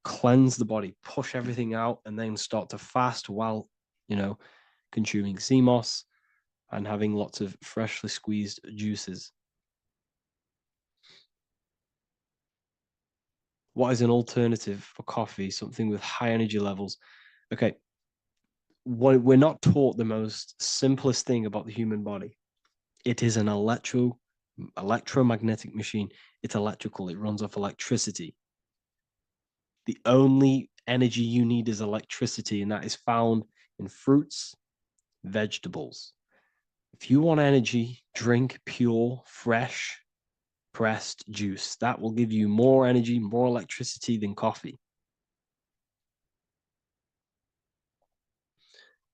cleanse the body, push everything out, and then start to fast while consuming sea moss and having lots of freshly squeezed juices. What is an alternative for coffee? Something with high energy levels. Okay. We're not taught the most simplest thing about the human body. It is an electromagnetic machine. It's electrical. It runs off electricity. The only energy you need is electricity, and that is found in fruits, vegetables. If you want energy, drink pure, fresh, pressed juice. That will give you more energy, more electricity than coffee.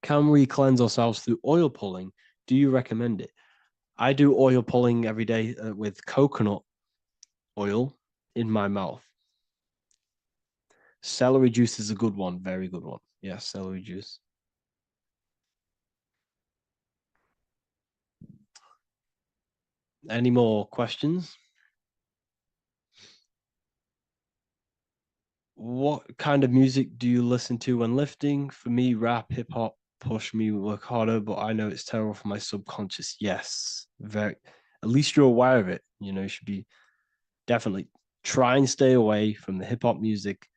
Can we cleanse ourselves through oil pulling? Do you recommend it? I do oil pulling every day with coconut oil in my mouth. Celery juice is a good one, very good one. Yes, celery juice. Any more questions? What kind of music do you listen to when lifting? For me, rap, hip hop, push me work harder, but I know it's terrible for my subconscious. Yes, very. At least you're aware of it. You should be definitely try and stay away from the hip hop music.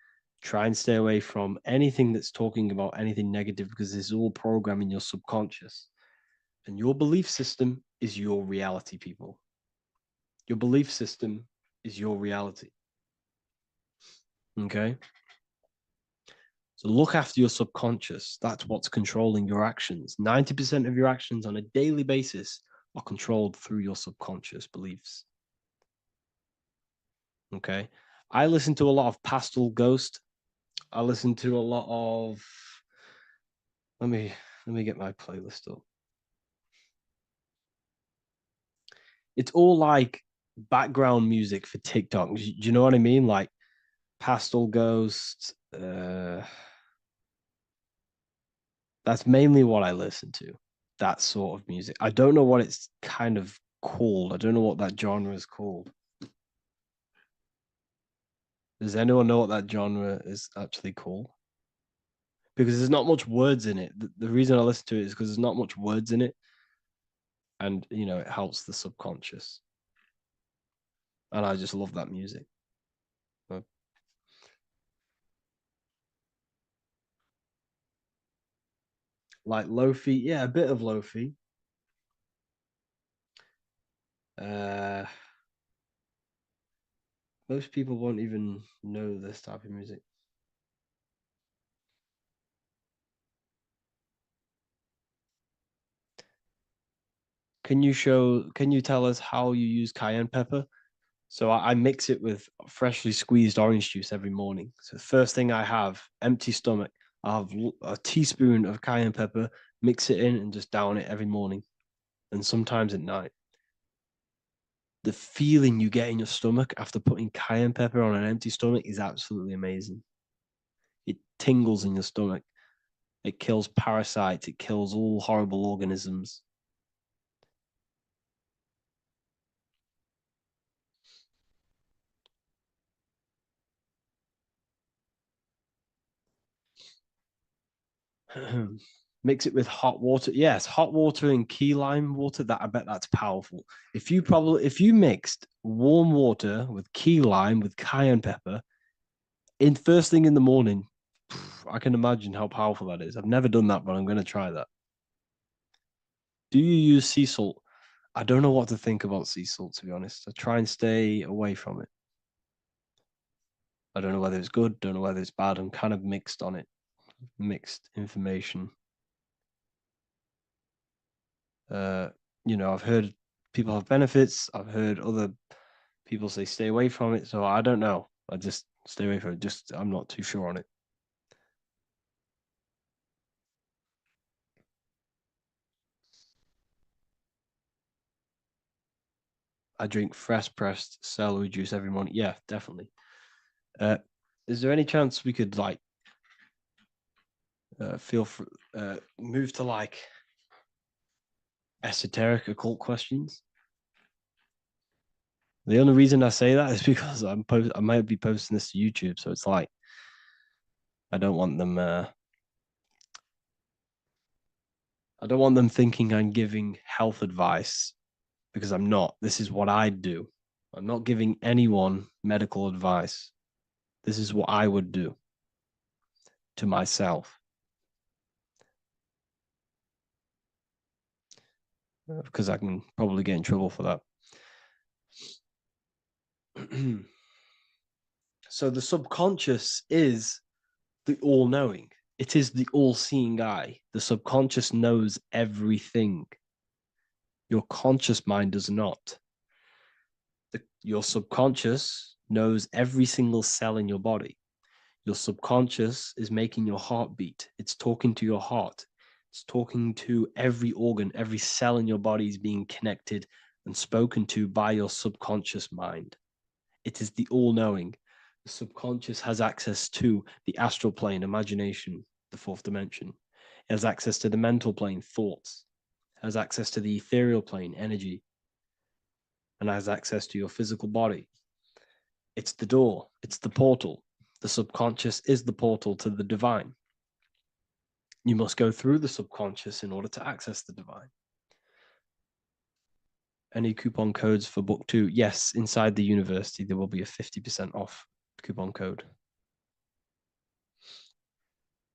Try and stay away from anything that's talking about anything negative because it's all programming your subconscious. And your belief system is your reality, people. Your belief system is your reality. Okay? So look after your subconscious. That's what's controlling your actions. 90% of your actions on a daily basis are controlled through your subconscious beliefs. Okay? I listen to a lot of Pastel Ghost. I listen to a lot of let me get my playlist up. It's all like background music for TikTok. Do you know what I mean? Like Pastel Ghost. That's mainly what I listen to. That sort of music. I don't know what it's kind of called. I don't know what that genre is called. Does anyone know what that genre is actually called? Because there's not much words in it. The reason I listen to it is because there's not much words in it. And, it helps the subconscious. And I just love that music. Like lo-fi, yeah, a bit of lo-fi. Most people won't even know this type of music. Can you tell us how you use cayenne pepper? So I mix it with freshly squeezed orange juice every morning. So the first thing I have, empty stomach, I have a teaspoon of cayenne pepper, mix it in and just down it every morning. And sometimes at night. The feeling you get in your stomach after putting cayenne pepper on an empty stomach is absolutely amazing. It tingles in your stomach. It kills parasites. It kills all horrible organisms. Mix it with hot water. Yes, hot water and key lime water. That I bet that's powerful. If you mixed warm water with key lime with cayenne pepper in first thing in the morning, I can imagine how powerful that is. I've never done that, but I'm going to try that. Do you use sea salt? I don't know what to think about sea salt, to be honest. I try and stay away from it. I don't know whether it's good, don't know whether it's bad. I'm kind of mixed on it. Mixed information. I've heard people have benefits. I've heard other people say stay away from it. So I don't know. I just stay away from it. I'm not too sure on it. I drink fresh pressed celery juice every morning. Yeah, definitely. Is there any chance we could move to esoteric occult questions? The only reason I say that is because I might be posting this to YouTube, so it's like I don't want them thinking I'm giving health advice because I'm not. This is what I do. I'm not giving anyone medical advice. This is what I would do to myself. Because I can probably get in trouble for that. So the subconscious is the all-knowing. It is the all-seeing eye. The subconscious knows everything. Your conscious mind does not. Your subconscious knows every single cell in your body. Your subconscious is making your heart beat. It's talking to your heart. It's talking to every organ, every cell in your body is being connected and spoken to by your subconscious mind. It is the all-knowing. The subconscious has access to the astral plane, imagination, the fourth dimension. It has access to the mental plane, thoughts. It has access to the ethereal plane, energy. And has access to your physical body. It's the door. It's the portal. The subconscious is the portal to the divine. You must go through the subconscious in order to access the divine. Any coupon codes for book 2? Yes, inside the university, there will be a 50% off coupon code.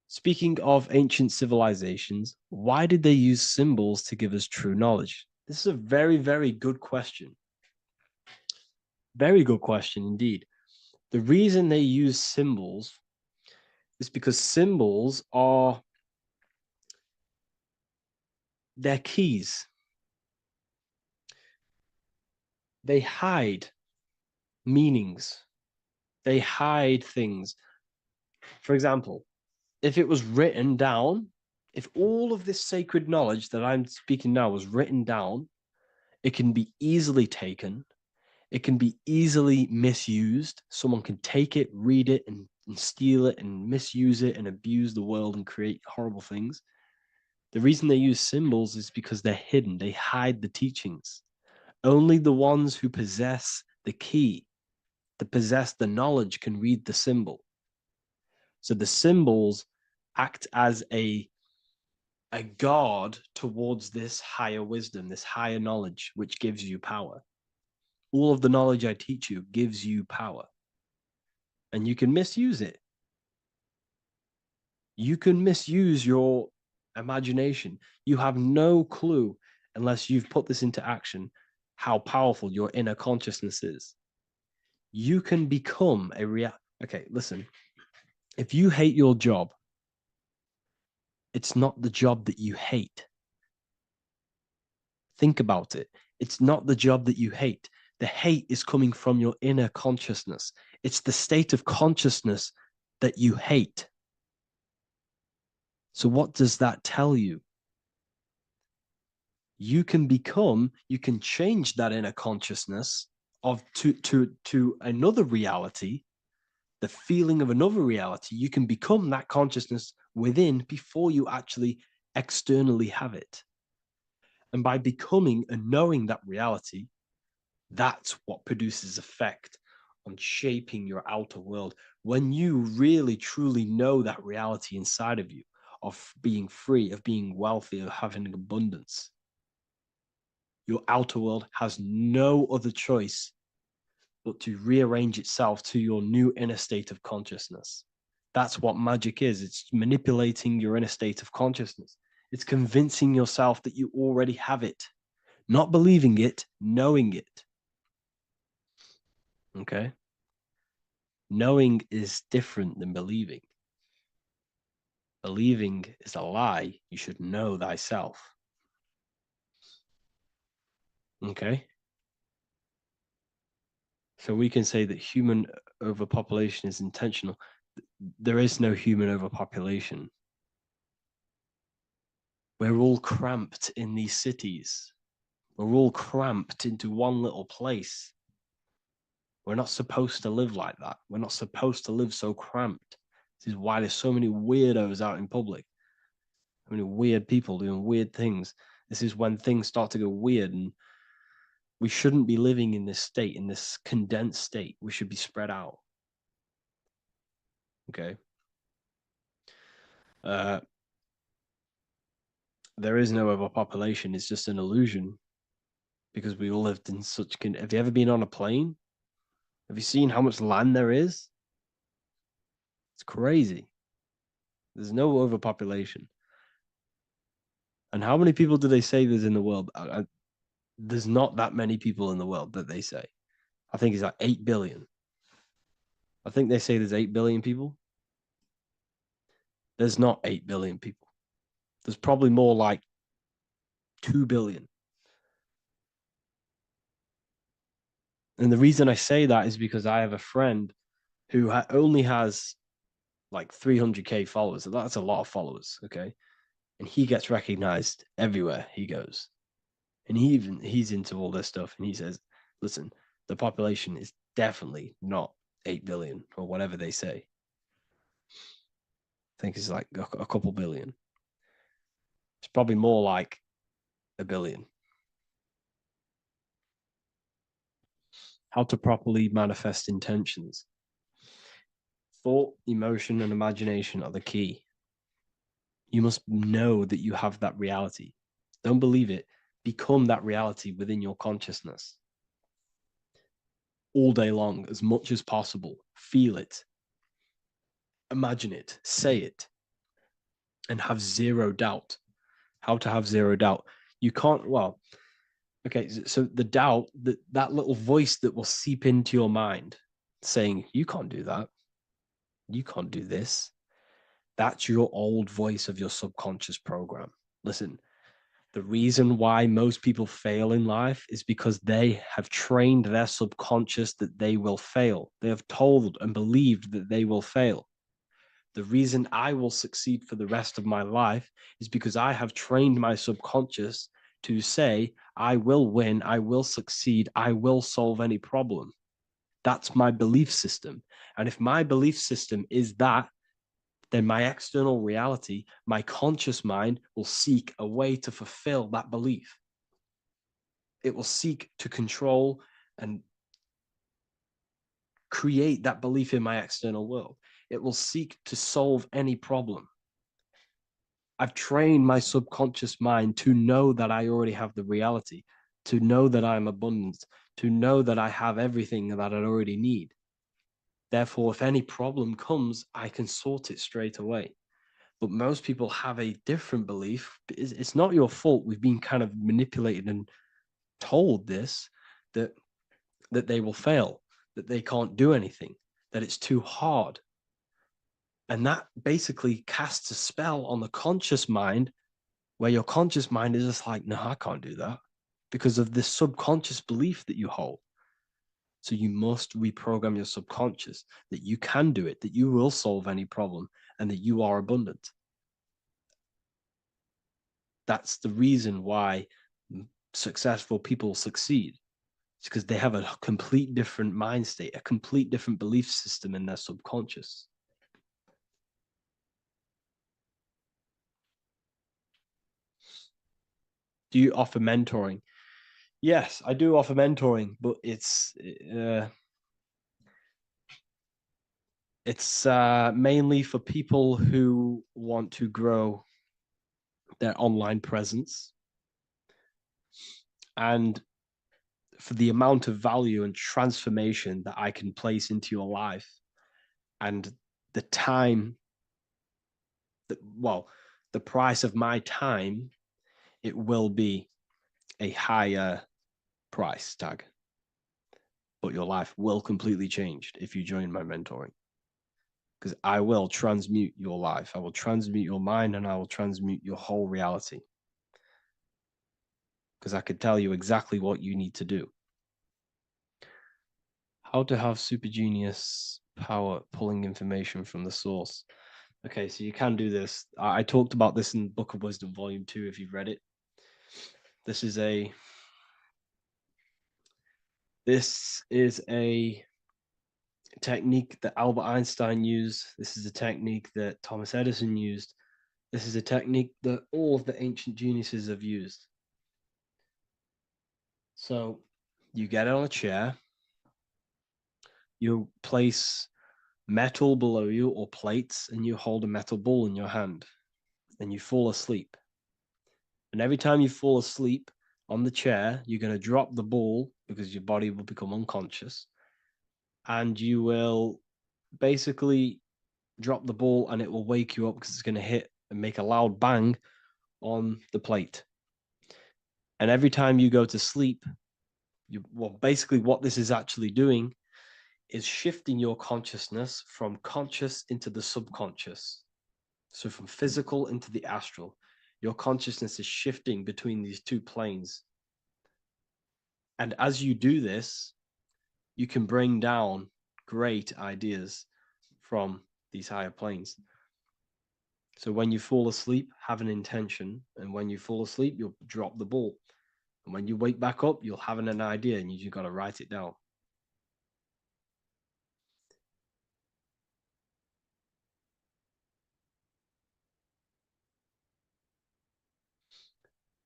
Speaking of ancient civilizations, why did they use symbols to give us true knowledge? This is a very, very good question. Very good question indeed. The reason they use symbols is because symbols are their keys. They hide meanings. They hide things. For example, if it was written down, if all of this sacred knowledge that I'm speaking now was written down, it can be easily taken. It can be easily misused. Someone can take it, read it, and steal it and misuse it and abuse the world and create horrible things. The reason they use symbols is because they're hidden. They hide the teachings. Only the ones who possess the key, that possess the knowledge, can read the symbol. So the symbols act as a guard towards this higher wisdom, this higher knowledge, which gives you power. All of the knowledge I teach you gives you power. And you can misuse it. You can misuse your imagination. You have no clue, unless you've put this into action, how powerful your inner consciousness is. You can become a Okay, listen. If you hate your job, it's not the job that you hate. Think about it. It's not the job that you hate. The hate is coming from your inner consciousness. It's the state of consciousness that you hate. So what does that tell you? You can change that inner consciousness to another reality, the feeling of another reality. You can become that consciousness within before you actually externally have it. And by becoming and knowing that reality, that's what produces effect on shaping your outer world. When you really, truly know that reality inside of you, of being free, of being wealthy, of having abundance, your outer world has no other choice but to rearrange itself to your new inner state of consciousness. That's what magic is. It's manipulating your inner state of consciousness. It's convincing yourself that you already have it, not believing it, knowing it. Okay? Knowing is different than believing. Believing is a lie. You should know thyself. Okay? So we can say that human overpopulation is intentional. There is no human overpopulation. We're all cramped in these cities. We're all cramped into one little place. We're not supposed to live like that. We're not supposed to live so cramped. This is why there's so many weirdos out in public. So many weird people doing weird things. This is when things start to go weird, and we shouldn't be living in this state, in this condensed state. We should be spread out. Okay. There is no overpopulation. It's just an illusion, because we all lived in such. Have you ever been on a plane? Have you seen how much land there is? It's crazy. There's no overpopulation. And how many people do they say there's in the world? There's not that many people in the world that they say. I think it's like 8 billion. I think they say there's 8 billion people. There's not 8 billion people. There's probably more like 2 billion. And the reason I say that is because I have a friend who only has like 300K followers. That's a lot of followers, okay? And he gets recognized everywhere he goes. And he's into all this stuff. And he says, listen, the population is definitely not 8 billion or whatever they say. I think it's like a couple billion. It's probably more like a billion. How to properly manifest intentions. Thought, emotion, and imagination are the key. You must know that you have that reality. Don't believe it. Become that reality within your consciousness. All day long, as much as possible. Feel it. Imagine it. Say it. And have zero doubt. How to have zero doubt. You can't, well, okay, so the doubt, that little voice that will seep into your mind saying, you can't do that. You can't do this. That's your old voice of your subconscious program. Listen, the reason why most people fail in life is because they have trained their subconscious that they will fail. They have told and believed that they will fail. The reason I will succeed for the rest of my life is because I have trained my subconscious to say, I will win, I will succeed, I will solve any problem. That's my belief system. And if my belief system is that, then my external reality, my conscious mind will seek a way to fulfill that belief. It will seek to control and create that belief in my external world. It will seek to solve any problem. I've trained my subconscious mind to know that I already have the reality, to know that I'm abundant, to know that I have everything that I already need. Therefore, if any problem comes, I can sort it straight away. But most people have a different belief. It's not your fault. We've been kind of manipulated and told this, that they will fail, that they can't do anything, that it's too hard. And that basically casts a spell on the conscious mind, where your conscious mind is just like, no, I can't do that, because of this subconscious belief that you hold. So you must reprogram your subconscious that you can do it, that you will solve any problem, and that you are abundant. That's the reason why successful people succeed. It's because they have a complete different mind state, a complete different belief system in their subconscious. Do you offer mentoring? Yes, I do offer mentoring, but it's mainly for people who want to grow their online presence, and for the amount of value and transformation that I can place into your life, and the time that, well, the price of my time, it will be a higher price tag, but your life will completely change if you join my mentoring, because I will transmute your life. I will transmute your mind, and I will transmute your whole reality, because I could tell you exactly what you need to do. How to have super genius power pulling information from the source. Okay, so you can do this. I talked about this in Book of Wisdom, Volume 2, if you've read it. This is a technique that Albert Einstein used. This is a technique that Thomas Edison used. This is a technique that all of the ancient geniuses have used. So you get on a chair, you place metal below you or plates, and you hold a metal ball in your hand, and you fall asleep. And every time you fall asleep on the chair, you're going to drop the ball, because your body will become unconscious, and you will basically drop the ball, and it will wake you up, because it's going to hit and make a loud bang on the plate. And every time you go to sleep, basically what this is actually doing is shifting your consciousness from conscious into the subconscious. So from physical into the astral, your consciousness is shifting between these two planes. And as you do this, you can bring down great ideas from these higher planes. So when you fall asleep, have an intention. And when you fall asleep, you'll drop the ball. And when you wake back up, you'll have an idea, and you just got to write it down.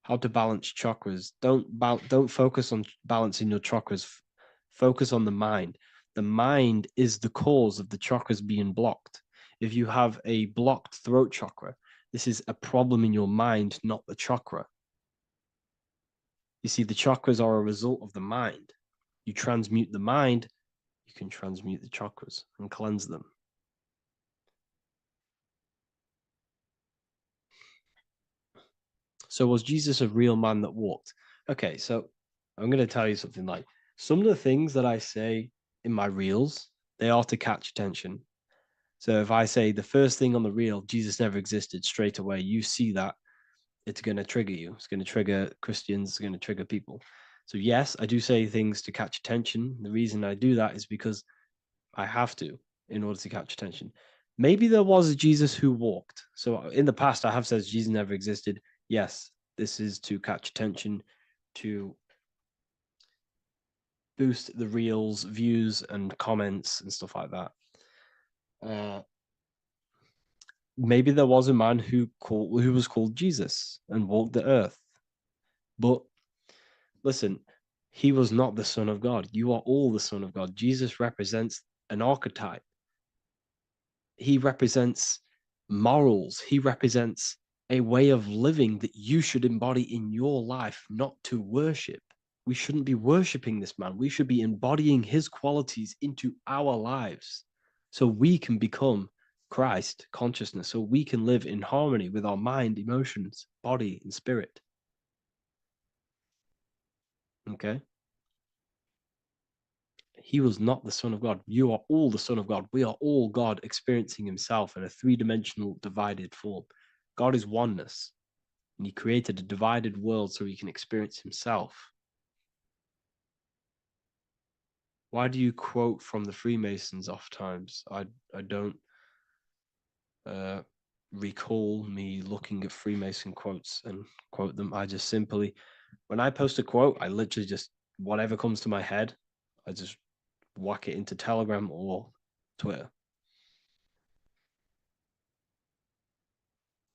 How to balance chakras. Don't focus on balancing your chakras. Focus on the mind. The mind is the cause of the chakras being blocked. If you have a blocked throat chakra, This is a problem in your mind, not the chakra. You see, the chakras are a result of the mind. You transmute the mind, you can transmute the chakras and cleanse them. So was Jesus a real man that walked? Okay, so I'm going to tell you something. Like, some of the things that I say in my reels, they are to catch attention. So if I say the first thing on the reel, Jesus never existed, straight away, you see that, it's going to trigger you. It's going to trigger Christians. It's going to trigger people. So yes, I do say things to catch attention. The reason I do that is because I have to in order to catch attention. Maybe there was a Jesus who walked. So in the past, I have said Jesus never existed. Yes, this is to catch attention, to boost the reels, views, and comments and stuff like that. Maybe there was a man who was called Jesus and walked the earth. But listen, he was not the Son of God. You are all the Son of God. Jesus represents an archetype. He represents morals. He represents a way of living that you should embody in your life, not to worship. We shouldn't be worshiping this man. We should be embodying his qualities into our lives so we can become Christ consciousness, so we can live in harmony with our mind, emotions, body, and spirit. Okay? He was not the Son of God. You are all the Son of God. We are all God experiencing himself in a three-dimensional divided form. God is oneness, and he created a divided world so he can experience himself. Why do you quote from the Freemasons oft times? I don't recall me looking at Freemason quotes and quote them. I just simply, when I post a quote, I literally just, whatever comes to my head, I just whack it into Telegram or Twitter.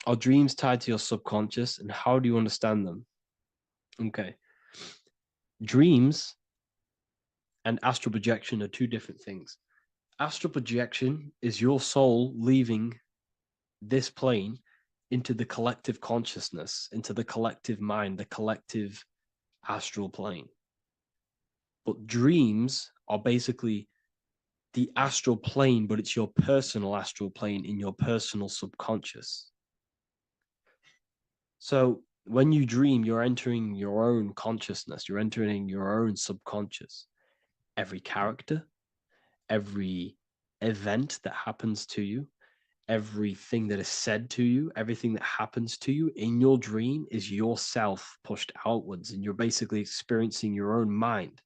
Are dreams tied to your subconscious, and how do you understand them? Okay. Dreams and astral projection are two different things. Astral projection is your soul leaving this plane into the collective consciousness, into the collective mind, the collective astral plane. But dreams are basically the astral plane, but it's your personal astral plane in your personal subconscious. So when you dream, you're entering your own consciousness, you're entering your own subconscious. Every character, every event that happens to you, everything that is said to you, everything that happens to you in your dream is yourself pushed outwards, and you're basically experiencing your own mind.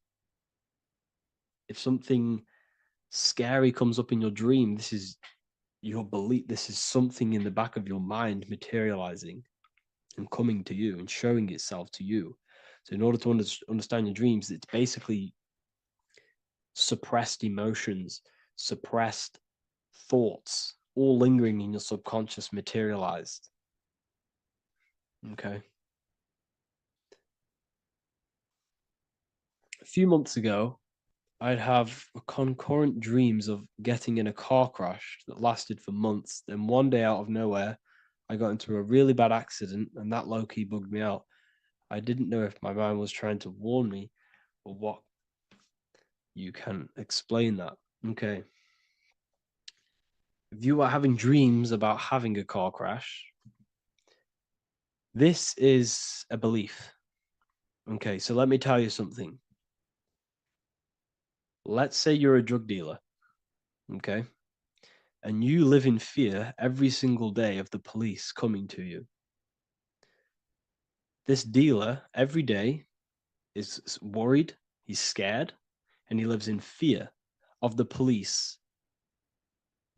If something scary comes up in your dream, this is your belief, this is something in the back of your mind materializing and coming to you and showing itself to you. So in order to understand your dreams, it's basically suppressed emotions, suppressed thoughts, all lingering in your subconscious materialized. Okay. A few months ago, I'd have concurrent dreams of getting in a car crash that lasted for months. Then one day out of nowhere, I got into a really bad accident, and that low-key bugged me out. I didn't know if my mind was trying to warn me or what. You can explain that. Okay. If you are having dreams about having a car crash, this is a belief. Okay, so let me tell you something. Let's say you're a drug dealer, okay? And you live in fear every single day of the police coming to you. This dealer every day is worried, he's scared, and he lives in fear of the police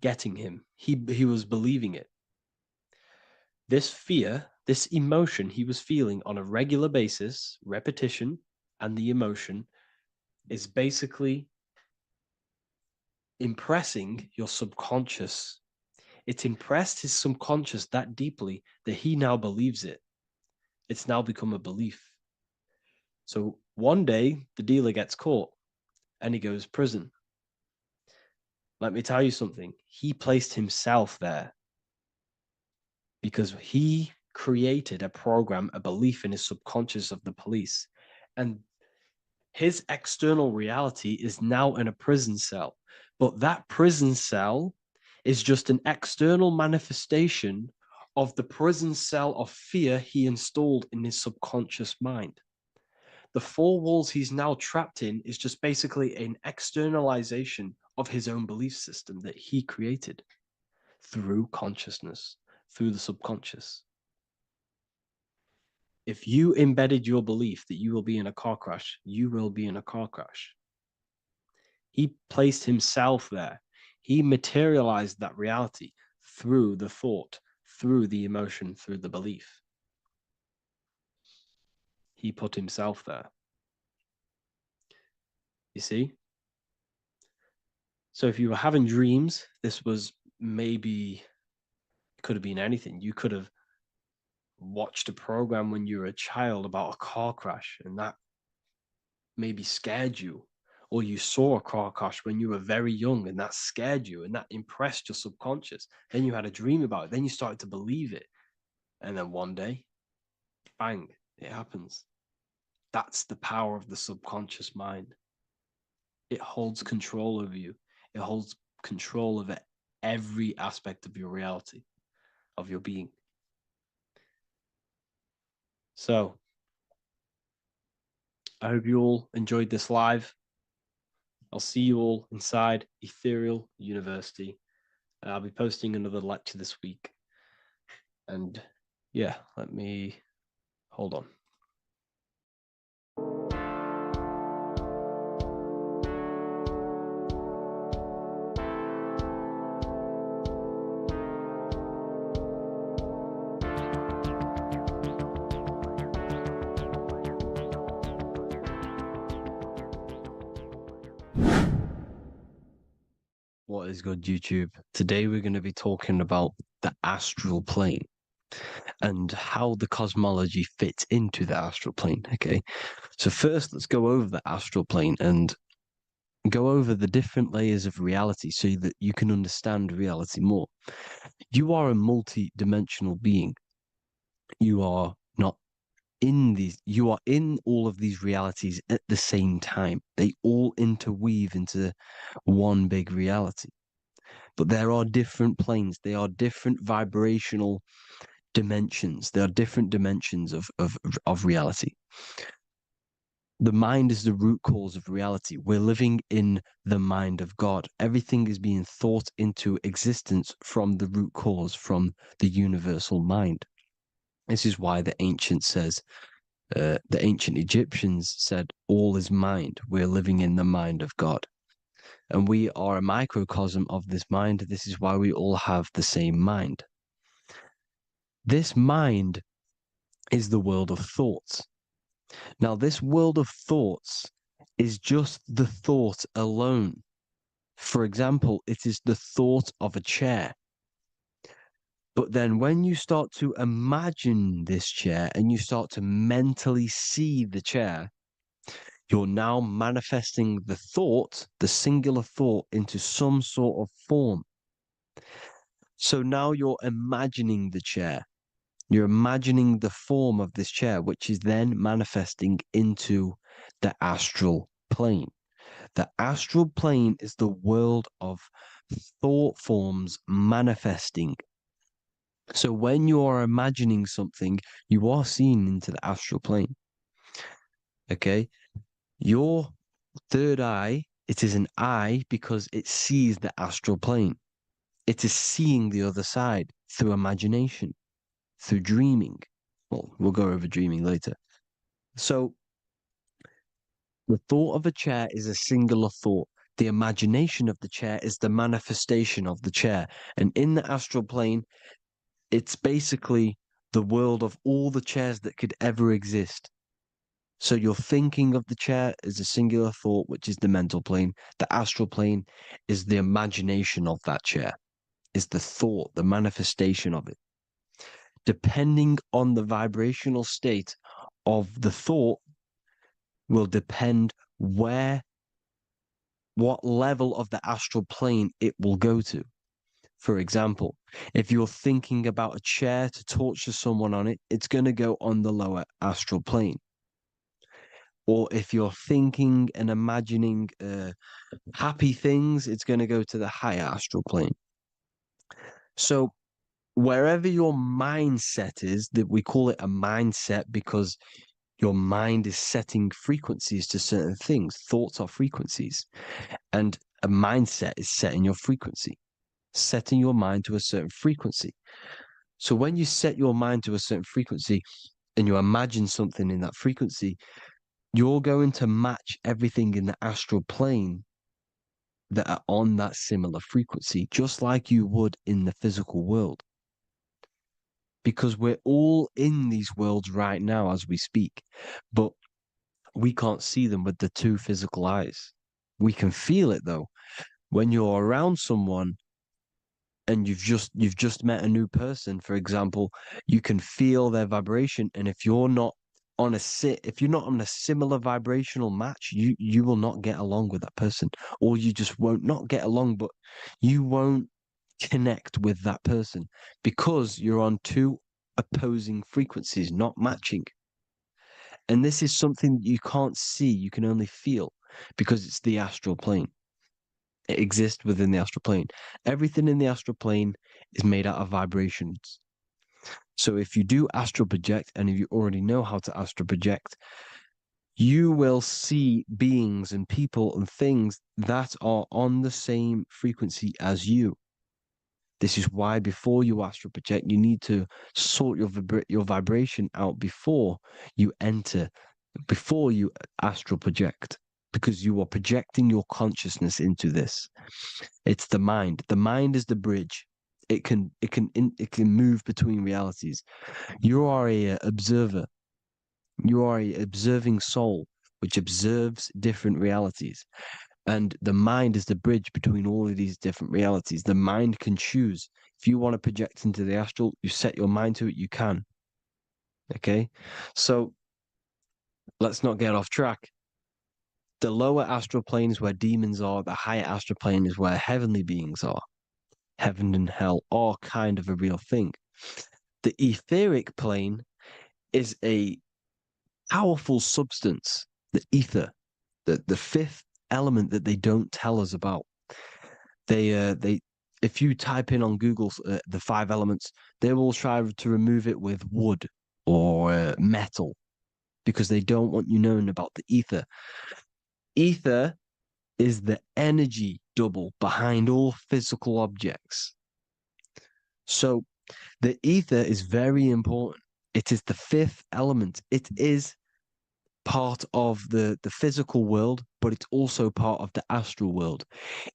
getting him. He was believing it. This fear, this emotion he was feeling on a regular basis, repetition, and the emotion is basically impressing your subconscious. It's impressed his subconscious that deeply that he now believes it. It's now become a belief. So one day the dealer gets caught and he goes to prison. Let me tell you something. He placed himself there. because he created a program, a belief in his subconscious of the police. And his external reality is now in a prison cell. But that prison cell is just an external manifestation of the prison cell of fear he installed in his subconscious mind. The four walls he's now trapped in is just basically an externalization of his own belief system that he created through consciousness, through the subconscious. If you embedded your belief that you will be in a car crash, you will be in a car crash. He placed himself there. He materialized that reality through the thought, through the emotion, through the belief. He put himself there. You see? So if you were having dreams, this was maybe, it could have been anything. You could have watched a program when you were a child about a car crash, and that maybe scared you. Or you saw a car crash when you were very young, and that scared you, and that impressed your subconscious. Then you had a dream about it. Then you started to believe it. And then one day, bang, it happens. That's the power of the subconscious mind. It holds control over you. It holds control over every aspect of your reality, of your being. So, I hope you all enjoyed this live. I'll see you all inside Ethereal University. I'll be posting another lecture this week. And yeah, let me hold on. What is good, YouTube? Today we're going to be talking about the astral plane and how the cosmology fits into the astral plane. Okay, so first let's go over the astral plane and go over the different layers of reality so that you can understand reality more. You are a multi-dimensional being. You are not in these, you are in all of these realities at the same time. They all interweave into one big reality. But there are different planes. They are different vibrational dimensions. There are different dimensions of reality. The mind is the root cause of reality. We're living in the mind of God. Everything is being thought into existence from the root cause, from the universal mind. This is why the ancient Egyptians said, all is mind. We're living in the mind of God. And we are a microcosm of this mind. This is why we all have the same mind. This mind is the world of thoughts. Now, this world of thoughts is just the thought alone. For example, it is the thought of a chair. But then when you start to imagine this chair and you start to mentally see the chair, you're now manifesting the thought, the singular thought, into some sort of form. So now you're imagining the chair. You're imagining the form of this chair, which is then manifesting into the astral plane. The astral plane is the world of thought forms manifesting. So when you are imagining something, you are seeing into the astral plane. Okay? Your third eye, it is an eye because it sees the astral plane. It is seeing the other side through imagination, through dreaming. Well, we'll go over dreaming later. So the thought of a chair is a singular thought. The imagination of the chair is the manifestation of the chair. And in the astral plane, it's basically the world of all the chairs that could ever exist. So you're thinking of the chair as a singular thought, which is the mental plane. The astral plane is the imagination of that chair, is the thought, the manifestation of it. Depending on the vibrational state of the thought will depend what level of the astral plane it will go to. For example, if you're thinking about a chair to torture someone on it, it's going to go on the lower astral plane. Or if you're thinking and imagining happy things, it's going to go to the higher astral plane. So wherever your mindset is, that we call it a mindset because your mind is setting frequencies to certain things. Thoughts are frequencies. And a mindset is setting your frequency, setting your mind to a certain frequency. So when you set your mind to a certain frequency and you imagine something in that frequency, you're going to match everything in the astral plane that are on that similar frequency, just like you would in the physical world. Because we're all in these worlds right now as we speak, but we can't see them with the two physical eyes. We can feel it though. When you're around someone and you've just met a new person, for example, you can feel their vibration. And if you're not on a similar vibrational match, you will not get along with that person, or you just won't not get along, but you won't connect with that person because you're on two opposing frequencies, not matching. And this is something you can't see, you can only feel because it's the astral plane. It exists within the astral plane. Everything in the astral plane is made out of vibrations. So if you do astral project, and if you already know how to astral project, you will see beings and people and things that are on the same frequency as you. This is why before you astral project, you need to sort your vibration out before you astral project, because you are projecting your consciousness into this. It's the mind. The mind is the bridge. It can move between realities. You are a observer. You are a observing soul which observes different realities. And the mind is the bridge between all of these different realities. The mind can choose. If you want to project into the astral, you set your mind to it, you can. Okay? So let's not get off track. The lower astral plane is where demons are. The higher astral plane is where heavenly beings are. Heaven and hell are kind of a real thing. The etheric plane is a powerful substance, the ether, the fifth element that they don't tell us about. If you type in on Google the 5 elements, they will try to remove it with wood or metal because they don't want you knowing about the ether. Ether is the energy double behind all physical objects. So the ether is very important. It is the 5th element. It is part of the physical world, but it's also part of the astral world.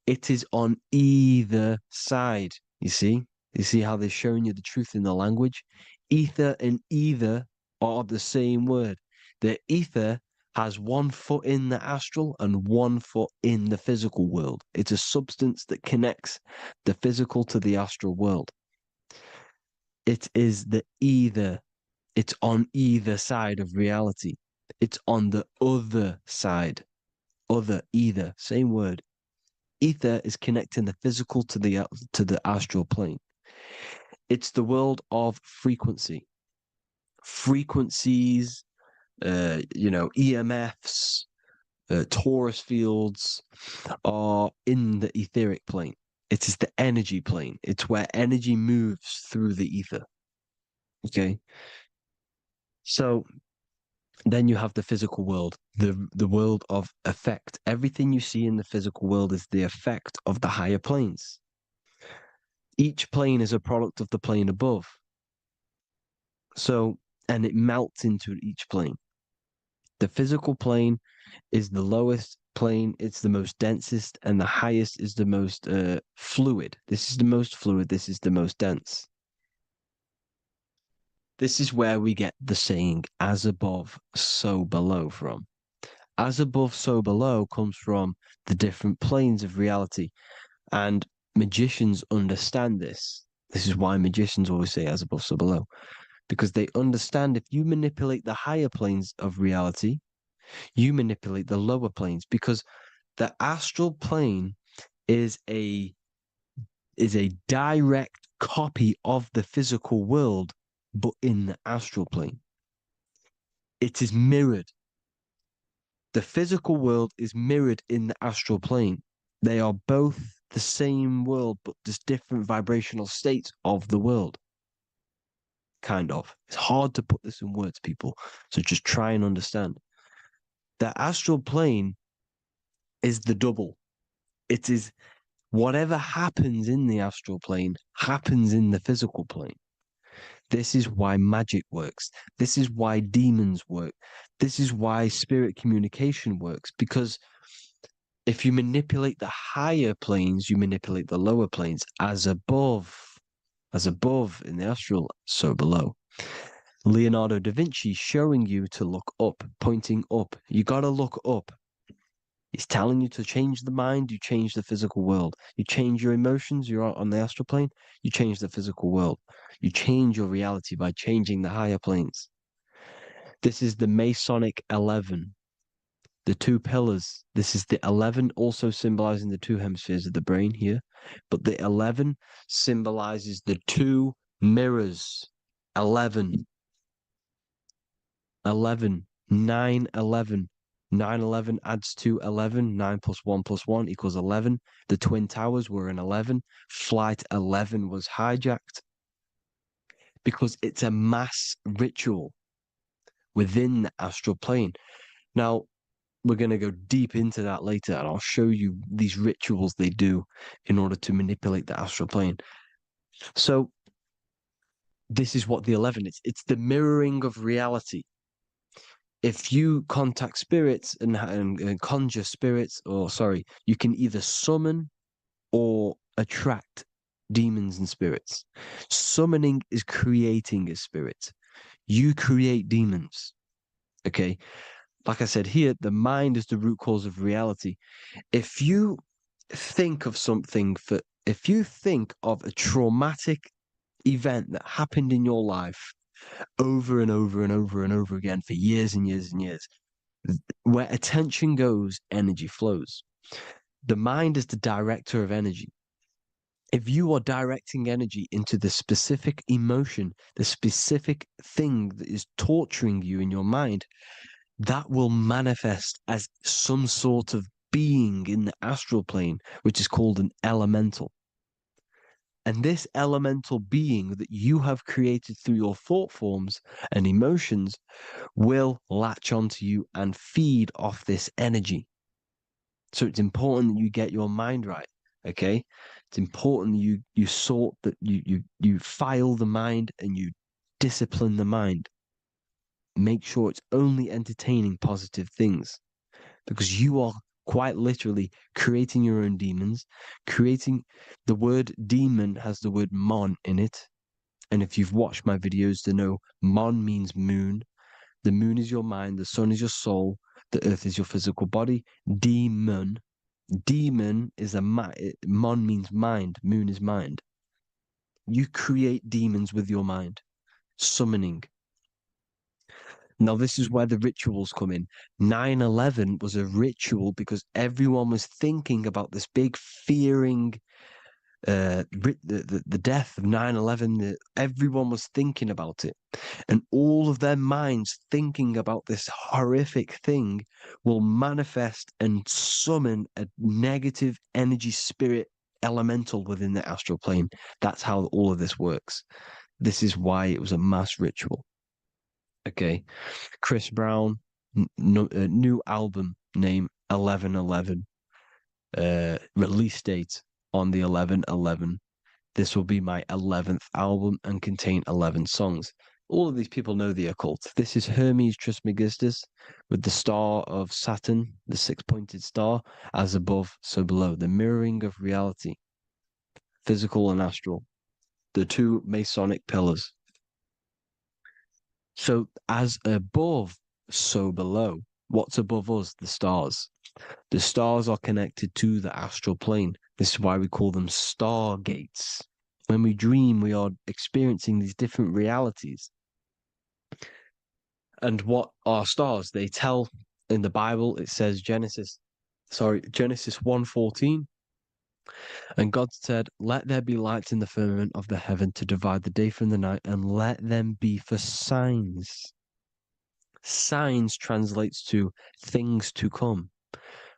It is on either side. You see how they're showing you the truth in the language? Ether and either are the same word. The ether has 1 foot in the astral and 1 foot in the physical world. It's a substance that connects the physical to the astral world. It is the either. It's on either side of reality. It's on the other side. Other, either, same word. Ether is connecting the physical to the astral plane. It's the world of frequency. Frequencies, EMFs, torus fields are in the etheric plane. It is the energy plane. It's where energy moves through the ether. Okay. So then you have the physical world, the world of effect. Everything you see in the physical world is the effect of the higher planes. Each plane is a product of the plane above. So, and it melts into each plane. The physical plane is the lowest plane, it's the most densest, and the highest is the most fluid. This is the most fluid, this is the most dense. This is where we get the saying, as above, so below from. As above, so below comes from the different planes of reality. And magicians understand this. This is why magicians always say as above, so below. Because they understand if you manipulate the higher planes of reality, you manipulate the lower planes. Because the astral plane is a is a direct copy of the physical world, but in the astral plane. It is mirrored. The physical world is mirrored in the astral plane. They are both the same world, but just different vibrational states of the world. Kind of. It's hard to put this in words, people. So just try and understand. The astral plane is the double. It is whatever happens in the astral plane happens in the physical plane. This is why magic works. This is why demons work. This is why spirit communication works. Because if you manipulate the higher planes, you manipulate the lower planes. As above in the astral, so below. Leonardo da Vinci showing you to look up, pointing up. You got to look up. He's telling you to change the mind, you change the physical world. You change your emotions, you're on the astral plane, you change the physical world. You change your reality by changing the higher planes. This is the Masonic 11, the two pillars. This is the 11, also symbolizing the two hemispheres of the brain here. But the 11 symbolizes the two mirrors. 11, 11, 9, 11. 9, 11 adds to 11. 9 plus 1 plus 1 equals 11. The Twin Towers were an 11. Flight 11 was hijacked. Because it's a mass ritual within the astral plane. Now, we're going to go deep into that later, and I'll show you these rituals they do in order to manipulate the astral plane. So, this is what the 11 is. It's the mirroring of reality. If you contact spirits and conjure spirits, you can either summon or attract demons and spirits. Summoning is creating a spirit. You create demons. Okay? Like I said here, the mind is the root cause of reality. If you think of if you think of a traumatic event that happened in your life over and over and over and over again for years and years and years, where attention goes, energy flows. The mind is the director of energy. If you are directing energy into the specific emotion, the specific thing that is torturing you in your mind, that will manifest as some sort of being in the astral plane, which is called an elemental. And this elemental being that you have created through your thought forms and emotions will latch onto you and feed off this energy. So it's important that you get your mind right, okay? It's important that you sort that you file the mind and you discipline the mind. Make sure it's only entertaining positive things, because you are quite literally creating your own demons. The word demon has the word mon in it. And if you've watched my videos to know, mon means moon. The moon is your mind. The sun is your soul. The earth is your physical body. Demon is mon means mind. Moon is mind. You create demons with your mind. Summoning. Now, this is where the rituals come in. 9/11 was a ritual because everyone was thinking about this big fearing, the death of 9/11. Everyone was thinking about it. And all of their minds thinking about this horrific thing will manifest and summon a negative energy spirit elemental within the astral plane. That's how all of this works. This is why it was a mass ritual. Okay, Chris Brown, new album name 11/11, release date on the 11/11. This will be my 11th album and contain 11 songs. All of these people know the occult. This is Hermes Trismegistus with the star of Saturn, the six-pointed star, as above, so below. The mirroring of reality, physical and astral, the two Masonic pillars. So as above, so below. What's above us? The stars. The stars are connected to the astral plane. This is why we call them stargates. When we dream, we are experiencing these different realities. And what are stars? They tell in the Bible, it says Genesis 1:14. And God said, let there be lights in the firmament of the heaven to divide the day from the night, and let them be for signs. Signs translates to things to come.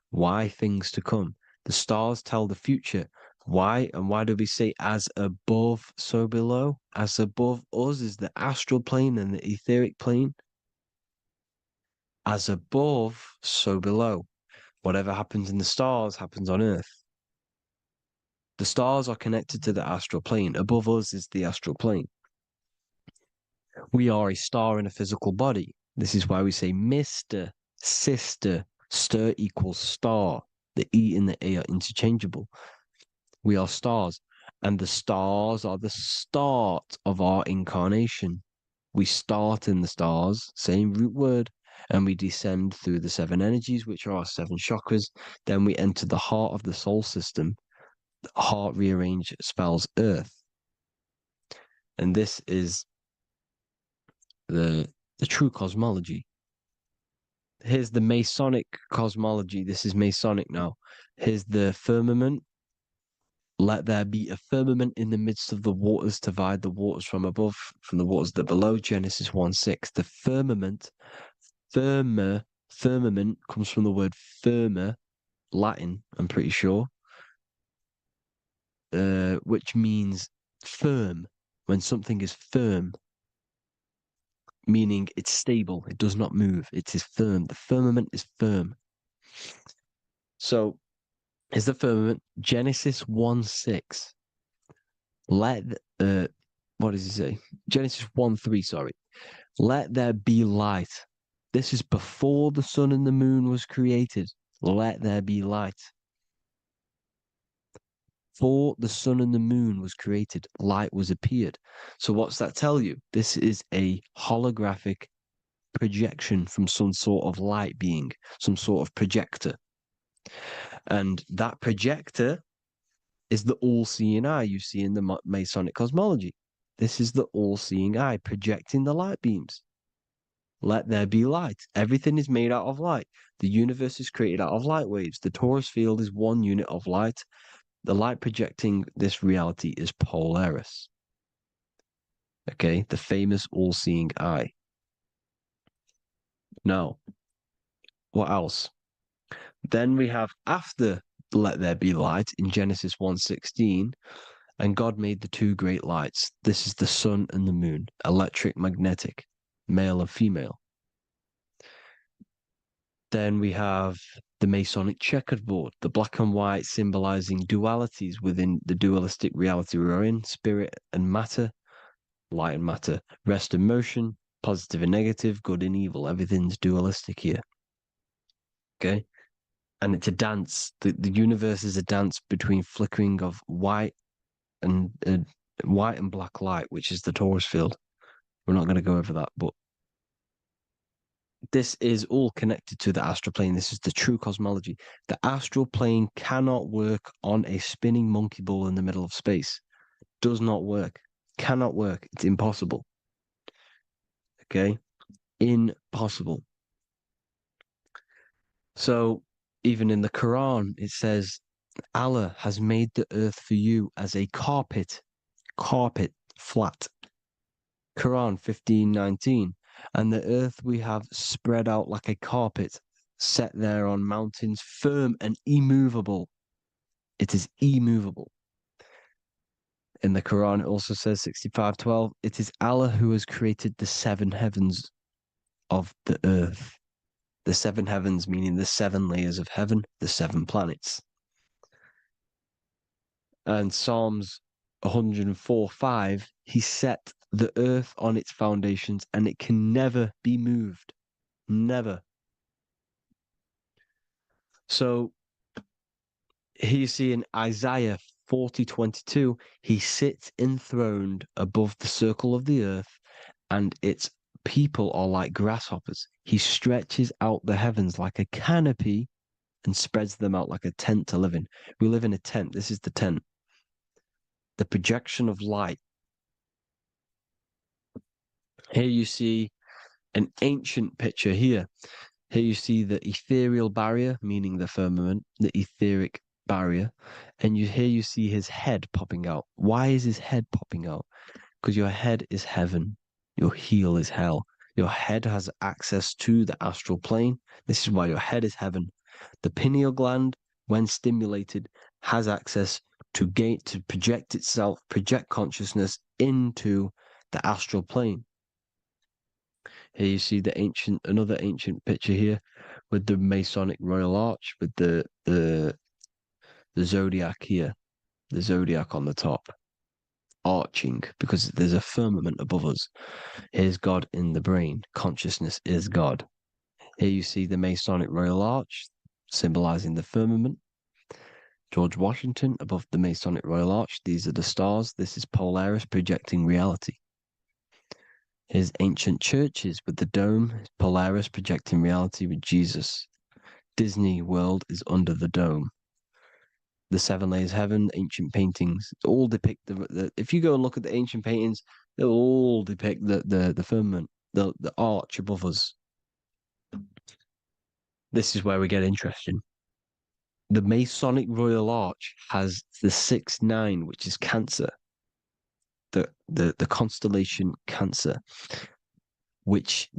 Why things to come? The stars tell the future. Why? And why do we say as above, so below? As above us is the astral plane and the etheric plane. As above, so below. Whatever happens in the stars happens on Earth. The stars are connected to the astral plane. Above us is the astral plane. We are a star in a physical body. This is why we say Mr., sister, stir equals star. The E and the A are interchangeable. We are stars, and the stars are the start of our incarnation. We start in the stars, same root word, and we descend through the 7 energies, which are our 7 chakras. Then we enter the heart of the soul system. The heart rearranged spells earth. And this is the true cosmology. Here's the Masonic cosmology. This is Masonic now. Here's the firmament. Let there be a firmament in the midst of the waters to divide the waters from above, from the waters that below. Genesis 1:6. The firmament, firmament comes from the word firma, Latin, I'm pretty sure, which means firm. When something is firm, meaning it's stable, it does not move, it is firm. The firmament is firm. So, is the firmament Genesis 1:6. Let what does he say? Genesis 1:3, sorry. Let there be light. This is before the sun and the moon was created. Let there be light. Before the sun and the moon was created, light was appeared. So what's that tell you? This is a holographic projection from some sort of light being, some sort of projector. And that projector is the all-seeing eye you see in the Masonic cosmology. This is the all-seeing eye projecting the light beams. Let there be light. Everything is made out of light. The universe is created out of light waves. The torus field is 1 unit of light. The light projecting this reality is Polaris. Okay, the famous all-seeing eye. Now, what else? Then we have after let there be light in Genesis 1:16, and God made the 2 great lights. This is the sun and the moon, electric, magnetic, male and female. Then we have the Masonic checkerboard, the black and white symbolizing dualities within the dualistic reality we're in, spirit and matter, light and matter, rest and motion, positive and negative, good and evil. Everything's dualistic here. Okay? And it's a dance. The universe is a dance between flickering of white and black light, which is the torus field. We're not going to go over that, but this is all connected to the astral plane. This is the true cosmology. The astral plane cannot work on a spinning monkey ball in the middle of space. Does not work. Cannot work. It's impossible. Okay? Impossible. So, even in the Quran, it says, Allah has made the earth for you as a carpet, flat. Quran 15:19. And the earth we have spread out like a carpet, set there on mountains, firm and immovable. It is immovable. In the Quran, it also says 65:12, it is Allah who has created the 7 heavens of the earth. The 7 heavens meaning the 7 layers of heaven, the 7 planets. And Psalms 104:5, he set the earth on its foundations and it can never be moved. Never. So here you see in Isaiah 40:22, he sits enthroned above the circle of the earth and its people are like grasshoppers. He stretches out the heavens like a canopy and spreads them out like a tent to live in. We live in a tent. This is the tent. The projection of light. Here you see an ancient picture here. Here you see the ethereal barrier, meaning the firmament, the etheric barrier, and you see his head popping out. Why is his head popping out? Because your head is heaven, your heel is hell. Your head has access to the astral plane. This is why your head is heaven. The pineal gland, when stimulated, has access to project itself, project consciousness into the astral plane. Here you see another ancient picture here with the Masonic Royal Arch, with the zodiac here, the zodiac on the top, arching, because there's a firmament above us. Here's God in the brain. Consciousness is God. Here you see the Masonic Royal Arch, symbolizing the firmament. George Washington above the Masonic Royal Arch. These are the stars. This is Polaris projecting reality. Here's ancient churches with the dome. Polaris projecting reality with Jesus. Disney World is under the dome. The seven layers of heaven, ancient paintings, all depict if you go and look at the ancient paintings, they'll all depict the firmament, the arch above us. This is where we get interesting. The Masonic Royal Arch has the 6-9, which is Cancer. The constellation Cancer, which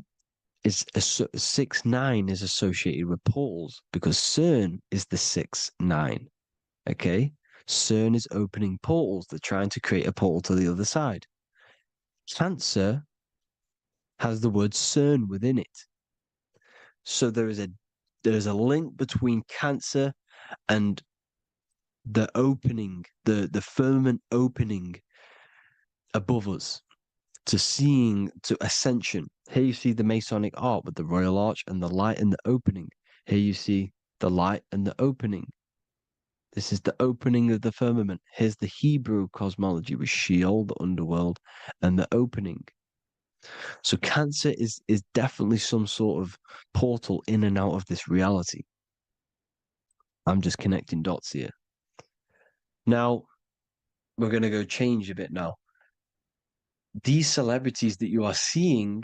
is 6-9 is associated with portals, because CERN is the 6-9. Okay, CERN is opening portals. They're trying to create a portal to the other side. Cancer has the word CERN within it, so there is a link between Cancer and the opening, the firmament opening above us, to ascension. Here you see the Masonic art with the Royal Arch and the light and the opening. Here you see the light and the opening. This is the opening of the firmament. Here's the Hebrew cosmology with Sheol, the underworld, and the opening. So Cancer is definitely some sort of portal in and out of this reality. I'm just connecting dots here. Now, we're going to go change a bit now. These celebrities that you are seeing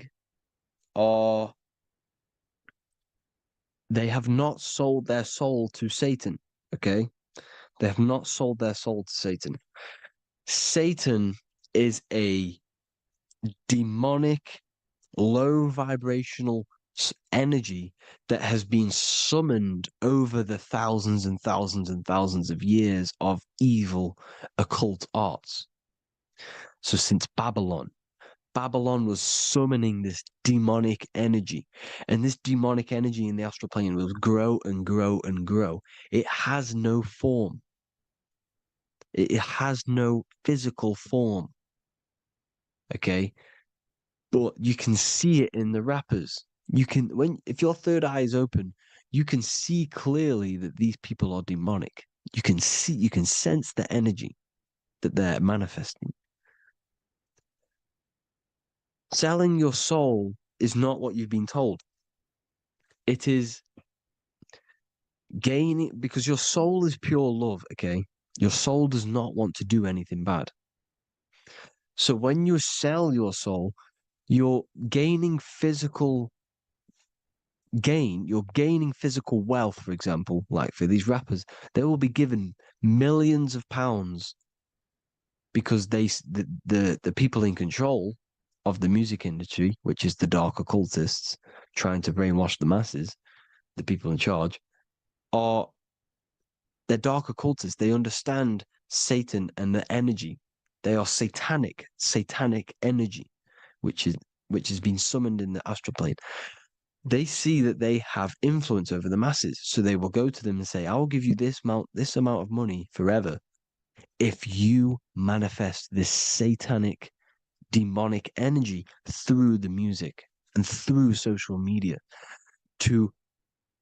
they have not sold their soul to Satan, okay? They have not sold their soul to Satan. Satan is a demonic, low vibrational energy that has been summoned over the thousands and thousands and thousands of years of evil occult arts. So since Babylon was summoning this demonic energy, and this demonic energy in the astral plane will grow and grow and grow. It has no form. It has no physical form. Okay? But you can see it in the rappers. If your third eye is open, you can see clearly that these people are demonic. You can sense the energy that they're manifesting. Selling your soul is not what you've been told. It is gaining, because your soul is pure love, okay? Your soul does not want to do anything bad. So when you sell your soul, you're gaining physical gain. You're gaining physical wealth, for example. Like for these rappers, they will be given millions of pounds because the people in control of the music industry, which is the dark occultists trying to brainwash the masses, the people in charge, they're dark occultists. They understand Satan and the energy. They are satanic energy, which has been summoned in the astral plane. They see that they have influence over the masses, so they will go to them and say, "I will give you this amount of money forever if you manifest this satanic, demonic energy through the music and through social media to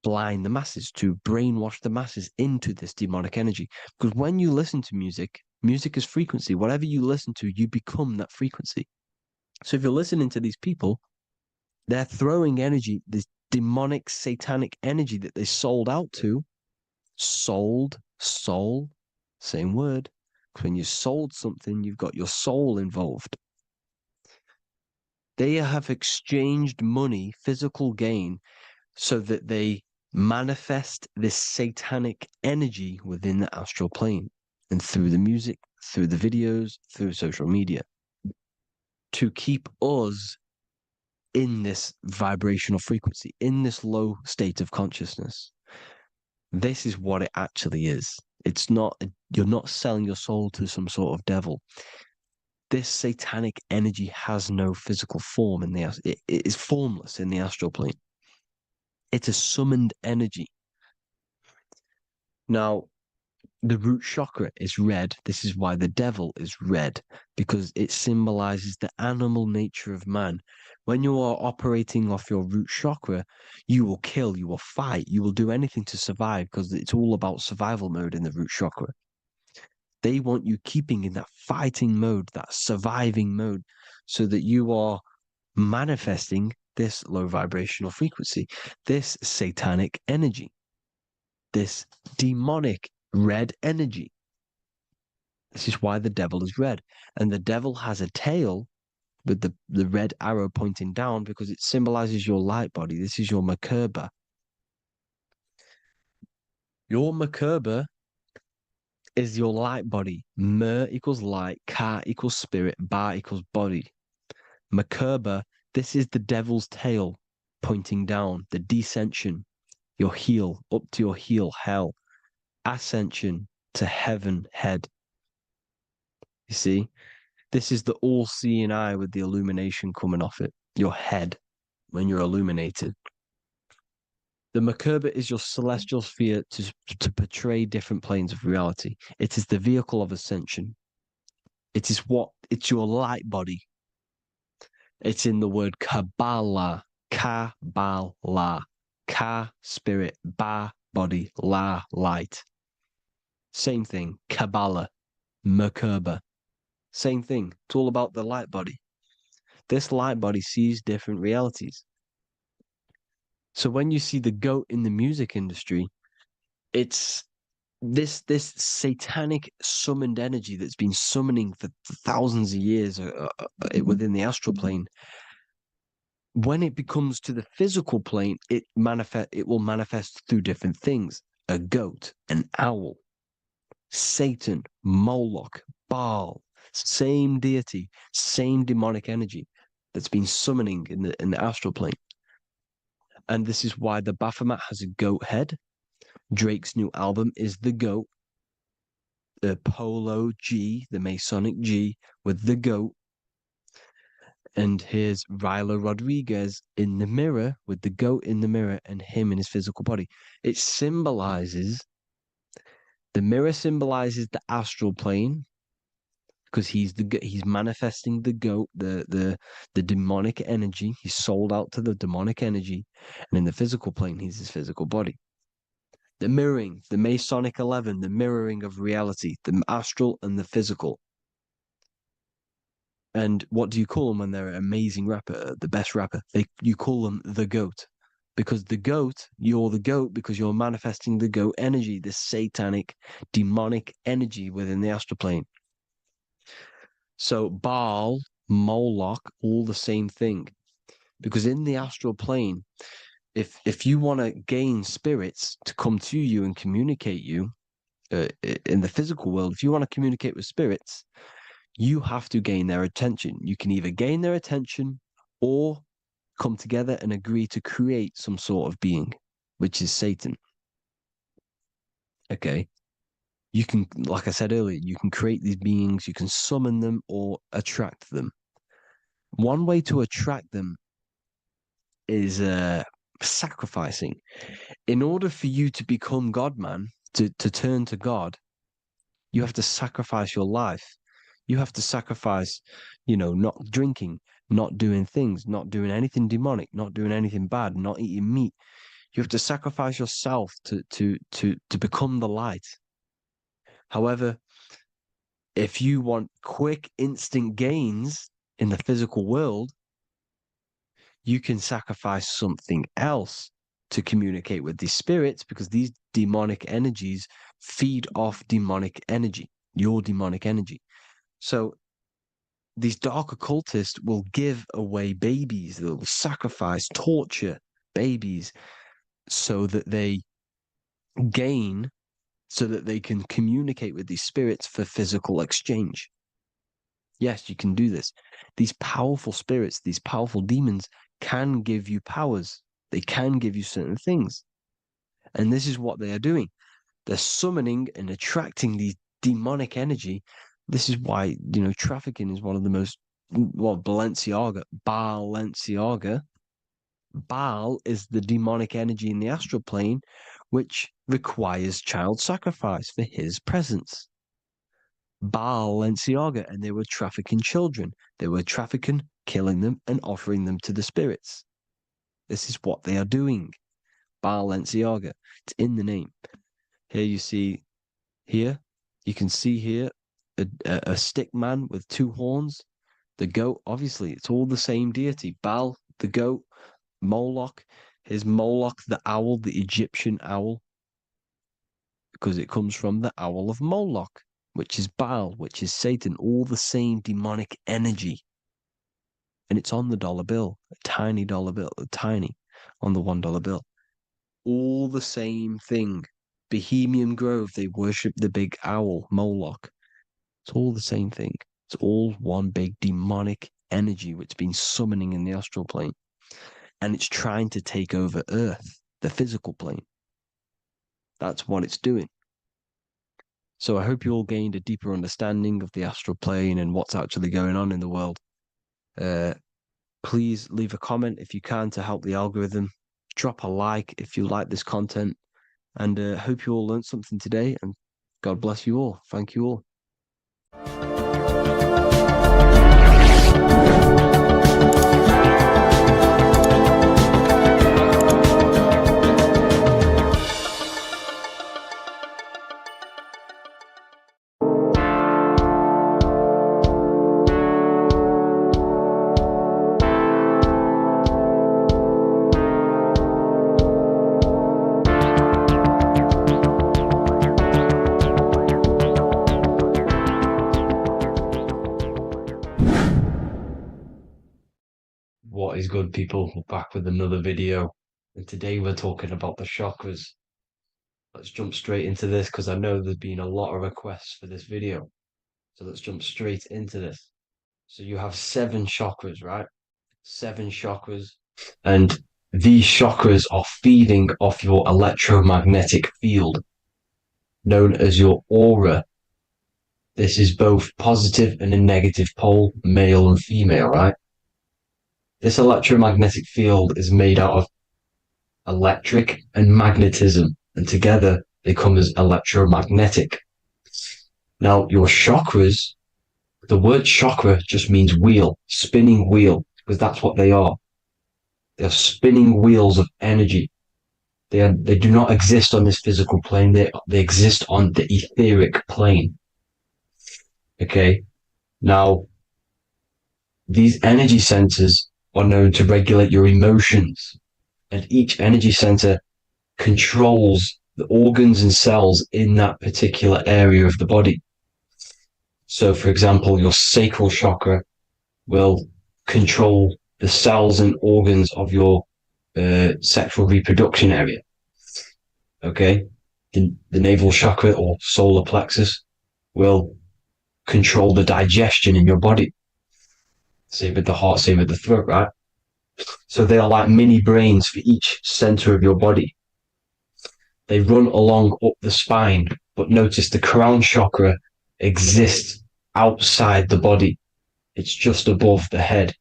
blind the masses, to brainwash the masses into this demonic energy." Because when you listen to music is frequency. Whatever you listen to, you become that frequency. So if you're listening to these people, they're throwing energy, this demonic, satanic energy that they sold out to. Soul, same word. When you sold something, you've got your soul involved. They have exchanged money, physical gain, so that they manifest this satanic energy within the astral plane and through the music, through the videos, through social media to keep us in this vibrational frequency, in this low state of consciousness. This is what it actually is. It's not, you're not selling your soul to some sort of devil. This satanic energy has no physical form it is formless in the astral plane. It's a summoned energy. Now, the root chakra is red. This is why the devil is red, because it symbolizes the animal nature of man. When you are operating off your root chakra, you will kill, you will fight, you will do anything to survive, because it's all about survival mode in the root chakra. They want you keeping in that fighting mode, that surviving mode, so that you are manifesting this low vibrational frequency, this satanic energy, this demonic red energy. This is why the devil is red. And the devil has a tail with the red arrow pointing down because it symbolizes your light body. This is your Merkaba. Your Merkaba is your light body. Mer equals light, Ka equals spirit, Ba equals body. Merkaba, this is the devil's tail pointing down, the descension, your heel, up to your heel, hell. Ascension to heaven, head. You see, this is the all-seeing eye with the illumination coming off it, your head, when you're illuminated. The Merkaba is your celestial sphere to portray different planes of reality. It is the vehicle of ascension. It's your light body. It's in the word Kabbalah, Kabbalah, Ka, spirit, Ba, body, La, light. Same thing, Kabbalah, Merkaba. Same thing. It's all about the light body. This light body sees different realities. So when you see the goat in the music industry, it's this satanic summoned energy that's been summoning for thousands of years within the astral plane. When it becomes to the physical plane, it will manifest through different things. A goat, an owl, Satan, Moloch, Baal, same deity, same demonic energy that's been summoning in the astral plane. And this is why the Baphomet has a goat head. Drake's new album is the goat. The Polo G, the Masonic G, with the goat. And here's Ryla Rodriguez in the mirror with the goat in the mirror and him in his physical body. It symbolizes, the mirror symbolizes the astral plane because he's manifesting the goat, the demonic energy. He's sold out to the demonic energy. And in the physical plane, he's his physical body. The mirroring, the Masonic 11, the mirroring of reality, the astral and the physical. And what do you call them when they're an amazing rapper, the best rapper? You call them the GOAT. Because the GOAT, you're the GOAT because you're manifesting the GOAT energy, this satanic, demonic energy within the astral plane. So Baal, Moloch, all the same thing. Because in the astral plane, if you want to gain spirits to come to you and communicate you in the physical world, if you want to communicate with spirits, you have to gain their attention. You can either gain their attention or come together and agree to create some sort of being, which is Satan. Okay. You can, like I said earlier, you can create these beings, you can summon them or attract them. One way to attract them is sacrificing. In order for you to become God, man, to turn to God, you have to sacrifice your life. You have to sacrifice, not drinking, not doing things, not doing anything demonic, not doing anything bad, not eating meat. You have to sacrifice yourself to become the light. However, if you want quick, instant gains in the physical world, you can sacrifice something else to communicate with these spirits because these demonic energies feed off demonic energy, your demonic energy. So these dark occultists will give away babies. They'll sacrifice, torture babies so that they gain, so that they can communicate with these spirits for physical exchange. Yes, you can do this. These powerful spirits, these powerful demons can give you powers. They can give you certain things. And this is what they are doing. They're summoning and attracting these demonic energy. This is why, trafficking is one of the most, Balenciaga. Baal is the demonic energy in the astral plane, which requires child sacrifice for his presence. Balenciaga, and they were trafficking children. They were trafficking, killing them, and offering them to the spirits. This is what they are doing. Balenciaga. It's in the name. Here you see, you can see here a stick man with two horns. The goat, obviously, it's all the same deity. Baal, the goat. Moloch, his Moloch, the owl, the Egyptian owl, because it comes from the owl of Moloch, which is Baal, which is Satan, all the same demonic energy. And it's on the dollar bill, a tiny dollar bill, tiny on the $1 bill. All the same thing. Bohemian Grove, they worship the big owl, Moloch. It's all the same thing. It's all one big demonic energy which has been summoning in the astral plane. And it's trying to take over Earth, the physical plane. That's what it's doing. So I hope you all gained a deeper understanding of the astral plane and what's actually going on in the world. Please leave a comment if you can to help the algorithm. Drop a like if you like this content. And hope you all learned something today. And God bless you all. Thank you all. What is good, people? We're back with another video, and today we're talking about the chakras. Let's jump straight into this because I know there's been a lot of requests for this video. So let's jump straight into this. So you have 7 chakras, right? 7 chakras, and these chakras are feeding off your electromagnetic field, known as your aura. This is both positive and a negative pole, male and female, right? This electromagnetic field is made out of electric and magnetism, and together they come as electromagnetic. Now, your chakras, the word chakra just means wheel, spinning wheel, because that's what they are. They're spinning wheels of energy. They do not exist on this physical plane. They exist on the etheric plane. Okay? Now, these energy centers are known to regulate your emotions, and each energy center controls the organs and cells in that particular area of the body. So, for example, your sacral chakra will control the cells and organs of your sexual reproduction area. Okay? The navel chakra or solar plexus will control the digestion in your body. Same with the heart, same with the throat, right? So they are like mini brains for each center of your body. They run along up the spine, but notice the crown chakra exists outside the body. It's just above the head.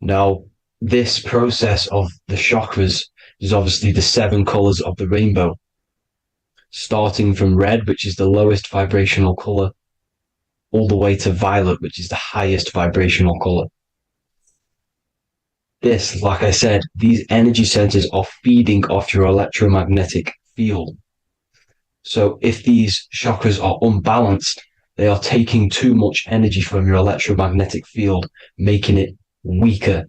Now, this process of the chakras is obviously the 7 colors of the rainbow, starting from red, which is the lowest vibrational color, all the way to violet, which is the highest vibrational color. This, like I said, these energy centers are feeding off your electromagnetic field. So if these chakras are unbalanced, they are taking too much energy from your electromagnetic field, making it weaker.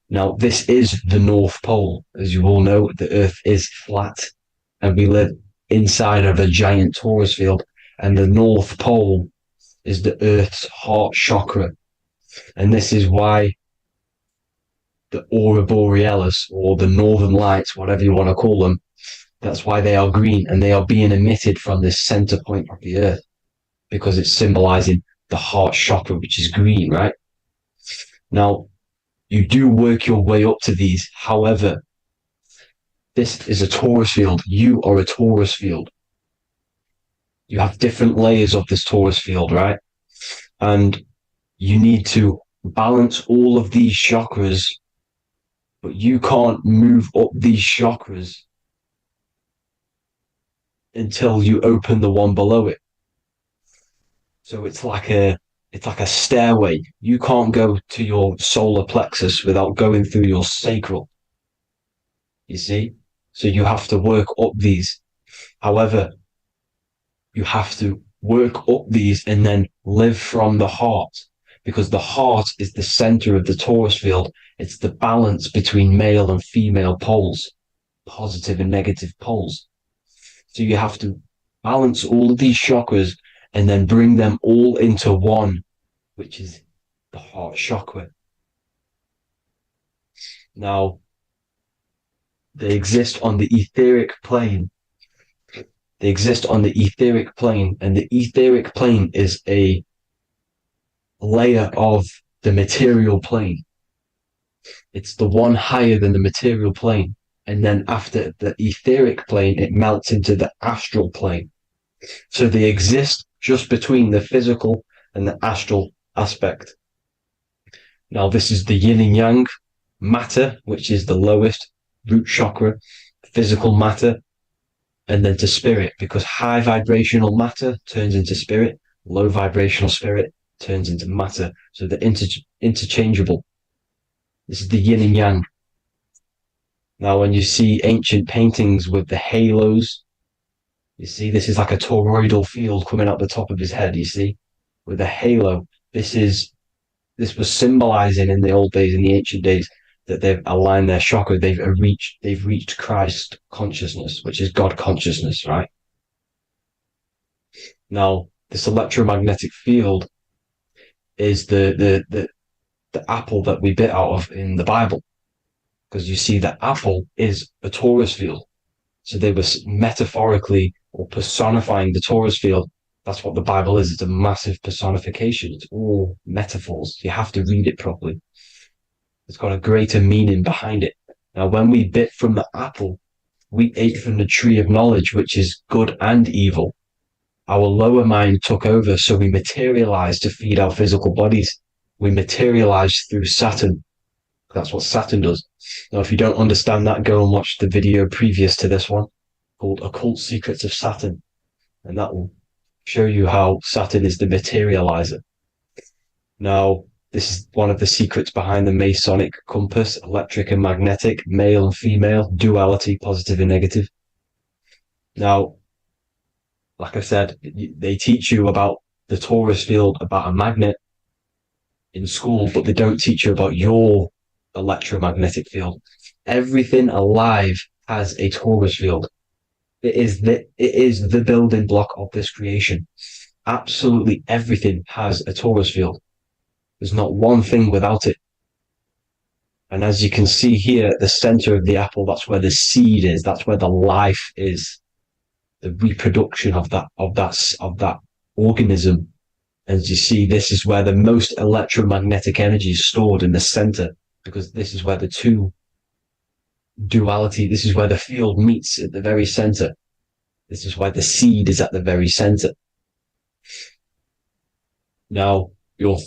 Now, this is the North Pole. As you all know, the Earth is flat, and we live inside of a giant torus field, and the North Pole is the Earth's heart chakra. And this is why the aurora borealis or the northern lights, whatever you want to call them. That's why they are green, and they are being emitted from this center point of the earth because it's symbolizing the heart chakra, which is green, right? Now, you do work your way up to these. However, this is a torus field. You are a torus field. You have different layers of this torus field, right? And you need to balance all of these chakras, but you can't move up these chakras until you open the one below it. So it's like a stairway. You can't go to your solar plexus without going through your sacral. You see? So you have to work up these. However, you have to work up these and then live from the heart, because the heart is the center of the torus field. It's the balance between male and female poles, positive and negative poles. So you have to balance all of these chakras and then bring them all into one, which is the heart chakra. Now, they exist on the etheric plane. They exist on the etheric plane, and the etheric plane is a layer of the material plane. It's the one higher than the material plane. And then after the etheric plane, it melts into the astral plane. So they exist just between the physical and the astral aspect. Now, this is the yin and yang matter, which is the lowest root chakra, physical matter, and then to spirit, because high vibrational matter turns into spirit, low vibrational spirit turns into matter. So they're interchangeable. This is the yin and yang. Now, when you see ancient paintings with the halos, you see this is like a toroidal field coming out the top of his head, you see, with a halo. This was symbolizing in the old days, in the ancient days, that they've aligned their chakra, they've reached Christ consciousness, which is God consciousness, right? Now, this electromagnetic field is the apple that we bit out of in the Bible, because you see that apple is a torus field. So they were metaphorically or personifying the torus field. That's what the Bible is. It's a massive personification. It's all metaphors. You have to read it properly. It's got a greater meaning behind it. Now, when we bit from the apple, we ate from the tree of knowledge, which is good and evil. Our lower mind took over, so we materialized to feed our physical bodies. We materialized through Saturn. That's what Saturn does. Now, if you don't understand that, go and watch the video previous to this one called Occult Secrets of Saturn. And that will show you how Saturn is the materializer. Now, this is one of the secrets behind the Masonic compass, electric and magnetic, male and female, duality, positive and negative. Now, like I said, they teach you about the torus field, about a magnet in school, but they don't teach you about your electromagnetic field. Everything alive has a torus field. It is the building block of this creation. Absolutely everything has a torus field. There's not one thing without it. And as you can see here at the center of the apple, that's where the seed is. That's where the life is. The reproduction of that organism. As you see, this is where the most electromagnetic energy is stored, in the center, because this is where the two duality, this is where the field meets at the very center. This is why the seed is at the very center. Now, your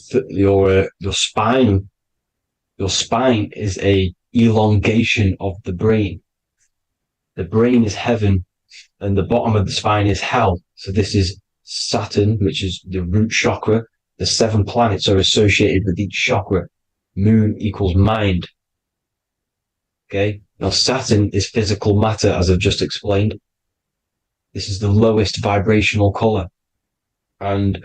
spine is a elongation of the brain. The brain is heaven, and the bottom of the spine is hell. So this is Saturn, which is the root chakra. The 7 planets are associated with each chakra. Moon equals mind. Okay. Now, Saturn is physical matter, as I've just explained. This is the lowest vibrational color. And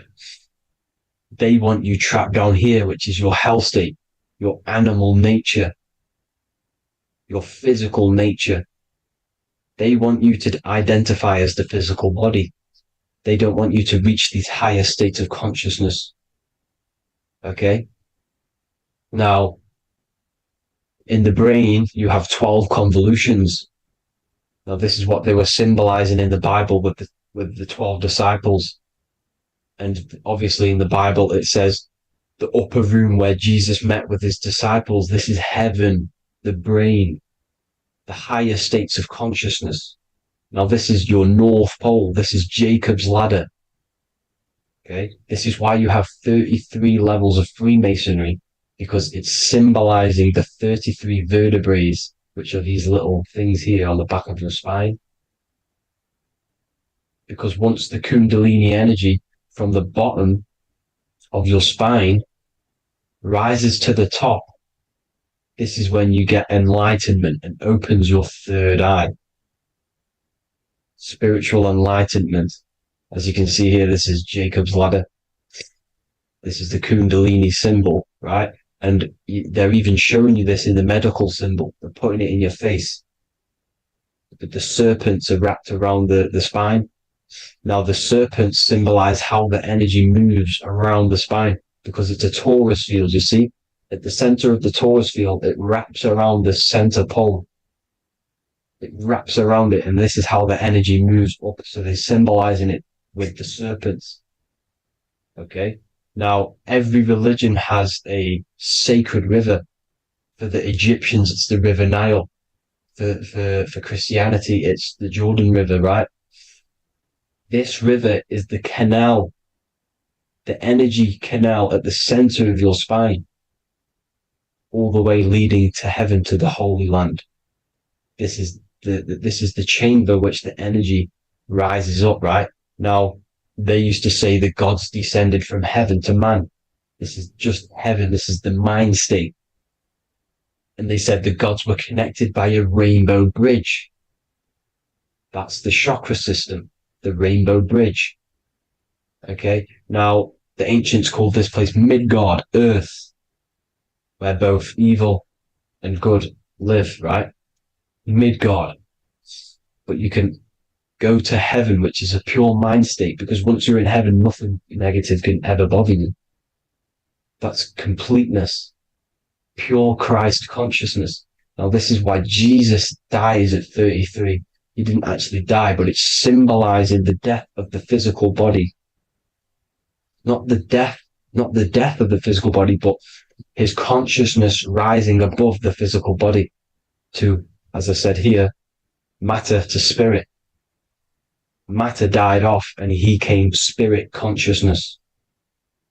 they want you trapped down here, which is your hell state, your animal nature, your physical nature. They want you to identify as the physical body. They don't want you to reach these higher states of consciousness. Okay? Now, In the brain, you have 12 convolutions. Now, this is what they were symbolizing in the Bible with the 12 disciples. And obviously in the Bible, it says the upper room where Jesus met with his disciples. This is heaven, the brain, the higher states of consciousness. Now, this is your North Pole. This is Jacob's ladder. Okay. This is why you have 33 levels of Freemasonry, because it's symbolizing the 33 vertebrae, which are these little things here on the back of your spine. Because once the Kundalini energy from the bottom of your spine rises to the top, this is when you get enlightenment and opens your third eye. Spiritual enlightenment. As you can see here, this is Jacob's ladder. This is the Kundalini symbol, right? And they're even showing you this in the medical symbol. They're putting it in your face. But the serpents are wrapped around the spine. Now, the serpents symbolize how the energy moves around the spine, because it's a torus field, you see? At the center of the torus field, it wraps around the center pole. It wraps around it, and this is how the energy moves up. So they're symbolizing it with the serpents. Okay? Now, every religion has a sacred river. For the Egyptians, it's the River Nile. For Christianity, it's the Jordan River, right? This river is the canal, the energy canal at the center of your spine, all the way leading to heaven, to the Holy Land. This is the chamber which the energy rises up, right? Now, they used to say the gods descended from heaven to man. This is just heaven. This is the mind state. And they said the gods were connected by a rainbow bridge. That's the chakra system, the rainbow bridge. Okay. Now, the ancients called this place Midgard, Earth, where both evil and good live, right? Midgard. But you can go to heaven, which is a pure mind state, because once you're in heaven, nothing negative can ever bother you. That's completeness, pure Christ consciousness. Now, this is why Jesus dies at 33. He didn't actually die, but it's symbolizing the death of the physical body. Not the death of the physical body, but his consciousness rising above the physical body to, as I said here, matter to spirit. Matter died off and he came spirit consciousness.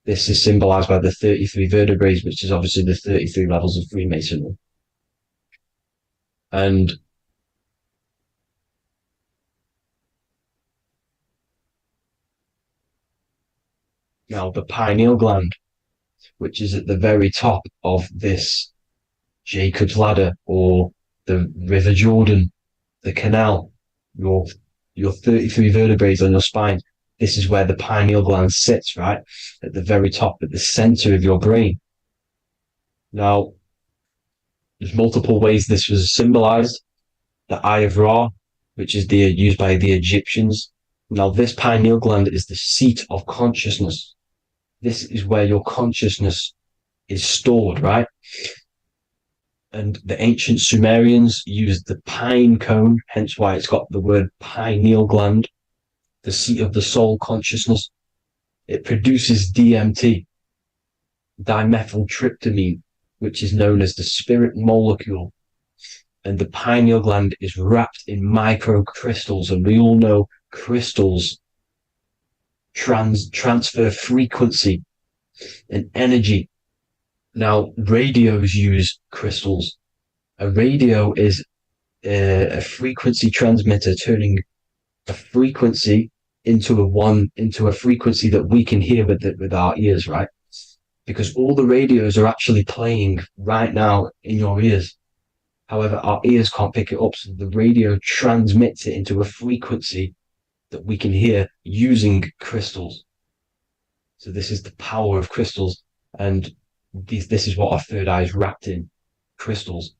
This is symbolized by the 33 vertebrae, which is obviously the 33 levels of Freemasonry. And now the pineal gland, which is at the very top of this Jacob's ladder, or the River Jordan, the canal, your 33 vertebrae on your spine. This is where the pineal gland sits, right? At the very top, at the center of your brain. Now, there's multiple ways this was symbolized. The Eye of Ra, which is used by the Egyptians. Now, this pineal gland is the seat of consciousness. This is where your consciousness is stored, right? And the ancient Sumerians used the pine cone, hence why it's got the word pineal gland, the seat of the soul consciousness. It produces DMT, dimethyltryptamine, which is known as the spirit molecule. And the pineal gland is wrapped in microcrystals, and we all know crystals transfer frequency and energy. Now, radios use crystals. A radio is a frequency transmitter, turning a frequency into a frequency that we can hear with our ears, right? Because all the radios are actually playing right now in your ears. However, our ears can't pick it up, so the radio transmits it into a frequency that we can hear using crystals. So this is the power of crystals, and this is what our third eye is wrapped in, crystals.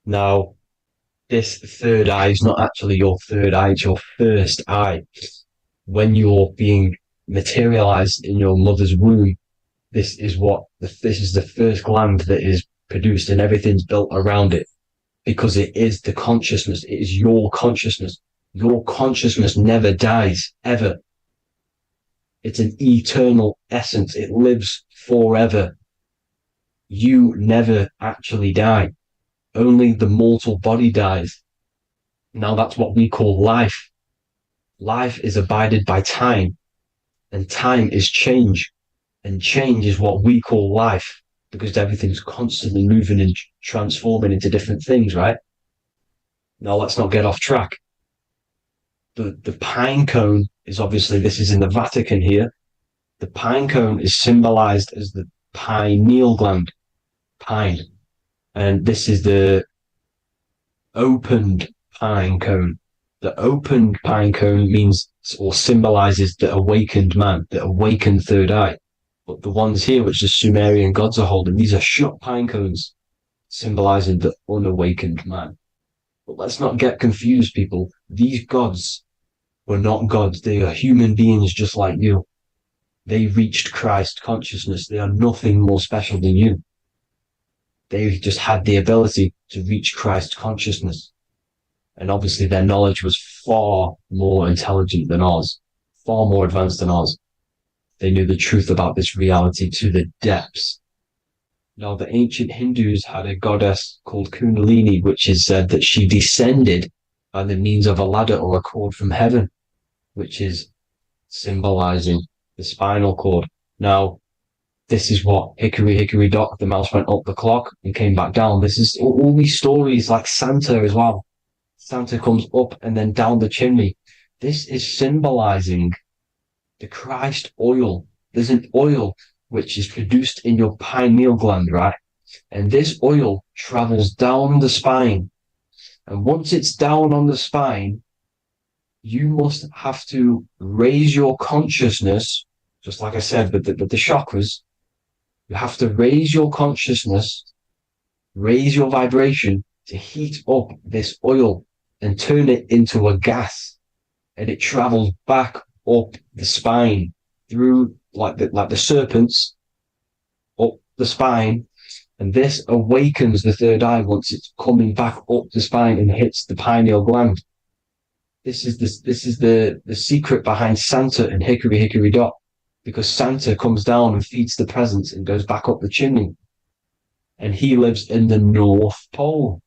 Now, this third eye is not actually your third eye, it's your first eye. When you're being materialized in your mother's womb, this is the first gland that is produced and everything's built around it, because it is the consciousness. It is your consciousness. Your consciousness never dies, ever. It's an eternal essence. It lives forever. You never actually die. Only the mortal body dies. Now that's what we call life. Life is abided by time, and time is change. And change is what we call life, because everything's constantly moving and transforming into different things, right? Now let's not get off track. The pine cone is obviously, this is in the Vatican here. The pine cone is symbolized as the pineal gland, pine. And this is the opened pine cone. The opened pine cone means or symbolizes the awakened man, the awakened third eye. But the ones here, which the Sumerian gods are holding, these are shut pine cones, symbolizing the unawakened man. But let's not get confused, people. These gods were not gods. They are human beings just like you. They reached Christ consciousness. They are nothing more special than you. They just had the ability to reach Christ consciousness. And obviously their knowledge was far more intelligent than ours, far more advanced than ours. They knew the truth about this reality to the depths. Now, the ancient Hindus had a goddess called Kundalini, which is said that she descended by the means of a ladder or a cord from heaven, which is symbolizing the spinal cord. Now, this is what Hickory Hickory Dock, the mouse went up the clock and came back down. This is all these stories, like Santa as well. Santa comes up and then down the chimney. This is symbolizing the Christ oil. There's an oil which is produced in your pineal gland, right? And this oil travels down the spine. And once it's down on the spine, you must have to raise your consciousness, just like I said, with the chakras. You have to raise your consciousness, raise your vibration to heat up this oil and turn it into a gas. And it travels back up the spine through like the serpents up the spine, and this awakens the third eye once it's coming back up the spine and hits the pineal gland. This is the secret behind Santa and Hickory Hickory Dock, because Santa comes down and feeds the presents and goes back up the chimney, and he lives in the North Pole,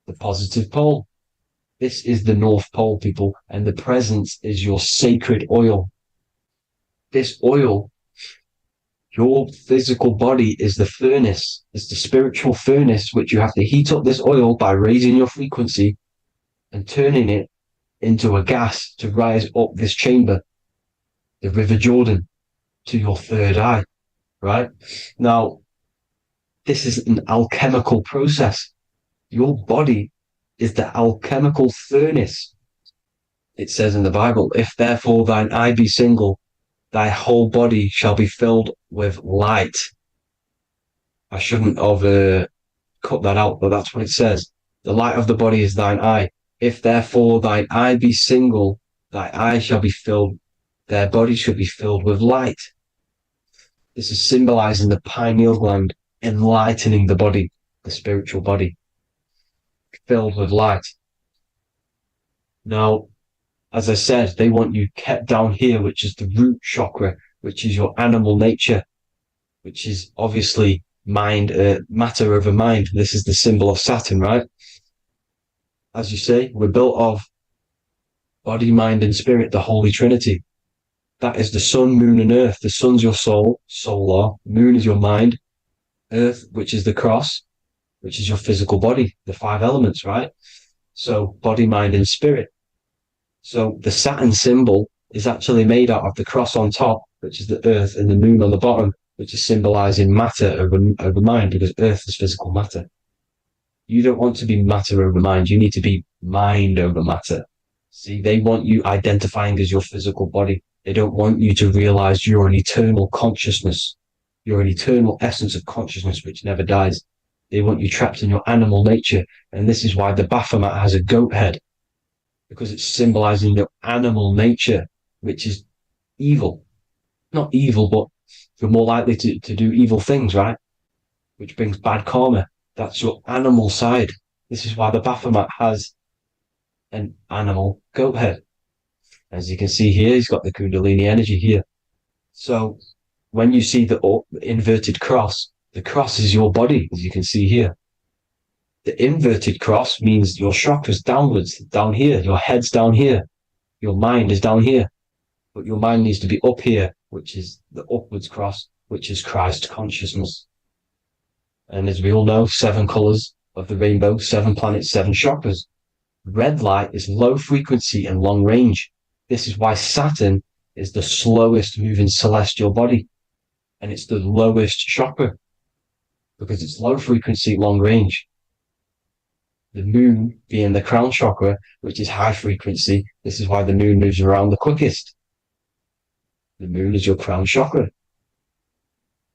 the positive pole. This is the North Pole, people, and the presence is your sacred oil. This oil, your physical body is the furnace. It's the spiritual furnace, which you have to heat up this oil by raising your frequency and turning it into a gas to rise up this chamber, the River Jordan, to your third eye, right? Now, this is an alchemical process. Your body is the alchemical furnace. It says in the Bible, if therefore thine eye be single, thy whole body shall be filled with light. I shouldn't have cut that out, but that's what it says. The light of the body is thine eye. If therefore thine eye be single, thy eye shall be filled, their body shall be filled with light. This is symbolizing the pineal gland, enlightening the body, the spiritual body, filled with light. Now, as I said, they want you kept down here, which is the root chakra, which is your animal nature, which is obviously mind, matter over mind. This is the symbol of Saturn, right? As you say, we're built of body, mind, and spirit, the Holy Trinity. That is the sun, moon, and earth. The sun's your soul, solar. Moon is your mind. Earth, which is the cross, which is your physical body, the 5 elements, right? So body, mind, and spirit. So the Saturn symbol is actually made out of the cross on top, which is the earth, and the moon on the bottom, which is symbolizing matter over mind, because earth is physical matter. You don't want to be matter over mind. You need to be mind over matter. See, they want you identifying as your physical body. They don't want you to realize you're an eternal consciousness. You're an eternal essence of consciousness which never dies. They want you trapped in your animal nature. And this is why the Baphomet has a goat head, because it's symbolizing your animal nature, which is evil. Not evil, but you're more likely to do evil things, right? which brings bad karma. That's your animal side. This is why the Baphomet has an animal goat head. As you can see here, he's got the Kundalini energy here. So when you see the inverted cross, the cross is your body, as you can see here. The inverted cross means your chakra's downwards, down here. Your head's down here. Your mind is down here. But your mind needs to be up here, which is the upwards cross, which is Christ consciousness. And as we all know, 7 colors of the rainbow, 7 planets, 7 chakras. Red light is low frequency and long range. This is why Saturn is the slowest moving celestial body. And it's the lowest chakra because it's low frequency, long range. The moon being the crown chakra, which is high frequency. This is why the moon moves around the quickest. The moon is your crown chakra,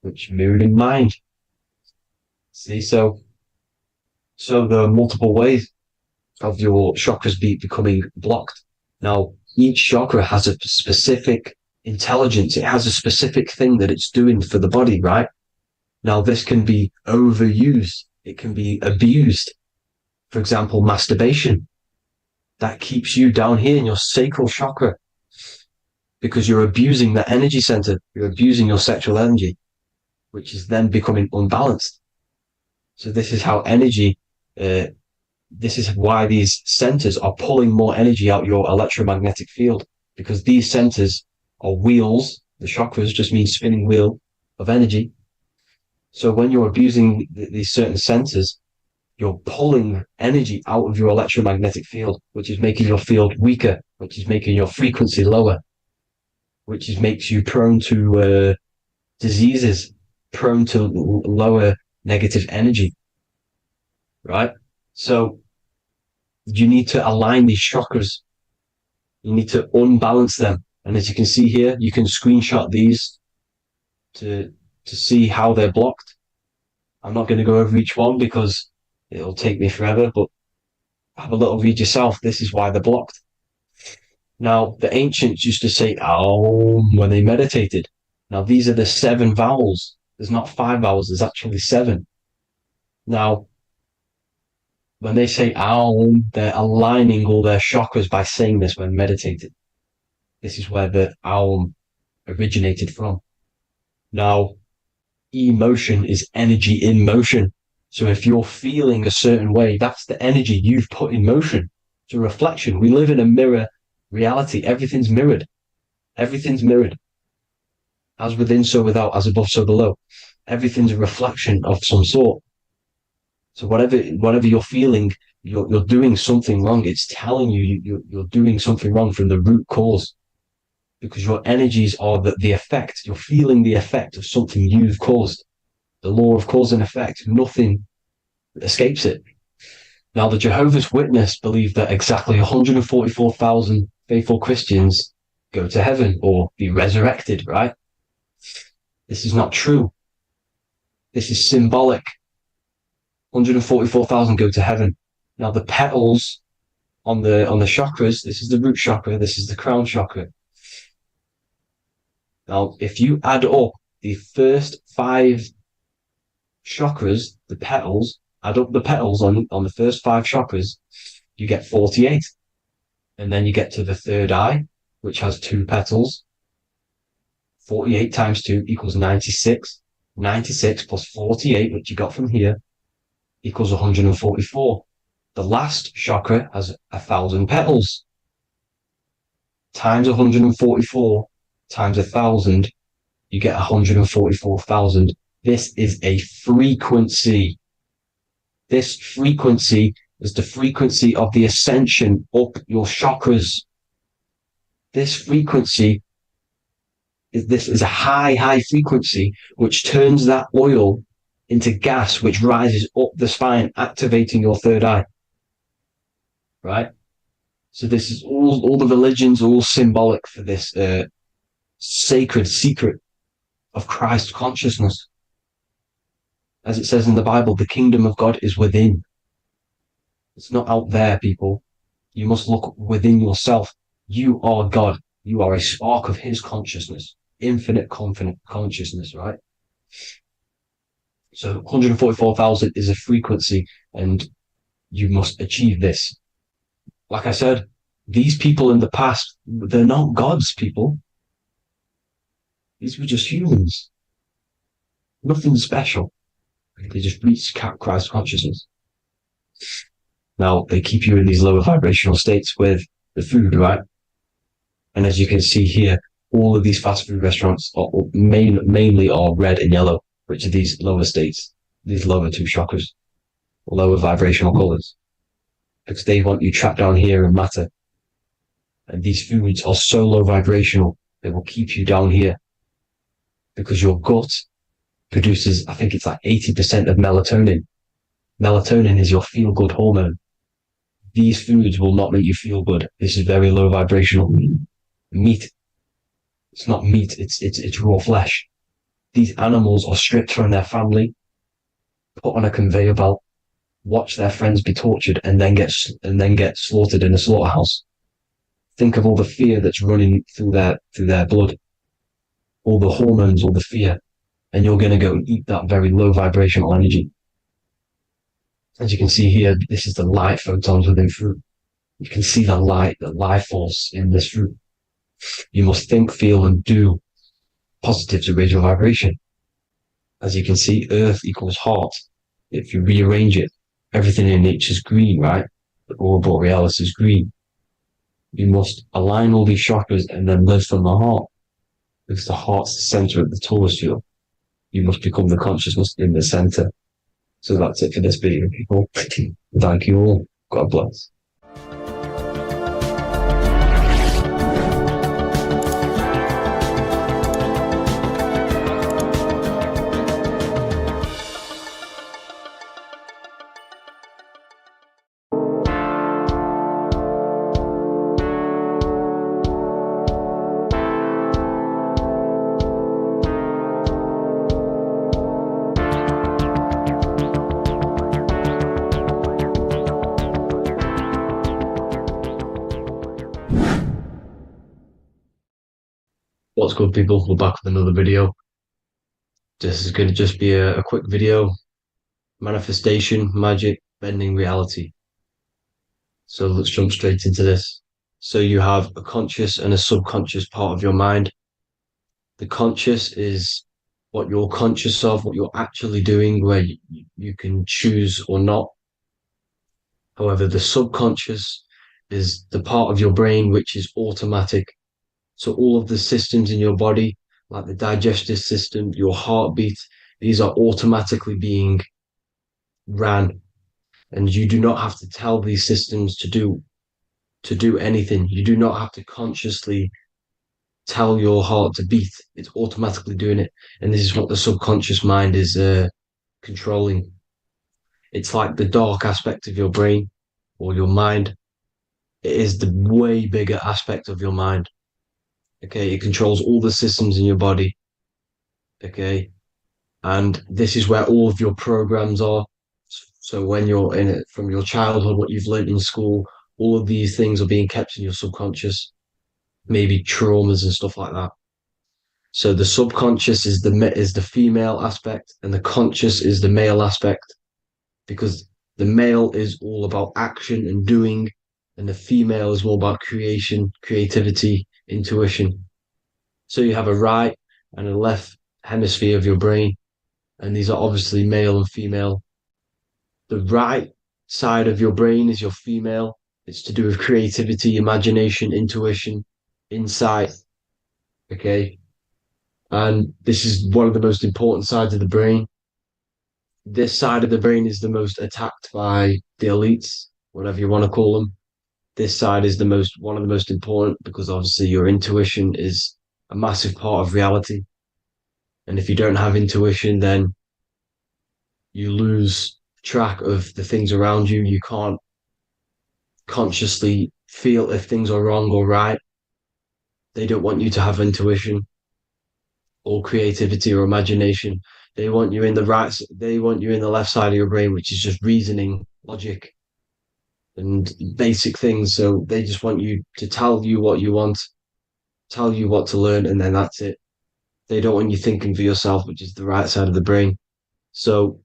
which moon in mind. See, so there are multiple ways of your chakras becoming blocked. Now, each chakra has a specific intelligence. It has a specific thing that it's doing for the body, right? Now, this can be overused. It can be abused. For example, masturbation. That keeps you down here in your sacral chakra because you're abusing that energy center. You're abusing your sexual energy, which is then becoming unbalanced. So this is how energy, this is why these centers are pulling more energy out your electromagnetic field, because these centers are wheels. The chakras just mean spinning wheel of energy. So when you're abusing these certain centers, you're pulling energy out of your electromagnetic field, which is making your field weaker, which is making your frequency lower, which makes you prone to diseases, prone to lower negative energy, right? So you need to align these chakras. You need to unbalance them. And as you can see here, you can screenshot these to see how they're blocked. I'm not going to go over each one because it'll take me forever, but have a little read yourself. This is why they're blocked. Now, the ancients used to say Aum when they meditated. Now, these are the 7 vowels. There's not 5 vowels, there's actually 7. Now, when they say Aum, they're aligning all their chakras by saying this when meditating. This is where the Aum originated from. Now, emotion is energy in motion. So if you're feeling a certain way, that's the energy you've put in motion. It's a reflection. We live in a mirror reality. Everything's mirrored. Everything's mirrored. As within, so without, as above, so below. Everything's a reflection of some sort. So whatever you're feeling, you're doing something wrong. It's telling you you're doing something wrong from the root cause. Because your energies are the effect. You're feeling the effect of something you've caused. The law of cause and effect. Nothing escapes it. Now, the Jehovah's Witness believe that exactly 144,000 faithful Christians go to heaven or be resurrected, right? This is not true. This is symbolic. 144,000 go to heaven. Now, the petals on the chakras, this is the root chakra, this is the crown chakra. Now, if you add up the first 5 chakras, the petals, add up the petals on the first 5 chakras, you get 48. And then you get to the third eye, which has 2 petals. 48 times 2 equals 96. 96 plus 48, which you got from here, equals 144. The last chakra has 1,000 petals. Times 144 times 1,000, you get 144,000. This is a frequency. This frequency is the frequency of the ascension up your chakras. This frequency is a high frequency, which turns that oil into gas, which rises up the spine, activating your third eye. Right? So this is all the religions are all symbolic for this sacred secret of Christ consciousness. As it says in the Bible, the kingdom of God is within. It's not out there, people. You must look within yourself. You are God. You are a spark of his consciousness, infinite consciousness, right? So 144,000 is a frequency, and you must achieve this. Like I said, these people in the past, they're not gods, people. These were just humans. Nothing special. They just reached Christ consciousness. Now, they keep you in these lower vibrational states with the food, right? And as you can see here, all of these fast food restaurants are mainly are red and yellow, which are these lower states, these lower two chakras, lower vibrational colors, because they want you trapped down here in matter. And these foods are so low vibrational, they will keep you down here because your gut produces, I think it's like 80% of melatonin. Melatonin is your feel-good hormone. These foods will not make you feel good. This is very low vibrational. Meat. It's not meat, it's raw flesh. These animals are stripped from their family, put on a conveyor belt, watch their friends be tortured, and then get slaughtered in a slaughterhouse. Think of all the fear that's running through their blood, all the hormones, all the fear, and you're going to go and eat that very low vibrational energy. As you can see here, this is the light photons within fruit. You can see the life force in this fruit. You must think, feel, and do positive to raise your vibration. As you can see, earth equals heart. If you rearrange it, everything in nature is green, right? The aurora borealis is green. You must align all these chakras and then live from the heart, because the heart's the center of the Taurus field. You must become the consciousness in the center. So that's it for this video, people. Thank you all. God bless. What's good, people? We're back with another video. This is going to just be a quick video. Manifestation, magic, bending reality. So let's jump straight into this. So you have a conscious and a subconscious part of your mind. The conscious is what you're conscious of, what you're actually doing, where you can choose or not. However, the subconscious is the part of your brain which is automatic. So all of the systems in your body, like the digestive system, your heartbeat, these are automatically being ran. And you do not have to tell these systems to do anything. You do not have to consciously tell your heart to beat. It's automatically doing it. And this is what the subconscious mind is controlling. It's like the dark aspect of your brain or your mind. It is the way bigger aspect of your mind. Okay, it controls all the systems in your body. Okay, and this is where all of your programs are. So when you're in it from your childhood, what you've learned in school, all of these things are being kept in your subconscious, maybe traumas and stuff like that. So the subconscious is the female aspect, and the conscious is the male aspect, because the male is all about action and doing, and the female is more about creation, creativity, intuition. So you have a right and a left hemisphere of your brain, and these are obviously male and female. The right side of your brain is your female. It's to do with creativity, imagination, intuition, insight. Okay. And this is one of the most important sides of the brain. This side of the brain is the most attacked by the elites, whatever you want to call them. This side is one of the most important, because obviously your intuition is a massive part of reality. And if you don't have intuition, then you lose track of the things around you. You can't consciously feel if things are wrong or right. They don't want you to have intuition or creativity or imagination. They want you in the left side of your brain, which is just reasoning, logic, and basic things. So they just want you to tell you what you want, tell you what to learn, and then that's it. They don't want you thinking for yourself, which is the right side of the brain. So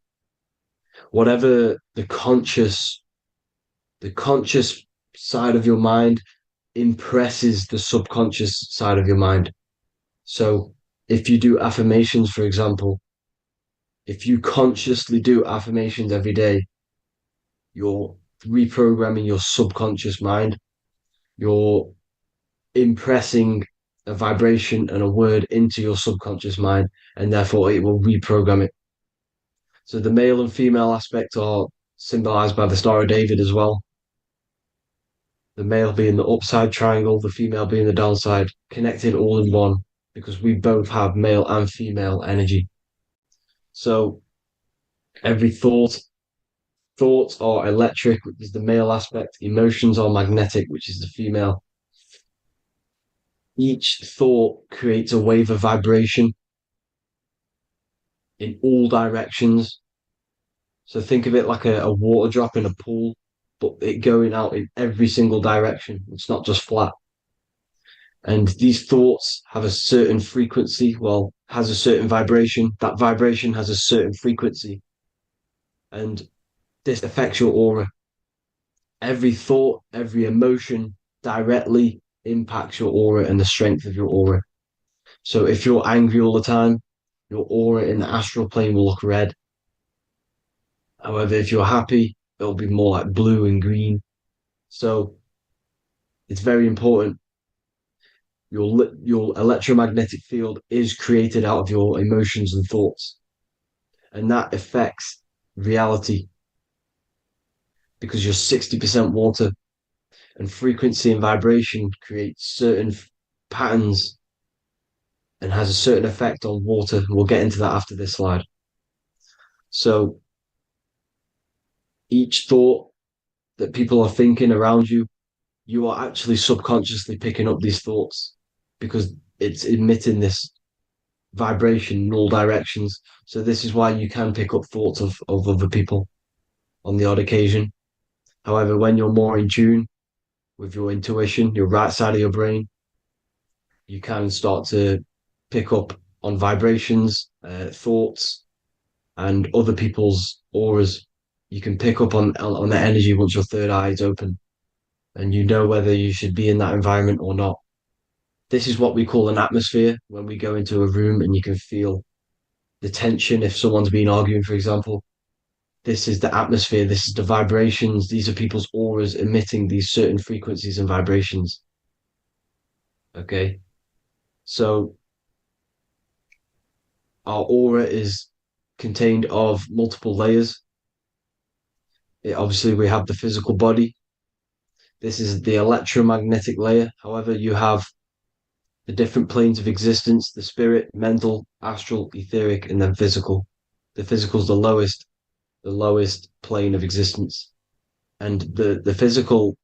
whatever the conscious side of your mind impresses the subconscious side of your mind. So if you do affirmations, for example, if you consciously do affirmations every day, you're reprogramming your subconscious mind. You're impressing a vibration and a word into your subconscious mind, and therefore it will reprogram it. So the male and female aspect are symbolized by the Star of David as well. The male being the upside triangle, the female being the downside, connected all in one, because we both have male and female energy. So every thoughts are electric, which is the male aspect. Emotions are magnetic, which is the female. Each thought creates a wave of vibration in all directions. So think of it like a water drop in a pool, but it going out in every single direction. It's not just flat. And these thoughts have a certain frequency, well, has a certain vibration. That vibration has a certain frequency. And this affects your aura. Every thought, every emotion directly impacts your aura and the strength of your aura. So if you're angry all the time, your aura in the astral plane will look red. However, if you're happy, it'll be more like blue and green. So it's very important. Your electromagnetic field is created out of your emotions and thoughts, and that affects reality because you're 60% water, and frequency and vibration create certain patterns and has a certain effect on water. We'll get into that after this slide. So each thought that people are thinking around you, you are actually subconsciously picking up these thoughts because it's emitting this vibration in all directions. So this is why you can pick up thoughts of other people on the odd occasion. However, when you're more in tune with your intuition, your right side of your brain, you can start to pick up on vibrations, thoughts, and other people's auras. You can pick up on the energy once your third eye is open, and you know whether you should be in that environment or not. This is what we call an atmosphere when we go into a room and you can feel the tension if someone's been arguing, for example. This is the atmosphere, this is the vibrations, these are people's auras emitting these certain frequencies and vibrations. Okay, so our aura is contained of multiple layers. Obviously, we have the physical body. This is the electromagnetic layer. However, you have the different planes of existence, the spirit, mental, astral, etheric, and then physical. The physical is the lowest plane of existence. And the physical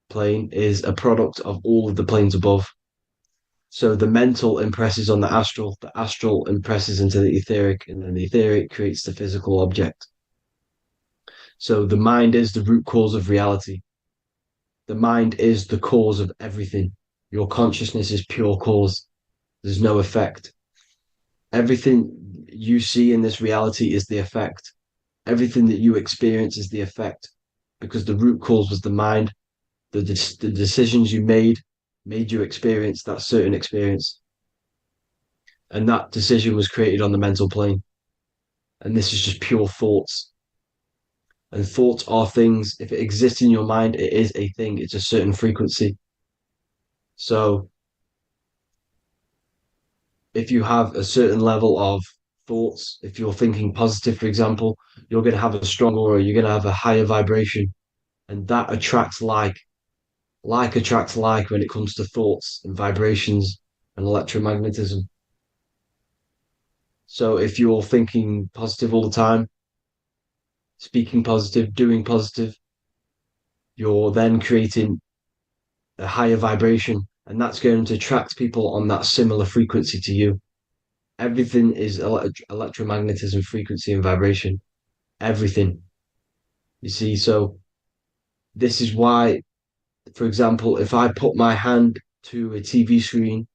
plane is a product of all of the planes above. So the mental impresses on the astral impresses into the etheric, and then the etheric creates the physical object. So the mind is the root cause of reality. The mind is the cause of everything. Your consciousness is pure cause. There's no effect. Everything you see in this reality is the effect. Everything that you experience is the effect because the root cause was the mind. The decisions you made you experience that certain experience. And that decision was created on the mental plane. And this is just pure thoughts. And thoughts are things. If it exists in your mind, it is a thing. It's a certain frequency. So if you have a certain level of thoughts, if you're thinking positive, for example, you're going to have a strong aura, you're going to have a higher vibration. And that attracts like. Like attracts like when it comes to thoughts and vibrations and electromagnetism. So if you're thinking positive all the time, speaking positive, doing positive, you're then creating a higher vibration, and that's going to attract people on that similar frequency to you. Everything is electromagnetism, frequency, and vibration. Everything. You see, so this is why, for example, if I put my hand to a TV screen,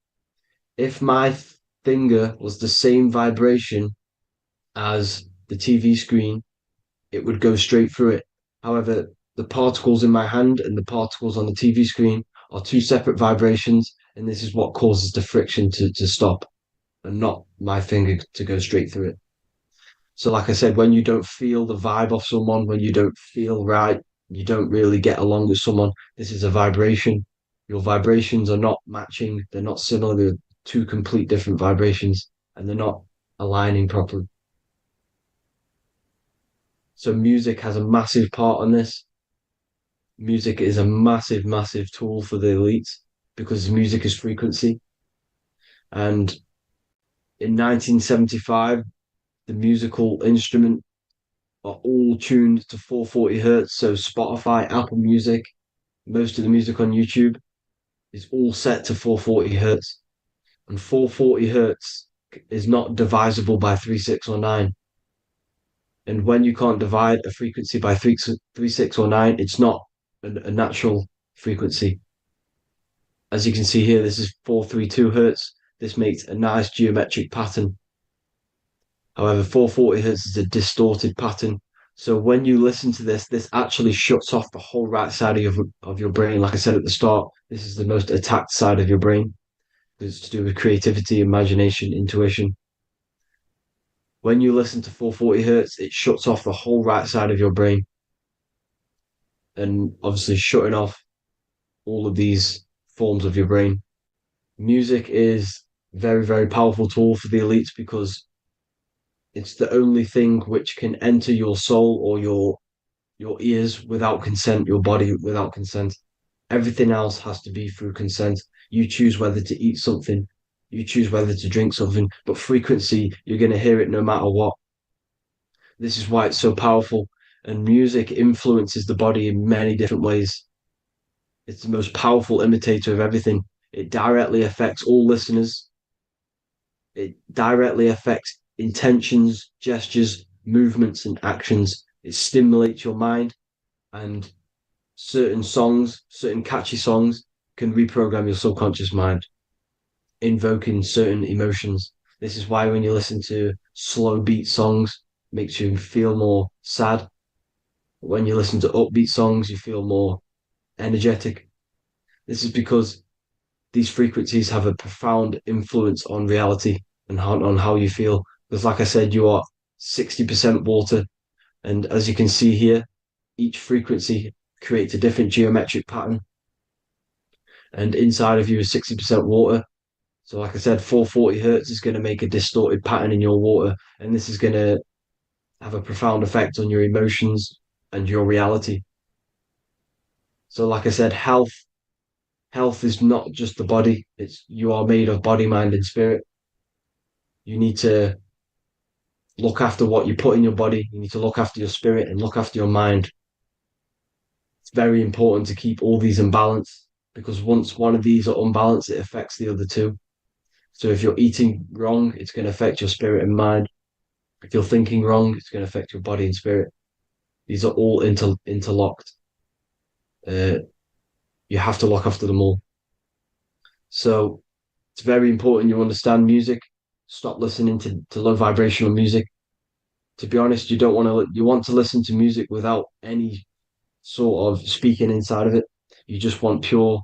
if my finger was the same vibration as the TV screen, it would go straight through it. However, the particles in my hand and the particles on the TV screen are two separate vibrations, and this is what causes the friction to stop and not my finger to go straight through it. So, like I said, when you don't feel the vibe of someone, when you don't feel right, you don't really get along with someone, this is a vibration. Your vibrations are not matching, they're not similar, they're two complete different vibrations, and they're not aligning properly. So music has a massive part on this. Music is a massive, massive tool for the elites because music is frequency. And in 1975, the musical instrument are all tuned to 440 hertz. So Spotify, Apple Music, most of the music on YouTube is all set to 440 hertz. And 440 hertz is not divisible by 3, 6, or 9. And when you can't divide a frequency by 3, 6, or 9, it's not a natural frequency. As you can see here, this is 432 hertz. This makes a nice geometric pattern. However, 440 hertz is a distorted pattern. So when you listen to this, this actually shuts off the whole right side of your brain. Like I said at the start, this is the most attacked side of your brain. It's to do with creativity, imagination, intuition. When you listen to 440 hertz, it shuts off the whole right side of your brain. And obviously shutting off all of these forms of your brain. Music is very, very powerful tool for the elites because it's the only thing which can enter your soul or your ears without consent, your body without consent. Everything else has to be through consent. You choose whether to eat something, you choose whether to drink something, but frequency, you're going to hear it no matter what. This is why it's so powerful. And music influences the body in many different ways. It's the most powerful imitator of everything. It directly affects all listeners. It directly affects intentions, gestures, movements, and actions. It stimulates your mind, and certain songs, certain catchy songs, can reprogram your subconscious mind, invoking certain emotions. This is why when you listen to slow beat songs, it makes you feel more sad. When you listen to upbeat songs, you feel more energetic. This is because these frequencies have a profound influence on reality and on how you feel. Because like I said, you are 60% water. And as you can see here, each frequency creates a different geometric pattern. And inside of you is 60% water. So like I said, 440 hertz is going to make a distorted pattern in your water. And this is going to have a profound effect on your emotions and your reality. So like I said, health is not just the body. It's you are made of body, mind, and spirit. You need to look after what you put in your body. You need to look after your spirit and look after your mind. It's very important to keep all these in balance because once one of these are unbalanced, it affects the other two. So if you're eating wrong, it's going to affect your spirit and mind. If you're thinking wrong, it's going to affect your body and spirit. These are all interlocked. You have to look after them all. So it's very important you understand music. Stop listening to low vibrational music. To be honest, you want to listen to music without any sort of speaking inside of it. You just want pure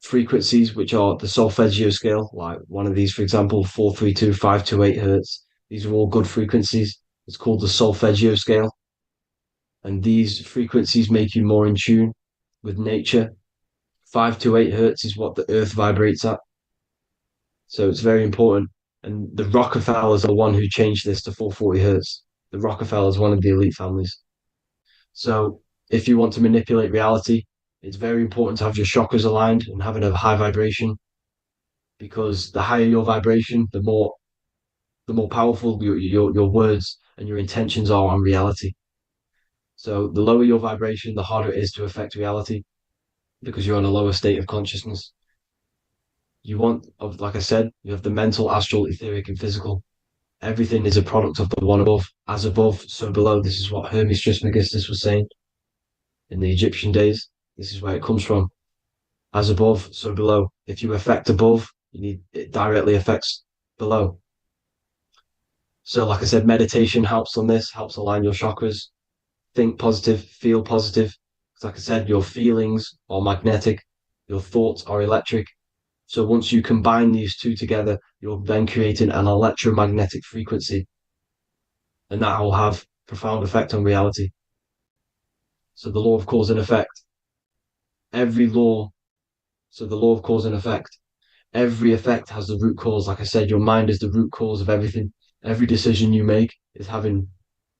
frequencies, which are the solfeggio scale, like one of these, for example, 432, 528 hertz. These are all good frequencies. It's called the solfeggio scale. And these frequencies make you more in tune with nature. 528 hertz is what the earth vibrates at. So it's very important. And the Rockefellers are the one who changed this to 440 hertz. The Rockefellers, one of the elite families. So if you want to manipulate reality, it's very important to have your chakras aligned and having a high vibration, because the higher your vibration, the more powerful your words and your intentions are on reality. So the lower your vibration, the harder it is to affect reality because you're on a lower state of consciousness. Like I said, you have the mental, astral, etheric, and physical. Everything is a product of the one above. As above, so below. This is what Hermes Trismegistus was saying in the Egyptian days. This is where it comes from. As above, so below. If you affect above, it directly affects below. So, like I said, meditation helps on this, helps align your chakras. Think positive, feel positive. Like I said, your feelings are magnetic, your thoughts are electric. So once you combine these two together, you're then creating an electromagnetic frequency, and that will have profound effect on reality. So the law of cause and effect, every law, so the law of cause and effect, every effect has the root cause. Like I said, your mind is the root cause of everything. Every decision you make is having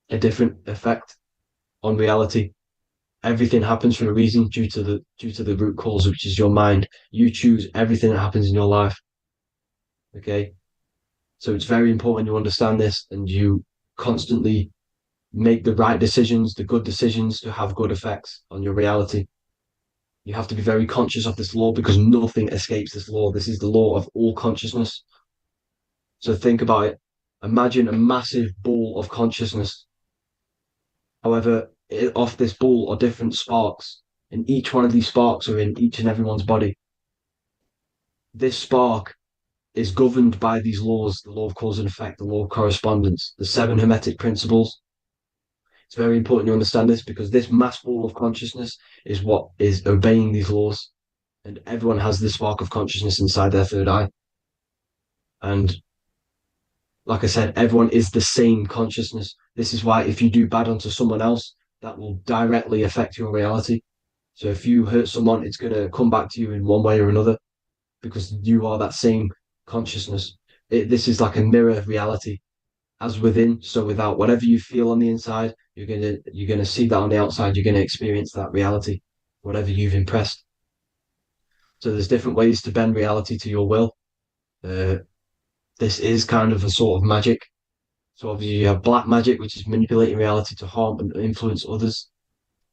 a different effect on reality. Everything happens for a reason due to the root cause, which is your mind. You choose everything that happens in your life. Okay. So it's very important you understand this and you constantly make the right decisions, the good decisions to have good effects on your reality. You have to be very conscious of this law because nothing escapes this law. This is the law of all consciousness. So think about it. Imagine a massive ball of consciousness. However, off this ball are different sparks, and each one of these sparks are in each and everyone's body. This spark is governed by these laws, the law of cause and effect, the law of correspondence, the seven hermetic principles. It's very important you understand this because this mass ball of consciousness is what is obeying these laws. And everyone has this spark of consciousness inside their third eye. And like I said, everyone is the same consciousness. This is why if you do bad onto someone else, that will directly affect your reality. So if you hurt someone, it's going to come back to you in one way or another because you are that same consciousness. This is like a mirror reality. As within, so without. Whatever you feel on the inside, you're gonna see that on the outside. You're gonna experience that reality, whatever you've impressed. So there's different ways to bend reality to your will. This is kind of a sort of magic. So obviously you have black magic, which is manipulating reality to harm and influence others,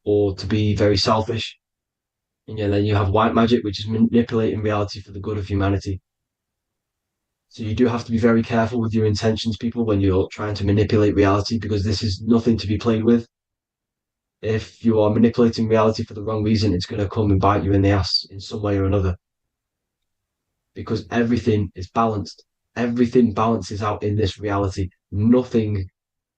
or to be very selfish. And then you have white magic, which is manipulating reality for the good of humanity. So you do have to be very careful with your intentions, people, when you're trying to manipulate reality, because this is nothing to be played with. If you are manipulating reality for the wrong reason, it's going to come and bite you in the ass in some way or another. Because everything is balanced. Everything balances out in this reality. Nothing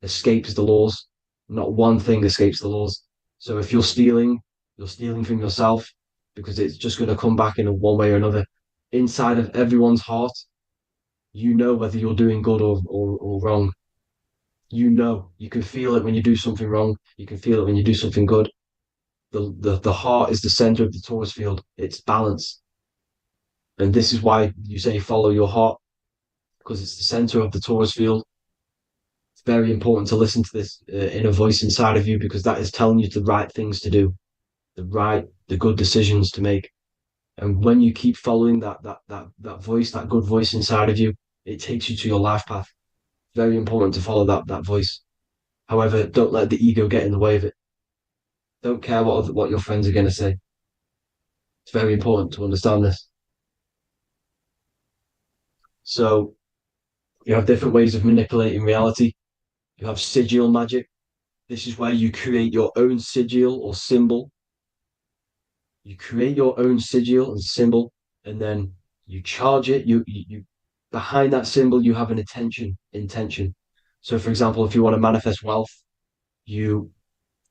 escapes the laws. Not one thing escapes the laws. So if you're stealing from yourself because it's just going to come back in one way or another. Inside of everyone's heart, you know whether you're doing good or wrong. You know, you can feel it when you do something wrong. You can feel it when you do something good. The heart is the center of the torus field. It's balance. And this is why you say follow your heart, because it's the center of the torus field. It's very important to listen to this inner voice inside of you because that is telling you the right things to do, the good decisions to make. And when you keep following that voice, that good voice inside of you, it takes you to your life path. Very important to follow that voice. However, don't let the ego get in the way of it. Don't care what your friends are going to say. It's very important to understand this. So you have different ways of manipulating reality. You have sigil magic. This is where you create your own sigil or symbol. You create your own sigil and symbol, and then you charge it. You behind that symbol, you have an intention. So, for example, if you want to manifest wealth, you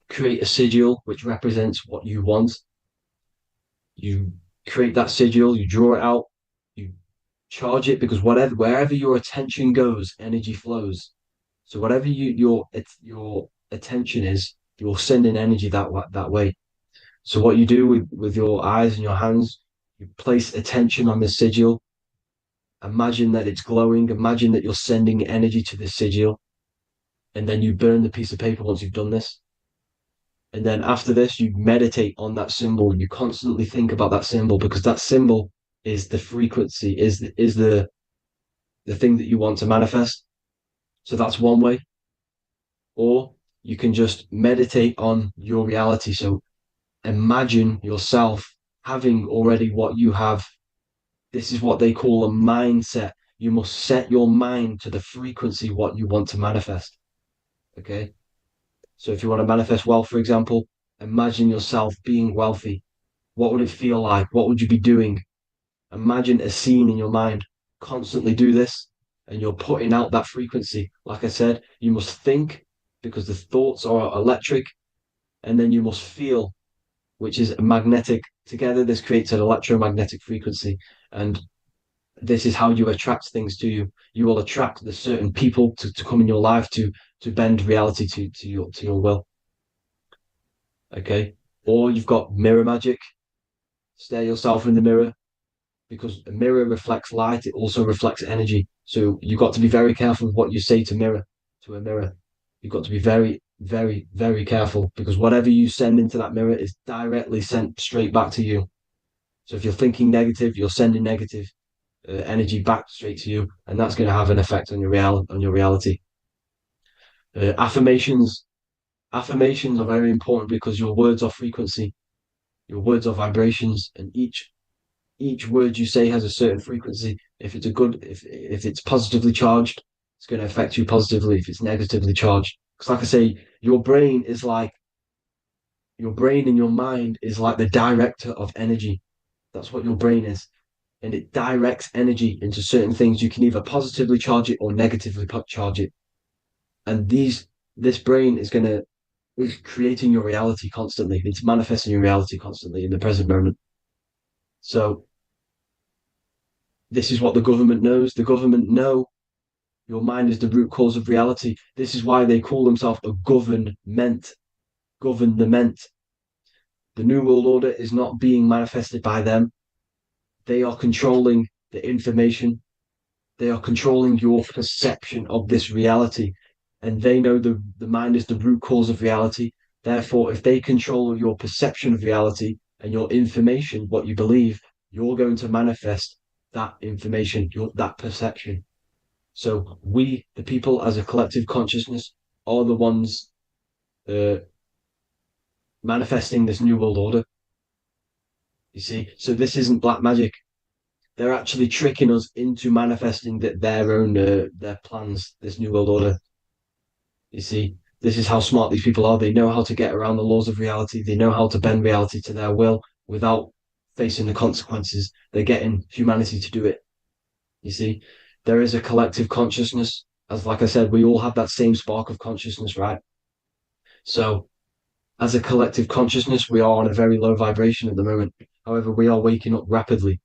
create a sigil which represents what you want. You create that sigil, you draw it out, you charge it because wherever your attention goes, energy flows. So whatever your attention is, you're sending energy that way. So what you do with your eyes and your hands, you place attention on the sigil. Imagine that it's glowing. Imagine that you're sending energy to the sigil, and then you burn the piece of paper once you've done this. And then after this, you meditate on that symbol. You constantly think about that symbol because that symbol is the frequency, is the thing that you want to manifest. So that's one way. Or you can just meditate on your reality. So imagine yourself having already what you have. This is what they call a mindset. You must set your mind to the frequency what you want to manifest. Okay. So if you want to manifest wealth, for example, imagine yourself being wealthy. What would it feel like? What would you be doing? Imagine a scene in your mind. Constantly do this. and you're putting out that frequency. Like I said, you must think because the thoughts are electric, and then you must feel, which is magnetic. Together, this creates an electromagnetic frequency, and this is how you attract things to you. You will attract the certain people to come in your life to bend reality to your will. Okay. Or you've got mirror magic. Stare yourself in the mirror, because a mirror reflects light, it also reflects energy. So you've got to be very careful with what you say to a mirror. You've got to be very, very, very careful, because whatever you send into that mirror is directly sent straight back to you. So if you're thinking negative, you're sending negative energy back straight to you, and that's going to have an effect on your reality. Affirmations are very important because your words are frequency, your words are vibrations, and each word you say has a certain frequency. If if it's positively charged, it's going to affect you positively. If it's negatively charged, because like I say, your brain and your mind is like the director of energy. That's what your brain is, and it directs energy into certain things. You can either positively charge it or negatively charge it, and this brain is creating your reality constantly. It's manifesting your reality constantly in the present moment. So this is what the government knows. The government know your mind is the root cause of reality. This is why they call themselves a government. Government. The New World Order is not being manifested by them. They are controlling the information. They are controlling your perception of this reality. And they know the mind is the root cause of reality. Therefore, if they control your perception of reality and your information, what you believe, you're going to manifest that information, that perception. So we, the people as a collective consciousness, are the ones manifesting this new world order. You see, so this isn't black magic. They're actually tricking us into manifesting their own their plans, this new world order. You see, this is how smart these people are. They know how to get around the laws of reality. They know how to bend reality to their will without facing the consequences. They're getting humanity to do it. You see, there is a collective consciousness. As like I said, we all have that same spark of consciousness, right? So as a collective consciousness, we are on a very low vibration at the moment. However, we are waking up rapidly.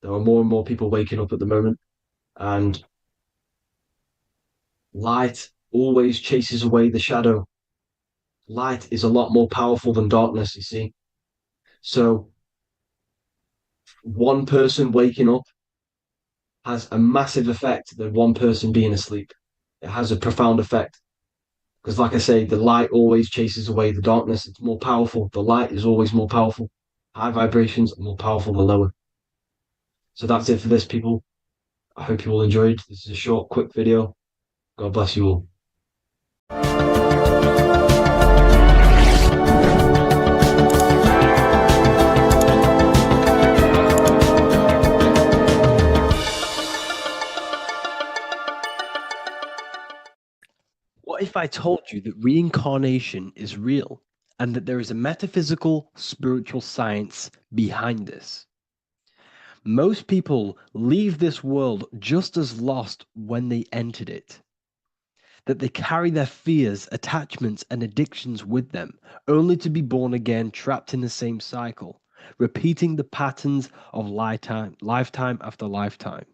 There are more and more people waking up at the moment, and light always chases away the shadow. Light is a lot more powerful than darkness, you see. So one person waking up has a massive effect than one person being asleep. It has a profound effect. Because like I say, the light always chases away the darkness. It's more powerful. The light is always more powerful. High vibrations are more powerful than lower. So that's it for this, people. I hope you all enjoyed. This is a short, quick video. God bless you all. What if I told you that reincarnation is real and that there is a metaphysical, spiritual science behind this? Most people leave this world just as lost when they entered it. That they carry their fears, attachments, and addictions with them, only to be born again, trapped in the same cycle, repeating the patterns of lifetime after lifetime.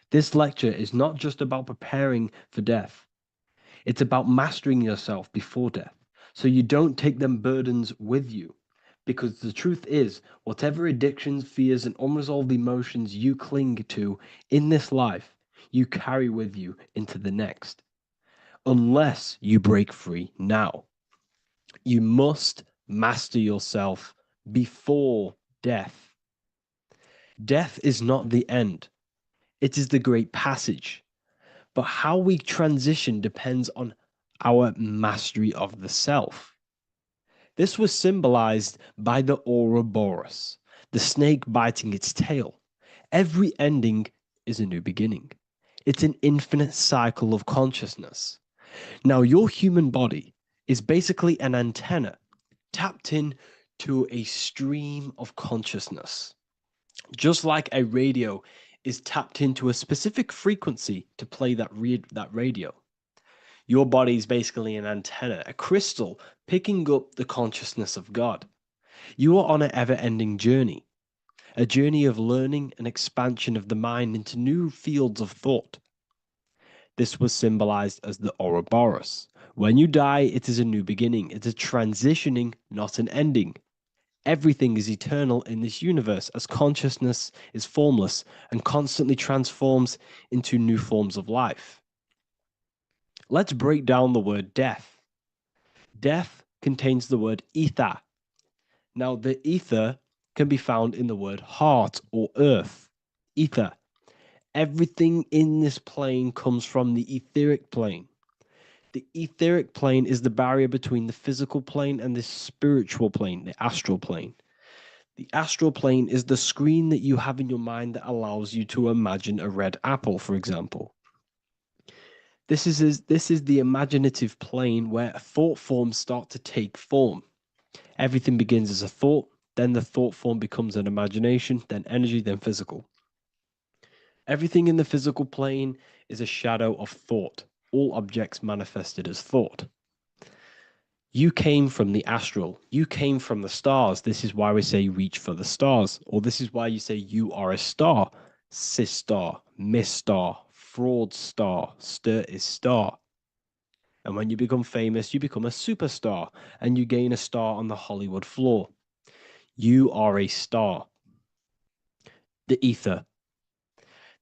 This lecture is not just about preparing for death. It's about mastering yourself before death, so you don't take them burdens with you. Because the truth is, whatever addictions, fears, and unresolved emotions you cling to in this life, you carry with you into the next. Unless you break free now. You must master yourself before death. Death is not the end. It is the great passage. But how we transition depends on our mastery of the self. This was symbolized by the Ouroboros, the snake biting its tail. Every ending is a new beginning. It's an infinite cycle of consciousness. Now, your human body is basically an antenna tapped in to a stream of consciousness. Just like a radio is tapped into a specific frequency to play that radio. Your body is basically an antenna, a crystal picking up the consciousness of God. You are on an ever-ending journey, a journey of learning and expansion of the mind into new fields of thought. This was symbolized as the Ouroboros. When you die, it is a new beginning. It's a transitioning, not an ending. Everything is eternal in this universe, as consciousness is formless and constantly transforms into new forms of life. Let's break down the word death. Death contains the word ether. Now, the ether can be found in the word heart or earth. Ether. Everything in this plane comes from the etheric plane. The etheric plane is the barrier between the physical plane and the spiritual plane, the astral plane. The astral plane is the screen that you have in your mind that allows you to imagine a red apple, for example. This is the imaginative plane where thought forms start to take form. Everything begins as a thought, then the thought form becomes an imagination, then energy, then physical. Everything in the physical plane is a shadow of thought, all objects manifested as thought. You came from the astral. You came from the stars. This is why we say reach for the stars. Or this is why you say you are a star. Cis star, miss star, fraud star, stir is star. And when you become famous, you become a superstar and you gain a star on the Hollywood floor. You are a star. The ether.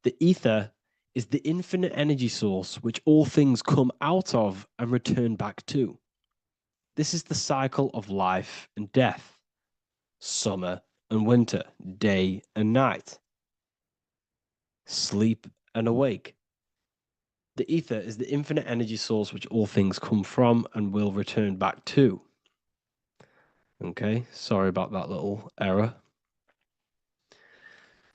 The ether is the infinite energy source which all things come out of and return back to. This is the cycle of life and death, summer and winter, day and night, sleep and awake. The ether is the infinite energy source which all things come from and will return back to. Okay, sorry about that little error.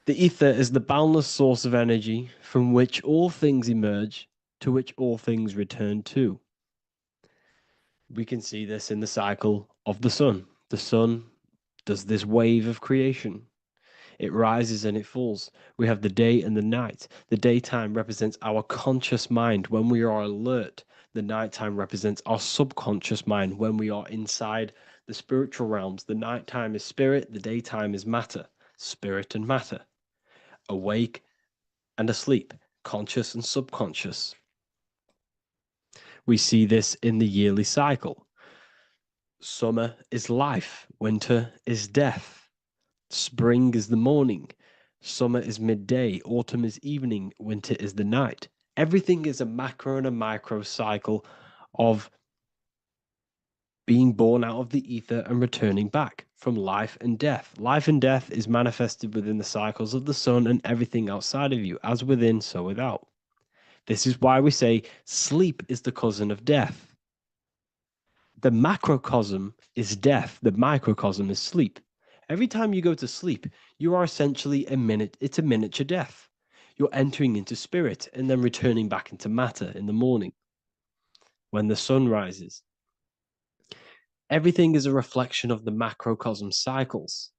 The ether is the boundless source of energy from which all things emerge, to which all things return to. We can see this in the cycle of the sun. The sun does this wave of creation. It rises and it falls. We have the day and the night. The daytime represents our conscious mind when we are alert. The nighttime represents our subconscious mind when we are inside the spiritual realms. The nighttime is spirit, the daytime is matter, spirit and matter. Awake and asleep, conscious and subconscious. We see this in the yearly cycle. Summer is life, winter is death. Spring is the morning, summer is midday, autumn is evening, winter is the night. Everything is a macro and a micro cycle of being born out of the ether and returning back from life and death. Life and death is manifested within the cycles of the sun and everything outside of you, as within, so without. This is why we say sleep is the cousin of death. The macrocosm is death, the microcosm is sleep. Every time you go to sleep, you are essentially it's a miniature death. You're entering into spirit and then returning back into matter in the morning when the sun rises. Everything is a reflection of the macrocosm cycles.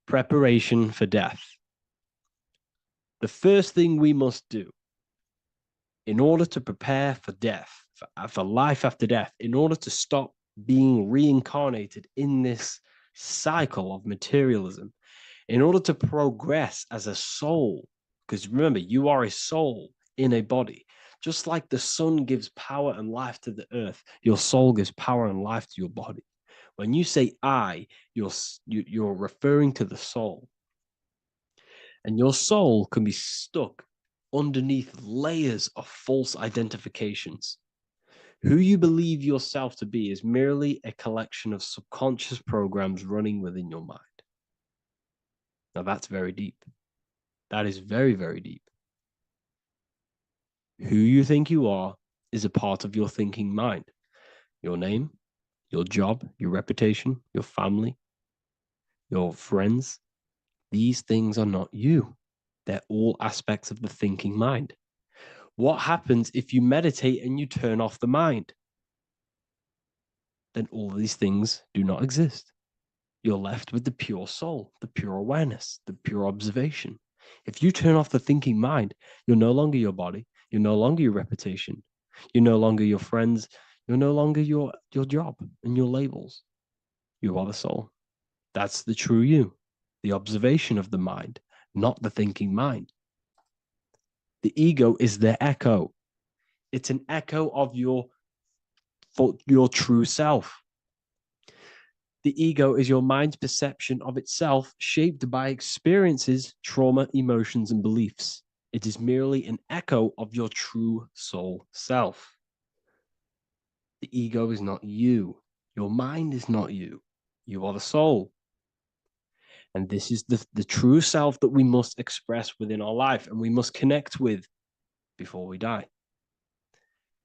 Preparation for death. The first thing we must do in order to prepare for death, for life after death, in order to stop being reincarnated in this cycle of materialism, in order to progress as a soul, because remember, you are a soul in a body. Just like the sun gives power and life to the earth, your soul gives power and life to your body. When you say I, you're referring to the soul. And your soul can be stuck underneath layers of false identifications. Who you believe yourself to be is merely a collection of subconscious programs running within your mind. Now that's very deep. That is very, very deep. Who you think you are is a part of your thinking mind. Your name, your job, your reputation, your family, your friends. These things are not you. They're all aspects of the thinking mind. What happens if you meditate and you turn off the mind? Then all these things do not exist. You're left with the pure soul, the pure awareness, the pure observation. If you turn off the thinking mind, you're no longer your body. You're no longer your reputation. You're no longer your friends. You're no longer your job and your labels. You are the soul. That's the true you, the observation of the mind, not the thinking mind. The ego is the echo. It's an echo of your true self. The ego is your mind's perception of itself, shaped by experiences, trauma, emotions, and beliefs. It is merely an echo of your true soul self. The ego is not you. Your mind is not you. You are the soul. And this is the true self that we must express within our life and we must connect with before we die.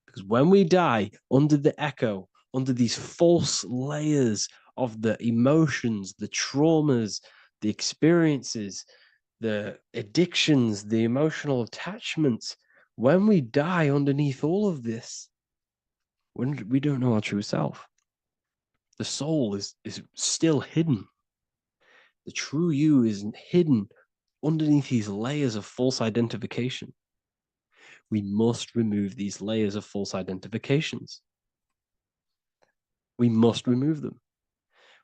Because when we die under the echo, under these false layers of the emotions, the traumas, the experiences, the addictions, the emotional attachments, when we die underneath all of this, when we don't know our true self, the soul is still hidden. The true you is hidden underneath these layers of false identification. We must remove these layers of false identifications. We must remove them.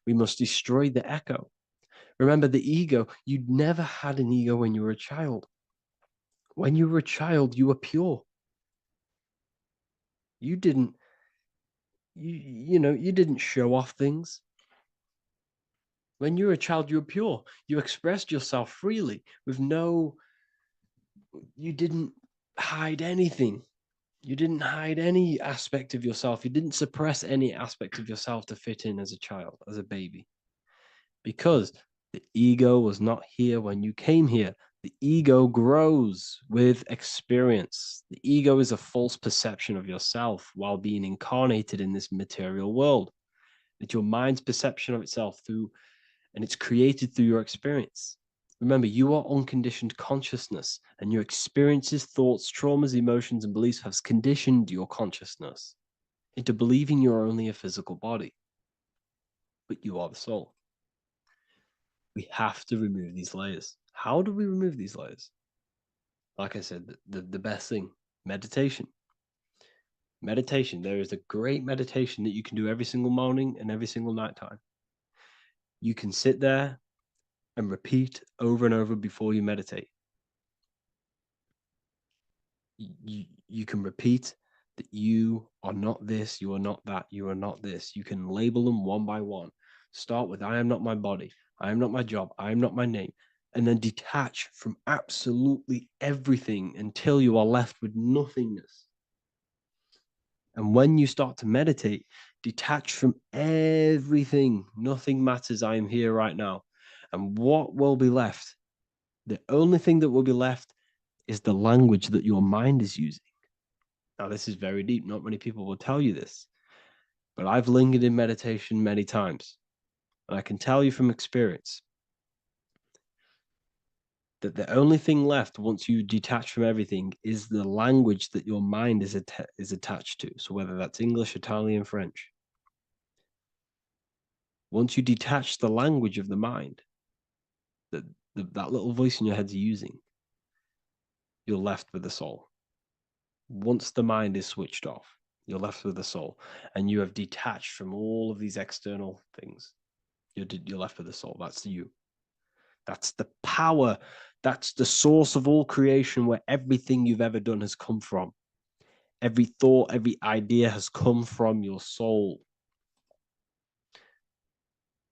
We must destroy the echo. Remember, the ego, you never had an ego when you were a child. When you were a child, you were pure. You didn't, you didn't show off things. When you were a child, you were pure. You expressed yourself freely with you didn't hide anything. You didn't hide any aspect of yourself. You didn't suppress any aspect of yourself to fit in as a child, as a baby. Because the ego was not here when you came here. The ego grows with experience. The ego is a false perception of yourself while being incarnated in this material world. It's your mind's perception of itself and it's created through your experience. Remember, you are unconditioned consciousness, and your experiences, thoughts, traumas, emotions, and beliefs have conditioned your consciousness into believing you're only a physical body, but you are the soul. We have to remove these layers. How do we remove these layers? Like I said, the best thing, meditation. Meditation. There is a great meditation that you can do every single morning and every single nighttime. You can sit there and repeat over and over before you meditate. You can repeat that you are not this, you are not that, you are not this. You can label them one by one. Start with, I am not my body, I am not my job, I am not my name, and then detach from absolutely everything until you are left with nothingness. And when you start to meditate, detach from everything. Nothing matters. I am here right now. And what will be left? The only thing that will be left is the language that your mind is using. Now, this is very deep. Not many people will tell you this, but I've lingered in meditation many times. And I can tell you from experience that the only thing left once you detach from everything is the language that your mind is attached to. So whether that's English, Italian, French. Once you detach the language of the mind that that little voice in your head's using, you're left with the soul. Once the mind is switched off, you're left with the soul, and you have detached from all of these external things. You're left with the soul. That's you. That's the power. That's the source of all creation, where everything you've ever done has come from. Every thought, every idea has come from your soul.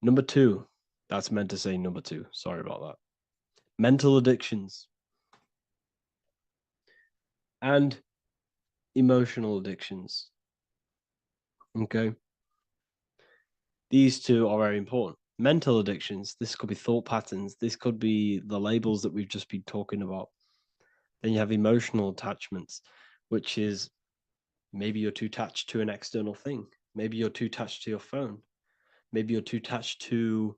Number two, that's meant to say number two. Sorry about that. Mental addictions and emotional addictions. Okay. These two are very important. Mental addictions, this could be thought patterns. This could be the labels that we've just been talking about. Then you have emotional attachments, which is maybe you're too attached to an external thing. Maybe you're too attached to your phone. Maybe you're too attached to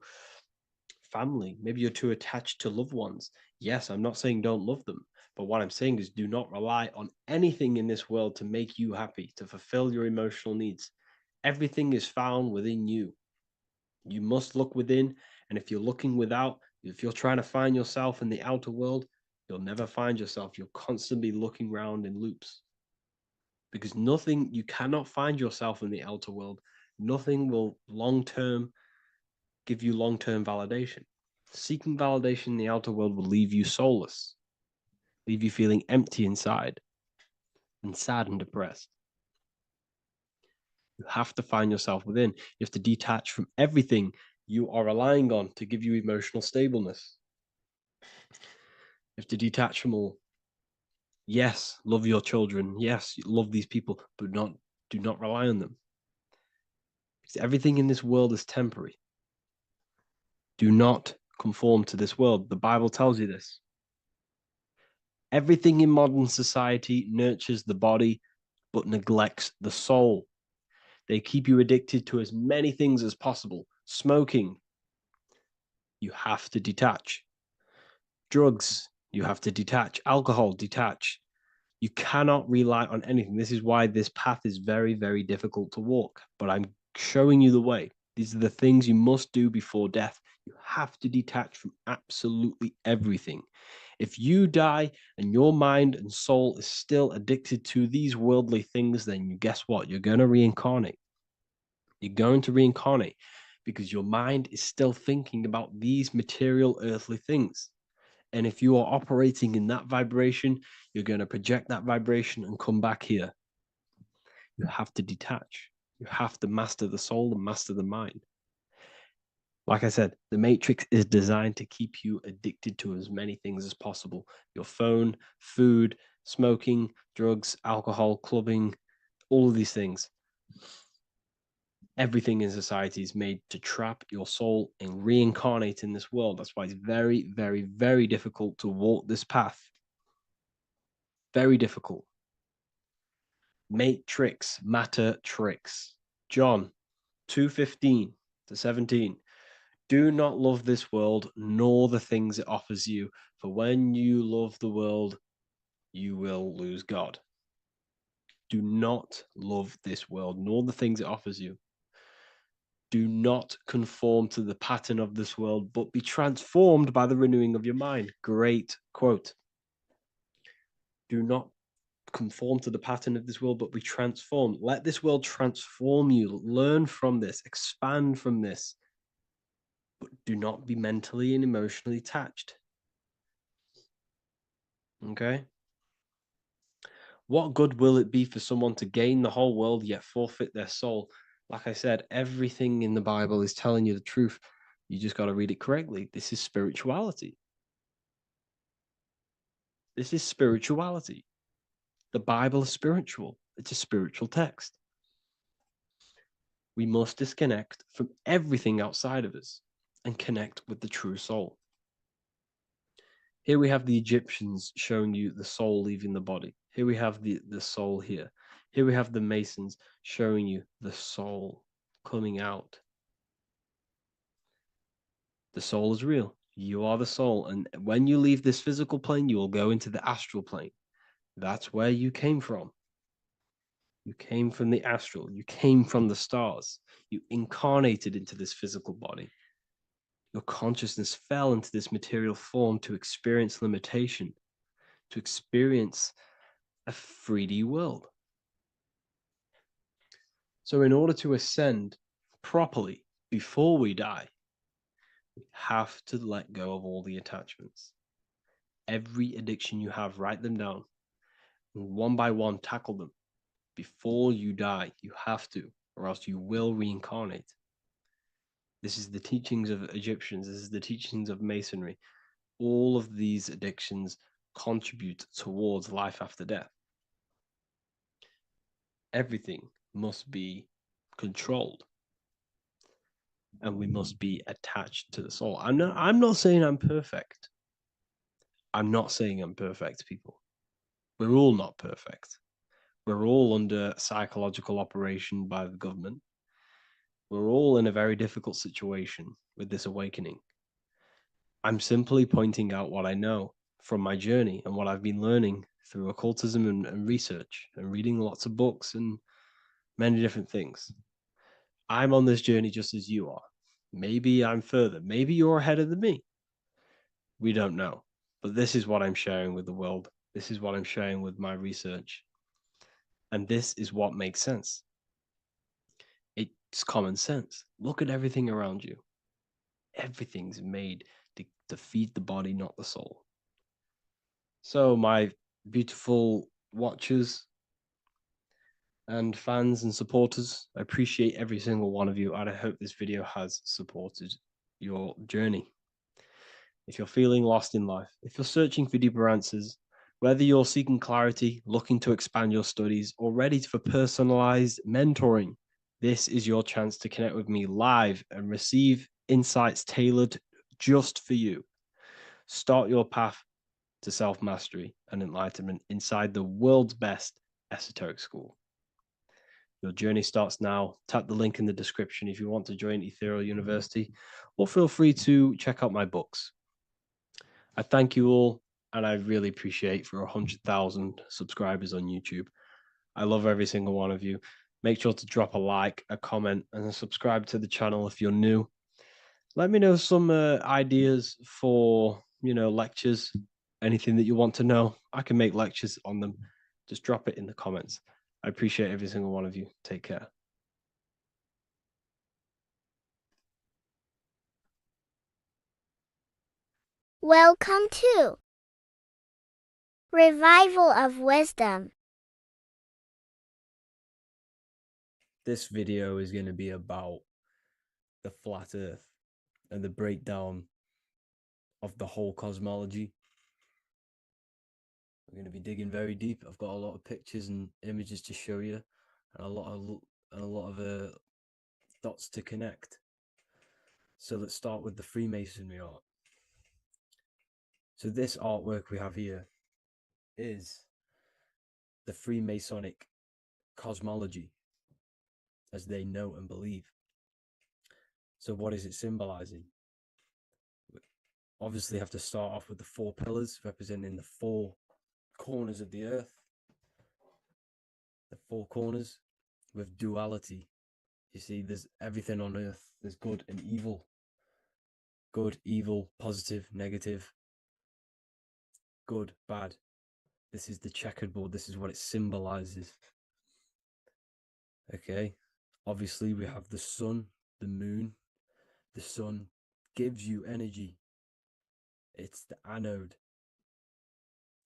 family. Maybe you're too attached to loved ones. Yes, I'm not saying don't love them, but what I'm saying is do not rely on anything in this world to make you happy, to fulfill your emotional needs. Everything is found within you. You must look within, and if you're looking without, if you're trying to find yourself in the outer world, You'll never find yourself. You'll constantly be looking around in loops. Because you cannot find yourself in the outer world. Nothing will give you long-term validation. Seeking validation in the outer world will leave you soulless, leave you feeling empty inside and sad and depressed. You have to find yourself within. You have to detach from everything you are relying on to give you emotional stableness. You have to detach from all. Yes, love your children. Yes, love these people, but do not rely on them. Because everything in this world is temporary. Do not conform to this world. The Bible tells you this. Everything in modern society nurtures the body, but neglects the soul. They keep you addicted to as many things as possible. Smoking, you have to detach. Drugs, you have to detach. Alcohol, detach. You cannot rely on anything. This is why this path is very, very difficult to walk. But I'm showing you the way. These are the things you must do before death. You have to detach from absolutely everything. If you die and your mind and soul is still addicted to these worldly things, then guess what? You're going to reincarnate. You're going to reincarnate because your mind is still thinking about these material earthly things. And if you are operating in that vibration, you're going to project that vibration and come back here. You have to detach. You have to master the soul and master the mind. Like I said, the matrix is designed to keep you addicted to as many things as possible. Your phone, food, smoking, drugs, alcohol, clubbing, all of these things. Everything in society is made to trap your soul and reincarnate in this world. That's why it's very, very, very difficult to walk this path. Very difficult. Matrix, matter tricks. John 2:15 to 17. Do not love this world, nor the things it offers you. For when you love the world, you will lose God. Do not love this world, nor the things it offers you. Do not conform to the pattern of this world, but be transformed by the renewing of your mind. Great quote. Do not conform to the pattern of this world, but be transformed. Let this world transform you. Learn from this, expand from this, but do not be mentally and emotionally attached. Okay? What good will it be for someone to gain the whole world yet forfeit their soul? Like I said, everything in the Bible is telling you the truth. You just got to read it correctly. This is spirituality. This is spirituality. The Bible is spiritual. It's a spiritual text. We must disconnect from everything outside of us and connect with the true soul. Here we have the Egyptians showing you the soul leaving the body. Here we have the soul here. Here we have the Masons showing you the soul coming out. The soul is real. You are the soul. And when you leave this physical plane, you will go into the astral plane. That's where you came from. You came from the astral. You came from the stars. You incarnated into this physical body. Your consciousness fell into this material form to experience limitation, to experience a 3D world. So in order to ascend properly before we die, we have to let go of all the attachments. Every addiction you have, write them down. And one by one, tackle them. Before you die, you have to, or else you will reincarnate. This is the teachings of Egyptians. This is the teachings of Masonry. All of these addictions contribute towards life after death. Everything must be controlled, and we must be attached to the soul. I'm not saying I'm perfect. I'm not saying I'm perfect, people. We're all not perfect. We're all under psychological operation by the government. We're all in a very difficult situation with this awakening. I'm simply pointing out what I know from my journey and what I've been learning through occultism and research and reading lots of books and many different things. I'm on this journey just as you are. Maybe I'm further. Maybe you're ahead of me. We don't know. But this is what I'm sharing with the world. This is what I'm sharing with my research. And this is what makes sense. It's common sense. Look at everything around you. Everything's made to feed the body, not the soul. So, my beautiful watchers and fans and supporters, I appreciate every single one of you, and I hope this video has supported your journey. If you're feeling lost in life, if you're searching for deeper answers, whether you're seeking clarity, looking to expand your studies, or ready for personalized mentoring, this is your chance to connect with me live and receive insights tailored just for you. Start your path to self-mastery and enlightenment inside the world's best esoteric school. Your journey starts now. Tap the link in the description if you want to join Ethereal University, or feel free to check out my books. I thank you all, and I really appreciate for 100,000 subscribers on YouTube. I love every single one of you. Make sure to drop a like, a comment, and subscribe to the channel if you're new. Let me know some ideas for, lectures, anything that you want to know. I can make lectures on them. Just drop it in the comments. I appreciate every single one of you. Take care. Welcome to Revival of Wisdom. This video is going to be about the flat earth and the breakdown of the whole cosmology. We're going to be digging very deep. I've got a lot of pictures and images to show you, and a lot of dots to connect. So let's start with the Freemasonry art. So this artwork we have here is the Freemasonic cosmology, as they know and believe. So what is it symbolizing? We obviously have to start off with the 4 pillars representing the 4 corners of the earth. The 4 corners with duality. You see, there's everything on earth. There's good and evil. Good, evil, positive, negative. Good, bad. This is the checkerboard. This is what it symbolizes. Okay. Obviously, we have the sun, the moon. The sun gives you energy. It's the anode.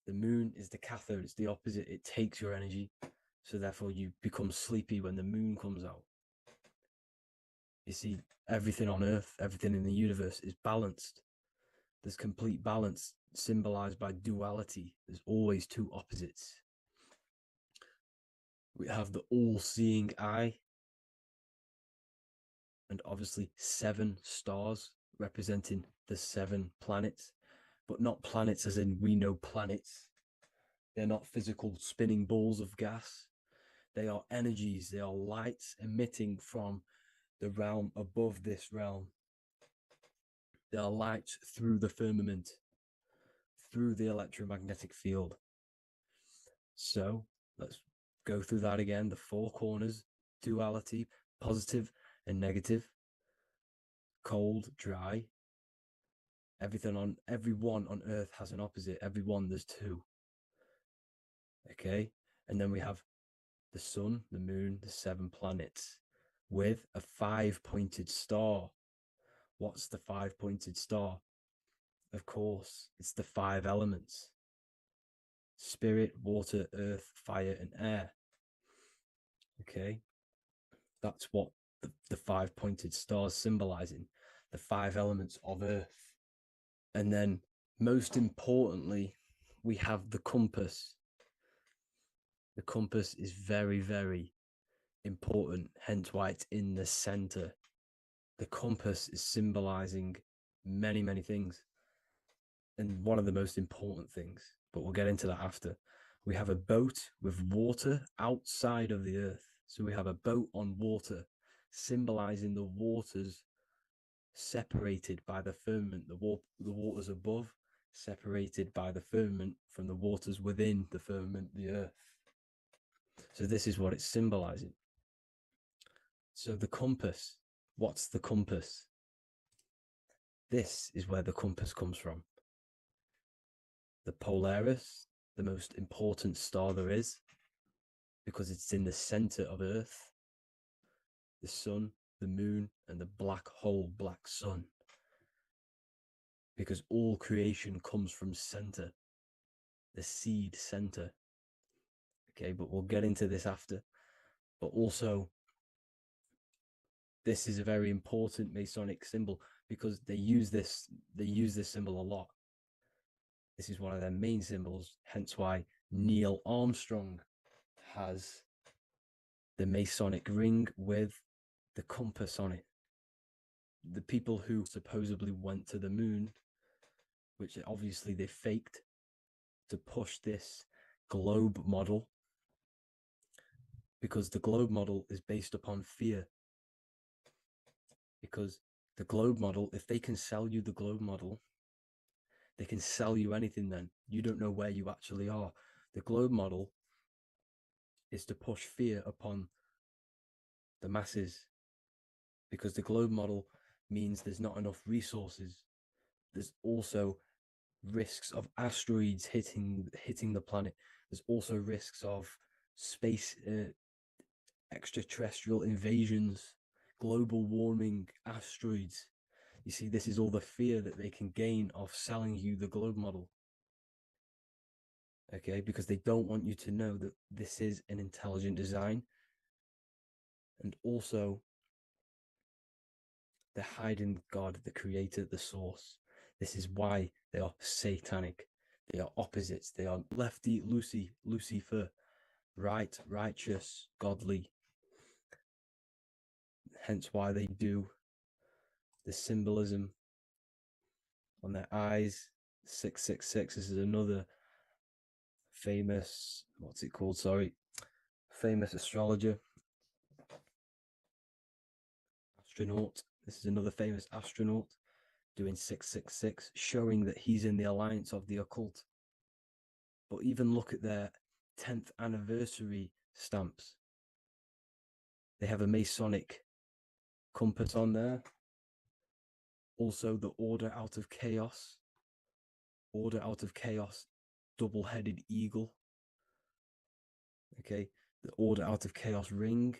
The moon is the cathode. It's the opposite. It takes your energy. So therefore, you become sleepy when the moon comes out. You see, everything on earth, everything in the universe is balanced. There's complete balance symbolized by duality. There's always 2 opposites. We have the all-seeing eye, and obviously 7 stars representing the 7 planets, but not planets as in we know planets. They're not physical spinning balls of gas. They are energies. They are lights emitting from the realm above this realm. They are lights through the firmament, through the electromagnetic field. So let's go through that again. The 4 corners, duality, positive and negative, cold, dry. Everyone on earth has an opposite. Everyone, there's 2. Okay, and then we have the sun, the moon, the 7 planets with a 5-pointed star. What's the 5-pointed star? Of course, it's the 5 elements: spirit, water, earth, fire, and air. Okay, that's what the 5-pointed star is symbolizing, the 5 elements of earth. And then, most importantly, we have the compass. The compass is very, very important, hence why it's in the center. The compass is symbolizing many, many things. And one of the most important things, but we'll get into that after. We have a boat with water outside of the earth. So we have a boat on water, symbolizing the waters separated by the firmament, the waters above, separated by the firmament from the waters within the firmament, the earth. So this is what it's symbolizing. So the compass, what's the compass? This is where the compass comes from. the Polaris, the most important star there is, because it's in the center of Earth, the sun, the moon, and the black hole, black sun. Because all creation comes from center, the seed center. Okay, but we'll get into this after. But also, this is a very important Masonic symbol because they use this symbol a lot. This is one of their main symbols, hence why Neil Armstrong has the Masonic ring with the compass on it. The people who supposedly went to the moon, which obviously they faked to push this globe model, because the globe model is based upon fear. Because the globe model, if they can sell you the globe model, they can sell you anything then. You don't know where you actually are. The globe model is to push fear upon the masses, because the globe model means there's not enough resources. There's also risks of asteroids hitting the planet. There's also risks of space extraterrestrial invasions, global warming, asteroids. You see, this is all the fear that they can gain off selling you the globe model. Okay, because they don't want you to know that this is an intelligent design. And also, they're hiding God, the creator, the source. This is why they are satanic. They are opposites. They are lefty, Lucifer, right, righteous, godly. Hence why they do the symbolism on their eyes. 666. This is another famous, famous astrologer, astronaut. This is another famous astronaut doing 666, showing that he's in the alliance of the occult. But even look at their 10th anniversary stamps. They have a Masonic compass on there. Also, the Order Out of Chaos. Order Out of Chaos, double-headed eagle. Okay, the Order Out of Chaos ring,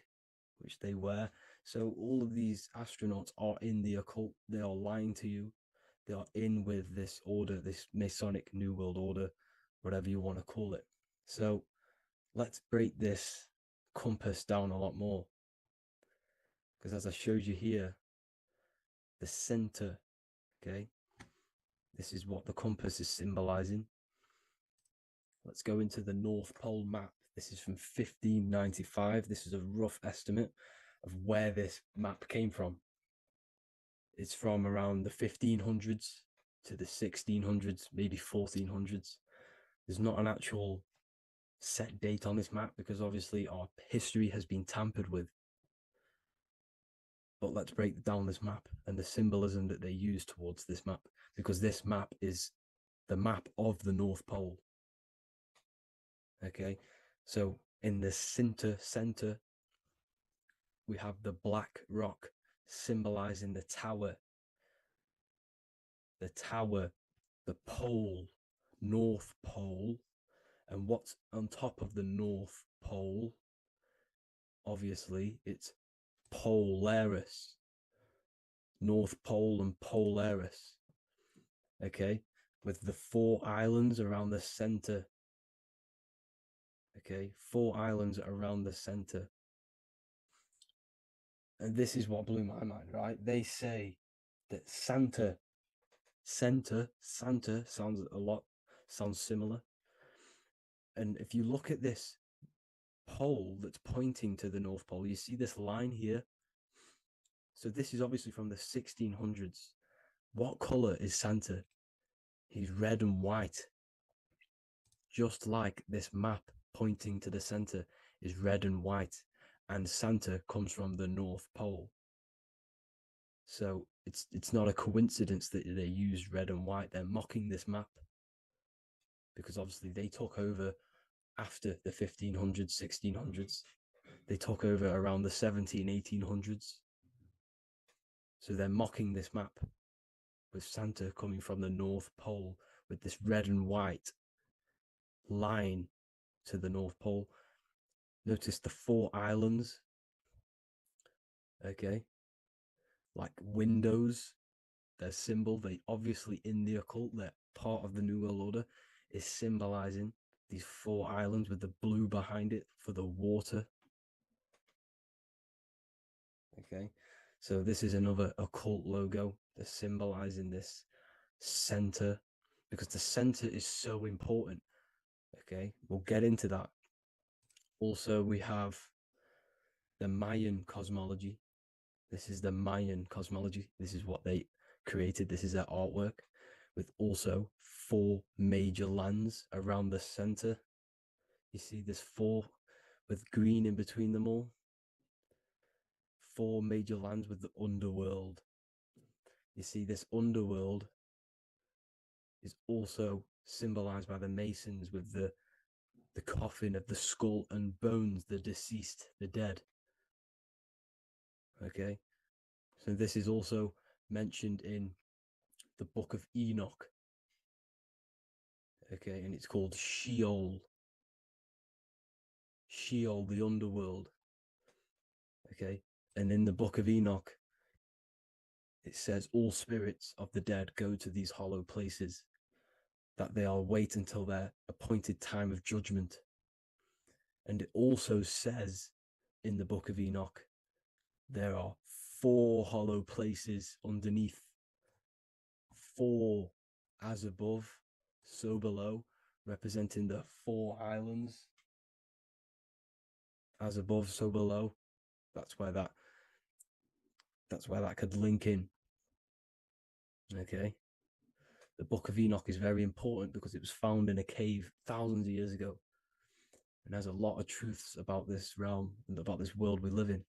which they wear. So all of these astronauts are in the occult. They are lying to you. They are in with this order, this Masonic New World Order, whatever you want to call it. So let's break this compass down a lot more. Because as I showed you here, the center, okay, this is what the compass is symbolizing. Let's go into the North Pole map. This is from 1595. This is a rough estimate of where this map came from. It's from around the 1500s to the 1600s, maybe 1400s. There's not an actual set date on this map because obviously our history has been tampered with. But let's break down this map and the symbolism that they use towards this map, because this map is the map of the North Pole. Okay, so in the center, we have the black rock symbolizing the tower, the pole, North Pole. And what's on top of the North Pole? Obviously, it's Polaris. North Pole and Polaris. Okay, with the 4 islands around the center. Okay, 4 islands around the center. And this is what blew my mind, right? They say that Santa sounds similar. And if you look at this pole that's pointing to the North Pole, you see this line here. So this is obviously from the 1600s. What color is Santa? He's red and white. Just like this map pointing to the center is red and white. And Santa comes from the North Pole. So it's not a coincidence that they use red and white. They're mocking this map because obviously they took over after the 1500s, 1600s. They took over around the 1800s. So they're mocking this map with Santa coming from the North Pole, with this red and white line to the North Pole. Notice the 4 islands, okay, like windows, their symbol. They obviously, in the occult, they're part of the New World Order, is symbolizing these 4 islands with the blue behind it for the water. Okay, so this is another occult logo. They're symbolizing this center, because the center is so important. Okay, we'll get into that. Also, we have the Mayan cosmology. This is the Mayan cosmology. This is what they created. This is their artwork, with also 4 major lands around the center. You see there's 4 with green in between them all. 4 major lands with the underworld. You see this underworld is also symbolized by the Masons with the coffin of the skull and bones, the deceased, the dead. Okay, so this is also mentioned in the book of Enoch. Okay, and it's called Sheol. Sheol, the underworld. Okay, and in the book of Enoch, it says all spirits of the dead go to these hollow places, that they will wait until their appointed time of judgment. And it also says in the book of Enoch, there are 4 hollow places underneath. 4 as above, so below, representing the 4 islands. As above, so below. That's where that could link in. Okay. The book of Enoch is very important because it was found in a cave thousands of years ago, and has a lot of truths about this realm and about this world we live in.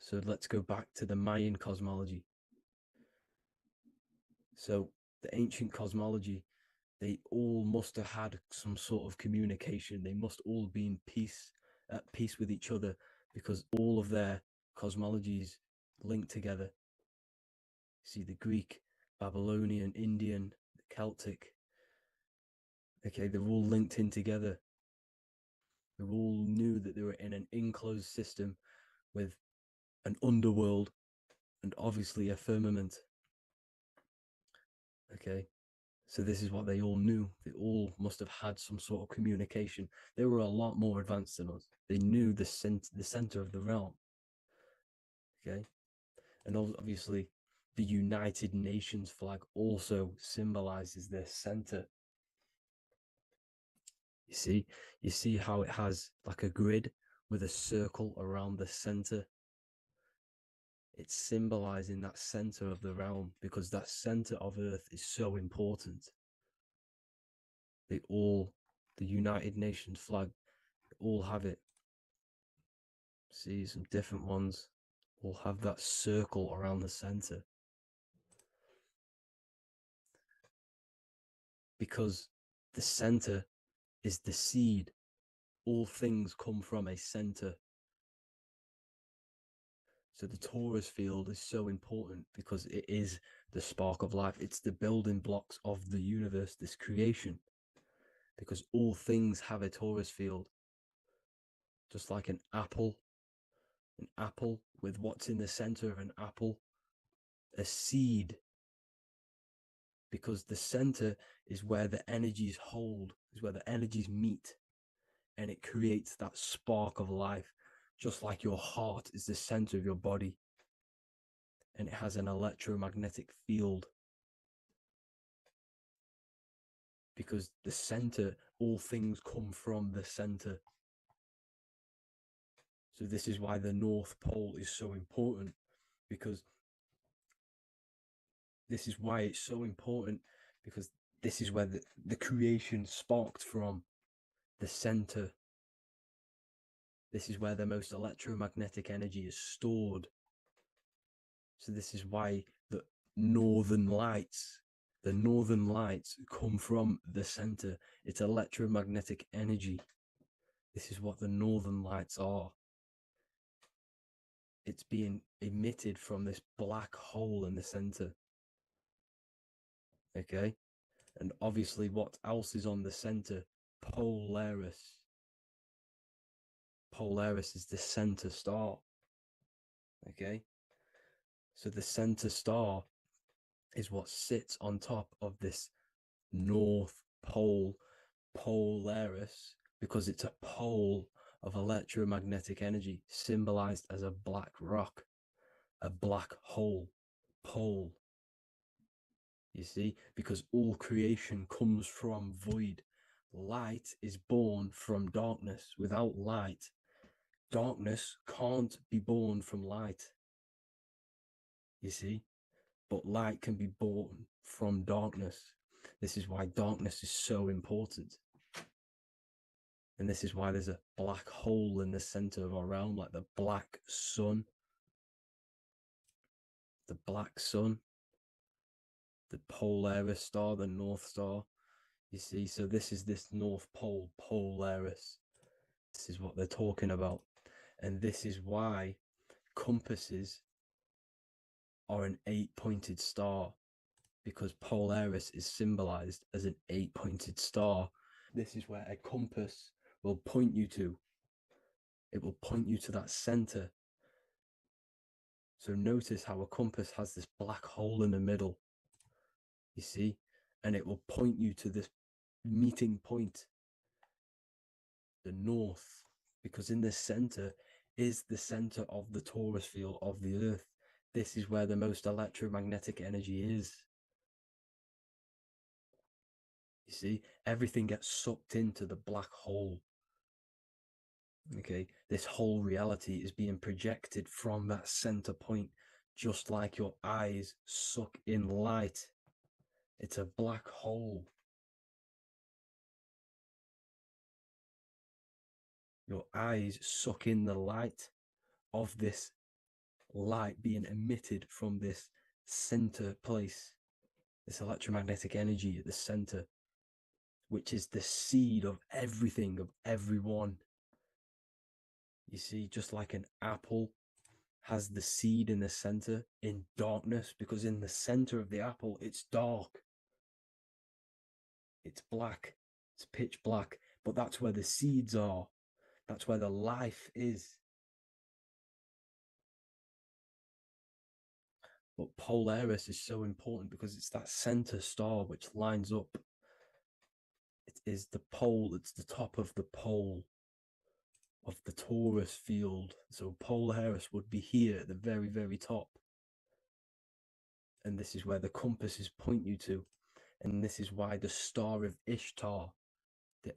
So let's go back to the Mayan cosmology. So the ancient cosmology, they all must have had some sort of communication. They must all be at peace with each other, because all of their cosmologies link together. See, the Greek, Babylonian, Indian, the Celtic. Okay, they're all linked in together. They all knew that they were in an enclosed system with an underworld and obviously a firmament. Okay, so this is what they all knew. They all must have had some sort of communication. They were a lot more advanced than us. They knew the center of the realm. Okay, and obviously the United Nations flag also symbolizes their center. You see how it has like a grid with a circle around the center. It's symbolizing that center of the realm, because that center of Earth is so important. The United Nations flag, they all have it. See, some different ones will have that circle around the center, because the center is the seed. All things come from a center. So the torus field is so important because it is the spark of life. It's the building blocks of the universe, this creation, because all things have a torus field. Just like an apple with what's in the center of an apple, a seed, because the center is where the energies hold, is where the energies meet, and it creates that spark of life. Just like your heart is the center of your body, and it has an electromagnetic field, because the center, all things come from the center. So this is why the North Pole is so important, because this is why it's so important, because this is where the creation sparked from, the center. This is where the most electromagnetic energy is stored. So this is why the northern lights come from the center. It's electromagnetic energy. This is what the northern lights are. It's being emitted from this black hole in the center. Okay. And obviously, what else is on the center? Polaris. Polaris is the center star. Okay. So the center star is what sits on top of this North Pole, Polaris, because it's a pole of electromagnetic energy symbolized as a black rock, a black hole, pole. You see, because all creation comes from void. Light is born from darkness. Without light, darkness can't be born from light. You see, but light can be born from darkness. This is why darkness is so important. And this is why there's a black hole in the center of our realm, like the black sun. The black sun, the Polaris star, the North Star. You see, so this is this North Pole, Polaris. This is what they're talking about. And this is why compasses are an 8-pointed star, because Polaris is symbolized as an 8-pointed star. This is where a compass will point you to. It will point you to that center. So notice how a compass has this black hole in the middle, you see, and it will point you to this meeting point, the north, because in the center is the center of the torus field of the earth. This is where the most electromagnetic energy is. You see, everything gets sucked into the black hole. Okay, this whole reality is being projected from that center point, just like your eyes suck in light. It's a black hole. Your eyes suck in the light of this light being emitted from this center place, this electromagnetic energy at the center, which is the seed of everything, of everyone. You see, just like an apple has the seed in the center in darkness, because in the center of the apple, it's dark. It's black. It's pitch black. But that's where the seeds are. That's where the life is. But Polaris is so important because it's that center star which lines up. It is the pole, it's the top of the pole of the torus field. So Polaris would be here at the very, very top. And this is where the compasses point you to. And this is why the star of Ishtar, the